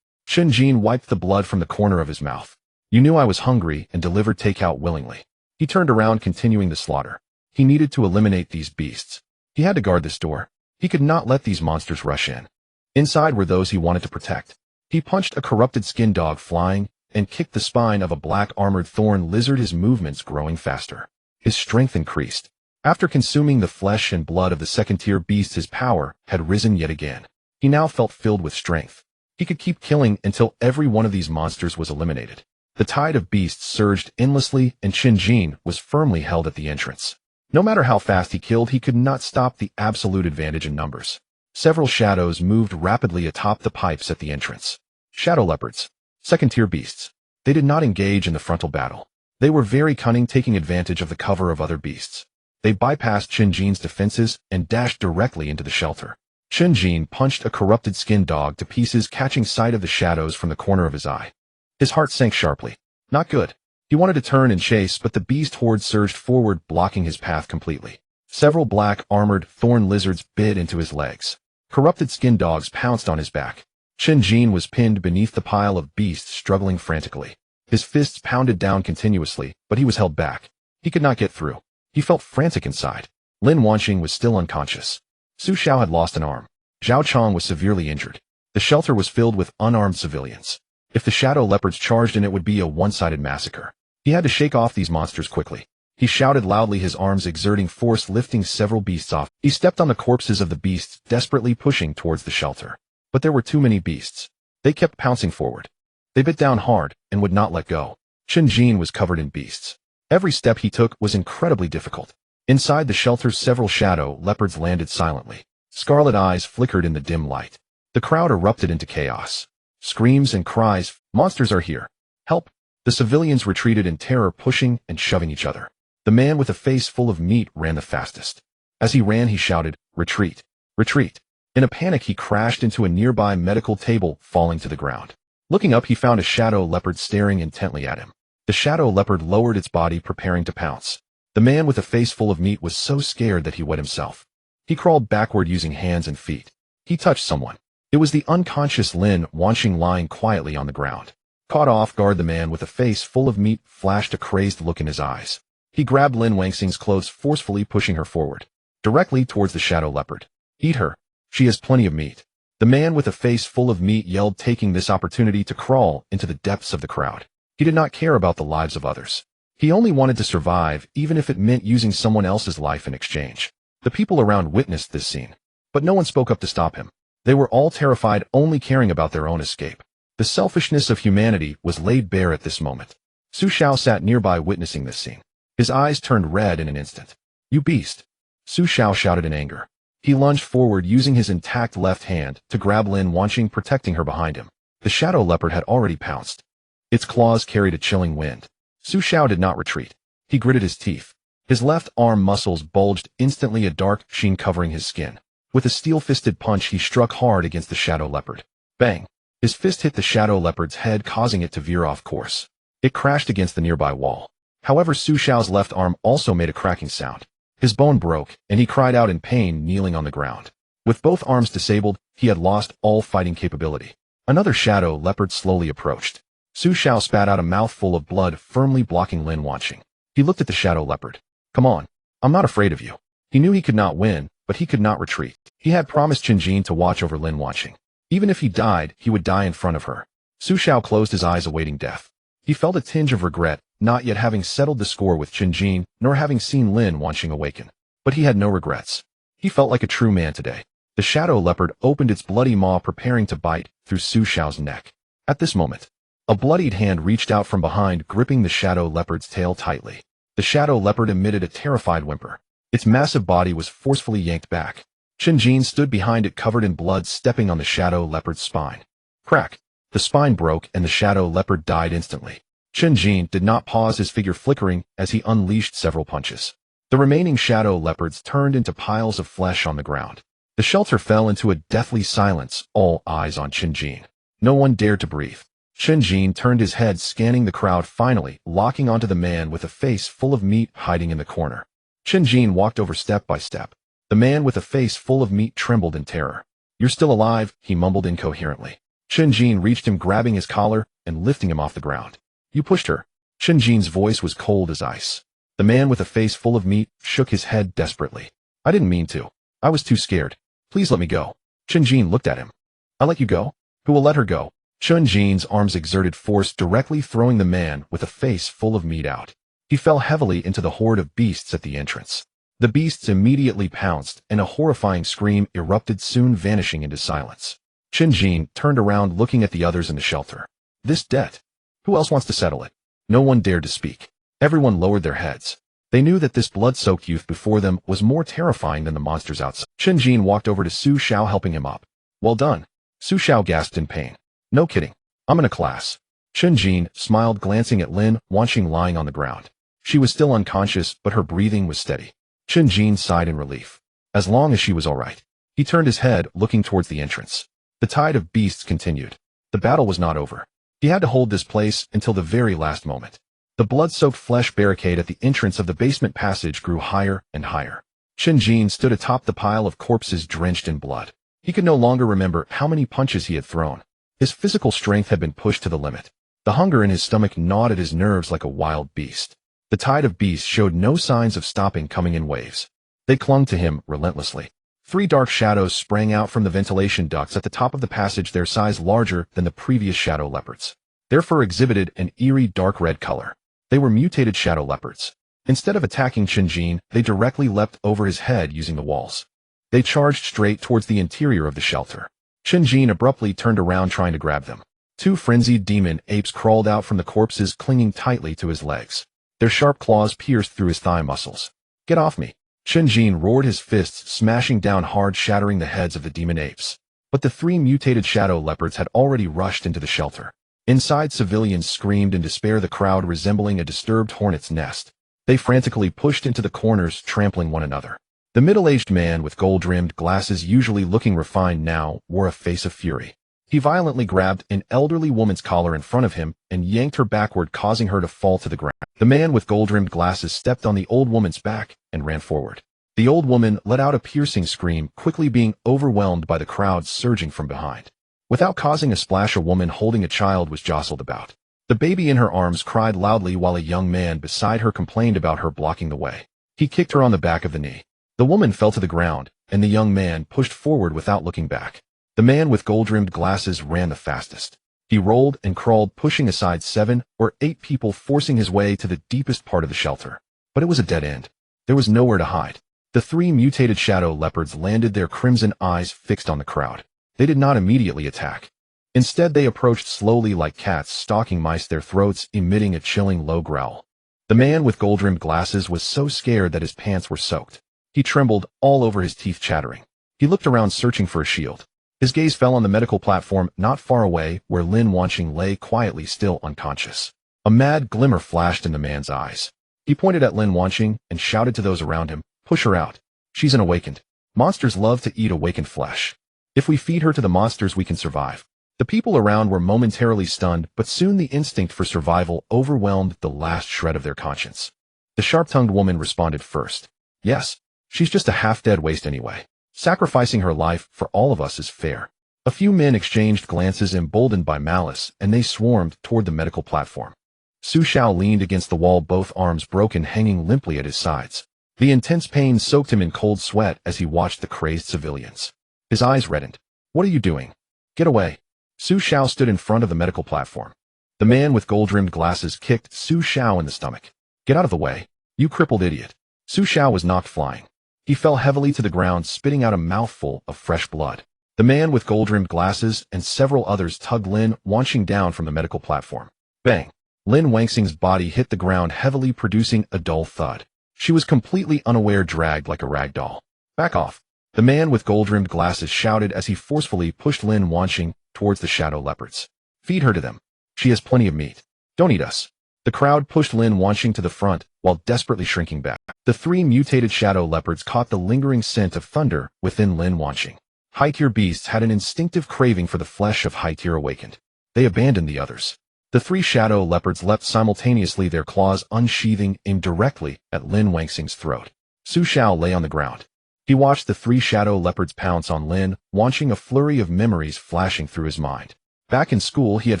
Chen Jin wiped the blood from the corner of his mouth. "You knew I was hungry and delivered takeout willingly." He turned around, continuing the slaughter. He needed to eliminate these beasts. He had to guard this door. He could not let these monsters rush in. Inside were those he wanted to protect. He punched a corrupted skin dog flying and kicked the spine of a black-armored thorn lizard, his movements growing faster. His strength increased. After consuming the flesh and blood of the second-tier beast, his power had risen yet again. He now felt filled with strength. He could keep killing until every one of these monsters was eliminated. The tide of beasts surged endlessly, and Chen Jin was firmly held at the entrance. No matter how fast he killed, he could not stop the absolute advantage in numbers. Several shadows moved rapidly atop the pipes at the entrance. Shadow leopards. Second-tier beasts. They did not engage in the frontal battle. They were very cunning, taking advantage of the cover of other beasts. They bypassed Chen Jin's defenses and dashed directly into the shelter. Chen Jin punched a corrupted skin dog to pieces, catching sight of the shadows from the corner of his eye. His heart sank sharply. Not good. He wanted to turn and chase, but the beast horde surged forward, blocking his path completely. Several black-armored thorn lizards bit into his legs. Corrupted skin dogs pounced on his back. Chen Jin was pinned beneath the pile of beasts, struggling frantically. His fists pounded down continuously, but he was held back. He could not get through. He felt frantic inside. Lin Wanqing was still unconscious. Su Xiao had lost an arm. Zhao Chong was severely injured. The shelter was filled with unarmed civilians. If the shadow leopards charged in, it would be a one-sided massacre. He had to shake off these monsters quickly. He shouted loudly, his arms exerting force, lifting several beasts off. He stepped on the corpses of the beasts, desperately pushing towards the shelter. But there were too many beasts. They kept pouncing forward. They bit down hard and would not let go. Chen Jin was covered in beasts. Every step he took was incredibly difficult. Inside the shelter, several shadow leopards landed silently. Scarlet eyes flickered in the dim light. The crowd erupted into chaos. Screams and cries, "Monsters are here! Help!" The civilians retreated in terror, pushing and shoving each other. The man with a face full of meat ran the fastest. As he ran, he shouted, "Retreat! Retreat!" In a panic, he crashed into a nearby medical table, falling to the ground. Looking up, he found a shadow leopard staring intently at him. The shadow leopard lowered its body, preparing to pounce. The man with a face full of meat was so scared that he wet himself. He crawled backward using hands and feet. He touched someone. It was the unconscious Lin Wanqing lying quietly on the ground. Caught off guard, the man with a face full of meat flashed a crazed look in his eyes. He grabbed Lin Wanqing's clothes, forcefully pushing her forward, directly towards the shadow leopard. "Eat her. She has plenty of meat." The man with a face full of meat yelled, taking this opportunity to crawl into the depths of the crowd. He did not care about the lives of others. He only wanted to survive, even if it meant using someone else's life in exchange. The people around witnessed this scene, but no one spoke up to stop him. They were all terrified, only caring about their own escape. The selfishness of humanity was laid bare at this moment. Su Xiao sat nearby, witnessing this scene. His eyes turned red in an instant. "You beast!" Su Xiao shouted in anger. He lunged forward, using his intact left hand to grab Lin Wanqing, protecting her behind him. The shadow leopard had already pounced. Its claws carried a chilling wind. Su Xiao did not retreat. He gritted his teeth. His left arm muscles bulged, instantly a dark sheen covering his skin. With a steel-fisted punch, he struck hard against the shadow leopard. Bang! His fist hit the shadow leopard's head, causing it to veer off course. It crashed against the nearby wall. However, Su Xiao's left arm also made a cracking sound. His bone broke, and he cried out in pain, kneeling on the ground. With both arms disabled, he had lost all fighting capability. Another shadow leopard slowly approached. Su Xiao spat out a mouthful of blood, firmly blocking Lin Wanqing. He looked at the shadow leopard. Come on. I'm not afraid of you. He knew he could not win, but he could not retreat. He had promised Chen Jin to watch over Lin Wanqing. Even if he died, he would die in front of her. Su Xiao closed his eyes, awaiting death. He felt a tinge of regret, not yet having settled the score with Chen Jin, nor having seen Lin Wanqing awaken. But he had no regrets. He felt like a true man today. The shadow leopard opened its bloody maw, preparing to bite through Su Xiao's neck. At this moment, a bloodied hand reached out from behind, gripping the shadow leopard's tail tightly. The shadow leopard emitted a terrified whimper. Its massive body was forcefully yanked back. Chen Jin stood behind it, covered in blood, stepping on the shadow leopard's spine. Crack! The spine broke and the shadow leopard died instantly. Chen Jin did not pause, his figure flickering as he unleashed several punches. The remaining shadow leopards turned into piles of flesh on the ground. The shelter fell into a deathly silence, all eyes on Chen Jin. No one dared to breathe. Chen Jin turned his head, scanning the crowd, finally locking onto the man with a face full of meat hiding in the corner. Chen Jin walked over step by step. The man with a face full of meat trembled in terror. You're still alive, he mumbled incoherently. Chen Jin reached him, grabbing his collar and lifting him off the ground. You pushed her. Chen Jin's voice was cold as ice. The man with a face full of meat shook his head desperately. I didn't mean to. I was too scared. Please let me go. Chen Jin looked at him. I'll let you go? Who will let her go? Chen Jin's arms exerted force, directly throwing the man with a face full of meat out. He fell heavily into the horde of beasts at the entrance. The beasts immediately pounced, and a horrifying scream erupted, soon vanishing into silence. Chen Jin turned around, looking at the others in the shelter. This debt? Who else wants to settle it? No one dared to speak. Everyone lowered their heads. They knew that this blood-soaked youth before them was more terrifying than the monsters outside. Chen Jin walked over to Su Xiao, helping him up. Well done. Su Xiao gasped in pain. No kidding. I'm in a class. Chen Jin smiled, glancing at Lin Wanqing lying on the ground. She was still unconscious, but her breathing was steady. Chen Jin sighed in relief. As long as she was all right. He turned his head, looking towards the entrance. The tide of beasts continued. The battle was not over. He had to hold this place until the very last moment. The blood-soaked flesh barricade at the entrance of the basement passage grew higher and higher. Chen Jin stood atop the pile of corpses drenched in blood. He could no longer remember how many punches he had thrown. His physical strength had been pushed to the limit. The hunger in his stomach gnawed at his nerves like a wild beast. The tide of beasts showed no signs of stopping, coming in waves. They clung to him relentlessly. 3 dark shadows sprang out from the ventilation ducts at the top of the passage, their size larger than the previous shadow leopards. Their fur exhibited an eerie dark red color. They were mutated shadow leopards. Instead of attacking Chen Jin, they directly leapt over his head using the walls. They charged straight towards the interior of the shelter. Chen Jin abruptly turned around, trying to grab them. 2 frenzied demon apes crawled out from the corpses, clinging tightly to his legs. Their sharp claws pierced through his thigh muscles. Get off me! Chen Jin roared, his fists smashing down hard, shattering the heads of the demon apes. But the 3 mutated shadow leopards had already rushed into the shelter. Inside, civilians screamed in despair, the crowd resembling a disturbed hornet's nest. They frantically pushed into the corners, trampling one another. The middle-aged man with gold-rimmed glasses, usually looking refined now, wore a face of fury. He violently grabbed an elderly woman's collar in front of him and yanked her backward, causing her to fall to the ground. The man with gold-rimmed glasses stepped on the old woman's back and ran forward. The old woman let out a piercing scream, quickly being overwhelmed by the crowd surging from behind. Without causing a splash, a woman holding a child was jostled about. The baby in her arms cried loudly while a young man beside her complained about her blocking the way. He kicked her on the back of the knee. The woman fell to the ground, and the young man pushed forward without looking back. The man with gold-rimmed glasses ran the fastest. He rolled and crawled, pushing aside 7 or 8 people, forcing his way to the deepest part of the shelter. But it was a dead end. There was nowhere to hide. The 3 mutated shadow leopards landed, their crimson eyes fixed on the crowd. They did not immediately attack. Instead, they approached slowly like cats stalking mice, their throats emitting a chilling low growl. The man with gold-rimmed glasses was so scared that his pants were soaked. He trembled, all over, his teeth chattering. He looked around, searching for a shield. His gaze fell on the medical platform not far away, where Lin Wanqing lay quietly, still unconscious. A mad glimmer flashed in the man's eyes. He pointed at Lin Wanqing and shouted to those around him, "Push her out. She's an awakened. Monsters love to eat awakened flesh. If we feed her to the monsters, we can survive." The people around were momentarily stunned, but soon the instinct for survival overwhelmed the last shred of their conscience. The sharp-tongued woman responded first. Yes, she's just a half-dead waste anyway. Sacrificing her life for all of us is fair. A few men exchanged glances emboldened by malice, and they swarmed toward the medical platform. Su Xiao leaned against the wall, both arms broken, hanging limply at his sides. The intense pain soaked him in cold sweat as he watched the crazed civilians. His eyes reddened. What are you doing? Get away. Su Xiao stood in front of the medical platform. The man with gold-rimmed glasses kicked Su Xiao in the stomach. Get out of the way, you crippled idiot. Su Xiao was knocked flying. He fell heavily to the ground, spitting out a mouthful of fresh blood. The man with gold-rimmed glasses and several others tugged Lin Wanxing down from the medical platform. Bang! Lin Wanxing's body hit the ground heavily, producing a dull thud. She was completely unaware, dragged like a rag doll. Back off! The man with gold-rimmed glasses shouted as he forcefully pushed Lin Wanxing towards the shadow leopards. Feed her to them. She has plenty of meat. Don't eat us. The crowd pushed Lin Wanxing to the front while desperately shrinking back. The three mutated shadow leopards caught the lingering scent of thunder within Lin Wanxing. High-tier beasts had an instinctive craving for the flesh of high-tier awakened. They abandoned the others. The three shadow leopards leapt simultaneously, their claws unsheathing, aimed directly at Lin Wanxing's throat. Su Xiao lay on the ground. He watched the three shadow leopards pounce on Lin, Wanxing, a flurry of memories flashing through his mind. Back in school, he had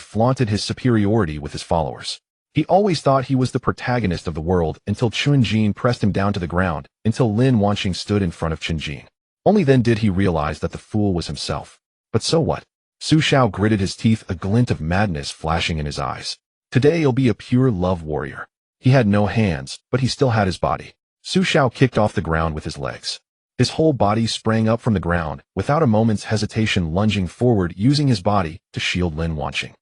flaunted his superiority with his followers. He always thought he was the protagonist of the world until Chen Jin pressed him down to the ground, until Lin Wanxing stood in front of Chen Jin. Only then did he realize that the fool was himself. But so what? Su Xiao gritted his teeth, a glint of madness flashing in his eyes. Today he'll be a pure love warrior. He had no hands, but he still had his body. Su Xiao kicked off the ground with his legs. His whole body sprang up from the ground, without a moment's hesitation, lunging forward, using his body to shield Lin Wanxing.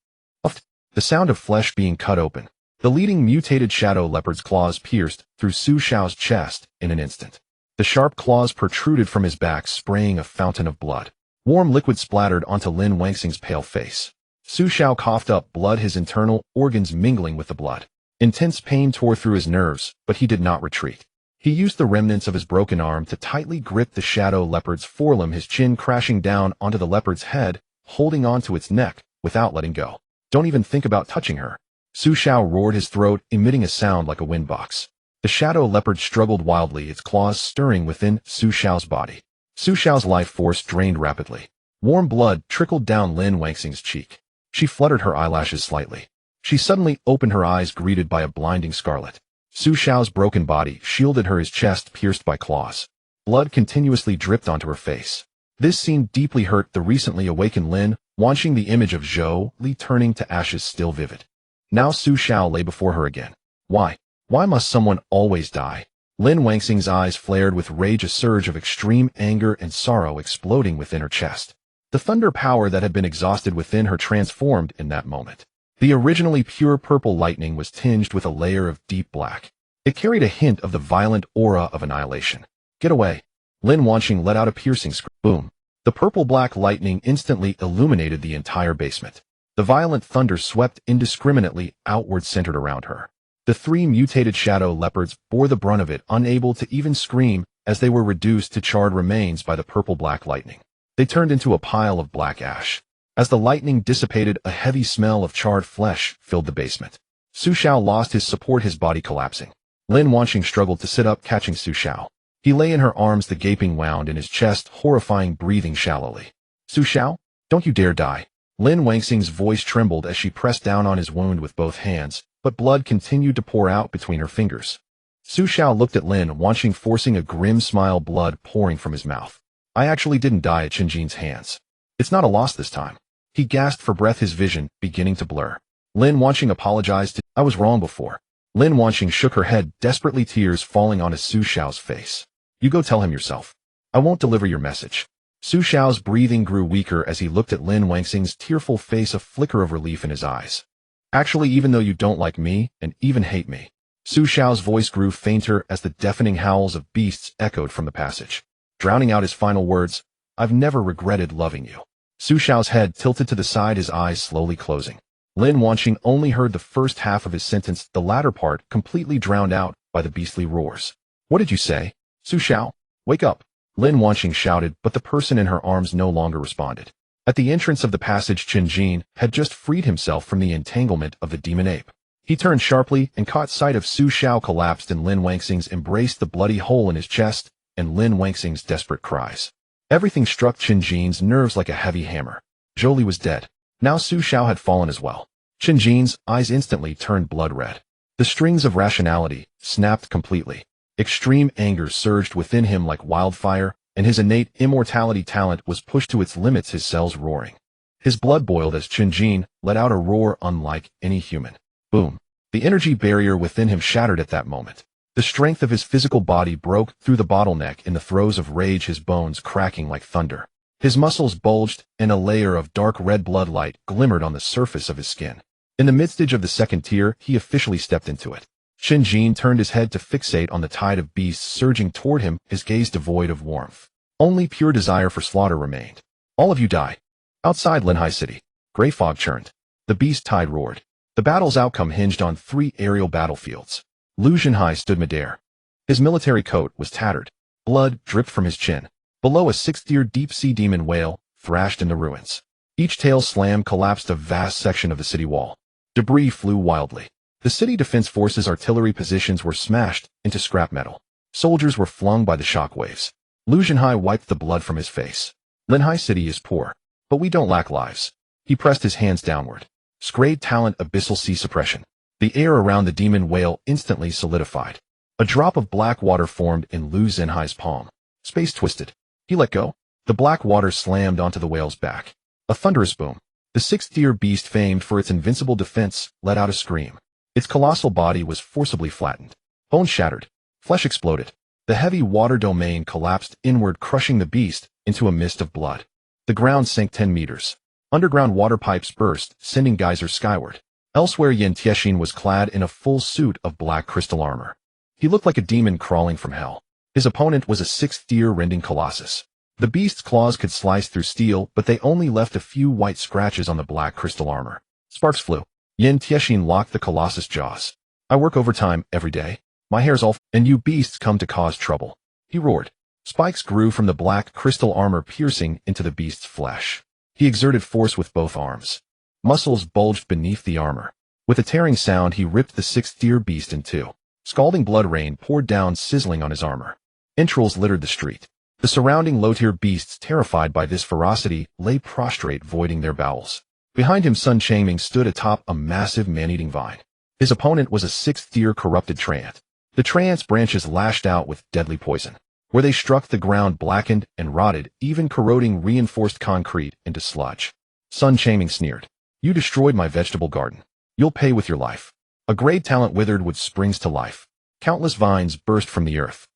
The sound of flesh being cut open. The leading mutated shadow leopard's claws pierced through Su Xiao's chest in an instant. The sharp claws protruded from his back, spraying a fountain of blood. Warm liquid splattered onto Lin Wanxing's pale face. Su Xiao coughed up blood, his internal organs mingling with the blood. Intense pain tore through his nerves, but he did not retreat. He used the remnants of his broken arm to tightly grip the shadow leopard's forelimb, his chin crashing down onto the leopard's head, holding onto its neck without letting go. Don't even think about touching her. Su Xiao roared, his throat emitting a sound like a windbox. The shadow leopard struggled wildly, its claws stirring within Su Xiao's body. Su Xiao's life force drained rapidly. Warm blood trickled down Lin Wanxing's cheek. She fluttered her eyelashes slightly. She suddenly opened her eyes, greeted by a blinding scarlet. Su Xiao's broken body shielded her, his chest pierced by claws. Blood continuously dripped onto her face. This scene deeply hurt the recently awakened Lin, Wanxing, the image of Zhou Li turning to ashes still vivid. Now Su Xiao lay before her again. Why? Why must someone always die? Lin Wanxing's eyes flared with rage, a surge of extreme anger and sorrow exploding within her chest. The thunder power that had been exhausted within her transformed in that moment. The originally pure purple lightning was tinged with a layer of deep black. It carried a hint of the violent aura of annihilation. Get away! Lin Wanxing let out a piercing scream. Boom! The purple-black lightning instantly illuminated the entire basement. The violent thunder swept indiscriminately outward, centered around her. The three mutated shadow leopards bore the brunt of it, unable to even scream, as they were reduced to charred remains by the purple-black lightning. They turned into a pile of black ash. As the lightning dissipated, a heavy smell of charred flesh filled the basement. Su Xiao lost his support, his body collapsing. Lin Wanxing struggled to sit up, catching Su Xiao. He lay in her arms, the gaping wound in his chest, horrifying, breathing shallowly. Su Xiao, don't you dare die. Lin Wanxing's voice trembled as she pressed down on his wound with both hands, but blood continued to pour out between her fingers. Su Xiao looked at Lin Wanxing, forcing a grim smile, blood pouring from his mouth. I actually didn't die at Chen Jin's hands. It's not a loss this time. He gasped for breath, his vision beginning to blur. Lin Wanxing apologized. I was wrong before. Lin Wanxing shook her head, desperately, tears falling onto Su Xiao's face. You go tell him yourself. I won't deliver your message. Su Xiao's breathing grew weaker as he looked at Lin Wanxing's tearful face, a flicker of relief in his eyes. Actually, even though you don't like me, and even hate me. Su Xiao's voice grew fainter as the deafening howls of beasts echoed from the passage. Drowning out his final words, I've never regretted loving you. Su Xiao's head tilted to the side, his eyes slowly closing. Lin Wanxing only heard the first half of his sentence, the latter part completely drowned out by the beastly roars. What did you say? Su Xiao, wake up! Lin Wanxing shouted, but the person in her arms no longer responded. At the entrance of the passage, Chen Jin had just freed himself from the entanglement of the demon ape. He turned sharply and caught sight of Su Xiao collapsed in Lin Wangxing's embrace, the bloody hole in his chest, and Lin Wangxing's desperate cries. Everything struck Chen Jin's nerves like a heavy hammer. Zhou Li was dead. Now Su Xiao had fallen as well. Chen Jin's eyes instantly turned blood red. The strings of rationality snapped completely. Extreme anger surged within him like wildfire, and his innate immortality talent was pushed to its limits, his cells roaring. His blood boiled as Chen Jin let out a roar unlike any human. Boom. The energy barrier within him shattered at that moment. The strength of his physical body broke through the bottleneck in the throes of rage, his bones cracking like thunder. His muscles bulged, and a layer of dark red blood light glimmered on the surface of his skin. In the midst of the second tier, he officially stepped into it. Chen Jin turned his head to fixate on the tide of beasts surging toward him, his gaze devoid of warmth. Only pure desire for slaughter remained. All of you die. Outside Linhai City, gray fog churned. The beast tide roared. The battle's outcome hinged on 3 aerial battlefields. Lu Zhenhai stood midair. His military coat was tattered. Blood dripped from his chin. Below, a 6th-tier deep-sea demon whale thrashed in the ruins. Each tail slam collapsed a vast section of the city wall. Debris flew wildly. The city defense forces' artillery positions were smashed into scrap metal. Soldiers were flung by the shockwaves. Lu Zhenhai wiped the blood from his face. Linhai City is poor, but we don't lack lives. He pressed his hands downward. Scrayed talent, abyssal sea suppression. The air around the demon whale instantly solidified. A drop of black water formed in Lu Zhenhai's palm. Space twisted. He let go. The black water slammed onto the whale's back. A thunderous boom. The 6th-tier beast, famed for its invincible defense, let out a scream. Its colossal body was forcibly flattened. Bones shattered. Flesh exploded. The heavy water domain collapsed inward, crushing the beast into a mist of blood. The ground sank 10 meters. Underground water pipes burst, sending geysers skyward. Elsewhere, Yin Tiexin was clad in a full suit of black crystal armor. He looked like a demon crawling from hell. His opponent was a 6th-tier rending colossus. The beast's claws could slice through steel, but they only left a few white scratches on the black crystal armor. Sparks flew. Yin Tiexin locked the colossus' jaws. I work overtime every day. My hair's all and you beasts come to cause trouble. He roared. Spikes grew from the black crystal armor, piercing into the beast's flesh. He exerted force with both arms. Muscles bulged beneath the armor. With a tearing sound, he ripped the 6th-tier beast in two. Scalding blood rain poured down, sizzling on his armor. Entrails littered the street. The surrounding low-tier beasts, terrified by this ferocity, lay prostrate, voiding their bowels. Behind him, Sun Changming stood atop a massive man-eating vine. His opponent was a 6th-tier corrupted treant. The treant's branches lashed out with deadly poison. Where they struck, the ground blackened and rotted, even corroding reinforced concrete into sludge. Sun Changming sneered. You destroyed my vegetable garden. You'll pay with your life. A great talent withered with springs to life. Countless vines burst from the earth.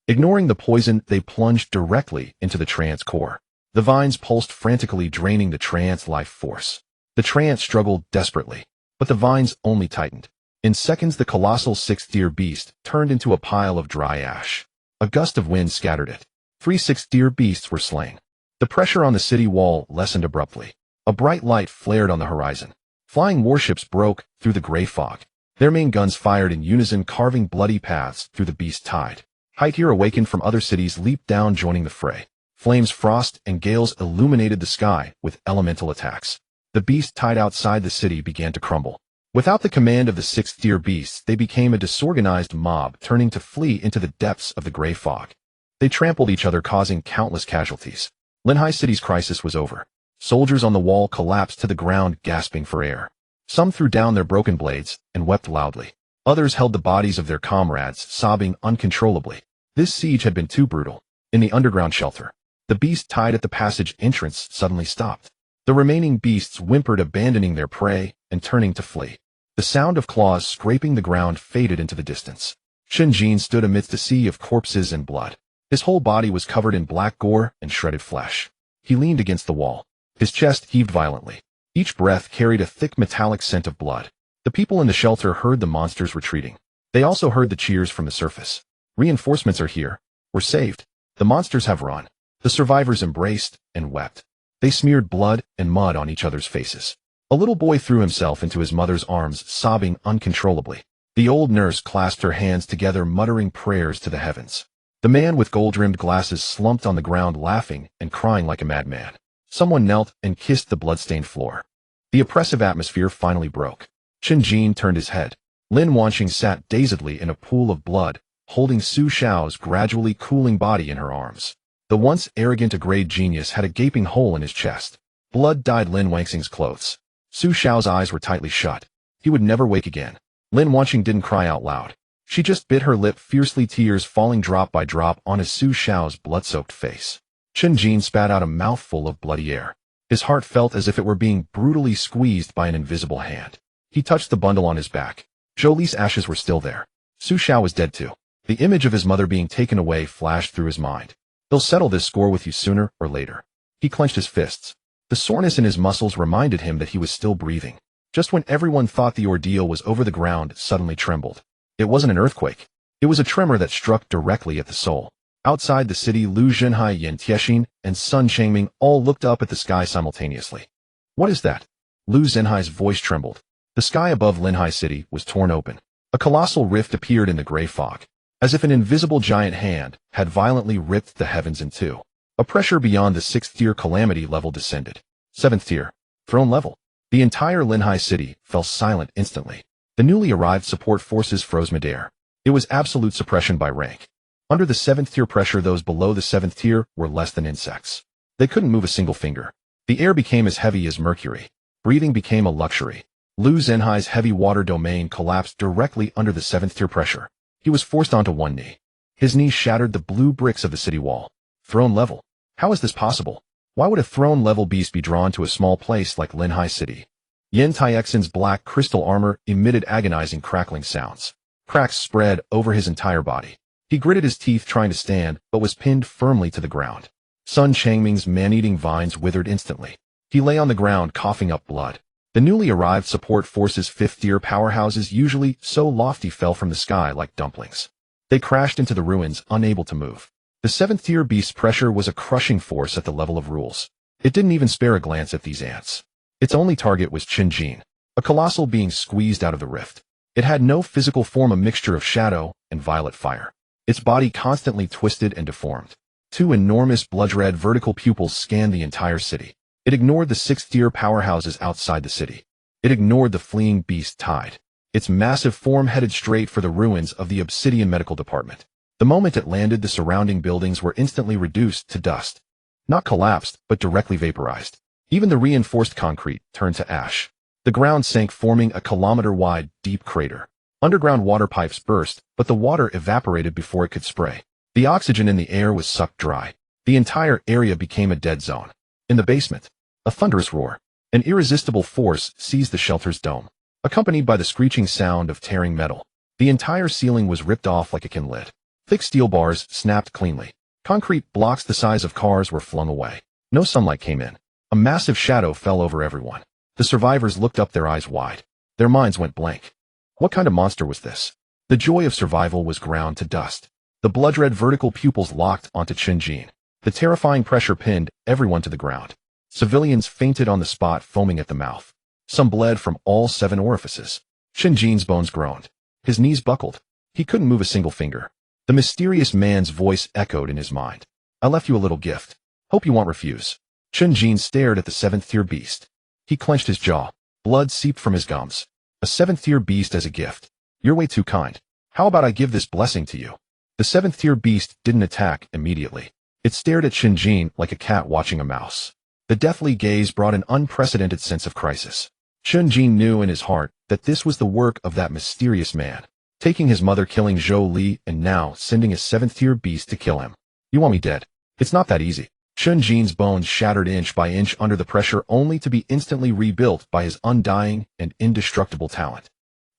Ignoring the poison, they plunged directly into the treant's core. The vines pulsed frantically, draining the treant's life force. The treant struggled desperately, but the vines only tightened. In seconds, the colossal 6th-tier beast turned into a pile of dry ash. A gust of wind scattered it. 3 6th-tier beasts were slain. The pressure on the city wall lessened abruptly. A bright light flared on the horizon. Flying warships broke through the gray fog. Their main guns fired in unison, carving bloody paths through the beast's tide. High-tier awakened from other cities leaped down, joining the fray. Flames, frost, and gales illuminated the sky with elemental attacks. The beast tied outside the city began to crumble. Without the command of the 6th-tier beasts, they became a disorganized mob, turning to flee into the depths of the gray fog. They trampled each other, causing countless casualties. Linhai City's crisis was over. Soldiers on the wall collapsed to the ground, gasping for air. Some threw down their broken blades and wept loudly. Others held the bodies of their comrades, sobbing uncontrollably. This siege had been too brutal. In the underground shelter, the beast tied at the passage entrance suddenly stopped. The remaining beasts whimpered, abandoning their prey and turning to flee. The sound of claws scraping the ground faded into the distance. Chen Jin stood amidst a sea of corpses and blood. His whole body was covered in black gore and shredded flesh. He leaned against the wall. His chest heaved violently. Each breath carried a thick metallic scent of blood. The people in the shelter heard the monsters retreating. They also heard the cheers from the surface. Reinforcements are here. We're saved. The monsters have run. The survivors embraced and wept. They smeared blood and mud on each other's faces. A little boy threw himself into his mother's arms, sobbing uncontrollably. The old nurse clasped her hands together, muttering prayers to the heavens. The man with gold-rimmed glasses slumped on the ground, laughing and crying like a madman. Someone knelt and kissed the bloodstained floor. The oppressive atmosphere finally broke. Chen Jin turned his head. Lin Wanqing sat dazedly in a pool of blood, holding Su Xiao's gradually cooling body in her arms. The once arrogant grade genius had a gaping hole in his chest. Blood dyed Lin Wanqing's clothes. Su Xiao's eyes were tightly shut. He would never wake again. Lin Wanqing didn't cry out loud. She just bit her lip fiercely, tears falling drop by drop on Su Xiao's blood-soaked face. Chen Jin spat out a mouthful of bloody air. His heart felt as if it were being brutally squeezed by an invisible hand. He touched the bundle on his back. Zhou Li's ashes were still there. Su Xiao was dead too. The image of his mother being taken away flashed through his mind. He'll settle this score with you sooner or later. He clenched his fists. The soreness in his muscles reminded him that he was still breathing. Just when everyone thought the ordeal was over, the ground suddenly trembled. It wasn't an earthquake. It was a tremor that struck directly at the soul. Outside the city, Lu Zhenhai, Yan Tiexin, and Sun Changming all looked up at the sky simultaneously. What is that? Lu Zhenhai's voice trembled. The sky above Linhai City was torn open. A colossal rift appeared in the gray fog, as if an invisible giant hand had violently ripped the heavens in two. A pressure beyond the 6th tier calamity level descended. 7th tier, throne level. The entire Linhai City fell silent instantly. The newly arrived support forces froze midair. It was absolute suppression by rank. Under the 7th tier pressure, those below the 7th tier were less than insects. They couldn't move a single finger. The air became as heavy as mercury. Breathing became a luxury. Lu Zhenhai's heavy water domain collapsed directly under the 7th tier pressure. He was forced onto one knee. His knee shattered the blue bricks of the city wall. Throne level. How is this possible? Why would a throne level beast be drawn to a small place like Linhai City? Yan Tiexin's black crystal armor emitted agonizing crackling sounds. Cracks spread over his entire body. He gritted his teeth trying to stand, but was pinned firmly to the ground. Sun Changming's man-eating vines withered instantly. He lay on the ground coughing up blood. The newly arrived support forces 5th tier powerhouses, usually so lofty, fell from the sky like dumplings. They crashed into the ruins, unable to move. The 7th tier beast's pressure was a crushing force at the level of rules. It didn't even spare a glance at these ants. Its only target was Chen Jin, a colossal being squeezed out of the rift. It had no physical form, a mixture of shadow and violet fire. Its body constantly twisted and deformed. Two enormous blood-red vertical pupils scanned the entire city. It ignored the 6th tier powerhouses outside the city. It ignored the fleeing beast tide. Its massive form headed straight for the ruins of the Obsidian Medical Department. The moment it landed, the surrounding buildings were instantly reduced to dust. Not collapsed, but directly vaporized. Even the reinforced concrete turned to ash. The ground sank, forming a kilometer-wide, deep crater. Underground water pipes burst, but the water evaporated before it could spray. The oxygen in the air was sucked dry. The entire area became a dead zone. In the basement, a thunderous roar. An irresistible force seized the shelter's dome. Accompanied by the screeching sound of tearing metal, the entire ceiling was ripped off like a can lid. Thick steel bars snapped cleanly. Concrete blocks the size of cars were flung away. No sunlight came in. A massive shadow fell over everyone. The survivors looked up, their eyes wide. Their minds went blank. What kind of monster was this? The joy of survival was ground to dust. The blood-red vertical pupils locked onto Chen Jin. The terrifying pressure pinned everyone to the ground. Civilians fainted on the spot, foaming at the mouth. Some bled from all 7 orifices. Chen Jin's bones groaned. His knees buckled. He couldn't move a single finger. The mysterious man's voice echoed in his mind. I left you a little gift. Hope you won't refuse. Chen Jin stared at the 7th tier beast. He clenched his jaw. Blood seeped from his gums. A 7th tier beast as a gift. You're way too kind. How about I give this blessing to you? The 7th tier beast didn't attack immediately. It stared at Chen Jin like a cat watching a mouse. The deathly gaze brought an unprecedented sense of crisis. Chen Jin knew in his heart that this was the work of that mysterious man. Taking his mother, killing Zhou Li, and now sending a 7th tier beast to kill him. You want me dead? It's not that easy. Chen Jin's bones shattered inch by inch under the pressure, only to be instantly rebuilt by his undying and indestructible talent.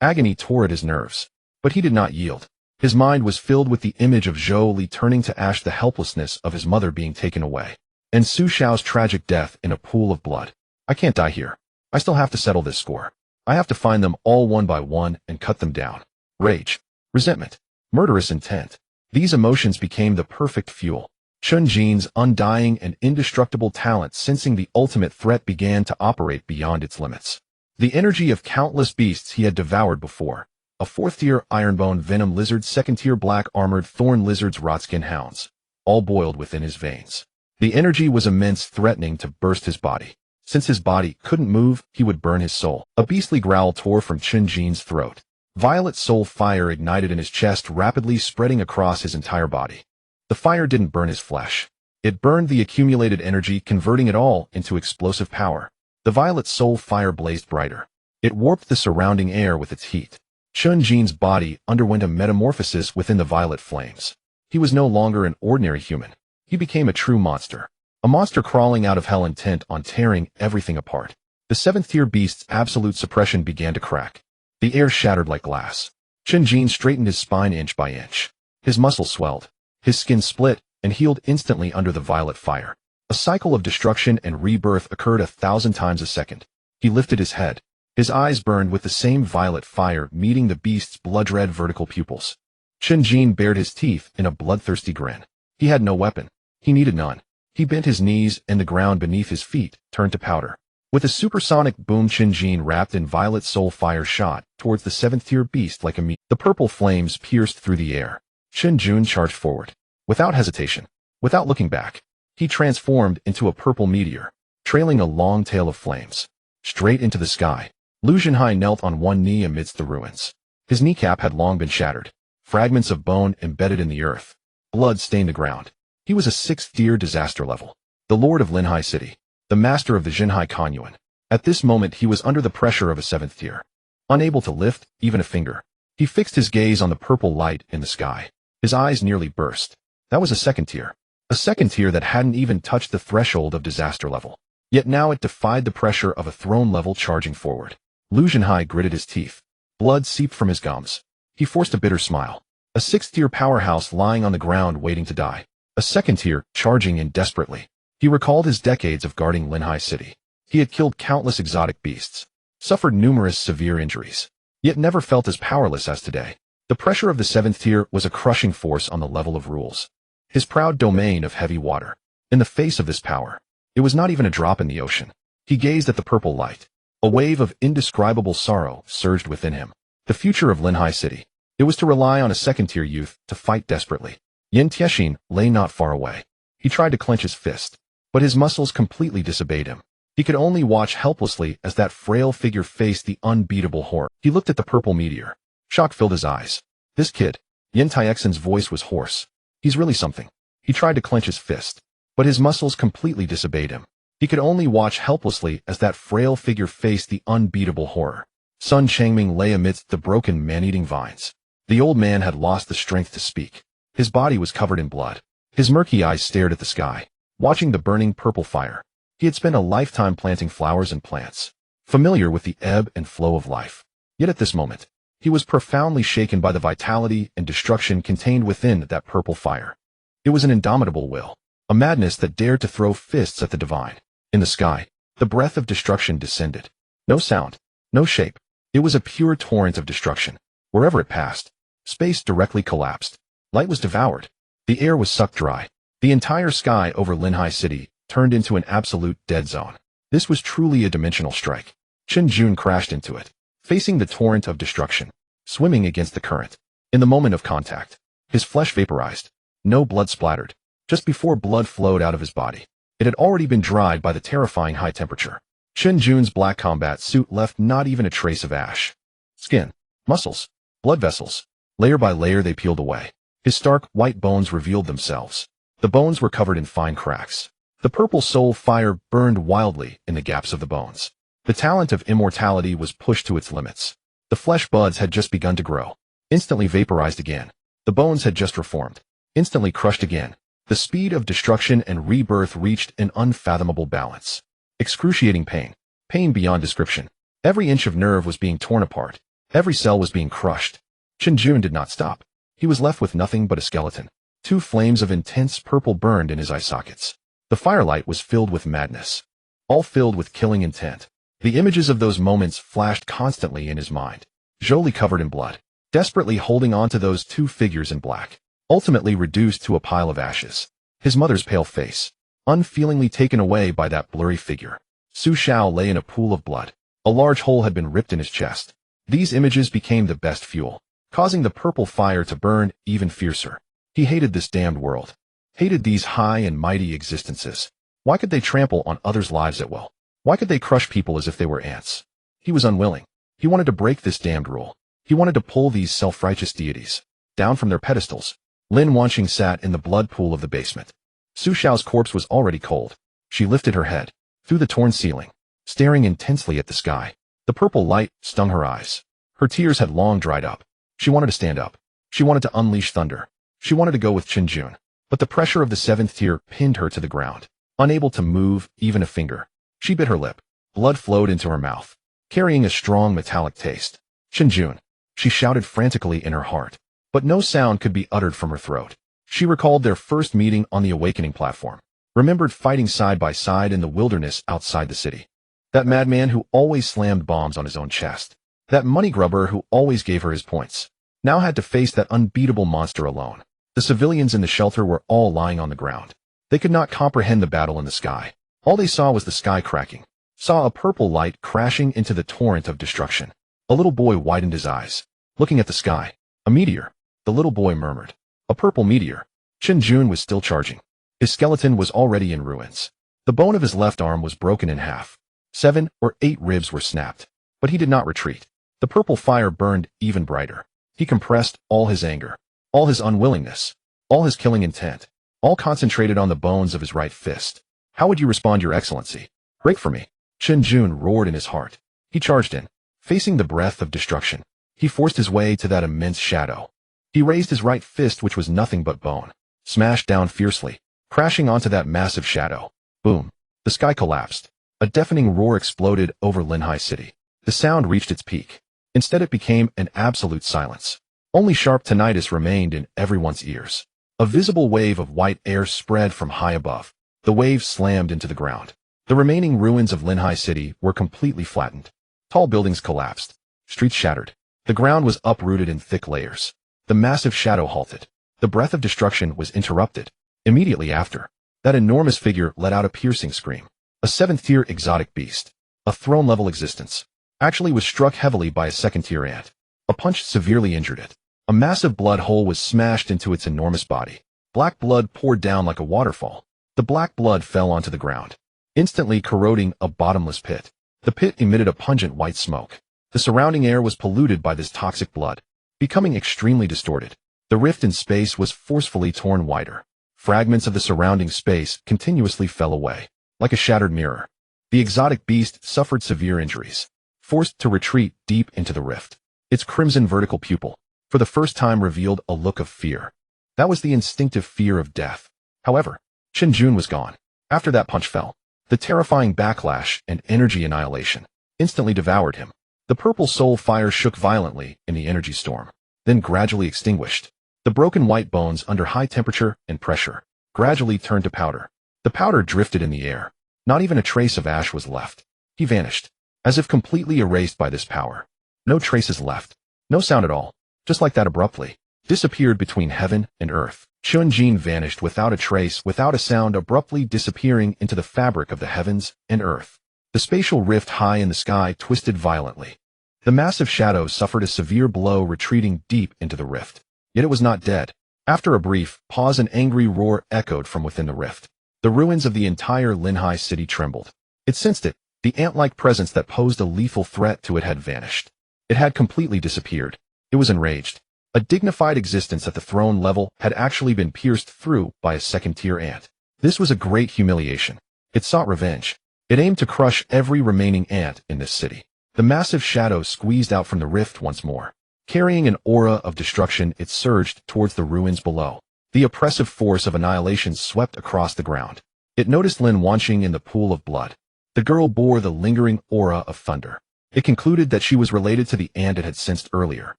Agony tore at his nerves, but he did not yield. His mind was filled with the image of Zhou Li turning to ash, the helplessness of his mother being taken away, and Su Xiao's tragic death in a pool of blood. I can't die here. I still have to settle this score. I have to find them all one by one and cut them down. Rage, resentment, murderous intent. These emotions became the perfect fuel. Chen Jin's undying and indestructible talent, sensing the ultimate threat, began to operate beyond its limits. The energy of countless beasts he had devoured before. A 4th tier ironbone venom lizard, 2nd tier black armored thorn lizards, rotskin hounds, all boiled within his veins. The energy was immense, threatening to burst his body. Since his body couldn't move, he would burn his soul. A beastly growl tore from Chen Jin's throat. Violet soul fire ignited in his chest, rapidly spreading across his entire body. The fire didn't burn his flesh. It burned the accumulated energy, converting it all into explosive power. The violet soul fire blazed brighter. It warped the surrounding air with its heat. Chen Jin's body underwent a metamorphosis within the violet flames. He was no longer an ordinary human. He became a true monster. A monster crawling out of hell, intent on tearing everything apart. The 7th-tier beast's absolute suppression began to crack. The air shattered like glass. Chen Jin straightened his spine inch by inch. His muscles swelled. His skin split and healed instantly under the violet fire. A cycle of destruction and rebirth occurred 1,000 times a second. He lifted his head. His eyes burned with the same violet fire, meeting the beast's blood-red vertical pupils. Chen Jin bared his teeth in a bloodthirsty grin. He had no weapon. He needed none. He bent his knees, and the ground beneath his feet turned to powder. With a supersonic boom, Chen Jin, wrapped in violet soul fire, shot towards the 7th-tier beast like a meteor. The purple flames pierced through the air. Chen Jin charged forward. Without hesitation, without looking back, he transformed into a purple meteor, trailing a long tail of flames. Straight into the sky, Lu Zhenhai knelt on one knee amidst the ruins. His kneecap had long been shattered. Fragments of bone embedded in the earth. Blood stained the ground. He was a 6th-tier disaster level. The lord of Linhai City. The master of the Zhenhai Kanyuan. At this moment he was under the pressure of a 7th tier. Unable to lift even a finger. He fixed his gaze on the purple light in the sky. His eyes nearly burst. That was a 2nd tier. A 2nd tier that hadn't even touched the threshold of disaster level. Yet now it defied the pressure of a throne level, charging forward. Lu Zhenhai gritted his teeth. Blood seeped from his gums. He forced a bitter smile. A 6th-tier powerhouse lying on the ground waiting to die. A 2nd tier charging in desperately. He recalled his decades of guarding Linhai City. He had killed countless exotic beasts, suffered numerous severe injuries, yet never felt as powerless as today. The pressure of the 7th tier was a crushing force on the level of rules. His proud domain of heavy water. In the face of this power, it was not even a drop in the ocean. He gazed at the purple light. A wave of indescribable sorrow surged within him. The future of Linhai City. It was to rely on a 2nd-tier youth to fight desperately. Yin Tiexin lay not far away. He tried to clench his fist, but his muscles completely disobeyed him. He could only watch helplessly as that frail figure faced the unbeatable horror. He looked at the purple meteor. Shock filled his eyes. This kid. Yin Tiexin's voice was hoarse. He's really something. He tried to clench his fist, but his muscles completely disobeyed him. He could only watch helplessly as that frail figure faced the unbeatable horror. Sun Changming lay amidst the broken man-eating vines. The old man had lost the strength to speak. His body was covered in blood. His murky eyes stared at the sky, watching the burning purple fire. He had spent a lifetime planting flowers and plants, familiar with the ebb and flow of life. Yet at this moment, he was profoundly shaken by the vitality and destruction contained within that purple fire. It was an indomitable will, a madness that dared to throw fists at the divine. In the sky, the breath of destruction descended. No sound, no shape. It was a pure torrent of destruction. Wherever it passed, space directly collapsed. Light was devoured. The air was sucked dry. The entire sky over Linhai City turned into an absolute dead zone. This was truly a dimensional strike. Chen Jin crashed into it, facing the torrent of destruction, swimming against the current. In the moment of contact, his flesh vaporized. No blood splattered. Just before blood flowed out of his body, it had already been dried by the terrifying high temperature. Chen Jin's black combat suit left not even a trace of ash. Skin, muscles, blood vessels. Layer by layer they peeled away. His stark, white bones revealed themselves. The bones were covered in fine cracks. The purple soul fire burned wildly in the gaps of the bones. The talent of immortality was pushed to its limits. The flesh buds had just begun to grow. Instantly vaporized again. The bones had just reformed. Instantly crushed again. The speed of destruction and rebirth reached an unfathomable balance. Excruciating pain. Pain beyond description. Every inch of nerve was being torn apart. Every cell was being crushed. Chen Jin did not stop. He was left with nothing but a skeleton. 2 flames of intense purple burned in his eye sockets. The firelight was filled with madness. All filled with killing intent. The images of those moments flashed constantly in his mind. Jolie covered in blood, desperately holding on to those 2 figures in black, ultimately reduced to a pile of ashes. His mother's pale face, unfeelingly taken away by that blurry figure. Su Xiao lay in a pool of blood. A large hole had been ripped in his chest. These images became the best fuel, causing the purple fire to burn even fiercer. He hated this damned world. Hated these high and mighty existences. Why could they trample on others' lives at will? Why could they crush people as if they were ants? He was unwilling. He wanted to break this damned rule. He wanted to pull these self-righteous deities down from their pedestals. Lin Wanqing sat in the blood pool of the basement. Su Xiao's corpse was already cold. She lifted her head through the torn ceiling, staring intensely at the sky. The purple light stung her eyes. Her tears had long dried up. She wanted to stand up. She wanted to unleash thunder. She wanted to go with Chen Jin. But the pressure of the 7th tier pinned her to the ground, unable to move even a finger. She bit her lip. Blood flowed into her mouth, carrying a strong metallic taste. Chen Jin, she shouted frantically in her heart. But no sound could be uttered from her throat. She recalled their first meeting on the awakening platform, remembered fighting side by side in the wilderness outside the city. That madman who always slammed bombs on his own chest. That money grubber who always gave her his points. Now had to face that unbeatable monster alone. The civilians in the shelter were all lying on the ground. They could not comprehend the battle in the sky. All they saw was the sky cracking. Saw a purple light crashing into the torrent of destruction. A little boy widened his eyes, looking at the sky. A meteor, the little boy murmured. A purple meteor. Chen Jin was still charging. His skeleton was already in ruins. The bone of his left arm was broken in half. 7 or 8 ribs were snapped. But he did not retreat. The purple fire burned even brighter. He compressed all his anger, all his unwillingness, all his killing intent, all concentrated on the bones of his right fist. How would you respond, Your Excellency? Break for me. Chen Jin roared in his heart. He charged in, facing the breath of destruction. He forced his way to that immense shadow. He raised his right fist, which was nothing but bone, smashed down fiercely, crashing onto that massive shadow. Boom. The sky collapsed. A deafening roar exploded over Linhai City. The sound reached its peak. Instead it became an absolute silence. Only sharp tinnitus remained in everyone's ears. A visible wave of white air spread from high above. The wave slammed into the ground. The remaining ruins of Linhai City were completely flattened. Tall buildings collapsed. Streets shattered. The ground was uprooted in thick layers. The massive shadow halted. The breath of destruction was interrupted. Immediately after, that enormous figure let out a piercing scream. A 7th-tier exotic beast, a throne-level existence, actually was struck heavily by a 2nd-tier ant. A punch severely injured it. A massive blood hole was smashed into its enormous body. Black blood poured down like a waterfall. The black blood fell onto the ground, instantly corroding a bottomless pit. The pit emitted a pungent white smoke. The surrounding air was polluted by this toxic blood, becoming extremely distorted. The rift in space was forcefully torn wider. Fragments of the surrounding space continuously fell away, like a shattered mirror. The exotic beast suffered severe injuries, forced to retreat deep into the rift. Its crimson vertical pupil, for the first time, revealed a look of fear. That was the instinctive fear of death. However, Chen Jin was gone. After that punch fell, the terrifying backlash and energy annihilation instantly devoured him. The purple soul fire shook violently in the energy storm, then gradually extinguished. The broken white bones under high temperature and pressure gradually turned to powder. The powder drifted in the air. Not even a trace of ash was left. He vanished, as if completely erased by this power. No traces left. No sound at all. Just like that, abruptly disappeared between heaven and earth. Chen Jin vanished without a trace, without a sound, abruptly disappearing into the fabric of the heavens and earth. The spatial rift high in the sky twisted violently. The massive shadow suffered a severe blow, retreating deep into the rift. Yet it was not dead. After a brief pause, an angry roar echoed from within the rift. The ruins of the entire Linhai City trembled. It sensed it. The ant-like presence that posed a lethal threat to it had vanished. It had completely disappeared. It was enraged. A dignified existence at the throne level had actually been pierced through by a 2nd-tier ant. This was a great humiliation. It sought revenge. It aimed to crush every remaining ant in this city. The massive shadow squeezed out from the rift once more. Carrying an aura of destruction, it surged towards the ruins below. The oppressive force of annihilation swept across the ground. It noticed Lin Wanqing in the pool of blood. The girl bore the lingering aura of thunder. It concluded that she was related to the ant it had sensed earlier.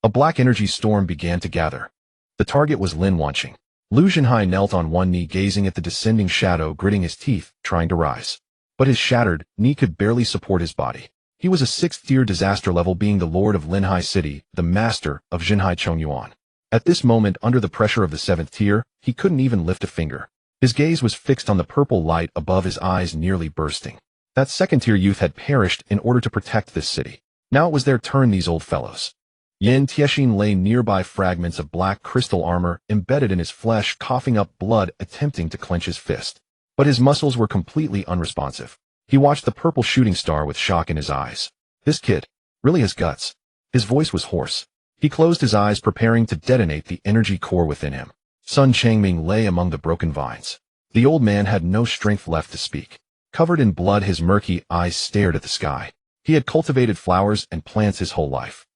A black energy storm began to gather. The target was Lin Wanqing. Lu Zhenhai knelt on one knee, gazing at the descending shadow, gritting his teeth, trying to rise. But his shattered knee could barely support his body. He was a 6th-tier disaster level, being the lord of Linhai City, the master of Zhenhai Chongyuan. At this moment, under the pressure of the 7th tier, he couldn't even lift a finger. His gaze was fixed on the purple light above his eyes, nearly bursting. That 2nd-tier youth had perished in order to protect this city. Now it was their turn, these old fellows. Yan Tiexin lay nearby, fragments of black crystal armor embedded in his flesh, coughing up blood, attempting to clench his fist. But his muscles were completely unresponsive. He watched the purple shooting star with shock in his eyes. This kid really has guts. His voice was hoarse. He closed his eyes, preparing to detonate the energy core within him. Sun Changming lay among the broken vines. The old man had no strength left to speak. Covered in blood, his murky eyes stared at the sky. He had cultivated flowers and plants his whole life.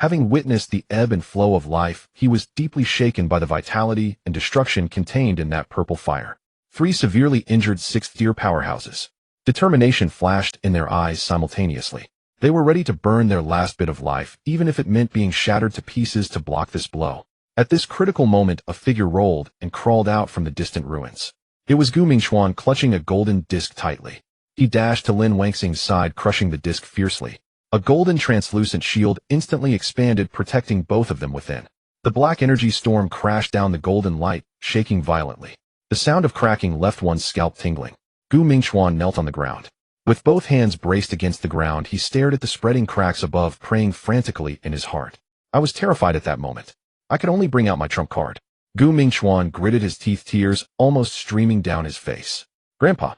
Having witnessed the ebb and flow of life, he was deeply shaken by the vitality and destruction contained in that purple fire. 3 severely injured 6th-tier powerhouses. Determination flashed in their eyes simultaneously. They were ready to burn their last bit of life, even if it meant being shattered to pieces to block this blow. At this critical moment, a figure rolled and crawled out from the distant ruins. It was Gu Mingxuan, clutching a golden disc tightly. He dashed to Lin Wangxing's side, crushing the disc fiercely. A golden translucent shield instantly expanded, protecting both of them within. The black energy storm crashed down the golden light, shaking violently. The sound of cracking left one's scalp tingling. Gu Mingxuan knelt on the ground. With both hands braced against the ground, he stared at the spreading cracks above, praying frantically in his heart. I was terrified at that moment. I could only bring out my trump card. Gu Mingxuan gritted his teeth, tears almost streaming down his face. Grandpa,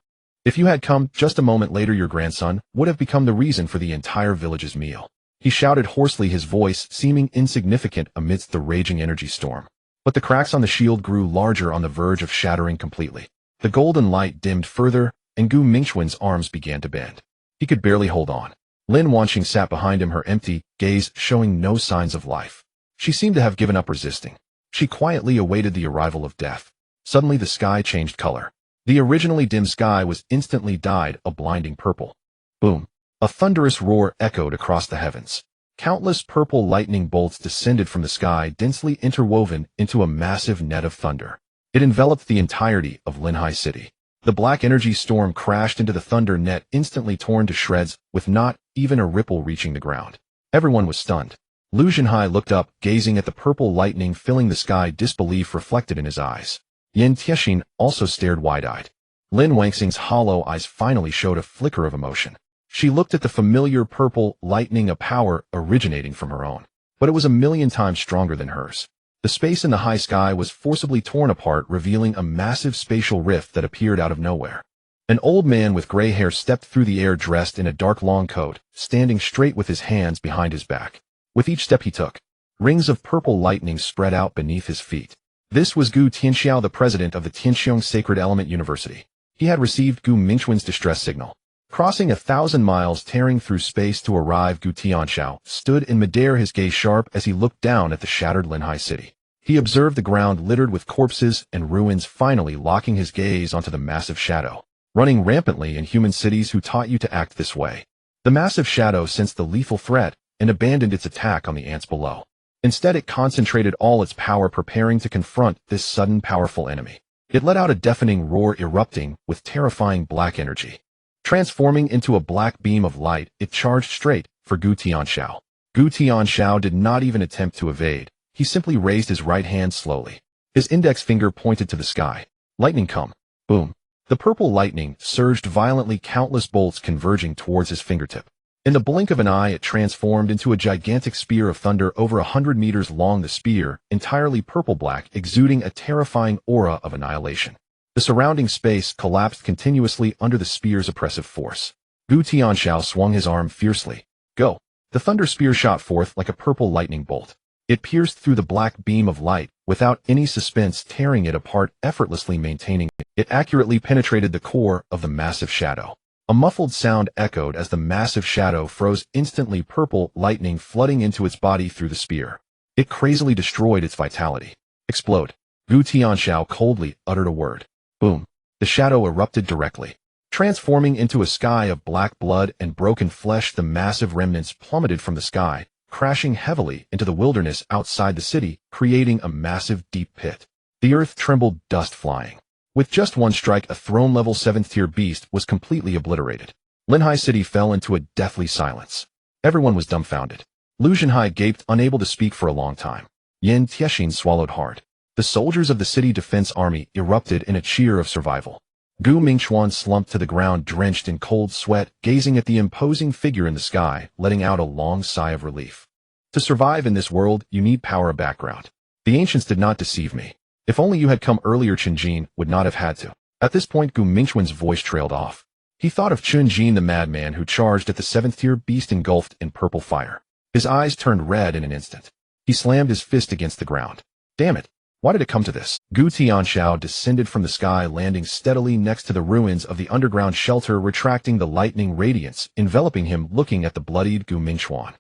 if you had come just a moment later, your grandson would have become the reason for the entire village's meal. He shouted hoarsely, his voice seeming insignificant amidst the raging energy storm. But the cracks on the shield grew larger, on the verge of shattering completely. The golden light dimmed further, and Gu Mingxuan's arms began to bend. He could barely hold on. Lin Wanqing sat behind him, her empty gaze showing no signs of life. She seemed to have given up resisting. She quietly awaited the arrival of death. Suddenly the sky changed color. The originally dim sky was instantly dyed a blinding purple. Boom! A thunderous roar echoed across the heavens. Countless purple lightning bolts descended from the sky, densely interwoven into a massive net of thunder. It enveloped the entirety of Linhai City. The black energy storm crashed into the thunder net, instantly torn to shreds, with not even a ripple reaching the ground. Everyone was stunned. Lu Zhenhai looked up, gazing at the purple lightning filling the sky, disbelief reflected in his eyes. Yan Tiexin also stared wide-eyed. Lin Wangxing's hollow eyes finally showed a flicker of emotion. She looked at the familiar purple lightning, a power originating from her own. But it was a million times stronger than hers. The space in the high sky was forcibly torn apart, revealing a massive spatial rift that appeared out of nowhere. An old man with gray hair stepped through the air, dressed in a dark long coat, standing straight with his hands behind his back. With each step he took, rings of purple lightning spread out beneath his feet. This was Gu Tianxiao, the president of the Tianxiong Sacred Element University. He had received Gu Mingxuan's distress signal. Crossing 1,000 miles, tearing through space to arrive, Gu Tianxiao stood in midair, his gaze sharp as he looked down at the shattered Linhai City. He observed the ground littered with corpses and ruins, finally locking his gaze onto the massive shadow, running rampantly in human cities who taught you to act this way. The massive shadow sensed the lethal threat and abandoned its attack on the ants below. Instead, it concentrated all its power, preparing to confront this sudden powerful enemy. It let out a deafening roar, erupting with terrifying black energy. Transforming into a black beam of light, it charged straight for Gu Tianxiao. Gu Tianxiao did not even attempt to evade. He simply raised his right hand slowly. His index finger pointed to the sky. Lightning come. Boom. The purple lightning surged violently, countless bolts converging towards his fingertip. In the blink of an eye, it transformed into a gigantic spear of thunder over 100 meters long, the spear, entirely purple-black, exuding a terrifying aura of annihilation. The surrounding space collapsed continuously under the spear's oppressive force. Gu Tianxiao swung his arm fiercely. Go! The thunder spear shot forth like a purple lightning bolt. It pierced through the black beam of light, without any suspense, tearing it apart, effortlessly maintaining it. It accurately penetrated the core of the massive shadow. A muffled sound echoed as the massive shadow froze instantly, purple lightning flooding into its body through the spear. It crazily destroyed its vitality. Explode. Gu Tianxiao coldly uttered a word. Boom. The shadow erupted directly. Transforming into a sky of black blood and broken flesh, the massive remnants plummeted from the sky, crashing heavily into the wilderness outside the city, creating a massive deep pit. The earth trembled, dust flying. With just one strike, a throne-level 7th-tier beast was completely obliterated. Linhai City fell into a deathly silence. Everyone was dumbfounded. Lu Zhenhai gaped, unable to speak for a long time. Yan Tiexin swallowed hard. The soldiers of the city defense army erupted in a cheer of survival. Gu Mingxuan slumped to the ground, drenched in cold sweat, gazing at the imposing figure in the sky, letting out a long sigh of relief. To survive in this world, you need power of background. The ancients did not deceive me. If only you had come earlier, Chen Jin would not have had to. At this point, Gu Mingquan's voice trailed off. He thought of Chen Jin, the madman who charged at the 7th-tier beast engulfed in purple fire. His eyes turned red in an instant. He slammed his fist against the ground. Damn it! Why did it come to this? Gu Tianxiao descended from the sky, landing steadily next to the ruins of the underground shelter, retracting the lightning radiance, enveloping him, looking at the bloodied Gu Mingquan.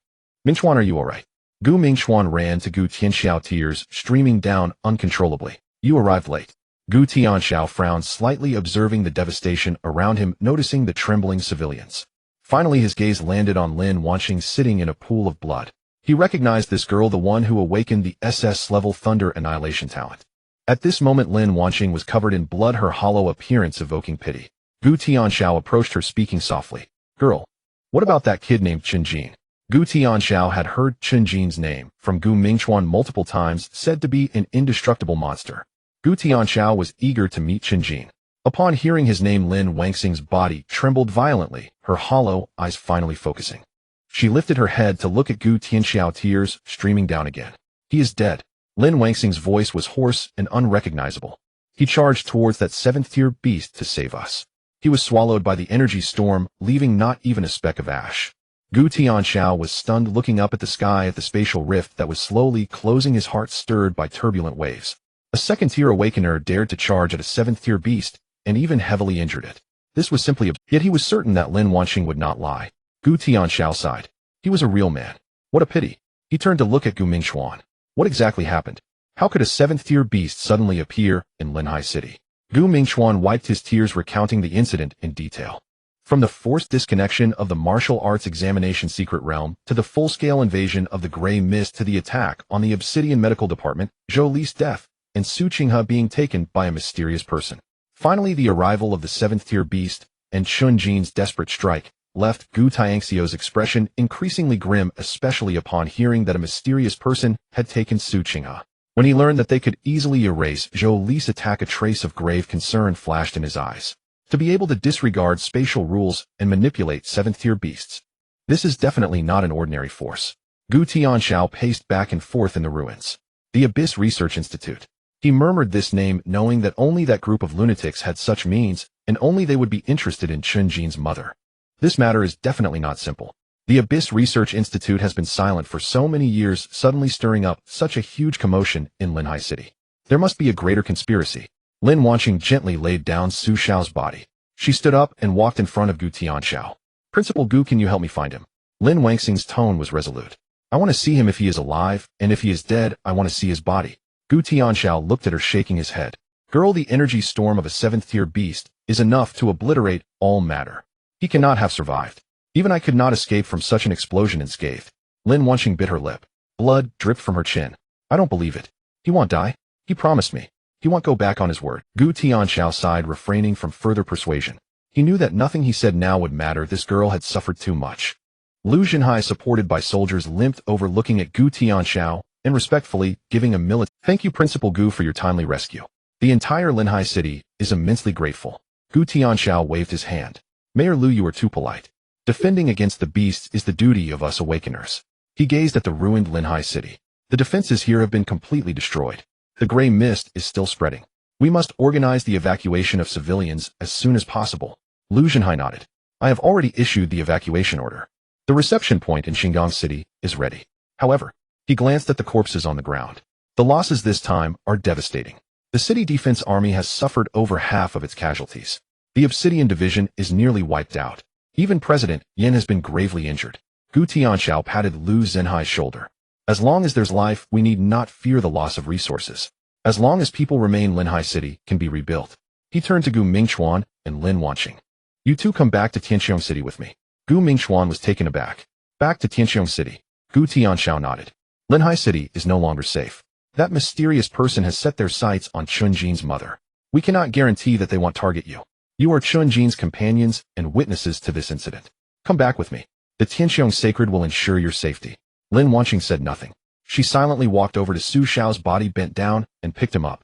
Mingquan, are you alright? Gu Mingquan ran to Gu Tianxiao, tears streaming down uncontrollably. You arrived late. Gu Tianxiao frowned slightly, observing the devastation around him, noticing the trembling civilians. Finally, his gaze landed on Lin Wanqing sitting in a pool of blood. He recognized this girl, the one who awakened the SS-level Thunder Annihilation talent. At this moment, Lin Wanqing was covered in blood, her hollow appearance evoking pity. Gu Tianxiao approached her, speaking softly. Girl, what about that kid named Chen Jin? Gu Tianxiao had heard Chen Jin's name from Gu Mingquan multiple times, said to be an indestructible monster. Gu Tianxiao was eager to meet Chen Jin. Upon hearing his name, Lin Wanqing's body trembled violently, her hollow eyes finally focusing. She lifted her head to look at Gu Tianxiao, tears streaming down again. He is dead. Lin Wanqing's voice was hoarse and unrecognizable. He charged towards that 7th-tier beast to save us. He was swallowed by the energy storm, leaving not even a speck of ash. Gu Tianxiao was stunned, looking up at the sky at the spatial rift that was slowly closing, his heart stirred by turbulent waves. A 2nd-tier awakener dared to charge at a 7th-tier beast, and even heavily injured it. This was simply yet he was certain that Lin Wanqing would not lie. Gu Tianxiao sighed. He was a real man. What a pity. He turned to look at Gu Mingquan. What exactly happened? How could a 7th-tier beast suddenly appear in Linhai City? Gu Mingquan wiped his tears, recounting the incident in detail. From the forced disconnection of the martial arts examination secret realm, to the full-scale invasion of the Grey Mist, to the attack on the Obsidian Medical Department, Zhou Li's death, and Su Qinghe being taken by a mysterious person. Finally, the arrival of the 7th-tier beast and Chen Jin's desperate strike left Gu Tianxiao's expression increasingly grim, especially upon hearing that a mysterious person had taken Su Qinghe. When he learned that they could easily erase Zhou Li's attack, a trace of grave concern flashed in his eyes. To be able to disregard spatial rules and manipulate 7th-tier beasts. This is definitely not an ordinary force. Gu Tianxiao paced back and forth in the ruins. The Abyss Research Institute. He murmured this name, knowing that only that group of lunatics had such means, and only they would be interested in Chen Jin's mother. This matter is definitely not simple. The Abyss Research Institute has been silent for so many years, suddenly stirring up such a huge commotion in Linhai City. There must be a greater conspiracy. Lin Wanqing gently laid down Su Xiao's body. She stood up and walked in front of Gu Tianxiao. Principal Gu, can you help me find him? Lin Wanqing's tone was resolute. I want to see him if he is alive, and if he is dead, I want to see his body. Gu Tianxiao looked at her, shaking his head. Girl, the energy storm of a 7th-tier beast is enough to obliterate all matter. He cannot have survived. Even I could not escape from such an explosion unscathed. Lin Wanqing bit her lip. Blood dripped from her chin. I don't believe it. He won't die. He promised me. He won't go back on his word. Gu Tianxiao sighed, refraining from further persuasion. He knew that nothing he said now would matter. This girl had suffered too much. Lu Jinhai, supported by soldiers, limped over, looking at Gu Tianxiao and respectfully giving a military thank you, Principal Gu, for your timely rescue. The entire Linhai City is immensely grateful. Gu Tianxiao waved his hand. Mayor Lu, you are too polite. Defending against the beasts is the duty of us awakeners. He gazed at the ruined Linhai City. The defenses here have been completely destroyed. The gray mist is still spreading. We must organize the evacuation of civilians as soon as possible. Lu Jinhai nodded. I have already issued the evacuation order. The reception point in Xingang City is ready. However, he glanced at the corpses on the ground. The losses this time are devastating. The city defense army has suffered over half of its casualties. The Obsidian Division is nearly wiped out. Even President Yin has been gravely injured. Gu Tianxiao patted Lu Jinhai's shoulder. As long as there's life, we need not fear the loss of resources. As long as people remain, Linhai City can be rebuilt. He turned to Gu Mingquan and Lin Wanqing. You two come back to Tianqiong City with me. Gu Mingquan was taken aback. Back to Tianqiong City. Gu Tianxiao nodded. Linhai City is no longer safe. That mysterious person has set their sights on Chen Jin's mother. We cannot guarantee that they won't target you. You are Chen Jin's companions and witnesses to this incident. Come back with me. The Tianqiong Sacred will ensure your safety. Lin Wanqing said nothing. She silently walked over to Su Xiao's body, bent down, and picked him up.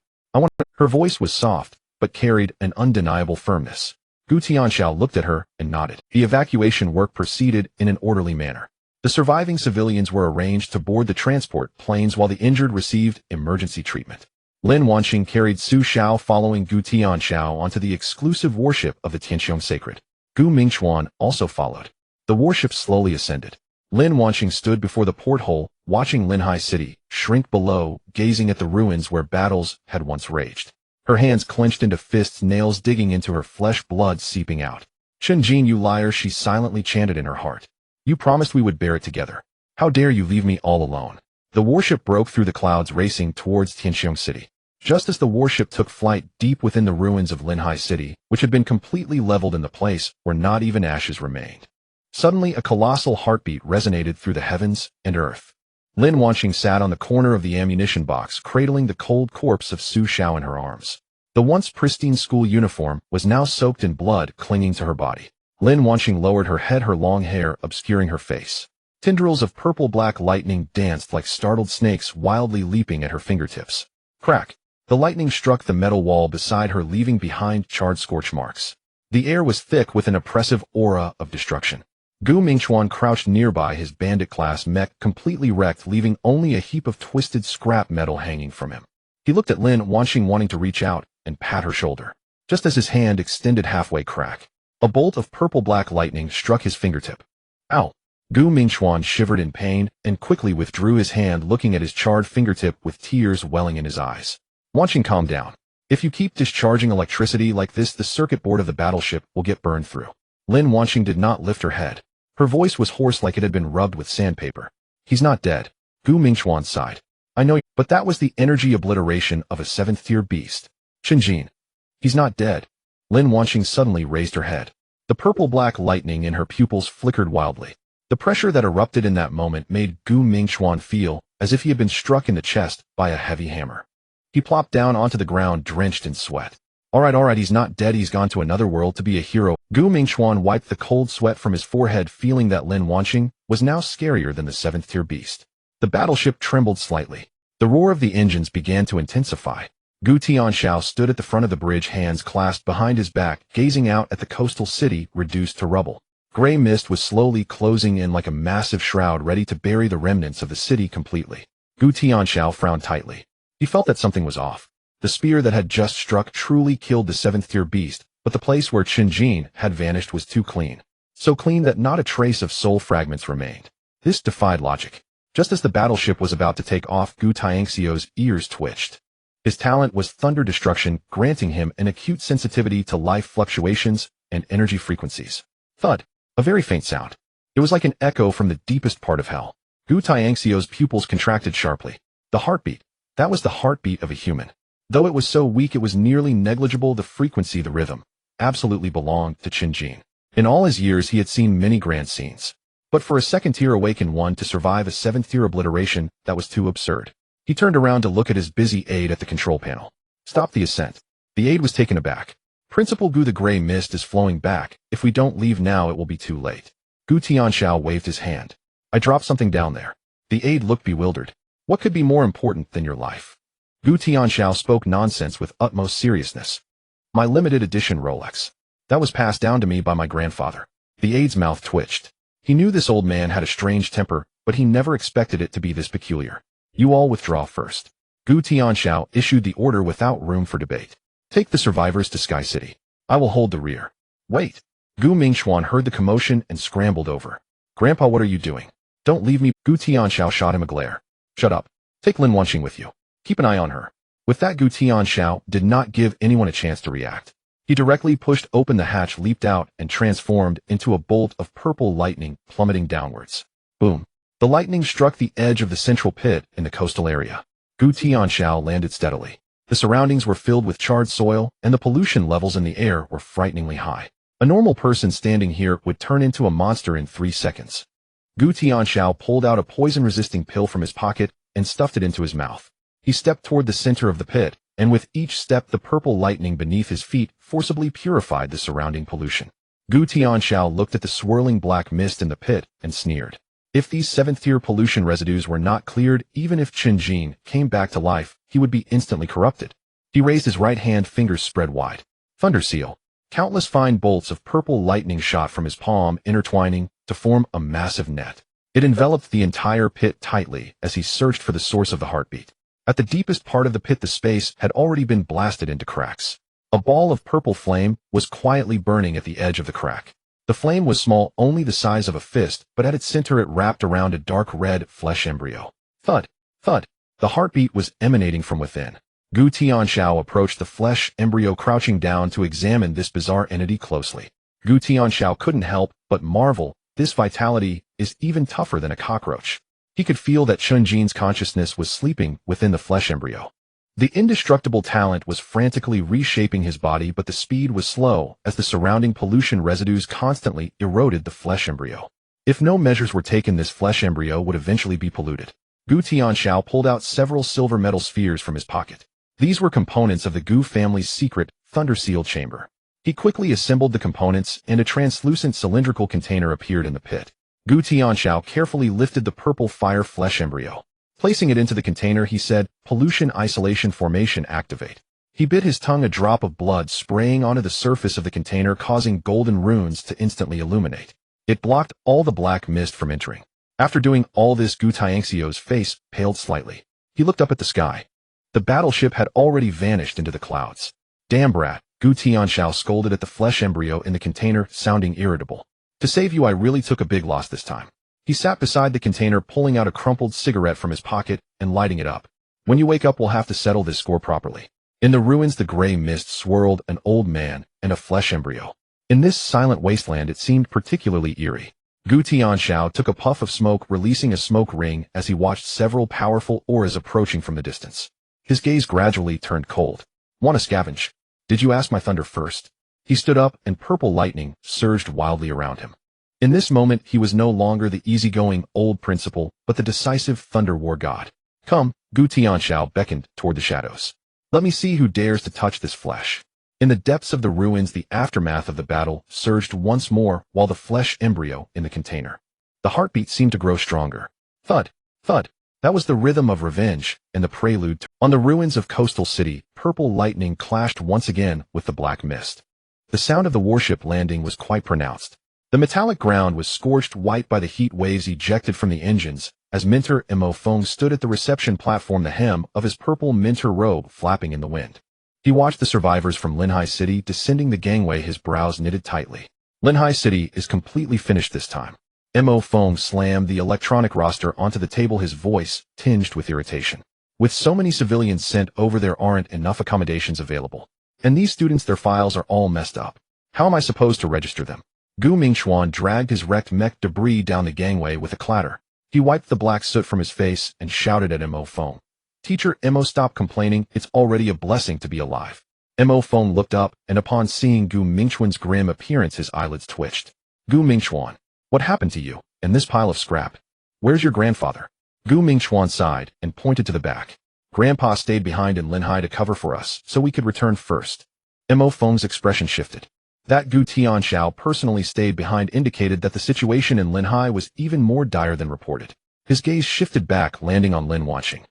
Her voice was soft, but carried an undeniable firmness. Gu Tianxiao looked at her and nodded. The evacuation work proceeded in an orderly manner. The surviving civilians were arranged to board the transport planes while the injured received emergency treatment. Lin Wanqing carried Su Xiao following Gu Tianxiao onto the exclusive warship of the Tianxiong Sacred. Gu Mingchuan also followed. The warship slowly ascended. Lin Wanqing stood before the porthole, watching Linhai City shrink below, gazing at the ruins where battles had once raged. Her hands clenched into fists, nails digging into her flesh, blood seeping out. Chen Jin, you liar, she silently chanted in her heart. You promised we would bear it together. How dare you leave me all alone? The warship broke through the clouds, racing towards Tianxiong City. Just as the warship took flight deep within the ruins of Linhai City, which had been completely leveled in the place where not even ashes remained. Suddenly, a colossal heartbeat resonated through the heavens and earth. Lin Wanqing sat on the corner of the ammunition box, cradling the cold corpse of Su Xiao in her arms. The once pristine school uniform was now soaked in blood, clinging to her body. Lin Wanqing lowered her head, her long hair obscuring her face. Tendrils of purple-black lightning danced like startled snakes, wildly leaping at her fingertips. Crack! The lightning struck the metal wall beside her, leaving behind charred scorch marks. The air was thick with an oppressive aura of destruction. Gu Mingchuan crouched nearby, his bandit-class mech completely wrecked, leaving only a heap of twisted scrap metal hanging from him. He looked at Lin Wanqing, wanting to reach out and pat her shoulder. Just as his hand extended halfway, crack! A bolt of purple-black lightning struck his fingertip. Ow! Gu Mingchuan shivered in pain and quickly withdrew his hand, looking at his charred fingertip with tears welling in his eyes. Wanqing, calm down. If you keep discharging electricity like this, the circuit board of the battleship will get burned through. Lin Wanqing did not lift her head. Her voice was hoarse, like it had been rubbed with sandpaper. He's not dead. Gu Mingchuan sighed. I know, but that was the energy obliteration of a 7th-tier beast. Chen Jin. He's not dead. Lin Wanqing suddenly raised her head. The purple-black lightning in her pupils flickered wildly. The pressure that erupted in that moment made Gu Mingchuan feel as if he had been struck in the chest by a heavy hammer. He plopped down onto the ground, drenched in sweat. All right, he's not dead, he's gone to another world to be a hero. Gu Mingchuan wiped the cold sweat from his forehead, feeling that Lin Wanqing was now scarier than the 7th-tier beast. The battleship trembled slightly. The roar of the engines began to intensify. Gu Tianxiao stood at the front of the bridge, hands clasped behind his back, gazing out at the coastal city reduced to rubble. Gray mist was slowly closing in like a massive shroud, ready to bury the remnants of the city completely. Gu Tianxiao frowned tightly. He felt that something was off. The spear that had just struck truly killed the 7th-tier beast, but the place where Chen Jin had vanished was too clean. So clean that not a trace of soul fragments remained. This defied logic. Just as the battleship was about to take off, Gu Tianxiao's ears twitched. His talent was thunder destruction, granting him an acute sensitivity to life fluctuations and energy frequencies. Thud. A very faint sound. It was like an echo from the deepest part of hell. Gu Tianxiao's pupils contracted sharply. The heartbeat. That was the heartbeat of a human. Though it was so weak it was nearly negligible, the frequency, the rhythm, absolutely belonged to Chen Jin. In all his years he had seen many grand scenes. But for a 2nd-tier awakened one to survive a 7th-tier obliteration, that was too absurd. He turned around to look at his busy aide at the control panel. Stop the ascent. The aide was taken aback. Principal Gu, the gray mist is flowing back. If we don't leave now, it will be too late. Gu Tianxiao waved his hand. I dropped something down there. The aide looked bewildered. What could be more important than your life? Gu Tianxiao spoke nonsense with utmost seriousness. My limited edition Rolex. That was passed down to me by my grandfather. The aide's mouth twitched. He knew this old man had a strange temper, but he never expected it to be this peculiar. You all withdraw first. Gu Tianxiao issued the order without room for debate. Take the survivors to Sky City. I will hold the rear. Wait. Gu Mingchuan heard the commotion and scrambled over. Grandpa, what are you doing? Don't leave me. Gu Tianxiao shot him a glare. Shut up. Take Lin Wanqing with you. Keep an eye on her. With that, Gu Tianxiao did not give anyone a chance to react. He directly pushed open the hatch, leaped out, and transformed into a bolt of purple lightning plummeting downwards. Boom. The lightning struck the edge of the central pit in the coastal area. Gu Tianxiao landed steadily. The surroundings were filled with charred soil, and the pollution levels in the air were frighteningly high. A normal person standing here would turn into a monster in 3 seconds. Gu Tianxiao pulled out a poison-resisting pill from his pocket and stuffed it into his mouth. He stepped toward the center of the pit, and with each step the purple lightning beneath his feet forcibly purified the surrounding pollution. Gu Tianxiao looked at the swirling black mist in the pit and sneered. If these 7th-tier pollution residues were not cleared, even if Chen Jin came back to life, he would be instantly corrupted. He raised his right hand, fingers spread wide. Thunder seal. Countless fine bolts of purple lightning shot from his palm, intertwining to form a massive net. It enveloped the entire pit tightly as he searched for the source of the heartbeat. At the deepest part of the pit, the space had already been blasted into cracks. A ball of purple flame was quietly burning at the edge of the crack. The flame was small, only the size of a fist, but at its center it wrapped around a dark red flesh embryo. Thud, thud. The heartbeat was emanating from within. Gu Tianxiao approached the flesh embryo, crouching down to examine this bizarre entity closely. Gu Tianxiao couldn't help but marvel. This vitality is even tougher than a cockroach. He could feel that Chen Jin's consciousness was sleeping within the flesh embryo. The indestructible talent was frantically reshaping his body, but the speed was slow as the surrounding pollution residues constantly eroded the flesh embryo. If no measures were taken, this flesh embryo would eventually be polluted. Gu Tianxiao pulled out several silver metal spheres from his pocket. These were components of the Gu family's secret thunder seal chamber. He quickly assembled the components, and a translucent cylindrical container appeared in the pit. Gu Tianxiao carefully lifted the purple fire flesh embryo. Placing it into the container, he said, "Pollution isolation formation activate." He bit his tongue, a drop of blood spraying onto the surface of the container, causing golden runes to instantly illuminate. It blocked all the black mist from entering. After doing all this, Gu Tianxiao's face paled slightly. He looked up at the sky. The battleship had already vanished into the clouds. "Damn brat," Gu Tianxiao scolded at the flesh embryo in the container, sounding irritable. "To save you, I really took a big loss this time." He sat beside the container, pulling out a crumpled cigarette from his pocket and lighting it up. "When you wake up, we'll have to settle this score properly." In the ruins, the gray mist swirled an old man and a flesh embryo. In this silent wasteland, it seemed particularly eerie. Gu Tianxiao took a puff of smoke, releasing a smoke ring as he watched several powerful auras approaching from the distance. His gaze gradually turned cold. "Want to scavenge? Did you ask my thunder first?" He stood up, and purple lightning surged wildly around him. In this moment, he was no longer the easygoing old principal, but the decisive thunder war god. "Come," Gu Tianxiao beckoned toward the shadows. "Let me see who dares to touch this flesh." In the depths of the ruins, the aftermath of the battle surged once more, while the flesh embryo in the container. The heartbeat seemed to grow stronger. Thud, thud. That was the rhythm of revenge and the prelude to... On the ruins of Coastal City, purple lightning clashed once again with the black mist. The sound of the warship landing was quite pronounced. The metallic ground was scorched white by the heat waves ejected from the engines, as Minter Mo Feng stood at the reception platform, the hem of his purple minter robe flapping in the wind. He watched the survivors from Linhai City descending the gangway, his brows knitted tightly. "Linhai City is completely finished this time." Mo Feng slammed the electronic roster onto the table, his voice tinged with irritation. "With so many civilians sent over, there aren't enough accommodations available. And these students, their files are all messed up. How am I supposed to register them?" Gu Mingxuan dragged his wrecked mech debris down the gangway with a clatter. He wiped the black soot from his face and shouted at Mo Feng. "Teacher Mo, stop complaining. It's already a blessing to be alive." Mo Feng looked up, and upon seeing Gu Mingxuan's grim appearance, his eyelids twitched. "Gu Mingxuan, what happened to you and this pile of scrap? Where's your grandfather?" Gu Mingxuan sighed and pointed to the back. "Grandpa stayed behind in Linhai to cover for us, so we could return first." Mo Feng's expression shifted. That Gu Tianxiao personally stayed behind indicated that the situation in Linhai was even more dire than reported. His gaze shifted back, landing on Lin Wanqing.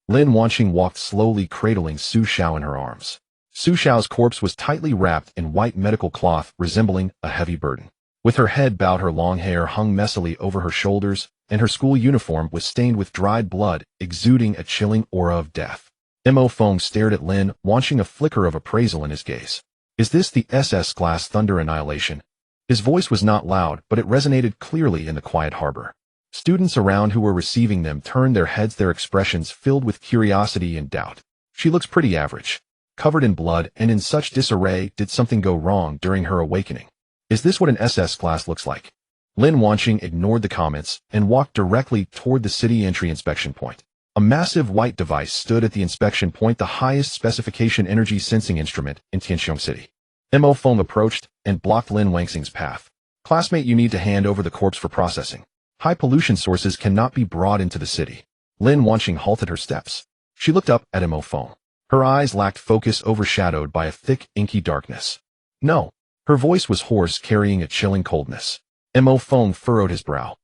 Lin Wanqing walked slowly, cradling Su Xiao in her arms. Su Xiao's corpse was tightly wrapped in white medical cloth, resembling a heavy burden. With her head bowed, her long hair hung messily over her shoulders, and her school uniform was stained with dried blood, exuding a chilling aura of death. Mo Feng stared at Lin Wanqing, a flicker of appraisal in his gaze. "Is this the SS class Thunder Annihilation?" His voice was not loud, but it resonated clearly in the quiet harbor. Students around who were receiving them turned their heads, their expressions filled with curiosity and doubt. "She looks pretty average. Covered in blood and in such disarray. Did something go wrong during her awakening? Is this what an SS class looks like?" Lin Wanqing ignored the comments and walked directly toward the city entry inspection point. A massive white device stood at the inspection point, the highest specification energy sensing instrument in Tianxiong City. Mo Feng approached and blocked Lin Wanqing's path. "Classmate, you need to hand over the corpse for processing. High pollution sources cannot be brought into the city." Lin Wanqing halted her steps. She looked up at Mo Feng. Her eyes lacked focus, overshadowed by a thick, inky darkness. "No." Her voice was hoarse, carrying a chilling coldness. Mo Feng furrowed his brow.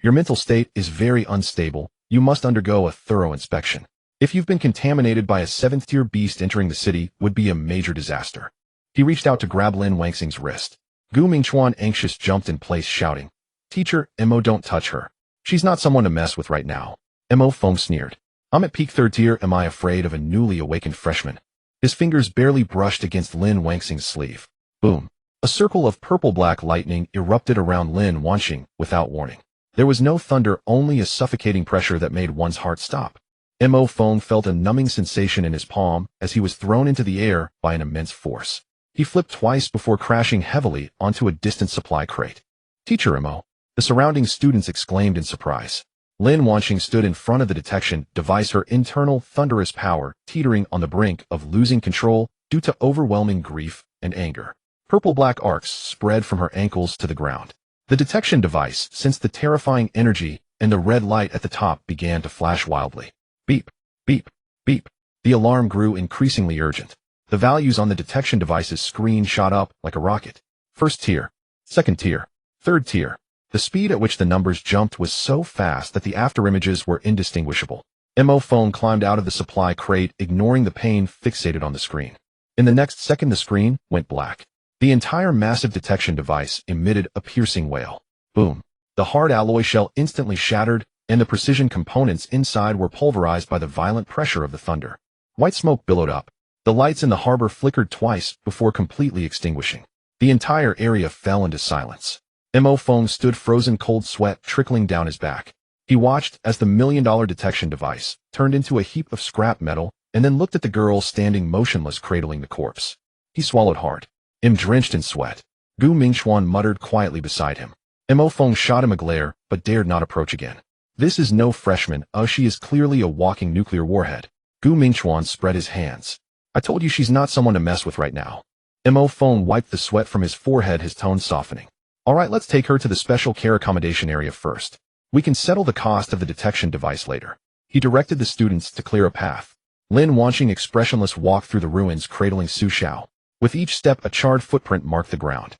Your mental state is very unstable. You must undergo a thorough inspection. If you've been contaminated by a 7th-tier beast entering the city, would be a major disaster." He reached out to grab Lin Wanqing's wrist. Gu Mingxuan, anxious, jumped in place, shouting, "Teacher, Mo, don't touch her." She's not someone to mess with right now. Mo Feng sneered. I'm at peak 3rd tier. Am I afraid of a newly awakened freshman? His fingers barely brushed against Lin Wangxing's sleeve. Boom. A circle of purple-black lightning erupted around Lin Wangxing without warning. There was no thunder, only a suffocating pressure that made one's heart stop. Mo Feng felt a numbing sensation in his palm as he was thrown into the air by an immense force. He flipped twice before crashing heavily onto a distant supply crate. Teacher Mo! The surrounding students exclaimed in surprise. Lin Wangxing stood in front of the detection device, her internal thunderous power teetering on the brink of losing control due to overwhelming grief and anger. Purple-black arcs spread from her ankles to the ground. The detection device sensed the terrifying energy, and the red light at the top began to flash wildly. Beep, beep, beep. The alarm grew increasingly urgent. The values on the detection device's screen shot up like a rocket. 1st tier, 2nd tier, 3rd tier. The speed at which the numbers jumped was so fast that the afterimages were indistinguishable. Mo Feng climbed out of the supply crate, ignoring the pain fixated on the screen. In the next second, the screen went black. The entire massive detection device emitted a piercing wail. Boom. The hard alloy shell instantly shattered, and the precision components inside were pulverized by the violent pressure of the thunder. White smoke billowed up. The lights in the harbor flickered twice before completely extinguishing. The entire area fell into silence. Mo Feng stood frozen, cold sweat trickling down his back. He watched as the $1,000,000 detection device turned into a heap of scrap metal, and then looked at the girl standing motionless, cradling the corpse. He swallowed hard. Drenched in sweat. Gu Mingxuan muttered quietly beside him. Mo Feng shot him a glare, but dared not approach again. This is no freshman. She is clearly a walking nuclear warhead. Gu Mingxuan spread his hands. I told you she's not someone to mess with right now. Mo Feng wiped the sweat from his forehead, his tone softening. Alright, let's take her to the special care accommodation area first. We can settle the cost of the detection device later. He directed the students to clear a path. Lin Wangxing expressionless walked through the ruins, cradling Su Xiao. With each step, a charred footprint marked the ground.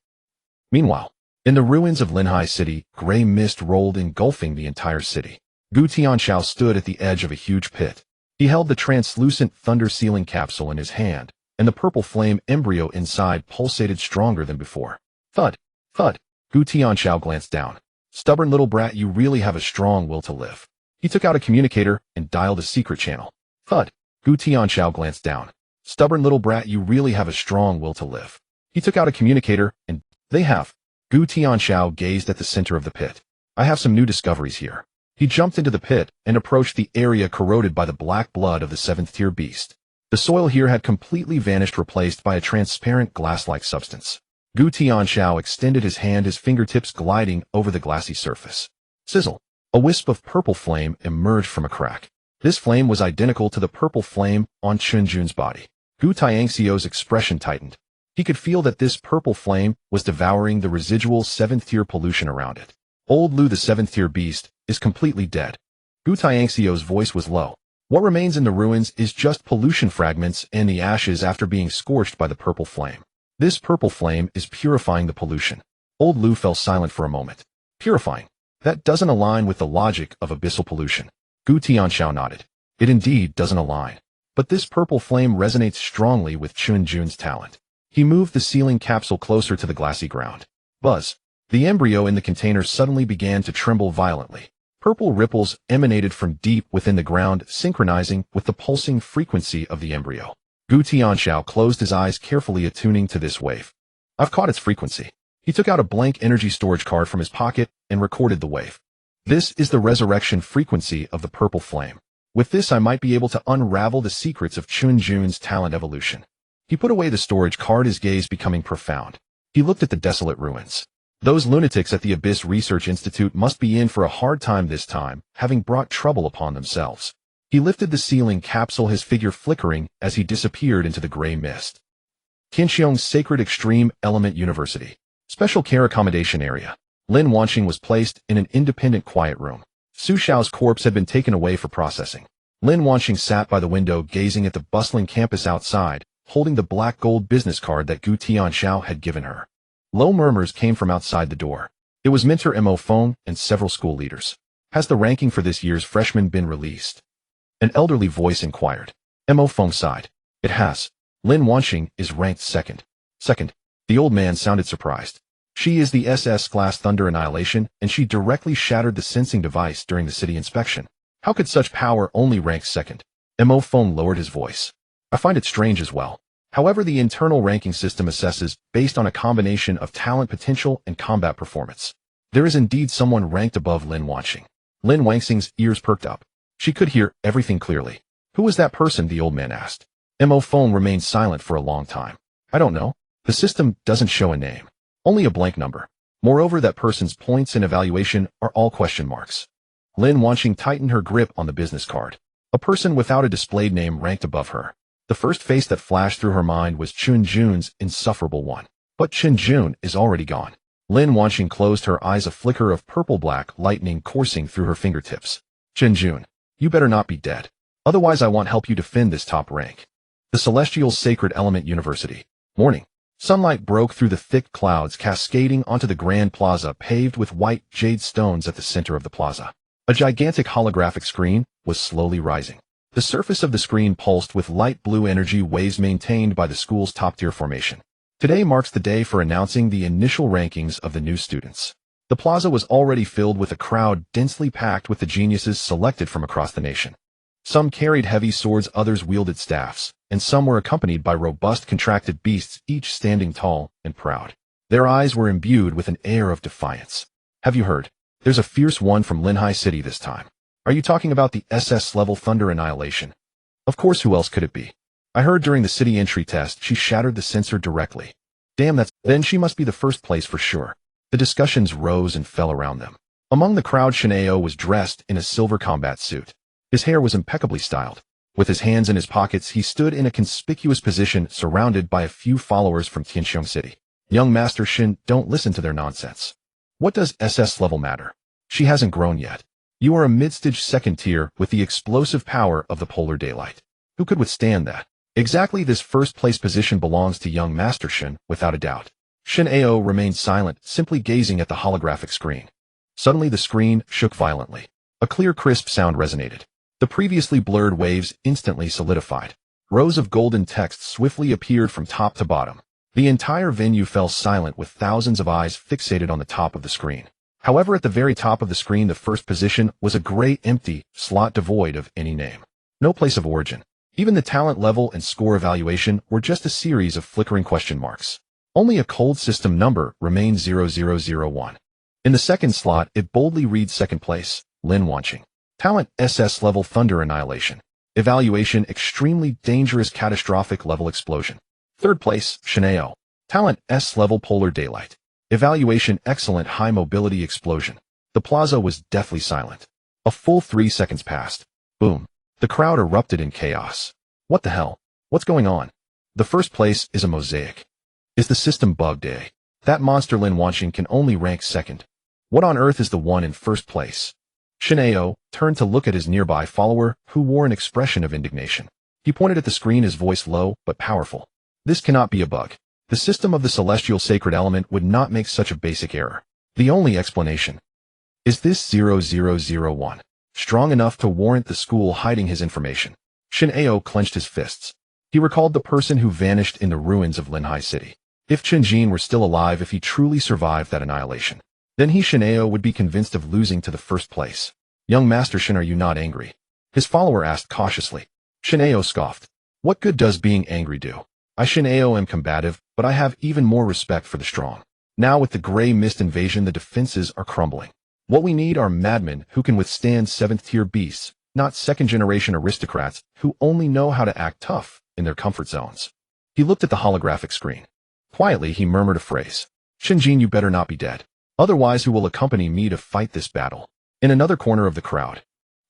Meanwhile, in the ruins of Linhai City, gray mist rolled, engulfing the entire city. Gu Tianxiao stood at the edge of a huge pit. He held the translucent thunder sealing capsule in his hand, and the purple flame embryo inside pulsated stronger than before. Thud! Thud! Gu Tianxiao glanced down. Stubborn little brat, you really have a strong will to live. He took out a communicator and dialed a secret channel. Thud! Gu Tianxiao glanced down. Stubborn little brat, you really have a strong will to live. He took out a communicator and, they have. Gu Tianxiao gazed at the center of the pit. I have some new discoveries here. He jumped into the pit and approached the area corroded by the black blood of the 7th tier beast. The soil here had completely vanished, replaced by a transparent glass-like substance. Gu Tianxiao extended his hand, his fingertips gliding over the glassy surface. Sizzle! A wisp of purple flame emerged from a crack. This flame was identical to the purple flame on Chen Jin's body. Gu Tianxiao's expression tightened. He could feel that this purple flame was devouring the residual 7th tier pollution around it. Old Lu, the 7th tier beast, is completely dead. Gu Tianxiao's voice was low. What remains in the ruins is just pollution fragments and the ashes after being scorched by the purple flame. This purple flame is purifying the pollution. Old Lu fell silent for a moment. Purifying? That doesn't align with the logic of abyssal pollution. Gu Tianxiao nodded. It indeed doesn't align. But this purple flame resonates strongly with Chen Jin's talent. He moved the sealing capsule closer to the glassy ground. Buzz! The embryo in the container suddenly began to tremble violently. Purple ripples emanated from deep within the ground, synchronizing with the pulsing frequency of the embryo. Gu Tianxiao closed his eyes, carefully attuning to this wave. I've caught its frequency. He took out a blank energy storage card from his pocket and recorded the wave. This is the resurrection frequency of the purple flame. With this, I might be able to unravel the secrets of Chen Jin's talent evolution. He put away the storage card, his gaze becoming profound. He looked at the desolate ruins. Those lunatics at the Abyss Research Institute must be in for a hard time this time, having brought trouble upon themselves. He lifted the sealing capsule, his figure flickering as he disappeared into the gray mist. Qinxiong's Sacred Extreme Element University. Special Care Accommodation Area. Lin Wangxing was placed in an independent quiet room. Su Xiao's corpse had been taken away for processing. Lin Wangxing sat by the window, gazing at the bustling campus outside, holding the black gold business card that Gu Tianxiao had given her. Low murmurs came from outside the door. It was Mentor Mo Feng and several school leaders. Has the ranking for this year's freshman been released? An elderly voice inquired. Mo Feng sighed. It has. Lin Wangxing is ranked second. Second. The old man sounded surprised. She is the SS-class Thunder Annihilation, and she directly shattered the sensing device during the city inspection. How could such power only rank second? Mo Phone lowered his voice. I find it strange as well. However, the internal ranking system assesses based on a combination of talent potential and combat performance. There is indeed someone ranked above Lin Wanxing. Lin Wanxing's ears perked up. She could hear everything clearly. Who was that person? The old man asked. Mo Phone remained silent for a long time. I don't know. The system doesn't show a name. Only a blank number. Moreover, that person's points and evaluation are all question marks. Lin Wanxing tightened her grip on the business card. A person without a displayed name ranked above her. The first face that flashed through her mind was Chen Jin's insufferable one. But Chen Jin is already gone. Lin Wanxing closed her eyes, a flicker of purple-black lightning coursing through her fingertips. Chen Jin, you better not be dead. Otherwise I won't help you defend this top rank. The Celestial Sacred Element University. Morning. Sunlight broke through the thick clouds, cascading onto the grand plaza paved with white jade stones at the center of the plaza. A gigantic holographic screen was slowly rising. The surface of the screen pulsed with light blue energy waves maintained by the school's top-tier formation. Today marks the day for announcing the initial rankings of the new students. The plaza was already filled with a crowd densely packed with the geniuses selected from across the nation. Some carried heavy swords, others wielded staffs, and some were accompanied by robust contracted beasts, each standing tall and proud. Their eyes were imbued with an air of defiance. Have you heard? There's a fierce one from Linhai City this time. Are you talking about the SS-level Thunder Annihilation? Of course, who else could it be? I heard during the city entry test she shattered the sensor directly. Damn, then she must be the first place for sure. The discussions rose and fell around them. Among the crowd, Shineo was dressed in a silver combat suit. His hair was impeccably styled. With his hands in his pockets, he stood in a conspicuous position surrounded by a few followers from Tianxiong City. Young Master Shin, don't listen to their nonsense. What does SS level matter? She hasn't grown yet. You are a mid-stage second tier with the explosive power of the polar daylight. Who could withstand that? Exactly, this first-place position belongs to young Master Shin, without a doubt. Shin Ao remained silent, simply gazing at the holographic screen. Suddenly the screen shook violently. A clear, crisp sound resonated. The previously blurred waves instantly solidified. Rows of golden text swiftly appeared from top to bottom. The entire venue fell silent with thousands of eyes fixated on the top of the screen. However, at the very top of the screen, the first position was a gray, empty slot devoid of any name. No place of origin. Even the talent level and score evaluation were just a series of flickering question marks. Only a cold system number remained 0001. In the second slot, it boldly reads second place, Lin Wanxing. Talent SS level Thunder Annihilation. Evaluation extremely dangerous catastrophic level explosion. Third place, Shineo. Talent S level Polar Daylight. Evaluation excellent high mobility explosion. The plaza was deathly silent. A full 3 seconds passed. Boom. The crowd erupted in chaos. What the hell? What's going on? The first place is a mosaic. Is the system bugged, eh? That monster Lin Wanxing can only rank second. What on earth is the one in first place? Shineo turned to look at his nearby follower, who wore an expression of indignation. He pointed at the screen, his voice low but powerful. This cannot be a bug. The system of the celestial sacred element would not make such a basic error. The only explanation. Is this 0001 strong enough to warrant the school hiding his information? Shineo clenched his fists. He recalled the person who vanished in the ruins of Linhai City. If Chen Jin were still alive, if he truly survived that annihilation, then he, Shineo, would be convinced of losing to the first place. Young Master Shin, are you not angry? His follower asked cautiously. Shineo scoffed. What good does being angry do? I, Shineo, am combative, but I have even more respect for the strong. Now with the gray mist invasion, the defenses are crumbling. What we need are madmen who can withstand 7th-tier beasts, not second-generation aristocrats who only know how to act tough in their comfort zones. He looked at the holographic screen. Quietly, he murmured a phrase. Chen Jin, you better not be dead. Otherwise, who will accompany me to fight this battle? In another corner of the crowd,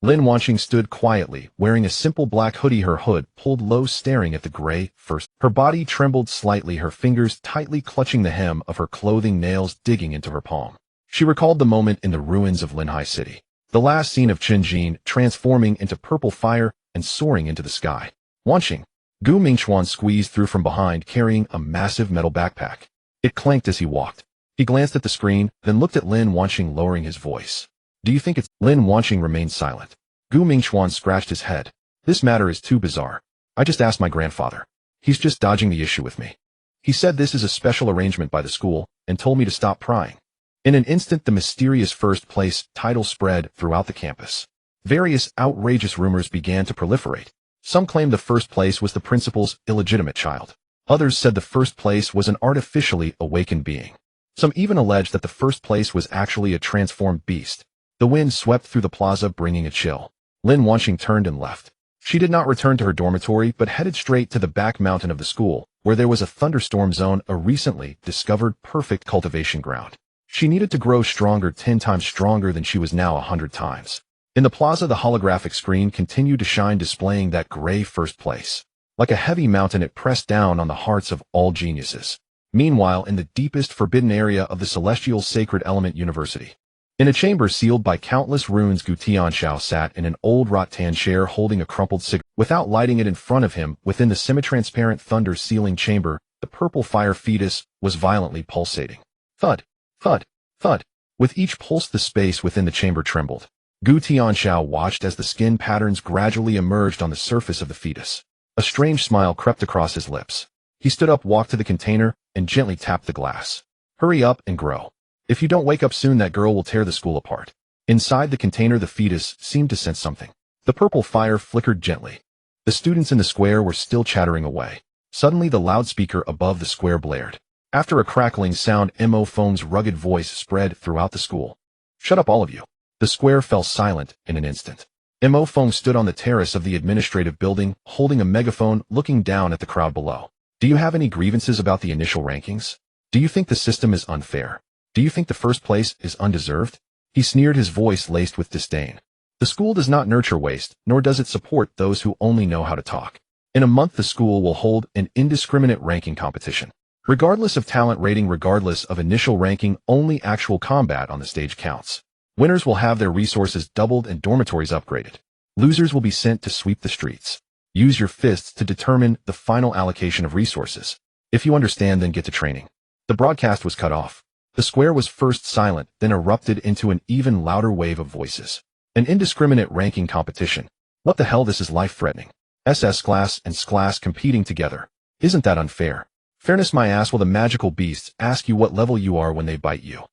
Lin Wanxing stood quietly, wearing a simple black hoodie, her hood pulled low, staring at the gray first. Her body trembled slightly, her fingers tightly clutching the hem of her clothing, nails digging into her palm. She recalled the moment in the ruins of Linhai City. The last scene of Chen Jin transforming into purple fire and soaring into the sky. Wanxing. Gu Mingchuan squeezed through from behind, carrying a massive metal backpack. It clanked as he walked. He glanced at the screen, then looked at Lin Wanxing, lowering his voice. Do you think it's— Lin Wanxing remained silent. Gu Mingchuan scratched his head. This matter is too bizarre. I just asked my grandfather. He's just dodging the issue with me. He said this is a special arrangement by the school, and told me to stop prying. In an instant, the mysterious first place title spread throughout the campus. Various outrageous rumors began to proliferate. Some claimed the first place was the principal's illegitimate child. Others said the first place was an artificially awakened being. Some even alleged that the first place was actually a transformed beast. The wind swept through the plaza, bringing a chill. Lin Wanxing turned and left. She did not return to her dormitory, but headed straight to the back mountain of the school, where there was a thunderstorm zone, a recently discovered perfect cultivation ground. She needed to grow stronger, 10 times stronger than she was now, 100 times. In the plaza, the holographic screen continued to shine, displaying that gray first place. Like a heavy mountain, it pressed down on the hearts of all geniuses. Meanwhile, in the deepest forbidden area of the celestial sacred element university, in a chamber sealed by countless runes, Gu Tianxiao sat in an old rattan chair holding a crumpled cigarette. Without lighting it in front of him, within the semi-transparent thunder sealing chamber, the purple fire fetus was violently pulsating. Thud, thud, thud. With each pulse, the space within the chamber trembled. Gu Tianxiao watched as the skin patterns gradually emerged on the surface of the fetus. A strange smile crept across his lips. He stood up, walked to the container, and gently tapped the glass. Hurry up and grow. If you don't wake up soon, that girl will tear the school apart. Inside the container, the fetus seemed to sense something. The purple fire flickered gently. The students in the square were still chattering away. Suddenly, the loudspeaker above the square blared. After a crackling sound, Mo Feng's rugged voice spread throughout the school. Shut up, all of you. The square fell silent in an instant. Mo Feng stood on the terrace of the administrative building, holding a megaphone, looking down at the crowd below. Do you have any grievances about the initial rankings? Do you think the system is unfair? Do you think the first place is undeserved? He sneered, his voice laced with disdain. The school does not nurture waste, nor does it support those who only know how to talk. In a month, the school will hold an indiscriminate ranking competition. Regardless of talent rating, regardless of initial ranking, only actual combat on the stage counts. Winners will have their resources doubled and dormitories upgraded. Losers will be sent to sweep the streets. Use your fists to determine the final allocation of resources. If you understand, then get to training. The broadcast was cut off. The square was first silent, then erupted into an even louder wave of voices. An indiscriminate ranking competition. What the hell, this is life-threatening. SS class and S-class competing together. Isn't that unfair? Fairness my ass, will the magical beasts ask you what level you are when they bite you?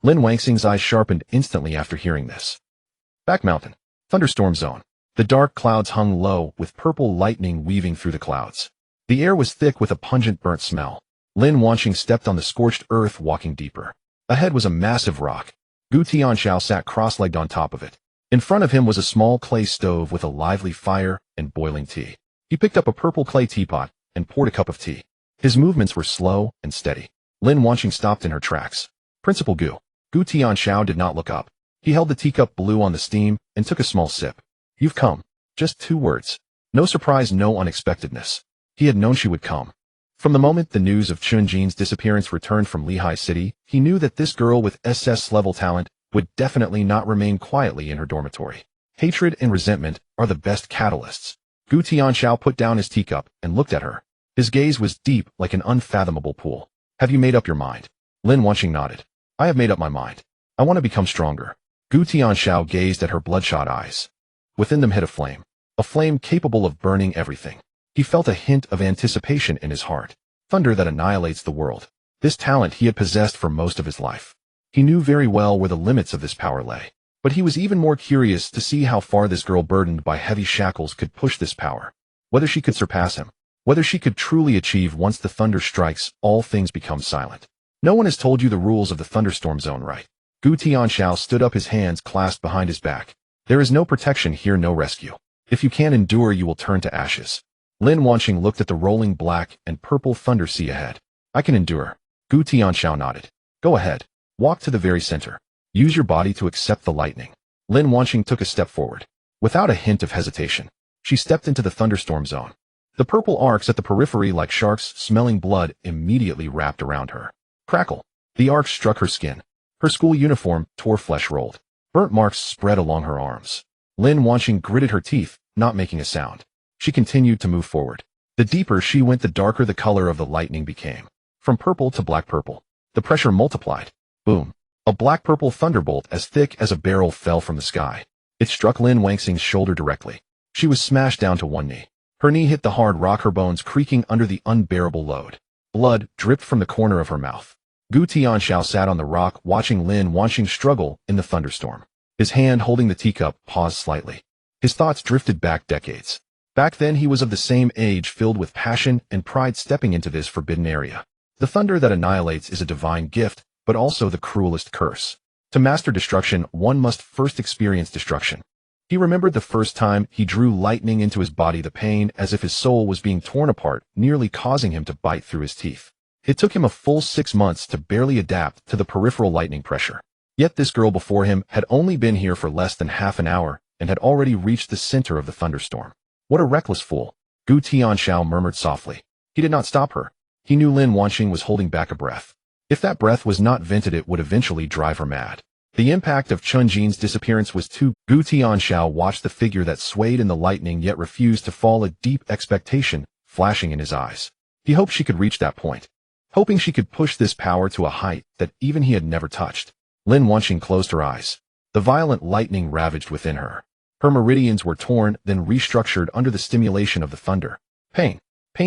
Lin Wanxing's eyes sharpened instantly after hearing this. Back mountain. Thunderstorm zone. The dark clouds hung low, with purple lightning weaving through the clouds. The air was thick with a pungent burnt smell. Lin Wanxing stepped on the scorched earth, walking deeper. Ahead was a massive rock. Gu Tianxiao sat cross-legged on top of it. In front of him was a small clay stove with a lively fire and boiling tea. He picked up a purple clay teapot and poured a cup of tea. His movements were slow and steady. Lin Wanxing stopped in her tracks. Principal Gu. Gu Tianxiao did not look up. He held the teacup, blew on the steam, and took a small sip. You've come. Just 2 words. No surprise, no unexpectedness. He had known she would come. From the moment the news of Chen Jin's disappearance returned from Lehigh City, he knew that this girl with SS-level talent would definitely not remain quietly in her dormitory. Hatred and resentment are the best catalysts. Gu Tianxiao put down his teacup and looked at her. His gaze was deep, like an unfathomable pool. Have you made up your mind? Lin Wanxing nodded. I have made up my mind. I want to become stronger. Gu Tianxiao gazed at her bloodshot eyes. Within them hid a flame capable of burning everything. He felt a hint of anticipation in his heart. Thunder that annihilates the world. This talent he had possessed for most of his life. He knew very well where the limits of this power lay. But he was even more curious to see how far this girl burdened by heavy shackles could push this power. Whether she could surpass him. Whether she could truly achieve once the thunder strikes, all things become silent. No one has told you the rules of the thunderstorm zone, right? Gu Tianxiao stood up, his hands clasped behind his back. There is no protection here, no rescue. If you can't endure, you will turn to ashes. Lin Wanxing looked at the rolling black and purple thunder sea ahead. I can endure. Gu Tianxiao nodded. Go ahead. Walk to the very center. Use your body to accept the lightning. Lin Wanxing took a step forward. Without a hint of hesitation, she stepped into the thunderstorm zone. The purple arcs at the periphery, like sharks smelling blood, immediately wrapped around her. Crackle. The arcs struck her skin. Her school uniform tore, flesh rolled. Burnt marks spread along her arms. Lin Wanxing gritted her teeth, not making a sound. She continued to move forward. The deeper she went, the darker the color of the lightning became. From purple to black purple. The pressure multiplied. Boom. A black-purple thunderbolt as thick as a barrel fell from the sky. It struck Lin Wanxing's shoulder directly. She was smashed down to one knee. Her knee hit the hard rock, her bones creaking under the unbearable load. Blood dripped from the corner of her mouth. Gu Tianxiao sat on the rock watching Lin Wanxing struggle in the thunderstorm. His hand holding the teacup paused slightly. His thoughts drifted back decades. Back then he was of the same age, filled with passion and pride, stepping into this forbidden area. The thunder that annihilates is a divine gift, but also the cruelest curse. To master destruction, one must first experience destruction. He remembered the first time he drew lightning into his body, the pain as if his soul was being torn apart, nearly causing him to bite through his teeth. It took him a full 6 months to barely adapt to the peripheral lightning pressure. Yet this girl before him had only been here for less than half an hour and had already reached the center of the thunderstorm. What a reckless fool, Gu Tianxiao murmured softly. He did not stop her. He knew Lin Wanxing was holding back a breath. If that breath was not vented, it would eventually drive her mad. The impact of Chen Jin's disappearance was too. Gu Tianxiao watched the figure that swayed in the lightning yet refused to fall, a deep expectation flashing in his eyes. He hoped she could reach that point, hoping she could push this power to a height that even he had never touched. Lin Wanxing closed her eyes. The violent lightning ravaged within her. Her meridians were torn, then restructured under the stimulation of the thunder. Pain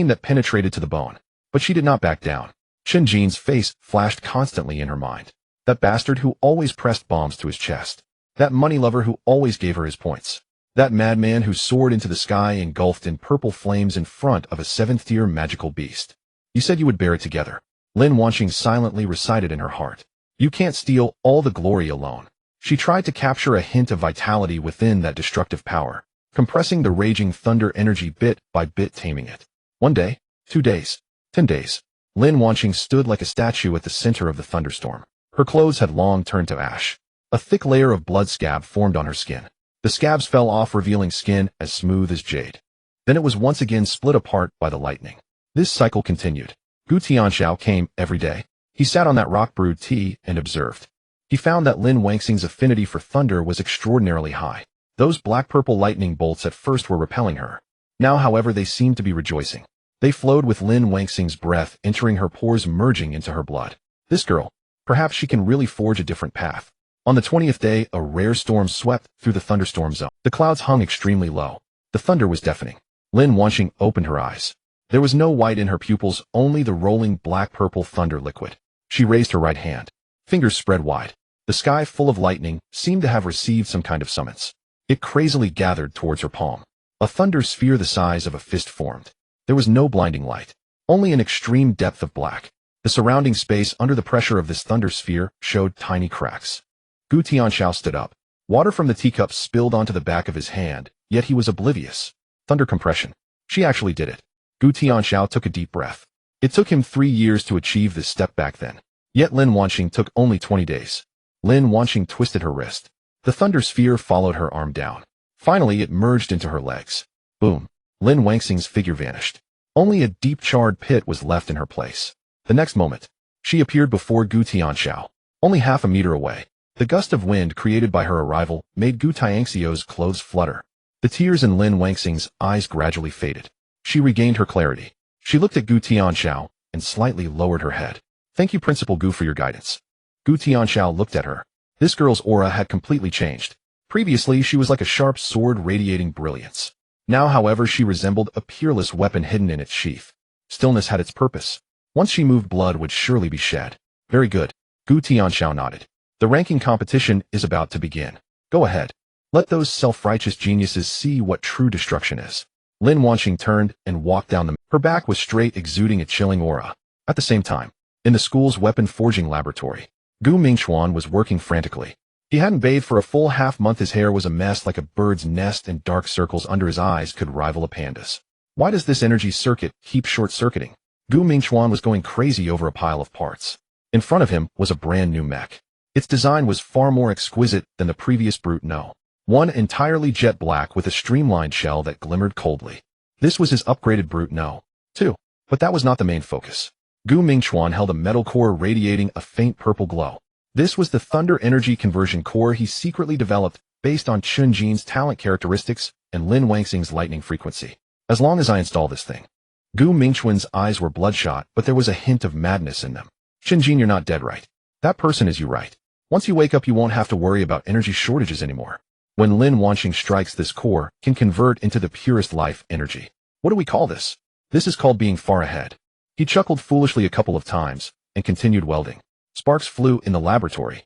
that penetrated to the bone. But she did not back down. Chen Jin's face flashed constantly in her mind. That bastard who always pressed bombs to his chest. That money lover who always gave her his points. That madman who soared into the sky engulfed in purple flames in front of a 7th-tier magical beast. You said you would bear it together. Lin Wanxing silently recited in her heart. You can't steal all the glory alone. She tried to capture a hint of vitality within that destructive power, compressing the raging thunder energy bit by bit, taming it. 1 day, 2 days, 10 days. Lin Wanxing stood like a statue at the center of the thunderstorm. Her clothes had long turned to ash. A thick layer of blood scab formed on her skin. The scabs fell off, revealing skin as smooth as jade. Then it was once again split apart by the lightning. This cycle continued. Gu Tianxiao came every day. He sat on that rock, brewed tea, and observed. He found that Lin Wanxing's affinity for thunder was extraordinarily high. Those black-purple lightning bolts at first were repelling her. Now, however, they seemed to be rejoicing. They flowed with Lin Wanxing's breath, entering her pores, merging into her blood. This girl, perhaps she can really forge a different path. On the 20th day, a rare storm swept through the thunderstorm zone. The clouds hung extremely low. The thunder was deafening. Lin Wanxing opened her eyes. There was no white in her pupils, only the rolling black-purple thunder liquid. She raised her right hand. Fingers spread wide. The sky, full of lightning, seemed to have received some kind of summons. It crazily gathered towards her palm. A thunder sphere the size of a fist formed. There was no blinding light, only an extreme depth of black. The surrounding space under the pressure of this thunder sphere showed tiny cracks. Gu Tianxiao stood up. Water from the teacup spilled onto the back of his hand, yet he was oblivious. Thunder compression. She actually did it. Gu Tianxiao took a deep breath. It took him 3 years to achieve this step back then. Yet Lin Wanxing took only 20 days. Lin Wanxing twisted her wrist. The thunder sphere followed her arm down. Finally, it merged into her legs. Boom. Lin Wanxing's figure vanished. Only a deep charred pit was left in her place. The next moment, she appeared before Gu Tianxiao, only half a meter away. The gust of wind created by her arrival made Gu Tianxiao's clothes flutter. The tears in Lin Wanxing's eyes gradually faded. She regained her clarity. She looked at Gu Tianxiao and slightly lowered her head. Thank you, Principal Gu, for your guidance. Gu Tianxiao looked at her. This girl's aura had completely changed. Previously, she was like a sharp sword radiating brilliance. Now, however, she resembled a peerless weapon hidden in its sheath. Stillness had its purpose. Once she moved, blood would surely be shed. Very good. Gu Tianxiao nodded. The ranking competition is about to begin. Go ahead. Let those self-righteous geniuses see what true destruction is. Lin Wanxing turned and walked down the. Her back was straight, exuding a chilling aura. At the same time, in the school's weapon forging laboratory, Gu Mingchuan was working frantically. He hadn't bathed for a full half-month. His hair was a mess like a bird's nest, and dark circles under his eyes could rival a panda's. Why does this energy circuit keep short-circuiting? Gu Mingchuan was going crazy over a pile of parts. In front of him was a brand new mech. Its design was far more exquisite than the previous Brute No. One entirely jet black with a streamlined shell that glimmered coldly. This was his upgraded Brute No. 2. But that was not the main focus. Gu Mingchuan held a metal core radiating a faint purple glow. This was the Thunder Energy Conversion Core he secretly developed based on Chen Jin's talent characteristics and Lin Wanxing's lightning frequency. As long as I install this thing. Gu Mingchuan's eyes were bloodshot, but there was a hint of madness in them. Chen Jin, you're not dead, right? That person is you, right? Once you wake up, you won't have to worry about energy shortages anymore. When Lin Wanxing strikes, this core can convert into the purest life energy. What do we call this? This is called being far ahead. He chuckled foolishly a couple of times and continued welding. Sparks flew in the laboratory.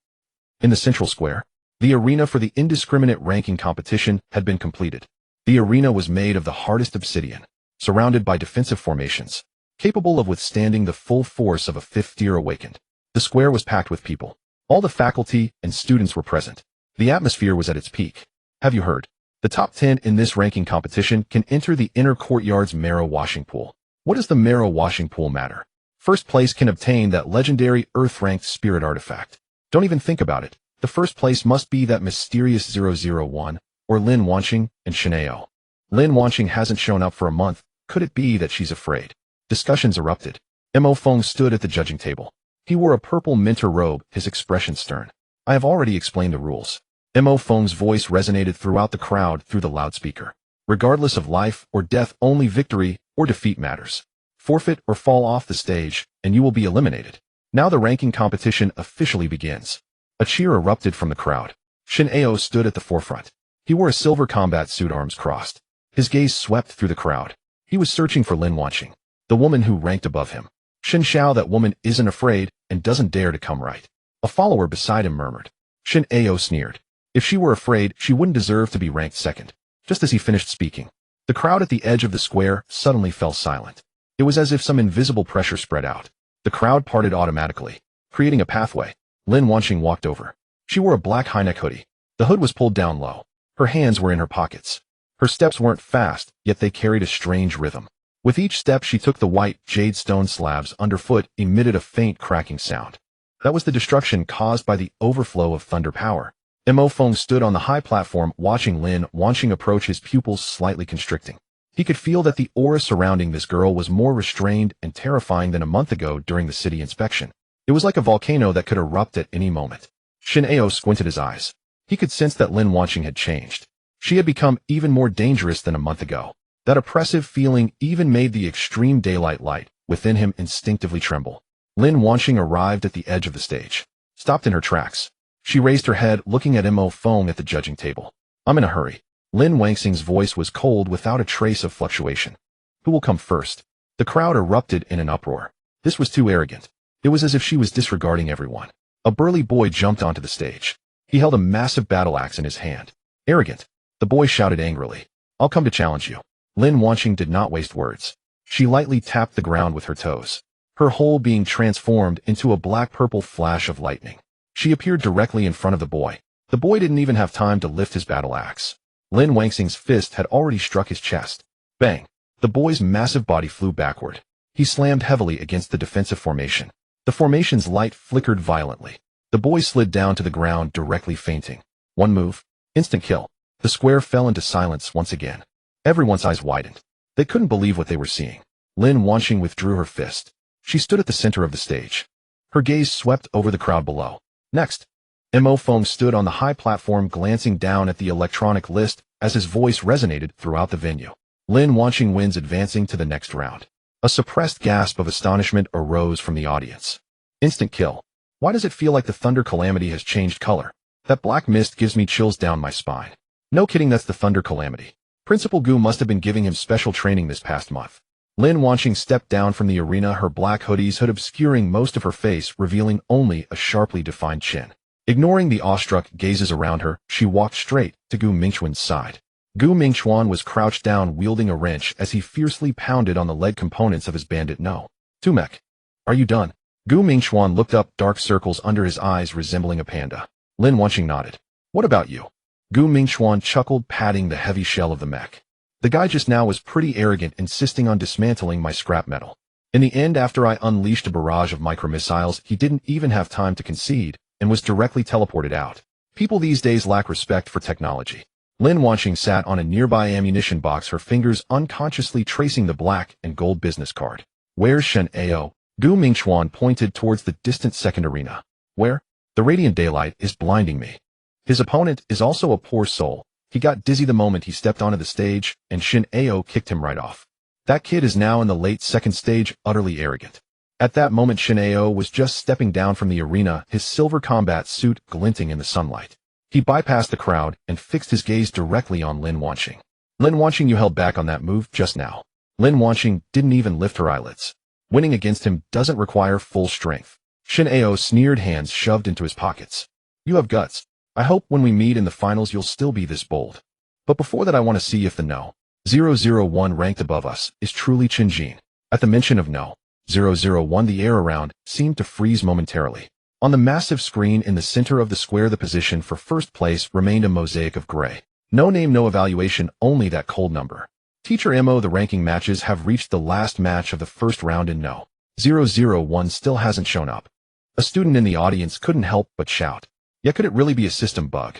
In the central square, the arena for the indiscriminate ranking competition had been completed. The arena was made of the hardest obsidian, surrounded by defensive formations, capable of withstanding the full force of a fifth-tier awakened. The square was packed with people. All the faculty and students were present. The atmosphere was at its peak. Have you heard? The top 10 in this ranking competition can enter the inner courtyard's marrow washing pool. What does the marrow washing pool matter? First place can obtain that legendary Earth-ranked spirit artifact. Don't even think about it. The first place must be that mysterious 001, or Lin Wanqing and Shenao. Lin Wanqing hasn't shown up for a month. Could it be that she's afraid? Discussions erupted. Mo Feng stood at the judging table. He wore a purple minter robe, his expression stern. I have already explained the rules. Mo Feng's voice resonated throughout the crowd through the loudspeaker. Regardless of life or death, only victory or defeat matters. Forfeit or fall off the stage, and you will be eliminated. Now the ranking competition officially begins. A cheer erupted from the crowd. Shin Ao stood at the forefront. He wore a silver combat suit, arms crossed. His gaze swept through the crowd. He was searching for Lin Wanqing, the woman who ranked above him. Shin Xiao, that woman isn't afraid and doesn't dare to come right. A follower beside him murmured. Shin Ao sneered. If she were afraid, she wouldn't deserve to be ranked second. Just as he finished speaking, the crowd at the edge of the square suddenly fell silent. It was as if some invisible pressure spread out. The crowd parted automatically, creating a pathway. Lin Wanqing walked over. She wore a black high-neck hoodie. The hood was pulled down low. Her hands were in her pockets. Her steps weren't fast, yet they carried a strange rhythm. With each step she took, the white jade stone slabs underfoot emitted a faint cracking sound. That was the destruction caused by the overflow of thunder power. Mo Feng stood on the high platform watching Lin Wanqing approach, his pupils slightly constricting. He could feel that the aura surrounding this girl was more restrained and terrifying than a month ago during the city inspection. It was like a volcano that could erupt at any moment. Shin Ao squinted his eyes. He could sense that Lin Wanqing had changed. She had become even more dangerous than a month ago. That oppressive feeling even made the extreme daylight light within him instinctively tremble. Lin Wanqing arrived at the edge of the stage, stopped in her tracks. She raised her head, looking at Mo Feng at the judging table. I'm in a hurry. Lin Wanqing's voice was cold without a trace of fluctuation. Who will come first? The crowd erupted in an uproar. This was too arrogant. It was as if she was disregarding everyone. A burly boy jumped onto the stage. He held a massive battle axe in his hand. Arrogant. The boy shouted angrily. I'll come to challenge you. Lin Wanqing did not waste words. She lightly tapped the ground with her toes, her whole being transformed into a black-purple flash of lightning. She appeared directly in front of the boy. The boy didn't even have time to lift his battle axe. Lin Wanqing's fist had already struck his chest. Bang! The boy's massive body flew backward. He slammed heavily against the defensive formation. The formation's light flickered violently. The boy slid down to the ground, directly fainting. One move. Instant kill. The square fell into silence once again. Everyone's eyes widened. They couldn't believe what they were seeing. Lin Wanqing withdrew her fist. She stood at the center of the stage. Her gaze swept over the crowd below. Next. Mo Feng stood on the high platform, glancing down at the electronic list as his voice resonated throughout the venue. Lin Wanqing wins, advancing to the next round. A suppressed gasp of astonishment arose from the audience. Instant kill. Why does it feel like the thunder calamity has changed color? That black mist gives me chills down my spine. No kidding, that's the thunder calamity. Principal Gu must have been giving him special training this past month. Lin Wanqing stepped down from the arena, her black hoodie's hood obscuring most of her face, revealing only a sharply defined chin. Ignoring the awestruck gazes around her, she walked straight to Gu Mingchuan's side. Gu Mingchuan was crouched down, wielding a wrench as he fiercely pounded on the lead components of his bandit no. Tumek. Are you done? Gu Mingchuan looked up, dark circles under his eyes resembling a panda. Lin Wanqing nodded. What about you? Gu Mingchuan chuckled, patting the heavy shell of the mech. The guy just now was pretty arrogant, insisting on dismantling my scrap metal. In the end, after I unleashed a barrage of micromissiles, he didn't even have time to concede and was directly teleported out. People these days lack respect for technology. Lin Wanqing sat on a nearby ammunition box, her fingers unconsciously tracing the black and gold business card. Where's Shen Ao? Gu Mingchuan pointed towards the distant second arena. Where? The radiant daylight is blinding me. His opponent is also a poor soul. He got dizzy the moment he stepped onto the stage, and Shin Ao kicked him right off. That kid is now in the late second stage, utterly arrogant. At that moment, Shin Ao was just stepping down from the arena, his silver combat suit glinting in the sunlight. He bypassed the crowd and fixed his gaze directly on Lin Wanqing. Lin Wanqing, you held back on that move just now. Lin Wanqing didn't even lift her eyelids. Winning against him doesn't require full strength. Shin Ao sneered, hands shoved into his pockets. You have guts. I hope when we meet in the finals you'll still be this bold. But before that I want to see if the No. 001 ranked above us is truly Chen Jin. At the mention of No. 001 the air around seemed to freeze momentarily. On the massive screen in the center of the square the position for first place remained a mosaic of gray. No name, no evaluation, only that cold number. Teacher Mo, the ranking matches have reached the last match of the first round and No. 001 still hasn't shown up. A student in the audience couldn't help but shout. Yet could it really be a system bug?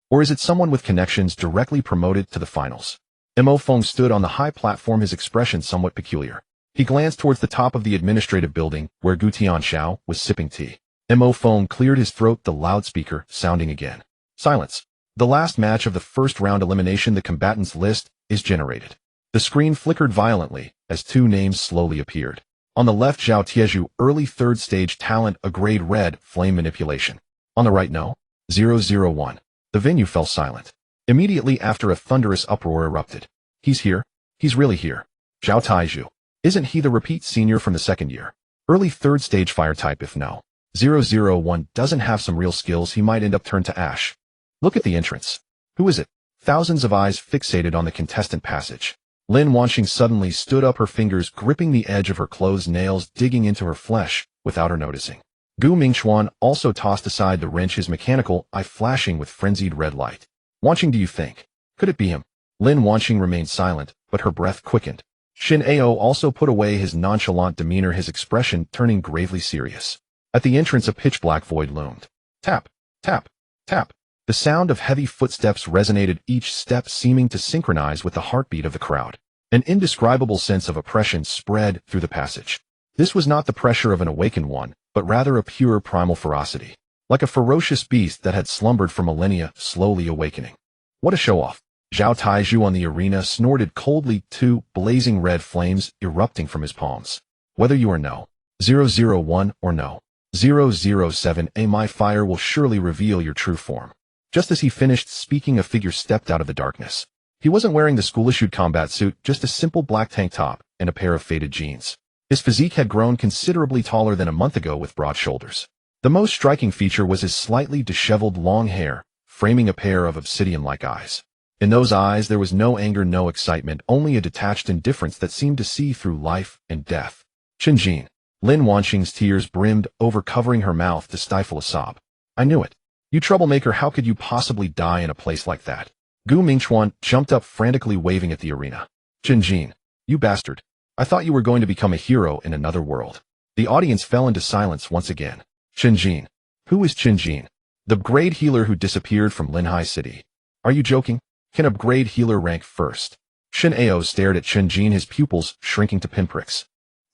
Or is it someone with connections directly promoted to the finals? Mo Feng stood on the high platform, his expression somewhat peculiar. He glanced towards the top of the administrative building where Gu Tianxiao was sipping tea. Mo Feng cleared his throat, the loudspeaker sounding again. Silence. The last match of the first round elimination, the combatants list, is generated. The screen flickered violently as two names slowly appeared. On the left, Zhao Tieju, early third stage talent, a grade red, flame manipulation. On the right, No. 001. The venue fell silent. Immediately after, a thunderous uproar erupted. He's here. He's really here. Zhao Tieju. Isn't he the repeat senior from the second year? Early third stage fire type. If No. 001 doesn't have some real skills, he might end up turned to ash. Look at the entrance. Who is it? Thousands of eyes fixated on the contestant passage. Lin Wanxing suddenly stood up, her fingers gripping the edge of her closed nails, digging into her flesh without her noticing. Gu Mingchuan also tossed aside the wrench, his mechanical eye flashing with frenzied red light. Wanxing, do you think? Could it be him? Lin Wanxing remained silent, but her breath quickened. Shin Ao also put away his nonchalant demeanor, his expression turning gravely serious. At the entrance, a pitch-black void loomed. Tap, tap, tap. The sound of heavy footsteps resonated, each step seeming to synchronize with the heartbeat of the crowd. An indescribable sense of oppression spread through the passage. This was not the pressure of an awakened one, but rather a pure primal ferocity. Like a ferocious beast that had slumbered for millennia, slowly awakening. What a show-off. Zhao Tieju on the arena snorted coldly, two blazing red flames erupting from his palms. Whether you are No. 001 or No. 007, my fire will surely reveal your true form. Just as he finished speaking, a figure stepped out of the darkness. He wasn't wearing the school-issued combat suit, just a simple black tank top and a pair of faded jeans. His physique had grown considerably taller than a month ago with broad shoulders. The most striking feature was his slightly disheveled long hair, framing a pair of obsidian-like eyes. In those eyes there was no anger, no excitement, only a detached indifference that seemed to see through life and death. Chen Jin. Lin Wanxing's tears brimmed over, covering her mouth to stifle a sob. I knew it. You troublemaker, how could you possibly die in a place like that? Gu Mingchuan jumped up, frantically waving at the arena. Chen Jin. You bastard. I thought you were going to become a hero in another world. The audience fell into silence once again. Chen Jin. Who is Chen Jin? The grade healer who disappeared from Linhai City. Are you joking? Can a grade healer rank first? Shin Ao stared at Chen Jin, his pupils shrinking to pinpricks.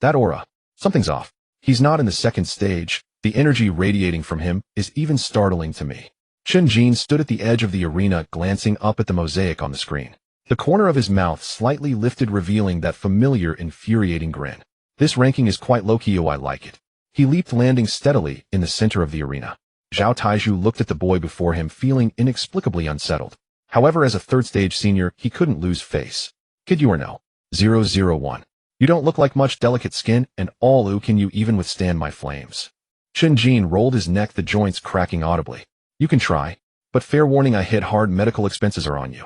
That aura. Something's off. He's not in the second stage. The energy radiating from him is even startling to me. Chen Jin stood at the edge of the arena, glancing up at the mosaic on the screen. The corner of his mouth slightly lifted, revealing that familiar, infuriating grin. This ranking is quite low-key, I like it. He leaped, landing steadily in the center of the arena. Zhao Tieju looked at the boy before him, feeling inexplicably unsettled. However, as a third-stage senior, he couldn't lose face. Kid, you are No. 001. You don't look like much, delicate skin, and all can you even withstand my flames? Chen Jin rolled his neck, the joints cracking audibly. You can try, but fair warning, I hit hard, medical expenses are on you.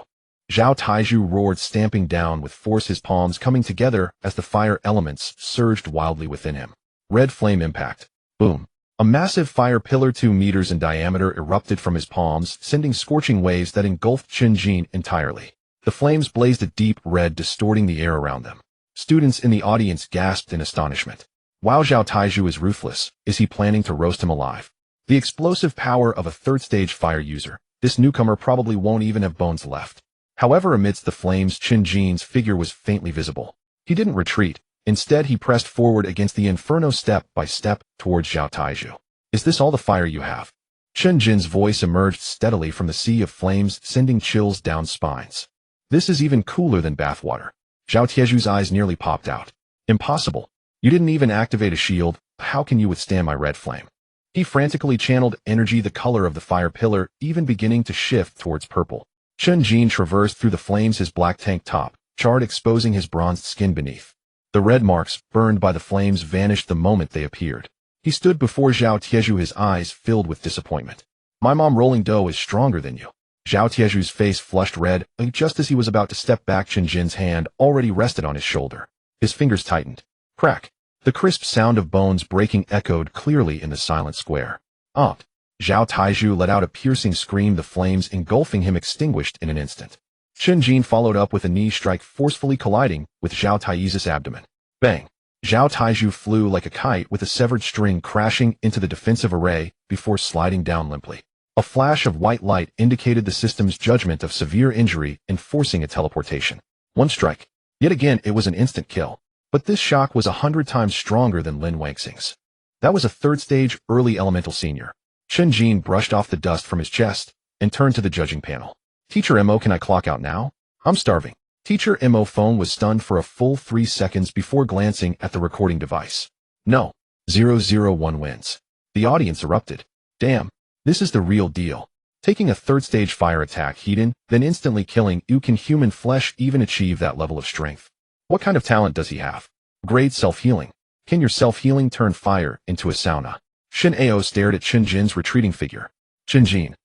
Zhao Tieju roared, stamping down with force, his palms coming together as the fire elements surged wildly within him. Red flame impact. Boom. A massive fire pillar 2 meters in diameter erupted from his palms, sending scorching waves that engulfed Chen Jin entirely. The flames blazed a deep red, distorting the air around them. Students in the audience gasped in astonishment. Wow, Zhao Tieju is ruthless. Is he planning to roast him alive? The explosive power of a third-stage fire user. This newcomer probably won't even have bones left. However, amidst the flames, Chen Jin's figure was faintly visible. He didn't retreat. Instead, he pressed forward against the inferno, step by step towards Zhao Tieju. Is this all the fire you have? Chen Jin's voice emerged steadily from the sea of flames, sending chills down spines. This is even cooler than bathwater. Zhao Tieju's eyes nearly popped out. Impossible. You didn't even activate a shield. How can you withstand my red flame? He frantically channeled energy, the color of the fire pillar even beginning to shift towards purple. Chen Jin traversed through the flames, his black tank top charred, exposing his bronzed skin beneath. The red marks, burned by the flames, vanished the moment they appeared. He stood before Zhao Tieju, his eyes filled with disappointment. My mom rolling dough is stronger than you. Zhao Tieju's face flushed red, and just as he was about to step back, Chen Jin's hand already rested on his shoulder. His fingers tightened. Crack. The crisp sound of bones breaking echoed clearly in the silent square. Zhao Tieju let out a piercing scream, the flames engulfing him extinguished in an instant. Chen Jin followed up with a knee strike, forcefully colliding with Zhao Tieju's abdomen. Bang! Zhao Tieju flew like a kite with a severed string, crashing into the defensive array before sliding down limply. A flash of white light indicated the system's judgment of severe injury, enforcing a teleportation. One strike. Yet again, it was an instant kill. But this shock was 100 times stronger than Lin Wangxing's. That was a third-stage early elemental senior. Chen Jin brushed off the dust from his chest and turned to the judging panel. Teacher Mo, can I clock out now? I'm starving. Teacher Mo phone was stunned for a full 3 seconds before glancing at the recording device. No. 001 wins. The audience erupted. Damn. This is the real deal. Taking a third-stage fire attack Heiden, then instantly killing you. Can human flesh even achieve that level of strength? What kind of talent does he have? Grade self-healing. Can your self-healing turn fire into a sauna? Shin Ao stared at Chen Jin's retreating figure. Chen Jin,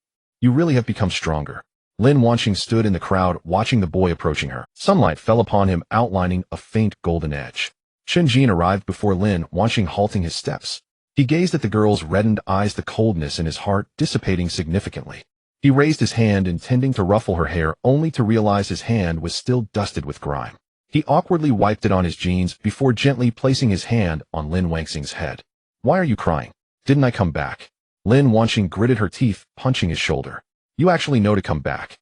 you really have become stronger. Lin Wanqing stood in the crowd, watching the boy approaching her. Sunlight fell upon him, outlining a faint golden edge. Chen Jin arrived before Lin Wanqing, halting his steps. He gazed at the girl's reddened eyes, the coldness in his heart dissipating significantly. He raised his hand, intending to ruffle her hair, only to realize his hand was still dusted with grime. He awkwardly wiped it on his jeans before gently placing his hand on Lin Wangxing's head. Why are you crying? Didn't I come back? Lin Wanqing gritted her teeth, punching his shoulder. You actually know to come back.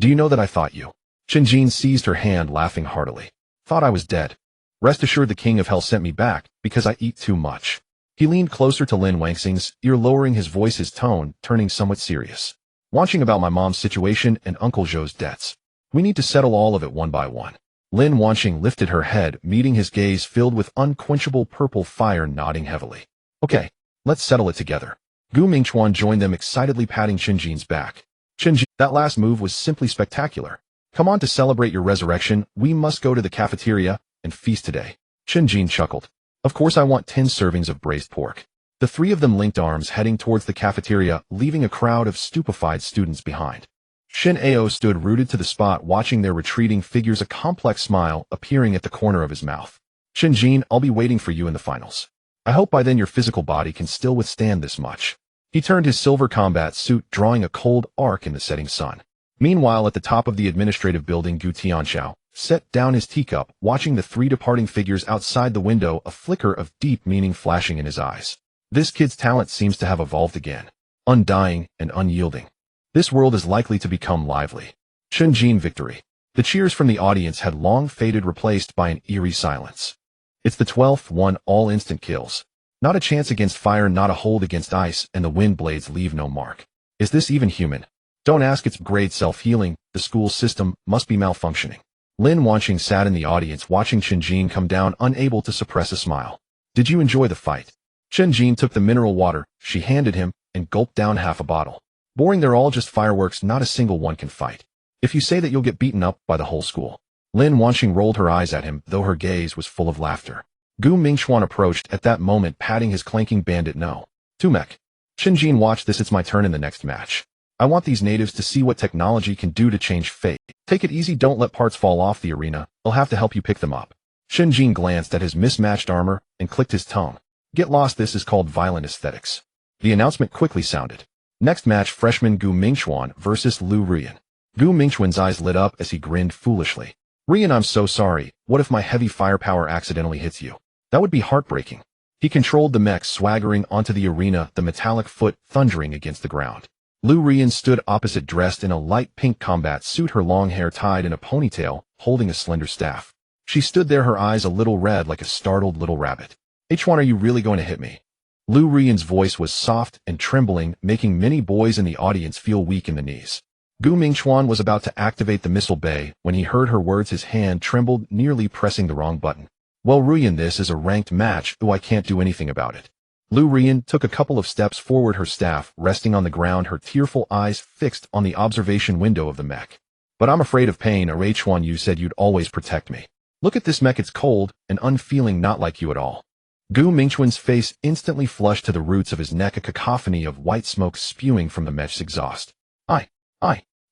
Do you know that I thought you? Chen Jin seized her hand, laughing heartily. Thought I was dead. Rest assured, the king of hell sent me back because I eat too much. He leaned closer to Lin Wangxing's ear, lowering his voice, his tone turning somewhat serious. Wanqing, about my mom's situation and Uncle Zhou's debts. We need to settle all of it one by one. Lin Wanqing lifted her head, meeting his gaze filled with unquenchable purple fire, nodding heavily. Okay, let's settle it together. Gu Mingchuan joined them, excitedly patting Chen Jin's back. Chen Jin, that last move was simply spectacular. Come on, to celebrate your resurrection, we must go to the cafeteria and feast today. Chen Jin chuckled. Of course, I want 10 servings of braised pork. The three of them linked arms, heading towards the cafeteria, leaving a crowd of stupefied students behind. Shin Ao stood rooted to the spot, watching their retreating figures, a complex smile appearing at the corner of his mouth. Chen Jin, I'll be waiting for you in the finals. I hope by then your physical body can still withstand this much. He turned his silver combat suit, drawing a cold arc in the setting sun. Meanwhile, at the top of the administrative building, Gu Tianxiao set down his teacup, watching the three departing figures outside the window, a flicker of deep meaning flashing in his eyes. This kid's talent seems to have evolved again. Undying and unyielding. This world is likely to become lively. Chen Jin victory. The cheers from the audience had long faded, replaced by an eerie silence. It's the 12th one, all instant kills. Not a chance against fire, not a hold against ice, and the wind blades leave no mark. Is this even human? Don't ask, it's grade self-healing. The school system must be malfunctioning. Lin Wanqing sat in the audience, watching Chen Jin come down, unable to suppress a smile. Did you enjoy the fight? Chen Jin took the mineral water she handed him and gulped down half a bottle. Boring, they're all just fireworks, not a single one can fight. If you say that, you'll get beaten up by the whole school. Lin Wanqing rolled her eyes at him, though her gaze was full of laughter. Gu Mingchuan approached at that moment, patting his clanking bandit no. Tumek. Chen Jin, watch this, it's my turn in the next match. I want these natives to see what technology can do to change fate. Take it easy, don't let parts fall off the arena, I'll have to help you pick them up. Chen Jin glanced at his mismatched armor and clicked his tongue. Get lost, this is called violent aesthetics. The announcement quickly sounded. Next match, freshman Gu Mingchuan versus Lu Rian. Gu Mingchuan's eyes lit up as he grinned foolishly. Rian, I'm so sorry, what if my heavy firepower accidentally hits you? That would be heartbreaking. He controlled the mech, swaggering onto the arena, the metallic foot thundering against the ground. Lu Rian stood opposite, dressed in a light pink combat suit, her long hair tied in a ponytail, holding a slender staff. She stood there, her eyes a little red like a startled little rabbit. H1, are you really going to hit me? Lu Rian's voice was soft and trembling, making many boys in the audience feel weak in the knees. Gu Mingchuan was about to activate the missile bay when he heard her words. His hand trembled, nearly pressing the wrong button. Well, Rian, this is a ranked match, though I can't do anything about it. Lu Rian took a couple of steps forward, her staff resting on the ground, her tearful eyes fixed on the observation window of the mech. But I'm afraid of pain, or H1, you said you'd always protect me. Look at this mech, it's cold and unfeeling, not like you at all. Gu Mingchuan's face instantly flushed to the roots of his neck, a cacophony of white smoke spewing from the mech's exhaust. I.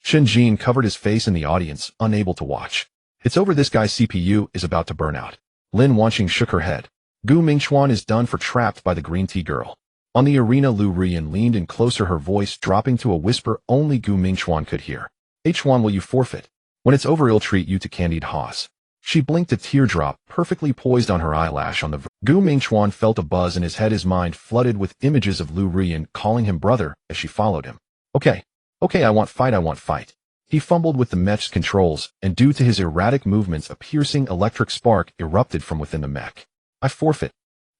Chen Jin covered his face in the audience, unable to watch. It's over, this guy's CPU is about to burn out. Lin Wanqing shook her head. Gu Mingchuan is done for, trapped by the green tea girl. On the arena, Lu Rian leaned in closer, her voice dropping to a whisper only Gu Mingchuan could hear. H1, will you forfeit? When it's over, I'll treat you to candied Haas. She blinked, a teardrop perfectly poised on her eyelash on the Gu Mingchuan felt a buzz in his head, his mind flooded with images of Lu Rian calling him brother as she followed him. Okay, I want fight. He fumbled with the mech's controls, and due to his erratic movements, a piercing electric spark erupted from within the mech. I forfeit.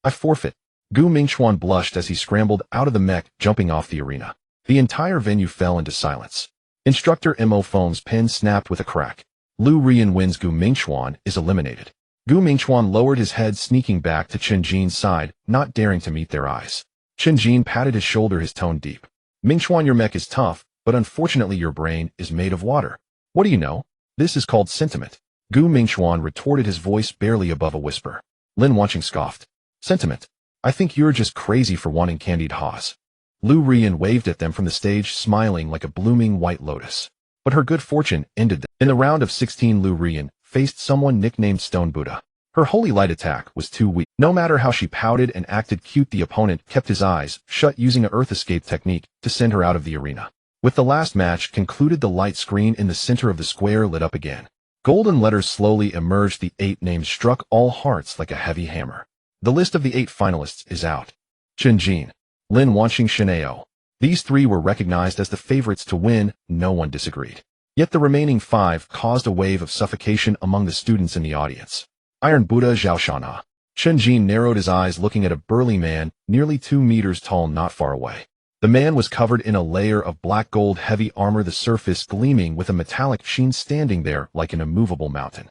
Gu Mingchuan blushed as he scrambled out of the mech, jumping off the arena. The entire venue fell into silence. Instructor Mo Foam's pen snapped with a crack. Lu Rian wins, Gu Mingchuan is eliminated. Gu Mingchuan lowered his head, sneaking back to Chen Jin's side, not daring to meet their eyes. Chen Jin patted his shoulder, his tone deep. Mingchuan, your mech is tough, but unfortunately your brain is made of water. What do you know? This is called sentiment. Gu Mingchuan retorted, his voice barely above a whisper. Lin Wanqing scoffed. Sentiment? I think you're just crazy for wanting candied Haas. Lu Rian waved at them from the stage, smiling like a blooming white lotus. But her good fortune ended there. In the round of 16, Lu Rian faced someone nicknamed Stone Buddha. Her holy light attack was too weak. No matter how she pouted and acted cute, the opponent kept his eyes shut, using a earth escape technique to send her out of the arena. With the last match concluded, the light screen in the center of the square lit up again. Golden letters slowly emerged. The 8 names struck all hearts like a heavy hammer. The list of the 8 finalists is out. Chen Jin, Lin Wanqing, Shenao. These 3 were recognized as the favorites to win, no one disagreed. Yet the remaining 5 caused a wave of suffocation among the students in the audience. Iron Buddha Zhao Shana. Chen Jin narrowed his eyes, looking at a burly man, nearly 2 meters tall, not far away. The man was covered in a layer of black gold heavy armor, the surface gleaming with a metallic sheen, standing there like an immovable mountain.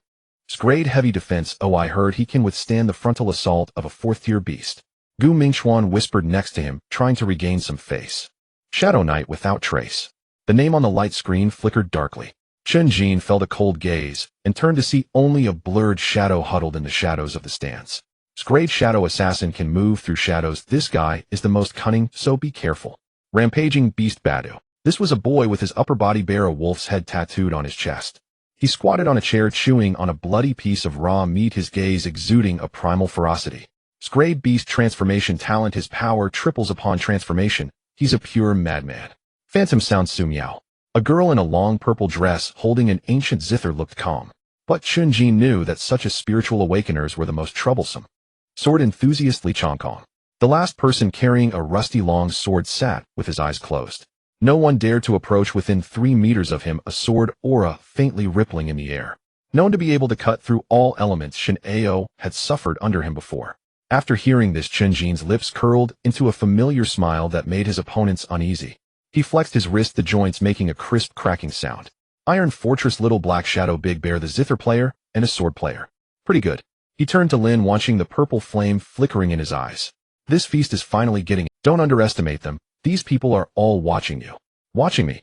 Grade heavy defense. Oh, I heard he can withstand the frontal assault of a 4th-tier beast. Gu Mingchuan whispered next to him, trying to regain some face. Shadow Knight without trace. The name on the light screen flickered darkly. Chen Jin felt a cold gaze, and turned to see only a blurred shadow huddled in the shadows of the stands. Grade Shadow Assassin can move through shadows. This guy is the most cunning, so be careful. Rampaging Beast Badu. This was a boy with his upper body bare, a wolf's head tattooed on his chest. He squatted on a chair, chewing on a bloody piece of raw meat, his gaze exuding a primal ferocity. Grade Beast Transformation Talent. His power triples upon transformation. He's a pure madman. Phantom Sound Su Miao. A girl in a long purple dress holding an ancient zither looked calm. But Chen Jin knew that such as spiritual awakeners were the most troublesome. Sword Enthusiast Li Chongkong. The last person carrying a rusty long sword sat with his eyes closed. No one dared to approach within 3 meters of him, a sword aura faintly rippling in the air. Known to be able to cut through all elements, Shen Ao had suffered under him before. After hearing this, Chen Jin's lips curled into a familiar smile that made his opponents uneasy. He flexed his wrist, the joints making a crisp cracking sound. Iron Fortress, Little Black Shadow, Big Bear, the zither player, and a sword player. Pretty good. He turned to Lin, watching the purple flame flickering in his eyes. This feast is finally getting it. Don't underestimate them. These people are all watching you. Watching me.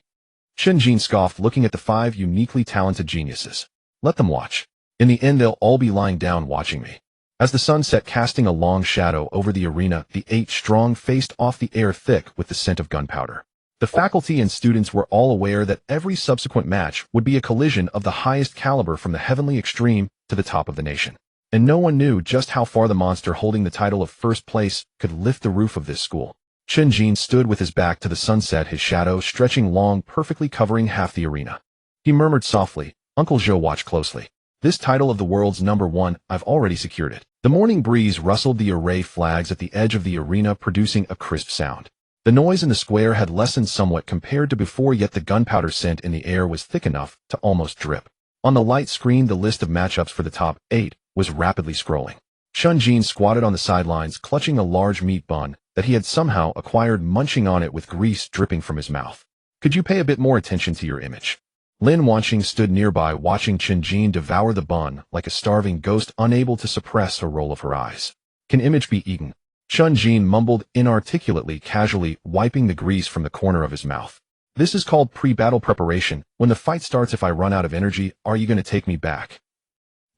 Chen Jin scoffed, looking at the 5 uniquely talented geniuses. Let them watch. In the end, they'll all be lying down watching me. As the sun set, casting a long shadow over the arena, the 8 strong faced off, the air thick with the scent of gunpowder. The faculty and students were all aware that every subsequent match would be a collision of the highest caliber, from the heavenly extreme to the top of the nation. And no one knew just how far the monster holding the title of first place could lift the roof of this school. Chen Jin stood with his back to the sunset, his shadow stretching long, perfectly covering half the arena. He murmured softly, Uncle Zhou, watch closely. This title of the world's #1, I've already secured it. The morning breeze rustled the array flags at the edge of the arena, producing a crisp sound. The noise in the square had lessened somewhat compared to before, yet the gunpowder scent in the air was thick enough to almost drip. On the light screen, the list of matchups for the top 8 was rapidly scrolling. Chen Jin squatted on the sidelines, clutching a large meat bun that he had somehow acquired, munching on it with grease dripping from his mouth. Could you pay a bit more attention to your image? Lin Wanqing stood nearby, watching Chen Jin devour the bun like a starving ghost, unable to suppress a roll of her eyes. Can image be eaten? Chen Jin mumbled inarticulately, casually wiping the grease from the corner of his mouth. This is called pre-battle preparation. When the fight starts, if I run out of energy, are you going to take me back?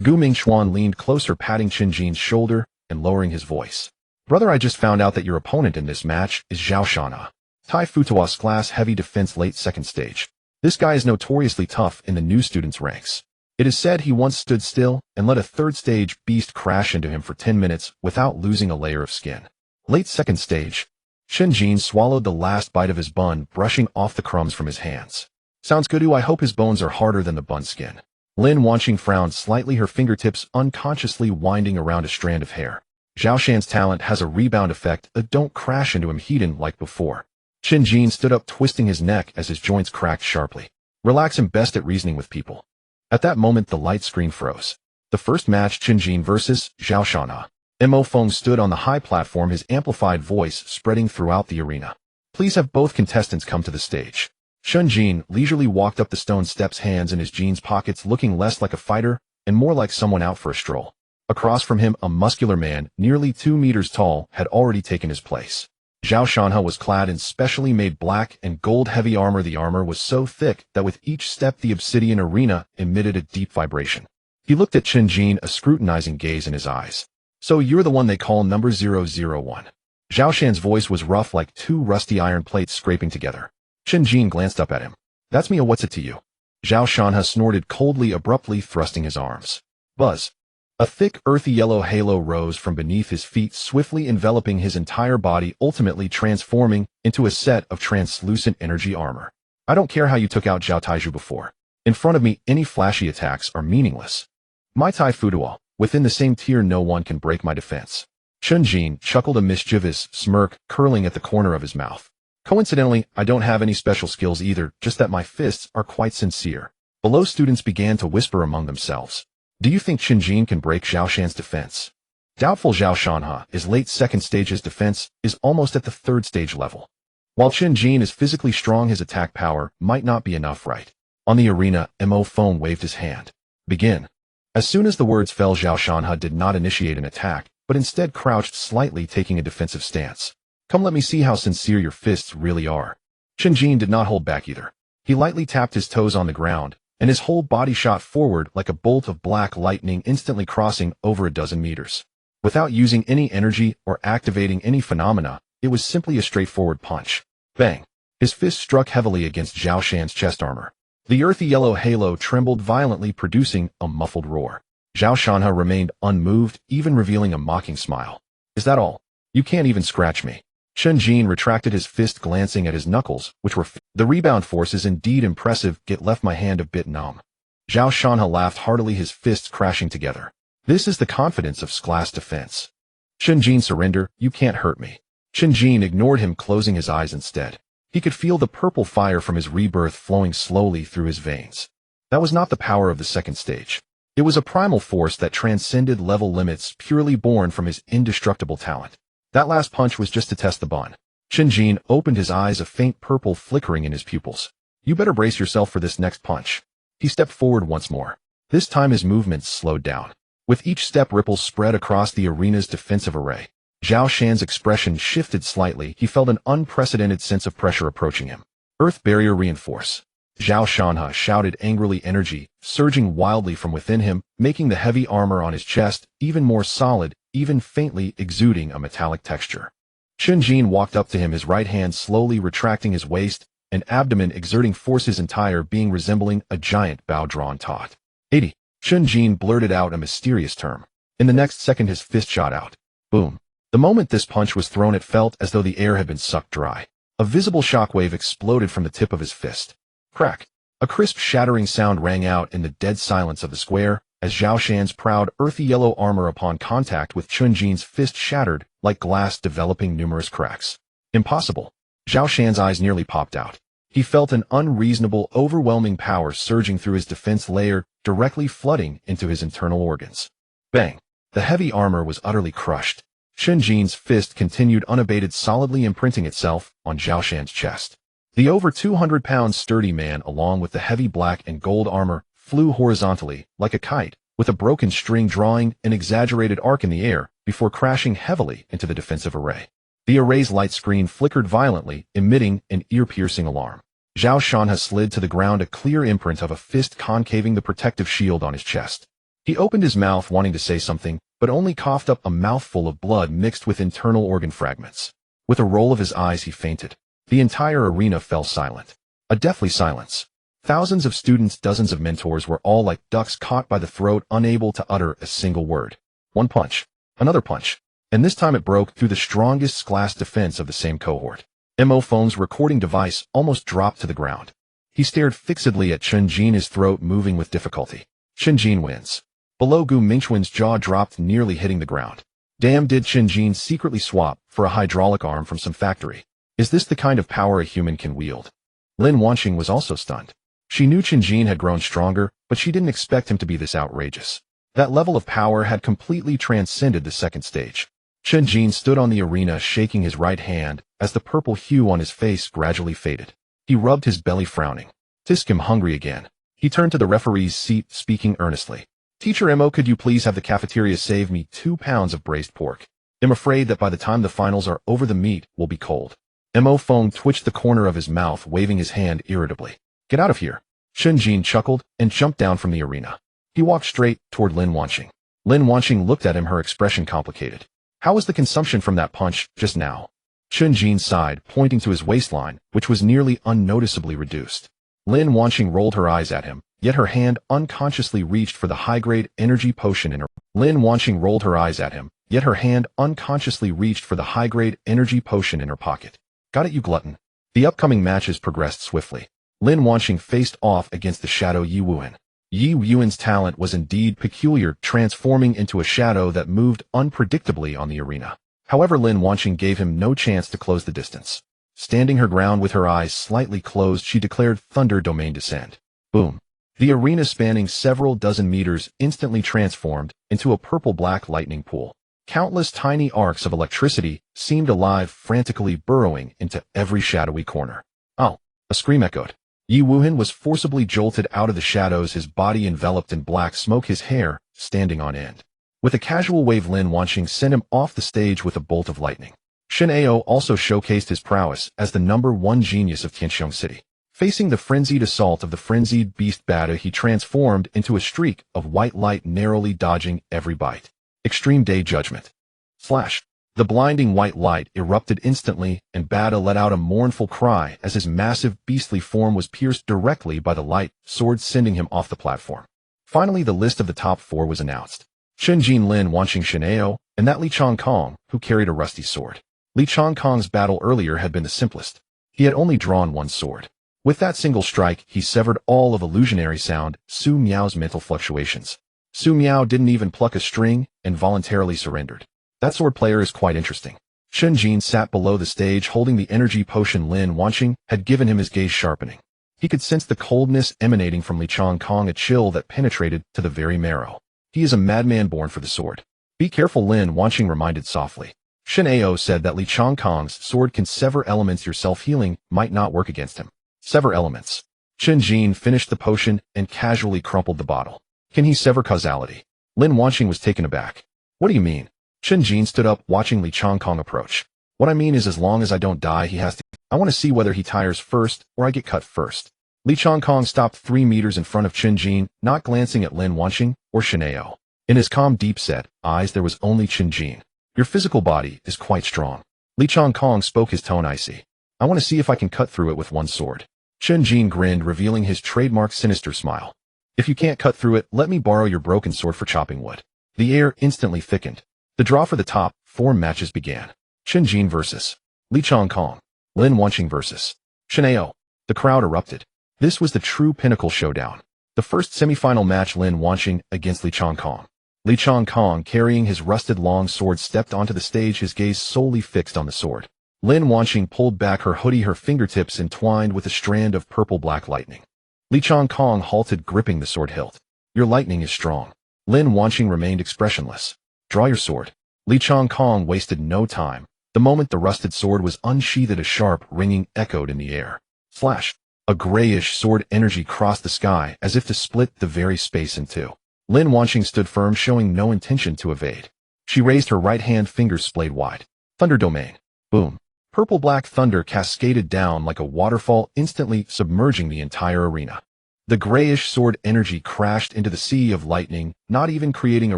Gu Mingchuan leaned closer, patting Chen Jin's shoulder and lowering his voice. Brother, I just found out that your opponent in this match is Zhao Shanha. Tai Futua's class heavy defense late second stage. This guy is notoriously tough in the new students' ranks. It is said he once stood still and let a third stage beast crash into him for 10 minutes without losing a layer of skin. Late second stage. Chen Jin swallowed the last bite of his bun, brushing off the crumbs from his hands. Sounds good. I hope his bones are harder than the bun skin. Lin Wanqing frowned slightly, her fingertips unconsciously winding around a strand of hair. Zhao Shan's talent has a rebound effect that don't crash into him heated like before. Chen Jin stood up, twisting his neck as his joints cracked sharply. Relax, I'm best at reasoning with people. At that moment, the light screen froze. The first match, Chen Jin versus Zhao Shanha. Mo Feng stood on the high platform, his amplified voice spreading throughout the arena. Please have both contestants come to the stage. Chen Jin leisurely walked up the stone steps, hands in his jeans pockets, looking less like a fighter and more like someone out for a stroll. Across from him, a muscular man, nearly 2 meters tall, had already taken his place. Zhao Shanha was clad in specially made black and gold heavy armor. The armor was so thick that with each step the obsidian arena emitted a deep vibration. He looked at Chen Jin, a scrutinizing gaze in his eyes. So you're the one they call number 001. Zhao Shan's voice was rough, like 2 rusty iron plates scraping together. Chen Jin glanced up at him. That's me. What's it to you? Zhao Shanha snorted coldly, abruptly thrusting his arms. Buzz. A thick, earthy yellow halo rose from beneath his feet, swiftly enveloping his entire body, ultimately transforming into a set of translucent energy armor. I don't care how you took out Zhao Taiju before. In front of me, any flashy attacks are meaningless. My Tai Futuo, within the same tier, no one can break my defense. Chen Jin chuckled, a mischievous smirk curling at the corner of his mouth. Coincidentally, I don't have any special skills either, just that my fists are quite sincere. Below, students began to whisper among themselves. Do you think Chen Jin can break Zhao Shan's defense? Doubtful. Zhao Shanha is late second stage. His defense is almost at the third stage level. While Chen Jin is physically strong, his attack power might not be enough, right? On the arena, Mo Feng waved his hand. Begin. As soon as the words fell, Zhao Shanha did not initiate an attack, but instead crouched slightly, taking a defensive stance. Come, let me see how sincere your fists really are. Chen Jin did not hold back either. He lightly tapped his toes on the ground, and his whole body shot forward like a bolt of black lightning, instantly crossing over 12 meters. Without using any energy or activating any phenomena, it was simply a straightforward punch. Bang! His fist struck heavily against Zhao Shan's chest armor. The earthy yellow halo trembled violently, producing a muffled roar. Zhao Shanha remained unmoved, even revealing a mocking smile. Is that all? You can't even scratch me. Chen Jin retracted his fist, glancing at his knuckles, which were the rebound force is indeed impressive. Get left my hand a bit numb. Zhao Shanha laughed heartily, his fists crashing together. This is the confidence of class defense. Chen Jin, surrender. You can't hurt me. Chen Jin ignored him, closing his eyes instead. He could feel the purple fire from his rebirth flowing slowly through his veins. That was not the power of the second stage. It was a primal force that transcended level limits, purely born from his indestructible talent. That last punch was just to test the bun. Chen Jin opened his eyes, a faint purple flickering in his pupils. You better brace yourself for this next punch. He stepped forward once more. This time his movements slowed down. With each step, ripples spread across the arena's defensive array. Zhao Shan's expression shifted slightly. He felt an unprecedented sense of pressure approaching him. Earth barrier reinforce. Zhao Shanha shouted angrily, energy surging wildly from within him, making the heavy armor on his chest even more solid, even faintly exuding a metallic texture. Chen Jin walked up to him, his right hand slowly retracting his waist and abdomen, exerting force, his entire being resembling a giant bow drawn taut. 80. Chen Jin blurted out a mysterious term. In the next second, his fist shot out. Boom. The moment this punch was thrown, it felt as though the air had been sucked dry. A visible shockwave exploded from the tip of his fist. Crack. A crisp, shattering sound rang out in the dead silence of the square, as Zhao Shan's proud, earthy yellow armor upon contact with Chen Jin's fist shattered like glass, developing numerous cracks. Impossible. Zhao Shan's eyes nearly popped out. He felt an unreasonable, overwhelming power surging through his defense layer, directly flooding into his internal organs. Bang. The heavy armor was utterly crushed. Chen Jin's fist continued unabated, solidly imprinting itself on Zhao Shan's chest. The over 200-pound sturdy man, along with the heavy black and gold armor, flew horizontally, like a kite, with a broken string drawing an exaggerated arc in the air, before crashing heavily into the defensive array. The array's light screen flickered violently, emitting an ear-piercing alarm. Zhao Shanha slid to the ground, a clear imprint of a fist concaving the protective shield on his chest. He opened his mouth, wanting to say something, but only coughed up a mouthful of blood mixed with internal organ fragments. With a roll of his eyes he fainted. The entire arena fell silent. A deathly silence. Thousands of students, dozens of mentors were all like ducks caught by the throat, unable to utter a single word. One punch. Another punch. And this time it broke through the strongest glass defense of the same cohort. Mo Phone's recording device almost dropped to the ground. He stared fixedly at Chen Jin, his throat moving with difficulty. Chen Jin wins. Below, Gu Mingchuan's jaw dropped, nearly hitting the ground. Damn, did Chen Jin secretly swap for a hydraulic arm from some factory? Is this the kind of power a human can wield? Lin Wanqing was also stunned. She knew Chen Jin had grown stronger, but she didn't expect him to be this outrageous. That level of power had completely transcended the second stage. Chen Jin stood on the arena shaking his right hand as the purple hue on his face gradually faded. He rubbed his belly, frowning. "Tiskim hungry again." He turned to the referee's seat, speaking earnestly. "Teacher Mo, could you please have the cafeteria save me 2 pounds of braised pork? I'm afraid that by the time the finals are over the meat will be cold." Mo Feng twitched the corner of his mouth, waving his hand irritably. "Get out of here." Chen Jin chuckled and jumped down from the arena. He walked straight toward Lin Wanqing. Lin Wanqing looked at him, her expression complicated. "How was the consumption from that punch just now?" Chen Jin sighed, pointing to his waistline, which was nearly unnoticeably reduced. Lin Wanqing rolled her eyes at him, yet her hand unconsciously reached for the high-grade energy potion in her. Lin Wanqing rolled her eyes at him, yet her hand unconsciously reached for the high-grade energy potion in her pocket. "Got it, you glutton." The upcoming matches progressed swiftly. Lin Wanqing faced off against the shadow Yi Wuhan. Yi Wuhan's talent was indeed peculiar, transforming into a shadow that moved unpredictably on the arena. However, Lin Wanqing gave him no chance to close the distance. Standing her ground with her eyes slightly closed, she declared Thunder Domain Descend. Boom. The arena, spanning several dozen meters, instantly transformed into a purple-black lightning pool. Countless tiny arcs of electricity seemed alive, frantically burrowing into every shadowy corner. "Oh!" A scream echoed. Yi Wuhan was forcibly jolted out of the shadows, his body enveloped in black smoke, his hair standing on end. With a casual wave, Lin Wanqing sent him off the stage with a bolt of lightning. Shen Ao also showcased his prowess as the #1 genius of Tianxiong City. Facing the frenzied assault of the frenzied beast Bada, he transformed into a streak of white light, narrowly dodging every bite. Extreme Day Judgment. Flash. The blinding white light erupted instantly, and Bada let out a mournful cry as his massive beastly form was pierced directly by the light sword, sending him off the platform. Finally, the list of the top 4 was announced. Chen Jin, Lin Wanqing, Shen Ao, and that Li Changkong, who carried a rusty sword. Li Changkong's battle earlier had been the simplest. He had only drawn 1 sword. With that single strike, he severed all of illusionary sound, Su Miao's mental fluctuations. Su Miao didn't even pluck a string and voluntarily surrendered. That sword player is quite interesting. Chen Jin sat below the stage holding the energy potion Lin Wanqing had given him, his gaze sharpening. He could sense the coldness emanating from Li Changkong, a chill that penetrated to the very marrow. He is a madman born for the sword. "Be careful," Lin Wanqing reminded softly. Shen Ao said that Li Changkong's sword can sever elements. Your self-healing might not work against him. Sever elements. Chen Jin finished the potion and casually crumpled the bottle. "Can he sever causality?" Lin Wanqing was taken aback. "What do you mean?" Chen Jin stood up, watching Li Changkong approach. "What I mean is, as long as I don't die, he has to. I want to see whether he tires first or I get cut first." Li Changkong stopped 3 meters in front of Chen Jin, not glancing at Lin Wanqing or Shen Ao. In his calm, deep-set eyes there was only Chen Jin. "Your physical body is quite strong." Li Changkong spoke, his tone icy. "I want to see if I can cut through it with 1 sword. Chen Jin grinned, revealing his trademark sinister smile. "If you can't cut through it, let me borrow your broken sword for chopping wood." The air instantly thickened. The draw for the top 4 matches began. Chen Jin versus Li Changkong. Lin Wanqing versus Shen Ao. The crowd erupted. This was the true pinnacle showdown. The first semifinal match, Lin Wanqing against Li Changkong. Li Changkong, carrying his rusted long sword, stepped onto the stage, his gaze solely fixed on the sword. Lin Wanqing pulled back her hoodie, her fingertips entwined with a strand of purple-black lightning. Li Changkong halted, gripping the sword hilt. "Your lightning is strong." Lin Wanqing remained expressionless. "Draw your sword." Li Changkong wasted no time. The moment the rusted sword was unsheathed, a sharp ringing echoed in the air. Flash! A grayish sword energy crossed the sky as if to split the very space in 2. Lin Wanqing stood firm, showing no intention to evade. She raised her right hand, fingers splayed wide. Thunder Domain. Boom. Purple-black thunder cascaded down like a waterfall, instantly submerging the entire arena. The grayish sword energy crashed into the sea of lightning, not even creating a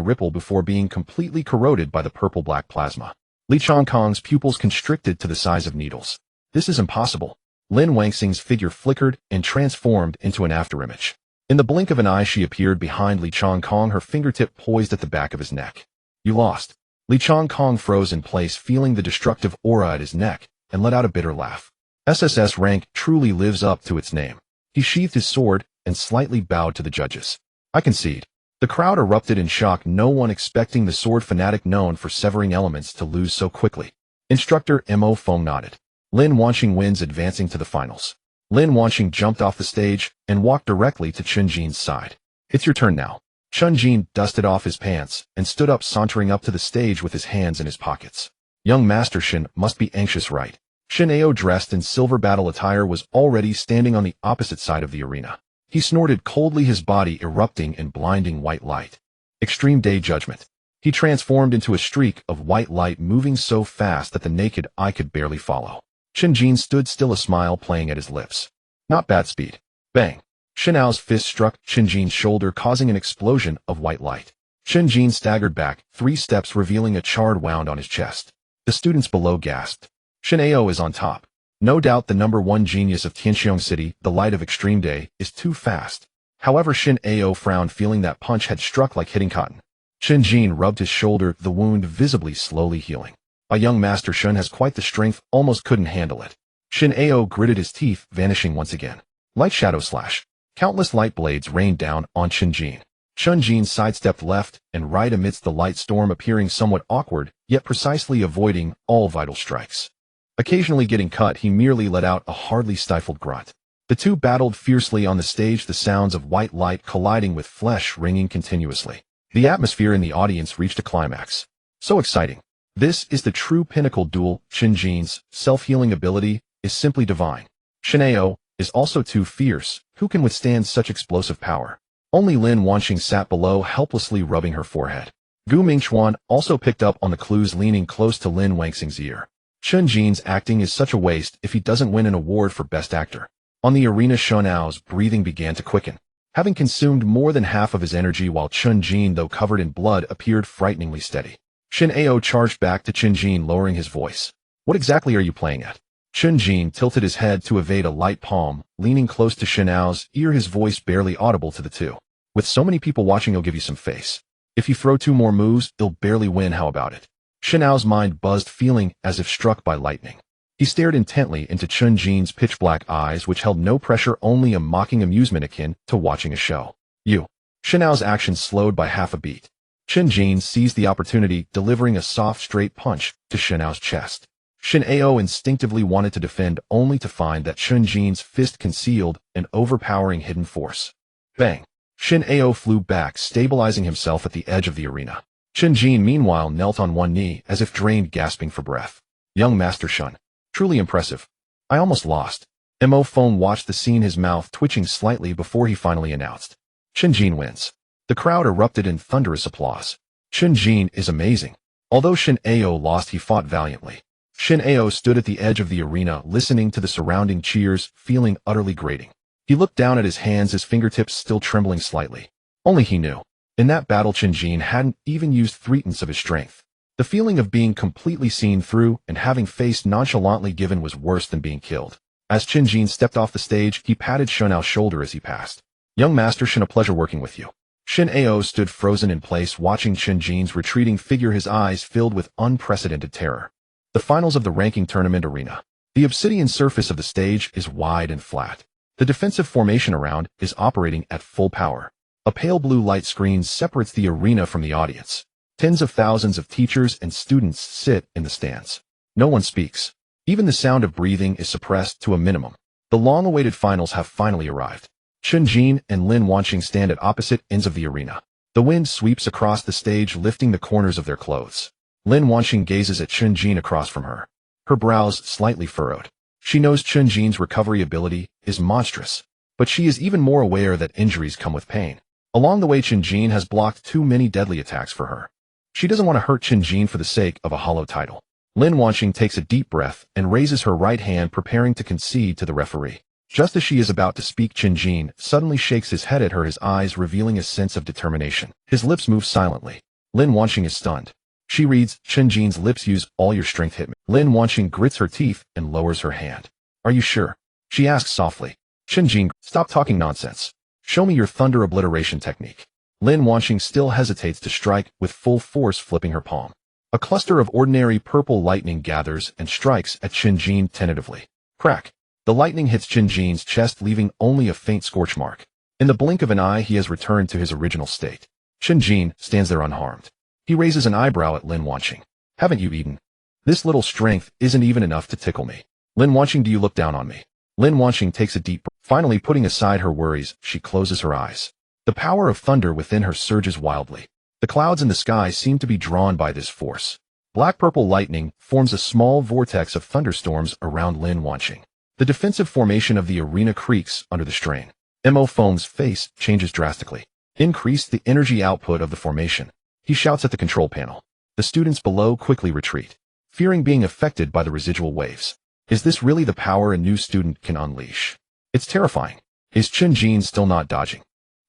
ripple before being completely corroded by the purple-black plasma. Li Changkong's pupils constricted to the size of needles. This is impossible. Lin Wangxing's figure flickered and transformed into an afterimage. In the blink of an eye she appeared behind Li Changkong, her fingertip poised at the back of his neck. You lost. Li Changkong froze in place, feeling the destructive aura at his neck, and let out a bitter laugh. SSS rank truly lives up to its name. He sheathed his sword and slightly bowed to the judges. I concede. The crowd erupted in shock, no one expecting the sword fanatic known for severing elements to lose so quickly. Instructor Mo Feng nodded. Lin Wanqing wins, advancing to the finals. Lin Wanqing jumped off the stage and walked directly to Chen Jin's side. It's your turn now. Chen Jin dusted off his pants and stood up, sauntering up to the stage with his hands in his pockets. Young Master Shen must be anxious, right? Shen Ao, dressed in silver battle attire, was already standing on the opposite side of the arena. He snorted coldly, his body erupting in blinding white light. Extreme Day Judgment. He transformed into a streak of white light, moving so fast that the naked eye could barely follow. Chen Jin stood still, a smile playing at his lips. Not bad speed. Bang. Shen Ao's fist struck Chen Jin's shoulder, causing an explosion of white light. Chen Jin staggered back 3 steps, revealing a charred wound on his chest. The students below gasped. Shen Ao is on top. No doubt the #1 genius of Tianxiong City, the light of Extreme Day, is too fast. However, Shen Ao frowned, feeling that punch had struck like hitting cotton. Chen Jin rubbed his shoulder, the wound visibly slowly healing. My young Master Shen has quite the strength, almost couldn't handle it. Shen Ao gritted his teeth, vanishing once again. Light shadow slash. Countless light blades rained down on Chen Jin. Chen Jin sidestepped left and right amidst the light storm, appearing somewhat awkward, yet precisely avoiding all vital strikes. Occasionally getting cut, he merely let out a hardly stifled grunt. The two battled fiercely on the stage, the sounds of white light colliding with flesh ringing continuously. The atmosphere in the audience reached a climax. So exciting. This is the true pinnacle duel. Chen Jin's self-healing ability is simply divine. Shen Ao is also too fierce. Who can withstand such explosive power? Only Lin Wanqing sat below, helplessly rubbing her forehead. Gu Mingchuan also picked up on the clues, leaning close to Lin Wangxing's ear. Chen Jin's acting is such a waste if he doesn't win an award for Best Actor. On the arena, Shen Ao's breathing began to quicken, having consumed more than half of his energy, while Chen Jin, though covered in blood, appeared frighteningly steady. Shen Ao charged back to Chen Jin, lowering his voice. What exactly are you playing at? Chen Jin tilted his head to evade a light palm, leaning close to Shen Ao's ear, his voice barely audible to the two. With so many people watching, I'll give you some face. If you throw 2 more moves, you'll barely win. How about it? Shen Ao's mind buzzed, feeling as if struck by lightning. He stared intently into Chen Jin's pitch-black eyes, which held no pressure, only a mocking amusement akin to watching a show. You. Shen Ao's actions slowed by half a beat. Chen Jin seized the opportunity, delivering a soft, straight punch to Shen Ao's chest. Shen Ao instinctively wanted to defend, only to find that Chen Jin's fist concealed an overpowering hidden force. Bang! Shen Ao flew back, stabilizing himself at the edge of the arena. Chen Jin, meanwhile, knelt on one knee, as if drained, gasping for breath. Young Master Shen. Truly impressive. I almost lost. Mo Feng watched the scene, his mouth twitching slightly before he finally announced. Chen Jin wins. The crowd erupted in thunderous applause. Chen Jin is amazing. Although Shen Ao lost, he fought valiantly. Shen Ao stood at the edge of the arena, listening to the surrounding cheers, feeling utterly grating. He looked down at his hands, his fingertips still trembling slightly. Only he knew. In that battle, Chen Jin hadn't even used 3/10 of his strength. The feeling of being completely seen through and having face nonchalantly given was worse than being killed. As Chen Jin stepped off the stage, he patted Shen Ao's shoulder as he passed. Young Master Shen, a pleasure working with you. Shen Ao stood frozen in place, watching Chen Jin's retreating figure, his eyes filled with unprecedented terror. The finals of the ranking tournament arena. The obsidian surface of the stage is wide and flat. The defensive formation around is operating at full power. A pale blue light screen separates the arena from the audience. Tens of thousands of teachers and students sit in the stands. No one speaks. Even the sound of breathing is suppressed to a minimum. The long-awaited finals have finally arrived. Chen Jin and Lin Wanqing stand at opposite ends of the arena. The wind sweeps across the stage, lifting the corners of their clothes. Lin Wanqing gazes at Chen Jin across from her. Her brows slightly furrowed. She knows Chen Jin's recovery ability is monstrous, but she is even more aware that injuries come with pain. Along the way, Chen Jin has blocked too many deadly attacks for her. She doesn't want to hurt Chen Jin for the sake of a hollow title. Lin Wanqing takes a deep breath and raises her right hand, preparing to concede to the referee. Just as she is about to speak, Chen Jin suddenly shakes his head at her, his eyes revealing a sense of determination. His lips move silently. Lin Wanqing is stunned. She reads Chen Jin's lips. Use all your strength, hit me. Lin Wanqing grits her teeth and lowers her hand. Are you sure? She asks softly. Chen Jin, stop talking nonsense. Show me your thunder obliteration technique. Lin Wanqing still hesitates to strike, with full force flipping her palm. A cluster of ordinary purple lightning gathers and strikes at Chen Jin tentatively. Crack. The lightning hits Chen Jin's chest, leaving only a faint scorch mark. In the blink of an eye, he has returned to his original state. Chen Jin stands there unharmed. He raises an eyebrow at Lin Wanqing. Haven't you eaten? This little strength isn't even enough to tickle me. Lin Wanqing, do you look down on me? Lin Wanqing takes a deep breath. Finally, putting aside her worries, she closes her eyes. The power of thunder within her surges wildly. The clouds in the sky seem to be drawn by this force. Black-purple lightning forms a small vortex of thunderstorms around Lin Wanqing. The defensive formation of the arena creaks under the strain. Mo Feng's face changes drastically. Increase the energy output of the formation. He shouts at the control panel. The students below quickly retreat, fearing being affected by the residual waves. Is this really the power a new student can unleash? It's terrifying. Is Chen Jin still not dodging?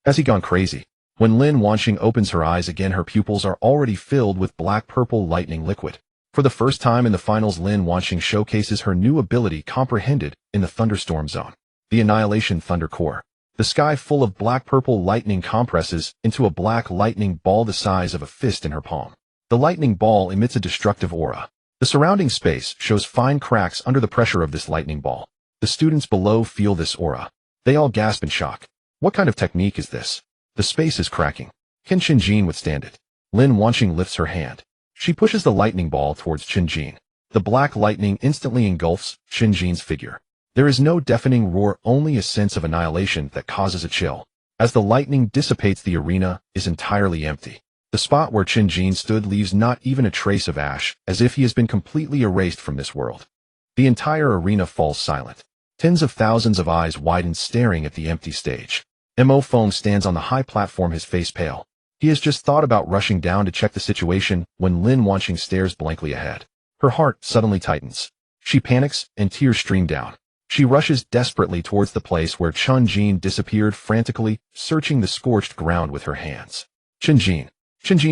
Has he gone crazy? When Lin Wanqing opens her eyes again, her pupils are already filled with black-purple lightning liquid. For the first time in the finals, Lin Wanqing showcases her new ability comprehended in the thunderstorm zone. The Annihilation Thunder Core. The sky full of black-purple lightning compresses into a black lightning ball the size of a fist in her palm. The lightning ball emits a destructive aura. The surrounding space shows fine cracks under the pressure of this lightning ball. The students below feel this aura. They all gasp in shock. What kind of technique is this? The space is cracking. Can Chen Jin withstand it? Lin Wanqing lifts her hand. She pushes the lightning ball towards Chen Jin. The black lightning instantly engulfs Chen Jin's figure. There is no deafening roar, only a sense of annihilation that causes a chill. As the lightning dissipates, the arena is entirely empty. The spot where Chen Jin stood leaves not even a trace of ash, as if he has been completely erased from this world. The entire arena falls silent. Tens of thousands of eyes widen, staring at the empty stage. Mo Feng stands on the high platform, his face pale. He has just thought about rushing down to check the situation when Lin Wanqing stares blankly ahead. Her heart suddenly tightens. She panics and tears stream down. She rushes desperately towards the place where Chen Jin disappeared, frantically searching the scorched ground with her hands. Chen Jin,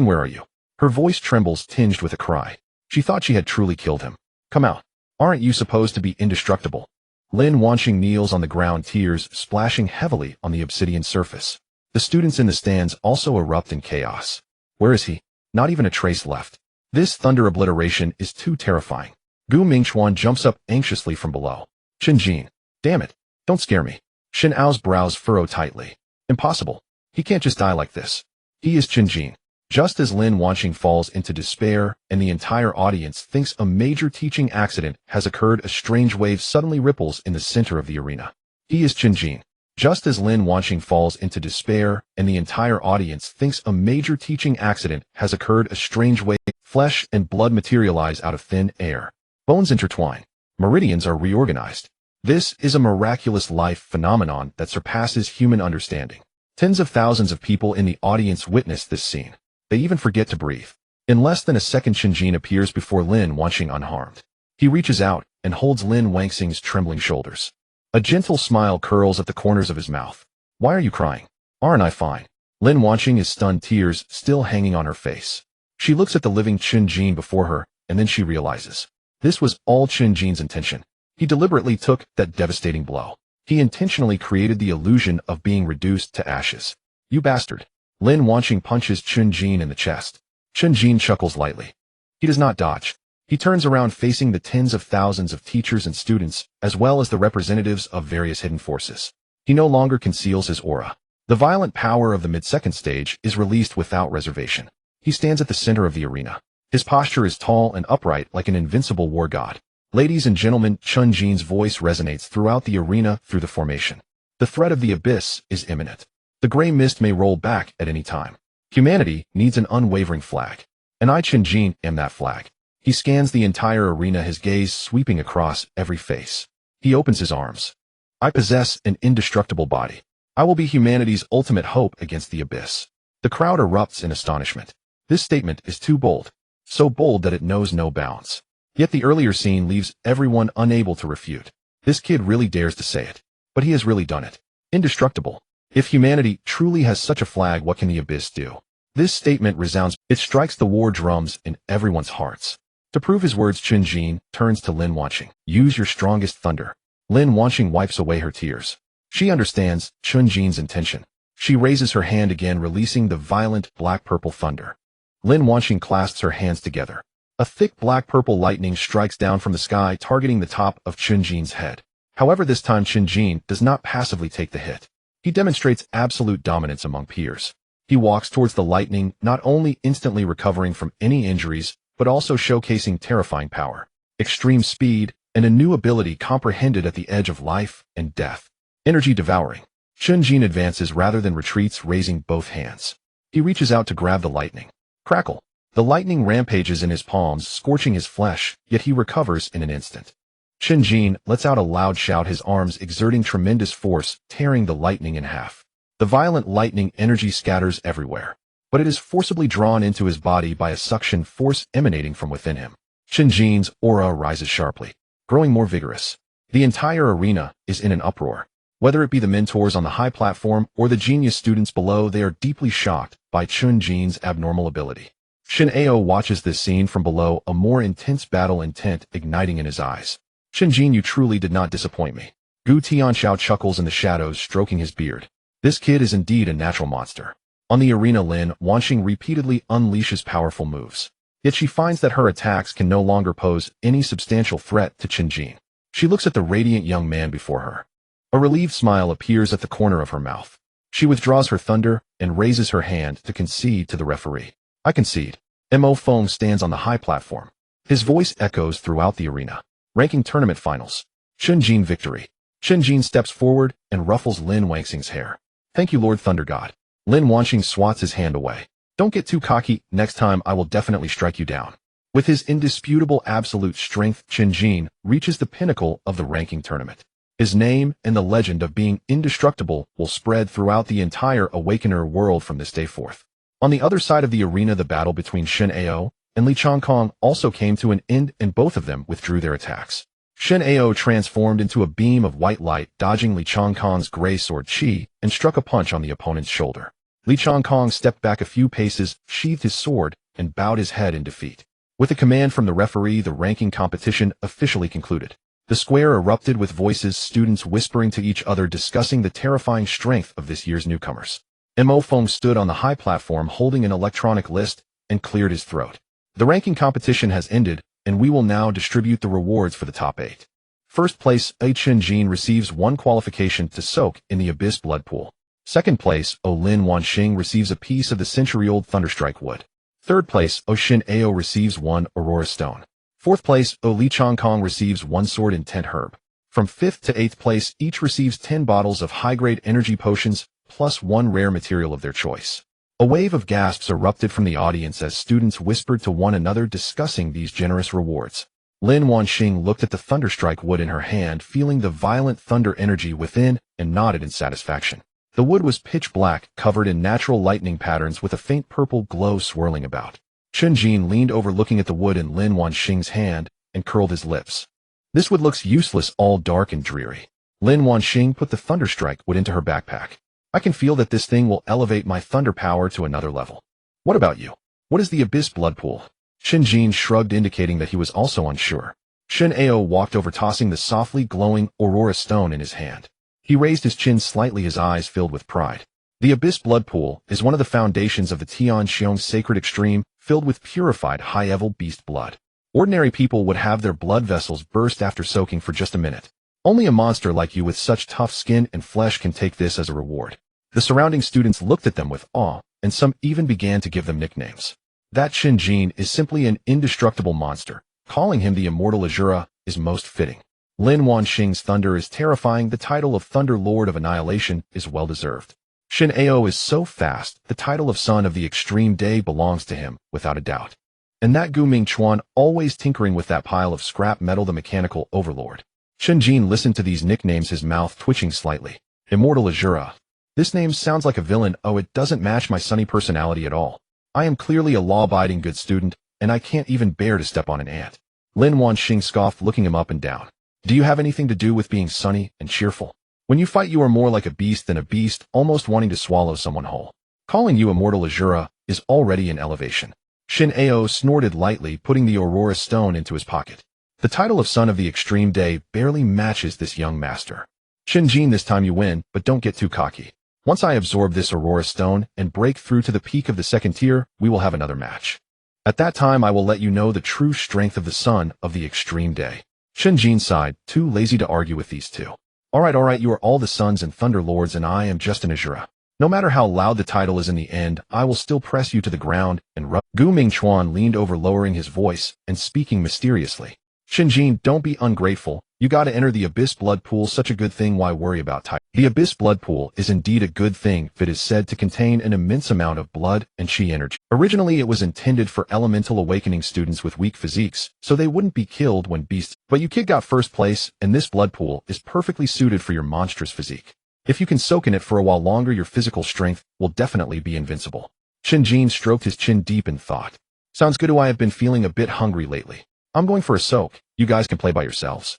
where are you? Her voice trembles, tinged with a cry. She thought she had truly killed him. Come out. Aren't you supposed to be indestructible? Lin Wanqing kneels on the ground, tears splashing heavily on the obsidian surface. The students in the stands also erupt in chaos. Where is he? Not even a trace left. This thunder obliteration is too terrifying. Gu Mingchuan jumps up anxiously from below. Chen Jin. Damn it. Don't scare me. Shen Ao's brows furrow tightly. Impossible. He can't just die like this. He is Chen Jin. Just as Lin Wanqing falls into despair and the entire audience thinks a major teaching accident has occurred, a strange wave suddenly ripples in the center of the arena. He is Chen Jin. Just as Lin Wanqing falls into despair and the entire audience thinks a major teaching accident has occurred, a strange wave, flesh and blood materialize out of thin air. Bones intertwine. Meridians are reorganized. This is a miraculous life phenomenon that surpasses human understanding. Tens of thousands of people in the audience witness this scene. They even forget to breathe. In less than a second, Chen Jin appears before Lin Wanqing unharmed. He reaches out and holds Lin Wanqing's trembling shoulders. A gentle smile curls at the corners of his mouth. Why are you crying? Aren't I fine? Lin Wanqing is stunned, tears still hanging on her face. She looks at the living Chen Jin before her, and then she realizes. This was all Chen Jin's intention. He deliberately took that devastating blow. He intentionally created the illusion of being reduced to ashes. You bastard. Lin Wanqing punches Chen Jin in the chest. Chen Jin chuckles lightly. He does not dodge. He turns around, facing the tens of thousands of teachers and students, as well as the representatives of various hidden forces. He no longer conceals his aura. The violent power of the mid-second stage is released without reservation. He stands at the center of the arena. His posture is tall and upright like an invincible war god. Ladies and gentlemen, Chen Jin's voice resonates throughout the arena through the formation. The threat of the abyss is imminent. The gray mist may roll back at any time. Humanity needs an unwavering flag. And I, Chen Jin, am that flag. He scans the entire arena, his gaze sweeping across every face. He opens his arms. I possess an indestructible body. I will be humanity's ultimate hope against the abyss. The crowd erupts in astonishment. This statement is too bold. So bold that it knows no bounds. Yet the earlier scene leaves everyone unable to refute. This kid really dares to say it. but he has really done it. Indestructible. If humanity truly has such a flag, what can the abyss do? This statement resounds. It strikes the war drums in everyone's hearts. To prove his words, Chen Jin turns to Lin Wanxing. Use your strongest thunder. Lin Wanxing wipes away her tears. She understands Chen Jin's intention. She raises her hand again, releasing the violent black-purple thunder. Lin Wanxing clasps her hands together. A thick black-purple lightning strikes down from the sky, targeting the top of Chen Jin's head. However, this time Chen Jin does not passively take the hit. He demonstrates absolute dominance among peers. He walks towards the lightning, not only instantly recovering from any injuries, but also showcasing terrifying power, extreme speed, and a new ability comprehended at the edge of life and death. Energy devouring. Chen Jin advances rather than retreats, raising both hands. He reaches out to grab the lightning. Crackle. The lightning rampages in his palms, scorching his flesh, yet he recovers in an instant. Chen Jin lets out a loud shout, his arms exerting tremendous force, tearing the lightning in half. The violent lightning energy scatters everywhere, but it is forcibly drawn into his body by a suction force emanating from within him. Chen Jin's aura rises sharply, growing more vigorous. The entire arena is in an uproar. Whether it be the mentors on the high platform or the genius students below, they are deeply shocked by Chen Jin's abnormal ability. Shin Ao watches this scene from below, a more intense battle intent igniting in his eyes. Chen Jin, you truly did not disappoint me. Gu Tianxiao chuckles in the shadows, stroking his beard. This kid is indeed a natural monster. On the arena, Lin Wanxing repeatedly unleashes powerful moves. Yet she finds that her attacks can no longer pose any substantial threat to Chen Jin. She looks at the radiant young man before her. A relieved smile appears at the corner of her mouth. She withdraws her thunder and raises her hand to concede to the referee. I concede. Mo Feng stands on the high platform. His voice echoes throughout the arena. Ranking tournament finals. Chen Jin victory. Chen Jin steps forward and ruffles Lin Wanxing's hair. Thank you, Lord Thunder God. Lin Wanxing swats his hand away. Don't get too cocky. Next time I will definitely strike you down. With his indisputable absolute strength, Chen Jin reaches the pinnacle of the ranking tournament. His name and the legend of being indestructible will spread throughout the entire Awakener world from this day forth. On the other side of the arena, the battle between Shen Ao and Li Changkong also came to an end, and both of them withdrew their attacks. Shen Ao transformed into a beam of white light, dodging Li Changkong's gray sword Qi, and struck a punch on the opponent's shoulder. Li Changkong stepped back a few paces, sheathed his sword, and bowed his head in defeat. With a command from the referee, the ranking competition officially concluded. The square erupted with voices, students whispering to each other, discussing the terrifying strength of this year's newcomers. Mo Feng stood on the high platform holding an electronic list and cleared his throat. The ranking competition has ended, and we will now distribute the rewards for the top 8. First place, Chen Jin receives 1 qualification to soak in the Abyss Blood Pool. Second place, Lin Wanxing receives a piece of the century-old Thunderstrike Wood. Third place, Shin Ao receives 1 Aurora Stone. Fourth place, Li Changkong receives 1 Sword and 10 Herb. From 5th to 8th place, each receives 10 bottles of high-grade energy potions, plus 1 rare material of their choice. A wave of gasps erupted from the audience as students whispered to one another, discussing these generous rewards. Lin Wanxing looked at the Thunderstrike Wood in her hand, feeling the violent thunder energy within, and nodded in satisfaction. The wood was pitch black, covered in natural lightning patterns with a faint purple glow swirling about. Chen Jin leaned over, looking at the wood in Lin Wanxing's hand, and curled his lips. This wood looks useless, all dark and dreary. Lin Wanxing put the Thunderstrike Wood into her backpack. I can feel that this thing will elevate my thunder power to another level. What about you? What is the Abyss Blood Pool? Chen Jin shrugged, indicating that he was also unsure. Shen Ao walked over, tossing the softly glowing Aurora Stone in his hand. He raised his chin slightly, his eyes filled with pride. The Abyss Blood Pool is one of the foundations of the Tianxiong Sacred Extreme, filled with purified high-level beast blood. Ordinary people would have their blood vessels burst after soaking for just a minute. Only a monster like you with such tough skin and flesh can take this as a reward. The surrounding students looked at them with awe, and some even began to give them nicknames. That Chen Jin is simply an indestructible monster. Calling him the Immortal Azura is most fitting. Lin Wanxing's thunder is terrifying. The title of Thunder Lord of Annihilation is well-deserved. Shin Ao is so fast, the title of Son of the Extreme Day belongs to him, without a doubt. And that Gu Mingchuan, always tinkering with that pile of scrap metal, the Mechanical Overlord. Chen Jin listened to these nicknames, his mouth twitching slightly. Immortal Azura. This name sounds like a villain. Oh, it doesn't match my sunny personality at all. I am clearly a law-abiding good student, and I can't even bear to step on an ant. Lin Wanxing scoffed, looking him up and down. Do you have anything to do with being sunny and cheerful? When you fight, you are more like a beast than a beast, almost wanting to swallow someone whole. Calling you Immortal Azura is already an elevation. Shin Ao snorted lightly, putting the Aurora Stone into his pocket. The title of Son of the Extreme Day barely matches this young master. Chen Jin, this time you win, but don't get too cocky. Once I absorb this Aurora Stone and break through to the peak of the second tier, we will have another match. At that time, I will let you know the true strength of the Son of the Extreme Day. Chen Jin sighed, too lazy to argue with these two. Alright, you are all the Suns and Thunder Lords and I am just an Azura. No matter how loud the title is in the end, I will still press you to the ground and rub. Gu Mingchuan leaned over, lowering his voice and speaking mysteriously. Chen Jin, don't be ungrateful. You gotta enter the Abyss Blood Pool, such a good thing, why worry about title? The Abyss Blood Pool is indeed a good thing. It is said to contain an immense amount of blood and chi energy. Originally, it was intended for elemental awakening students with weak physiques, so they wouldn't be killed when beasts. But you kid got first place, and this blood pool is perfectly suited for your monstrous physique. If you can soak in it for a while longer, your physical strength will definitely be invincible. Chen Jin stroked his chin deep in thought. Sounds good. I have been feeling a bit hungry lately. I'm going for a soak. You guys can play by yourselves.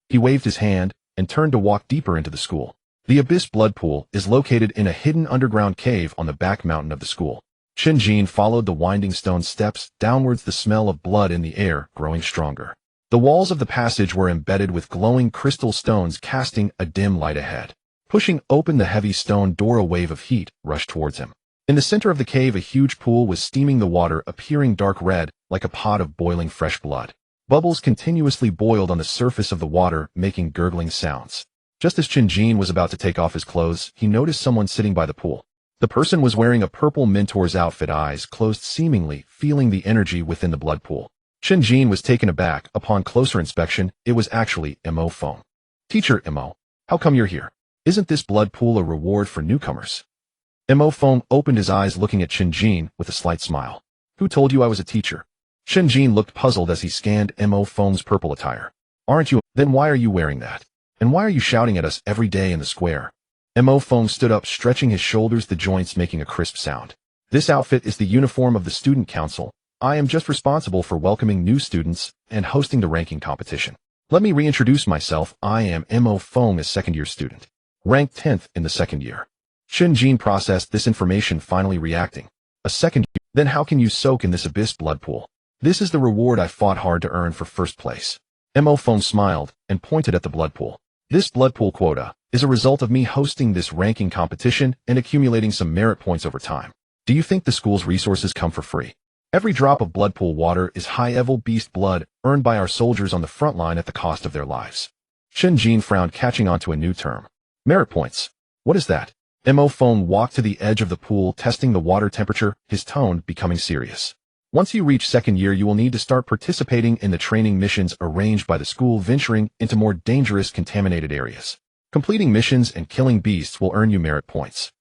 He waved his hand and turned to walk deeper into the school. The Abyss Blood Pool is located in a hidden underground cave on the back mountain of the school. Chen Jin followed the winding stone steps downwards, the smell of blood in the air growing stronger. The walls of the passage were embedded with glowing crystal stones, casting a dim light ahead. Pushing open the heavy stone door, a wave of heat rushed towards him. In the center of the cave, a huge pool was steaming, the water appearing dark red like a pot of boiling fresh blood. Bubbles continuously boiled on the surface of the water, making gurgling sounds. Just as Chen Jin was about to take off his clothes, he noticed someone sitting by the pool. The person was wearing a purple mentor's outfit, eyes closed, seemingly feeling the energy within the blood pool. Chen Jin was taken aback. Upon closer inspection, it was actually Mo Feng. Teacher Mo, how come you're here? Isn't this blood pool a reward for newcomers? Mo Feng opened his eyes, looking at Chen Jin with a slight smile. Who told you I was a teacher? Chen Jin looked puzzled as he scanned Mo Feng's purple attire. Aren't you? Then why are you wearing that? And why are you shouting at us every day in the square? Mo Feng stood up, stretching his shoulders, the joints making a crisp sound. This outfit is the uniform of the student council. I am just responsible for welcoming new students and hosting the ranking competition. Let me reintroduce myself. I am Mo Feng, a second-year student, ranked 10th in the second year. Chen Jin processed this information, finally reacting. A second year? Then how can you soak in this Abyss Blood Pool? This is the reward I fought hard to earn for first place. Mo Feng smiled and pointed at the blood pool. This blood pool quota is a result of me hosting this ranking competition and accumulating some merit points over time. Do you think the school's resources come for free? Every drop of blood pool water is high-level beast blood earned by our soldiers on the front line at the cost of their lives. Chen Jin frowned, catching on to a new term. Merit points. What is that? Mo Feng walked to the edge of the pool, testing the water temperature, his tone becoming serious. Once you reach second year, you will need to start participating in the training missions arranged by the school, venturing into more dangerous, contaminated areas. Completing missions and killing beasts will earn you merit points.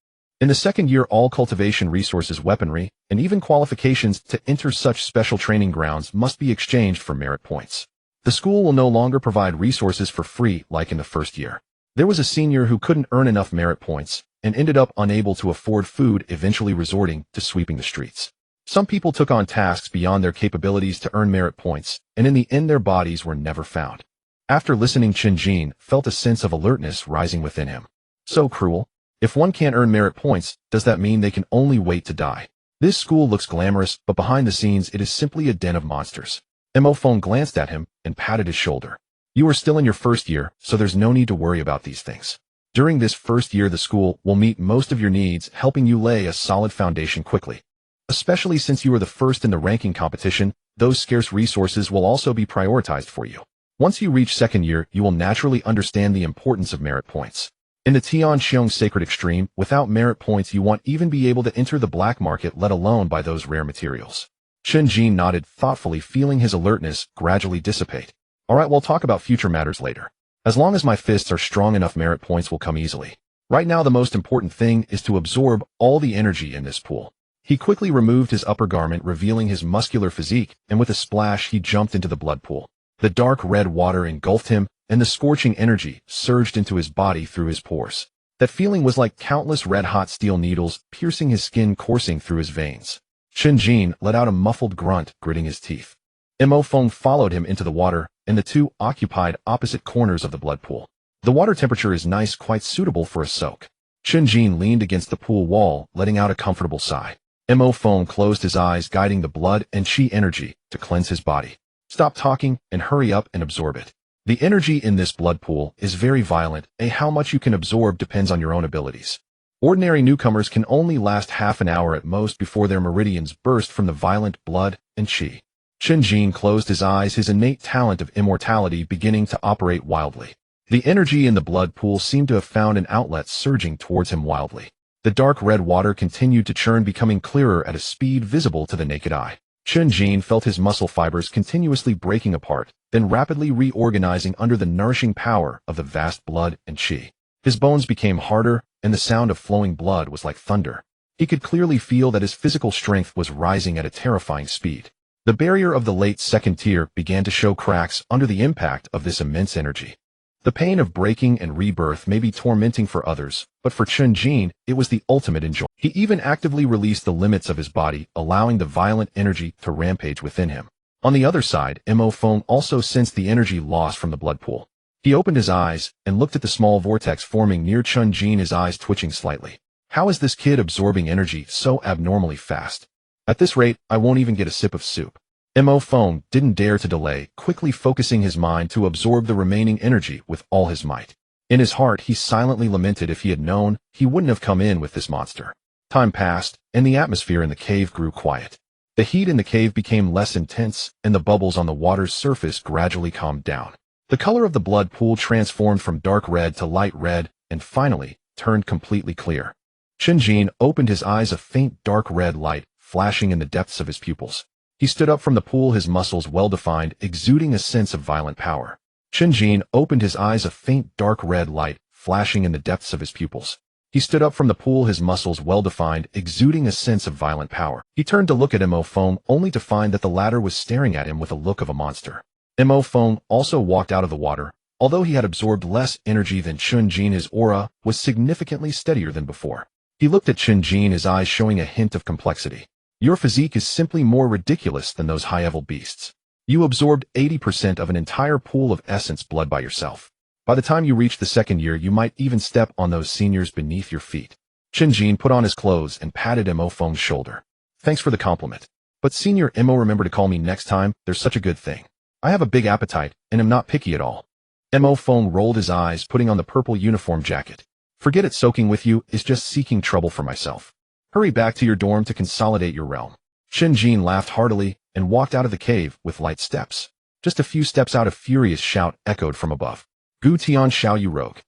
In the second year, all cultivation resources, weaponry, and even qualifications to enter such special training grounds must be exchanged for merit points. The school will no longer provide resources for free like in the first year. There was a senior who couldn't earn enough merit points and ended up unable to afford food, eventually resorting to sweeping the streets. Some people took on tasks beyond their capabilities to earn merit points, and in the end their bodies were never found. After listening, Chen Jin felt a sense of alertness rising within him. So cruel. If one can't earn merit points, does that mean they can only wait to die? This school looks glamorous, but behind the scenes it is simply a den of monsters. Mo Feng glanced at him and patted his shoulder. You are still in your first year, so there's no need to worry about these things. During this first year, the school will meet most of your needs, helping you lay a solid foundation quickly. Especially since you are the first in the ranking competition, those scarce resources will also be prioritized for you. Once you reach second year, you will naturally understand the importance of merit points. In the Tianqiong Sacred Extreme, without merit points you won't even be able to enter the black market, let alone buy those rare materials. Chen Jin nodded thoughtfully, feeling his alertness gradually dissipate. Alright, we'll talk about future matters later. As long as my fists are strong enough, merit points will come easily. Right now the most important thing is to absorb all the energy in this pool. He quickly removed his upper garment, revealing his muscular physique, and with a splash he jumped into the blood pool. The dark red water engulfed him, and the scorching energy surged into his body through his pores. That feeling was like countless red-hot steel needles piercing his skin, coursing through his veins. Chen Jin let out a muffled grunt, gritting his teeth. Mo Feng followed him into the water, and the two occupied opposite corners of the blood pool. The water temperature is nice, quite suitable for a soak. Chen Jin leaned against the pool wall, letting out a comfortable sigh. Mo Feng closed his eyes, guiding the blood and qi energy to cleanse his body. Stop talking and hurry up and absorb it. The energy in this blood pool is very violent, and how much you can absorb depends on your own abilities. Ordinary newcomers can only last half an hour at most before their meridians burst from the violent blood and qi. Chen Jin closed his eyes, his innate talent of immortality beginning to operate wildly. The energy in the blood pool seemed to have found an outlet, surging towards him wildly. The dark red water continued to churn, becoming clearer at a speed visible to the naked eye. Chen Jin felt his muscle fibers continuously breaking apart, then rapidly reorganizing under the nourishing power of the vast blood and qi. His bones became harder, and the sound of flowing blood was like thunder. He could clearly feel that his physical strength was rising at a terrifying speed. The barrier of the late second tier began to show cracks under the impact of this immense energy. The pain of breaking and rebirth may be tormenting for others, but for Chen Jin, it was the ultimate enjoyment. He even actively released the limits of his body, allowing the violent energy to rampage within him. On the other side, Mo Feng also sensed the energy lost from the blood pool. He opened his eyes and looked at the small vortex forming near Chen Jin, his eyes twitching slightly. How is this kid absorbing energy so abnormally fast? At this rate, I won't even get a sip of soup. Mo Feng didn't dare to delay, quickly focusing his mind to absorb the remaining energy with all his might. In his heart, he silently lamented if he had known, he wouldn't have come in with this monster. Time passed, and the atmosphere in the cave grew quiet. The heat in the cave became less intense, and the bubbles on the water's surface gradually calmed down. The color of the blood pool transformed from dark red to light red, and finally, turned completely clear. Chen Jin opened his eyes, a faint dark red light flashing in the depths of his pupils. He stood up from the pool, his muscles well-defined, exuding a sense of violent power. Chen Jin opened his eyes, a faint dark red light flashing in the depths of his pupils. He stood up from the pool, his muscles well-defined, exuding a sense of violent power. He turned to look at Mo Feng, only to find that the latter was staring at him with a look of a monster. Mo Feng also walked out of the water. Although he had absorbed less energy than Chen Jin, his aura was significantly steadier than before. He looked at Chen Jin, his eyes showing a hint of complexity. Your physique is simply more ridiculous than those high-level beasts. You absorbed 80% of an entire pool of essence blood by yourself. By the time you reach the second year, you might even step on those seniors beneath your feet. Chen Jin put on his clothes and patted Mo Feng's shoulder. Thanks for the compliment. But Senior Mo, remember to call me next time, there's such a good thing. I have a big appetite, and am not picky at all. Mo Feng rolled his eyes, putting on the purple uniform jacket. Forget it, soaking with you is just seeking trouble for myself. Hurry back to your dorm to consolidate your realm. Chen Jin laughed heartily and walked out of the cave with light steps. Just a few steps out, a furious shout echoed from above. Gu Tianxiao, you rogue.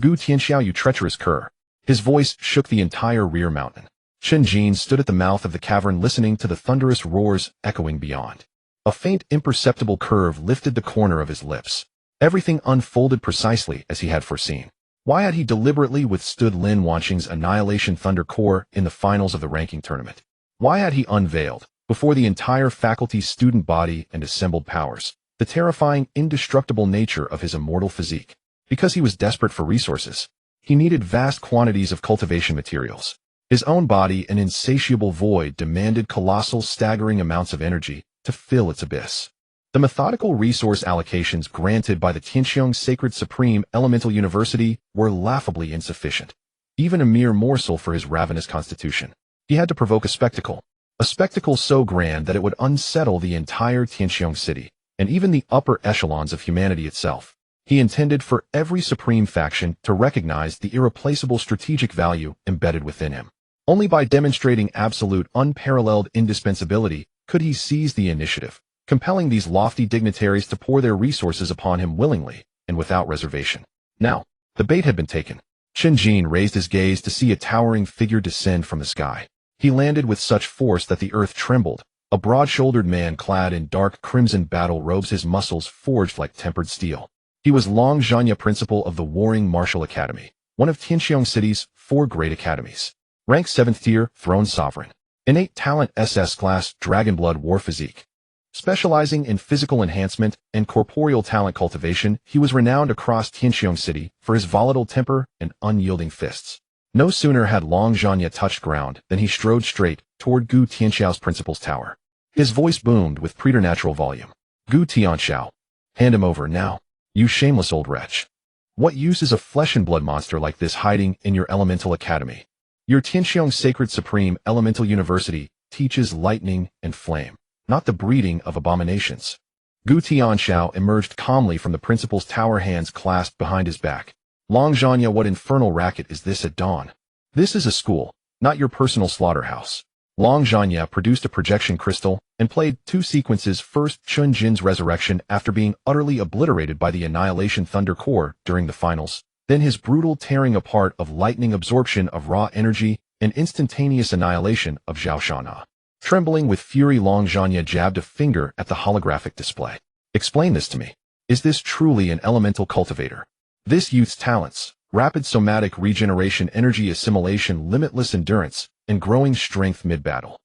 Gu Tianxiao, you treacherous cur. His voice shook the entire rear mountain. Chen Jin stood at the mouth of the cavern, listening to the thunderous roars echoing beyond. A faint, imperceptible curve lifted the corner of his lips. Everything unfolded precisely as he had foreseen. Why had he deliberately withstood Lin Wanqing's Annihilation Thunder Core in the finals of the ranking tournament? Why had he unveiled, before the entire faculty's student body and assembled powers, the terrifying, indestructible nature of his immortal physique? Because he was desperate for resources. He needed vast quantities of cultivation materials. His own body, an insatiable void, demanded colossal, staggering amounts of energy to fill its abyss. The methodical resource allocations granted by the Tianqiong Sacred Supreme Elemental University were laughably insufficient, even a mere morsel for his ravenous constitution. He had to provoke a spectacle so grand that it would unsettle the entire Tianqiong city, and even the upper echelons of humanity itself. He intended for every supreme faction to recognize the irreplaceable strategic value embedded within him. Only by demonstrating absolute, unparalleled indispensability could he seize the initiative, compelling these lofty dignitaries to pour their resources upon him willingly and without reservation. Now, the bait had been taken. Chen Jin raised his gaze to see a towering figure descend from the sky. He landed with such force that the earth trembled. A broad-shouldered man clad in dark crimson battle robes, his muscles forged like tempered steel. He was Long Zhanya, principal of the Warring Martial Academy, one of Tianqiong City's 4 great academies. Rank 7th tier, Throne Sovereign. Innate talent, SS class, Dragonblood War Physique. Specializing in physical enhancement and corporeal talent cultivation, he was renowned across Tianqiong City for his volatile temper and unyielding fists. No sooner had Long Zhanya touched ground than he strode straight toward Gu Tianxiao's principal's tower. His voice boomed with preternatural volume. Gu Tianxiao, hand him over now, you shameless old wretch. What use is a flesh and blood monster like this hiding in your elemental academy? Your Tianxiong Sacred Supreme Elemental University teaches lightning and flame, not the breeding of abominations. Gu Tianxiao emerged calmly from the principal's tower, hands clasped behind his back. Long Zhanya, what infernal racket is this at dawn? This is a school, not your personal slaughterhouse. Long Zhanya produced a projection crystal and played 2 sequences. First, Chen Jin's resurrection after being utterly obliterated by the Annihilation Thunder Core during the finals, then his brutal tearing apart of lightning absorption of raw energy and instantaneous annihilation of Zhao Shana. Trembling with fury, Long Zhanya jabbed a finger at the holographic display. Explain this to me. Is this truly an elemental cultivator? This youth's talents, rapid somatic regeneration, energy assimilation, limitless endurance, and growing strength mid-battle,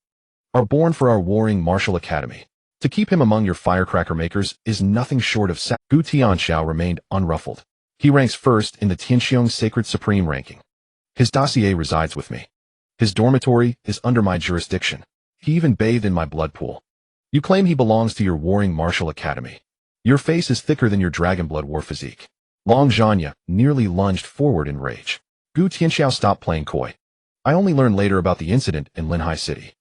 are born for our warring martial academy. To keep him among your firecracker makers is nothing short of Gu Tianxiao remained unruffled. He ranks first in the Tianxiong Sacred Supreme ranking. His dossier resides with me. His dormitory is under my jurisdiction. He even bathed in my blood pool. You claim he belongs to your warring martial academy. Your face is thicker than your dragon blood war physique. Long Zhanya nearly lunged forward in rage. Gu Tianxiao, stop playing coy. I only learned later about the incident in Linhai City.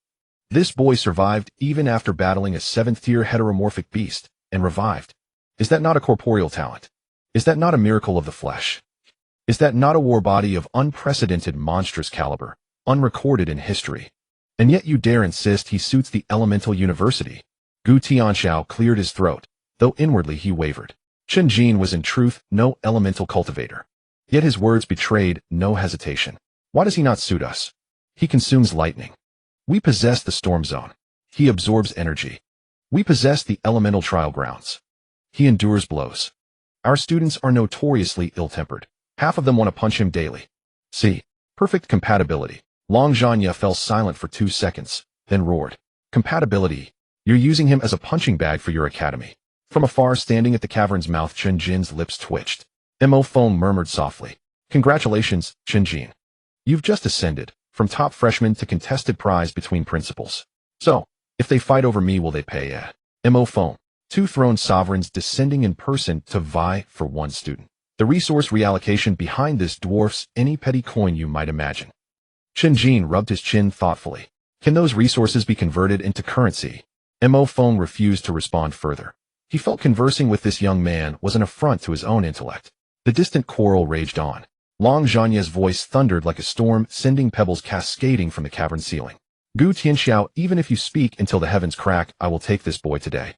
This boy survived even after battling a 7th-tier heteromorphic beast, and revived. Is that not a corporeal talent? Is that not a miracle of the flesh? Is that not a war body of unprecedented monstrous caliber, unrecorded in history? And yet you dare insist he suits the elemental university. Gu Tianxiao cleared his throat, though inwardly he wavered. Chen Jin was in truth no elemental cultivator. Yet his words betrayed no hesitation. Why does he not suit us? He consumes lightning. We possess the storm zone. He absorbs energy. We possess the elemental trial grounds. He endures blows. Our students are notoriously ill-tempered. Half of them want to punch him daily. See, perfect compatibility. Long Zhanya fell silent for 2 seconds, then roared. Compatibility? You're using him as a punching bag for your academy. From afar, standing at the cavern's mouth, Chen Jin's lips twitched. Mo Phone murmured softly. Congratulations, Chen Jin. You've just ascended, from top freshman to contested prize between principals. So, if they fight over me, will they pay? Mo Phone. 2 throned sovereigns descending in person to vie for 1 student. The resource reallocation behind this dwarfs any petty coin you might imagine. Chen Jin rubbed his chin thoughtfully. Can those resources be converted into currency? Mo Phone refused to respond further. He felt conversing with this young man was an affront to his own intellect. The distant quarrel raged on. Long Zhanya's voice thundered like a storm, sending pebbles cascading from the cavern ceiling. Gu Tianxiao, even if you speak until the heavens crack, I will take this boy today.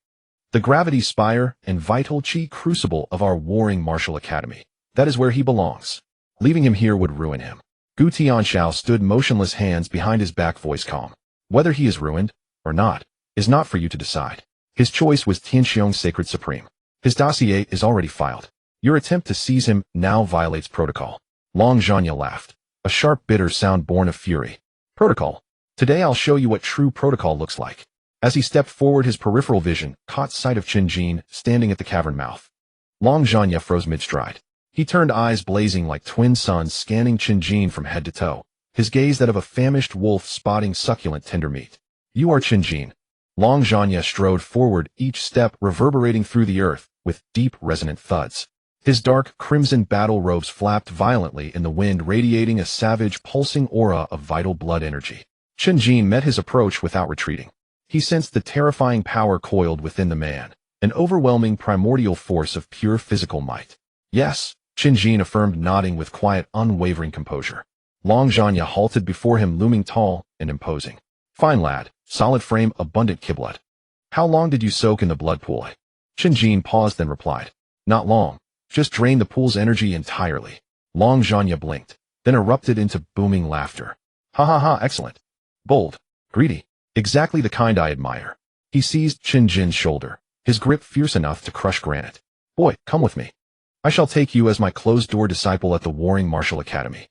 The gravity spire and vital chi crucible of our warring martial academy. That is where he belongs. Leaving him here would ruin him. Gu Tianxiao stood motionless, hands behind his back, voice calm. Whether he is ruined or not is not for you to decide. His choice was Tianxiong Sacred Supreme. His dossier is already filed. Your attempt to seize him now violates protocol. Long Zhanya laughed, a sharp, bitter sound born of fury. Protocol? Today I'll show you what true protocol looks like. As he stepped forward, his peripheral vision caught sight of Chen Jin standing at the cavern mouth. Long Zhanya froze mid-stride. He turned, eyes blazing like twin suns, scanning Chen Jin from head to toe, his gaze that of a famished wolf spotting succulent tender meat. You are Chen Jin. Long Zhanya strode forward, each step reverberating through the earth with deep, resonant thuds. His dark, crimson battle robes flapped violently in the wind, radiating a savage, pulsing aura of vital blood energy. Chen Jin met his approach without retreating. He sensed the terrifying power coiled within the man, an overwhelming primordial force of pure physical might. Yes, Chen Jin affirmed, nodding with quiet, unwavering composure. Long Zhanya halted before him, looming tall and imposing. Fine lad, solid frame, abundant kiblet. How long did you soak in the blood pool? Chen Jin paused, then replied. Not long. Just drained the pool's energy entirely. Long Zhanya blinked, then erupted into booming laughter. Ha ha ha, excellent. Bold. Greedy. Exactly the kind I admire. He seized Chen Jin's shoulder, his grip fierce enough to crush granite. Boy, come with me. I shall take you as my closed-door disciple at the Warring Martial Academy.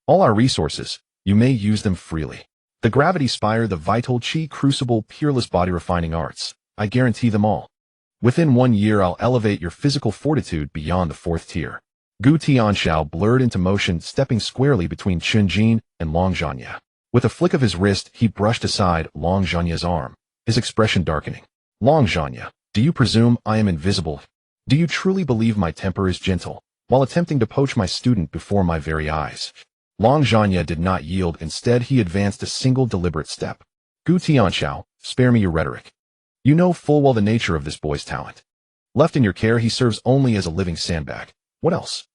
All our resources, you may use them freely. The gravity spire, the vital chi crucible, peerless body refining arts. I guarantee them all. Within 1 year, I'll elevate your physical fortitude beyond the 4th tier. Gu Tianxiao blurred into motion, stepping squarely between Chen Jin and Long Zhanya. With a flick of his wrist, he brushed aside Long Zhanya's arm, his expression darkening. Long Zhanya, do you presume I am invisible? Do you truly believe my temper is gentle, while attempting to poach my student before my very eyes. Long Zhanya did not yield. Instead, he advanced a single deliberate step. Gu Tianxiao, spare me your rhetoric. You know full well the nature of this boy's talent. Left in your care, he serves only as a living sandbag. What else?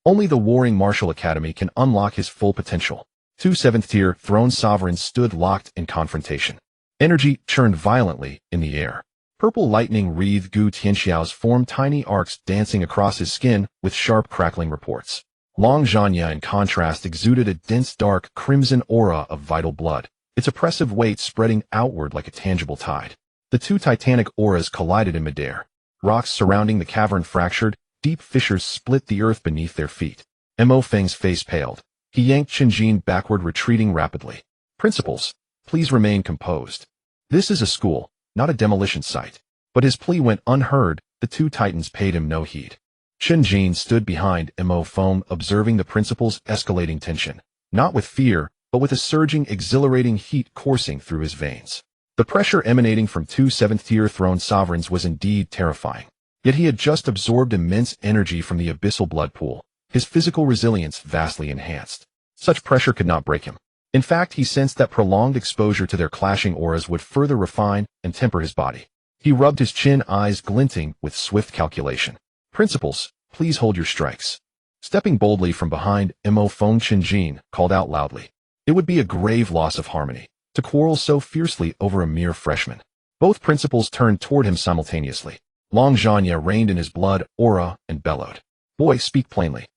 Only the Warring Martial Academy can unlock his full potential. Two 7th-tier throne sovereigns stood locked in confrontation. Energy churned violently in the air. Purple lightning wreathed Gu Tianxiao's form, tiny arcs dancing across his skin with sharp crackling reports. Long Zhanya, in contrast, exuded a dense dark crimson aura of vital blood, its oppressive weight spreading outward like a tangible tide. The two titanic auras collided in midair. Rocks surrounding the cavern fractured, deep fissures split the earth beneath their feet. Mo Feng's face paled. He yanked Chen Jin backward, retreating rapidly. Principals, please remain composed. This is a school, not a demolition site. But his plea went unheard. The two titans paid him no heed. Chen Jin stood behind Mo Feng, observing the principal's escalating tension, not with fear, but with a surging, exhilarating heat coursing through his veins. The pressure emanating from two 7th-tier throne sovereigns was indeed terrifying. Yet he had just absorbed immense energy from the abyssal blood pool, his physical resilience vastly enhanced. Such pressure could not break him. In fact, he sensed that prolonged exposure to their clashing auras would further refine and temper his body. He rubbed his chin, eyes glinting with swift calculation. Principals, please hold your strikes. Stepping boldly from behind Mo Feng, Chen Jin called out loudly. It would be a grave loss of harmony to quarrel so fiercely over a mere freshman. Both principals turned toward him simultaneously. Long Zhanya reined in his blood aura and bellowed. Boy, speak plainly.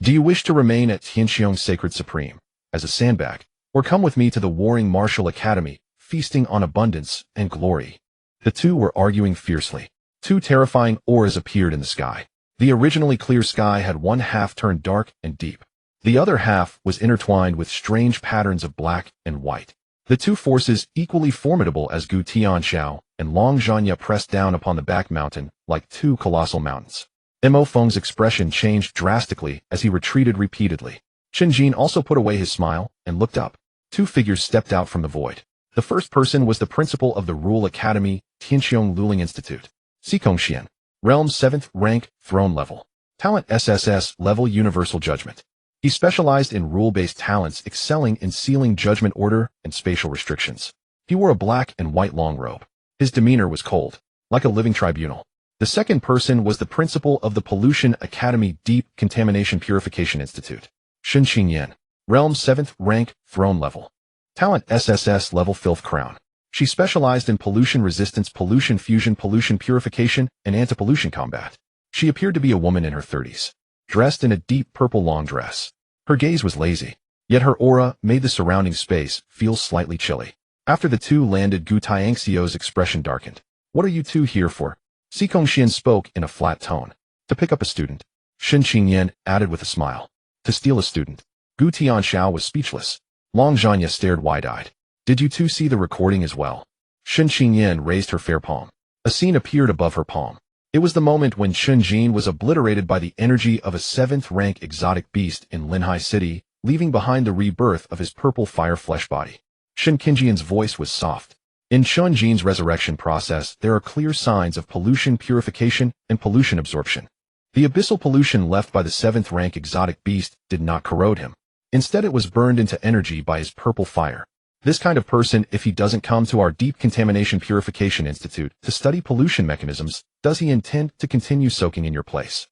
Do you wish to remain at Tianxiong Sacred Supreme, as a sandbag, or come with me to the Warring Martial Academy, feasting on abundance and glory? The two were arguing fiercely. Two terrifying auras appeared in the sky. The originally clear sky had one half turned dark and deep. The other half was intertwined with strange patterns of black and white. The two forces, equally formidable as Gu Tianxiao and Long Zhanya, pressed down upon the back mountain like two colossal mountains. Mo Feng's expression changed drastically as he retreated repeatedly. Chen Jin also put away his smile and looked up. Two figures stepped out from the void. The first person was the principal of the Rule Academy, Tianxiong Luling Institute. Xikongxian. Realm 7th rank, throne level. Talent SSS level, universal judgment. He specialized in rule-based talents, excelling in sealing judgment order and spatial restrictions. He wore a black and white long robe. His demeanor was cold, like a living tribunal. The second person was the principal of the Pollution Academy Deep Contamination Purification Institute. Shen Qingyan. Realm 7th rank, throne level. Talent SSS level, filth crown. She specialized in pollution resistance, pollution fusion, pollution purification, and anti-pollution combat. She appeared to be a woman in her 30s, dressed in a deep purple long dress. Her gaze was lazy, yet her aura made the surrounding space feel slightly chilly. After the two landed, Gu Tianxiao's expression darkened. What are you two here for? Xikongxian spoke in a flat tone. To pick up a student. Shen Qingyan added with a smile. To steal a student. Gu Tianxiao was speechless. Long Zhanya stared wide-eyed. Did you two see the recording as well? Shen Qingyan raised her fair palm. A scene appeared above her palm. It was the moment when Chen Jin was obliterated by the energy of a 7th rank exotic beast in Linhai City, leaving behind the rebirth of his purple fire flesh body. Shen Qingyan's voice was soft. In Chen Jin's resurrection process, there are clear signs of pollution purification and pollution absorption. The abyssal pollution left by the 7th rank exotic beast did not corrode him. Instead, it was burned into energy by his purple fire. This kind of person, if he doesn't come to our Deep Contamination Purification Institute to study pollution mechanisms, does he intend to continue soaking in your place?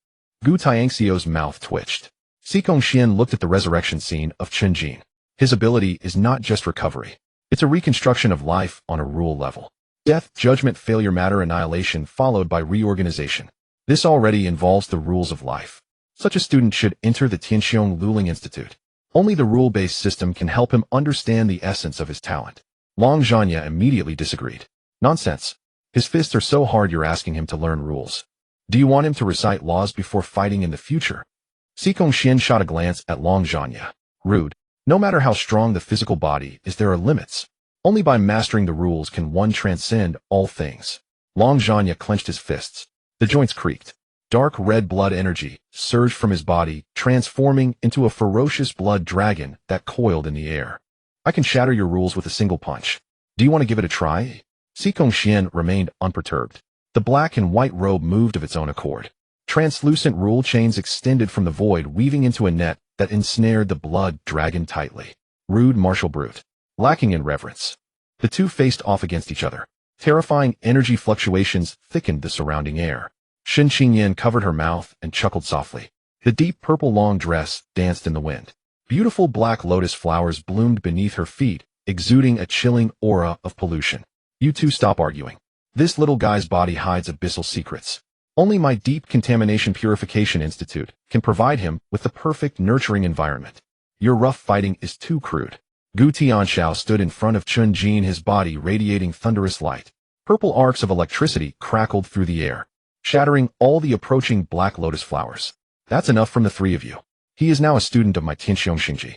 Gu Tianxiao's mouth twitched. Xikongxian looked at the resurrection scene of Chen Jin. His ability is not just recovery. It's a reconstruction of life on a rule level. Death, judgment, failure, matter, annihilation, followed by reorganization. This already involves the rules of life. Such a student should enter the Tianxiong Luling Institute. Only the rule-based system can help him understand the essence of his talent. Long Zhanya immediately disagreed. Nonsense. His fists are so hard you're asking him to learn rules. Do you want him to recite laws before fighting in the future? Xikongxian shot a glance at Long Zhanya. Rude. No matter how strong the physical body is, there are limits. Only by mastering the rules can one transcend all things. Long Zhanya clenched his fists. The joints creaked. Dark red blood energy surged from his body, transforming into a ferocious blood dragon that coiled in the air. I can shatter your rules with a single punch. Do you want to give it a try? Xikongxian remained unperturbed. The black and white robe moved of its own accord. translucent rule chains extended from the void, weaving into a net that ensnared the blood dragon tightly. Rude martial brute. Lacking in reverence. The two faced off against each other. Terrifying energy fluctuations thickened the surrounding air. Chen Jin covered her mouth and chuckled softly. The deep purple long dress danced in the wind. Beautiful black lotus flowers bloomed beneath her feet, exuding a chilling aura of pollution. You two stop arguing. This little guy's body hides abyssal secrets. Only my Deep Contamination Purification Institute can provide him with the perfect nurturing environment. Your rough fighting is too crude. Gu Tianxiao stood in front of Chen Jin, his body radiating thunderous light. Purple arcs of electricity crackled through the air, shattering all the approaching black lotus flowers. That's enough from the three of you. He is now a student of my Tianxiong Xingji.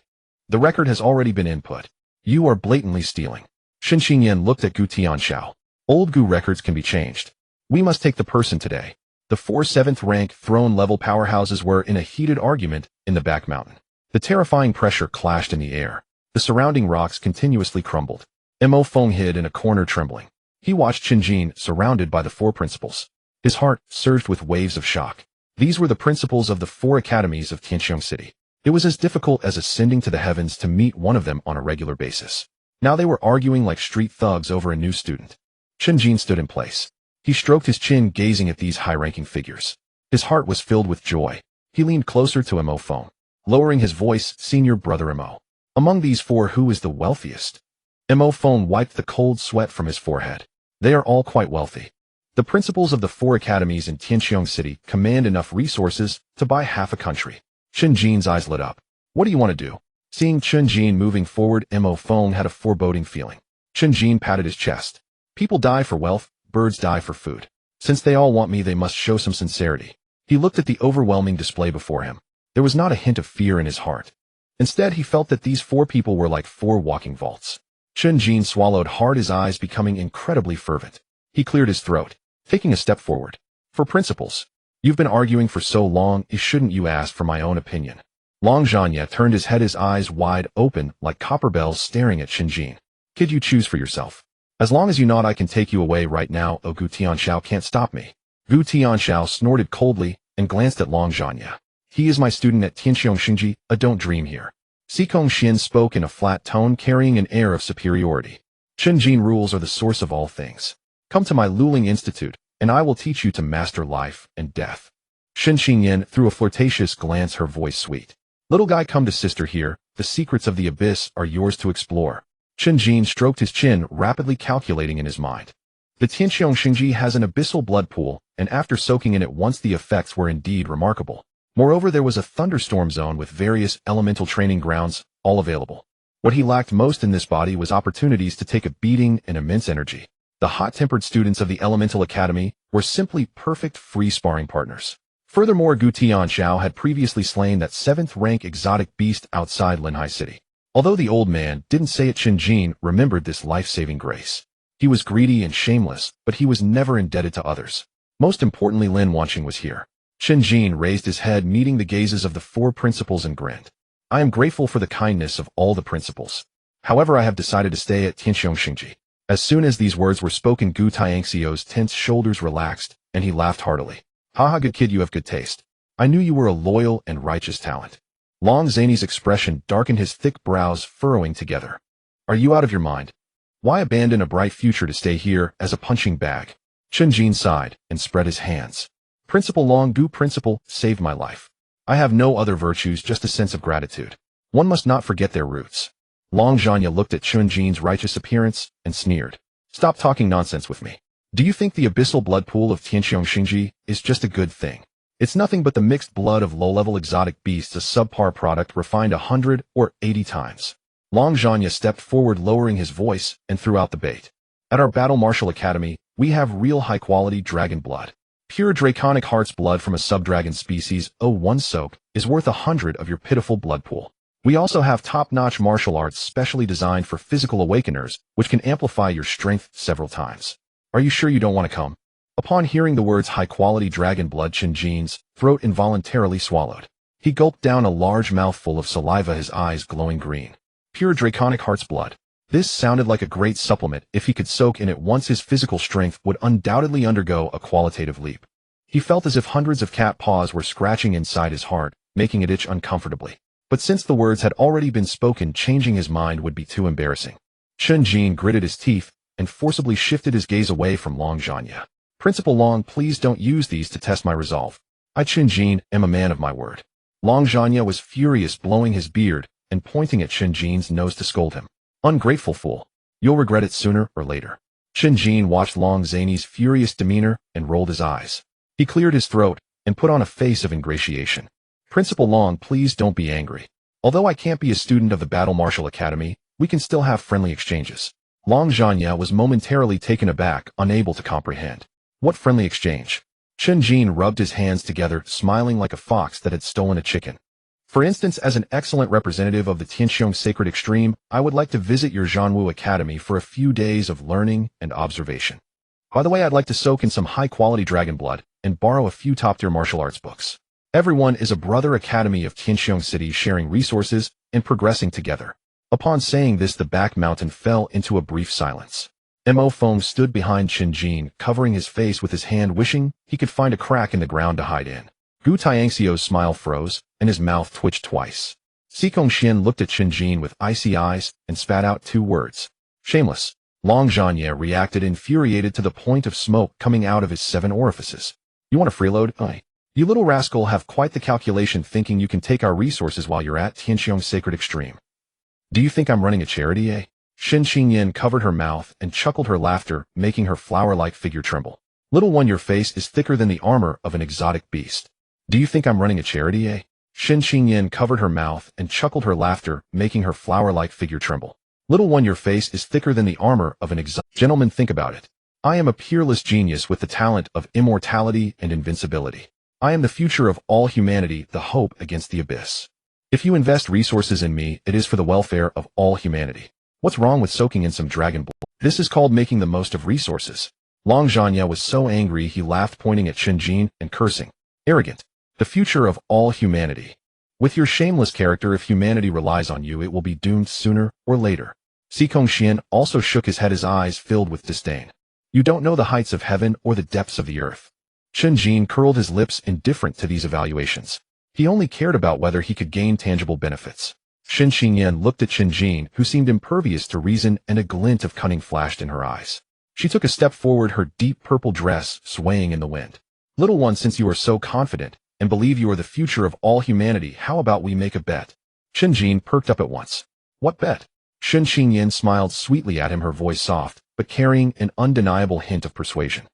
The record has already been input. You are blatantly stealing. Chen Xingyan looked at Gu Tianxiao. Old Gu records can be changed. We must take the person today. The 4 7th rank throne-level powerhouses were in a heated argument in the back mountain. The terrifying pressure clashed in the air. The surrounding rocks continuously crumbled. Mo Feng hid in a corner trembling. He watched Chen Jin surrounded by the 4 principals. His heart surged with waves of shock. These were the principals of the 4 academies of Tianxiong City. It was as difficult as ascending to the heavens to meet one of them on a regular basis. Now they were arguing like street thugs over a new student. Chen Jin stood in place. He stroked his chin, gazing at these high-ranking figures. His heart was filled with joy. He leaned closer to Mo Feng, lowering his voice, "Senior brother Mo. Among these 4, who is the wealthiest?" Mo Feng wiped the cold sweat from his forehead. They are all quite wealthy. The principals of the 4 academies in Tianxiong City command enough resources to buy half a country. Chen Jin's eyes lit up. What do you want to do? Seeing Chen Jin moving forward, Mo Feng had a foreboding feeling. Chen Jin patted his chest. People die for wealth, birds die for food. Since they all want me, they must show some sincerity. He looked at the overwhelming display before him. There was not a hint of fear in his heart. Instead, he felt that these 4 people were like 4 walking vaults. Chen Jin swallowed hard, his eyes becoming incredibly fervent. He cleared his throat, taking a step forward. For principals, you've been arguing for so long, shouldn't you ask for my own opinion? Long Zhanya turned his head, his eyes wide open like copper bells, staring at Chen Jin. Kid, you choose for yourself. As long as you nod, I can take you away right now. Oh, Gu Tianxiao can't stop me. Gu Tianxiao snorted coldly and glanced at Long Zhanya. He is my student at Tianxiong Xingji, a don't dream here. Xikong Xin spoke in a flat tone, carrying an air of superiority. Chen Jin rules are the source of all things. Come to my Luling Institute, and I will teach you to master life and death. Shen Xingyan threw a flirtatious glance, her voice sweet. Little guy, come to sister here. The secrets of the abyss are yours to explore. Chen Jin stroked his chin, rapidly calculating in his mind. The Tianxiong Xingji has an abyssal blood pool, and after soaking in it once, the effects were indeed remarkable. Moreover, there was a thunderstorm zone with various elemental training grounds, all available. What he lacked most in this body was opportunities to take a beating and immense energy. The hot-tempered students of the Elemental Academy were simply perfect free sparring partners. Furthermore, Gu Tianxiao had previously slain that 7th rank exotic beast outside Linhai City. Although the old man didn't say it, Chen Jin remembered this life-saving grace. He was greedy and shameless, but he was never indebted to others. Most importantly, Lin Wanqing was here. Chen Jin raised his head, meeting the gazes of the 4 principals, and grinned. I am grateful for the kindness of all the principals. However, I have decided to stay at Tianxiong Xingji. As soon as these words were spoken, Gu Tianxiao's tense shoulders relaxed, and he laughed heartily. Haha, good kid, you have good taste. I knew you were a loyal and righteous talent. Long Zhany's expression darkened, his thick brows furrowing together. Are you out of your mind? Why abandon a bright future to stay here as a punching bag? Chen Jin sighed and spread his hands. Principal Long, Gu Principal, saved my life. I have no other virtues, just a sense of gratitude. One must not forget their roots. Long Zhanya looked at Chen Jin's righteous appearance and sneered. Stop talking nonsense with me. Do you think the abyssal blood pool of Tianxiong Xingji is just a good thing? It's nothing but the mixed blood of low-level exotic beasts, a subpar product refined 100 or 80 times. Long Zhanya stepped forward, lowering his voice, and threw out the bait. At our Battle Martial Academy, we have real high-quality dragon blood. Pure draconic heart's blood from a sub-dragon species, one soak, is worth 100 of your pitiful blood pool. We also have top-notch martial arts specially designed for physical awakeners, which can amplify your strength several times. Are you sure you don't want to come? Upon hearing the words high-quality dragon blood, Chen Jin's throat involuntarily swallowed. He gulped down a large mouthful of saliva, his eyes glowing green. Pure draconic heart's blood. This sounded like a great supplement. If he could soak in it once, his physical strength would undoubtedly undergo a qualitative leap. He felt as if hundreds of cat paws were scratching inside his heart, making it itch uncomfortably. But since the words had already been spoken, changing his mind would be too embarrassing. Chen Jin gritted his teeth and forcibly shifted his gaze away from Long Zhanya. Principal Long, please don't use these to test my resolve. I, Chen Jin, am a man of my word. Long Zhanya was furious, blowing his beard and pointing at Chen Jin's nose to scold him. Ungrateful fool. You'll regret it sooner or later. Chen Jin watched Long Zhany's furious demeanor and rolled his eyes. He cleared his throat and put on a face of ingratiation. Principal Long, please don't be angry. Although I can't be a student of the Battle Martial Academy, we can still have friendly exchanges. Long Zhanya was momentarily taken aback, unable to comprehend. What friendly exchange? Chen Jin rubbed his hands together, smiling like a fox that had stolen a chicken. For instance, as an excellent representative of the Tianxiong Sacred Extreme, I would like to visit your Zhanwu Academy for a few days of learning and observation. By the way, I'd like to soak in some high-quality dragon blood and borrow a few top-tier martial arts books. Everyone is a brother academy of Tianxiong City, sharing resources and progressing together. Upon saying this, the back mountain fell into a brief silence. Mo Feng stood behind Chen Jin, covering his face with his hand, wishing he could find a crack in the ground to hide in. Gu Tianxio's smile froze, and his mouth twitched twice. Xikong Xian looked at Chen Jin with icy eyes and spat out 2 words. Shameless. Long Zhanya reacted, infuriated to the point of smoke coming out of his 7 orifices. You want to freeload? You little rascal have quite the calculation, thinking you can take our resources while you're at Tianxiong Sacred Extreme. Do you think I'm running a charity, eh? Shin Qingyan covered her mouth and chuckled, her laughter making her flower-like figure tremble. Little one, your face is thicker than the armor of an exotic beast. Do you think I'm running a charity, eh? Shin Qingyan covered her mouth and chuckled, her laughter making her flower-like figure tremble. Little one, your face is thicker than the armor of an exotic. Gentlemen, think about it. I am a peerless genius with the talent of immortality and invincibility. I am the future of all humanity, the hope against the abyss. If you invest resources in me, it is for the welfare of all humanity. What's wrong with soaking in some dragon blood? This is called making the most of resources. Long Zhanya was so angry he laughed, pointing at Chen Jin and cursing. Arrogant. The future of all humanity. With your shameless character, if humanity relies on you, it will be doomed sooner or later. Xikong Xian also shook his head, his eyes filled with disdain. You don't know the heights of heaven or the depths of the earth. Chen Jin curled his lips, indifferent to these evaluations. He only cared about whether he could gain tangible benefits. Shin Qingyan looked at Chen Jin, who seemed impervious to reason, and a glint of cunning flashed in her eyes. She took a step forward, her deep purple dress swaying in the wind. Little one, since you are so confident and believe you are the future of all humanity, how about we make a bet? Chen Jin perked up at once. What bet? Shin Qingyan smiled sweetly at him, her voice soft, but carrying an undeniable hint of persuasion.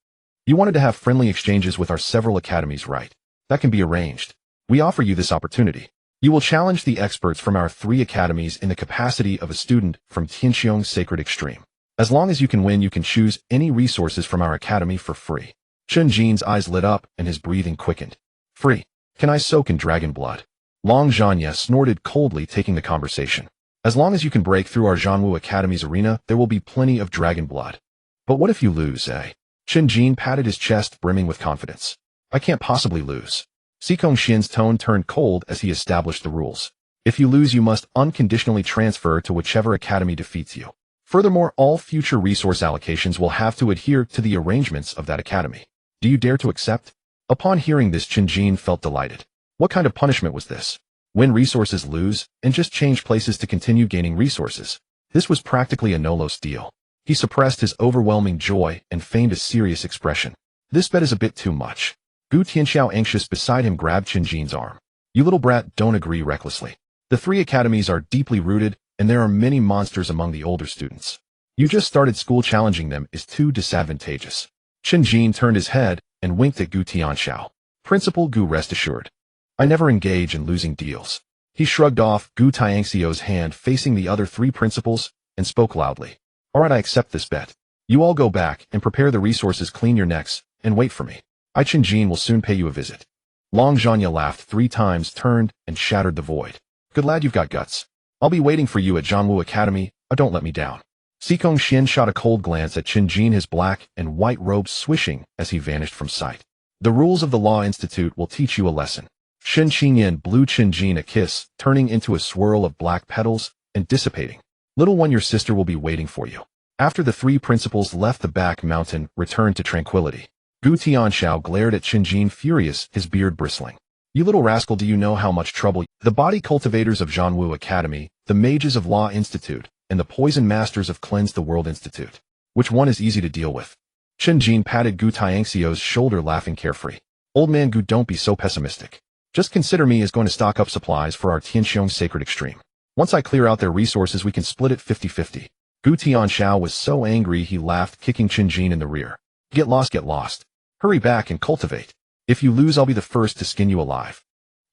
You wanted to have friendly exchanges with our several academies, right? That can be arranged. We offer you this opportunity. You will challenge the experts from our 3 academies in the capacity of a student from Tianxiong Sacred Extreme. As long as you can win, you can choose any resources from our academy for free. Chen Jin's eyes lit up and his breathing quickened. Free? Can I soak in dragon blood? Long Zhanya snorted coldly, taking the conversation. As long as you can break through our Zhanwu Academy's arena, there will be plenty of dragon blood. But what if you lose, eh? Chen Jin patted his chest, brimming with confidence. I can't possibly lose. Xikong Xian's tone turned cold as he established the rules. If you lose, you must unconditionally transfer to whichever academy defeats you. Furthermore, all future resource allocations will have to adhere to the arrangements of that academy. Do you dare to accept? Upon hearing this, Chen Jin felt delighted. What kind of punishment was this? Win resources, lose, and just change places to continue gaining resources. This was practically a no-loss deal. He suppressed his overwhelming joy and feigned a serious expression. This bet is a bit too much. Gu Tianxiao, anxious beside him, grabbed Chen Jin's arm. You little brat, don't agree recklessly. The 3 academies are deeply rooted, and there are many monsters among the older students. You just started school, challenging them is too disadvantageous. Chen Jin turned his head and winked at Gu Tianxiao. Principal Gu, rest assured. I never engage in losing deals. He shrugged off Gu Tianxio's hand, facing the other 3 principals, and spoke loudly. Alright, I accept this bet. You all go back and prepare the resources, clean your necks, and wait for me. I, Chen Jin, will soon pay you a visit. Long Zhanya laughed 3 times, turned, and shattered the void. Good lad, you've got guts. I'll be waiting for you at Zhanwu Academy. Don't let me down. Xikong Xian shot a cold glance at Chen Jin, his black and white robes swishing as he vanished from sight. The rules of the Law Institute will teach you a lesson. Shin Qingyan blew Chen Jin a kiss, turning into a swirl of black petals and dissipating. Little one, your sister will be waiting for you. After the 3 principals left, the back mountain returned to tranquility. Gu Tianxiao glared at Chen Jin furious, his beard bristling. You little rascal, do you know how much trouble the body cultivators of Zhanwu Academy, the mages of Law Institute, and the poison masters of Cleanse the World Institute? Which one is easy to deal with? Chen Jin patted Gu Tianxiao's shoulder, laughing carefree. Old man Gu, don't be so pessimistic. Just consider me as going to stock up supplies for our Tianxiong Sacred Extreme. Once I clear out their resources, we can split it 50-50. Gu Tianxiao was so angry he laughed, kicking Chen Jin in the rear. Get lost, get lost. Hurry back and cultivate. If you lose, I'll be the first to skin you alive.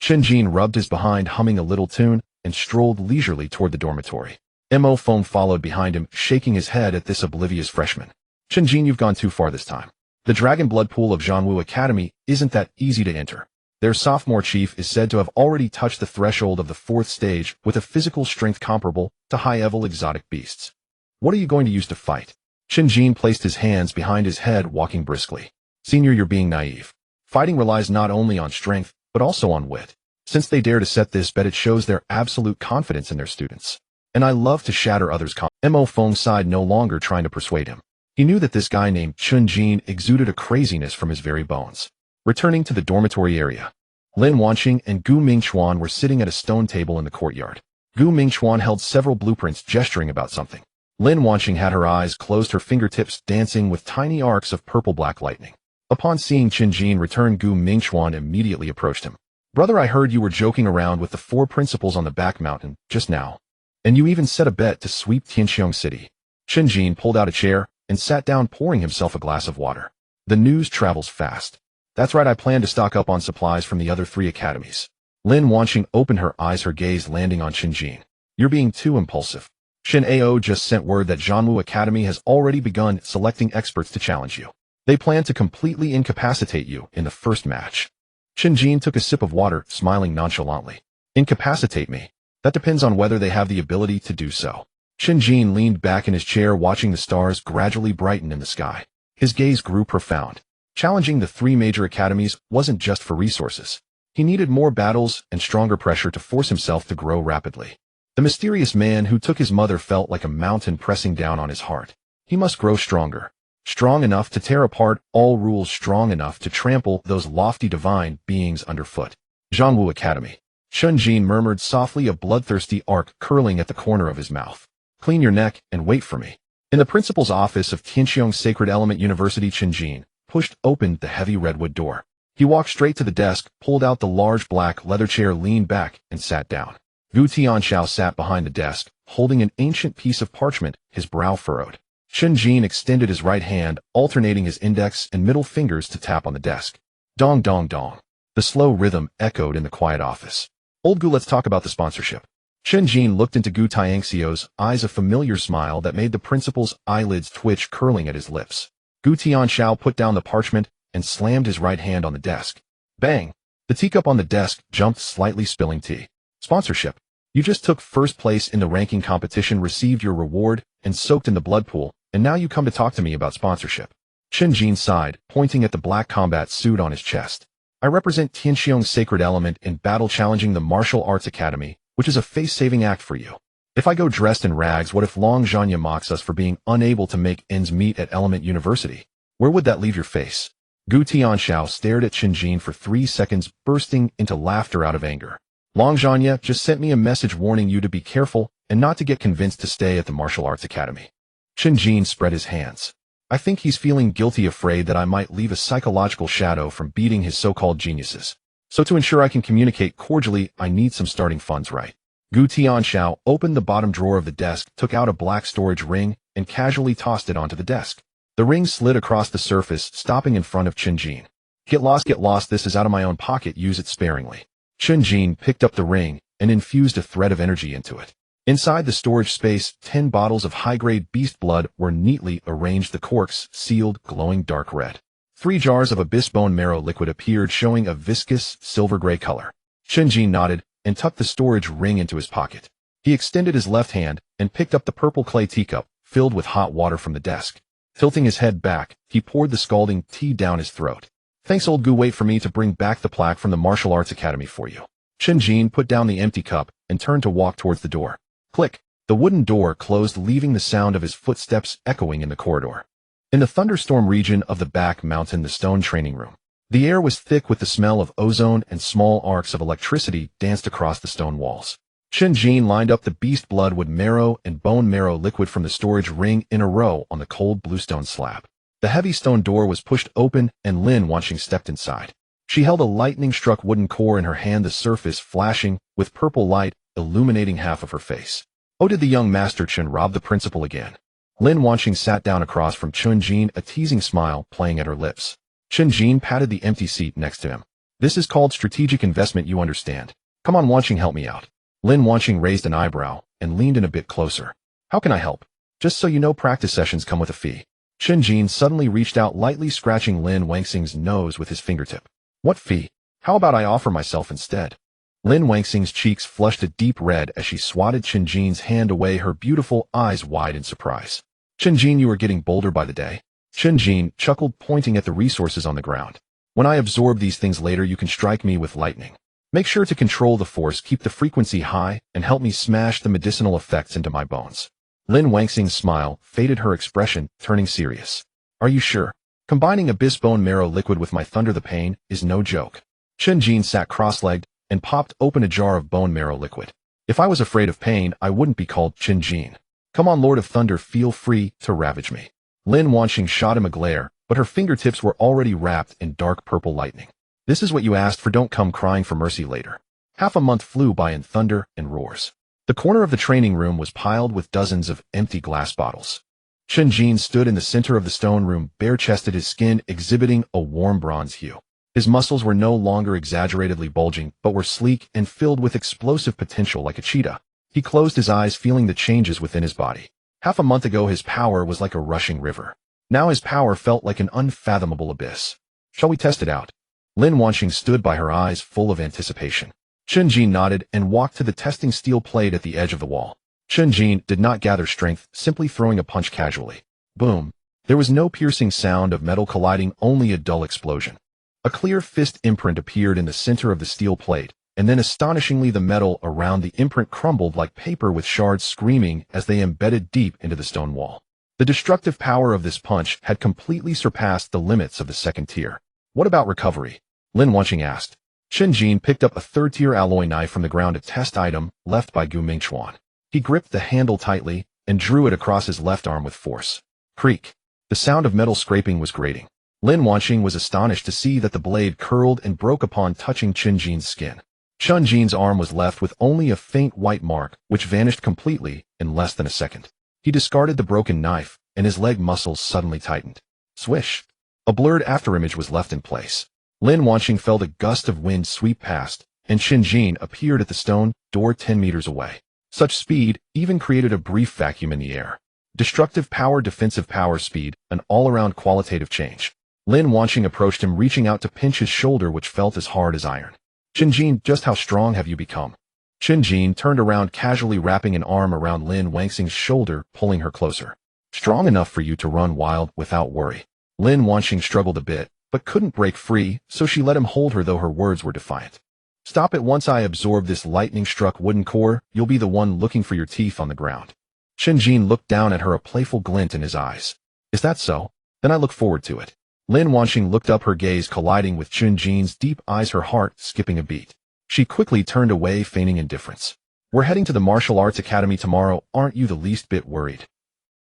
Chen Jin rubbed his behind, humming a little tune, and strolled leisurely toward the dormitory. Mo Feng followed behind him, shaking his head at this oblivious freshman. Chen Jin, you've gone too far this time. The Dragon Blood Pool of Zhanwu Academy isn't that easy to enter. Their sophomore chief is said to have already touched the threshold of the 4th stage with a physical strength comparable to high-level exotic beasts. What are you going to use to fight? Chen Jin placed his hands behind his head, walking briskly. Senior, you're being naive. Fighting relies not only on strength, but also on wit. Since they dare to set this bet, it shows their absolute confidence in their students. And I love to shatter others' Mo Feng sighed, no longer trying to persuade him. He knew that this guy named Chen Jin exuded a craziness from his very bones. Returning to the dormitory area, Lin Wanqing and Gu Mingchuan were sitting at a stone table in the courtyard. Gu Mingchuan held several blueprints, gesturing about something. Lin Wanqing had her eyes closed, her fingertips dancing with tiny arcs of purple-black lightning. Upon seeing Chen Jin return, Gu Mingchuan immediately approached him. Brother, I heard you were joking around with the 4 principals on the back mountain just now. And you even set a bet to sweep Tianxiong City. Chen Jin pulled out a chair and sat down, pouring himself a glass of water. The news travels fast. That's right, I plan to stock up on supplies from the other 3 academies. Lin Wanqing opened her eyes, her gaze landing on Chen Jin. You're being too impulsive. Shen Ao just sent word that Zhanwu Academy has already begun selecting experts to challenge you. They plan to completely incapacitate you in the first match. Chen Jin took a sip of water, smiling nonchalantly. Incapacitate me? That depends on whether they have the ability to do so. Chen Jin leaned back in his chair, watching the stars gradually brighten in the sky. His gaze grew profound. Challenging the 3 major academies wasn't just for resources. He needed more battles and stronger pressure to force himself to grow rapidly. The mysterious man who took his mother felt like a mountain pressing down on his heart. He must grow stronger. Strong enough to tear apart all rules, strong enough to trample those lofty divine beings underfoot. Zhanwu Academy. Chen Jin murmured softly, a bloodthirsty arc curling at the corner of his mouth. Clean your neck and wait for me. In the principal's office of Tianxiong Sacred Element University, Chen Jin pushed open the heavy redwood door. He walked straight to the desk, pulled out the large black leather chair, leaned back, and sat down. Gu Tianxiao sat behind the desk, holding an ancient piece of parchment, his brow furrowed. Chen Jin extended his right hand, alternating his index and middle fingers to tap on the desk. Dong dong dong. The slow rhythm echoed in the quiet office. Old Gu, let's talk about the sponsorship. Chen Jin looked into Gu Tianxiao's eyes, a familiar smile that made the principal's eyelids twitch, curling at his lips. Gu Tianxiao put down the parchment and slammed his right hand on the desk. Bang! The teacup on the desk jumped, slightly spilling tea. Sponsorship. You just took first place in the ranking competition, received your reward, and soaked in the blood pool, and now you come to talk to me about sponsorship. Chen Jin sighed, pointing at the black combat suit on his chest. I represent Tianxiong's Sacred Element in battle, challenging the Martial Arts Academy, which is a face-saving act for you. If I go dressed in rags, what if Long Zhanya mocks us for being unable to make ends meet at Element University? Where would that leave your face? Gu Tianxiao stared at Chen Jin for 3 seconds, bursting into laughter out of anger. Long Zhanya just sent me a message warning you to be careful and not to get convinced to stay at the Martial Arts Academy. Chen Jin spread his hands. I think he's feeling guilty, afraid that I might leave a psychological shadow from beating his so-called geniuses. So to ensure I can communicate cordially, I need some starting funds, right? Gu Tianxiao opened the bottom drawer of the desk, took out a black storage ring, and casually tossed it onto the desk. The ring slid across the surface, stopping in front of Chen Jin. Get lost, this is out of my own pocket, use it sparingly. Chen Jin picked up the ring and infused a thread of energy into it. Inside the storage space, 10 bottles of high-grade beast blood were neatly arranged, the corks sealed, glowing dark red. 3 jars of abyss bone marrow liquid appeared, showing a viscous, silver-gray color. Chen Jin nodded and tucked the storage ring into his pocket. He extended his left hand and picked up the purple clay teacup, filled with hot water from the desk. Tilting his head back, he poured the scalding tea down his throat. Thanks, old Gu, wait for me to bring back the plaque from the Martial Arts Academy for you. Chen Jin put down the empty cup and turned to walk towards the door. Click. The wooden door closed, leaving the sound of his footsteps echoing in the corridor. In the thunderstorm region of the back mountain, the stone training room, the air was thick with the smell of ozone, and small arcs of electricity danced across the stone walls. Chen Jin lined up the beast bloodwood marrow and bone marrow liquid from the storage ring in a row on the cold bluestone slab. The heavy stone door was pushed open, and Lin Wanqing stepped inside. She held a lightning-struck wooden core in her hand, the surface flashing with purple light, illuminating half of her face. Oh, did the young master Chen rob the principal again? Lin Wanqing sat down across from Chen Jin, a teasing smile playing at her lips. Chen Jin patted the empty seat next to him. This is called strategic investment, you understand. Come on, Wanqing, help me out. Lin Wanqing raised an eyebrow and leaned in a bit closer. How can I help? Just so you know, practice sessions come with a fee. Chen Jin suddenly reached out, lightly scratching Lin Wanqing's nose with his fingertip. What fee? How about I offer myself instead? Lin Wanqing's cheeks flushed a deep red as she swatted Chen Jin's hand away, her beautiful eyes wide in surprise. Chen Jin, you are getting bolder by the day. Chen Jin chuckled, pointing at the resources on the ground. When I absorb these things later, you can strike me with lightning. Make sure to control the force, keep the frequency high, and help me smash the medicinal effects into my bones. Lin Wanqing's smile faded, her expression turning serious. Are you sure? Combining abyss bone marrow liquid with my thunder the pain is no joke. Chen Jin sat cross-legged and popped open a jar of bone marrow liquid. If I was afraid of pain, I wouldn't be called Chen Jin. Come on, Lord of Thunder, feel free to ravage me. Lin Wanqing shot him a glare, but her fingertips were already wrapped in dark purple lightning. This is what you asked for, don't come crying for mercy later. Half a month flew by in thunder and roars. The corner of the training room was piled with dozens of empty glass bottles. Chen Jin stood in the center of the stone room, bare-chested, his skin exhibiting a warm bronze hue. His muscles were no longer exaggeratedly bulging, but were sleek and filled with explosive potential like a cheetah. He closed his eyes, feeling the changes within his body. Half a month ago, his power was like a rushing river. Now his power felt like an unfathomable abyss. Shall we test it out? Lin Wanqing stood by, her eyes full of anticipation. Chen Jin nodded and walked to the testing steel plate at the edge of the wall. Chen Jin did not gather strength, simply throwing a punch casually. Boom. There was no piercing sound of metal colliding, only a dull explosion. A clear fist imprint appeared in the center of the steel plate, and then astonishingly the metal around the imprint crumbled like paper, with shards screaming as they embedded deep into the stone wall. The destructive power of this punch had completely surpassed the limits of the second tier. What about recovery? Lin Wanqing asked. Chen Jin picked up a third-tier alloy knife from the ground, a test item left by Gu Mingchuan. He gripped the handle tightly and drew it across his left arm with force. Creak. The sound of metal scraping was grating. Lin Wanqing was astonished to see that the blade curled and broke upon touching Chen Jin's skin. Chen Jin's arm was left with only a faint white mark, which vanished completely in less than a second. He discarded the broken knife, and his leg muscles suddenly tightened. Swish. A blurred afterimage was left in place. Lin Wanqing felt a gust of wind sweep past, and Chen Jin appeared at the stone door 10 meters away. Such speed even created a brief vacuum in the air. Destructive power, defensive power, speed, an all-around qualitative change. Lin Wanqing approached him, reaching out to pinch his shoulder, which felt as hard as iron. Chen Jin, just how strong have you become? Chen Jin turned around, casually wrapping an arm around Lin Wanqing's shoulder, pulling her closer. Strong enough for you to run wild without worry. Lin Wanqing struggled a bit, but couldn't break free, so she let him hold her, though her words were defiant. Stop it. Once I absorb this lightning-struck wooden core, you'll be the one looking for your teeth on the ground. Chen Jin looked down at her, a playful glint in his eyes. Is that so? Then I look forward to it. Lin Wanqing looked up, her gaze colliding with Chen Jin's deep eyes, her heart skipping a beat. She quickly turned away, feigning indifference. We're heading to the martial arts academy tomorrow, aren't you the least bit worried?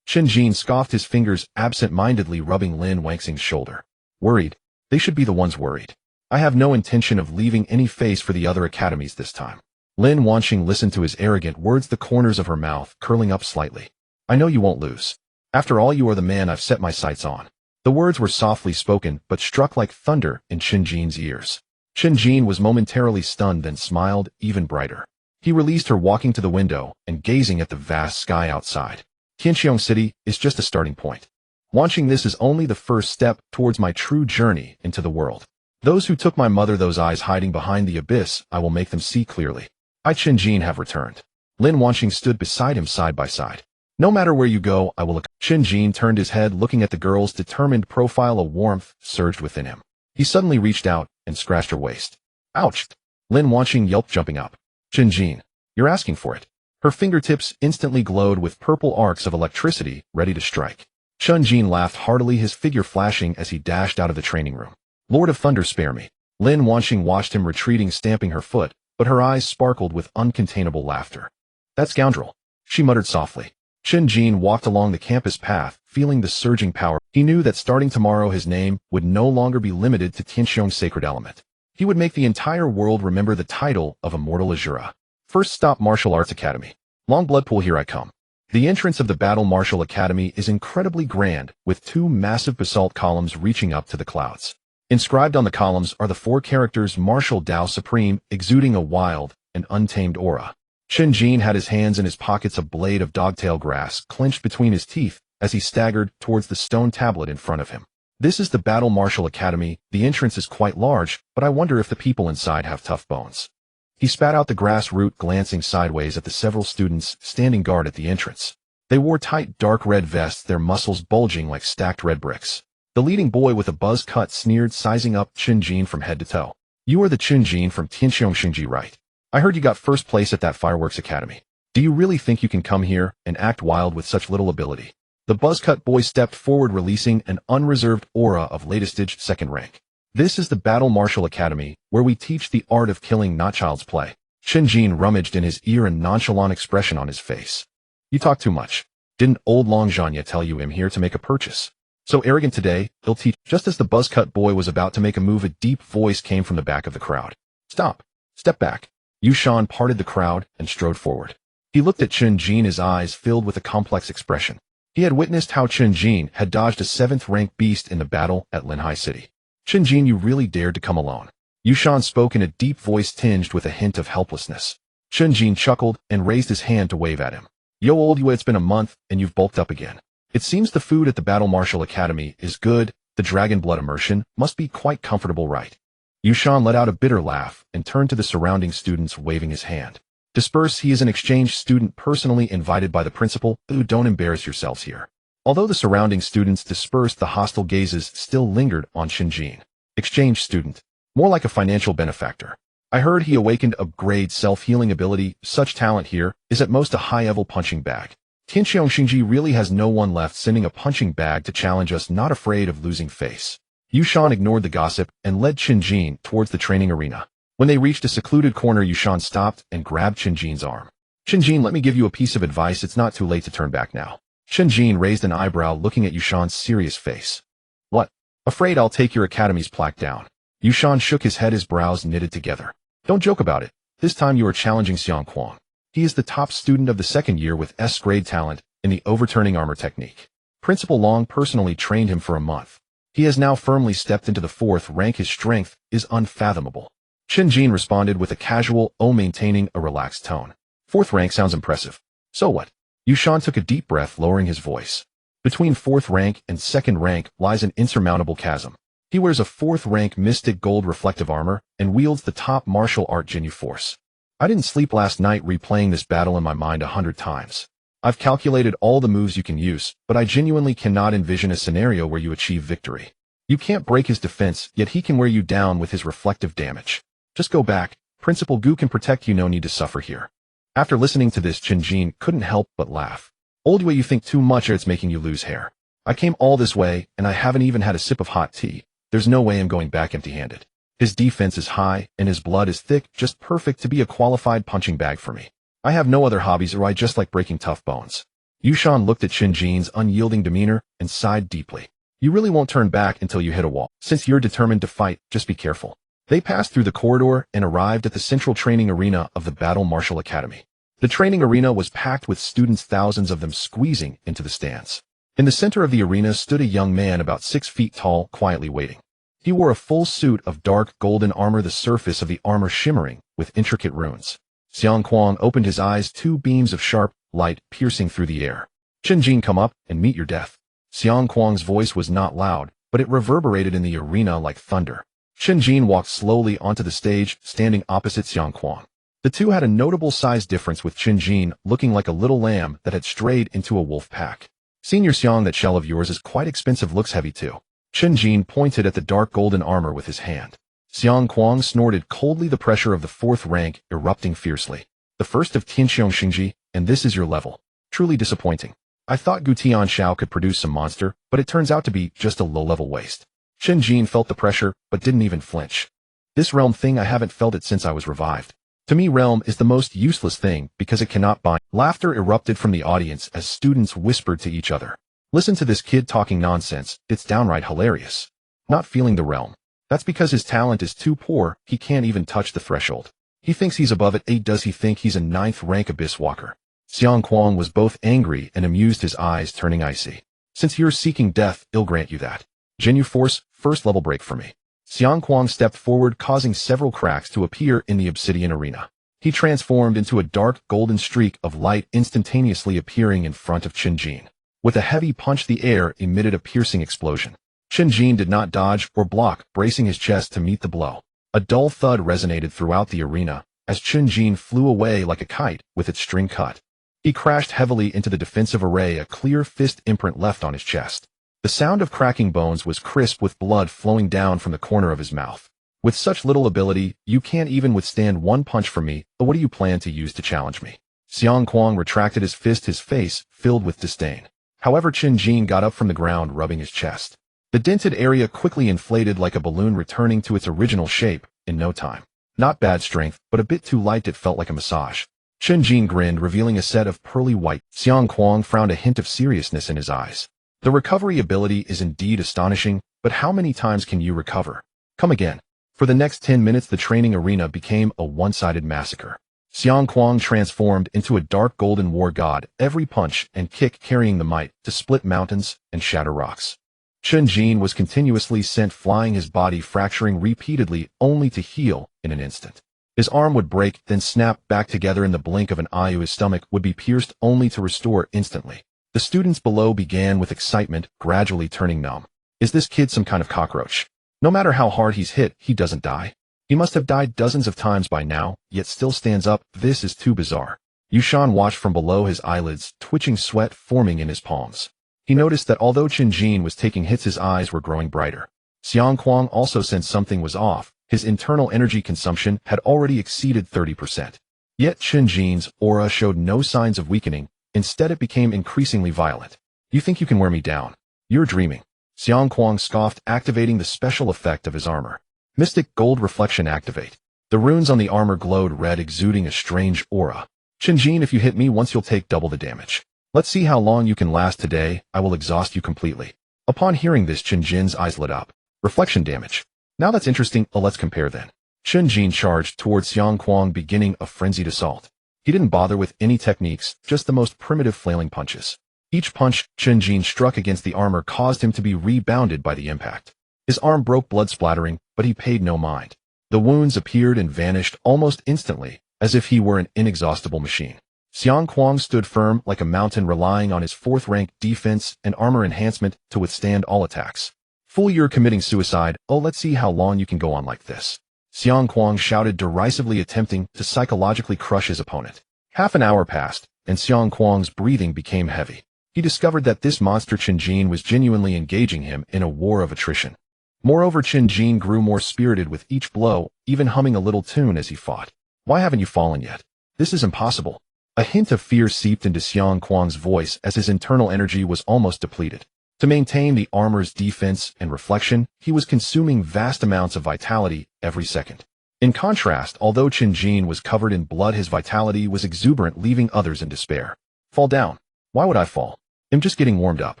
Chen Jin scoffed, his fingers absent-mindedly rubbing Lin Wanqing's shoulder. Worried? They should be the ones worried. I have no intention of leaving any face for the other academies this time. Lin Wanqing listened to his arrogant words, the corners of her mouth curling up slightly. I know you won't lose. After all, you are the man I've set my sights on. The words were softly spoken, but struck like thunder in Chen Jin's ears. Chen Jin was momentarily stunned, then smiled even brighter. He released her, walking to the window and gazing at the vast sky outside. Tianqiong City is just a starting point. Wanqing, this is only the first step towards my true journey into the world. Those who took my mother, those eyes hiding behind the abyss, I will make them see clearly. I, Chen Jin, have returned. Lin Wanqing stood beside him, side by side. No matter where you go, I will look. Chen Jin turned his head, looking at the girl's determined profile. A warmth surged within him. He suddenly reached out and scratched her waist. Ouch! Lin Wanqing yelped, jumping up. Chen Jin, you're asking for it. Her fingertips instantly glowed with purple arcs of electricity, ready to strike. Chen Jin laughed heartily, his figure flashing as he dashed out of the training room. Lord of Thunder, spare me. Lin Wanxing watched him retreating, stamping her foot, but her eyes sparkled with uncontainable laughter. That scoundrel, she muttered softly. Chen Jin walked along the campus path, feeling the surging power. He knew that starting tomorrow his name would no longer be limited to Tianxiong's sacred element. He would make the entire world remember the title of Immortal Azura. First stop, Martial Arts Academy. Long blood pool, here I come. The entrance of the Battle Martial Academy is incredibly grand, with two massive basalt columns reaching up to the clouds. Inscribed on the columns are the four characters Martial Dao Supreme, exuding a wild and untamed aura. Chen Jin had his hands in his pockets, a blade of dogtail grass clenched between his teeth as he staggered towards the stone tablet in front of him. This is the Battle Martial Academy. The entrance is quite large, but I wonder if the people inside have tough bones. He spat out the grass root, glancing sideways at the several students standing guard at the entrance. They wore tight dark red vests, their muscles bulging like stacked red bricks. The leading boy with a buzz cut sneered, sizing up Chen Jin from head to toe. You are the Chen Jin from Tianxiong Xingji, right? I heard you got first place at that fireworks academy. Do you really think you can come here and act wild with such little ability? The buzz-cut boy stepped forward, releasing an unreserved aura of latest-stage second rank. This is the Battle Martial Academy, where we teach the art of killing, not child's play. Chen Jin rummaged in his ear, a nonchalant expression on his face. You talk too much. Didn't old Long Zhanya tell you I'm here to make a purchase? So arrogant today, he'll teach. Just as the buzz-cut boy was about to make a move, a deep voice came from the back of the crowd. Stop. Step back. Yushan parted the crowd and strode forward. He looked at Chen Jin, his eyes filled with a complex expression. He had witnessed how Chen Jin had dodged a 7th-rank beast in the battle at Linhai City. Chen Jin, you really dared to come alone. Yushan spoke in a deep voice tinged with a hint of helplessness. Chen Jin chuckled and raised his hand to wave at him. Yo, old you, it's been a month and you've bulked up again. It seems the food at the Battle Martial Academy is good. The dragon blood immersion must be quite comfortable, right? Yushan let out a bitter laugh and turned to the surrounding students, waving his hand. Disperse, he is an exchange student personally invited by the principal. Ooh, don't embarrass yourselves here. Although the surrounding students dispersed, the hostile gazes still lingered on Chen Jin. Exchange student. More like a financial benefactor. I heard he awakened upgrade self-healing ability. Such talent here is at most a high-level punching bag. Tianxiong Xingji really has no one left, sending a punching bag to challenge us, not afraid of losing face. Yushan ignored the gossip and led Chen Jin towards the training arena. When they reached a secluded corner, Yushan stopped and grabbed Chen Jin's arm. Chen Jin, let me give you a piece of advice. It's not too late to turn back now. Chen Jin raised an eyebrow, looking at Yushan's serious face. What? Afraid I'll take your academy's plaque down? Yushan shook his head, his brows knitted together. Don't joke about it. This time you are challenging Xiang Kuang. He is the top student of the 2nd year with S-grade talent in the overturning armor technique. Principal Long personally trained him for a month. He has now firmly stepped into the 4th rank. His strength is unfathomable. Chen Jin responded with a casual, maintaining a relaxed tone. 4th rank sounds impressive. So what? Yushan took a deep breath, lowering his voice. Between 4th rank and 2nd rank lies an insurmountable chasm. He wears a 4th rank mystic gold reflective armor and wields the top martial art Jinyu force. I didn't sleep last night replaying this battle in my mind 100 times. I've calculated all the moves you can use, but I genuinely cannot envision a scenario where you achieve victory. You can't break his defense, yet he can wear you down with his reflective damage. Just go back. Principal Gu can protect you, no need to suffer here. After listening to this, Chen Jin couldn't help but laugh. Old way, you think too much or it's making you lose hair. I came all this way, and I haven't even had a sip of hot tea. There's no way I'm going back empty-handed. His defense is high, and his blood is thick, just perfect to be a qualified punching bag for me. I have no other hobbies, or I just like breaking tough bones. Yushan looked at Chen Jin's unyielding demeanor and sighed deeply. You really won't turn back until you hit a wall. Since you're determined to fight, just be careful. They passed through the corridor and arrived at the central training arena of the Battle Martial Academy. The training arena was packed with students, thousands of them squeezing into the stands. In the center of the arena stood a young man about 6 feet tall, quietly waiting. He wore a full suit of dark golden armor, the surface of the armor shimmering with intricate runes. Xiang Kuang opened his eyes, 2 beams of sharp light piercing through the air. Chen Jin, come up and meet your death. Xiang Kuang's voice was not loud, but it reverberated in the arena like thunder. Chen Jin walked slowly onto the stage, standing opposite Xiang Kuang. The two had a notable size difference, with Chen Jin looking like a little lamb that had strayed into a wolf pack. Senior Xiang, that shell of yours is quite expensive, looks heavy too. Chen Jin pointed at the dark golden armor with his hand. Xiang Kuang snorted coldly, the pressure of the 4th rank erupting fiercely. The first of Tianxiong Xingji, and this is your level. Truly disappointing. I thought Gu Tianxiao could produce some monster, but it turns out to be just a low-level waste. Chen Jin felt the pressure, but didn't even flinch. This realm thing, I haven't felt it since I was revived. To me, realm is the most useless thing because it cannot bind. Laughter erupted from the audience as students whispered to each other. Listen to this kid talking nonsense, it's downright hilarious. Not feeling the realm. That's because his talent is too poor, he can't even touch the threshold. He thinks he's above it. Does he think he's a 9th rank abyss walker? Xiang Kuang was both angry and amused, his eyes turning icy. Since you're seeking death, I'll grant you that. Jinyu Force, first level break for me. Xiang Kuang stepped forward, causing several cracks to appear in the obsidian arena. He transformed into a dark golden streak of light, instantaneously appearing in front of Chen Jin. With a heavy punch, the air emitted a piercing explosion. Chen Jin did not dodge or block, bracing his chest to meet the blow. A dull thud resonated throughout the arena as Chen Jin flew away like a kite with its string cut. He crashed heavily into the defensive array, a clear fist imprint left on his chest. The sound of cracking bones was crisp, with blood flowing down from the corner of his mouth. With such little ability, you can't even withstand one punch from me, but what do you plan to use to challenge me? Xiang Kuang retracted his fist, his face filled with disdain. However, Chen Jin got up from the ground, rubbing his chest. The dented area quickly inflated like a balloon, returning to its original shape in no time. Not bad strength, but a bit too light, it felt like a massage. Chen Jin grinned, revealing a set of pearly white. Xiang Kuang frowned, a hint of seriousness in his eyes. The recovery ability is indeed astonishing, but how many times can you recover? Come again. For the next 10 minutes, the training arena became a one-sided massacre. Xiang Kuang transformed into a dark golden war god, every punch and kick carrying the might to split mountains and shatter rocks. Chen Jin was continuously sent flying, his body fracturing repeatedly, only to heal in an instant. His arm would break, then snap back together in the blink of an eye. His stomach would be pierced, only to restore instantly. The students below began with excitement, gradually turning numb. Is this kid some kind of cockroach? No matter how hard he's hit, he doesn't die. He must have died dozens of times by now, yet still stands up. This is too bizarre. Yushan watched from below, his eyelids twitching, sweat forming in his palms. He noticed that although Chen Jin was taking hits, his eyes were growing brighter. Xiang Kuang also sensed something was off. His internal energy consumption had already exceeded 30%. Yet Chen Jin's aura showed no signs of weakening. Instead, it became increasingly violent. You think you can wear me down? You're dreaming. Xiang Kuang scoffed, activating the special effect of his armor. Mystic Gold Reflection activate. The runes on the armor glowed red, exuding a strange aura. Chen Jin, if you hit me once, you'll take double the damage. Let's see how long you can last today. I will exhaust you completely. Upon hearing this, Chen Jin's eyes lit up. Reflection damage. Now that's interesting. Let's compare then. Chen Jin charged towards Xiang Kuang, beginning a frenzied assault. He didn't bother with any techniques, just the most primitive flailing punches. Each punch Chen Jin struck against the armor caused him to be rebounded by the impact. His arm broke, blood splattering, but he paid no mind. The wounds appeared and vanished almost instantly, as if he were an inexhaustible machine. Xiang Kuang stood firm like a mountain, relying on his 4th rank defense and armor enhancement to withstand all attacks. Fool, you're committing suicide. Oh, let's see how long you can go on like this. Xiang Kuang shouted derisively, attempting to psychologically crush his opponent. Half an hour passed, and Xiang Kuang's breathing became heavy. He discovered that this monster Chen Jin was genuinely engaging him in a war of attrition. Moreover, Chen Jin grew more spirited with each blow, even humming a little tune as he fought. Why haven't you fallen yet? This is impossible. A hint of fear seeped into Xiang Kuang's voice as his internal energy was almost depleted. To maintain the armor's defense and reflection, he was consuming vast amounts of vitality every second. In contrast, although Chen Jin was covered in blood, his vitality was exuberant, leaving others in despair. Fall down. Why would I fall? I'm just getting warmed up.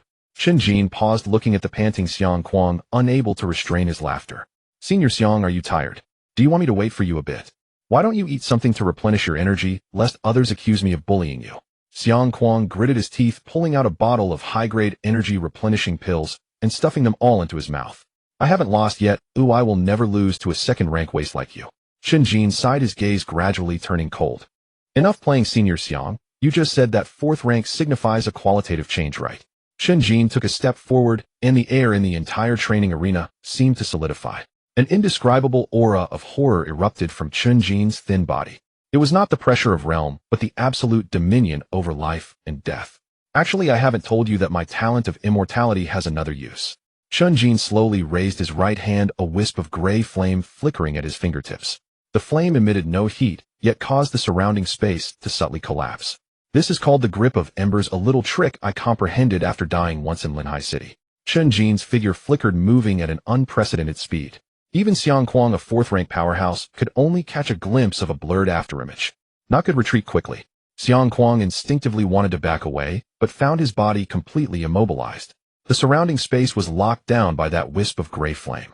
Chen Jin paused, looking at the panting Xiang Kuang, unable to restrain his laughter. Senior Xiang, are you tired? Do you want me to wait for you a bit? Why don't you eat something to replenish your energy, lest others accuse me of bullying you? Xiang Kuang gritted his teeth, pulling out a bottle of high-grade energy replenishing pills and stuffing them all into his mouth. I haven't lost yet. Ooh, I will never lose to a 2nd rank waste like you. Chen Jin sighed, his gaze gradually turning cold. Enough playing, Senior Xiang. You just said that 4th rank signifies a qualitative change, right? Chen Jin took a step forward, and the air in the entire training arena seemed to solidify. An indescribable aura of horror erupted from Chen Jin's thin body. It was not the pressure of realm, but the absolute dominion over life and death. Actually, I haven't told you that my talent of immortality has another use. Chen Jin slowly raised his right hand, a wisp of gray flame flickering at his fingertips. The flame emitted no heat, yet caused the surrounding space to subtly collapse. This is called the grip of embers, a little trick I comprehended after dying once in Linhai City. Chen Jin's figure flickered, moving at an unprecedented speed. Even Xiang Kuang, a fourth-rank powerhouse, could only catch a glimpse of a blurred afterimage. Not could retreat quickly. Xiang Kuang instinctively wanted to back away, but found his body completely immobilized. The surrounding space was locked down by that wisp of gray flame.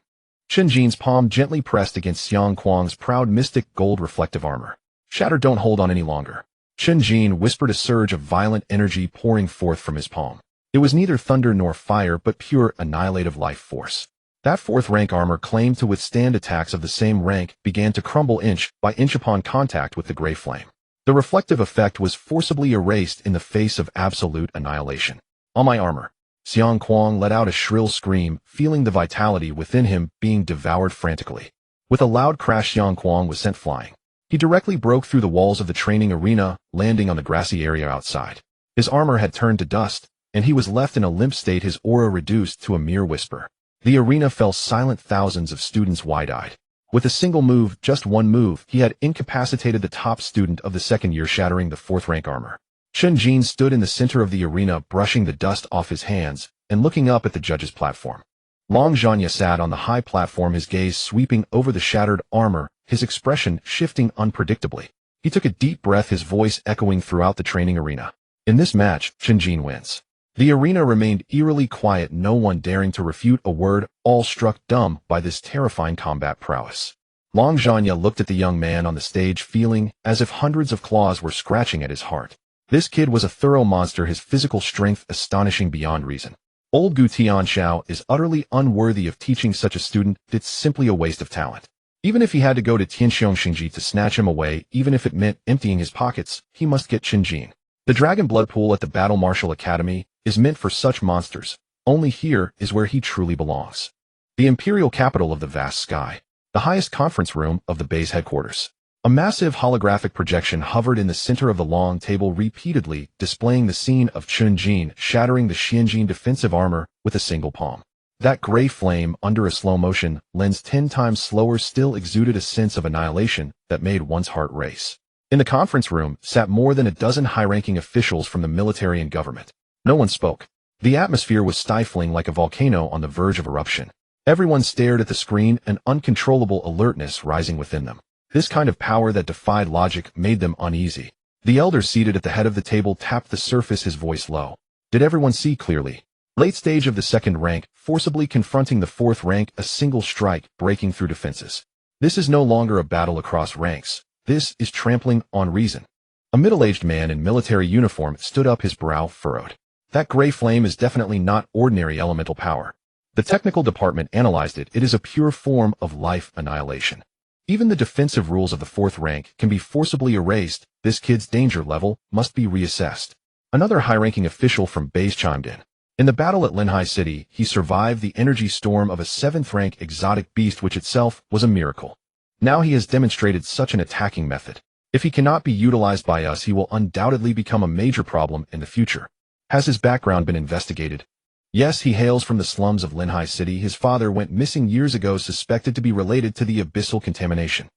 Chen Jin's palm gently pressed against Xiang Kuang's proud mystic gold reflective armor. Shatter, don't hold on any longer. Chen Jin whispered, a surge of violent energy pouring forth from his palm. It was neither thunder nor fire, but pure annihilative life force. That fourth-rank armor, claimed to withstand attacks of the same rank, began to crumble inch by inch upon contact with the gray flame. The reflective effect was forcibly erased in the face of absolute annihilation. On my armor. Xiang Kuang let out a shrill scream, feeling the vitality within him being devoured frantically. With a loud crash, Xiang Kuang was sent flying. He directly broke through the walls of the training arena, landing on the grassy area outside. His armor had turned to dust, and he was left in a limp state, his aura reduced to a mere whisper. The arena fell silent, thousands of students wide-eyed. With a single move, just one move, he had incapacitated the top student of the second year, shattering the fourth-rank armor. Chen Jin stood in the center of the arena, brushing the dust off his hands and looking up at the judge's platform. Long Zhanya sat on the high platform, his gaze sweeping over the shattered armor, his expression shifting unpredictably. He took a deep breath, his voice echoing throughout the training arena. In this match, Chen Jin wins. The arena remained eerily quiet, no one daring to refute a word, all struck dumb by this terrifying combat prowess. Long Zhanya looked at the young man on the stage, feeling as if hundreds of claws were scratching at his heart. This kid was a thorough monster, his physical strength astonishing beyond reason. Old Gu Tianxiao is utterly unworthy of teaching such a student. It's simply a waste of talent. Even if he had to go to Tianxiong Xingji to snatch him away, even if it meant emptying his pockets, he must get Chen Jin. The Dragon Blood Pool at the Battle Martial Academy is meant for such monsters. Only here is where he truly belongs. The imperial capital of the vast sky. The highest conference room of the base headquarters. A massive holographic projection hovered in the center of the long table, repeatedly displaying the scene of Chen Jin shattering the Xianjin defensive armor with a single palm. That gray flame, under a slow motion lens 10 times slower, still exuded a sense of annihilation that made one's heart race. In the conference room sat more than a dozen high-ranking officials from the military and government. No one spoke. The atmosphere was stifling, like a volcano on the verge of eruption. Everyone stared at the screen, an uncontrollable alertness rising within them. This kind of power that defied logic made them uneasy. The elder seated at the head of the table tapped the surface, his voice low. Did everyone see clearly? Late stage of the second rank, forcibly confronting the fourth rank, a single strike, breaking through defenses. This is no longer a battle across ranks. This is trampling on reason. A middle-aged man in military uniform stood up, his brow furrowed. That gray flame is definitely not ordinary elemental power. The technical department analyzed it. It is a pure form of life annihilation. Even the defensive rules of the fourth rank can be forcibly erased. This kid's danger level must be reassessed. Another high-ranking official from base chimed in. In the battle at Linhai City, he survived the energy storm of a 7th-rank exotic beast, which itself was a miracle. Now he has demonstrated such an attacking method. If he cannot be utilized by us, he will undoubtedly become a major problem in the future. Has his background been investigated? Yes, he hails from the slums of Linhai City. His father went missing years ago, suspected to be related to the abyssal contamination.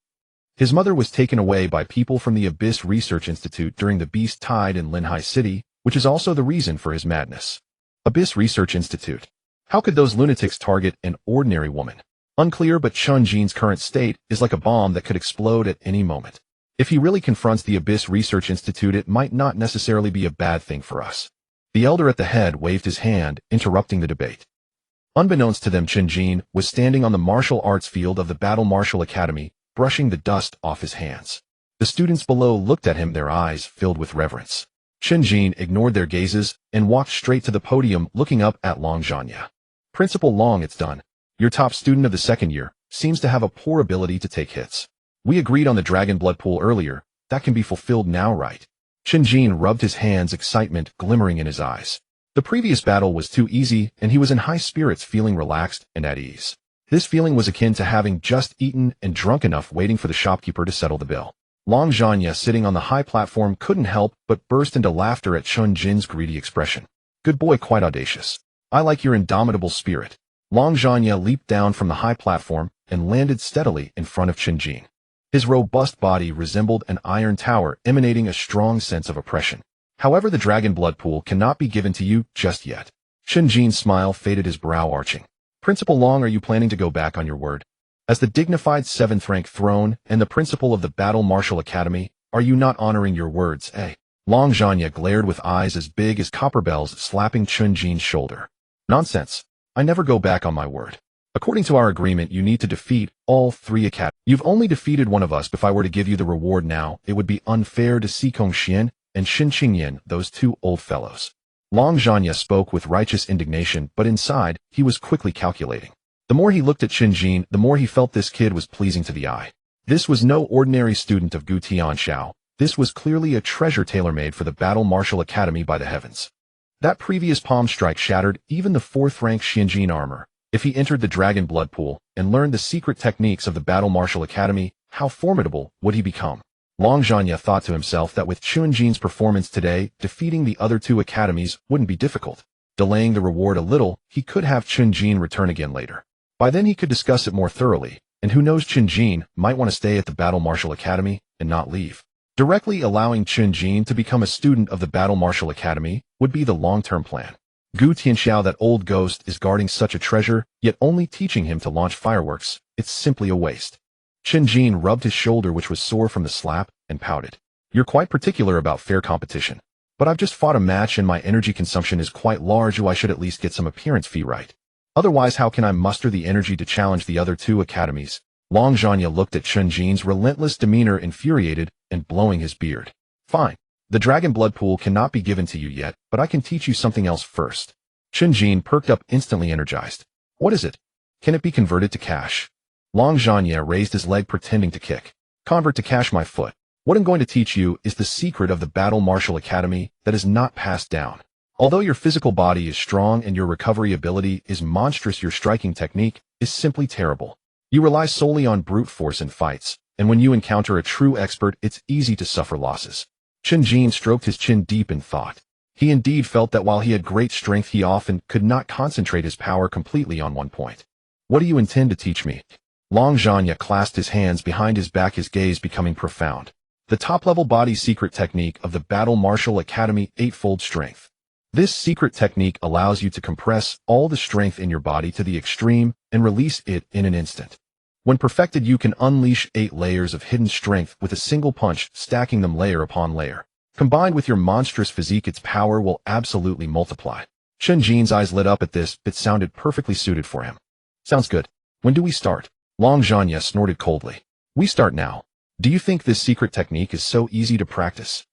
His mother was taken away by people from the Abyss Research Institute during the beast tide in Linhai City, which is also the reason for his madness. Abyss Research Institute. How could those lunatics target an ordinary woman? Unclear, but Chen Jin's current state is like a bomb that could explode at any moment. If he really confronts the Abyss Research Institute, it might not necessarily be a bad thing for us. The elder at the head waved his hand, interrupting the debate. Unbeknownst to them, Chen Jin was standing on the martial arts field of the Battle Martial Academy, brushing the dust off his hands. The students below looked at him, their eyes filled with reverence. Chen Jin ignored their gazes and walked straight to the podium, looking up at Long Zhanya. Principal Long, it's done. Your top student of the second year seems to have a poor ability to take hits. We agreed on the Dragon Blood Pool earlier. That can be fulfilled now, right? Chen Jin rubbed his hands, excitement glimmering in his eyes. The previous battle was too easy, and he was in high spirits, feeling relaxed and at ease. This feeling was akin to having just eaten and drunk enough, waiting for the shopkeeper to settle the bill. Long Zhanya, sitting on the high platform, couldn't help but burst into laughter at Chen Jin's greedy expression. Good boy, quite audacious. I like your indomitable spirit. Long Zhanya leaped down from the high platform and landed steadily in front of Chen Jin. His robust body resembled an iron tower, emanating a strong sense of oppression. However, the dragon blood pool cannot be given to you just yet. Chen Jin's smile faded, his brow arching. Principal Long, are you planning to go back on your word? As the dignified 7th rank throne and the principal of the Battle Martial Academy, are you not honoring your words, eh? Long Zhanya glared with eyes as big as copper bells, slapping Chen Jin's shoulder. Nonsense. I never go back on my word. According to our agreement, you need to defeat all 3 academies. You've only defeated one of us. If I were to give you the reward now, it would be unfair to Xikong Xian and Xin Qingyan, those 2 old fellows. Long Zhanya spoke with righteous indignation, but inside, he was quickly calculating. The more he looked at Chen Jin, the more he felt this kid was pleasing to the eye. This was no ordinary student of Gu Tianxiao. This was clearly a treasure tailor-made for the Battle Martial Academy by the heavens. That previous palm strike shattered even the 4th rank Xianjin armor. If he entered the dragon blood pool and learned the secret techniques of the Battle Martial Academy, how formidable would he become? Long Zhanya thought to himself that with Chen Jin's performance today, defeating the other 2 academies wouldn't be difficult. Delaying the reward a little, he could have Chen Jin return again later. By then he could discuss it more thoroughly, and who knows, Chen Jin might want to stay at the Battle Martial Academy and not leave. Directly allowing Chen Jin to become a student of the Battle Martial Academy would be the long-term plan. Gu Tianxiao, that old ghost, is guarding such a treasure, yet only teaching him to launch fireworks. It's simply a waste. Chen Jin rubbed his shoulder, which was sore from the slap, and pouted. You're quite particular about fair competition. But I've just fought a match and my energy consumption is quite large, so I should at least get some appearance fee right. Otherwise, how can I muster the energy to challenge the other 2 academies? Long Zhanya looked at Chen Jin's relentless demeanor, infuriated and blowing his beard. Fine. The dragon blood pool cannot be given to you yet, but I can teach you something else first. Chen Jin perked up, instantly energized. What is it? Can it be converted to cash? Long Zhanya raised his leg, pretending to kick. Convert to cash, my foot. What I'm going to teach you is the secret of the Battle Martial Academy that is not passed down. Although your physical body is strong and your recovery ability is monstrous, your striking technique is simply terrible. You rely solely on brute force in fights, and when you encounter a true expert, it's easy to suffer losses. Chen Jin stroked his chin deep in thought. He indeed felt that while he had great strength, he often could not concentrate his power completely on one point. What do you intend to teach me? Long Zhanya clasped his hands behind his back, his gaze becoming profound. The top-level body secret technique of the Battle Martial Academy, Eightfold Strength. This secret technique allows you to compress all the strength in your body to the extreme and release it in an instant. When perfected, you can unleash 8 layers of hidden strength with a single punch, stacking them layer upon layer. Combined with your monstrous physique, its power will absolutely multiply. Chen Jin's eyes lit up at this. It sounded perfectly suited for him. Sounds good. When do we start? Long Zhanya snorted coldly. We start now. Do you think this secret technique is so easy to practice?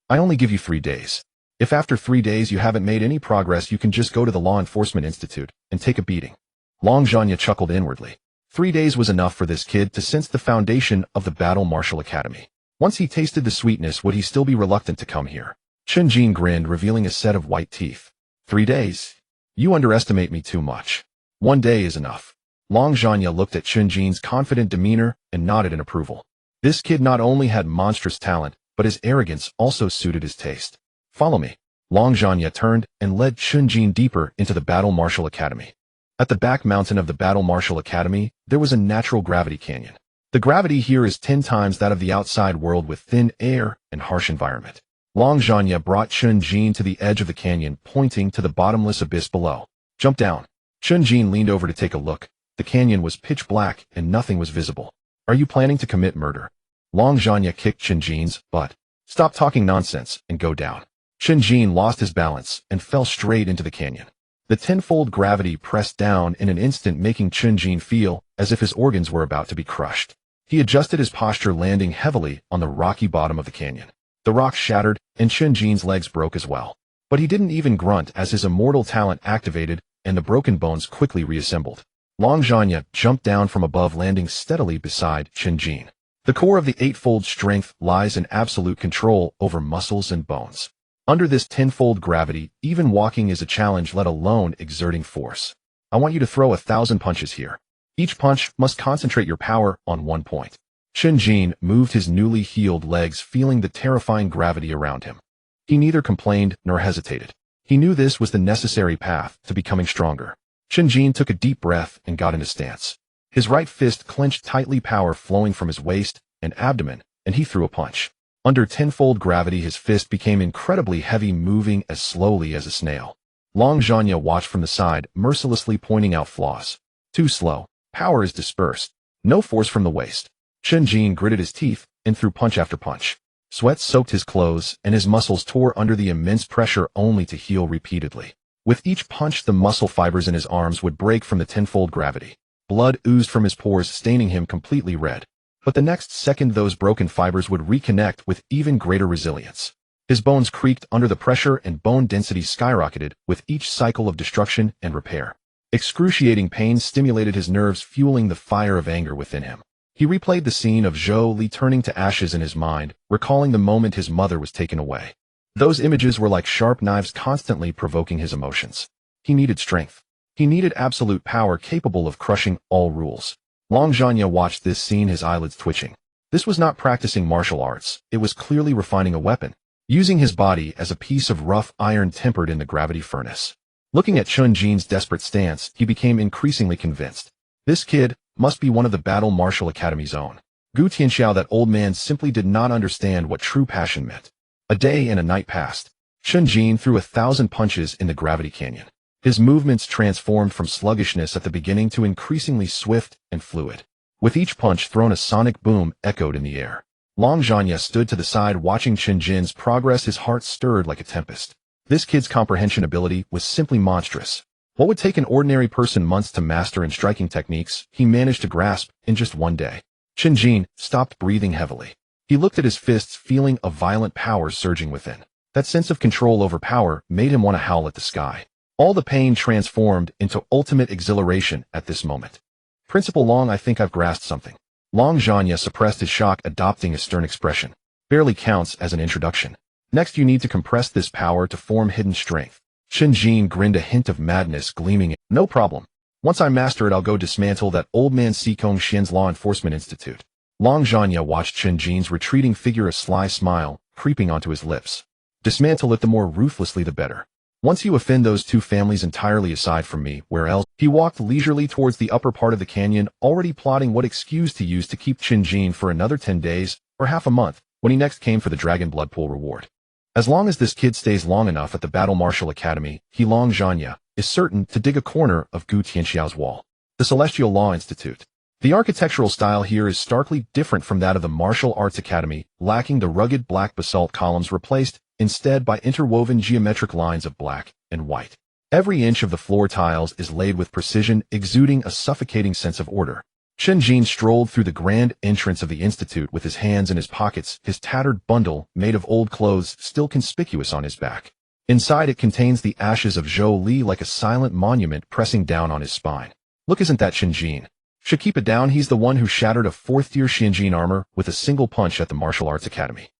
I only give you 3 days. If after 3 days you haven't made any progress, you can just go to the Law Enforcement Institute and take a beating. Long Zhanya chuckled inwardly. 3 days was enough for this kid to sense the foundation of the Battle Martial Academy. Once he tasted the sweetness, would he still be reluctant to come here? Chen Jin grinned, revealing a set of white teeth. 3 days? You underestimate me too much. 1 day is enough. Long Zhanya looked at Chen Jin's confident demeanor and nodded in approval. This kid not only had monstrous talent, but his arrogance also suited his taste. Follow me. Long Zhanya turned and led Chen Jin deeper into the Battle Martial Academy. At the back mountain of the Battle Martial Academy, there was a natural gravity canyon. The gravity here is 10 times that of the outside world, with thin air and harsh environment. Long Zhanya brought Chen Jin to the edge of the canyon, pointing to the bottomless abyss below. Jump down. Chen Jin leaned over to take a look. The canyon was pitch black and nothing was visible. Are you planning to commit murder? Long Zhanya kicked Chen Jin's butt. Stop talking nonsense and go down. Chen Jin lost his balance and fell straight into the canyon. The tenfold gravity pressed down in an instant, making Chen Jin feel as if his organs were about to be crushed. He adjusted his posture, landing heavily on the rocky bottom of the canyon. The rocks shattered, and Chen Jin's legs broke as well. But he didn't even grunt as his immortal talent activated, and the broken bones quickly reassembled. Long Zhanya jumped down from above, landing steadily beside Chen Jin. The core of the Eightfold Strength lies in absolute control over muscles and bones. Under this tenfold gravity, even walking is a challenge, let alone exerting force. I want you to throw 1,000 punches here. Each punch must concentrate your power on one point. Chen Jin moved his newly healed legs, feeling the terrifying gravity around him. He neither complained nor hesitated. He knew this was the necessary path to becoming stronger. Chen Jin took a deep breath and got into stance. His right fist clenched tightly, power flowing from his waist and abdomen, and he threw a punch. Under tenfold gravity, his fist became incredibly heavy, moving as slowly as a snail. Long Zhanya watched from the side, mercilessly pointing out flaws. Too slow. Power is dispersed. No force from the waist. Chen Jin gritted his teeth and threw punch after punch. Sweat soaked his clothes, and his muscles tore under the immense pressure, only to heal repeatedly. With each punch, the muscle fibers in his arms would break from the tenfold gravity. Blood oozed from his pores, staining him completely red. But the next second, those broken fibers would reconnect with even greater resilience. His bones creaked under the pressure, and bone density skyrocketed with each cycle of destruction and repair. Excruciating pain stimulated his nerves, fueling the fire of anger within him. He replayed the scene of Zhou Li turning to ashes in his mind, recalling the moment his mother was taken away. Those images were like sharp knives, constantly provoking his emotions. He needed strength. He needed absolute power capable of crushing all rules. Long Zhanya watched this scene, his eyelids twitching. This was not practicing martial arts, it was clearly refining a weapon, using his body as a piece of rough iron tempered in the gravity furnace. Looking at Chen Jin's desperate stance, he became increasingly convinced. This kid must be one of the Battle Martial Academy's own. Gu Tianxiao, that old man, simply did not understand what true passion meant. A day and a night passed. Chen Jin threw 1,000 punches in the gravity canyon. His movements transformed from sluggishness at the beginning to increasingly swift and fluid. With each punch thrown, a sonic boom echoed in the air. Long Zhanya stood to the side, watching Chen Jin's progress, his heart stirred like a tempest. This kid's comprehension ability was simply monstrous. What would take an ordinary person months to master in striking techniques, he managed to grasp in just one day. Chen Jin stopped breathing heavily. He looked at his fists, feeling a violent power surging within. That sense of control over power made him want to howl at the sky. All the pain transformed into ultimate exhilaration at this moment. Principal Long, I think I've grasped something. Long Zhanya suppressed his shock, adopting a stern expression. Barely counts as an introduction. Next, you need to compress this power to form hidden strength. Chen Jin grinned, a hint of madness gleaming. No problem. Once I master it, I'll go dismantle that old man Sikong Xian's Law Enforcement Institute. Long Zhanya watched Chen Jin's retreating figure, a sly smile creeping onto his lips. Dismantle it, the more ruthlessly the better. Once you offend those two families entirely, aside from me, where else? He walked leisurely towards the upper part of the canyon, already plotting what excuse to use to keep Chen Jin for another 10 days, or half a month, when he next came for the Dragon Blood Pool reward. As long as this kid stays long enough at the Battle Martial Academy, he, Long Zhanya, is certain to dig a corner of Gu Tianxiao's wall. The Celestial Law Institute. The architectural style here is starkly different from that of the Martial Arts Academy, lacking the rugged black basalt columns, replaced instead by interwoven geometric lines of black and white. Every inch of the floor tiles is laid with precision, exuding a suffocating sense of order. Chen Jin strolled through the grand entrance of the institute with his hands in his pockets, his tattered bundle, made of old clothes, still conspicuous on his back. Inside it contains the ashes of Zhou Li, like a silent monument pressing down on his spine. Look, isn't that Chen Jin? Should keep it down. He's the one who shattered a 4th-tier Xianjin armor with a single punch at the Martial Arts Academy.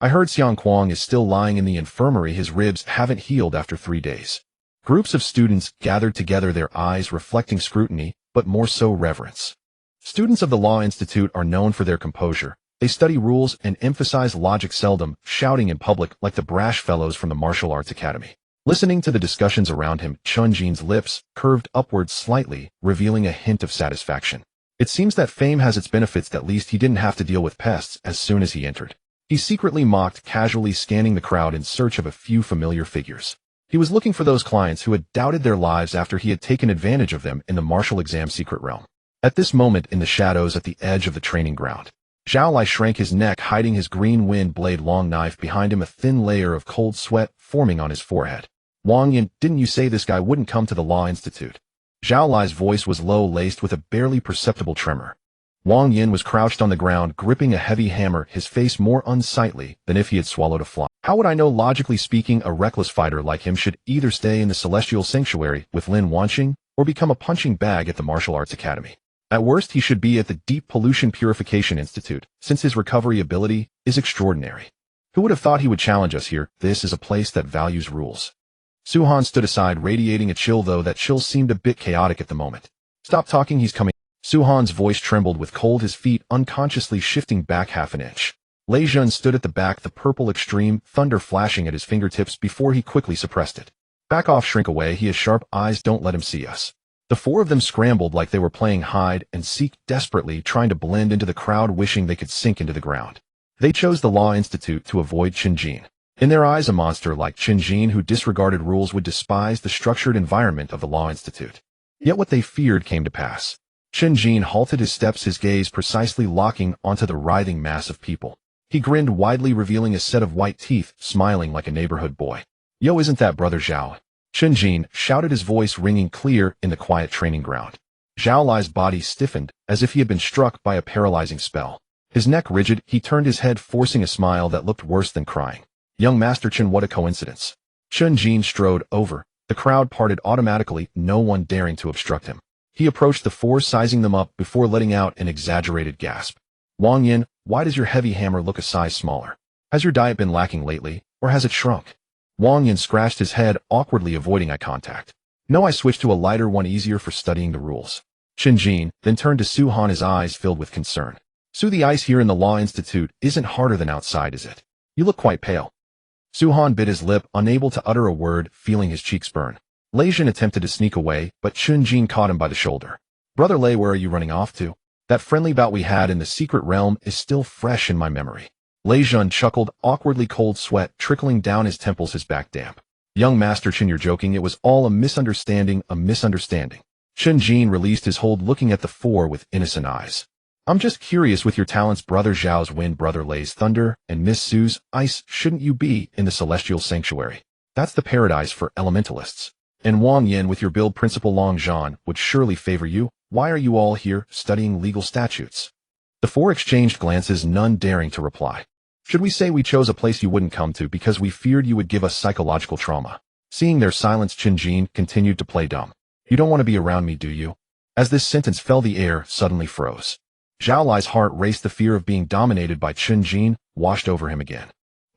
I heard Xiang Kuang is still lying in the infirmary. His ribs haven't healed after 3 days. Groups of students gathered together, their eyes reflecting scrutiny, but more so reverence. Students of the Law Institute are known for their composure. They study rules and emphasize logic, seldom shouting in public like the brash fellows from the Martial Arts Academy. Listening to the discussions around him, Chen Jin's lips curved upwards slightly, revealing a hint of satisfaction. It seems that fame has its benefits. At least he didn't have to deal with pests as soon as he entered. He secretly mocked, casually scanning the crowd in search of a few familiar figures. He was looking for those clients who had doubted their lives after he had taken advantage of them in the martial exam secret realm. At this moment, in the shadows at the edge of the training ground, Zhao Lai shrank his neck, hiding his green wind blade long knife behind him, a thin layer of cold sweat forming on his forehead. Wang Yin, didn't you say this guy wouldn't come to the Law Institute? Zhao Lai's voice was low, laced with a barely perceptible tremor. Wang Yin was crouched on the ground, gripping a heavy hammer, his face more unsightly than if he had swallowed a fly. How would I know? Logically speaking, a reckless fighter like him should either stay in the Celestial Sanctuary with Lin Wanqing or become a punching bag at the Martial Arts Academy. At worst, he should be at the Deep Pollution Purification Institute, since his recovery ability is extraordinary. Who would have thought he would challenge us here? This is a place that values rules. Suhan stood aside, radiating a chill, though that chill seemed a bit chaotic at the moment. Stop talking, he's coming. Suhan's voice trembled with cold, his feet unconsciously shifting back half an inch. Lei Jun stood at the back, the purple extreme thunder flashing at his fingertips before he quickly suppressed it. Back off, shrink away, he has sharp eyes, don't let him see us. The 4 of them scrambled like they were playing hide and seek, desperately trying to blend into the crowd, wishing they could sink into the ground. They chose the Law Institute to avoid Chen Jin. In their eyes, a monster like Chen Jin who disregarded rules would despise the structured environment of the Law Institute. Yet what they feared came to pass. Chen Jin halted his steps, his gaze precisely locking onto the writhing mass of people. He grinned widely, revealing a set of white teeth, smiling like a neighborhood boy. "Yo, isn't that Brother Zhao?" Chen Jin shouted, his voice ringing clear in the quiet training ground. Zhao Lai's body stiffened, as if he had been struck by a paralyzing spell. His neck rigid, he turned his head, forcing a smile that looked worse than crying. "Young Master Chen, what a coincidence." Chen Jin strode over. The crowd parted automatically, no one daring to obstruct him. He approached the four, sizing them up before letting out an exaggerated gasp. "Wang Yin, why does your heavy hammer look a size smaller? Has your diet been lacking lately, or has it shrunk?" Wang Yin scratched his head, awkwardly avoiding eye contact. "No, I switched to a lighter one, easier for studying the rules." Chen Jin then turned to Su Han, his eyes filled with concern. "Su, the ice here in the Law Institute isn't harder than outside, is it? You look quite pale." Su Han bit his lip, unable to utter a word, feeling his cheeks burn. Lei Jin attempted to sneak away, but Chen Jin caught him by the shoulder. "Brother Lei, where are you running off to? That friendly bout we had in the secret realm is still fresh in my memory." Lei Jin chuckled, awkwardly, cold sweat trickling down his temples, his back damp. "Young Master Chen, you're joking. It was all a misunderstanding, a misunderstanding." Chen Jin released his hold, looking at the four with innocent eyes. "I'm just curious, with your talents, Brother Zhao's wind, Brother Lei's thunder, and Miss Su's ice, shouldn't you be in the celestial sanctuary? That's the paradise for elementalists. And Wang Yin, with your build, Principal Long Zhan would surely favor you. Why are you all here, studying legal statutes?" The four exchanged glances, none daring to reply. "Should we say we chose a place you wouldn't come to because we feared you would give us psychological trauma?" Seeing their silence, Chen Jin continued to play dumb. "You don't want to be around me, do you?" As this sentence fell, the air suddenly froze. Zhao Lai's heart raced. The fear of being dominated by Chen Jin washed over him again.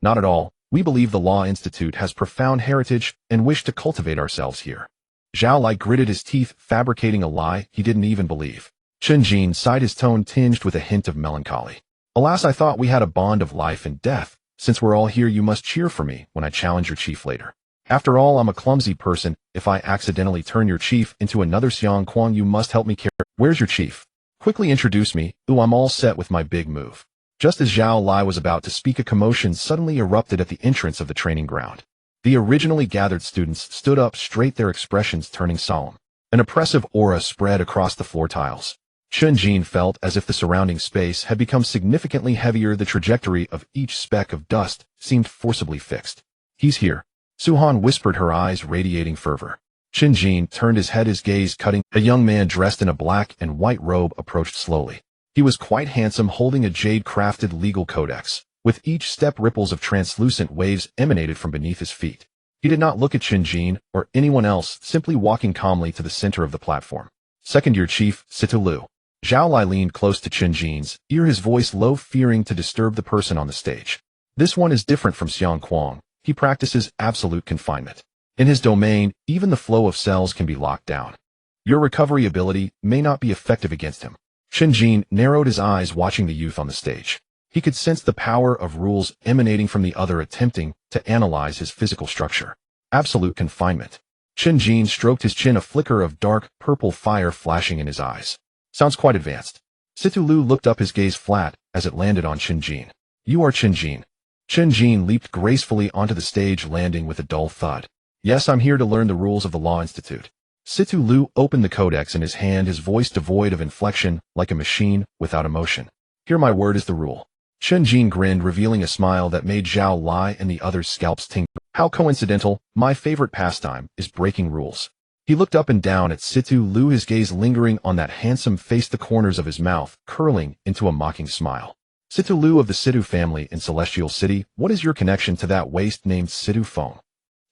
"Not at all. We believe the Law Institute has profound heritage and wish to cultivate ourselves here." Zhao Lai gritted his teeth, fabricating a lie he didn't even believe. Chen Jin sighed, his tone tinged with a hint of melancholy. "Alas, I thought we had a bond of life and death. Since we're all here, you must cheer for me when I challenge your chief later. After all, I'm a clumsy person. If I accidentally turn your chief into another Xiang Kuang, you must help me care. Where's your chief? Quickly introduce me. Ooh, I'm all set with my big move." Just as Zhao Lai was about to speak, a commotion suddenly erupted at the entrance of the training ground. The originally gathered students stood up straight, their expressions turning solemn. An oppressive aura spread across the floor tiles. Chen Jin felt as if the surrounding space had become significantly heavier. The trajectory of each speck of dust seemed forcibly fixed. "He's here." Su Han whispered, her eyes radiating fervor. Chen Jin turned his head, his gaze cutting. A young man dressed in a black and white robe approached slowly. He was quite handsome, holding a jade-crafted legal codex. With each step, ripples of translucent waves emanated from beneath his feet. He did not look at Chen Jin or anyone else, simply walking calmly to the center of the platform. "Second-year Chief, Situ Lu." Zhao Lai leaned close to Chen Jin's ear, his voice low, fearing to disturb the person on the stage. "This one is different from Xiang Kuang. He practices absolute confinement. In his domain, even the flow of cells can be locked down. Your recovery ability may not be effective against him." Chen Jin narrowed his eyes, watching the youth on the stage. He could sense the power of rules emanating from the other, attempting to analyze his physical structure. Absolute confinement. Chen Jin stroked his chin, a flicker of dark purple fire flashing in his eyes. "Sounds quite advanced." Situ Lu looked up, his gaze flat as it landed on Chen Jin. "You are Chen Jin." Chen Jin leaped gracefully onto the stage, landing with a dull thud. "Yes, I'm here to learn the rules of the Law Institute." Situ Lu opened the codex in his hand, his voice devoid of inflection, like a machine without emotion. "Here, my word is the rule." Chen Jin grinned, revealing a smile that made Zhao Lai and the others' scalps tingle. "How coincidental. My favorite pastime is breaking rules." He looked up and down at Situ Lu, his gaze lingering on that handsome face, the corners of his mouth curling into a mocking smile. "Situ Lu of the Situ family in Celestial City, what is your connection to that waste named Situ Feng?"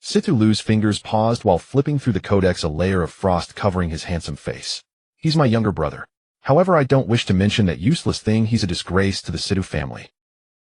Situ Lu's fingers paused while flipping through the codex, a layer of frost covering his handsome face. "He's my younger brother. However, I don't wish to mention that useless thing. He's a disgrace to the Situ family."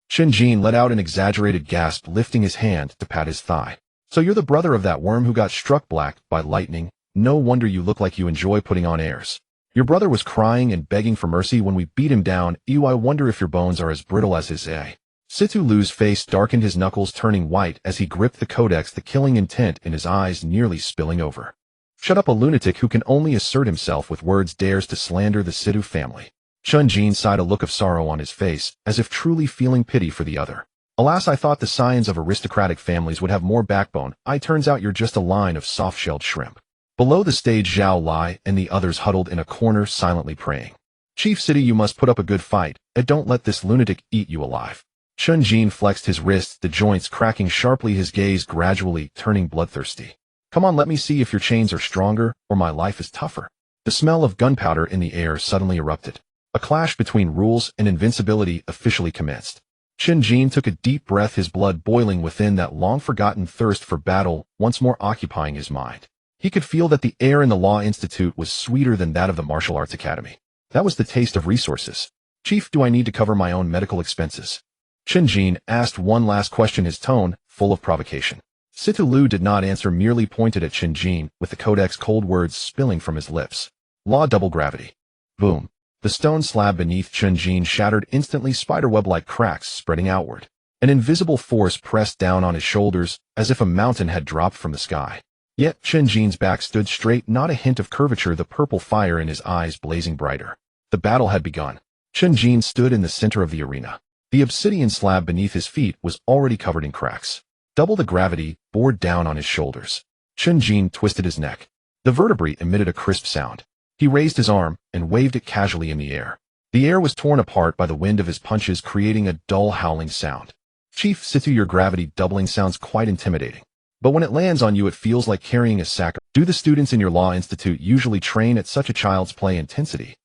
Chen Jin let out an exaggerated gasp, lifting his hand to pat his thigh. "So you're the brother of that worm who got struck black by lightning? No wonder you look like you enjoy putting on airs. Your brother was crying and begging for mercy when we beat him down. Ew, I wonder if your bones are as brittle as his eh?" Situ Lu's face darkened, his knuckles turning white as he gripped the codex, the killing intent in his eyes nearly spilling over. "Shut up, a lunatic who can only assert himself with words dares to slander the Situ family." Chen Jin sighed, a look of sorrow on his face, as if truly feeling pity for the other. Alas, I thought the scions of aristocratic families would have more backbone. Turns out you're just a line of soft-shelled shrimp. Below the stage, Zhao Lai and the others huddled in a corner, silently praying. Chief City, you must put up a good fight, and don't let this lunatic eat you alive. Chen Jin flexed his wrists, the joints cracking sharply, his gaze gradually turning bloodthirsty. Come on, let me see if your chains are stronger, or my life is tougher. The smell of gunpowder in the air suddenly erupted. A clash between rules and invincibility officially commenced. Chen Jin took a deep breath, his blood boiling within, that long-forgotten thirst for battle once more occupying his mind. He could feel that the air in the Law Institute was sweeter than that of the Martial Arts Academy. That was the taste of resources. Chief, do I need to cover my own medical expenses? Chen Jin asked one last question, his tone full of provocation. Situ Lu did not answer, merely pointed at Chen Jin, with the codex cold words spilling from his lips. Law double gravity. Boom. The stone slab beneath Chen Jin shattered instantly, spiderweb-like cracks spreading outward. An invisible force pressed down on his shoulders, as if a mountain had dropped from the sky. Yet Chen Jin's back stood straight, not a hint of curvature, the purple fire in his eyes blazing brighter. The battle had begun. Chen Jin stood in the center of the arena. The obsidian slab beneath his feet was already covered in cracks. Double the gravity bore down on his shoulders. Chen Jin twisted his neck. The vertebrae emitted a crisp sound. He raised his arm and waved it casually in the air. The air was torn apart by the wind of his punches, creating a dull howling sound. Chief Situ, your gravity doubling sounds quite intimidating. But when it lands on you, it feels like carrying a sack. Do the students in your Law Institute usually train at such a child's play intensity?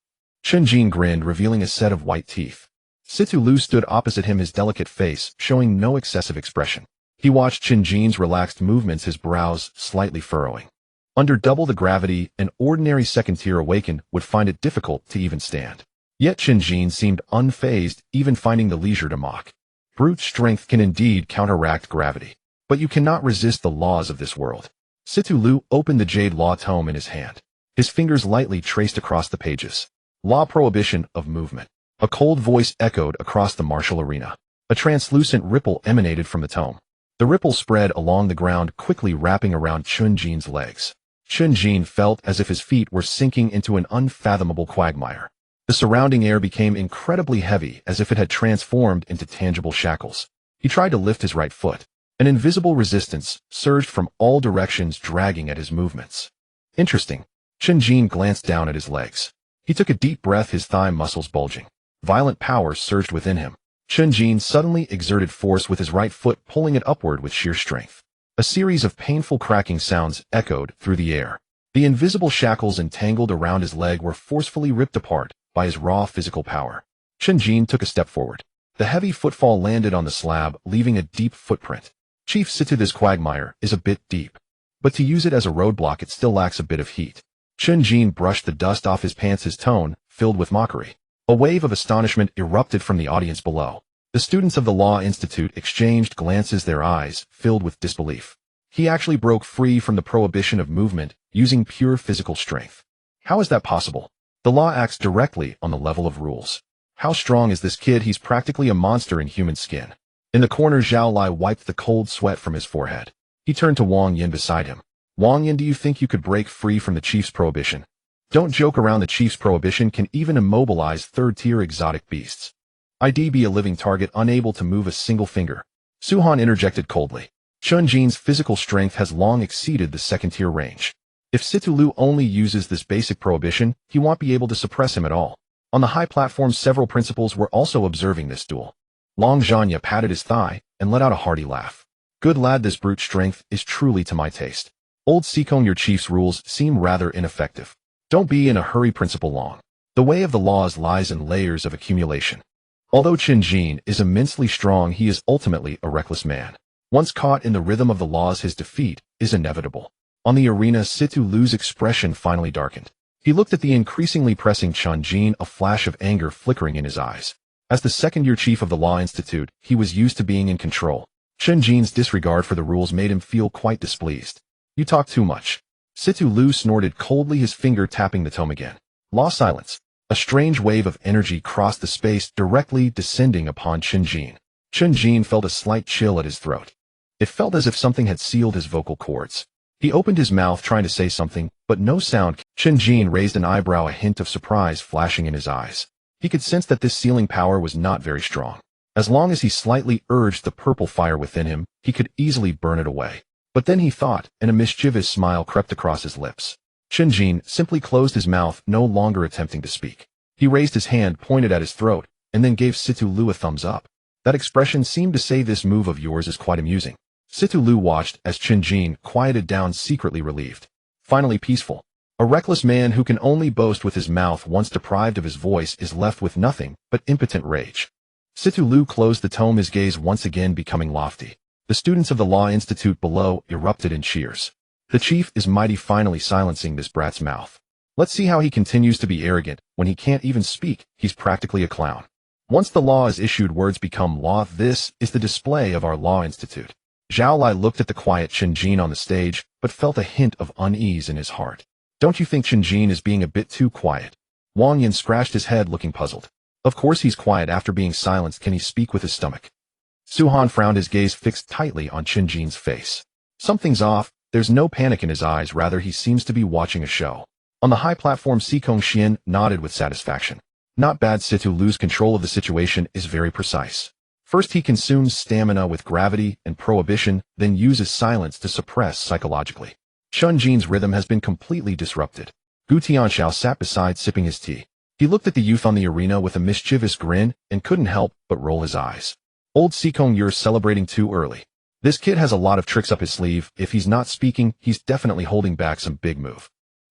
Chen Jin grinned, revealing a set of white teeth. Situ Lu stood opposite him, his delicate face showing no excessive expression. He watched Chen Jin's relaxed movements, his brows slightly furrowing. Under double the gravity, an ordinary second-tier awaken would find it difficult to even stand. Yet Chen Jin seemed unfazed, even finding the leisure to mock. Brute strength can indeed counteract gravity, but you cannot resist the laws of this world. Situ Lu opened the Jade Law tome in his hand. His fingers lightly traced across the pages. Law prohibition of movement. A cold voice echoed across the martial arena. A translucent ripple emanated from the tome. The ripple spread along the ground, quickly wrapping around Chen Jin's legs. Chen Jin felt as if his feet were sinking into an unfathomable quagmire. The surrounding air became incredibly heavy, as if it had transformed into tangible shackles. He tried to lift his right foot. An invisible resistance surged from all directions, dragging at his movements. Interesting. Chen Jin glanced down at his legs. He took a deep breath, his thigh muscles bulging. Violent power surged within him. Chen Jin suddenly exerted force with his right foot, pulling it upward with sheer strength. A series of painful cracking sounds echoed through the air. The invisible shackles entangled around his leg were forcefully ripped apart by his raw physical power. Chen Jin took a step forward. The heavy footfall landed on the slab, leaving a deep footprint. Chief Situ, this quagmire is a bit deep, but to use it as a roadblock, it still lacks a bit of heat. Chen Jin brushed the dust off his pants, his tone filled with mockery. A wave of astonishment erupted from the audience below. The students of the Law Institute exchanged glances, their eyes filled with disbelief. He actually broke free from the prohibition of movement using pure physical strength. How is that possible? The law acts directly on the level of rules. How strong is this kid? He's practically a monster in human skin. In the corner, Zhao Lai wiped the cold sweat from his forehead. He turned to Wang Yin beside him. Wang Yin, do you think you could break free from the chief's prohibition? Don't joke around, the chief's prohibition can even immobilize third-tier exotic beasts. I'd be a living target, unable to move a single finger. Suhan interjected coldly. Chen Jin's physical strength has long exceeded the second-tier range. If Situ Lu only uses this basic prohibition, he won't be able to suppress him at all. On the high platform, several principals were also observing this duel. Long Zhanya patted his thigh and let out a hearty laugh. Good lad, this brute strength is truly to my taste. Old Sikong, your chief's rules seem rather ineffective. Don't be in a hurry, Principal Long. The way of the laws lies in layers of accumulation. Although Chen Jin is immensely strong, he is ultimately a reckless man. Once caught in the rhythm of the laws, his defeat is inevitable. On the arena, Situ Lu's expression finally darkened. He looked at the increasingly pressing Chen Jin, a flash of anger flickering in his eyes. As the second-year chief of the Law Institute, he was used to being in control. Chen Jin's disregard for the rules made him feel quite displeased. You talk too much. Situ Lu snorted coldly, his finger tapping the tome again. Law silence. A strange wave of energy crossed the space, directly descending upon Chen Jin. Chen Jin felt a slight chill at his throat. It felt as if something had sealed his vocal cords. He opened his mouth trying to say something, but no sound. Chen Jin raised an eyebrow, a hint of surprise flashing in his eyes. He could sense that this sealing power was not very strong. As long as he slightly urged the purple fire within him, he could easily burn it away. But then he thought, and a mischievous smile crept across his lips. Chen Jin simply closed his mouth, no longer attempting to speak. He raised his hand, pointed at his throat, and then gave Situ Lu a thumbs up. That expression seemed to say, "This move of yours is quite amusing." Situ Lu watched as Chen Jin quieted down, secretly relieved. Finally peaceful. A reckless man who can only boast with his mouth once deprived of his voice is left with nothing but impotent rage. Situ Lu closed the tome, his gaze once again becoming lofty. The students of the Law Institute below erupted in cheers. The chief is mighty, finally silencing this brat's mouth. Let's see how he continues to be arrogant. When he can't even speak, he's practically a clown. Once the law is issued, words become law. This is the display of our Law Institute. Zhao Lai looked at the quiet Chen Jin on the stage, but felt a hint of unease in his heart. Don't you think Chen Jin is being a bit too quiet? Wang Yin scratched his head, looking puzzled. Of course he's quiet after being silenced. Can he speak with his stomach? Su Han frowned, his gaze fixed tightly on Chen Jin's face. Something's off. There's no panic in his eyes, rather he seems to be watching a show. On the high platform, Sikong Xian nodded with satisfaction. Not bad. Situ Lu's control of the situation is very precise. First he consumes stamina with gravity and prohibition, then uses silence to suppress psychologically. Chen Jin's rhythm has been completely disrupted. Gu Tianxiao sat beside, sipping his tea. He looked at the youth on the arena with a mischievous grin and couldn't help but roll his eyes. Old Sikong, you're celebrating too early. This kid has a lot of tricks up his sleeve. If he's not speaking, he's definitely holding back some big move.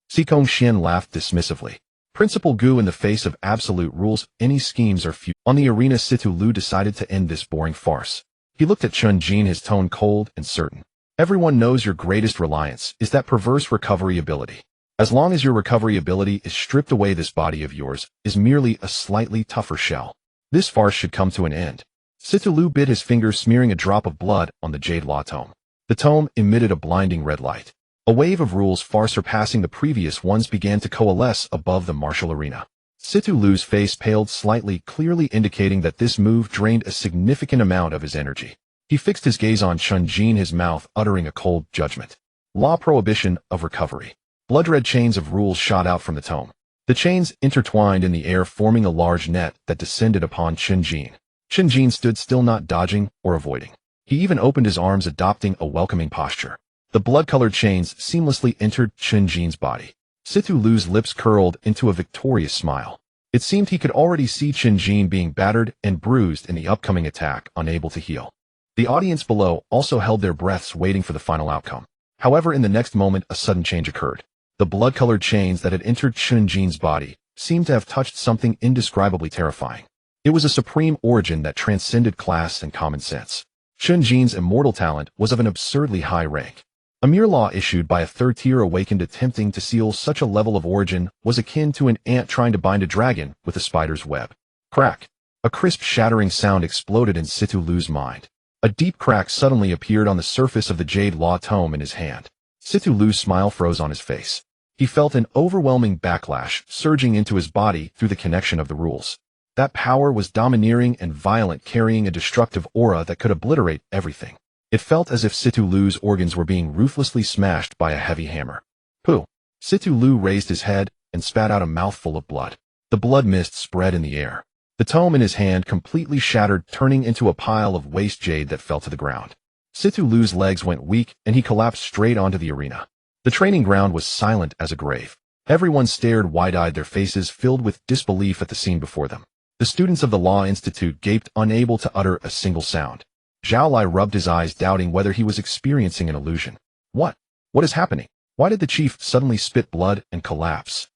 Sikong Xian laughed dismissively. Principal Gu, in the face of absolute rules, any schemes are few. On the arena, Situ Lu decided to end this boring farce. He looked at Chen Jin, his tone cold and certain. Everyone knows your greatest reliance is that perverse recovery ability. As long as your recovery ability is stripped away, this body of yours is merely a slightly tougher shell. This farce should come to an end. Situ Lu bit his finger, smearing a drop of blood on the Jade Law Tome. The tome emitted a blinding red light. A wave of rules far surpassing the previous ones began to coalesce above the martial arena. Situ Lu's face paled slightly, clearly indicating that this move drained a significant amount of his energy. He fixed his gaze on Chen Jin, his mouth uttering a cold judgment. Law prohibition of recovery. Blood-red chains of rules shot out from the tome. The chains intertwined in the air, forming a large net that descended upon Chen Jin. Chen Jin stood still, not dodging or avoiding. He even opened his arms, adopting a welcoming posture. The blood-colored chains seamlessly entered Chen Jin's body. Situ Lu's lips curled into a victorious smile. It seemed he could already see Chen Jin being battered and bruised in the upcoming attack, unable to heal. The audience below also held their breaths, waiting for the final outcome. However, in the next moment, a sudden change occurred. The blood-colored chains that had entered Chen Jin's body seemed to have touched something indescribably terrifying. It was a supreme origin that transcended class and common sense. Chen Jin's immortal talent was of an absurdly high rank. A mere law issued by a third-tier awakened attempting to seal such a level of origin was akin to an ant trying to bind a dragon with a spider's web. Crack! A crisp, shattering sound exploded in Situ Lu's mind. A deep crack suddenly appeared on the surface of the Jade Law Tome in his hand. Situ Lu's smile froze on his face. He felt an overwhelming backlash surging into his body through the connection of the rules. That power was domineering and violent, carrying a destructive aura that could obliterate everything. It felt as if Situ Lu's organs were being ruthlessly smashed by a heavy hammer. Pooh! Situ Lu raised his head and spat out a mouthful of blood. The blood mist spread in the air. The tome in his hand completely shattered, turning into a pile of waste jade that fell to the ground. Situ Lu's legs went weak, and he collapsed straight onto the arena. The training ground was silent as a grave. Everyone stared wide-eyed, their faces filled with disbelief at the scene before them. The students of the Law Institute gaped, unable to utter a single sound. Zhao Lai rubbed his eyes, doubting whether he was experiencing an illusion. What is happening? Why did the chief suddenly spit blood and collapse?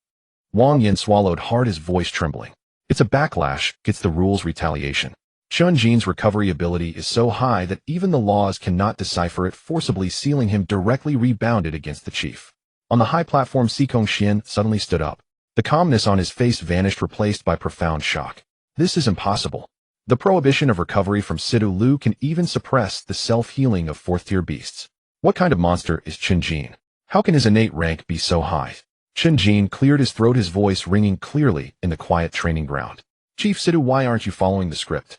Wang Yin swallowed hard, his voice trembling. It's a backlash, it's the rules' retaliation. Chen Jin's recovery ability is so high that even the laws cannot decipher it, forcibly sealing him directly rebounded against the chief. On the high platform, Sikong Xian suddenly stood up. The calmness on his face vanished, replaced by profound shock. This is impossible. The prohibition of recovery from Situ Lu can even suppress the self-healing of fourth-tier beasts. What kind of monster is Chen Jin? How can his innate rank be so high? Chen Jin cleared his throat, his voice ringing clearly in the quiet training ground. Chief Situ, why aren't you following the script?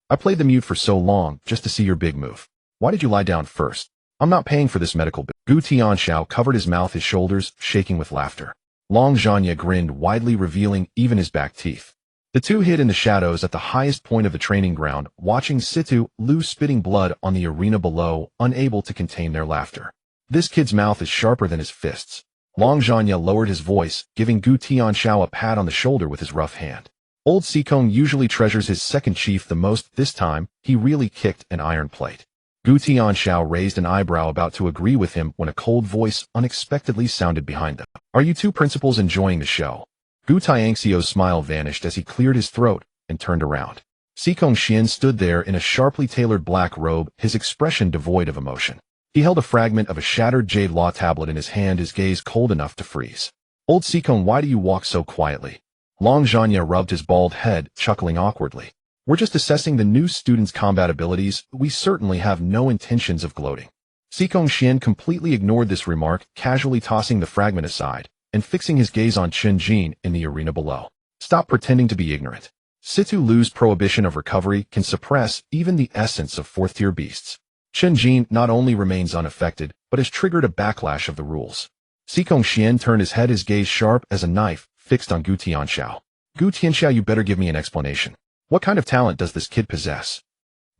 I played the mute for so long just to see your big move. Why did you lie down first? I'm not paying for this medical bill. Gu Tianxiao covered his mouth, his shoulders shaking with laughter. Long Zhanya grinned widely, revealing even his back teeth. The two hid in the shadows at the highest point of the training ground, watching Situ, Lu spitting blood on the arena below, unable to contain their laughter. This kid's mouth is sharper than his fists. Long Zhanya lowered his voice, giving Gu Tianxiao a pat on the shoulder with his rough hand. Old Sikong usually treasures his second chief the most. This time, he really kicked an iron plate. Gu Tianxiao raised an eyebrow, about to agree with him when a cold voice unexpectedly sounded behind them. "Are you two principals enjoying the show?" Gu Tianxiao's smile vanished as he cleared his throat and turned around. Sikong Xian stood there in a sharply tailored black robe, his expression devoid of emotion. He held a fragment of a shattered jade law tablet in his hand, his gaze cold enough to freeze. "Old Sikong, why do you walk so quietly?" Long Zhanya rubbed his bald head, chuckling awkwardly. "We're just assessing the new students' combat abilities. We certainly have no intentions of gloating." Sikong Xian completely ignored this remark, casually tossing the fragment aside and fixing his gaze on Chen Jin in the arena below. "Stop pretending to be ignorant. Situ Lu's prohibition of recovery can suppress even the essence of fourth-tier beasts." Chen Jin not only remains unaffected, but has triggered a backlash of the rules. Sikong Xian turned his head, his gaze sharp as a knife, fixed on Gu Tianxiao. "Gu Tianxiao, you better give me an explanation. What kind of talent does this kid possess?"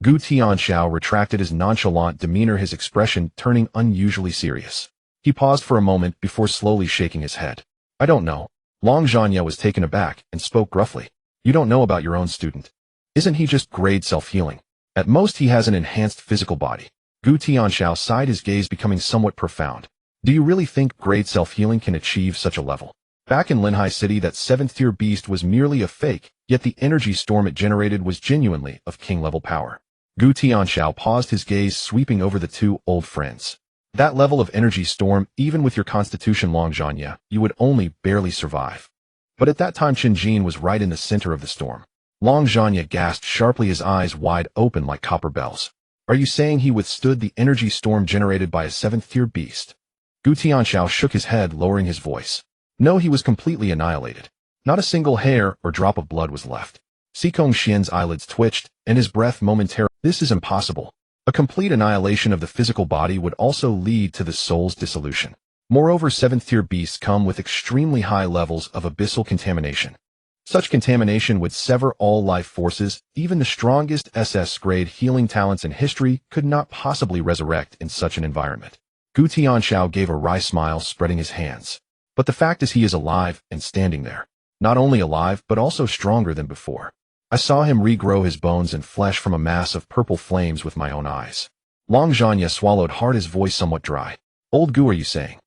Gu Tianxiao retracted his nonchalant demeanor, his expression turning unusually serious. He paused for a moment before slowly shaking his head. "I don't know." Long Zhanya was taken aback and spoke gruffly. "You don't know about your own student? Isn't he just grade self-healing? At most he has an enhanced physical body." Gu Tianxiao sighed, his gaze becoming somewhat profound. "Do you really think grade self-healing can achieve such a level? Back in Linhai City, that 7th-tier beast was merely a fake, yet the energy storm it generated was genuinely of king-level power." Gu Tianxiao paused, his gaze sweeping over the two old friends. "That level of energy storm, even with your constitution, Long Zhanya, you would only barely survive." But at that time Chen Jin was right in the center of the storm. Long Zhanya gasped sharply, his eyes wide open like copper bells. "Are you saying he withstood the energy storm generated by a 7th-tier beast?" Gu Tianxiao shook his head, lowering his voice. "No, he was completely annihilated. Not a single hair or drop of blood was left." Sikong Xian's eyelids twitched, and his breath momentarily. "This is impossible. A complete annihilation of the physical body would also lead to the soul's dissolution. Moreover, 7th-tier beasts come with extremely high levels of abyssal contamination. Such contamination would sever all life forces. Even the strongest SS-grade healing talents in history could not possibly resurrect in such an environment." Gu Tianxiao gave a wry smile, spreading his hands. "But the fact is, he is alive and standing there. Not only alive, but also stronger than before. I saw him regrow his bones and flesh from a mass of purple flames with my own eyes." Long Zhanya swallowed hard, his voice somewhat dry. "Old Gu, are you saying?"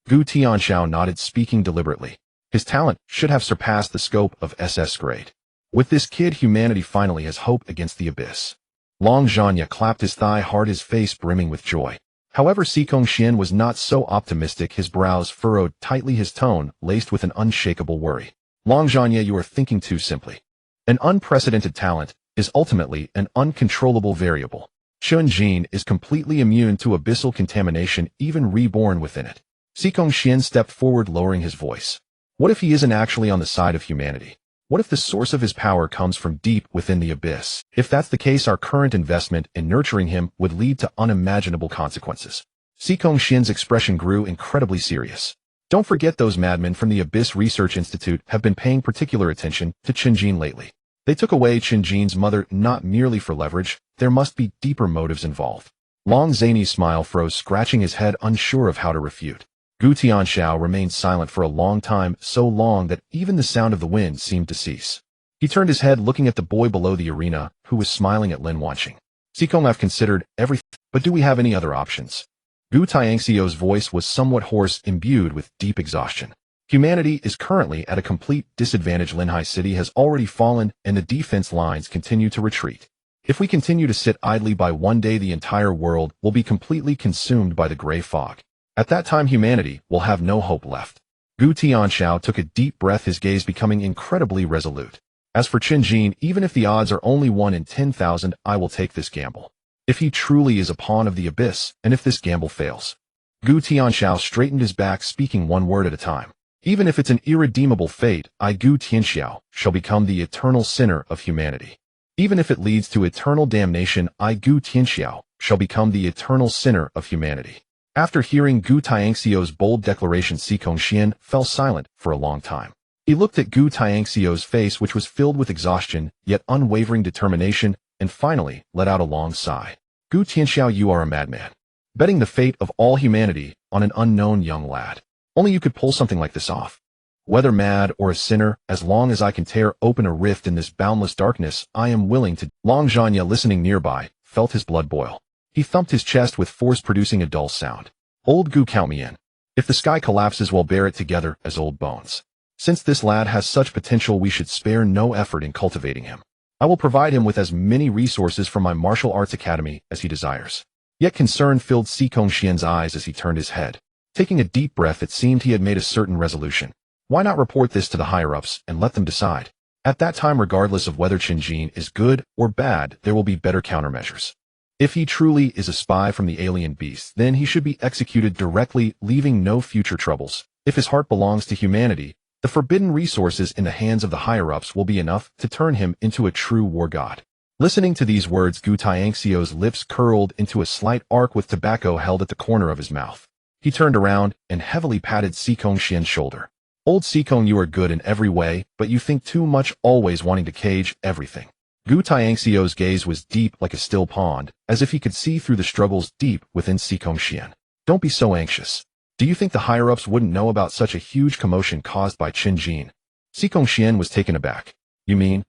Gu Tianxiao nodded, speaking deliberately. "His talent should have surpassed the scope of SS grade. With this kid, humanity finally has hope against the abyss." Long Zhanya clapped his thigh hard, his face brimming with joy. However, Sikong Xian was not so optimistic, his brows furrowed tightly, his tone laced with an unshakable worry. "Long Zhanya, you are thinking too simply. An unprecedented talent is ultimately an uncontrollable variable. Chen Jin is completely immune to abyssal contamination, even reborn within it." Sikong Xian stepped forward, lowering his voice. "What if he isn't actually on the side of humanity? What if the source of his power comes from deep within the abyss? If that's the case, our current investment in nurturing him would lead to unimaginable consequences." Sikong Xian's expression grew incredibly serious. "Don't forget, those madmen from the Abyss Research Institute have been paying particular attention to Chen Jin lately. They took away Chen Jin's mother not merely for leverage. There must be deeper motives involved." Long Zhany's smile froze, scratching his head, unsure of how to refute. Gu Tianxiao remained silent for a long time, so long that even the sound of the wind seemed to cease. He turned his head, looking at the boy below the arena, who was smiling at Lin Wanqing. "Sikong, I've considered everything, but do we have any other options?" Gu Tianxiao's voice was somewhat hoarse, imbued with deep exhaustion. "Humanity is currently at a complete disadvantage. Linhai City has already fallen, and the defense lines continue to retreat. If we continue to sit idly by, one day the entire world will be completely consumed by the gray fog. At that time, humanity will have no hope left." Gu Tianxiao took a deep breath, his gaze becoming incredibly resolute. "As for Chen Jin, even if the odds are only 1 in 10,000, I will take this gamble. If he truly is a pawn of the abyss, and if this gamble fails." Gu Tianxiao straightened his back, speaking one word at a time. "Even if it's an irredeemable fate, I, Gu Tianxiao, shall become the eternal sinner of humanity. Even if it leads to eternal damnation, I, Gu Tianxiao, shall become the eternal sinner of humanity." After hearing Gu Tianxiao's bold declaration, Sikong Xian fell silent for a long time. He looked at Gu Tianxio's face, which was filled with exhaustion, yet unwavering determination, and finally let out a long sigh. Gu Tianxiao, you are a madman. Betting the fate of all humanity on an unknown young lad. Only you could pull something like this off. Whether mad or a sinner, as long as I can tear open a rift in this boundless darkness, I am willing to. Long Zhanya, listening nearby, felt his blood boil. He thumped his chest with force, producing a dull sound. Old Gu, count me in. If the sky collapses, we'll bear it together as old bones. Since this lad has such potential, we should spare no effort in cultivating him. I will provide him with as many resources from my martial arts academy as he desires. Yet concern filled Xikong Xian's eyes as he turned his head. Taking a deep breath, it seemed he had made a certain resolution. Why not report this to the higher-ups and let them decide? At that time, regardless of whether Chen Jin is good or bad, there will be better countermeasures. If he truly is a spy from the alien beast, then he should be executed directly, leaving no future troubles. If his heart belongs to humanity, the forbidden resources in the hands of the higher-ups will be enough to turn him into a true war god. Listening to these words, Gu Tianxio's lips curled into a slight arc with tobacco held at the corner of his mouth. He turned around and heavily patted Xikong Xian's shoulder. Old Xikong, you are good in every way, but you think too much, always wanting to cage everything. Gu Tianxio's gaze was deep like a still pond, as if he could see through the struggles deep within Xikong Xian. Don't be so anxious. Do you think the higher-ups wouldn't know about such a huge commotion caused by Chen Jin? Xikong Xian was taken aback. You mean?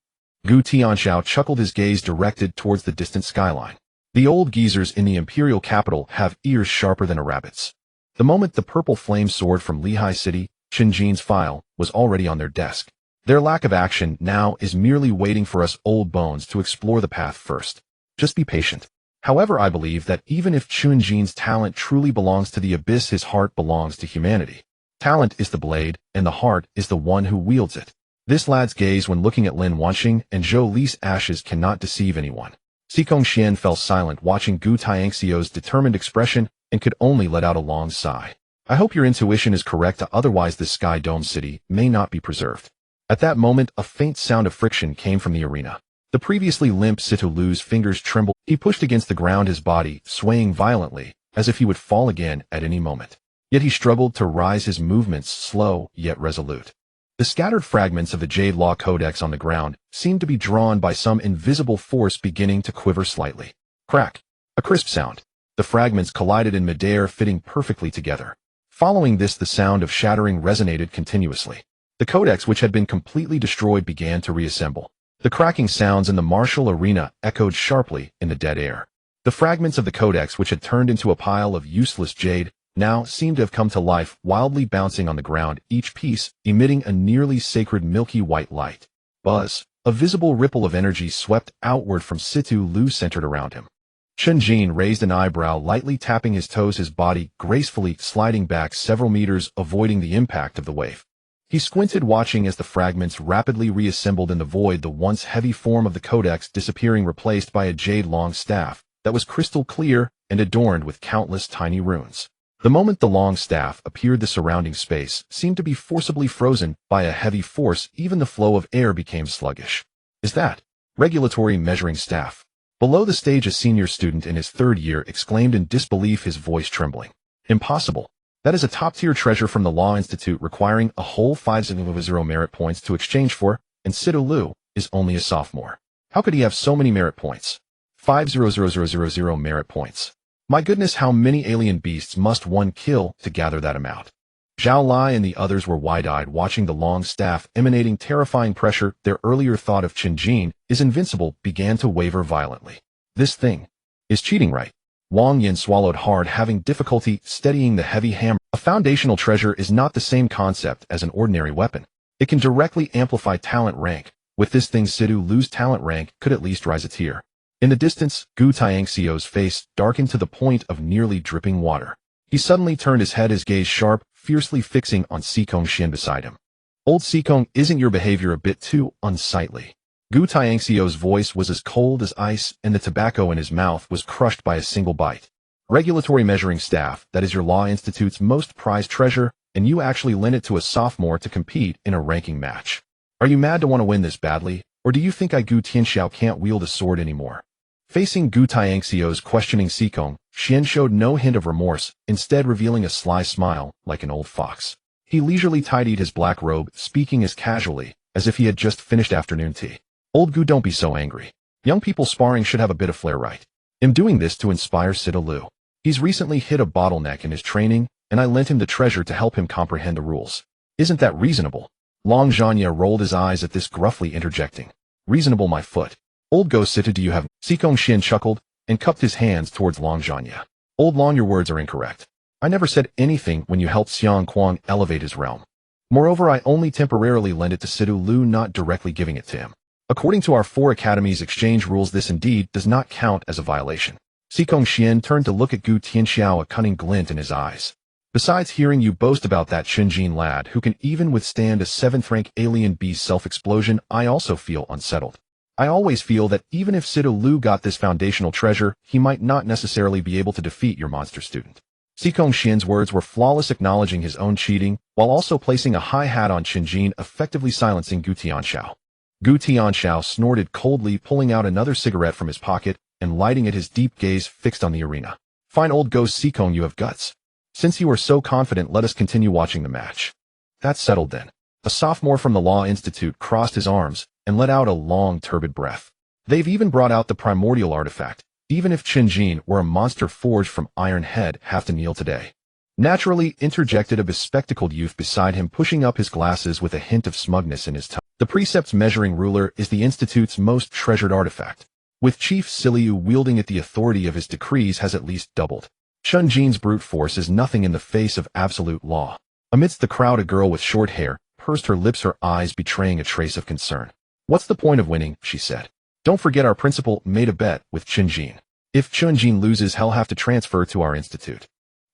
Gu Tianxiao chuckled, his gaze directed towards the distant skyline. The old geezers in the imperial capital have ears sharper than a rabbit's. The moment the purple flame soared from Lehigh City, Chen Jin's file was already on their desk. Their lack of action now is merely waiting for us old bones to explore the path first. Just be patient. However, I believe that even if Chen Jin's talent truly belongs to the abyss, his heart belongs to humanity. Talent is the blade, and the heart is the one who wields it. This lad's gaze when looking at Lin Wanxing and Zhou Li's ashes cannot deceive anyone. Xikong Xian fell silent, watching Gu Tianxio's determined expression, and could only let out a long sigh. I hope your intuition is correct, otherwise this Sky Dome City may not be preserved. At that moment, a faint sound of friction came from the arena. The previously limp Situ Lu's fingers trembled. He pushed against the ground, his body swaying violently, as if he would fall again at any moment. Yet he struggled to rise, his movements slow yet resolute. The scattered fragments of the Jade Law Codex on the ground seemed to be drawn by some invisible force, beginning to quiver slightly. Crack! A crisp sound. The fragments collided in midair, fitting perfectly together. Following this, the sound of shattering resonated continuously. The codex, which had been completely destroyed, began to reassemble. The cracking sounds in the martial arena echoed sharply in the dead air. The fragments of the codex, which had turned into a pile of useless jade, now seemed to have come to life, wildly bouncing on the ground, each piece emitting a nearly sacred milky white light. Buzz! A visible ripple of energy swept outward from Situ Lu, centered around him. Chen Jin raised an eyebrow, lightly tapping his toes, his body gracefully sliding back several meters, avoiding the impact of the wave. He squinted, watching as the fragments rapidly reassembled in the void, the once heavy form of the codex disappearing, replaced by a jade-long staff that was crystal clear and adorned with countless tiny runes. The moment the long staff appeared, the surrounding space seemed to be forcibly frozen by a heavy force. Even the flow of air became sluggish. Is that regulatory measuring staff? Below the stage, a senior student in his third year exclaimed in disbelief, his voice trembling. Impossible. That is a top-tier treasure from the Law Institute, requiring a whole 500 merit points to exchange for, and Situ Lu is only a sophomore. How could he have so many merit points? 500,000 merit points. My goodness, how many alien beasts must one kill to gather that amount? Zhao Lai and the others were wide-eyed, watching the long staff emanating terrifying pressure. Their earlier thought of Chen Jin is invincible began to waver violently. This thing is cheating, right? Wang Yin swallowed hard, having difficulty steadying the heavy hammer. A foundational treasure is not the same concept as an ordinary weapon. It can directly amplify talent rank. With this thing, Situ Lu's talent rank could at least rise a tier. In the distance, Gu Tianxio's face darkened to the point of nearly dripping water. He suddenly turned his head, his gaze sharp, fiercely fixing on Xikong Xian beside him. Old Xikong, isn't your behavior a bit too unsightly? Gu Tianxio's voice was as cold as ice, and the tobacco in his mouth was crushed by a single bite. Regulatory measuring staff, that is your Law Institute's most prized treasure, and you actually lent it to a sophomore to compete in a ranking match. Are you mad to want to win this badly, or do you think Gu Tianxiao can't wield a sword anymore? Facing Gu Tianxio's questioning, Xikong Xian showed no hint of remorse, instead revealing a sly smile like an old fox. He leisurely tidied his black robe, speaking as casually as if he had just finished afternoon tea. Old Gu, don't be so angry. Young people sparring should have a bit of flair, right? I'm doing this to inspire Sita Lu. He's recently hit a bottleneck in his training, and I lent him the treasure to help him comprehend the rules. Isn't that reasonable? Long Zhanya rolled his eyes at this, gruffly interjecting. Reasonable, my foot. Old Go, Sita, do you have? Sikong Xin chuckled and cupped his hands towards Long Zhanya. Old Long, your words are incorrect. I never said anything when you helped Xiang Kuang elevate his realm. Moreover, I only temporarily lent it to Sita Lu, not directly giving it to him. According to our 4 academies' exchange rules, this indeed does not count as a violation. Sikong Xian turned to look at Gu Tianxiao, a cunning glint in his eyes. Besides hearing you boast about that Chen Jin lad who can even withstand a 7th-rank alien beast self-explosion, I also feel unsettled. I always feel that even if Sita Lu got this foundational treasure, he might not necessarily be able to defeat your monster student. Sikong Xian's words were flawless, acknowledging his own cheating, while also placing a high hat on Chen Jin, effectively silencing Gu Tianxiao. Gu Tianxiao snorted coldly, pulling out another cigarette from his pocket and lighting it, his deep gaze fixed on the arena. Fine, old ghost Sikong, you have guts. Since you are so confident, let us continue watching the match. That's settled then. A sophomore from the Law Institute crossed his arms and let out a long, turbid breath. They've even brought out the primordial artifact. Even if Chen Jin were a monster forged from iron, he'd have to kneel today. Naturally, interjected a bespectacled youth beside him, pushing up his glasses with a hint of smugness in his tone. The Precept's measuring ruler is the Institute's most treasured artifact. With Chief Siliu wielding it, the authority of his decrees has at least doubled. Chen Jin's brute force is nothing in the face of absolute law. Amidst the crowd, a girl with short hair pursed her lips, her eyes betraying a trace of concern. What's the point of winning, she said. Don't forget our principal made a bet with Chen Jin. If Chen Jin loses, he'll have to transfer to our institute.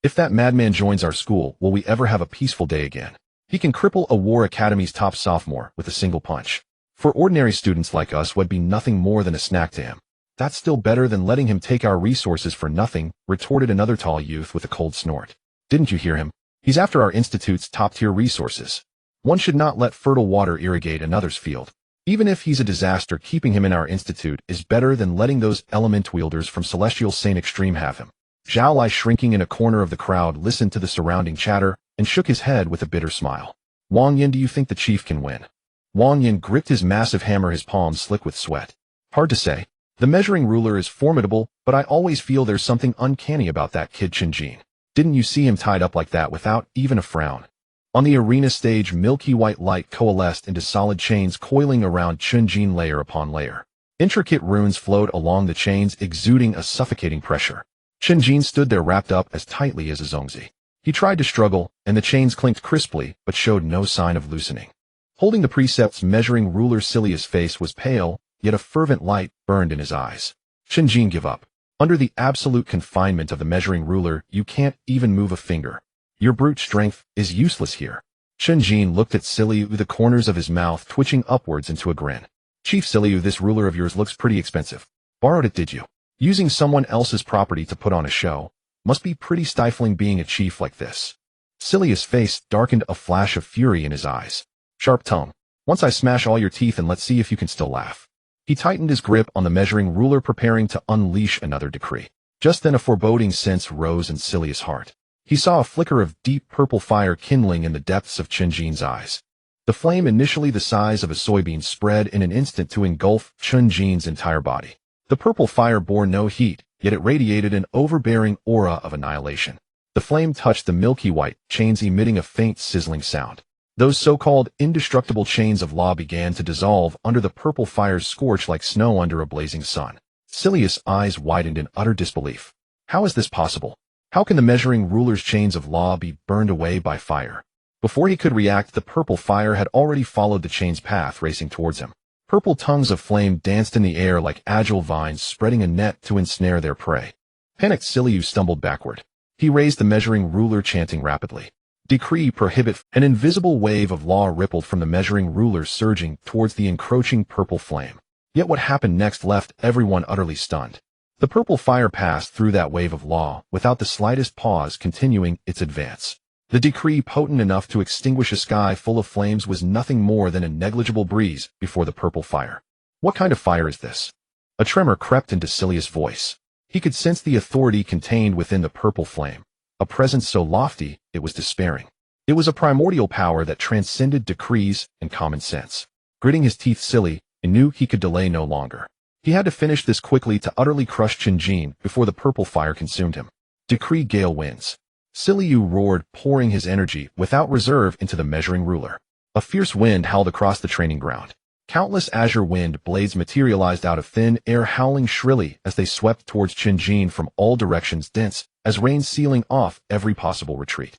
If that madman joins our school, will we ever have a peaceful day again? He can cripple a war academy's top sophomore with a single punch. For ordinary students like us, would be nothing more than a snack to him. That's still better than letting him take our resources for nothing, retorted another tall youth with a cold snort. Didn't you hear him? He's after our institute's top-tier resources. One should not let fertile water irrigate another's field. Even if he's a disaster, keeping him in our institute is better than letting those element wielders from Celestial Saint Extreme have him. Zhao Lai, shrinking in a corner of the crowd, listened to the surrounding chatter and shook his head with a bitter smile. Wang Yin, do you think the chief can win? Wang Yin gripped his massive hammer, his palms slick with sweat. Hard to say. The measuring ruler is formidable, but I always feel there's something uncanny about that kid Chen Jin. Didn't you see him tied up like that without even a frown? On the arena stage, milky white light coalesced into solid chains coiling around Chen Jin, layer upon layer. Intricate runes flowed along the chains, exuding a suffocating pressure. Chen Jin stood there wrapped up as tightly as a zongzi. He tried to struggle, and the chains clinked crisply, but showed no sign of loosening. Holding the Precept's measuring ruler, Cilia's face was pale, yet a fervent light burned in his eyes. Chen Jin, give up. Under the absolute confinement of the measuring ruler, you can't even move a finger. Your brute strength is useless here. Chen Jin looked at Siliu, the corners of his mouth twitching upwards into a grin. Chief Siliu, this ruler of yours looks pretty expensive. Borrowed it, did you? Using someone else's property to put on a show. Must be pretty stifling being a chief like this. Cilia's face darkened, a flash of fury in his eyes. Sharp tongue. Once I smash all your teeth and let's see if you can still laugh. He tightened his grip on the measuring ruler, preparing to unleash another decree. Just then a foreboding sense rose in Cilia's heart. He saw a flicker of deep purple fire kindling in the depths of Chen Jin's eyes. The flame, initially the size of a soybean, spread in an instant to engulf Chen Jin's entire body. The purple fire bore no heat, yet it radiated an overbearing aura of annihilation. The flame touched the milky white chains, emitting a faint sizzling sound. Those so-called indestructible chains of law began to dissolve under the purple fire's scorch like snow under a blazing sun. Cilia's eyes widened in utter disbelief. How is this possible? How can the measuring ruler's chains of law be burned away by fire? Before he could react, the purple fire had already followed the chain's path, racing towards him. Purple tongues of flame danced in the air like agile vines, spreading a net to ensnare their prey. Panicked Siliu stumbled backward. He raised the measuring ruler, chanting rapidly. Decree, prohibit. An invisible wave of law rippled from the measuring ruler, surging towards the encroaching purple flame. Yet what happened next left everyone utterly stunned. The purple fire passed through that wave of law without the slightest pause, continuing its advance. The decree, potent enough to extinguish a sky full of flames, was nothing more than a negligible breeze before the purple fire. What kind of fire is this? A tremor crept into Cilia's voice. He could sense the authority contained within the purple flame. A presence so lofty, it was despairing. It was a primordial power that transcended decrees and common sense. Gritting his teeth silly, he knew he could delay no longer. He had to finish this quickly to utterly crush Chen Jin before the purple fire consumed him. Decree gale winds. Silyu roared, pouring his energy without reserve into the measuring ruler. A fierce wind howled across the training ground. Countless azure wind blades materialized out of thin air, howling shrilly as they swept towards Chen Jin from all directions, dense as rain, sealing off every possible retreat.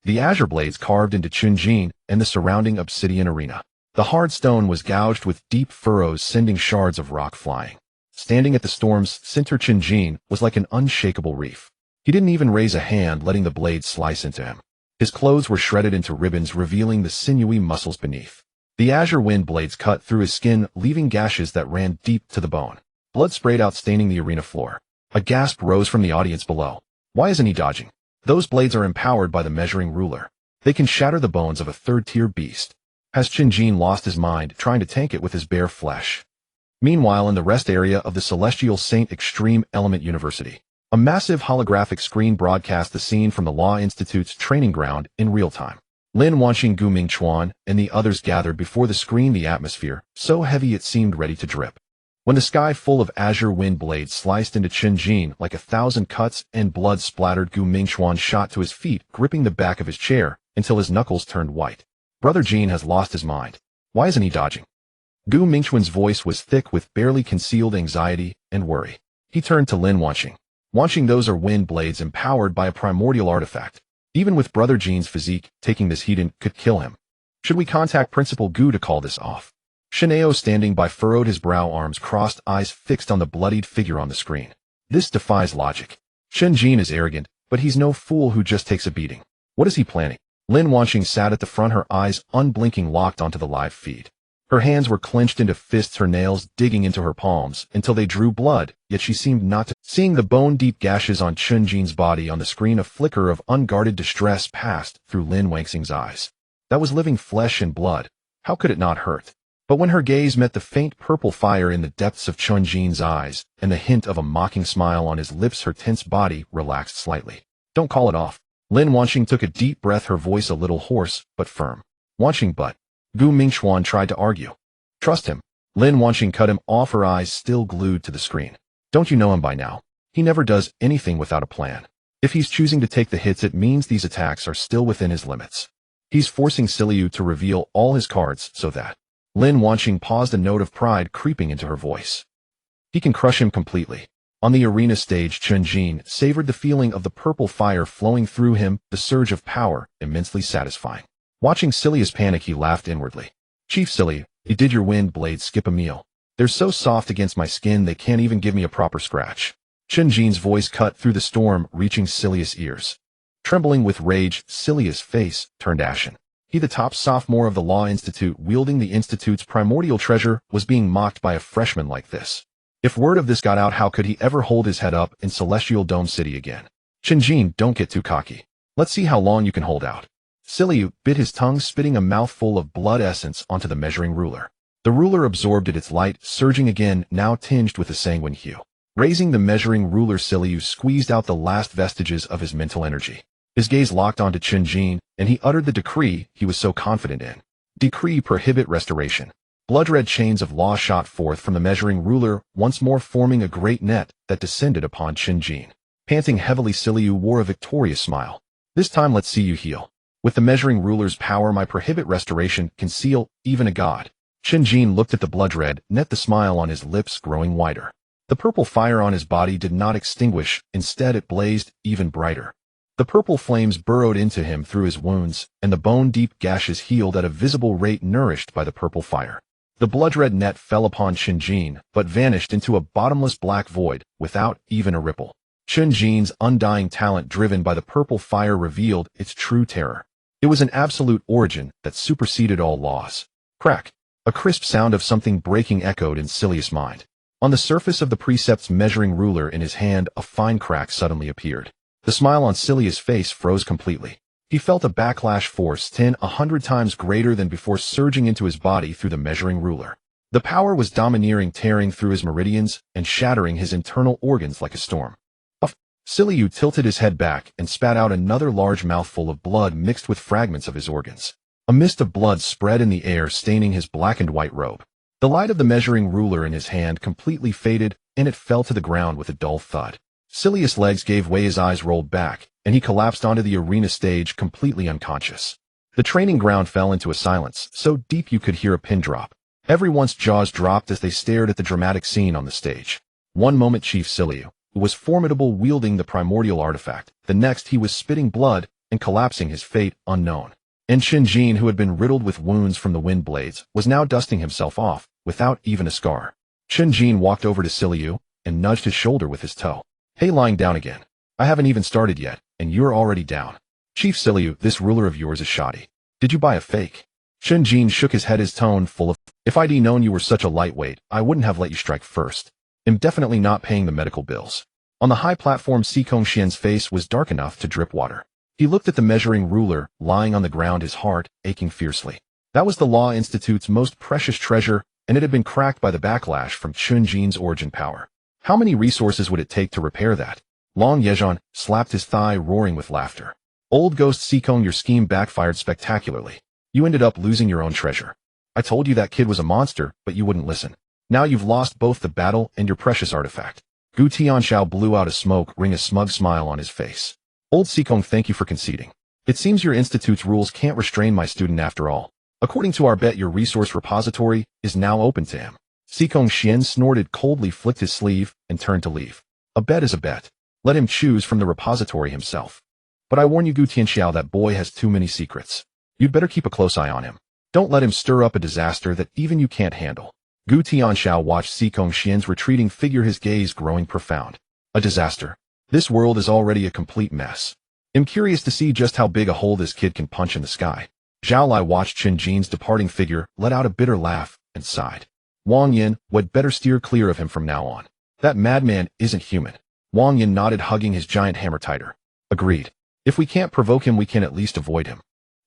The azure blades carved into Chen Jin and the surrounding obsidian arena. The hard stone was gouged with deep furrows, sending shards of rock flying. Standing at the storm's center, Chen Jin was like an unshakable reef. He didn't even raise a hand, letting the blades slice into him. His clothes were shredded into ribbons, revealing the sinewy muscles beneath. The azure wind blades cut through his skin, leaving gashes that ran deep to the bone. Blood sprayed out, staining the arena floor. A gasp rose from the audience below. Why isn't he dodging? Those blades are empowered by the measuring ruler. They can shatter the bones of a third-tier beast. Has Chen Jin lost his mind, trying to tank it with his bare flesh? Meanwhile, in the rest area of the Celestial Saint Extreme Element University, a massive holographic screen broadcast the scene from the Law Institute's training ground in real time. Lin Wanxing, Gu Mingchuan, and the others gathered before the screen, the atmosphere so heavy it seemed ready to drip. When the sky full of azure wind blades sliced into Chen Jin like 1,000 cuts and blood splattered, Gu Mingchuan shot to his feet, gripping the back of his chair until his knuckles turned white. Brother Jin has lost his mind. Why isn't he dodging? Gu Mingchuan's voice was thick with barely concealed anxiety and worry. He turned to Lin Wanxing. Wanxing, those are wind blades empowered by a primordial artifact. Even with Brother Jin's physique, taking this heat in could kill him. Should we contact Principal Gu to call this off? Shineo, standing by, furrowed his brow, arms crossed, eyes fixed on the bloodied figure on the screen. This defies logic. Chen Jin is arrogant, but he's no fool who just takes a beating. What is he planning? Lin Wanxing sat at the front, her eyes unblinking locked onto the live feed. Her hands were clenched into fists, her nails digging into her palms until they drew blood, yet she seemed not to. Seeing the bone-deep gashes on Chen Jin's body on the screen, a flicker of unguarded distress passed through Lin Wanxing's eyes. That was living flesh and blood. How could it not hurt? But when her gaze met the faint purple fire in the depths of Chen Jin's eyes and the hint of a mocking smile on his lips, her tense body relaxed slightly. Don't call it off. Lin Wanxing took a deep breath, her voice a little hoarse but firm. Wanxing, but Gu Mingchuan tried to argue. Trust him. Lin Wanxing cut him off, her eyes still glued to the screen. Don't you know him by now? He never does anything without a plan. If he's choosing to take the hits, it means these attacks are still within his limits. He's forcing Silyu to reveal all his cards so that... Lin Wanxing paused, a note of pride creeping into her voice. He can crush him completely. On the arena stage, Chen Jin savored the feeling of the purple fire flowing through him, the surge of power, immensely satisfying. Watching Silyu's panic, he laughed inwardly. Chief Silyu, you did your wind blades skip a meal. They're so soft against my skin they can't even give me a proper scratch. Chen Jin's voice cut through the storm, reaching Silyu's ears. Trembling with rage, Silyu's face turned ashen. He, the top sophomore of the Law Institute, wielding the Institute's primordial treasure, was being mocked by a freshman like this. If word of this got out, how could he ever hold his head up in Celestial Dome City again? Chen Jin, don't get too cocky. Let's see how long you can hold out. Silyu bit his tongue, spitting a mouthful of blood essence onto the measuring ruler. The ruler absorbed it, its light surging again, now tinged with a sanguine hue. Raising the measuring ruler, Silyu squeezed out the last vestiges of his mental energy. His gaze locked onto Chen Jin, and he uttered the decree he was so confident in. Decree, prohibit restoration. Blood-red chains of law shot forth from the measuring ruler, once more forming a great net that descended upon Chen Jin. Panting heavily, Silyu wore a victorious smile. This time let's see you heal. With the measuring ruler's power, my prohibit restoration can seal even a god. Chen Jin looked at the blood-red net, the smile on his lips growing wider. The purple fire on his body did not extinguish, instead it blazed even brighter. The purple flames burrowed into him through his wounds, and the bone-deep gashes healed at a visible rate, nourished by the purple fire. The blood-red net fell upon Chen Jin, but vanished into a bottomless black void, without even a ripple. Chen Jin's undying talent, driven by the purple fire, revealed its true terror. It was an absolute origin that superseded all laws. Crack! A crisp sound of something breaking echoed in Silyu's mind. On the surface of the precept's measuring ruler in his hand, a fine crack suddenly appeared. The smile on Silyu's face froze completely. He felt a backlash force 100 times greater than before surging into his body through the measuring ruler. The power was domineering, tearing through his meridians and shattering his internal organs like a storm. Siliu tilted his head back and spat out another large mouthful of blood mixed with fragments of his organs. A mist of blood spread in the air, staining his black and white robe. The light of the measuring ruler in his hand completely faded, and it fell to the ground with a dull thud. Silius' legs gave way, his eyes rolled back, and he collapsed onto the arena stage completely unconscious. The training ground fell into a silence, so deep you could hear a pin drop. Everyone's jaws dropped as they stared at the dramatic scene on the stage. One moment Chief Siliu, who was formidable, wielding the primordial artifact. The next he was spitting blood and collapsing, his fate unknown. And Chen Jin, who had been riddled with wounds from the wind blades, was now dusting himself off, without even a scar. Chen Jin walked over to Siliu and nudged his shoulder with his toe. Hey, lying down again. I haven't even started yet, and you're already down. Chief Siliu, this ruler of yours is shoddy. Did you buy a fake? Chen Jin shook his head, his tone full of, if I'd known you were such a lightweight, I wouldn't have let you strike first. I'm definitely not paying the medical bills. On the high platform, Sikong Xian's face was dark enough to drip water. He looked at the measuring ruler, lying on the ground, his heart aching fiercely. That was the Law Institute's most precious treasure, and it had been cracked by the backlash from Chen Jin's origin power. How many resources would it take to repair that? Long Yezhan slapped his thigh, roaring with laughter. Old Ghost Sikong, your scheme backfired spectacularly. You ended up losing your own treasure. I told you that kid was a monster, but you wouldn't listen. Now you've lost both the battle and your precious artifact. Gu Tianxiao blew out a smoke ring, a smug smile on his face. Old Sikong, thank you for conceding. It seems your institute's rules can't restrain my student after all. According to our bet, your resource repository is now open to him. Sikong Xian snorted coldly, flicked his sleeve, and turned to leave. A bet is a bet. Let him choose from the repository himself. But I warn you, Gu Tianxiao, that boy has too many secrets. You'd better keep a close eye on him. Don't let him stir up a disaster that even you can't handle. Gu Tianxiao watched Sikong Xian's retreating figure, his gaze growing profound. A disaster? This world is already a complete mess. I'm curious to see just how big a hole this kid can punch in the sky. Zhao Lai watched Chen Jin's departing figure, let out a bitter laugh, and sighed. Wang Yin would better steer clear of him from now on. That madman isn't human. Wang Yin nodded, hugging his giant hammer tighter. Agreed. If we can't provoke him, we can at least avoid him.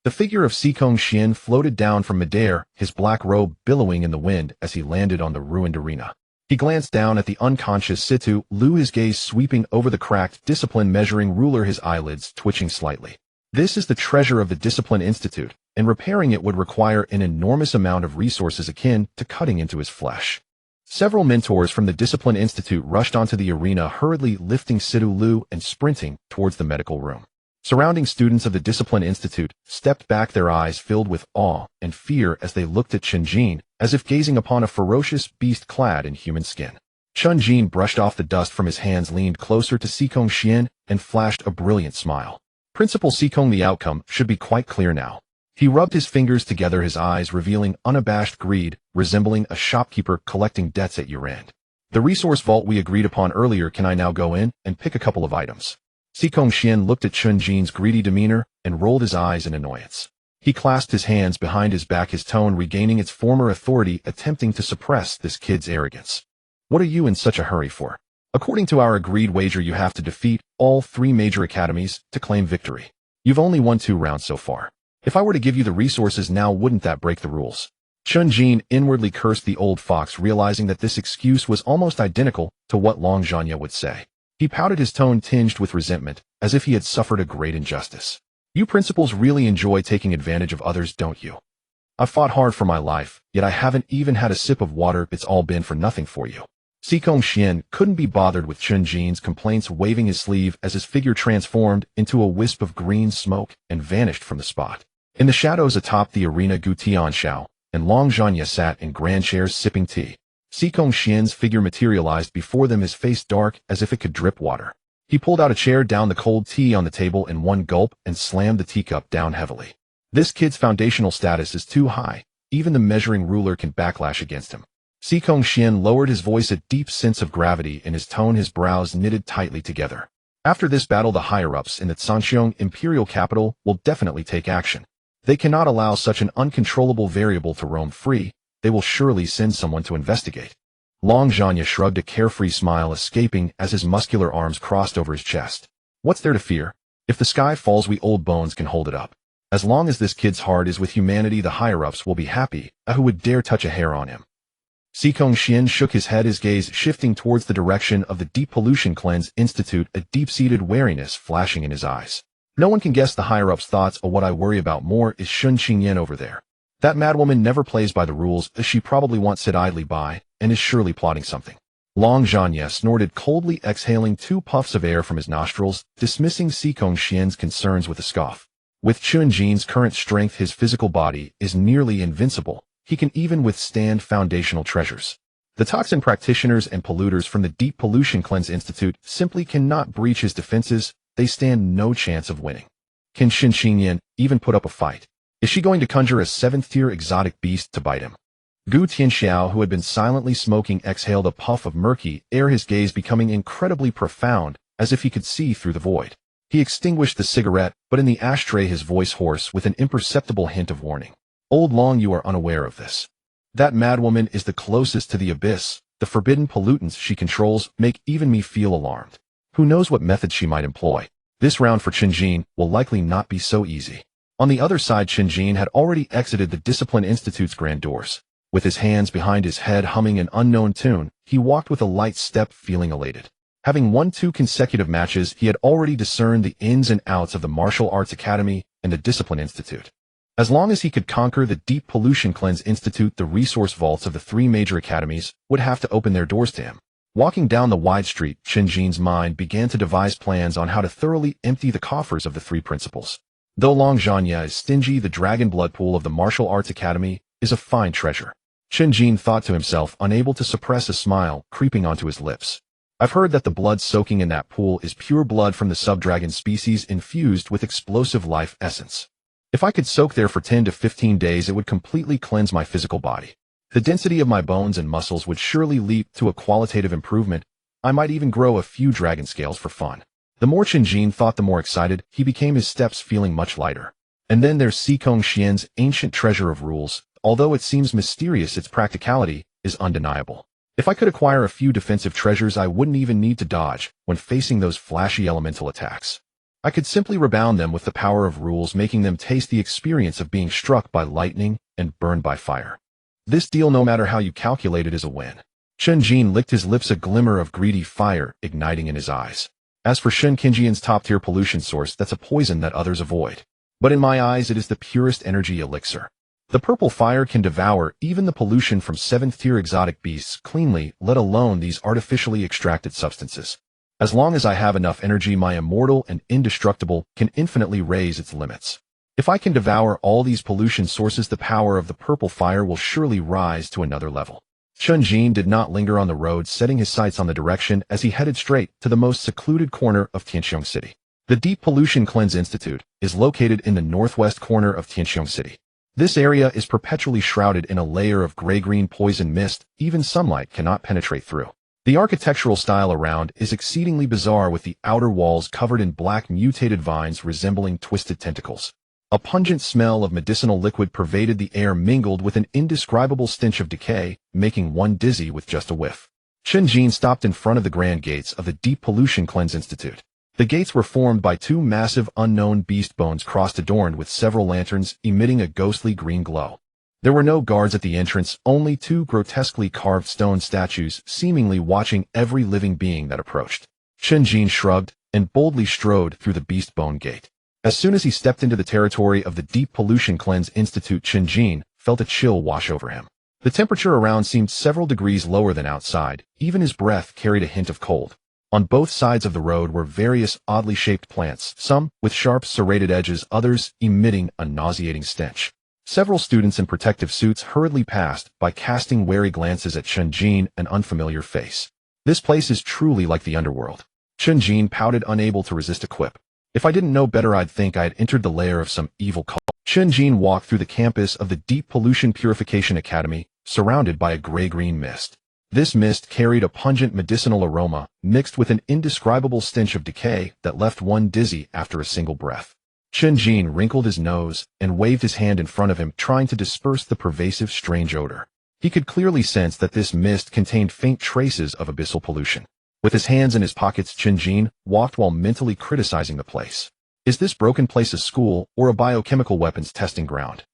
The figure of Sikong Xian floated down from midair, his black robe billowing in the wind as he landed on the ruined arena. He glanced down at the unconscious Situ Lu, his gaze sweeping over the cracked discipline measuring ruler, his eyelids twitching slightly. This is the treasure of the Discipline Institute, and repairing it would require an enormous amount of resources akin to cutting into his flesh. Several mentors from the Discipline Institute rushed onto the arena, hurriedly lifting Situ Lu and sprinting towards the medical room. Surrounding students of the Discipline Institute stepped back, their eyes filled with awe and fear as they looked at Chen Jin, as if gazing upon a ferocious beast clad in human skin. Chen Jin brushed off the dust from his hands, leaned closer to Sikong Xian, and flashed a brilliant smile. Principal Sikong, the outcome should be quite clear now. He rubbed his fingers together, his eyes revealing unabashed greed, resembling a shopkeeper collecting debts at year-end. The resource vault we agreed upon earlier, can I now go in and pick a couple of items? Sikong Xian looked at Chen Jin's greedy demeanor and rolled his eyes in annoyance. He clasped his hands behind his back, his tone regaining its former authority, attempting to suppress this kid's arrogance. What are you in such a hurry for? According to our agreed wager, you have to defeat all 3 major academies to claim victory. You've only won 2 rounds so far. If I were to give you the resources now, wouldn't that break the rules? Chen Jin inwardly cursed the old fox, realizing that this excuse was almost identical to what Long Zhanya would say. He pouted, his tone tinged with resentment, as if he had suffered a great injustice. You principals really enjoy taking advantage of others, don't you? I've fought hard for my life, yet I haven't even had a sip of water. It's all been for nothing for you. Sikong Xian couldn't be bothered with Chen Jin's complaints, waving his sleeve as his figure transformed into a wisp of green smoke and vanished from the spot. In the shadows atop the arena, Gu Tianxiao and Long Zhanya sat in grand chairs sipping tea. Sikong Xian's figure materialized before them, his face dark as if it could drip water. He pulled out a chair, down the cold tea on the table in one gulp, and slammed the teacup down heavily. This kid's foundational status is too high. Even the measuring ruler can backlash against him. Sikong Xian lowered his voice, a deep sense of gravity in his tone, his brows knitted tightly together. After this battle, the higher-ups in the Sanxiong imperial capital will definitely take action. They cannot allow such an uncontrollable variable to roam free. They will surely send someone to investigate. Long Zhanya shrugged, a carefree smile escaping as his muscular arms crossed over his chest. What's there to fear? If the sky falls, we old bones can hold it up. As long as this kid's heart is with humanity, the higher-ups will be happy. Who would dare touch a hair on him? Sikong Xian shook his head, his gaze shifting towards the direction of the Deep Pollution Cleanse Institute, a deep-seated wariness flashing in his eyes. No one can guess the higher-ups' thoughts of what I worry about more is Shun Qingyan over there. That madwoman never plays by the rules, as she probably won't sit idly by, and is surely plotting something. Long Zhanya snorted coldly, exhaling 2 puffs of air from his nostrils, dismissing Sikong Xian's concerns with a scoff. With Chen Jin's current strength, his physical body is nearly invincible. He can even withstand foundational treasures. The toxin practitioners and polluters from the Deep Pollution Cleanse Institute simply cannot breach his defenses. They stand no chance of winning. Can Shin Qingyan even put up a fight? Is she going to conjure a 7th-tier exotic beast to bite him? Gu Tianxiao, who had been silently smoking, exhaled a puff of murky air, his gaze becoming incredibly profound, as if he could see through the void. He extinguished the cigarette, but in the ashtray his voice hoarse with an imperceptible hint of warning. Old Long, you are unaware of this. That madwoman is the closest to the abyss. The forbidden pollutants she controls make even me feel alarmed. Who knows what method she might employ? This round for Chen Jin will likely not be so easy. On the other side, Chen Jin had already exited the Discipline Institute's grand doors. With his hands behind his head humming an unknown tune, he walked with a light step, feeling elated. Having won 2 consecutive matches, he had already discerned the ins and outs of the Martial Arts Academy and the Discipline Institute. As long as he could conquer the Deep Pollution Cleanse Institute, the resource vaults of the 3 major academies would have to open their doors to him. Walking down the wide street, Chen Jin's mind began to devise plans on how to thoroughly empty the coffers of the 3 principals. Though Long Zhanya is stingy, the dragon blood pool of the Martial Arts Academy is a fine treasure. Chen Jin thought to himself, unable to suppress a smile creeping onto his lips. I've heard that the blood soaking in that pool is pure blood from the subdragon species infused with explosive life essence. If I could soak there for 10 to 15 days, it would completely cleanse my physical body. The density of my bones and muscles would surely leap to a qualitative improvement. I might even grow a few dragon scales for fun. The more Chen Jin thought, the more excited he became, his steps feeling much lighter. And then there's Sikong Xian's ancient treasure of rules. Although it seems mysterious, its practicality is undeniable. If I could acquire a few defensive treasures, I wouldn't even need to dodge when facing those flashy elemental attacks. I could simply rebound them with the power of rules, making them taste the experience of being struck by lightning and burned by fire. This deal, no matter how you calculate it, is a win. Chen Jin licked his lips, a glimmer of greedy fire igniting in his eyes. As for Shen Qingyan's top-tier pollution source, that's a poison that others avoid. But in my eyes, it is the purest energy elixir. The purple fire can devour even the pollution from 7th-tier exotic beasts cleanly, let alone these artificially extracted substances. As long as I have enough energy, my immortal and indestructible can infinitely raise its limits. If I can devour all these pollution sources, the power of the purple fire will surely rise to another level. Chen Jin did not linger on the road, setting his sights on the direction as he headed straight to the most secluded corner of Tianqiong City. The Deep Pollution Cleanse Institute is located in the northwest corner of Tianqiong City. This area is perpetually shrouded in a layer of gray-green poison mist even sunlight cannot penetrate through. The architectural style around is exceedingly bizarre, with the outer walls covered in black mutated vines resembling twisted tentacles. A pungent smell of medicinal liquid pervaded the air, mingled with an indescribable stench of decay, making one dizzy with just a whiff. Chen Jin stopped in front of the grand gates of the Deep Pollution Cleanse Institute. The gates were formed by 2 massive unknown beast bones crossed, adorned with several lanterns emitting a ghostly green glow. There were no guards at the entrance, only 2 grotesquely carved stone statues seemingly watching every living being that approached. Chen Jin shrugged and boldly strode through the beast bone gate. As soon as he stepped into the territory of the Deep Pollution Cleanse Institute, Chen Jin felt a chill wash over him. The temperature around seemed several degrees lower than outside. Even his breath carried a hint of cold. On both sides of the road were various oddly shaped plants, some with sharp serrated edges, others emitting a nauseating stench. Several students in protective suits hurriedly passed by, casting wary glances at Chen Jin, an unfamiliar face. This place is truly like the underworld. Chen Jin pouted, unable to resist a quip. If I didn't know better, I'd think I had entered the lair of some evil cult. Chen Jin walked through the campus of the Deep Pollution Purification Academy, surrounded by a gray-green mist. This mist carried a pungent medicinal aroma, mixed with an indescribable stench of decay that left one dizzy after a single breath. Chen Jin wrinkled his nose and waved his hand in front of him, trying to disperse the pervasive, strange odor. He could clearly sense that this mist contained faint traces of abyssal pollution. With his hands in his pockets, Chen Jin walked while mentally criticizing the place. Is this broken place a school or a biochemical weapons testing ground?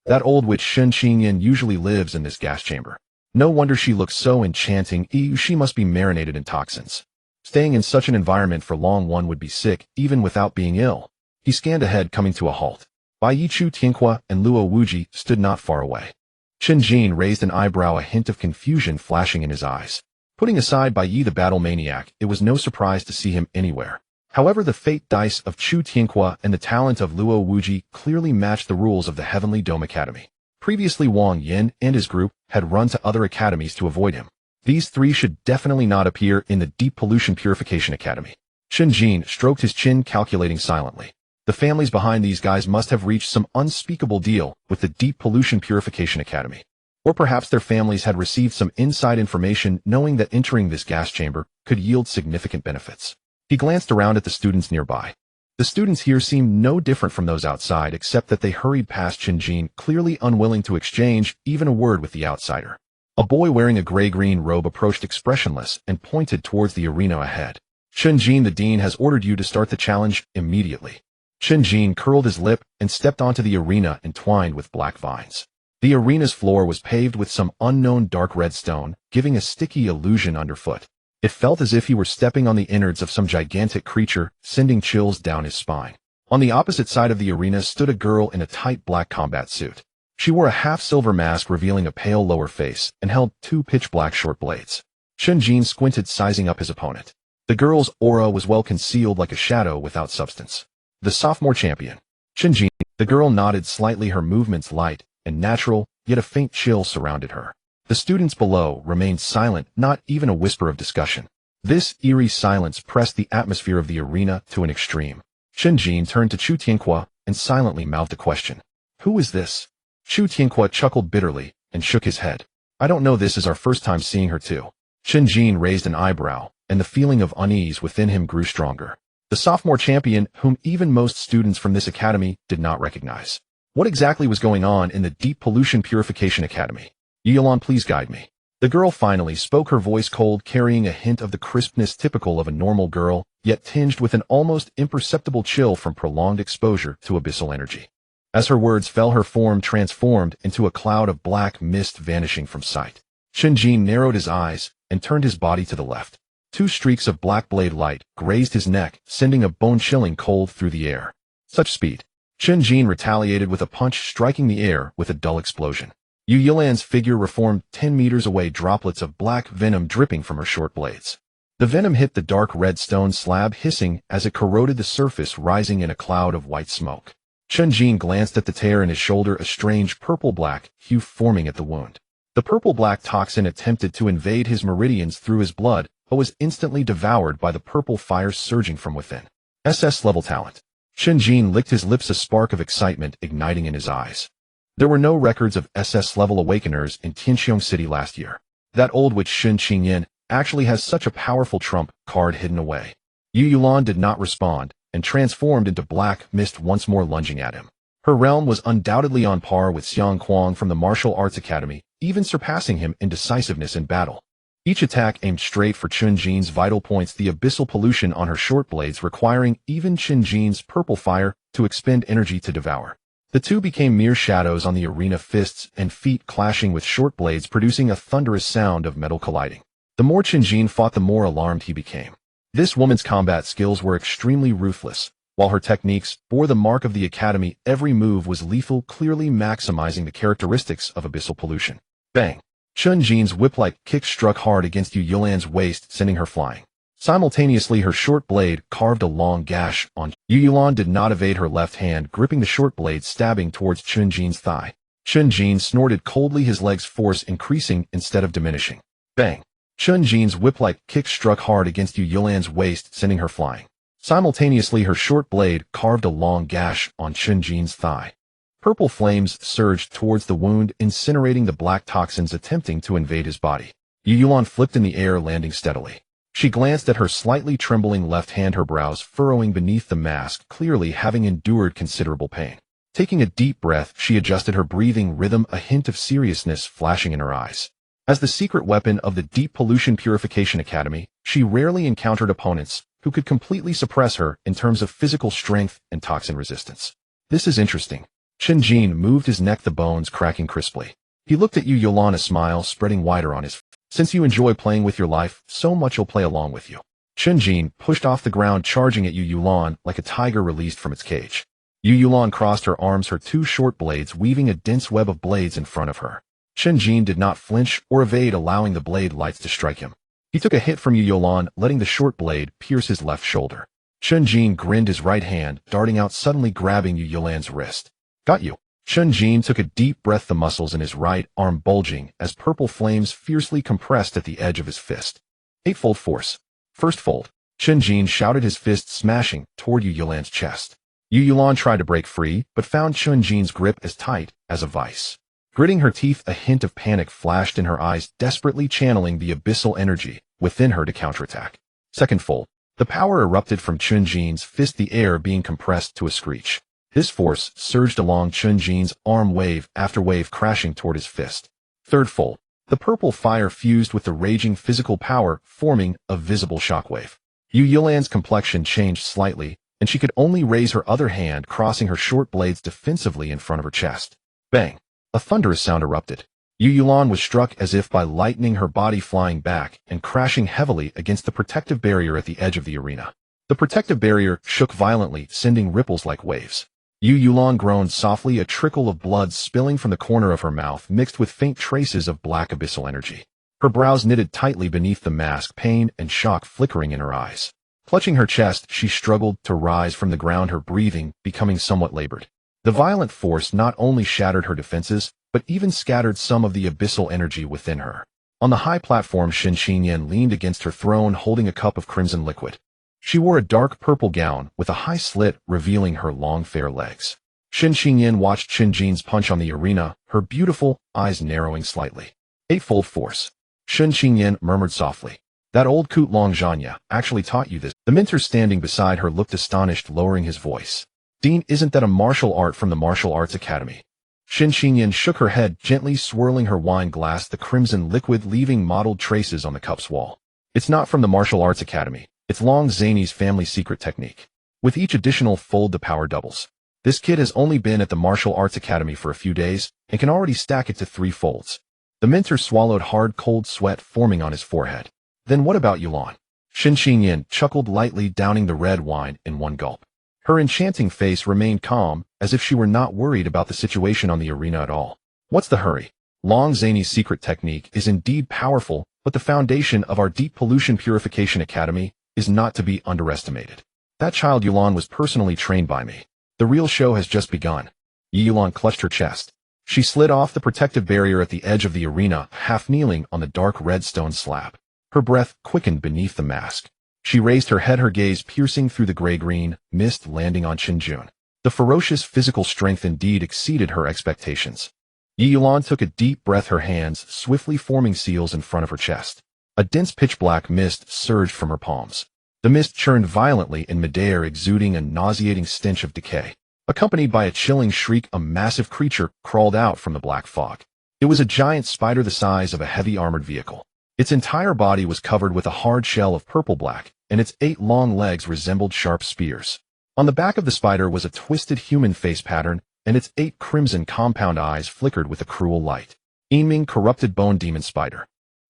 That old witch Shen Qingyan usually lives in this gas chamber. No wonder she looks so enchanting. She must be marinated in toxins. Staying in such an environment for long, one would be sick, even without being ill. He scanned ahead, coming to a halt. Bai Yichu Tianhua and Luo Wuji stood not far away. Chen Jin raised an eyebrow, a hint of confusion flashing in his eyes. Putting aside Bai Yi the battle maniac, it was no surprise to see him anywhere. However, the fate dice of Chu Tianhua and the talent of Luo Wuji clearly matched the rules of the Heavenly Dome Academy. Previously, Wang Yin and his group had run to other academies to avoid him. These three should definitely not appear in the Deep Pollution Purification Academy. Chen Jin stroked his chin, calculating silently. The families behind these guys must have reached some unspeakable deal with the Deep Pollution Purification Academy. Or perhaps their families had received some inside information, knowing that entering this gas chamber could yield significant benefits. He glanced around at the students nearby. The students here seemed no different from those outside, except that they hurried past Chen Jin, clearly unwilling to exchange even a word with the outsider. A boy wearing a gray-green robe approached expressionless and pointed towards the arena ahead. Chen Jin, the dean has ordered you to start the challenge immediately. Chen Jin curled his lip and stepped onto the arena entwined with black vines. The arena's floor was paved with some unknown dark red stone, giving a sticky illusion underfoot. It felt as if he were stepping on the innards of some gigantic creature, sending chills down his spine. On the opposite side of the arena stood a girl in a tight black combat suit. She wore a half-silver mask revealing a pale lower face and held two pitch-black short blades. Chen Jin squinted, sizing up his opponent. The girl's aura was well concealed, like a shadow without substance. The sophomore champion. Chen Jin. The girl nodded slightly, her movements light and natural, yet a faint chill surrounded her. The students below remained silent, not even a whisper of discussion. This eerie silence pressed the atmosphere of the arena to an extreme. Chen Jin turned to Chu Tianhua and silently mouthed a question. Who is this? Chu Tianhua chuckled bitterly and shook his head. I don't know, this is our first time seeing her too. Chen Jin raised an eyebrow, and the feeling of unease within him grew stronger. The sophomore champion, whom even most students from this academy did not recognize. What exactly was going on in the Deep Pollution Purification Academy? Yilan, please guide me. The girl finally spoke, her voice cold, carrying a hint of the crispness typical of a normal girl, yet tinged with an almost imperceptible chill from prolonged exposure to abyssal energy. As her words fell, her form transformed into a cloud of black mist, vanishing from sight. Chen Jin narrowed his eyes and turned his body to the left. Two streaks of black blade light grazed his neck, sending a bone-chilling cold through the air. Such speed. Chen Jin retaliated with a punch, striking the air with a dull explosion. Yu Yilan's figure reformed 10 meters away, droplets of black venom dripping from her short blades. The venom hit the dark red stone slab, hissing as it corroded the surface, rising in a cloud of white smoke. Chen Jin glanced at the tear in his shoulder, a strange purple-black hue forming at the wound. The purple-black toxin attempted to invade his meridians through his blood, but was instantly devoured by the purple fire surging from within. SS-level talent. Chen Jin licked his lips, a spark of excitement igniting in his eyes. There were no records of SS-level awakeners in Tianxiong City last year. That old witch Shen Qingyan actually has such a powerful trump card hidden away. Yu Yulan did not respond, and transformed into black mist, once more lunging at him. Her realm was undoubtedly on par with Xiang Kuang from the Martial Arts Academy, even surpassing him in decisiveness in battle. Each attack aimed straight for Chen Jin's vital points, the abyssal pollution on her short blades requiring even Chen Jin's purple fire to expend energy to devour. The two became mere shadows on the arena, fists and feet clashing with short blades, producing a thunderous sound of metal colliding. The more Chen Jin fought, the more alarmed he became. This woman's combat skills were extremely ruthless. While her techniques bore the mark of the academy, every move was lethal, clearly maximizing the characteristics of abyssal pollution. Bang! Chen Jin's whip-like kick struck hard against Yu Yilan's waist, sending her flying. Simultaneously, her short blade carved a long gash on. Yu Yilan did not evade her left hand, gripping the short blade, stabbing towards Chen Jin's thigh. Chen Jin snorted coldly, his leg's force increasing instead of diminishing. Bang! Chen Jin's whip-like kick struck hard against Yu Yilan's waist, sending her flying. Simultaneously, her short blade carved a long gash on Chen Jin's thigh. Purple flames surged towards the wound, incinerating the black toxins attempting to invade his body. Yu Yulan flipped in the air, landing steadily. She glanced at her slightly trembling left hand, her brows furrowing beneath the mask, clearly having endured considerable pain. Taking a deep breath, she adjusted her breathing rhythm, a hint of seriousness flashing in her eyes. As the secret weapon of the Deep Pollution Purification Academy, she rarely encountered opponents who could completely suppress her in terms of physical strength and toxin resistance. This is interesting. Chen Jin moved his neck, the bones cracking crisply. He looked at Yu Yulan, a smile spreading wider on his face. Since you enjoy playing with your life, so much you'll play along with you. Chen Jin pushed off the ground, charging at Yu Yulan like a tiger released from its cage. Yu Yulan crossed her arms, her two short blades weaving a dense web of blades in front of her. Chen Jin did not flinch or evade, allowing the blade lights to strike him. He took a hit from Yu Yulan, letting the short blade pierce his left shoulder. Chen Jin grinned, his right hand darting out, suddenly grabbing Yu Yulan's wrist. Got you. Chen Jin took a deep breath, the muscles in his right arm bulging as purple flames fiercely compressed at the edge of his fist. Eightfold force. First fold. Chen Jin shouted, his fist smashing toward Yu Yulan's chest. Yu Yulan tried to break free, but found Chen Jin's grip as tight as a vice. Gritting her teeth, a hint of panic flashed in her eyes, desperately channeling the abyssal energy within her to counterattack. Second fold. The power erupted from Chen Jin's fist, the air being compressed to a screech. This force surged along Chen Jin's arm, wave after wave crashing toward his fist. Third fold. The purple fire fused with the raging physical power, forming a visible shockwave. Yu Yulan's complexion changed slightly, and she could only raise her other hand, crossing her short blades defensively in front of her chest. Bang! A thunderous sound erupted. Yu Yulan was struck as if by lightning, her body flying back and crashing heavily against the protective barrier at the edge of the arena. The protective barrier shook violently, sending ripples like waves. Yu Yulan groaned softly, a trickle of blood spilling from the corner of her mouth mixed with faint traces of black abyssal energy. Her brows knitted tightly beneath the mask, pain and shock flickering in her eyes. Clutching her chest, she struggled to rise from the ground, her breathing becoming somewhat labored. The violent force not only shattered her defenses, but even scattered some of the abyssal energy within her. On the high platform, Shen Qingyan leaned against her throne, holding a cup of crimson liquid. She wore a dark purple gown with a high slit revealing her long fair legs. Shen Qingyan watched Chen Jin's punch on the arena, her beautiful eyes narrowing slightly. Eightfold force. Shen Qingyan murmured softly. That old Kut Long Zhanya actually taught you this. The mentor standing beside her looked astonished, lowering his voice. Dean, isn't that a martial art from the Martial Arts Academy? Shen Qingyan shook her head, gently swirling her wine glass, the crimson liquid leaving mottled traces on the cup's wall. It's not from the Martial Arts Academy. It's Long Zhany's family secret technique. With each additional fold, the power doubles. This kid has only been at the Martial Arts Academy for a few days and can already stack it to 3 folds. The mentor swallowed hard, cold sweat forming on his forehead. Then what about Yulan? Shen Qingyan chuckled lightly, downing the red wine in one gulp. Her enchanting face remained calm, as if she were not worried about the situation on the arena at all. What's the hurry? Long Zhany's secret technique is indeed powerful, but the foundation of our Deep Pollution Purification Academy is not to be underestimated. That child Yulan was personally trained by me. The real show has just begun. Yulan clutched her chest. She slid off the protective barrier at the edge of the arena, half kneeling on the dark red stone slab. Her breath quickened beneath the mask. She raised her head, her gaze piercing through the gray-green mist, landing on Chen Jin. The ferocious physical strength indeed exceeded her expectations. Yulan took a deep breath, her hands swiftly forming seals in front of her chest. A dense pitch-black mist surged from her palms. The mist churned violently in midair, exuding a nauseating stench of decay. Accompanied by a chilling shriek, a massive creature crawled out from the black fog. It was a giant spider the size of a heavy armored vehicle. Its entire body was covered with a hard shell of purple-black, and its 8 long legs resembled sharp spears. On the back of the spider was a twisted human face pattern, and its 8 crimson compound eyes flickered with a cruel light. Inming corrupted bone demon spider.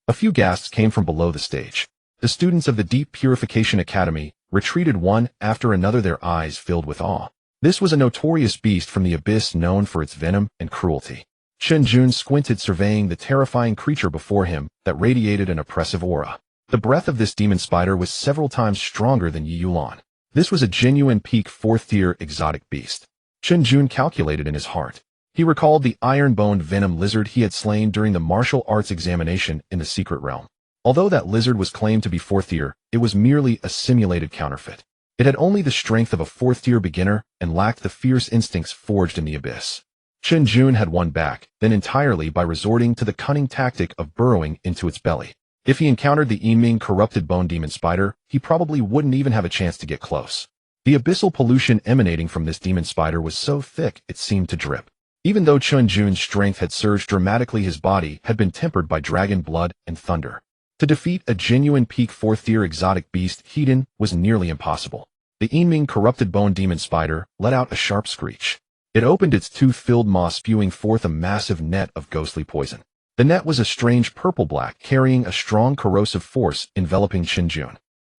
A few gasps came from below the stage. The students of the Deep Purification Academy retreated one after another, their eyes filled with awe. This was a notorious beast from the abyss, known for its venom and cruelty. Chen Jin squinted, surveying the terrifying creature before him that radiated an oppressive aura. The breath of this demon spider was several times stronger than Yulan. This was a genuine peak 4th-tier exotic beast. Chen Jin calculated in his heart. He recalled the iron-boned venom lizard he had slain during the martial arts examination in the secret realm. Although that lizard was claimed to be 4th-tier, it was merely a simulated counterfeit. It had only the strength of a 4th-tier beginner and lacked the fierce instincts forged in the abyss. Chen Jin had won back, then entirely by resorting to the cunning tactic of burrowing into its belly. If he encountered the Inming corrupted bone demon spider, he probably wouldn't even have a chance to get close. The abyssal pollution emanating from this demon spider was so thick it seemed to drip. Even though Chen Jin's strength had surged dramatically, his body had been tempered by dragon blood and thunder. To defeat a genuine peak 4th-tier exotic beast, Hedon, was nearly impossible. The Inming corrupted bone demon spider let out a sharp screech. It opened its tooth-filled maw, spewing forth a massive net of ghostly poison. The net was a strange purple-black, carrying a strong corrosive force enveloping Chen Jin.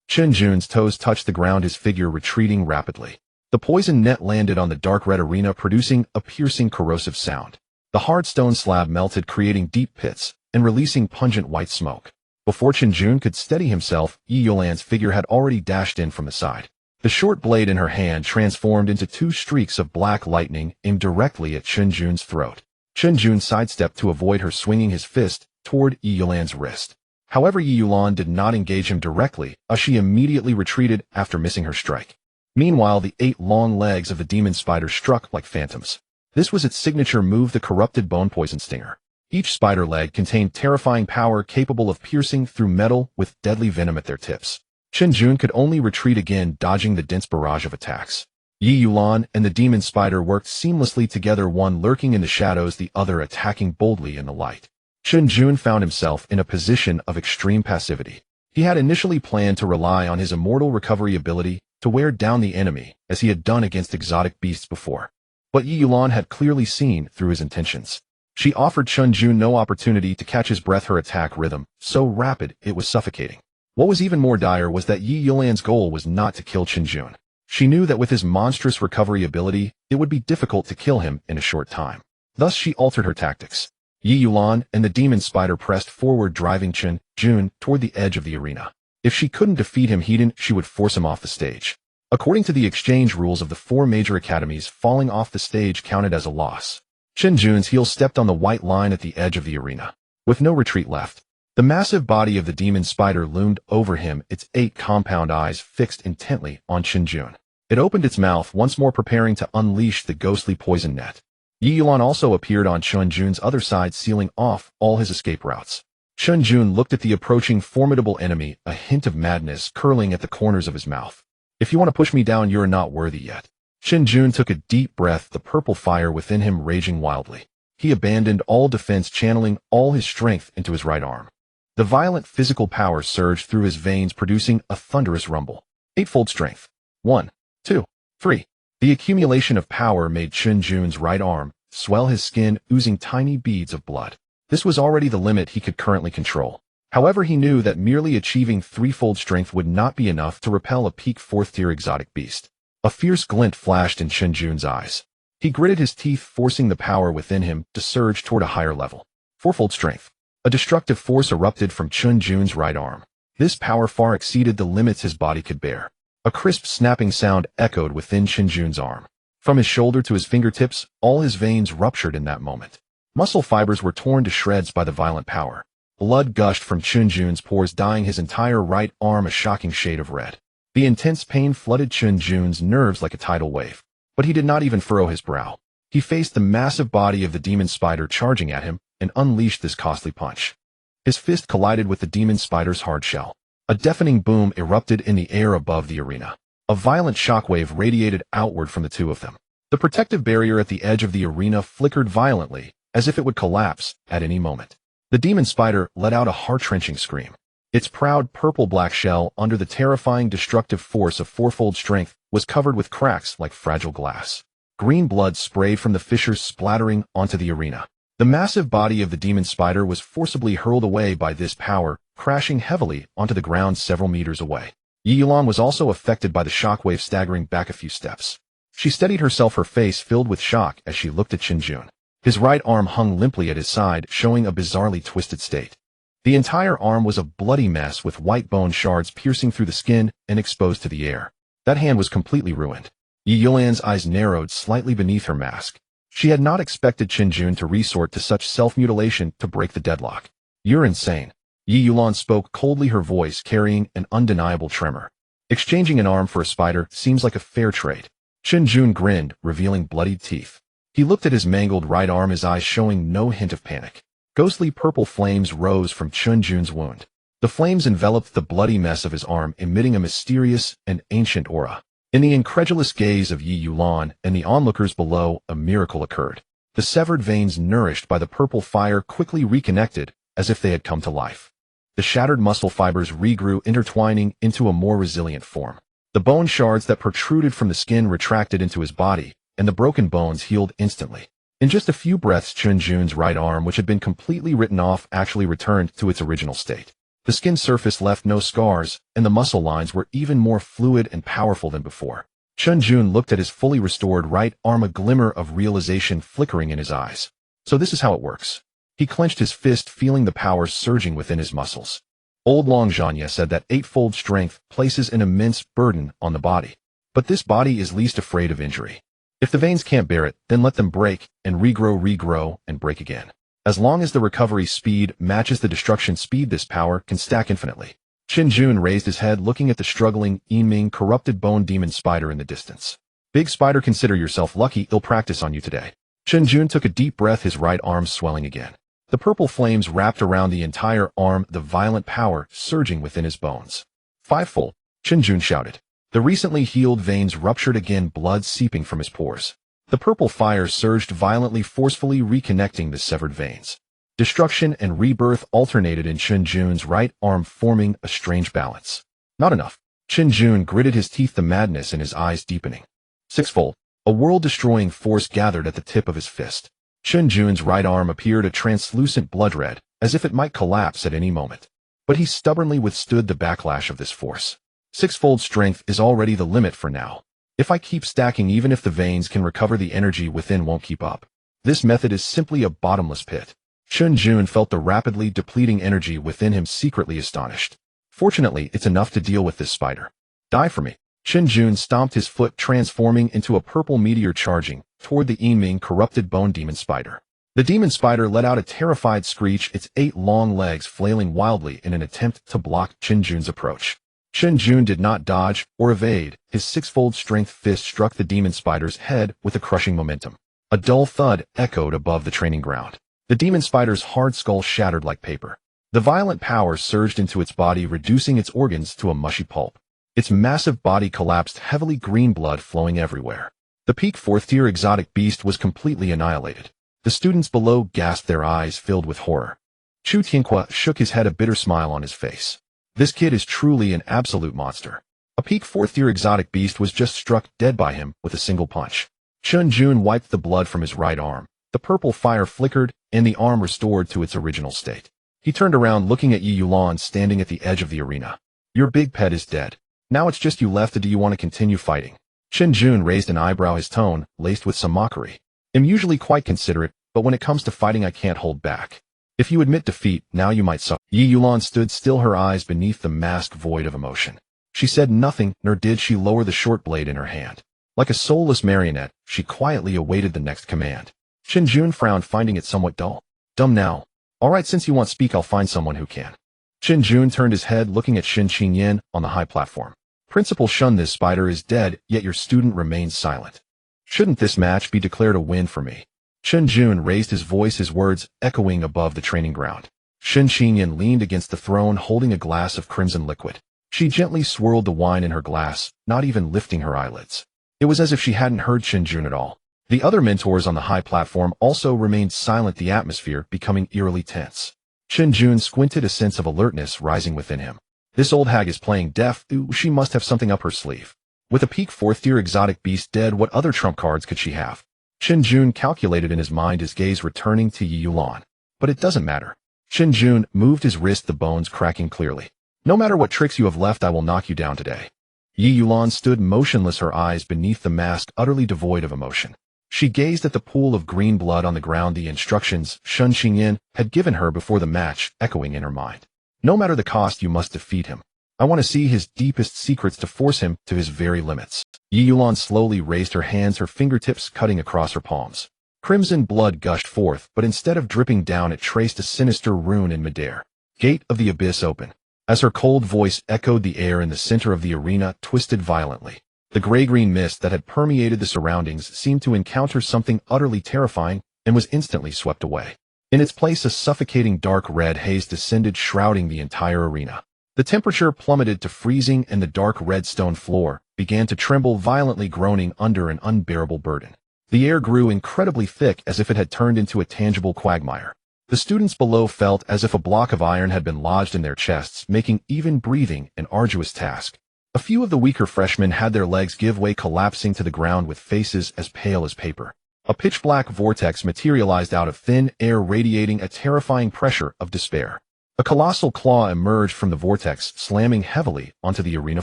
Chen Jin's toes touched the ground, his figure retreating rapidly. The poison net landed on the dark red arena, producing a piercing corrosive sound. The hard stone slab melted, creating deep pits and releasing pungent white smoke. Before Chen Jin could steady himself, Yi Yulan's figure had already dashed in from the side. The short blade in her hand transformed into two streaks of black lightning aimed directly at Chen Jin's throat. Chen Jin sidestepped to avoid her, swinging his fist toward Yi Yulan's wrist. However, Yi Yulan did not engage him directly, as she immediately retreated after missing her strike. Meanwhile, the 8 long legs of the demon spider struck like phantoms. This was its signature move, the corrupted bone poison stinger. Each spider leg contained terrifying power capable of piercing through metal with deadly venom at their tips. Chen Jin could only retreat again, dodging the dense barrage of attacks. Yi Yulan and the demon spider worked seamlessly together, one lurking in the shadows, the other attacking boldly in the light. Chen Jin found himself in a position of extreme passivity. He had initially planned to rely on his immortal recovery ability to wear down the enemy, as he had done against exotic beasts before. But Yi Yulan had clearly seen through his intentions. She offered Chen Jin no opportunity to catch his breath, her attack rhythm so rapid it was suffocating. What was even more dire was that Yi Yulan's goal was not to kill Chen Jin. She knew that with his monstrous recovery ability, it would be difficult to kill him in a short time. Thus she altered her tactics. Yi Yulan and the demon spider pressed forward, driving Chen Jin toward the edge of the arena. If she couldn't defeat him, she would force him off the stage. According to the exchange rules of the 4 major academies, falling off the stage counted as a loss. Chen Jin's heel stepped on the white line at the edge of the arena. With no retreat left, the massive body of the demon spider loomed over him, its 8 compound eyes fixed intently on Chen Jin. It opened its mouth once more, preparing to unleash the ghostly poison net. Yi Yulan also appeared on Chen Jin's other side, sealing off all his escape routes. Chen Jin looked at the approaching formidable enemy, a hint of madness curling at the corners of his mouth. If you want to push me down, you're not worthy yet. Chen Jin took a deep breath, the purple fire within him raging wildly. He abandoned all defense, channeling all his strength into his right arm. The violent physical power surged through his veins, producing a thunderous rumble. 8-fold strength. 1, 2, 3. The accumulation of power made Chen Jin's right arm swell, his skin oozing tiny beads of blood. This was already the limit he could currently control. However, he knew that merely achieving 3-fold strength would not be enough to repel a peak 4th-tier exotic beast. A fierce glint flashed in Chen Jin's eyes. He gritted his teeth, forcing the power within him to surge toward a higher level. 4-fold strength. A destructive force erupted from Chen Jin's right arm. This power far exceeded the limits his body could bear. A crisp snapping sound echoed within Chen Jin's arm. From his shoulder to his fingertips, all his veins ruptured in that moment. Muscle fibers were torn to shreds by the violent power. Blood gushed from Chen Jin's pores, dyeing his entire right arm a shocking shade of red. The intense pain flooded Chen Jin's nerves like a tidal wave. But he did not even furrow his brow. He faced the massive body of the demon spider charging at him and unleashed this costly punch. His fist collided with the demon spider's hard shell. A deafening boom erupted in the air above the arena. A violent shockwave radiated outward from the two of them. The protective barrier at the edge of the arena flickered violently, as if it would collapse at any moment. The demon spider let out a heart-wrenching scream. Its proud purple-black shell, under the terrifying destructive force of 4-fold strength, was covered with cracks like fragile glass. Green blood sprayed from the fissures, splattering onto the arena. The massive body of the demon spider was forcibly hurled away by this power, crashing heavily onto the ground several meters away. Yi Yulan was also affected by the shockwave, staggering back a few steps. She steadied herself, her face filled with shock as she looked at Chen Jin. His right arm hung limply at his side, showing a bizarrely twisted state. The entire arm was a bloody mess, with white bone shards piercing through the skin and exposed to the air. That hand was completely ruined. Yi Yulan's eyes narrowed slightly beneath her mask. She had not expected Chen Jin to resort to such self-mutilation to break the deadlock. "You're insane." Yi Yulan spoke coldly, her voice carrying an undeniable tremor. "Exchanging an arm for a spider seems like a fair trade." Chen Jin grinned, revealing bloodied teeth. He looked at his mangled right arm, his eyes showing no hint of panic. Ghostly purple flames rose from Chen Jin's wound. The flames enveloped the bloody mess of his arm, emitting a mysterious and ancient aura. In the incredulous gaze of Yi Yulan and the onlookers below, a miracle occurred. The severed veins nourished by the purple fire quickly reconnected, as if they had come to life. The shattered muscle fibers regrew, intertwining into a more resilient form. The bone shards that protruded from the skin retracted into his body, and the broken bones healed instantly. In just a few breaths, Chen Jin's right arm, which had been completely written off, actually returned to its original state. The skin surface left no scars, and the muscle lines were even more fluid and powerful than before. Chen Jin looked at his fully restored right arm, a glimmer of realization flickering in his eyes. So this is how it works. He clenched his fist, feeling the power surging within his muscles. Old Long Zhanya said that eightfold strength places an immense burden on the body. But this body is least afraid of injury. If the veins can't bear it, then let them break, and regrow, and break again. As long as the recovery speed matches the destruction speed, this power can stack infinitely. Chen Jin raised his head, looking at the struggling, Yiming corrupted bone demon spider in the distance. Big spider, consider yourself lucky, I'll practice on you today. Chen Jin took a deep breath, his right arm swelling again. The purple flames wrapped around the entire arm, the violent power surging within his bones. Fivefold, Chen Jin shouted. The recently healed veins ruptured again, blood seeping from his pores. The purple fire surged violently, forcefully reconnecting the severed veins. Destruction and rebirth alternated in Chen Jin's right arm, forming a strange balance. Not enough. Chen Jin gritted his teeth, the madness in his eyes deepening. Sixfold. A world-destroying force gathered at the tip of his fist. Chen Jin's right arm appeared a translucent blood red, as if it might collapse at any moment. But he stubbornly withstood the backlash of this force. Sixfold strength is already the limit for now. If I keep stacking, even if the veins can recover, the energy within won't keep up. This method is simply a bottomless pit. Chen Jin felt the rapidly depleting energy within him, secretly astonished. Fortunately, it's enough to deal with this spider. Die for me. Chen Jin stomped his foot, transforming into a purple meteor charging toward the Yiming corrupted bone demon spider. The demon spider let out a terrified screech, its 8 long legs flailing wildly in an attempt to block Chen Jin's approach. Chen Jin did not dodge or evade. His sixfold strength fist struck the demon spider's head with a crushing momentum. A dull thud echoed above the training ground. The demon spider's hard skull shattered like paper. The violent power surged into its body, reducing its organs to a mushy pulp. Its massive body collapsed, heavily, green blood flowing everywhere. The peak 4th-tier exotic beast was completely annihilated. The students below gasped, their eyes filled with horror. Chu Tianhua shook his head, a bitter smile on his face. This kid is truly an absolute monster. A peak 4th-tier exotic beast was just struck dead by him with a single punch. Chen Jin wiped the blood from his right arm. The purple fire flickered, and the arm restored to its original state. He turned around, looking at Yi Yulan standing at the edge of the arena. Your big pet is dead. Now it's just you left. Do you want to continue fighting? Chen Jin raised an eyebrow, his tone laced with some mockery. I'm usually quite considerate, but when it comes to fighting, I can't hold back. If you admit defeat, now you might suffer. Yi Yulan stood still, her eyes beneath the masked void of emotion. She said nothing, nor did she lower the short blade in her hand. Like a soulless marionette, she quietly awaited the next command. Chen Jin frowned, finding it somewhat dull. Dumb now. All right, since you won't speak, I'll find someone who can. Chen Jin turned his head, looking at Shin Qingyan on the high platform. Principal Shun, this spider is dead, yet your student remains silent. Shouldn't this match be declared a win for me? Chen Jin raised his voice, his words echoing above the training ground. Shin Qingyan leaned against the throne, holding a glass of crimson liquid. She gently swirled the wine in her glass, not even lifting her eyelids. It was as if she hadn't heard Chen Jin at all. The other mentors on the high platform also remained silent, the atmosphere becoming eerily tense. Chen Jin squinted, a sense of alertness rising within him. This old hag is playing deaf. She must have something up her sleeve. With a peak 4th-tier exotic beast dead, what other trump cards could she have? Chen Jin calculated in his mind, his gaze returning to Yi Yulan. But it doesn't matter. Chen Jin moved his wrist, the bones cracking clearly. No matter what tricks you have left, I will knock you down today. Yi Yulan stood motionless, her eyes beneath the mask utterly devoid of emotion. She gazed at the pool of green blood on the ground, the instructions Shin Qingyan had given her before the match echoing in her mind. No matter the cost, you must defeat him. I want to see his deepest secrets to force him to his very limits. Yi Yulan slowly raised her hands, her fingertips cutting across her palms. Crimson blood gushed forth, but instead of dripping down, it traced a sinister rune in midair. Gate of the Abyss, open. As her cold voice echoed, the air in the center of the arena twisted violently. The gray-green mist that had permeated the surroundings seemed to encounter something utterly terrifying and was instantly swept away. In its place, a suffocating dark red haze descended, shrouding the entire arena. The temperature plummeted to freezing, and the dark red stone floor began to tremble violently, groaning under an unbearable burden. The air grew incredibly thick, as if it had turned into a tangible quagmire. The students below felt as if a block of iron had been lodged in their chests, making even breathing an arduous task. A few of the weaker freshmen had their legs give way, collapsing to the ground with faces as pale as paper. A pitch-black vortex materialized out of thin air, radiating a terrifying pressure of despair. A colossal claw emerged from the vortex, slamming heavily onto the arena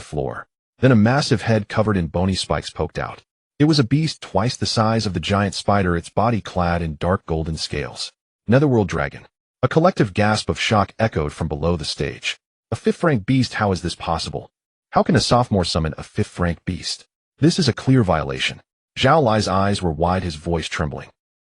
floor. Then a massive head covered in bony spikes poked out. It was a beast twice the size of the giant spider, its body clad in dark golden scales. Netherworld dragon. A collective gasp of shock echoed from below the stage. A 5th rank beast? How is this possible? How can a sophomore summon a 5th rank beast? This is a clear violation. Zhao Lai's eyes were wide, his voice trembling.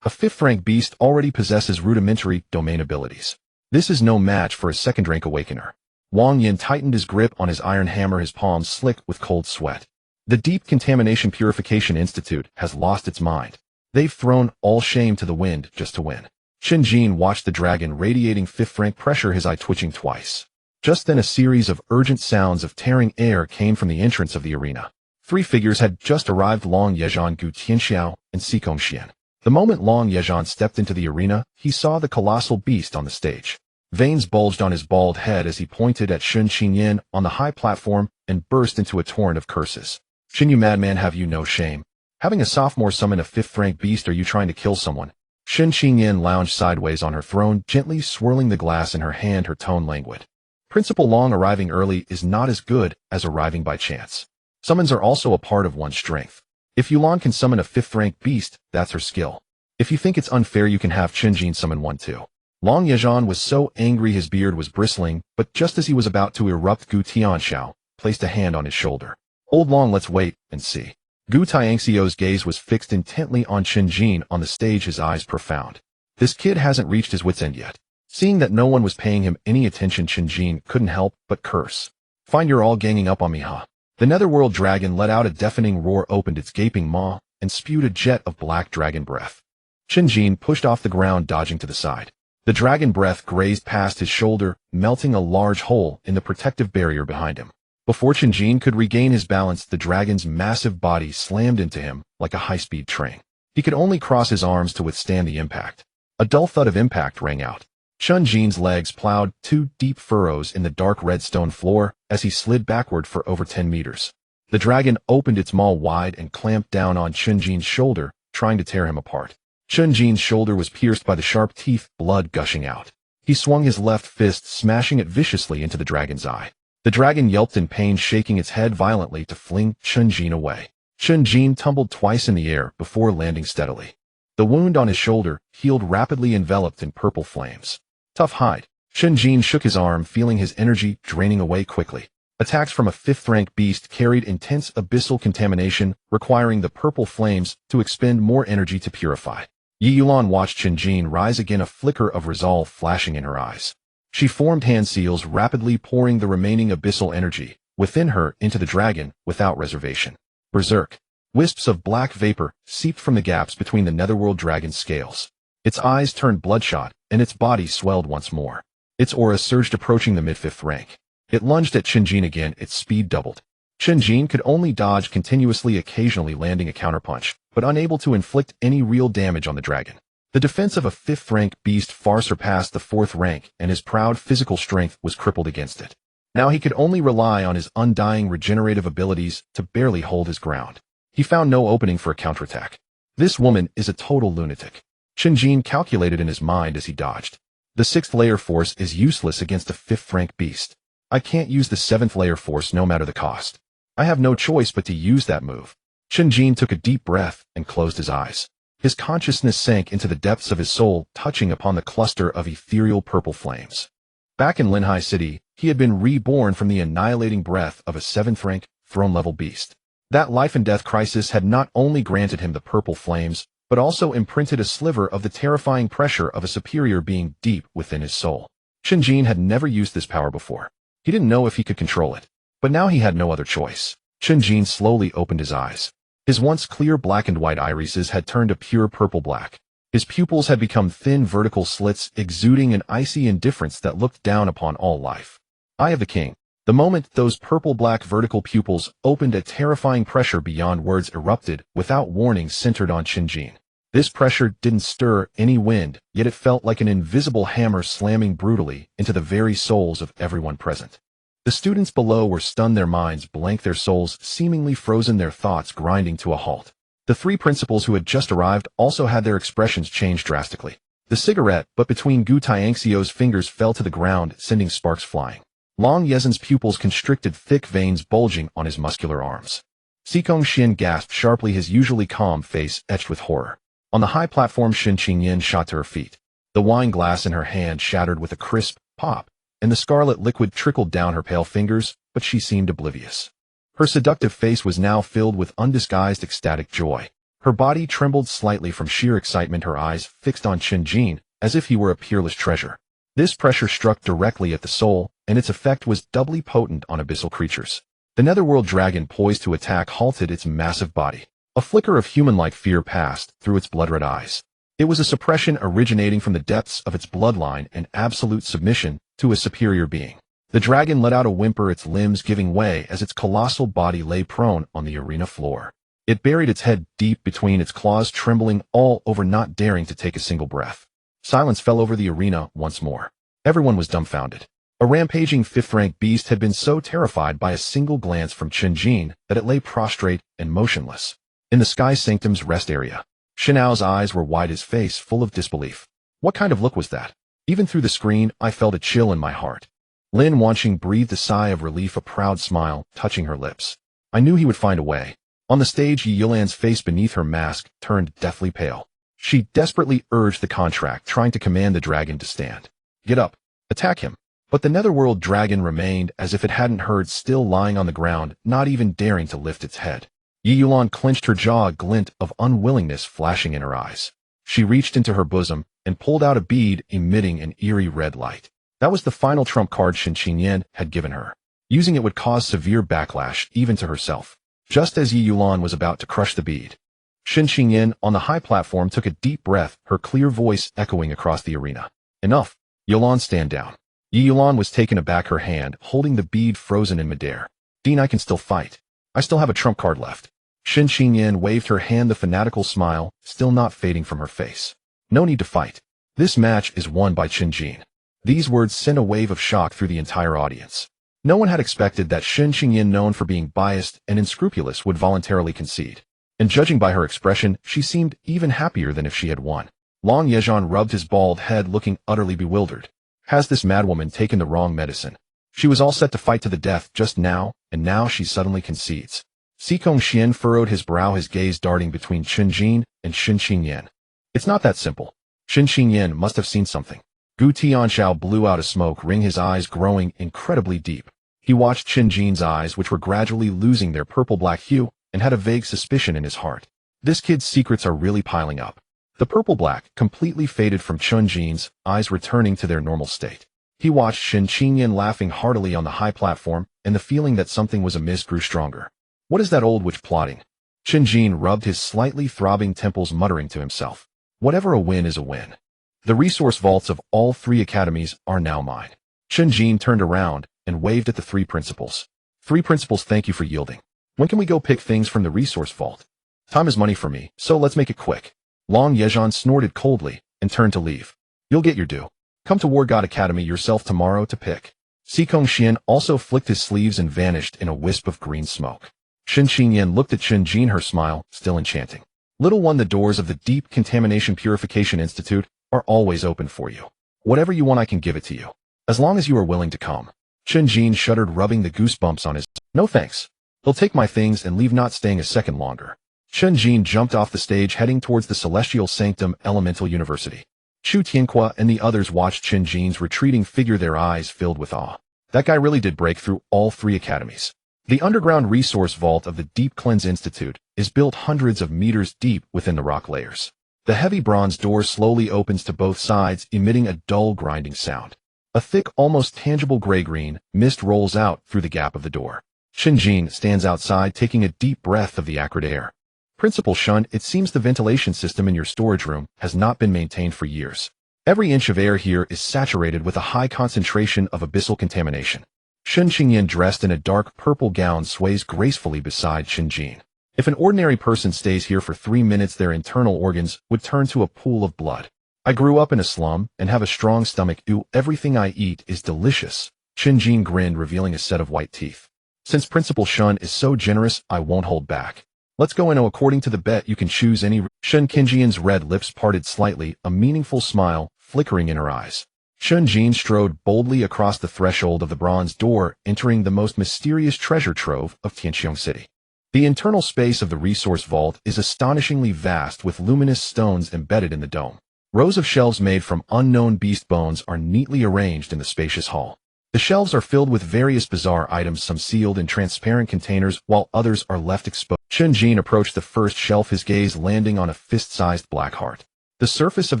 A 5th rank beast already possesses rudimentary domain abilities. This is no match for a 2nd rank awakener. Wang Yin tightened his grip on his iron hammer, his palms slick with cold sweat. The Deep Contamination Purification Institute has lost its mind. They've thrown all shame to the wind just to win. Chen Jin watched the dragon radiating 5th rank pressure, his eye twitching twice. Just then a series of urgent sounds of tearing air came from the entrance of the arena. 3 figures had just arrived: Long Yezhan, Gu Tianxiao, and Xikong Xian. The moment Long Yezhan stepped into the arena, he saw the colossal beast on the stage. Veins bulged on his bald head as he pointed at Shun Qingyan on the high platform and burst into a torrent of curses. "Shin, you madman, have you no shame? Having a sophomore summon a 5th rank beast, are you trying to kill someone?" Shun Qingyan lounged sideways on her throne, gently swirling the glass in her hand, her tone languid. "Principal Long, arriving early is not as good as arriving by chance. Summons are also a part of one's strength. If Yulan can summon a 5th rank beast, that's her skill. If you think it's unfair, you can have Chen Jin summon one too." Long Yezhan was so angry his beard was bristling, but just as he was about to erupt, Gu Tianxiao placed a hand on his shoulder. "Old Long, let's wait and see." Gu Tianxiao's gaze was fixed intently on Chen Jin on the stage, his eyes profound. This kid hasn't reached his wits' end yet. Seeing that no one was paying him any attention, Chen Jin couldn't help but curse. "Find you're all ganging up on me, huh?" The Netherworld dragon let out a deafening roar, opened its gaping maw, and spewed a jet of black dragon breath. Chen Jin pushed off the ground, dodging to the side. The dragon breath grazed past his shoulder, melting a large hole in the protective barrier behind him. Before Chen Jin could regain his balance, the dragon's massive body slammed into him like a high-speed train. He could only cross his arms to withstand the impact. A dull thud of impact rang out. Chen Jin's legs plowed 2 deep furrows in the dark red stone floor as he slid backward for over 10 meters. The dragon opened its maw wide and clamped down on Chen Jin's shoulder, trying to tear him apart. Chen Jin's shoulder was pierced by the sharp teeth, blood gushing out. He swung his left fist, smashing it viciously into the dragon's eye. The dragon yelped in pain, shaking its head violently to fling Chen Jin away. Chen Jin tumbled twice in the air before landing steadily. The wound on his shoulder healed rapidly, enveloped in purple flames. "Tough hide." Chen Jin shook his arm, feeling his energy draining away quickly. Attacks from a 5th rank beast carried intense abyssal contamination, requiring the purple flames to expend more energy to purify. Yi Yulan watched Chen Jin rise again, a flicker of resolve flashing in her eyes. She formed hand seals, rapidly pouring the remaining abyssal energy within her into the dragon without reservation. Berserk. Wisps of black vapor seeped from the gaps between the Netherworld dragon's scales. Its eyes turned bloodshot, and its body swelled once more. Its aura surged, approaching the mid-5th rank. It lunged at Chen Jin again, its speed doubled. Chen Jin could only dodge continuously, occasionally landing a counterpunch, but unable to inflict any real damage on the dragon. The defense of a 5th rank beast far surpassed the 4th rank, and his proud physical strength was crippled against it. Now he could only rely on his undying regenerative abilities to barely hold his ground. He found no opening for a counterattack. This woman is a total lunatic. Chen Jin calculated in his mind as he dodged. The 6th layer force is useless against a 5th rank beast. I can't use the 7th layer force no matter the cost. I have no choice but to use that move. Chen Jin took a deep breath and closed his eyes. His consciousness sank into the depths of his soul, touching upon the cluster of ethereal purple flames. Back in Linhai City, he had been reborn from the annihilating breath of a 7th rank, throne-level beast. That life-and-death crisis had not only granted him the purple flames, but also imprinted a sliver of the terrifying pressure of a superior being deep within his soul. Chen Jin had never used this power before. He didn't know if he could control it. But now he had no other choice. Chen Jin slowly opened his eyes. His once clear black and white irises had turned a pure purple black. His pupils had become thin vertical slits, exuding an icy indifference that looked down upon all life. Eye of the King. The moment those purple-black vertical pupils opened, a terrifying pressure beyond words erupted, without warning, centered on Chen Jin. This pressure didn't stir any wind, yet it felt like an invisible hammer slamming brutally into the very souls of everyone present. The students below were stunned, their minds blank, their souls seemingly frozen, their thoughts grinding to a halt. The three principals who had just arrived also had their expressions changed drastically. The cigarette, but between Gu Tianxio's fingers, fell to the ground, sending sparks flying. Long Yezin's pupils constricted, thick veins bulging on his muscular arms. Xikong Xin gasped sharply, his usually calm face etched with horror. On the high platform, Shen Qingyan shot to her feet. The wine glass in her hand shattered with a crisp pop, and the scarlet liquid trickled down her pale fingers, but she seemed oblivious. Her seductive face was now filled with undisguised ecstatic joy. Her body trembled slightly from sheer excitement, her eyes fixed on Chen Jin, as if he were a peerless treasure. This pressure struck directly at the soul, and its effect was doubly potent on abyssal creatures. The netherworld dragon, poised to attack, halted its massive body. A flicker of human-like fear passed through its blood-red eyes. It was a suppression originating from the depths of its bloodline and absolute submission to a superior being. The dragon let out a whimper, its limbs giving way as its colossal body lay prone on the arena floor. It buried its head deep between its claws, trembling all over, not daring to take a single breath. Silence fell over the arena once more. Everyone was dumbfounded. A rampaging fifth-rank beast had been so terrified by a single glance from Chen Jin that it lay prostrate and motionless. In the Sky Sanctum's rest area, Shinao's eyes were wide, his face full of disbelief. What kind of look was that? Even through the screen, I felt a chill in my heart. Lin Wanqing breathed a sigh of relief, a proud smile touching her lips. I knew he would find a way. On the stage, Yi Yulan's face beneath her mask turned deathly pale. She desperately urged the contract, trying to command the dragon to stand. Get up. Attack him. But the netherworld dragon remained as if it hadn't heard, still lying on the ground, not even daring to lift its head. Yi Yulan clenched her jaw, a glint of unwillingness flashing in her eyes. She reached into her bosom and pulled out a bead emitting an eerie red light. That was the final trump card Shen Qingyan had given her. Using it would cause severe backlash, even to herself. Just as Yi Yulan was about to crush the bead, Shen Qingyan, on the high platform, took a deep breath, her clear voice echoing across the arena. Enough. Yulan, stand down. Yi Yulan was taken aback, her hand holding the bead frozen in midair. Dean, I can still fight. I still have a trump card left. Shen Qingyan waved her hand, the fanatical smile still not fading from her face. No need to fight. This match is won by Chen Jin. These words sent a wave of shock through the entire audience. No one had expected that Shen Qingyan, known for being biased and unscrupulous, would voluntarily concede. And judging by her expression, she seemed even happier than if she had won. Long Yezhan rubbed his bald head, looking utterly bewildered. Has this madwoman taken the wrong medicine? She was all set to fight to the death just now, and now she suddenly concedes. Xikong Xin furrowed his brow, his gaze darting between Chen Jin and Shen Qingyan. It's not that simple. Shen Qingyan must have seen something. Gu Tianxiao blew out a smoke ring, his eyes growing incredibly deep. He watched Chen Jin's eyes, which were gradually losing their purple-black hue, and had a vague suspicion in his heart. This kid's secrets are really piling up. The purple-black completely faded from Chen Jin's eyes, returning to their normal state. He watched Shen Qingyan laughing heartily on the high platform, and the feeling that something was amiss grew stronger. What is that old witch plotting? Chen Jin rubbed his slightly throbbing temples, muttering to himself. Whatever a win is a win. The resource vaults of all three academies are now mine. Chen Jin turned around and waved at the three principals. Three principals, thank you for yielding. When can we go pick things from the resource vault? Time is money for me, so let's make it quick. Long Yezhan snorted coldly and turned to leave. You'll get your due. Come to War God Academy yourself tomorrow to pick. Xikong Xin also flicked his sleeves and vanished in a wisp of green smoke. Shen Qingyan looked at Chen Jin, her smile still enchanting. Little one, the doors of the Deep Contamination Purification Institute are always open for you. Whatever you want, I can give it to you. As long as you are willing to come. Chen Jin shuddered, rubbing the goosebumps on his. No thanks. They'll take my things and leave, not staying a second longer. Chen Jin jumped off the stage, heading towards the Celestial Sanctum Elemental University. Chu Tianqua and the others watched Chen Jin's retreating figure, their eyes filled with awe. That guy really did break through all three academies. The underground resource vault of the Deep Cleanse Institute is built hundreds of meters deep within the rock layers. The heavy bronze door slowly opens to both sides, emitting a dull grinding sound. A thick, almost tangible gray-green mist rolls out through the gap of the door. Chen Jin stands outside, taking a deep breath of the acrid air. Principal Shun, it seems the ventilation system in your storage room has not been maintained for years. Every inch of air here is saturated with a high concentration of abyssal contamination. Shen Qingyan, dressed in a dark purple gown, sways gracefully beside Chen Jin. If an ordinary person stays here for 3 minutes, their internal organs would turn to a pool of blood. I grew up in a slum and have a strong stomach. Everything I eat is delicious. Chen Jin grinned, revealing a set of white teeth. Since Principal Shun is so generous, I won't hold back. Let's go in. According to the bet, you can choose any. Chen Jin red lips parted slightly, a meaningful smile flickering in her eyes. Chen Jin strode boldly across the threshold of the bronze door, entering the most mysterious treasure trove of Tianqiong City. The internal space of the resource vault is astonishingly vast, with luminous stones embedded in the dome. Rows of shelves made from unknown beast bones are neatly arranged in the spacious hall. The shelves are filled with various bizarre items, some sealed in transparent containers, while others are left exposed. Chen Jin approached the first shelf, his gaze landing on a fist-sized black heart. The surface of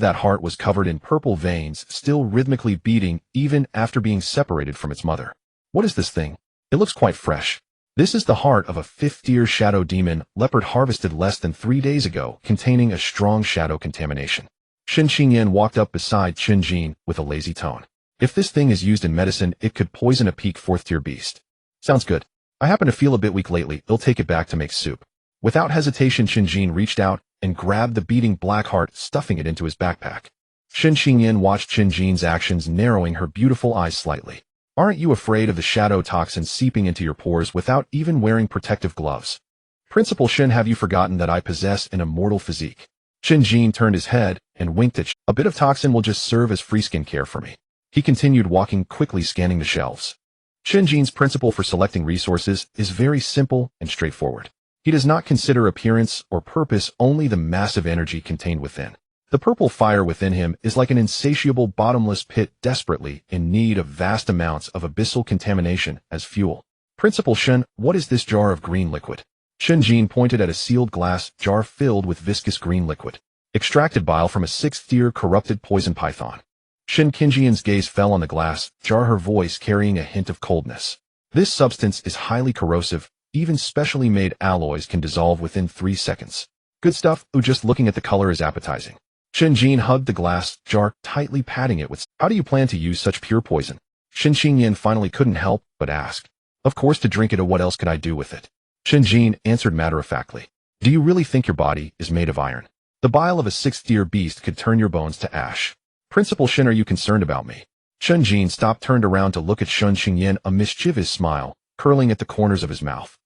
that heart was covered in purple veins, still rhythmically beating even after being separated from its mother. What is this thing? It looks quite fresh. This is the heart of a 5th-tier shadow demon leopard harvested less than 3 days ago, containing a strong shadow contamination. Shen Xingyan walked up beside Chen Jin with a lazy tone. If this thing is used in medicine, it could poison a peak 4th-tier beast. Sounds good. I happen to feel a bit weak lately. I'll take it back to make soup. Without hesitation, Chen Jin reached out and grabbed the beating black heart, stuffing it into his backpack. Shen Xingyan watched Chen Jin's actions, narrowing her beautiful eyes slightly. Aren't you afraid of the shadow toxin seeping into your pores without even wearing protective gloves? Principal Shen, have you forgotten that I possess an immortal physique? Chen Jin turned his head and winked at Chen. A bit of toxin will just serve as free skin care for me. He continued walking quickly, scanning the shelves. Chen Jin's principle for selecting resources is very simple and straightforward. He does not consider appearance or purpose, only the massive energy contained within. The purple fire within him is like an insatiable bottomless pit, desperately in need of vast amounts of abyssal contamination as fuel. Principal Shen, what is this jar of green liquid? Chen Jin pointed at a sealed glass jar filled with viscous green liquid. Extracted bile from a 6th-tier corrupted poison python. Shen Qingjian's gaze fell on the glass jar, her voice carrying a hint of coldness. This substance is highly corrosive. Even specially made alloys can dissolve within 3 seconds. Good stuff. Just looking at the color is appetizing. Chen Jin hugged the glass jar, tightly patting it with. How do you plan to use such pure poison? Shen Xingyan finally couldn't help but ask. Of course, to drink it. What else could I do with it? Chen Jin answered matter-of-factly. Do you really think your body is made of iron? The bile of a 6th-tier beast could turn your bones to ash. Principal Shen, are you concerned about me? Chen Jin stopped, turned around to look at Shen Xingyan, a mischievous smile curling at the corners of his mouth.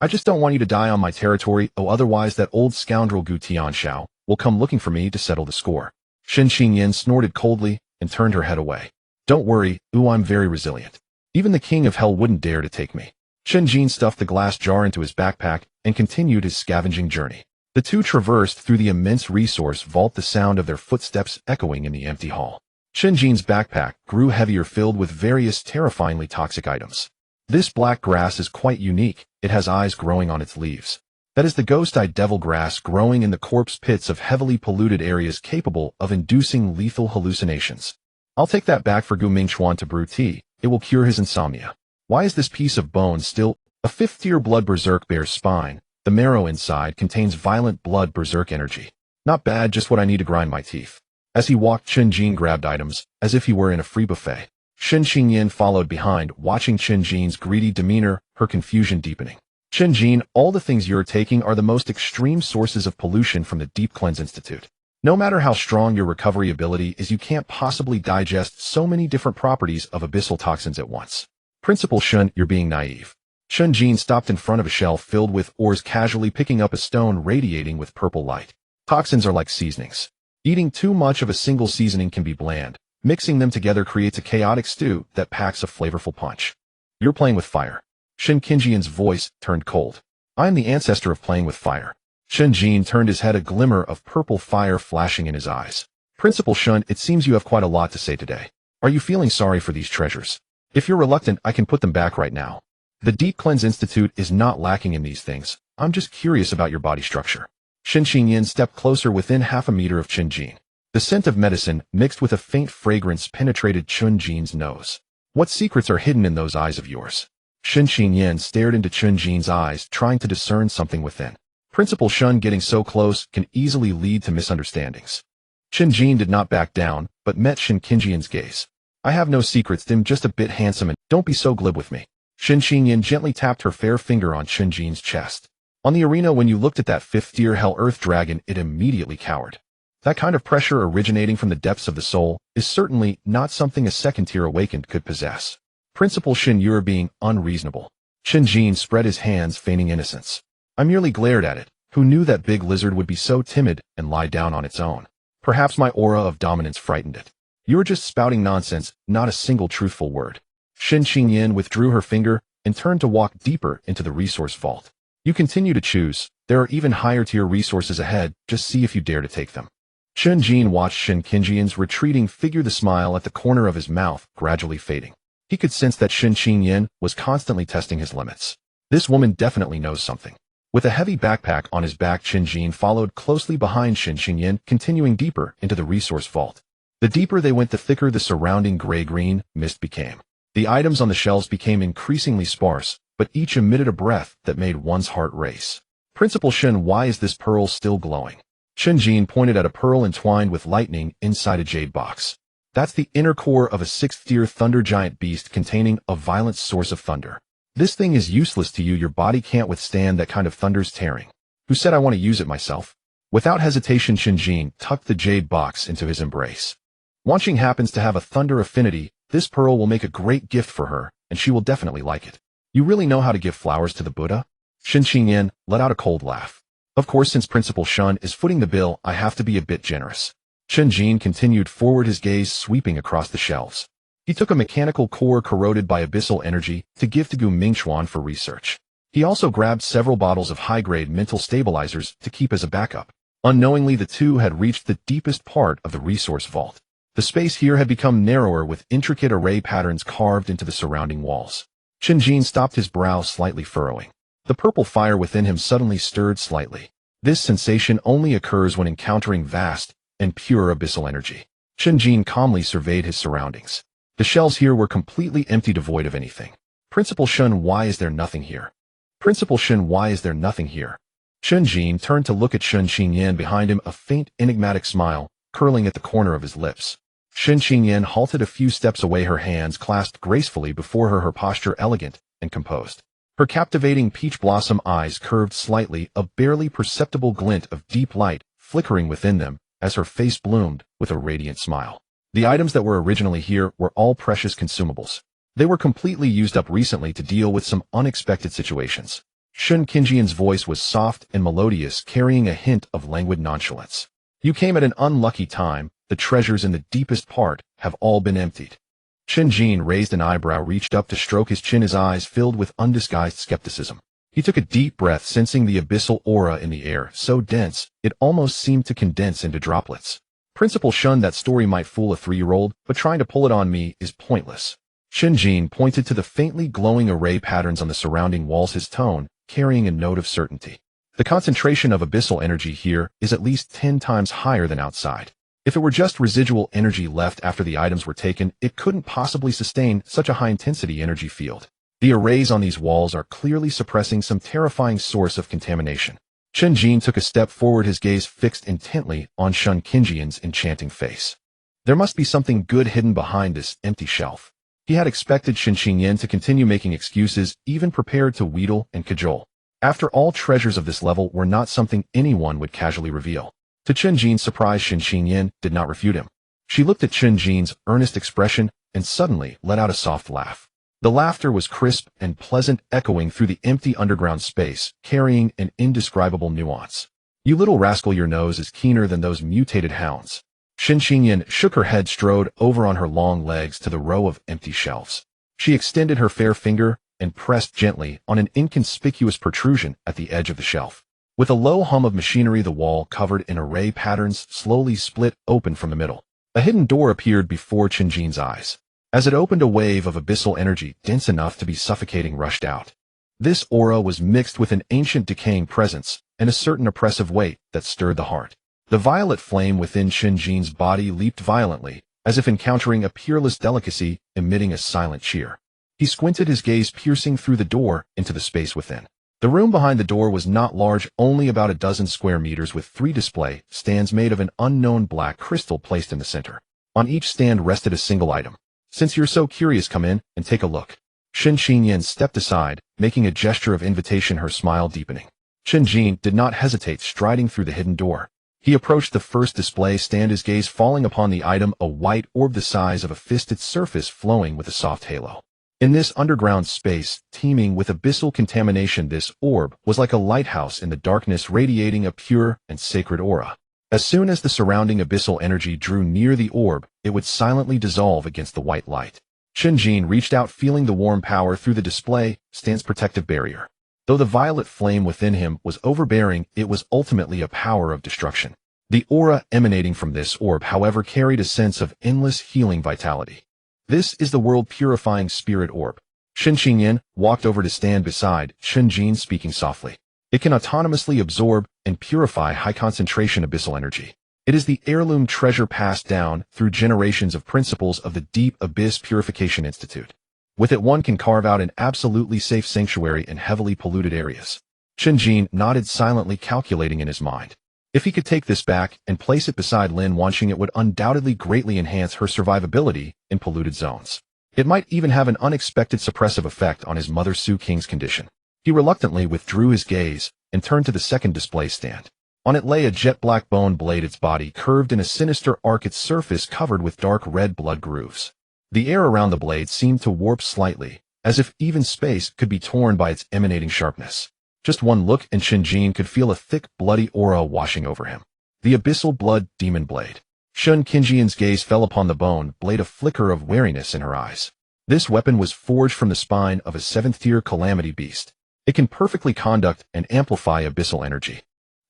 I just don't want you to die on my territory. Otherwise that old scoundrel Gu Tianxiao will come looking for me to settle the score. Shen Xingyan snorted coldly and turned her head away. Don't worry, I'm very resilient. Even the king of hell wouldn't dare to take me. Chen Jin stuffed the glass jar into his backpack and continued his scavenging journey. The two traversed through the immense resource vault, the sound of their footsteps echoing in the empty hall. Chen Jin's backpack grew heavier, filled with various terrifyingly toxic items. This black grass is quite unique. It has eyes growing on its leaves. That is the ghost-eyed devil grass growing in the corpse pits of heavily polluted areas, capable of inducing lethal hallucinations. I'll take that back for Gu Mingchuan to brew tea. It will cure his insomnia. Why is this piece of bone still? A 5th-tier blood berserk bear's spine. The marrow inside contains violent blood berserk energy. Not bad, just what I need to grind my teeth. As he walked, Chen Jin grabbed items, as if he were in a free buffet. Shen Xingyan followed behind, watching Chen Jin's greedy demeanor, her confusion deepening. Chen Jin, all the things you're taking are the most extreme sources of pollution from the Deep Cleanse Institute. No matter how strong your recovery ability is, you can't possibly digest so many different properties of abyssal toxins at once. Principal Shen, you're being naive. Chen Jin stopped in front of a shelf filled with ores, casually picking up a stone radiating with purple light. Toxins are like seasonings. Eating too much of a single seasoning can be bland. Mixing them together creates a chaotic stew that packs a flavorful punch. You're playing with fire. Shen Qingjian's voice turned cold. I am the ancestor of playing with fire. Chen Jin turned his head, a glimmer of purple fire flashing in his eyes. Principal Shen, it seems you have quite a lot to say today. Are you feeling sorry for these treasures? If you're reluctant, I can put them back right now. The Deep Cleanse Institute is not lacking in these things. I'm just curious about your body structure. Shen Xingyan stepped closer, within half a meter of Chen Jin. The scent of medicine, mixed with a faint fragrance, penetrated Chen Jin's nose. What secrets are hidden in those eyes of yours? Shen Xingyan stared into Chen Jin's eyes, trying to discern something within. Principal Shen, getting so close can easily lead to misunderstandings. Chen Jin did not back down, but met Shen Qingjian's gaze. I have no secrets, I'm just a bit handsome, and don't be so glib with me. Shen Xingyan gently tapped her fair finger on Chen Jin's chest. On the arena, when you looked at that 5th-tier Hell Earth dragon, it immediately cowered. That kind of pressure originating from the depths of the soul is certainly not something a 2nd-tier awakened could possess. Principal Shen, you're being unreasonable. Chen Jin spread his hands, feigning innocence. I merely glared at it. Who knew that big lizard would be so timid and lie down on its own? Perhaps my aura of dominance frightened it. You're just spouting nonsense, not a single truthful word. Shen Qingyan withdrew her finger and turned to walk deeper into the resource vault. You continue to choose. There are even higher tier resources ahead. Just see if you dare to take them. Chen Jin watched Shen Qingyan's retreating figure, the smile at the corner of his mouth gradually fading. He could sense that Shen Qingyan was constantly testing his limits. This woman definitely knows something. With a heavy backpack on his back, Chen Jin followed closely behind Shen Qingyan, continuing deeper into the resource vault. The deeper they went, the thicker the surrounding gray-green mist became. The items on the shelves became increasingly sparse, but each emitted a breath that made one's heart race. Principal Shen, why is this pearl still glowing? Chen Jin pointed at a pearl entwined with lightning inside a jade box. That's the inner core of a 6th-tier thunder giant beast containing a violent source of thunder. This thing is useless to you. Your body can't withstand that kind of thunder's tearing. Who said I want to use it myself? Without hesitation, Chen Jin tucked the jade box into his embrace. Wanqing happens to have a thunder affinity. This pearl will make a great gift for her, and she will definitely like it. You really know how to give flowers to the Buddha? Shen Qingyan let out a cold laugh. Of course, since Principal Shen is footing the bill, I have to be a bit generous. Chen Jin continued forward, his gaze sweeping across the shelves. He took a mechanical core corroded by abyssal energy to give to Gu Mingchuan for research. He also grabbed several bottles of high-grade mental stabilizers to keep as a backup. Unknowingly, the two had reached the deepest part of the resource vault. The space here had become narrower, with intricate array patterns carved into the surrounding walls. Chen Jin stopped, his brow slightly furrowing. The purple fire within him suddenly stirred slightly. This sensation only occurs when encountering vast and pure abyssal energy. Chen Jin calmly surveyed his surroundings. The shelves here were completely empty, devoid of anything. Principal Shen, why is there nothing here? Principal Shen, why is there nothing here? Chen Jin turned to look at Shen Qingyan behind him, a faint, enigmatic smile curling at the corner of his lips. Shen Qingyan halted a few steps away, her hands clasped gracefully before her, her posture elegant and composed. Her captivating peach blossom eyes curved slightly, a barely perceptible glint of deep light flickering within them as her face bloomed with a radiant smile. The items that were originally here were all precious consumables. They were completely used up recently to deal with some unexpected situations. Shen Qingyan's voice was soft and melodious, carrying a hint of languid nonchalance. You came at an unlucky time. The treasures in the deepest part have all been emptied. Chen Jin raised an eyebrow, reached up to stroke his chin, his eyes filled with undisguised skepticism. He took a deep breath, sensing the abyssal aura in the air, so dense it almost seemed to condense into droplets. Principal Shen, that story might fool a 3-year-old, but trying to pull it on me is pointless. Chen Jin pointed to the faintly glowing array patterns on the surrounding walls, his tone carrying a note of certainty. The concentration of abyssal energy here is at least 10 times higher than outside. If it were just residual energy left after the items were taken, it couldn't possibly sustain such a high-intensity energy field. The arrays on these walls are clearly suppressing some terrifying source of contamination. Chen Jin took a step forward, his gaze fixed intently on Shen Qingyan's enchanting face. There must be something good hidden behind this empty shelf. He had expected Shen Qingyan to continue making excuses, even prepared to wheedle and cajole. After all, treasures of this level were not something anyone would casually reveal. To Chen Jin's surprise, Shen Qingyan did not refute him. She looked at Chen Jin's earnest expression and suddenly let out a soft laugh. The laughter was crisp and pleasant, echoing through the empty underground space, carrying an indescribable nuance. You little rascal, your nose is keener than those mutated hounds. Shen Qingyan shook her head, strode over on her long legs to the row of empty shelves. She extended her fair finger and pressed gently on an inconspicuous protrusion at the edge of the shelf. With a low hum of machinery, the wall covered in array patterns slowly split open from the middle. A hidden door appeared before Chen Jin's eyes. As it opened, a wave of abyssal energy, dense enough to be suffocating, rushed out. This aura was mixed with an ancient decaying presence and a certain oppressive weight that stirred the heart. The violet flame within Chen Jin's body leaped violently, as if encountering a peerless delicacy, emitting a silent cheer. He squinted, his gaze piercing through the door into the space within. The room behind the door was not large, only about a dozen square meters, with 3 display stands made of an unknown black crystal placed in the center. On each stand rested a single item. Since you're so curious, come in and take a look. Shen Qingyan stepped aside, making a gesture of invitation, her smile deepening. Chen Jin did not hesitate, striding through the hidden door. He approached the first display stand, his gaze falling upon the item, a white orb the size of a fist, its surface flowing with a soft halo. In this underground space, teeming with abyssal contamination, this orb was like a lighthouse in the darkness, radiating a pure and sacred aura. As soon as the surrounding abyssal energy drew near the orb, it would silently dissolve against the white light. Chen Jin reached out, feeling the warm power through the display stand's protective barrier. Though the violet flame within him was overbearing, it was ultimately a power of destruction. The aura emanating from this orb, however, carried a sense of endless healing vitality. This is the world-purifying spirit orb. Chen Jin walked over to stand beside Chen Jin, speaking softly. It can autonomously absorb and purify high-concentration abyssal energy. It is the heirloom treasure passed down through generations of principles of the Deep Abyss Purification Institute. With it, one can carve out an absolutely safe sanctuary in heavily polluted areas. Chen Jin nodded silently, calculating in his mind. If he could take this back and place it beside Lin Wanqing, it would undoubtedly greatly enhance her survivability in polluted zones. It might even have an unexpected suppressive effect on his mother Su Qing's condition. He reluctantly withdrew his gaze and turned to the second display stand. On it lay a jet-black bone blade, its body curved in a sinister arc, its surface covered with dark red blood grooves. The air around the blade seemed to warp slightly, as if even space could be torn by its emanating sharpness. Just one look and Chen Jin could feel a thick, bloody aura washing over him. The abyssal blood demon blade. Chen Jin's gaze fell upon the bone blade, a flicker of wariness in her eyes. This weapon was forged from the spine of a 7th-tier calamity beast. It can perfectly conduct and amplify abyssal energy.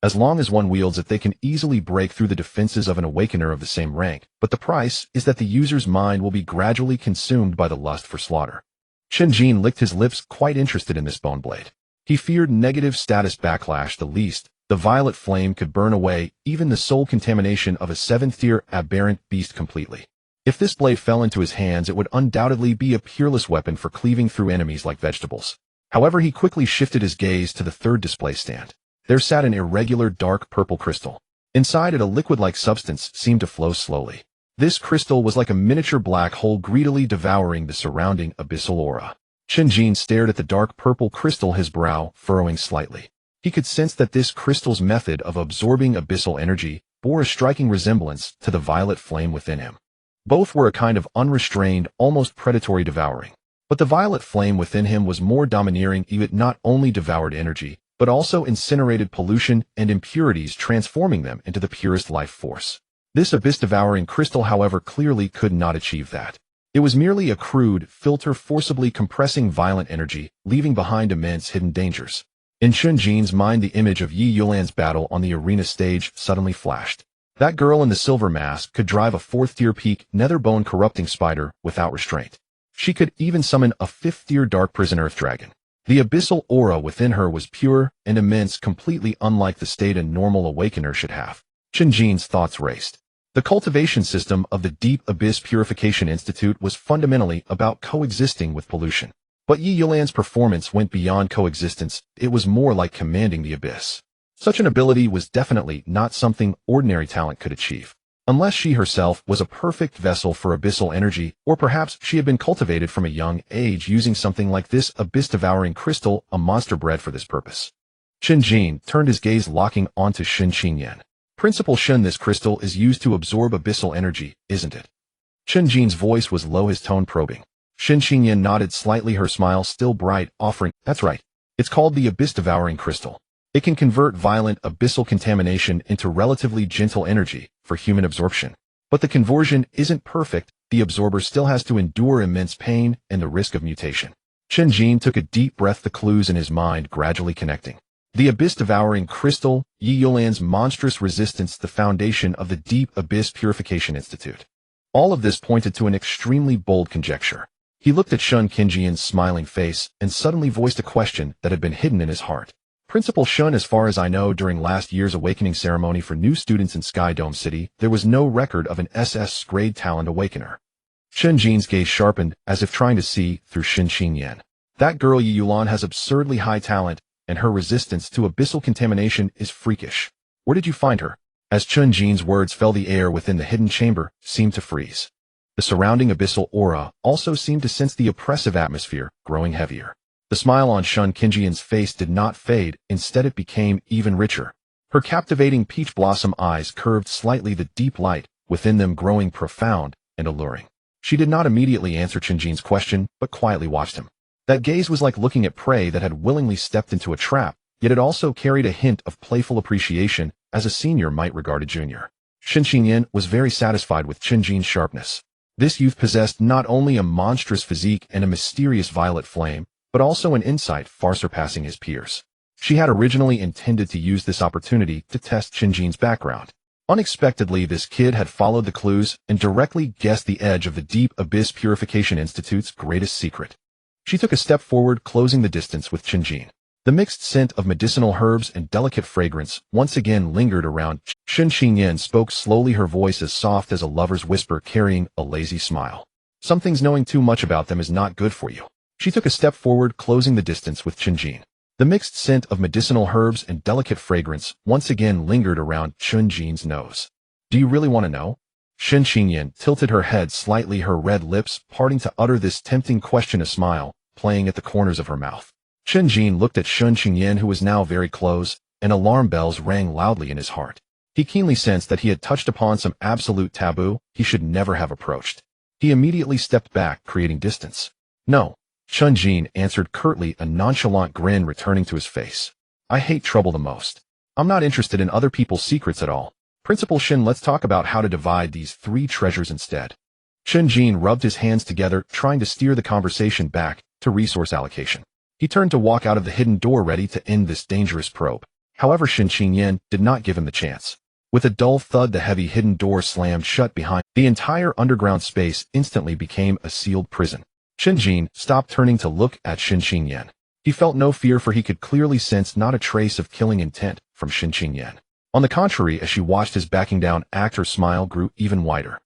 As long as one wields it, they can easily break through the defenses of an awakener of the same rank, but the price is that the user's mind will be gradually consumed by the lust for slaughter. Chen Jin licked his lips, quite interested in this bone blade. He feared negative status backlash. The least the violet flame could burn away even the soul contamination of a 7th-tier aberrant beast completely. If this blade fell into his hands, it would undoubtedly be a peerless weapon for cleaving through enemies like vegetables. However, he quickly shifted his gaze to the third display stand. There sat an irregular dark purple crystal. Inside it, a liquid-like substance seemed to flow slowly. This crystal was like a miniature black hole, greedily devouring the surrounding abyssal aura. Chen Jin stared at the dark purple crystal, his brow furrowing slightly. He could sense that this crystal's method of absorbing abyssal energy bore a striking resemblance to the violet flame within him. Both were a kind of unrestrained, almost predatory devouring. But the violet flame within him was more domineering. It not only devoured energy, but also incinerated pollution and impurities, transforming them into the purest life force. This abyss-devouring crystal, however, clearly could not achieve that. It was merely a crude filter, forcibly compressing violent energy, leaving behind immense hidden dangers. In Chen Jin's mind, the image of Yi Yulan's battle on the arena stage suddenly flashed. That girl in the silver mask could drive a 4th-tier peak nether bone corrupting spider without restraint. She could even summon a 5th-tier dark prison earth dragon. The abyssal aura within her was pure and immense, completely unlike the state a normal awakener should have. Chen Jin's thoughts raced. The cultivation system of the Deep Abyss Purification Institute was fundamentally about coexisting with pollution. But Yi Yulan's performance went beyond coexistence. It was more like commanding the abyss. Such an ability was definitely not something ordinary talent could achieve. Unless she herself was a perfect vessel for abyssal energy, or perhaps she had been cultivated from a young age using something like this abyss-devouring crystal, a monster bred for this purpose. Chen Jin turned his gaze, locking onto Chen Jin. Principal Shen, this crystal is used to absorb abyssal energy, isn't it? Chen Jin's voice was low, his tone probing. Chen Jin nodded slightly, her smile still bright, offering, "That's right. It's called the abyss-devouring crystal. It can convert violent abyssal contamination into relatively gentle energy for human absorption. But the conversion isn't perfect. The absorber still has to endure immense pain and the risk of mutation." Chen Jin took a deep breath, the clues in his mind gradually connecting. The abyss-devouring crystal, Yi Yulan's monstrous resistance, the foundation of the Deep Abyss Purification Institute. All of this pointed to an extremely bold conjecture. He looked at Chen Jin's smiling face and suddenly voiced a question that had been hidden in his heart. "Principal Shen, as far as I know, during last year's awakening ceremony for new students in Sky Dome City, there was no record of an SS grade talent awakener." Chen Jin's gaze sharpened, as if trying to see through Chen Jin. "That girl Yi Yulan has absurdly high talent, and her resistance to abyssal contamination is freakish. Where did you find her?" As Chen Jin's words fell, the air within the hidden chamber seemed to freeze. The surrounding abyssal aura also seemed to sense the oppressive atmosphere growing heavier. The smile on Chen Jin's face did not fade, instead it became even richer. Her captivating peach blossom eyes curved slightly, the deep light within them growing profound and alluring. She did not immediately answer Chen Jin's question, but quietly watched him. That gaze was like looking at prey that had willingly stepped into a trap, yet it also carried a hint of playful appreciation, as a senior might regard a junior. Chen Jin was very satisfied with Chen Jin's sharpness. This youth possessed not only a monstrous physique and a mysterious violet flame, but also an insight far surpassing his peers. She had originally intended to use this opportunity to test Chen Jin's background. Unexpectedly, this kid had followed the clues and directly guessed the edge of the Deep Abyss Purification Institute's greatest secret. She took a step forward, closing the distance with Chen Jin. The mixed scent of medicinal herbs and delicate fragrance once again lingered around. Chen Jin spoke slowly, her voice as soft as a lover's whisper, carrying a lazy smile. Some things, knowing too much about them is not good for you. She took a step forward, closing the distance with Chen Jin. The mixed scent of medicinal herbs and delicate fragrance once again lingered around Chen Jin's nose. Do you really want to know? Chen Jin tilted her head slightly, her red lips parting to utter this tempting question, a smile playing at the corners of her mouth. Chen Jin looked at Chen Jin, who was now very close, and alarm bells rang loudly in his heart. He keenly sensed that he had touched upon some absolute taboo he should never have approached. He immediately stepped back, creating distance. No, Chen Jin answered curtly, a nonchalant grin returning to his face. I hate trouble the most. I'm not interested in other people's secrets at all. Principal Shin, let's talk about how to divide these 3 treasures instead. Chen Jin rubbed his hands together, trying to steer the conversation back to resource allocation. He turned to walk out of the hidden door, ready to end this dangerous probe. However, Chen Jin did not give him the chance. With a dull thud, the heavy hidden door slammed shut behind. The entire underground space instantly became a sealed prison. Chen Jin stopped, turning to look at Chen Jin. He felt no fear, for he could clearly sense not a trace of killing intent from Chen Jin. On the contrary, as she watched his backing down act, her smile grew even wider.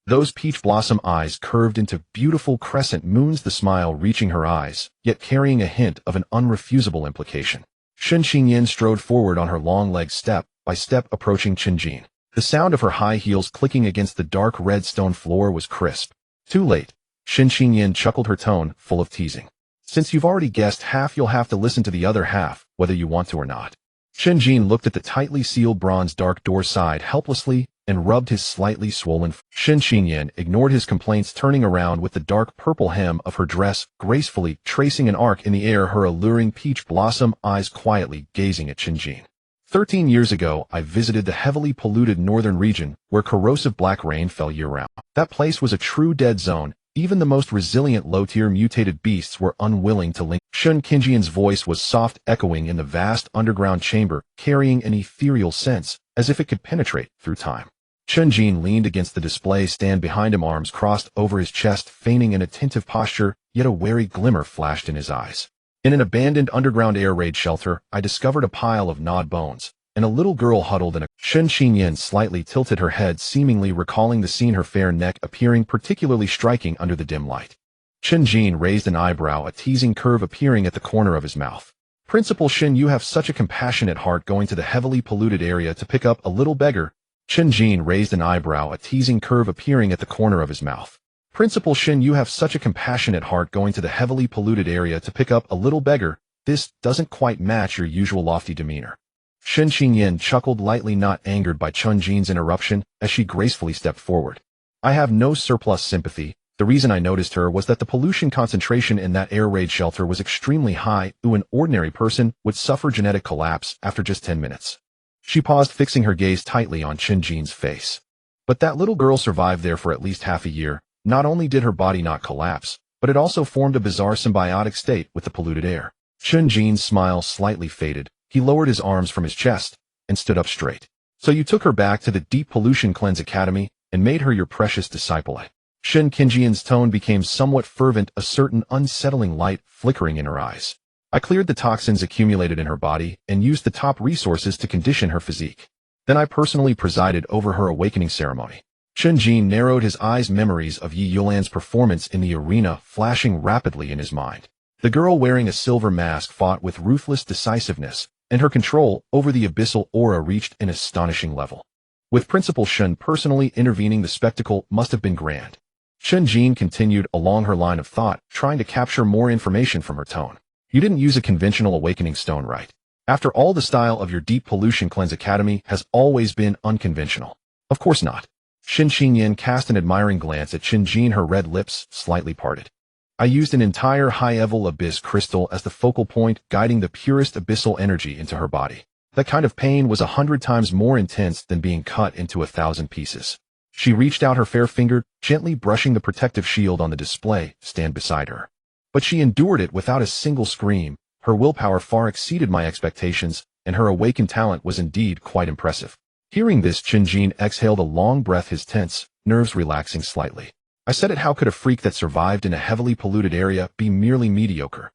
Those peach blossom eyes curved into beautiful crescent moons, the smile reaching her eyes, yet carrying a hint of an unrefusable implication. Chen Jin strode forward on her long legs, step by step approaching Chen Jin. The sound of her high heels clicking against the dark red stone floor was crisp. Too late. Chen Jin chuckled, her tone full of teasing. Since you've already guessed half, you'll have to listen to the other half, whether you want to or not. Chen Jin looked at the tightly sealed bronze dark door side helplessly and rubbed his slightly swollen. Chen Jin ignored his complaints, turning around with the dark purple hem of her dress gracefully tracing an arc in the air, her alluring peach blossom eyes quietly gazing at Chen Jin. 13 years ago, I visited the heavily polluted northern region where corrosive black rain fell year-round. That place was a true dead zone. Even the most resilient low-tier mutated beasts were unwilling to link. Chen Jin's voice was soft, echoing in the vast underground chamber, carrying an ethereal sense, as if it could penetrate through time. Chen Jin leaned against the display stand behind him, arms crossed over his chest, feigning an attentive posture, yet a wary glimmer flashed in his eyes. In an abandoned underground air raid shelter, I discovered a pile of gnawed bones, and a little girl huddled in a... Chen Jin slightly tilted her head, seemingly recalling the scene, her fair neck appearing particularly striking under the dim light. Chen Jin raised an eyebrow, a teasing curve appearing at the corner of his mouth. Principal Shin, you have such a compassionate heart, going to the heavily polluted area to pick up a little beggar. Chen Jin raised an eyebrow, a teasing curve appearing at the corner of his mouth. Principal Shin, you have such a compassionate heart, going to the heavily polluted area to pick up a little beggar. This doesn't quite match your usual lofty demeanor. Chen Jin chuckled lightly, not angered by Chen Jin's interruption, as she gracefully stepped forward. I have no surplus sympathy. The reason I noticed her was that the pollution concentration in that air raid shelter was extremely high. An ordinary person would suffer genetic collapse after just 10 minutes. She paused, fixing her gaze tightly on Chen Jin's face. But that little girl survived there for at least half a year. Not only did her body not collapse, but it also formed a bizarre symbiotic state with the polluted air. Chen Jin's smile slightly faded. He lowered his arms from his chest and stood up straight. So you took her back to the Deep Pollution Cleanse Academy and made her your precious disciple. Chen Jin's tone became somewhat fervent, a certain unsettling light flickering in her eyes. I cleared the toxins accumulated in her body and used the top resources to condition her physique. Then I personally presided over her awakening ceremony. Chen Jin narrowed his eyes, memories of Yi Yulan's performance in the arena flashing rapidly in his mind. The girl wearing a silver mask fought with ruthless decisiveness, and her control over the abyssal aura reached an astonishing level. With Principal Shen personally intervening, the spectacle must have been grand. Chen Jin continued along her line of thought, trying to capture more information from her tone. You didn't use a conventional awakening stone, right? After all, the style of your Deep Pollution Cleanse Academy has always been unconventional. Of course not. Chen Jin cast an admiring glance at Chen Jin, her red lips slightly parted. I used an entire high-level abyss crystal as the focal point, guiding the purest abyssal energy into her body. That kind of pain was 100 times more intense than being cut into 1,000 pieces. She reached out her fair finger, gently brushing the protective shield on the display stand beside her. But she endured it without a single scream. Her willpower far exceeded my expectations, and her awakened talent was indeed quite impressive. Hearing this, Chen Jin exhaled a long breath, his tense nerves relaxing slightly. I said it, how could a freak that survived in a heavily polluted area be merely mediocre?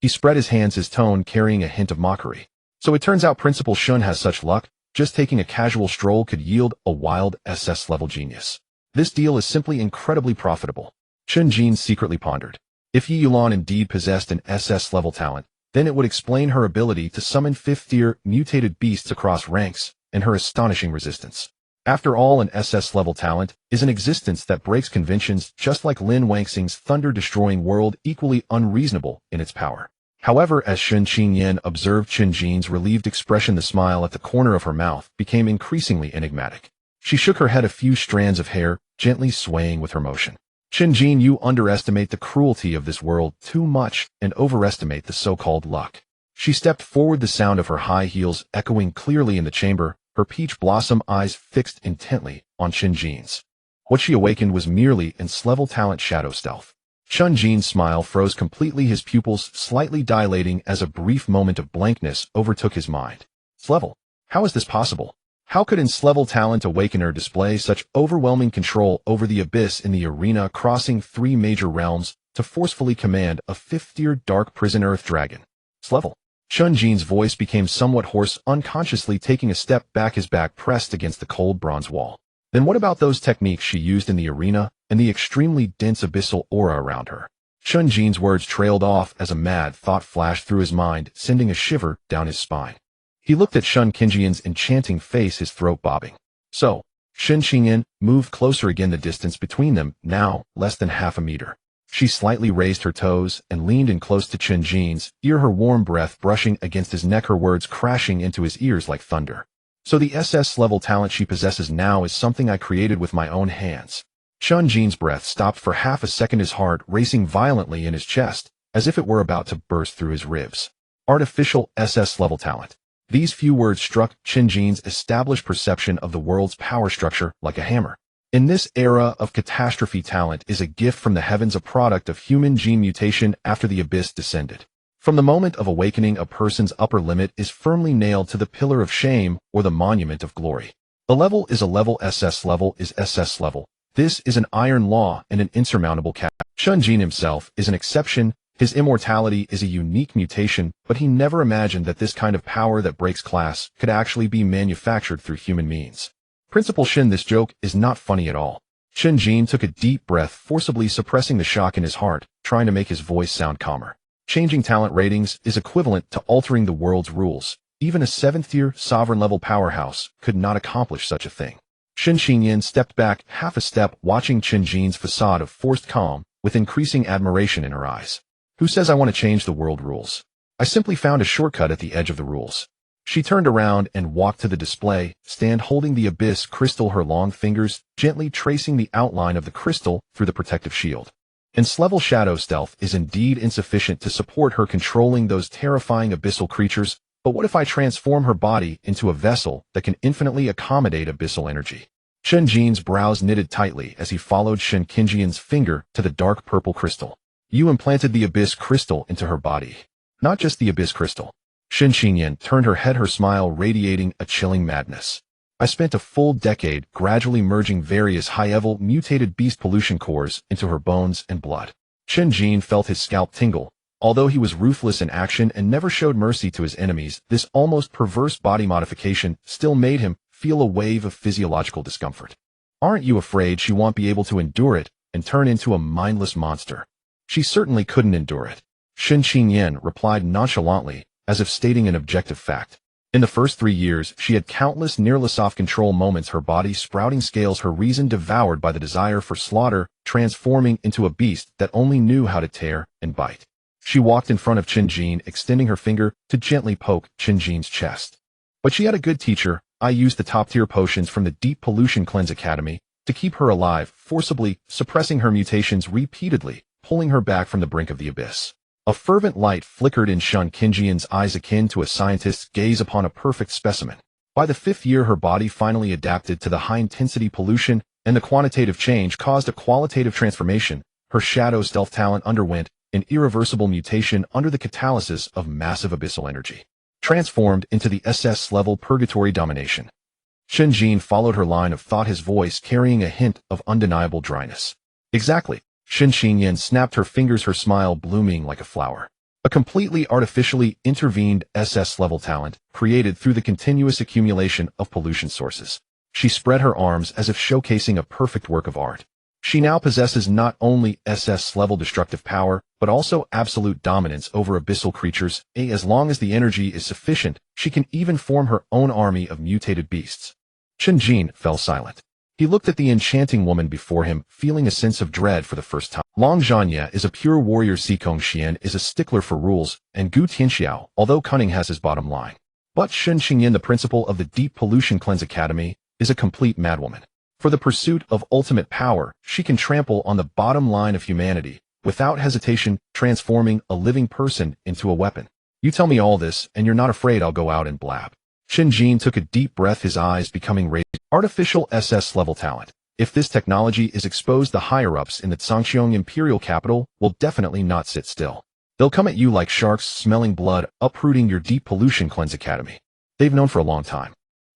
He spread his hands, his tone carrying a hint of mockery. So it turns out Principal Shun has such luck. Just taking a casual stroll could yield a wild SS-level genius. This deal is simply incredibly profitable. Chen Jin secretly pondered. If Yi Yulan indeed possessed an SS-level talent, then it would explain her ability to summon 5th-tier mutated beasts across ranks, and her astonishing resistance. After all, an SS-level talent is an existence that breaks conventions, just like Lin Wangxing's thunder-destroying world, equally unreasonable in its power. However, as Chen Jin observed Chen Jin's relieved expression, the smile at the corner of her mouth became increasingly enigmatic. She shook her head, a few strands of hair gently swaying with her motion. Chen Jin, you underestimate the cruelty of this world too much and overestimate the so-called luck. She stepped forward, the sound of her high heels echoing clearly in the chamber, her peach blossom eyes fixed intently on Chen Jin's. What she awakened was merely S-level talent, shadow stealth. Chen Jin's smile froze completely, his pupils slightly dilating as a brief moment of blankness overtook his mind. S-level? How is this possible? How could S-level talent awakener display such overwhelming control over the abyss in the arena, crossing 3 major realms to forcefully command a 5th-tier dark prison earth dragon? S-level? Chen Jin's voice became somewhat hoarse, unconsciously taking a step back, his back pressed against the cold bronze wall. Then what about those techniques she used in the arena and the extremely dense abyssal aura around her? Chen Jin's words trailed off as a mad thought flashed through his mind, sending a shiver down his spine. He looked at Chen Jin's enchanting face, his throat bobbing. So, Chen Jin moved closer again, the distance between them now less than half a meter. She slightly raised her toes and leaned in close to Chen Jin's ear, her warm breath brushing against his neck, her words crashing into his ears like thunder. So the SS-level talent she possesses now is something I created with my own hands. Chen Jin's breath stopped for half a second, his heart racing violently in his chest, as if it were about to burst through his ribs. Artificial SS-level talent. These few words struck Chen Jin's established perception of the world's power structure like a hammer. In this era of catastrophe, talent is a gift from the heavens, a product of human gene mutation after the abyss descended. From the moment of awakening, a person's upper limit is firmly nailed to the pillar of shame or the monument of glory. A level is a level, SS level is SS level. This is an iron law and an insurmountable cap. Chen Jin himself is an exception. His immortality is a unique mutation, but he never imagined that this kind of power that breaks class could actually be manufactured through human means. Principal Shin, this joke is not funny at all. Chen Jin took a deep breath, forcibly suppressing the shock in his heart, trying to make his voice sound calmer. Changing talent ratings is equivalent to altering the world's rules. Even a 7th-tier, sovereign-level powerhouse could not accomplish such a thing. Chen Jin stepped back half a step, watching Chen Jin's facade of forced calm with increasing admiration in her eyes. Who says I want to change the world rules? I simply found a shortcut at the edge of the rules. She turned around and walked to the display stand, holding the abyss crystal, her long fingers gently tracing the outline of the crystal through the protective shield. S-level shadow stealth is indeed insufficient to support her controlling those terrifying abyssal creatures, but what if I transform her body into a vessel that can infinitely accommodate abyssal energy? Chen Jin's brows knitted tightly as he followed Chen Jin's finger to the dark purple crystal. You implanted the abyss crystal into her body. Not just the abyss crystal. Chen Jin turned her head, her smile radiating a chilling madness. I spent a full decade gradually merging various high-level mutated beast pollution cores into her bones and blood. Chen Jin felt his scalp tingle. Although he was ruthless in action and never showed mercy to his enemies, this almost perverse body modification still made him feel a wave of physiological discomfort. Aren't you afraid she won't be able to endure it and turn into a mindless monster? She certainly couldn't endure it. Chen Jin replied nonchalantly, as if stating an objective fact. In the first 3 years, she had countless nearly off-control moments, her body sprouting scales, her reason devoured by the desire for slaughter, transforming into a beast that only knew how to tear and bite. She walked in front of Chen Jin, extending her finger to gently poke Chen Jin's chest. But she had a good teacher. I used the top-tier potions from the Deep Pollution Cleanse Academy to keep her alive, forcibly suppressing her mutations repeatedly, pulling her back from the brink of the abyss. A fervent light flickered in Chen Jin's eyes akin to a scientist's gaze upon a perfect specimen. By the 5th year her body finally adapted to the high-intensity pollution, and the quantitative change caused a qualitative transformation. Her shadow stealth talent underwent an irreversible mutation under the catalysis of massive abyssal energy, transformed into the SS-level purgatory domination. Chen Jin followed her line of thought, his voice carrying a hint of undeniable dryness. Exactly. Chen Jin snapped her fingers, her smile blooming like a flower. A completely artificially intervened SS-level talent, created through the continuous accumulation of pollution sources. She spread her arms as if showcasing a perfect work of art. She now possesses not only SS-level destructive power, but also absolute dominance over abyssal creatures. As long as the energy is sufficient, she can even form her own army of mutated beasts. Chen Jin fell silent. He looked at the enchanting woman before him, feeling a sense of dread for the first time. Long Zhanya is a pure warrior. Xikong Xian is a stickler for rules, and Gu Tianxiao, although cunning, has his bottom line. But Shen Qingyan, the principal of the Deep Pollution Cleanse Academy, is a complete madwoman. For the pursuit of ultimate power, she can trample on the bottom line of humanity, without hesitation, transforming a living person into a weapon. You tell me all this, and you're not afraid I'll go out and blab. Chen Jin took a deep breath, his eyes becoming raised. Artificial SS-level talent. If this technology is exposed, the higher-ups in the Zhangqiang imperial capital will definitely not sit still. They'll come at you like sharks smelling blood, uprooting your Deep Pollution Cleanse Academy. They've known for a long time.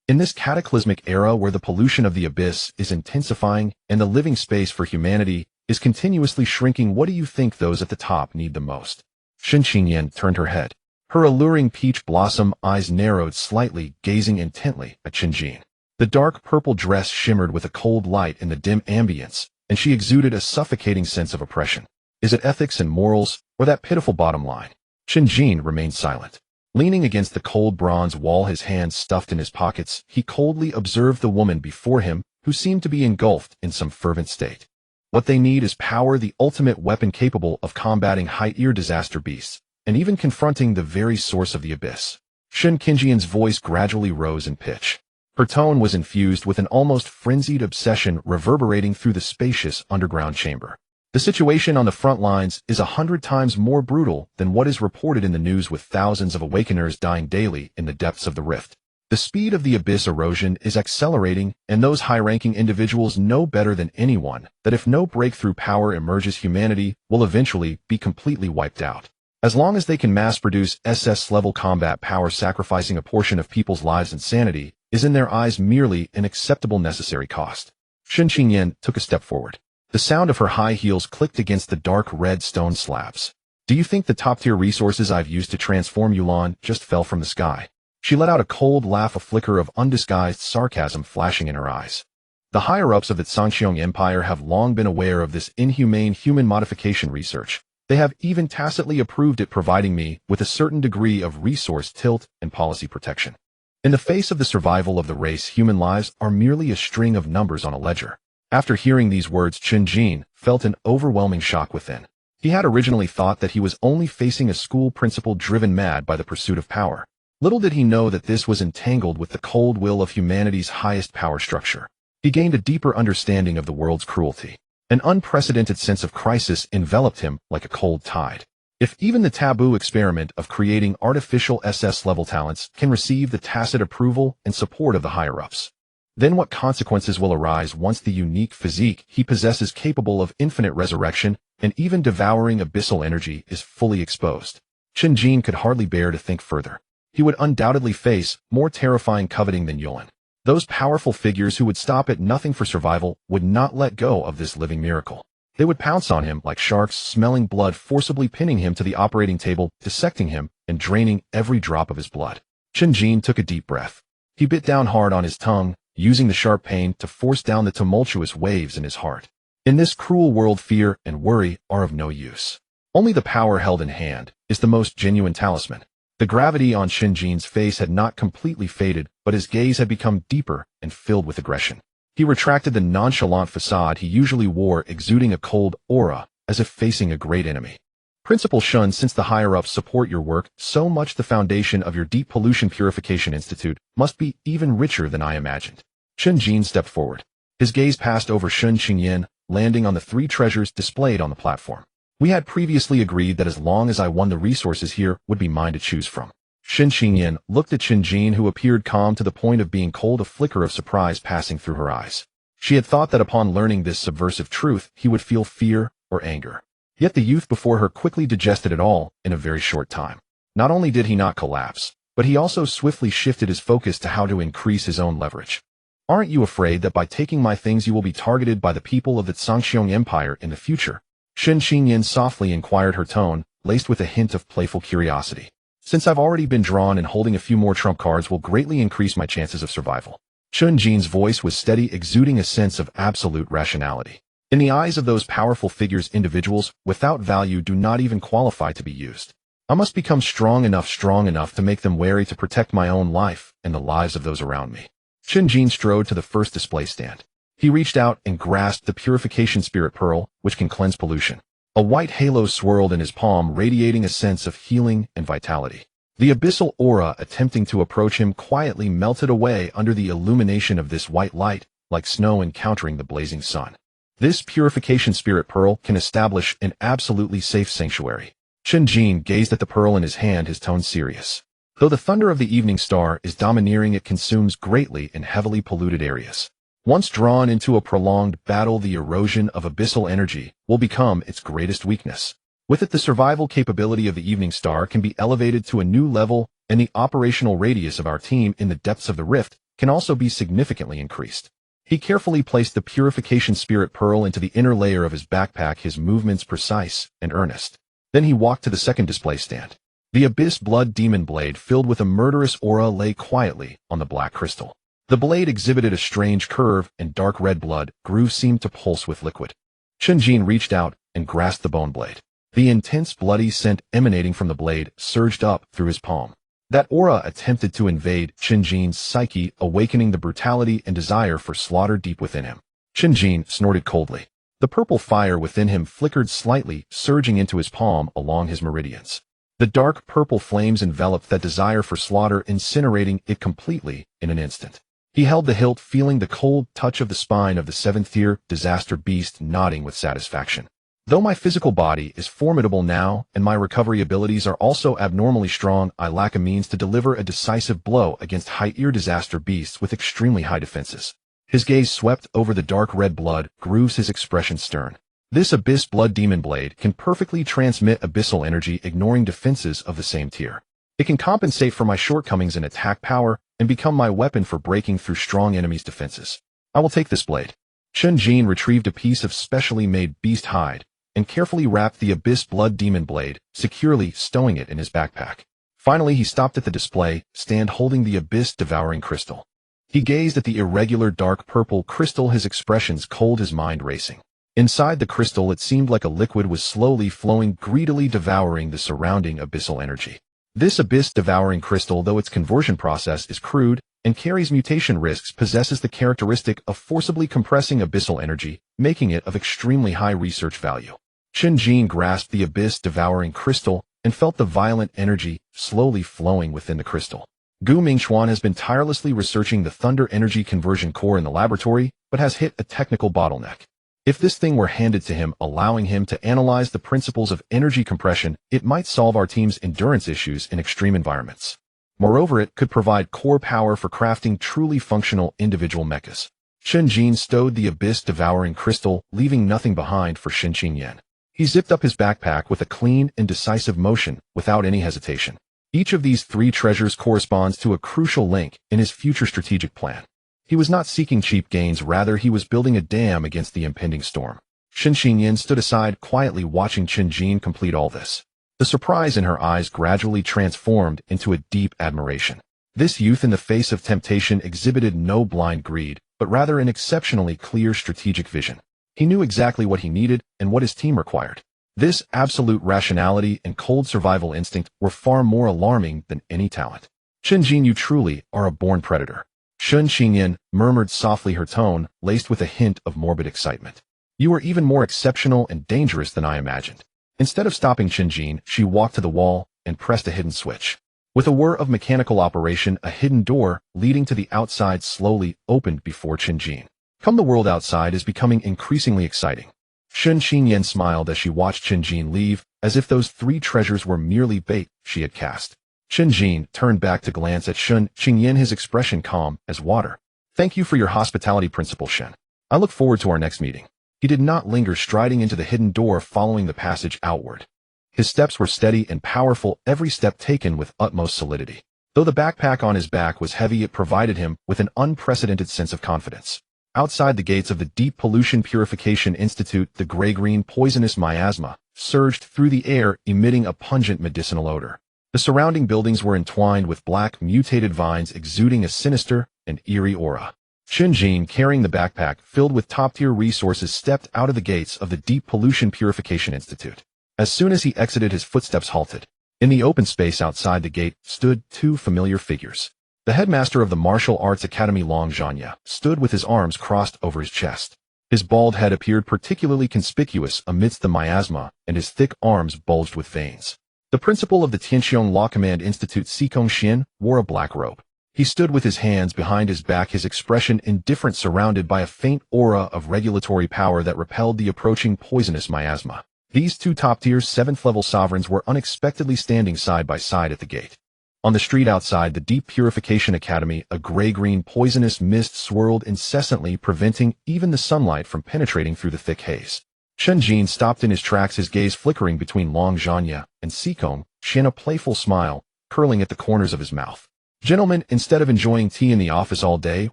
In this cataclysmic era where the pollution of the abyss is intensifying and the living space for humanity is continuously shrinking, what do you think those at the top need the most? Shen Qingyan turned her head. Her alluring peach blossom eyes narrowed slightly, gazing intently at Chen Jin. The dark purple dress shimmered with a cold light in the dim ambience, and she exuded a suffocating sense of oppression. Is it ethics and morals, or that pitiful bottom line? Chen Jin remained silent. Leaning against the cold bronze wall, his hands stuffed in his pockets, he coldly observed the woman before him, who seemed to be engulfed in some fervent state. What they need is power, the ultimate weapon capable of combating high-tier disaster beasts, and even confronting the very source of the abyss. Shen Qingyan's voice gradually rose in pitch. Her tone was infused with an almost frenzied obsession reverberating through the spacious underground chamber. The situation on the front lines is 100 times more brutal than what is reported in the news, with thousands of awakeners dying daily in the depths of the rift. The speed of the abyss erosion is accelerating, and those high-ranking individuals know better than anyone that if no breakthrough power emerges, humanity will eventually be completely wiped out. As long as they can mass-produce SS-level combat power, sacrificing a portion of people's lives and sanity is in their eyes merely an acceptable necessary cost. Shen Qingyan took a step forward. The sound of her high heels clicked against the dark red stone slabs. Do you think the top-tier resources I've used to transform Yulan just fell from the sky? She let out a cold laugh, a flicker of undisguised sarcasm flashing in her eyes. The higher-ups of the Zhangqiang Empire have long been aware of this inhumane human modification research. They have even tacitly approved it, providing me with a certain degree of resource tilt and policy protection. In the face of the survival of the race, human lives are merely a string of numbers on a ledger. After hearing these words, Chen Jin felt an overwhelming shock within. He had originally thought that he was only facing a school principal driven mad by the pursuit of power. Little did he know that this was entangled with the cold will of humanity's highest power structure. He gained a deeper understanding of the world's cruelty. An unprecedented sense of crisis enveloped him like a cold tide. If even the taboo experiment of creating artificial SS-level talents can receive the tacit approval and support of the higher-ups, then what consequences will arise once the unique physique he possesses, capable of infinite resurrection and even devouring abyssal energy, is fully exposed? Chen Jin could hardly bear to think further. He would undoubtedly face more terrifying coveting than Yulan. Those powerful figures who would stop at nothing for survival would not let go of this living miracle. They would pounce on him like sharks smelling blood, forcibly pinning him to the operating table, dissecting him, and draining every drop of his blood. Chen Jin took a deep breath. He bit down hard on his tongue, using the sharp pain to force down the tumultuous waves in his heart. In this cruel world, fear and worry are of no use. Only the power held in hand is the most genuine talisman. The gravity on Chen Jin's face had not completely faded, but his gaze had become deeper and filled with aggression. He retracted the nonchalant facade he usually wore, exuding a cold aura, as if facing a great enemy. Principal Shun, since the higher-ups support your work so much, the foundation of your Deep Pollution Purification Institute must be even richer than I imagined. Chen Jin stepped forward. His gaze passed over Chen Jin, landing on the three treasures displayed on the platform. We had previously agreed that as long as I won, the resources here would be mine to choose from. Chen Jin looked at Chen Jin, who appeared calm to the point of being cold, a flicker of surprise passing through her eyes. She had thought that upon learning this subversive truth, he would feel fear or anger. Yet the youth before her quickly digested it all in a very short time. Not only did he not collapse, but he also swiftly shifted his focus to how to increase his own leverage. Aren't you afraid that by taking my things you will be targeted by the people of the Zhangxiong Empire in the future? Chen Jin softly inquired, her tone laced with a hint of playful curiosity. Since I've already been drawn, and holding a few more trump cards will greatly increase my chances of survival. Chen Jin's voice was steady, exuding a sense of absolute rationality. In the eyes of those powerful figures, individuals without value do not even qualify to be used. I must become strong enough to make them wary, to protect my own life and the lives of those around me. Chen Jin strode to the first display stand. He reached out and grasped the Purification Spirit Pearl, which can cleanse pollution. A white halo swirled in his palm, radiating a sense of healing and vitality. The abyssal aura attempting to approach him quietly melted away under the illumination of this white light, like snow encountering the blazing sun. This Purification Spirit Pearl can establish an absolutely safe sanctuary. Chen Jin gazed at the pearl in his hand, his tone serious. Though the thunder of the evening star is domineering, it consumes greatly in heavily polluted areas. Once drawn into a prolonged battle, the erosion of abyssal energy will become its greatest weakness. With it, the survival capability of the evening star can be elevated to a new level, and the operational radius of our team in the depths of the rift can also be significantly increased. He carefully placed the Purification Spirit Pearl into the inner layer of his backpack, his movements precise and earnest. Then he walked to the second display stand. The Abyss Blood Demon Blade, filled with a murderous aura, lay quietly on the black crystal. The blade exhibited a strange curve, and dark red blood grooves seemed to pulse with liquid. Chen Jin reached out and grasped the bone blade. The intense bloody scent emanating from the blade surged up through his palm. That aura attempted to invade Chen Jin's psyche, awakening the brutality and desire for slaughter deep within him. Chen Jin snorted coldly. The purple fire within him flickered slightly, surging into his palm along his meridians. The dark purple flames enveloped that desire for slaughter, incinerating it completely in an instant. He held the hilt, feeling the cold touch of the spine of the 7th-tier disaster beast, nodding with satisfaction. Though my physical body is formidable now, and my recovery abilities are also abnormally strong, I lack a means to deliver a decisive blow against high-tier disaster beasts with extremely high defenses. His gaze swept over the dark red blood grooves, his expression stern. This Abyss Blood Demon Blade can perfectly transmit abyssal energy, ignoring defenses of the same tier. It can compensate for my shortcomings in attack power and become my weapon for breaking through strong enemies' defenses. I will take this blade. Chen Jin retrieved a piece of specially made beast hide and carefully wrapped the Abyss Blood Demon Blade, securely stowing it in his backpack. Finally, he stopped at the display stand, holding the Abyss Devouring Crystal. He gazed at the irregular dark purple crystal, his expressions cold, his mind racing. Inside the crystal, it seemed like a liquid was slowly flowing, greedily devouring the surrounding abyssal energy. This abyss-devouring crystal, though its conversion process is crude and carries mutation risks, possesses the characteristic of forcibly compressing abyssal energy, making it of extremely high research value. Chen Jin grasped the abyss-devouring crystal and felt the violent energy slowly flowing within the crystal. Gu Mingxuan has been tirelessly researching the thunder energy conversion core in the laboratory, but has hit a technical bottleneck. If this thing were handed to him, allowing him to analyze the principles of energy compression, it might solve our team's endurance issues in extreme environments. Moreover, it could provide core power for crafting truly functional individual mechas. Chen Jin stowed the abyss-devouring crystal, leaving nothing behind for Chen Jin. He zipped up his backpack with a clean and decisive motion, without any hesitation. Each of these three treasures corresponds to a crucial link in his future strategic plan. He was not seeking cheap gains, rather he was building a dam against the impending storm. Chen Jin stood aside, quietly watching Chen Jin complete all this. The surprise in her eyes gradually transformed into a deep admiration. This youth in the face of temptation exhibited no blind greed, but rather an exceptionally clear strategic vision. He knew exactly what he needed and what his team required. This absolute rationality and cold survival instinct were far more alarming than any talent. Chen Jin, you truly are a born predator. Chen Jin murmured softly, her tone laced with a hint of morbid excitement. You are even more exceptional and dangerous than I imagined. Instead of stopping Chen Jin, she walked to the wall and pressed a hidden switch. With a whir of mechanical operation, a hidden door leading to the outside slowly opened before Chen Jin. Come the world outside is becoming increasingly exciting. Chen Jin smiled as she watched Chen Jin leave, as if those 3 treasures were merely bait she had cast. Chen Jin turned back to glance at Chen Jin, his expression calm as water. Thank you for your hospitality, Principal Shen. I look forward to our next meeting. He did not linger, striding into the hidden door following the passage outward. His steps were steady and powerful, every step taken with utmost solidity. Though the backpack on his back was heavy, it provided him with an unprecedented sense of confidence. Outside the gates of the Deep Pollution Purification Institute, the gray-green poisonous miasma surged through the air, emitting a pungent medicinal odor. The surrounding buildings were entwined with black, mutated vines exuding a sinister and eerie aura. Chen Jin, carrying the backpack filled with top-tier resources, stepped out of the gates of the Deep Pollution Purification Institute. As soon as he exited, his footsteps halted. In the open space outside the gate stood 2 familiar figures. The headmaster of the Martial Arts Academy, Long Zhanya, stood with his arms crossed over his chest. His bald head appeared particularly conspicuous amidst the miasma, and his thick arms bulged with veins. The principal of the Tianqiong Law Command Institute, Sikong Xian, wore a black robe. He stood with his hands behind his back, his expression indifferent, surrounded by a faint aura of regulatory power that repelled the approaching poisonous miasma. These 2 top-tier 7th-level sovereigns were unexpectedly standing side by side at the gate. On the street outside the Deep Purification Academy, a gray-green poisonous mist swirled incessantly, preventing even the sunlight from penetrating through the thick haze. Chen Jin stopped in his tracks, his gaze flickering between Long Zhanya and Sikong Xian, a playful smile curling at the corners of his mouth. Gentlemen, instead of enjoying tea in the office all day,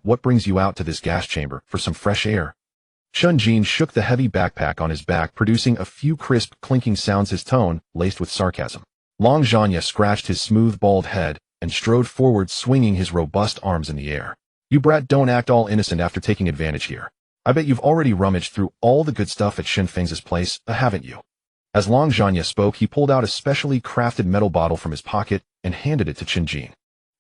what brings you out to this gas chamber for some fresh air? Chen Jin shook the heavy backpack on his back, producing a few crisp, clinking sounds, his tone laced with sarcasm. Long Zhanya scratched his smooth, bald head and strode forward, swinging his robust arms in the air. You brat, don't act all innocent after taking advantage here. I bet you've already rummaged through all the good stuff at Shen Feng's place, haven't you? As Long Zhanya spoke, he pulled out a specially crafted metal bottle from his pocket and handed it to Chen Jin.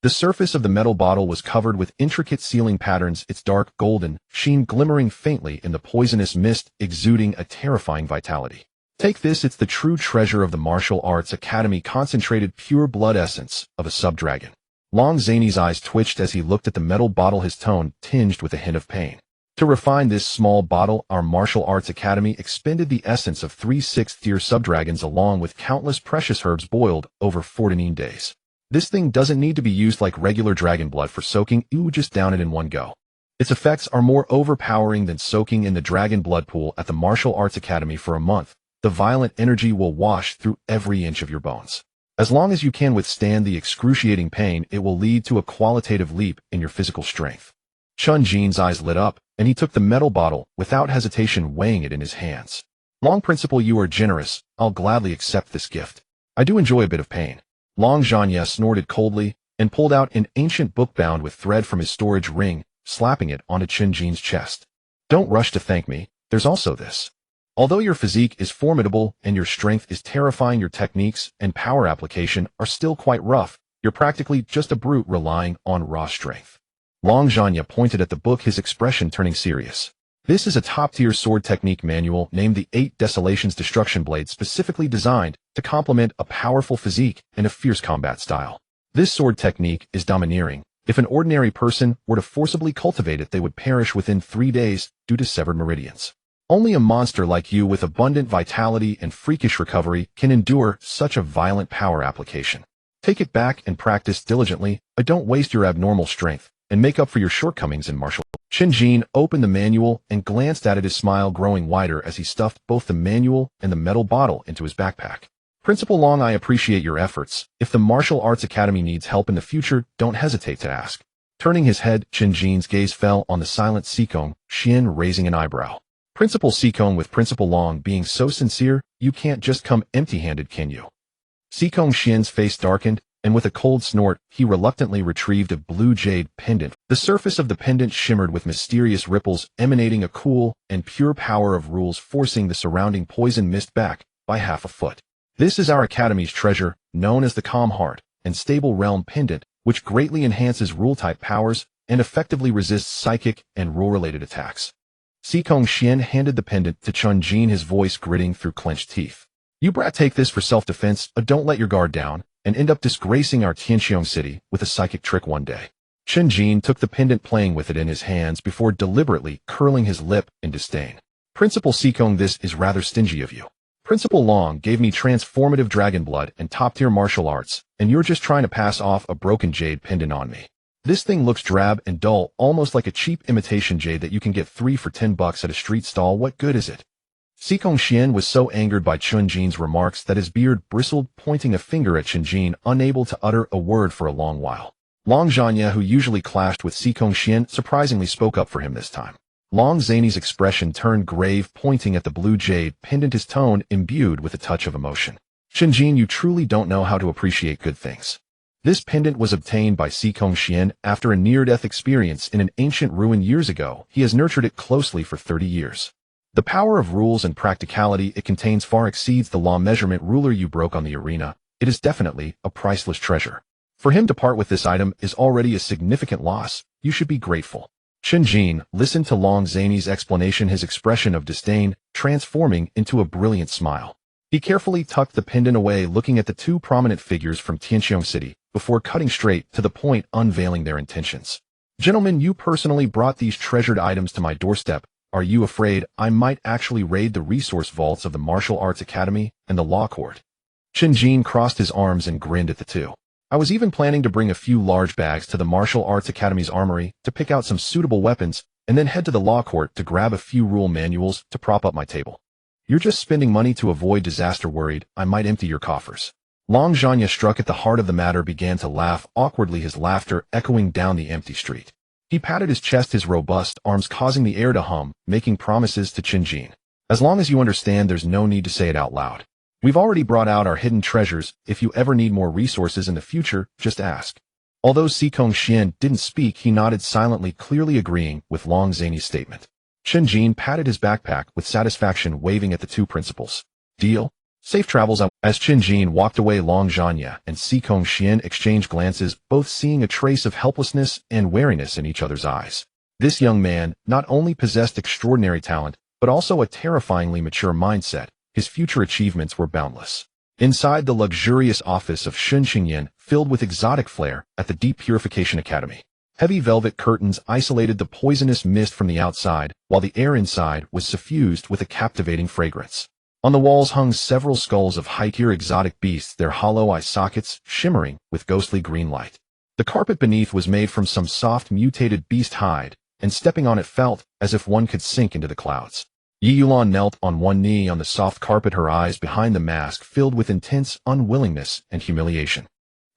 The surface of the metal bottle was covered with intricate sealing patterns, its dark golden sheen glimmering faintly in the poisonous mist, exuding a terrifying vitality. Take this, it's the true treasure of the Martial Arts Academy, concentrated pure blood essence of a sub-dragon. Long Zany's eyes twitched as he looked at the metal bottle, his tone tinged with a hint of pain. To refine this small bottle, our Martial Arts Academy expended the essence of 3 6th-tier sub-dragons along with countless precious herbs boiled over 14 days. This thing doesn't need to be used like regular dragon blood for soaking, you just down it in one go. Its effects are more overpowering than soaking in the dragon blood pool at the Martial Arts Academy for a month. The violent energy will wash through every inch of your bones. As long as you can withstand the excruciating pain, it will lead to a qualitative leap in your physical strength. Chen Jin's eyes lit up, and he took the metal bottle without hesitation, weighing it in his hands. Long Principal, you are generous. I'll gladly accept this gift. I do enjoy a bit of pain. Long Zhanya snorted coldly and pulled out an ancient book bound with thread from his storage ring, slapping it onto Chen Jin's chest. Don't rush to thank me. There's also this. Although your physique is formidable and your strength is terrifying, your techniques and power application are still quite rough. You're practically just a brute relying on raw strength. Long Zhanya pointed at the book, his expression turning serious. This is a top-tier sword technique manual named the 8 Desolations Destruction Blade, specifically designed to complement a powerful physique and a fierce combat style. This sword technique is domineering. If an ordinary person were to forcibly cultivate it, they would perish within 3 days due to severed meridians. Only a monster like you with abundant vitality and freakish recovery can endure such a violent power application. Take it back and practice diligently, but don't waste your abnormal strength, and make up for your shortcomings in martial arts. Chen Jin opened the manual and glanced at it, his smile growing wider as he stuffed both the manual and the metal bottle into his backpack. Principal Long, I appreciate your efforts. If the Martial Arts Academy needs help in the future, don't hesitate to ask. Turning his head, Chen Jin's gaze fell on the silent Sikong Xian, raising an eyebrow. Principal Sikong, with Principal Long being so sincere, you can't just come empty-handed, can you? Sikong Xian's face darkened, and with a cold snort, he reluctantly retrieved a blue jade pendant. The surface of the pendant shimmered with mysterious ripples, emanating a cool and pure power of rules, forcing the surrounding poison mist back by half a foot. This is our Academy's treasure, known as the Calm Heart and Stable Realm Pendant, which greatly enhances rule-type powers and effectively resists psychic and rule-related attacks. Sikong Xian handed the pendant to Chen Jin, his voice gritting through clenched teeth. You brat, take this for self-defense, but don't let your guard down and end up disgracing our Tianqiong city with a psychic trick one day. Chen Jin took the pendant playing with it in his hands before deliberately curling his lip in disdain. Principal Sikong, this is rather stingy of you. Principal Long gave me transformative dragon blood and top-tier martial arts, and you're just trying to pass off a broken jade pendant on me. This thing looks drab and dull, almost like a cheap imitation jade that you can get 3 for $10 at a street stall. What good is it? Sikong Xian was so angered by Chen Jin's remarks that his beard bristled, pointing a finger at Chen Jin, unable to utter a word for a long while. Long Zhanya, who usually clashed with Sikong Xian, surprisingly spoke up for him this time. Long Zany's expression turned grave, pointing at the blue jade pendant, his tone imbued with a touch of emotion. Chen Jin, you truly don't know how to appreciate good things. This pendant was obtained by Sikong Xian after a near-death experience in an ancient ruin years ago. He has nurtured it closely for 30 years. The power of rules and practicality it contains far exceeds the law measurement ruler you broke on the arena. It is definitely a priceless treasure. For him to part with this item is already a significant loss. You should be grateful. Chen Jin listened to Long Zany's explanation, his expression of disdain transforming into a brilliant smile. He carefully tucked the pendant away, looking at the two prominent figures from Tianqiong City, before cutting straight to the point, unveiling their intentions. Gentlemen, you personally brought these treasured items to my doorstep. Are you afraid I might actually raid the resource vaults of the Martial Arts Academy and the Law Court? Chen Jin crossed his arms and grinned at the two. I was even planning to bring a few large bags to the Martial Arts Academy's armory to pick out some suitable weapons and then head to the Law Court to grab a few rule manuals to prop up my table. You're just spending money to avoid disaster. Worried I might empty your coffers. Long Zhanya, struck at the heart of the matter, began to laugh awkwardly, his laughter echoing down the empty street. He patted his chest, his robust arms causing the air to hum, making promises to Chen Jin. As long as you understand, there's no need to say it out loud. We've already brought out our hidden treasures. If you ever need more resources in the future, just ask. Although Sikong Xian didn't speak, he nodded silently, clearly agreeing with Long Zany's statement. Chen Jin patted his backpack with satisfaction, waving at the two principals. Deal? Safe travels. As Chen Jin walked away, Long Zhanya and Sikong Xian exchanged glances, both seeing a trace of helplessness and wariness in each other's eyes. This young man not only possessed extraordinary talent, but also a terrifyingly mature mindset. His future achievements were boundless. Inside the luxurious office of Shun Qingyan, filled with exotic flair, at the Deep Purification Academy. Heavy velvet curtains isolated the poisonous mist from the outside, while the air inside was suffused with a captivating fragrance. On the walls hung several skulls of high-tier exotic beasts, their hollow eye sockets shimmering with ghostly green light. The carpet beneath was made from some soft mutated beast hide, and stepping on it felt as if one could sink into the clouds. Yi Yulan knelt on one knee on the soft carpet, her eyes behind the mask filled with intense unwillingness and humiliation.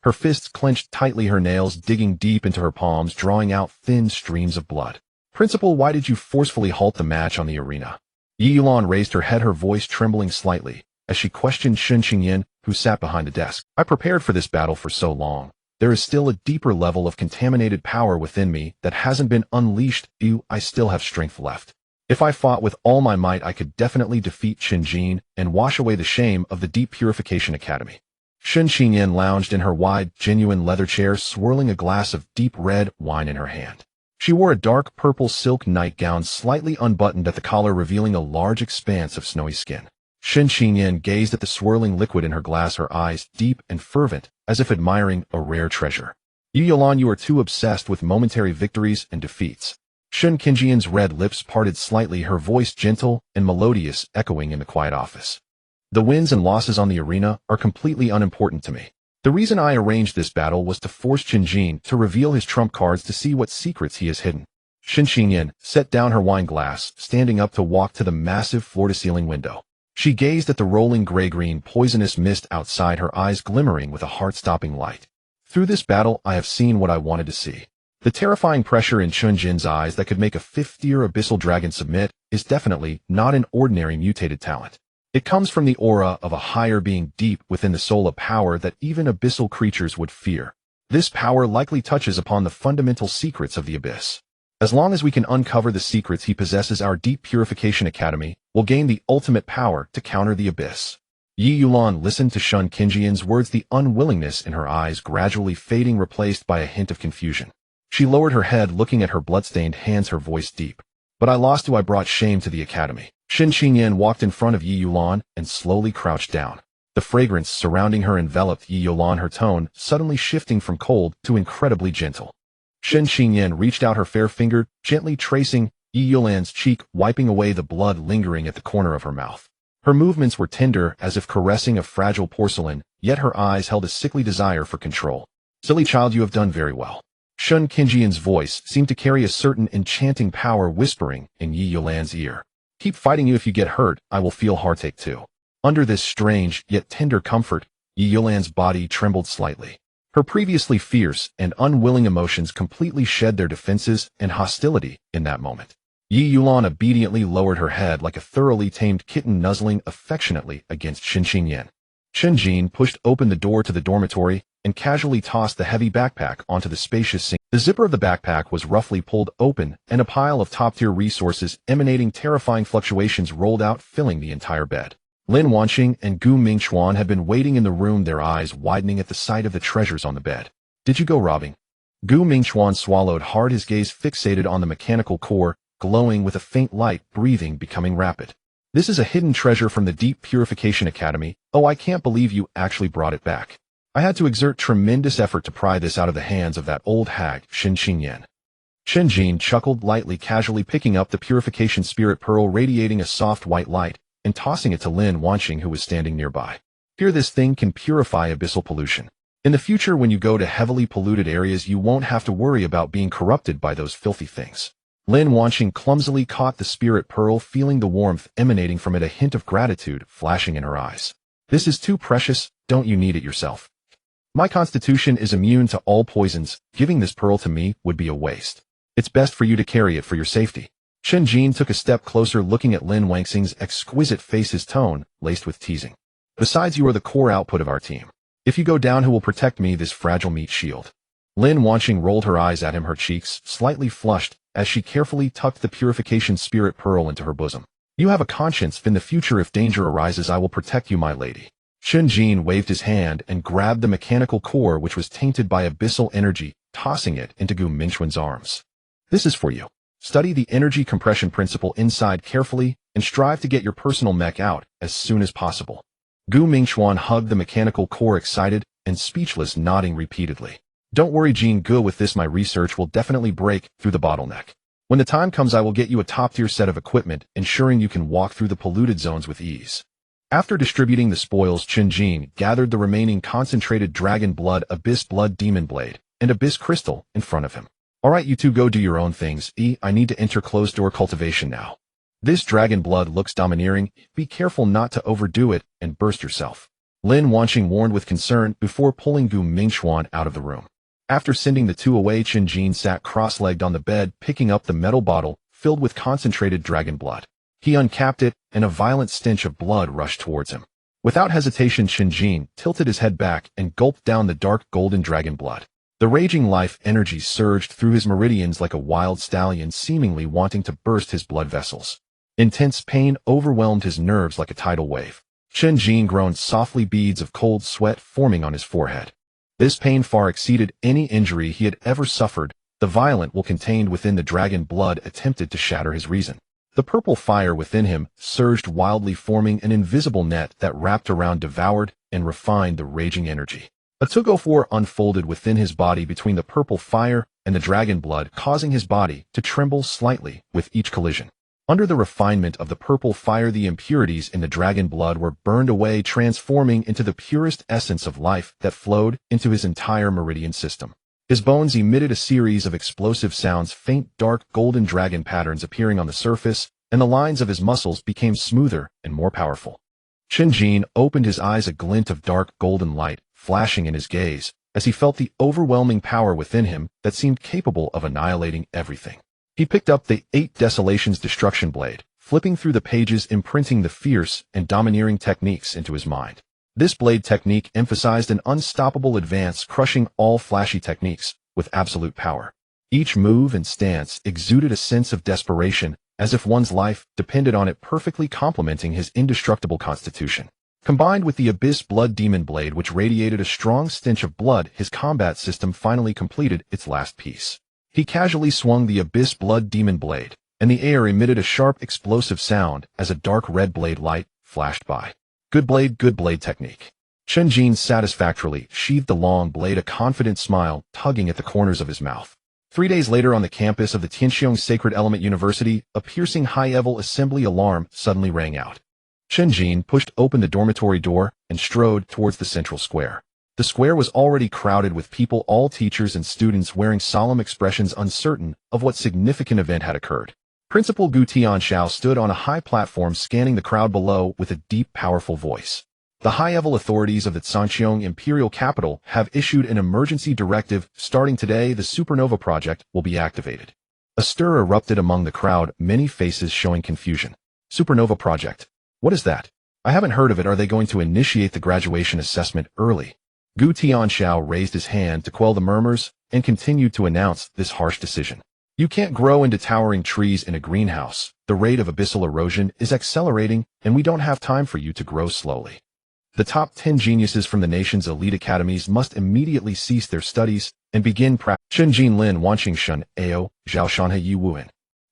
Her fists clenched tightly, her nails digging deep into her palms, drawing out thin streams of blood. Principal, why did you forcefully halt the match on the arena? Yi Yulan raised her head, her voice trembling slightly, as she questioned Shun Qingyan, who sat behind the desk. I prepared for this battle for so long. There is still a deeper level of contaminated power within me that hasn't been unleashed. I still have strength left. If I fought with all my might, I could definitely defeat Chen Jin and wash away the shame of the Deep Purification Academy. Shun Qingyan lounged in her wide, genuine leather chair, swirling a glass of deep red wine in her hand. She wore a dark purple silk nightgown, slightly unbuttoned at the collar, revealing a large expanse of snowy skin. Shun Qingyan gazed at the swirling liquid in her glass, her eyes deep and fervent, as if admiring a rare treasure. Yi Yulan, you are too obsessed with momentary victories and defeats. Shun Qingyan's red lips parted slightly, her voice gentle and melodious, echoing in the quiet office. The wins and losses on the arena are completely unimportant to me. The reason I arranged this battle was to force Chen Jin to reveal his trump cards, to see what secrets he has hidden. Shun Qingyan set down her wine glass, standing up to walk to the massive floor-to-ceiling window. She gazed at the rolling gray-green poisonous mist outside, her eyes glimmering with a heart-stopping light. Through this battle, I have seen what I wanted to see. The terrifying pressure in Chen Jin's eyes that could make a fifth-tier abyssal dragon submit is definitely not an ordinary mutated talent. It comes from the aura of a higher being deep within the soul, a power that even abyssal creatures would fear. This power likely touches upon the fundamental secrets of the abyss. As long as we can uncover the secrets he possesses, our Deep Purification Academy will gain the ultimate power to counter the abyss. Yi Yulan listened to Shun Qingyan's words, the unwillingness in her eyes gradually fading, replaced by a hint of confusion. She lowered her head, looking at her bloodstained hands, her voice deep. But I lost who I brought shame to the academy. Shun Qingyan walked in front of Yi Yulan and slowly crouched down. The fragrance surrounding her enveloped Yi Yulan, her tone suddenly shifting from cold to incredibly gentle. Chen Jin reached out her fair finger, gently tracing Yi Yulan's cheek, wiping away the blood lingering at the corner of her mouth. Her movements were tender, as if caressing a fragile porcelain, yet her eyes held a sickly desire for control. "Silly child, you have done very well." Chen Jin voice seemed to carry a certain enchanting power, whispering in Yi Yulan's ear. "Keep fighting you. If you get hurt, I will feel heartache too." Under this strange, yet tender comfort, Yi Yulan's body trembled slightly. Her previously fierce and unwilling emotions completely shed their defenses and hostility in that moment. Yi Yulan obediently lowered her head like a thoroughly tamed kitten nuzzling affectionately against Chen Jin. Chen Jin pushed open the door to the dormitory and casually tossed the heavy backpack onto the spacious sink. The zipper of the backpack was roughly pulled open, and a pile of top-tier resources emanating terrifying fluctuations rolled out, filling the entire bed. Lin Wanqing and Gu Mingchuan had been waiting in the room, their eyes widening at the sight of the treasures on the bed. "Did you go robbing?" Gu Mingchuan swallowed hard, his gaze fixated on the mechanical core, glowing with a faint light, breathing becoming rapid. "This is a hidden treasure from the Deep Purification Academy. Oh, I can't believe you actually brought it back. I had to exert tremendous effort to pry this out of the hands of that old hag, Chen Jin." Chen Jin chuckled lightly, casually picking up the purification spirit pearl radiating a soft white light and tossing it to Lin Wanqing, who was standing nearby. "Here, this thing can purify abyssal pollution. In the future, when you go to heavily polluted areas, you won't have to worry about being corrupted by those filthy things." Lin Wanqing clumsily caught the spirit pearl, feeling the warmth emanating from it, a hint of gratitude flashing in her eyes. "This is too precious. Don't you need it yourself? My constitution is immune to all poisons. Giving this pearl to me would be a waste. It's best for you to carry it for your safety." Chen Jin took a step closer, looking at Lin Wanqing's exquisite face, his tone laced with teasing. "Besides, you are the core output of our team. If you go down, who will protect me, this fragile meat shield?" Lin Wanqing rolled her eyes at him, her cheeks slightly flushed as she carefully tucked the purification spirit pearl into her bosom. "You have a conscience. In the future, if danger arises, I will protect you, my lady." Chen Jin waved his hand and grabbed the mechanical core, which was tainted by abyssal energy, tossing it into Gu Mingchuan's arms. "This is for you. Study the energy compression principle inside carefully and strive to get your personal mech out as soon as possible." Gu Mingchuan hugged the mechanical core, excited and speechless, nodding repeatedly. "Don't worry, Jin Gu, with this my research will definitely break through the bottleneck. When the time comes, I will get you a top-tier set of equipment, ensuring you can walk through the polluted zones with ease." After distributing the spoils, Chen Jin gathered the remaining concentrated dragon blood, abyss blood demon blade, and abyss crystal in front of him. "All right, you two go do your own things. I need to enter closed-door cultivation now. This dragon blood looks domineering. Be careful not to overdo it and burst yourself." Lin Wanqing warned with concern before pulling Gu Mingchuan out of the room. After sending the two away, Chen Jin sat cross-legged on the bed, picking up the metal bottle filled with concentrated dragon blood. He uncapped it, and a violent stench of blood rushed towards him. Without hesitation, Chen Jin tilted his head back and gulped down the dark golden dragon blood. The raging life energy surged through his meridians like a wild stallion, seemingly wanting to burst his blood vessels. Intense pain overwhelmed his nerves like a tidal wave. Chen Jin groaned softly, beads of cold sweat forming on his forehead. This pain far exceeded any injury he had ever suffered. The violent will contained within the dragon blood attempted to shatter his reason. The purple fire within him surged wildly, forming an invisible net that wrapped around, devoured, and refined the raging energy. A tug-of-war unfolded within his body between the purple fire and the dragon blood, causing his body to tremble slightly with each collision. Under the refinement of the purple fire, the impurities in the dragon blood were burned away, transforming into the purest essence of life that flowed into his entire meridian system. His bones emitted a series of explosive sounds, faint dark golden dragon patterns appearing on the surface, and the lines of his muscles became smoother and more powerful. Chen Jin opened his eyes, a glint of dark golden light flashing in his gaze, as he felt the overwhelming power within him that seemed capable of annihilating everything. He picked up the 8 Desolations Destruction Blade, flipping through the pages, imprinting the fierce and domineering techniques into his mind. This blade technique emphasized an unstoppable advance, crushing all flashy techniques with absolute power. Each move and stance exuded a sense of desperation, as if one's life depended on it, perfectly complementing his indestructible constitution. Combined with the Abyss Blood Demon Blade, which radiated a strong stench of blood, his combat system finally completed its last piece. He casually swung the Abyss Blood Demon Blade, and the air emitted a sharp explosive sound as a dark red blade light flashed by. Good blade technique. Chen Jin satisfactorily sheathed the long blade, a confident smile tugging at the corners of his mouth. 3 days later on the campus of the Tianxiong Sacred Element University, a piercing high-level assembly alarm suddenly rang out. Chen Jin pushed open the dormitory door and strode towards the central square. The square was already crowded with people, all teachers and students wearing solemn expressions, uncertain of what significant event had occurred. Principal Gu Tianxiao stood on a high platform scanning the crowd below with a deep, powerful voice. The high-level authorities of the Tianxiong imperial capital have issued an emergency directive. Starting today, the supernova project will be activated. A stir erupted among the crowd, many faces showing confusion. Supernova project? What is that? I haven't heard of it. Are they going to initiate the graduation assessment early? Gu Tianxiao raised his hand to quell the murmurs and continued to announce this harsh decision. You can't grow into towering trees in a greenhouse. The rate of abyssal erosion is accelerating, and we don't have time for you to grow slowly. The top 10 geniuses from the nation's elite academies must immediately cease their studies and begin practice. Chen Jin, Lin Wanqing, Shun Ao, Zhao Shanhe, Yi Wuan.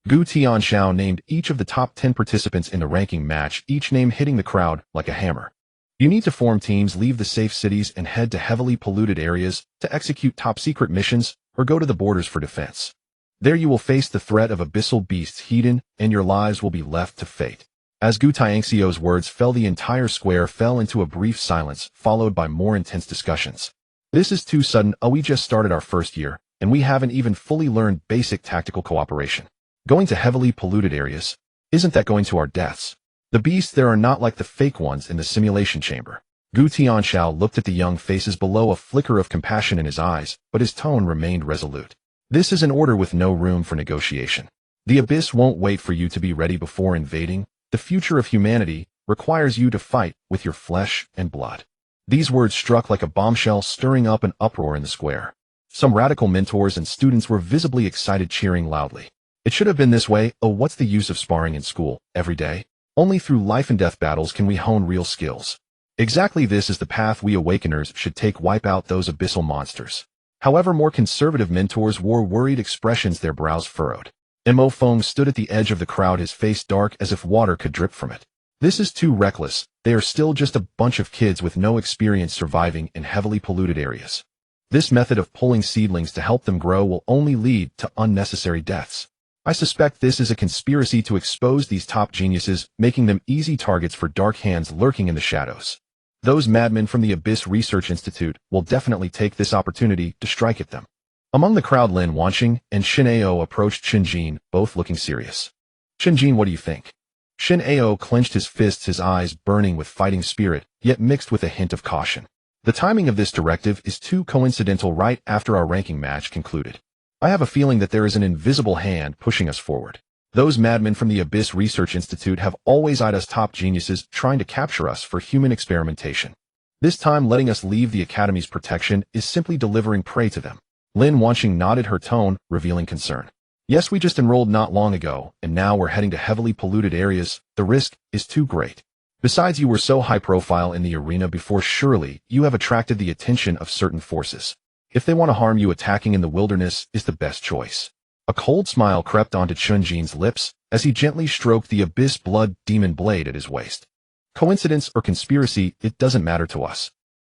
Gu Tianxiao named each of the top 10 participants in the ranking match, each name hitting the crowd like a hammer. You need to form teams, leave the safe cities, and head to heavily polluted areas to execute top-secret missions or go to the borders for defense. There you will face the threat of abyssal beasts hidden, and your lives will be left to fate. As Gu Tianxiao's words fell, the entire square fell into a brief silence, followed by more intense discussions. This is too sudden. We just started our first year, and we haven't even fully learned basic tactical cooperation. Going to heavily polluted areas? Isn't that going to our deaths? The beasts there are not like the fake ones in the simulation chamber. Gu Tianxiao looked at the young faces below, a flicker of compassion in his eyes, but his tone remained resolute. This is an order with no room for negotiation. The abyss won't wait for you to be ready before invading. The future of humanity requires you to fight with your flesh and blood. These words struck like a bombshell, stirring up an uproar in the square. Some radical mentors and students were visibly excited, cheering loudly. It should have been this way. What's the use of sparring in school every day? Only through life and death battles can we hone real skills. Exactly, this is the path we awakeners should take. Wipe out those abyssal monsters. However, more conservative mentors wore worried expressions, their brows furrowed. Mo Feng stood at the edge of the crowd, his face dark as if water could drip from it. This is too reckless. They are still just a bunch of kids with no experience surviving in heavily polluted areas. This method of pulling seedlings to help them grow will only lead to unnecessary deaths. I suspect this is a conspiracy to expose these top geniuses, making them easy targets for dark hands lurking in the shadows. Those madmen from the Abyss Research Institute will definitely take this opportunity to strike at them. Among the crowd, Lin Wanqing and Shin Ao approached Chen Jin, both looking serious. Chen Jin, what do you think? Shin Ao clenched his fists, his eyes burning with fighting spirit, yet mixed with a hint of caution. The timing of this directive is too coincidental, right after our ranking match concluded. I have a feeling that there is an invisible hand pushing us forward. Those madmen from the Abyss Research Institute have always eyed us top geniuses, trying to capture us for human experimentation. This time, letting us leave the Academy's protection is simply delivering prey to them. Lin Wanqing nodded, her tone revealing concern. Yes, we just enrolled not long ago, and now we're heading to heavily polluted areas. The risk is too great. Besides, you were so high profile in the arena before, surely you have attracted the attention of certain forces. If they want to harm you, attacking in the wilderness is the best choice. A cold smile crept onto Chen Jin's lips as he gently stroked the abyss blood demon blade at his waist. Coincidence or conspiracy, it doesn't matter to us.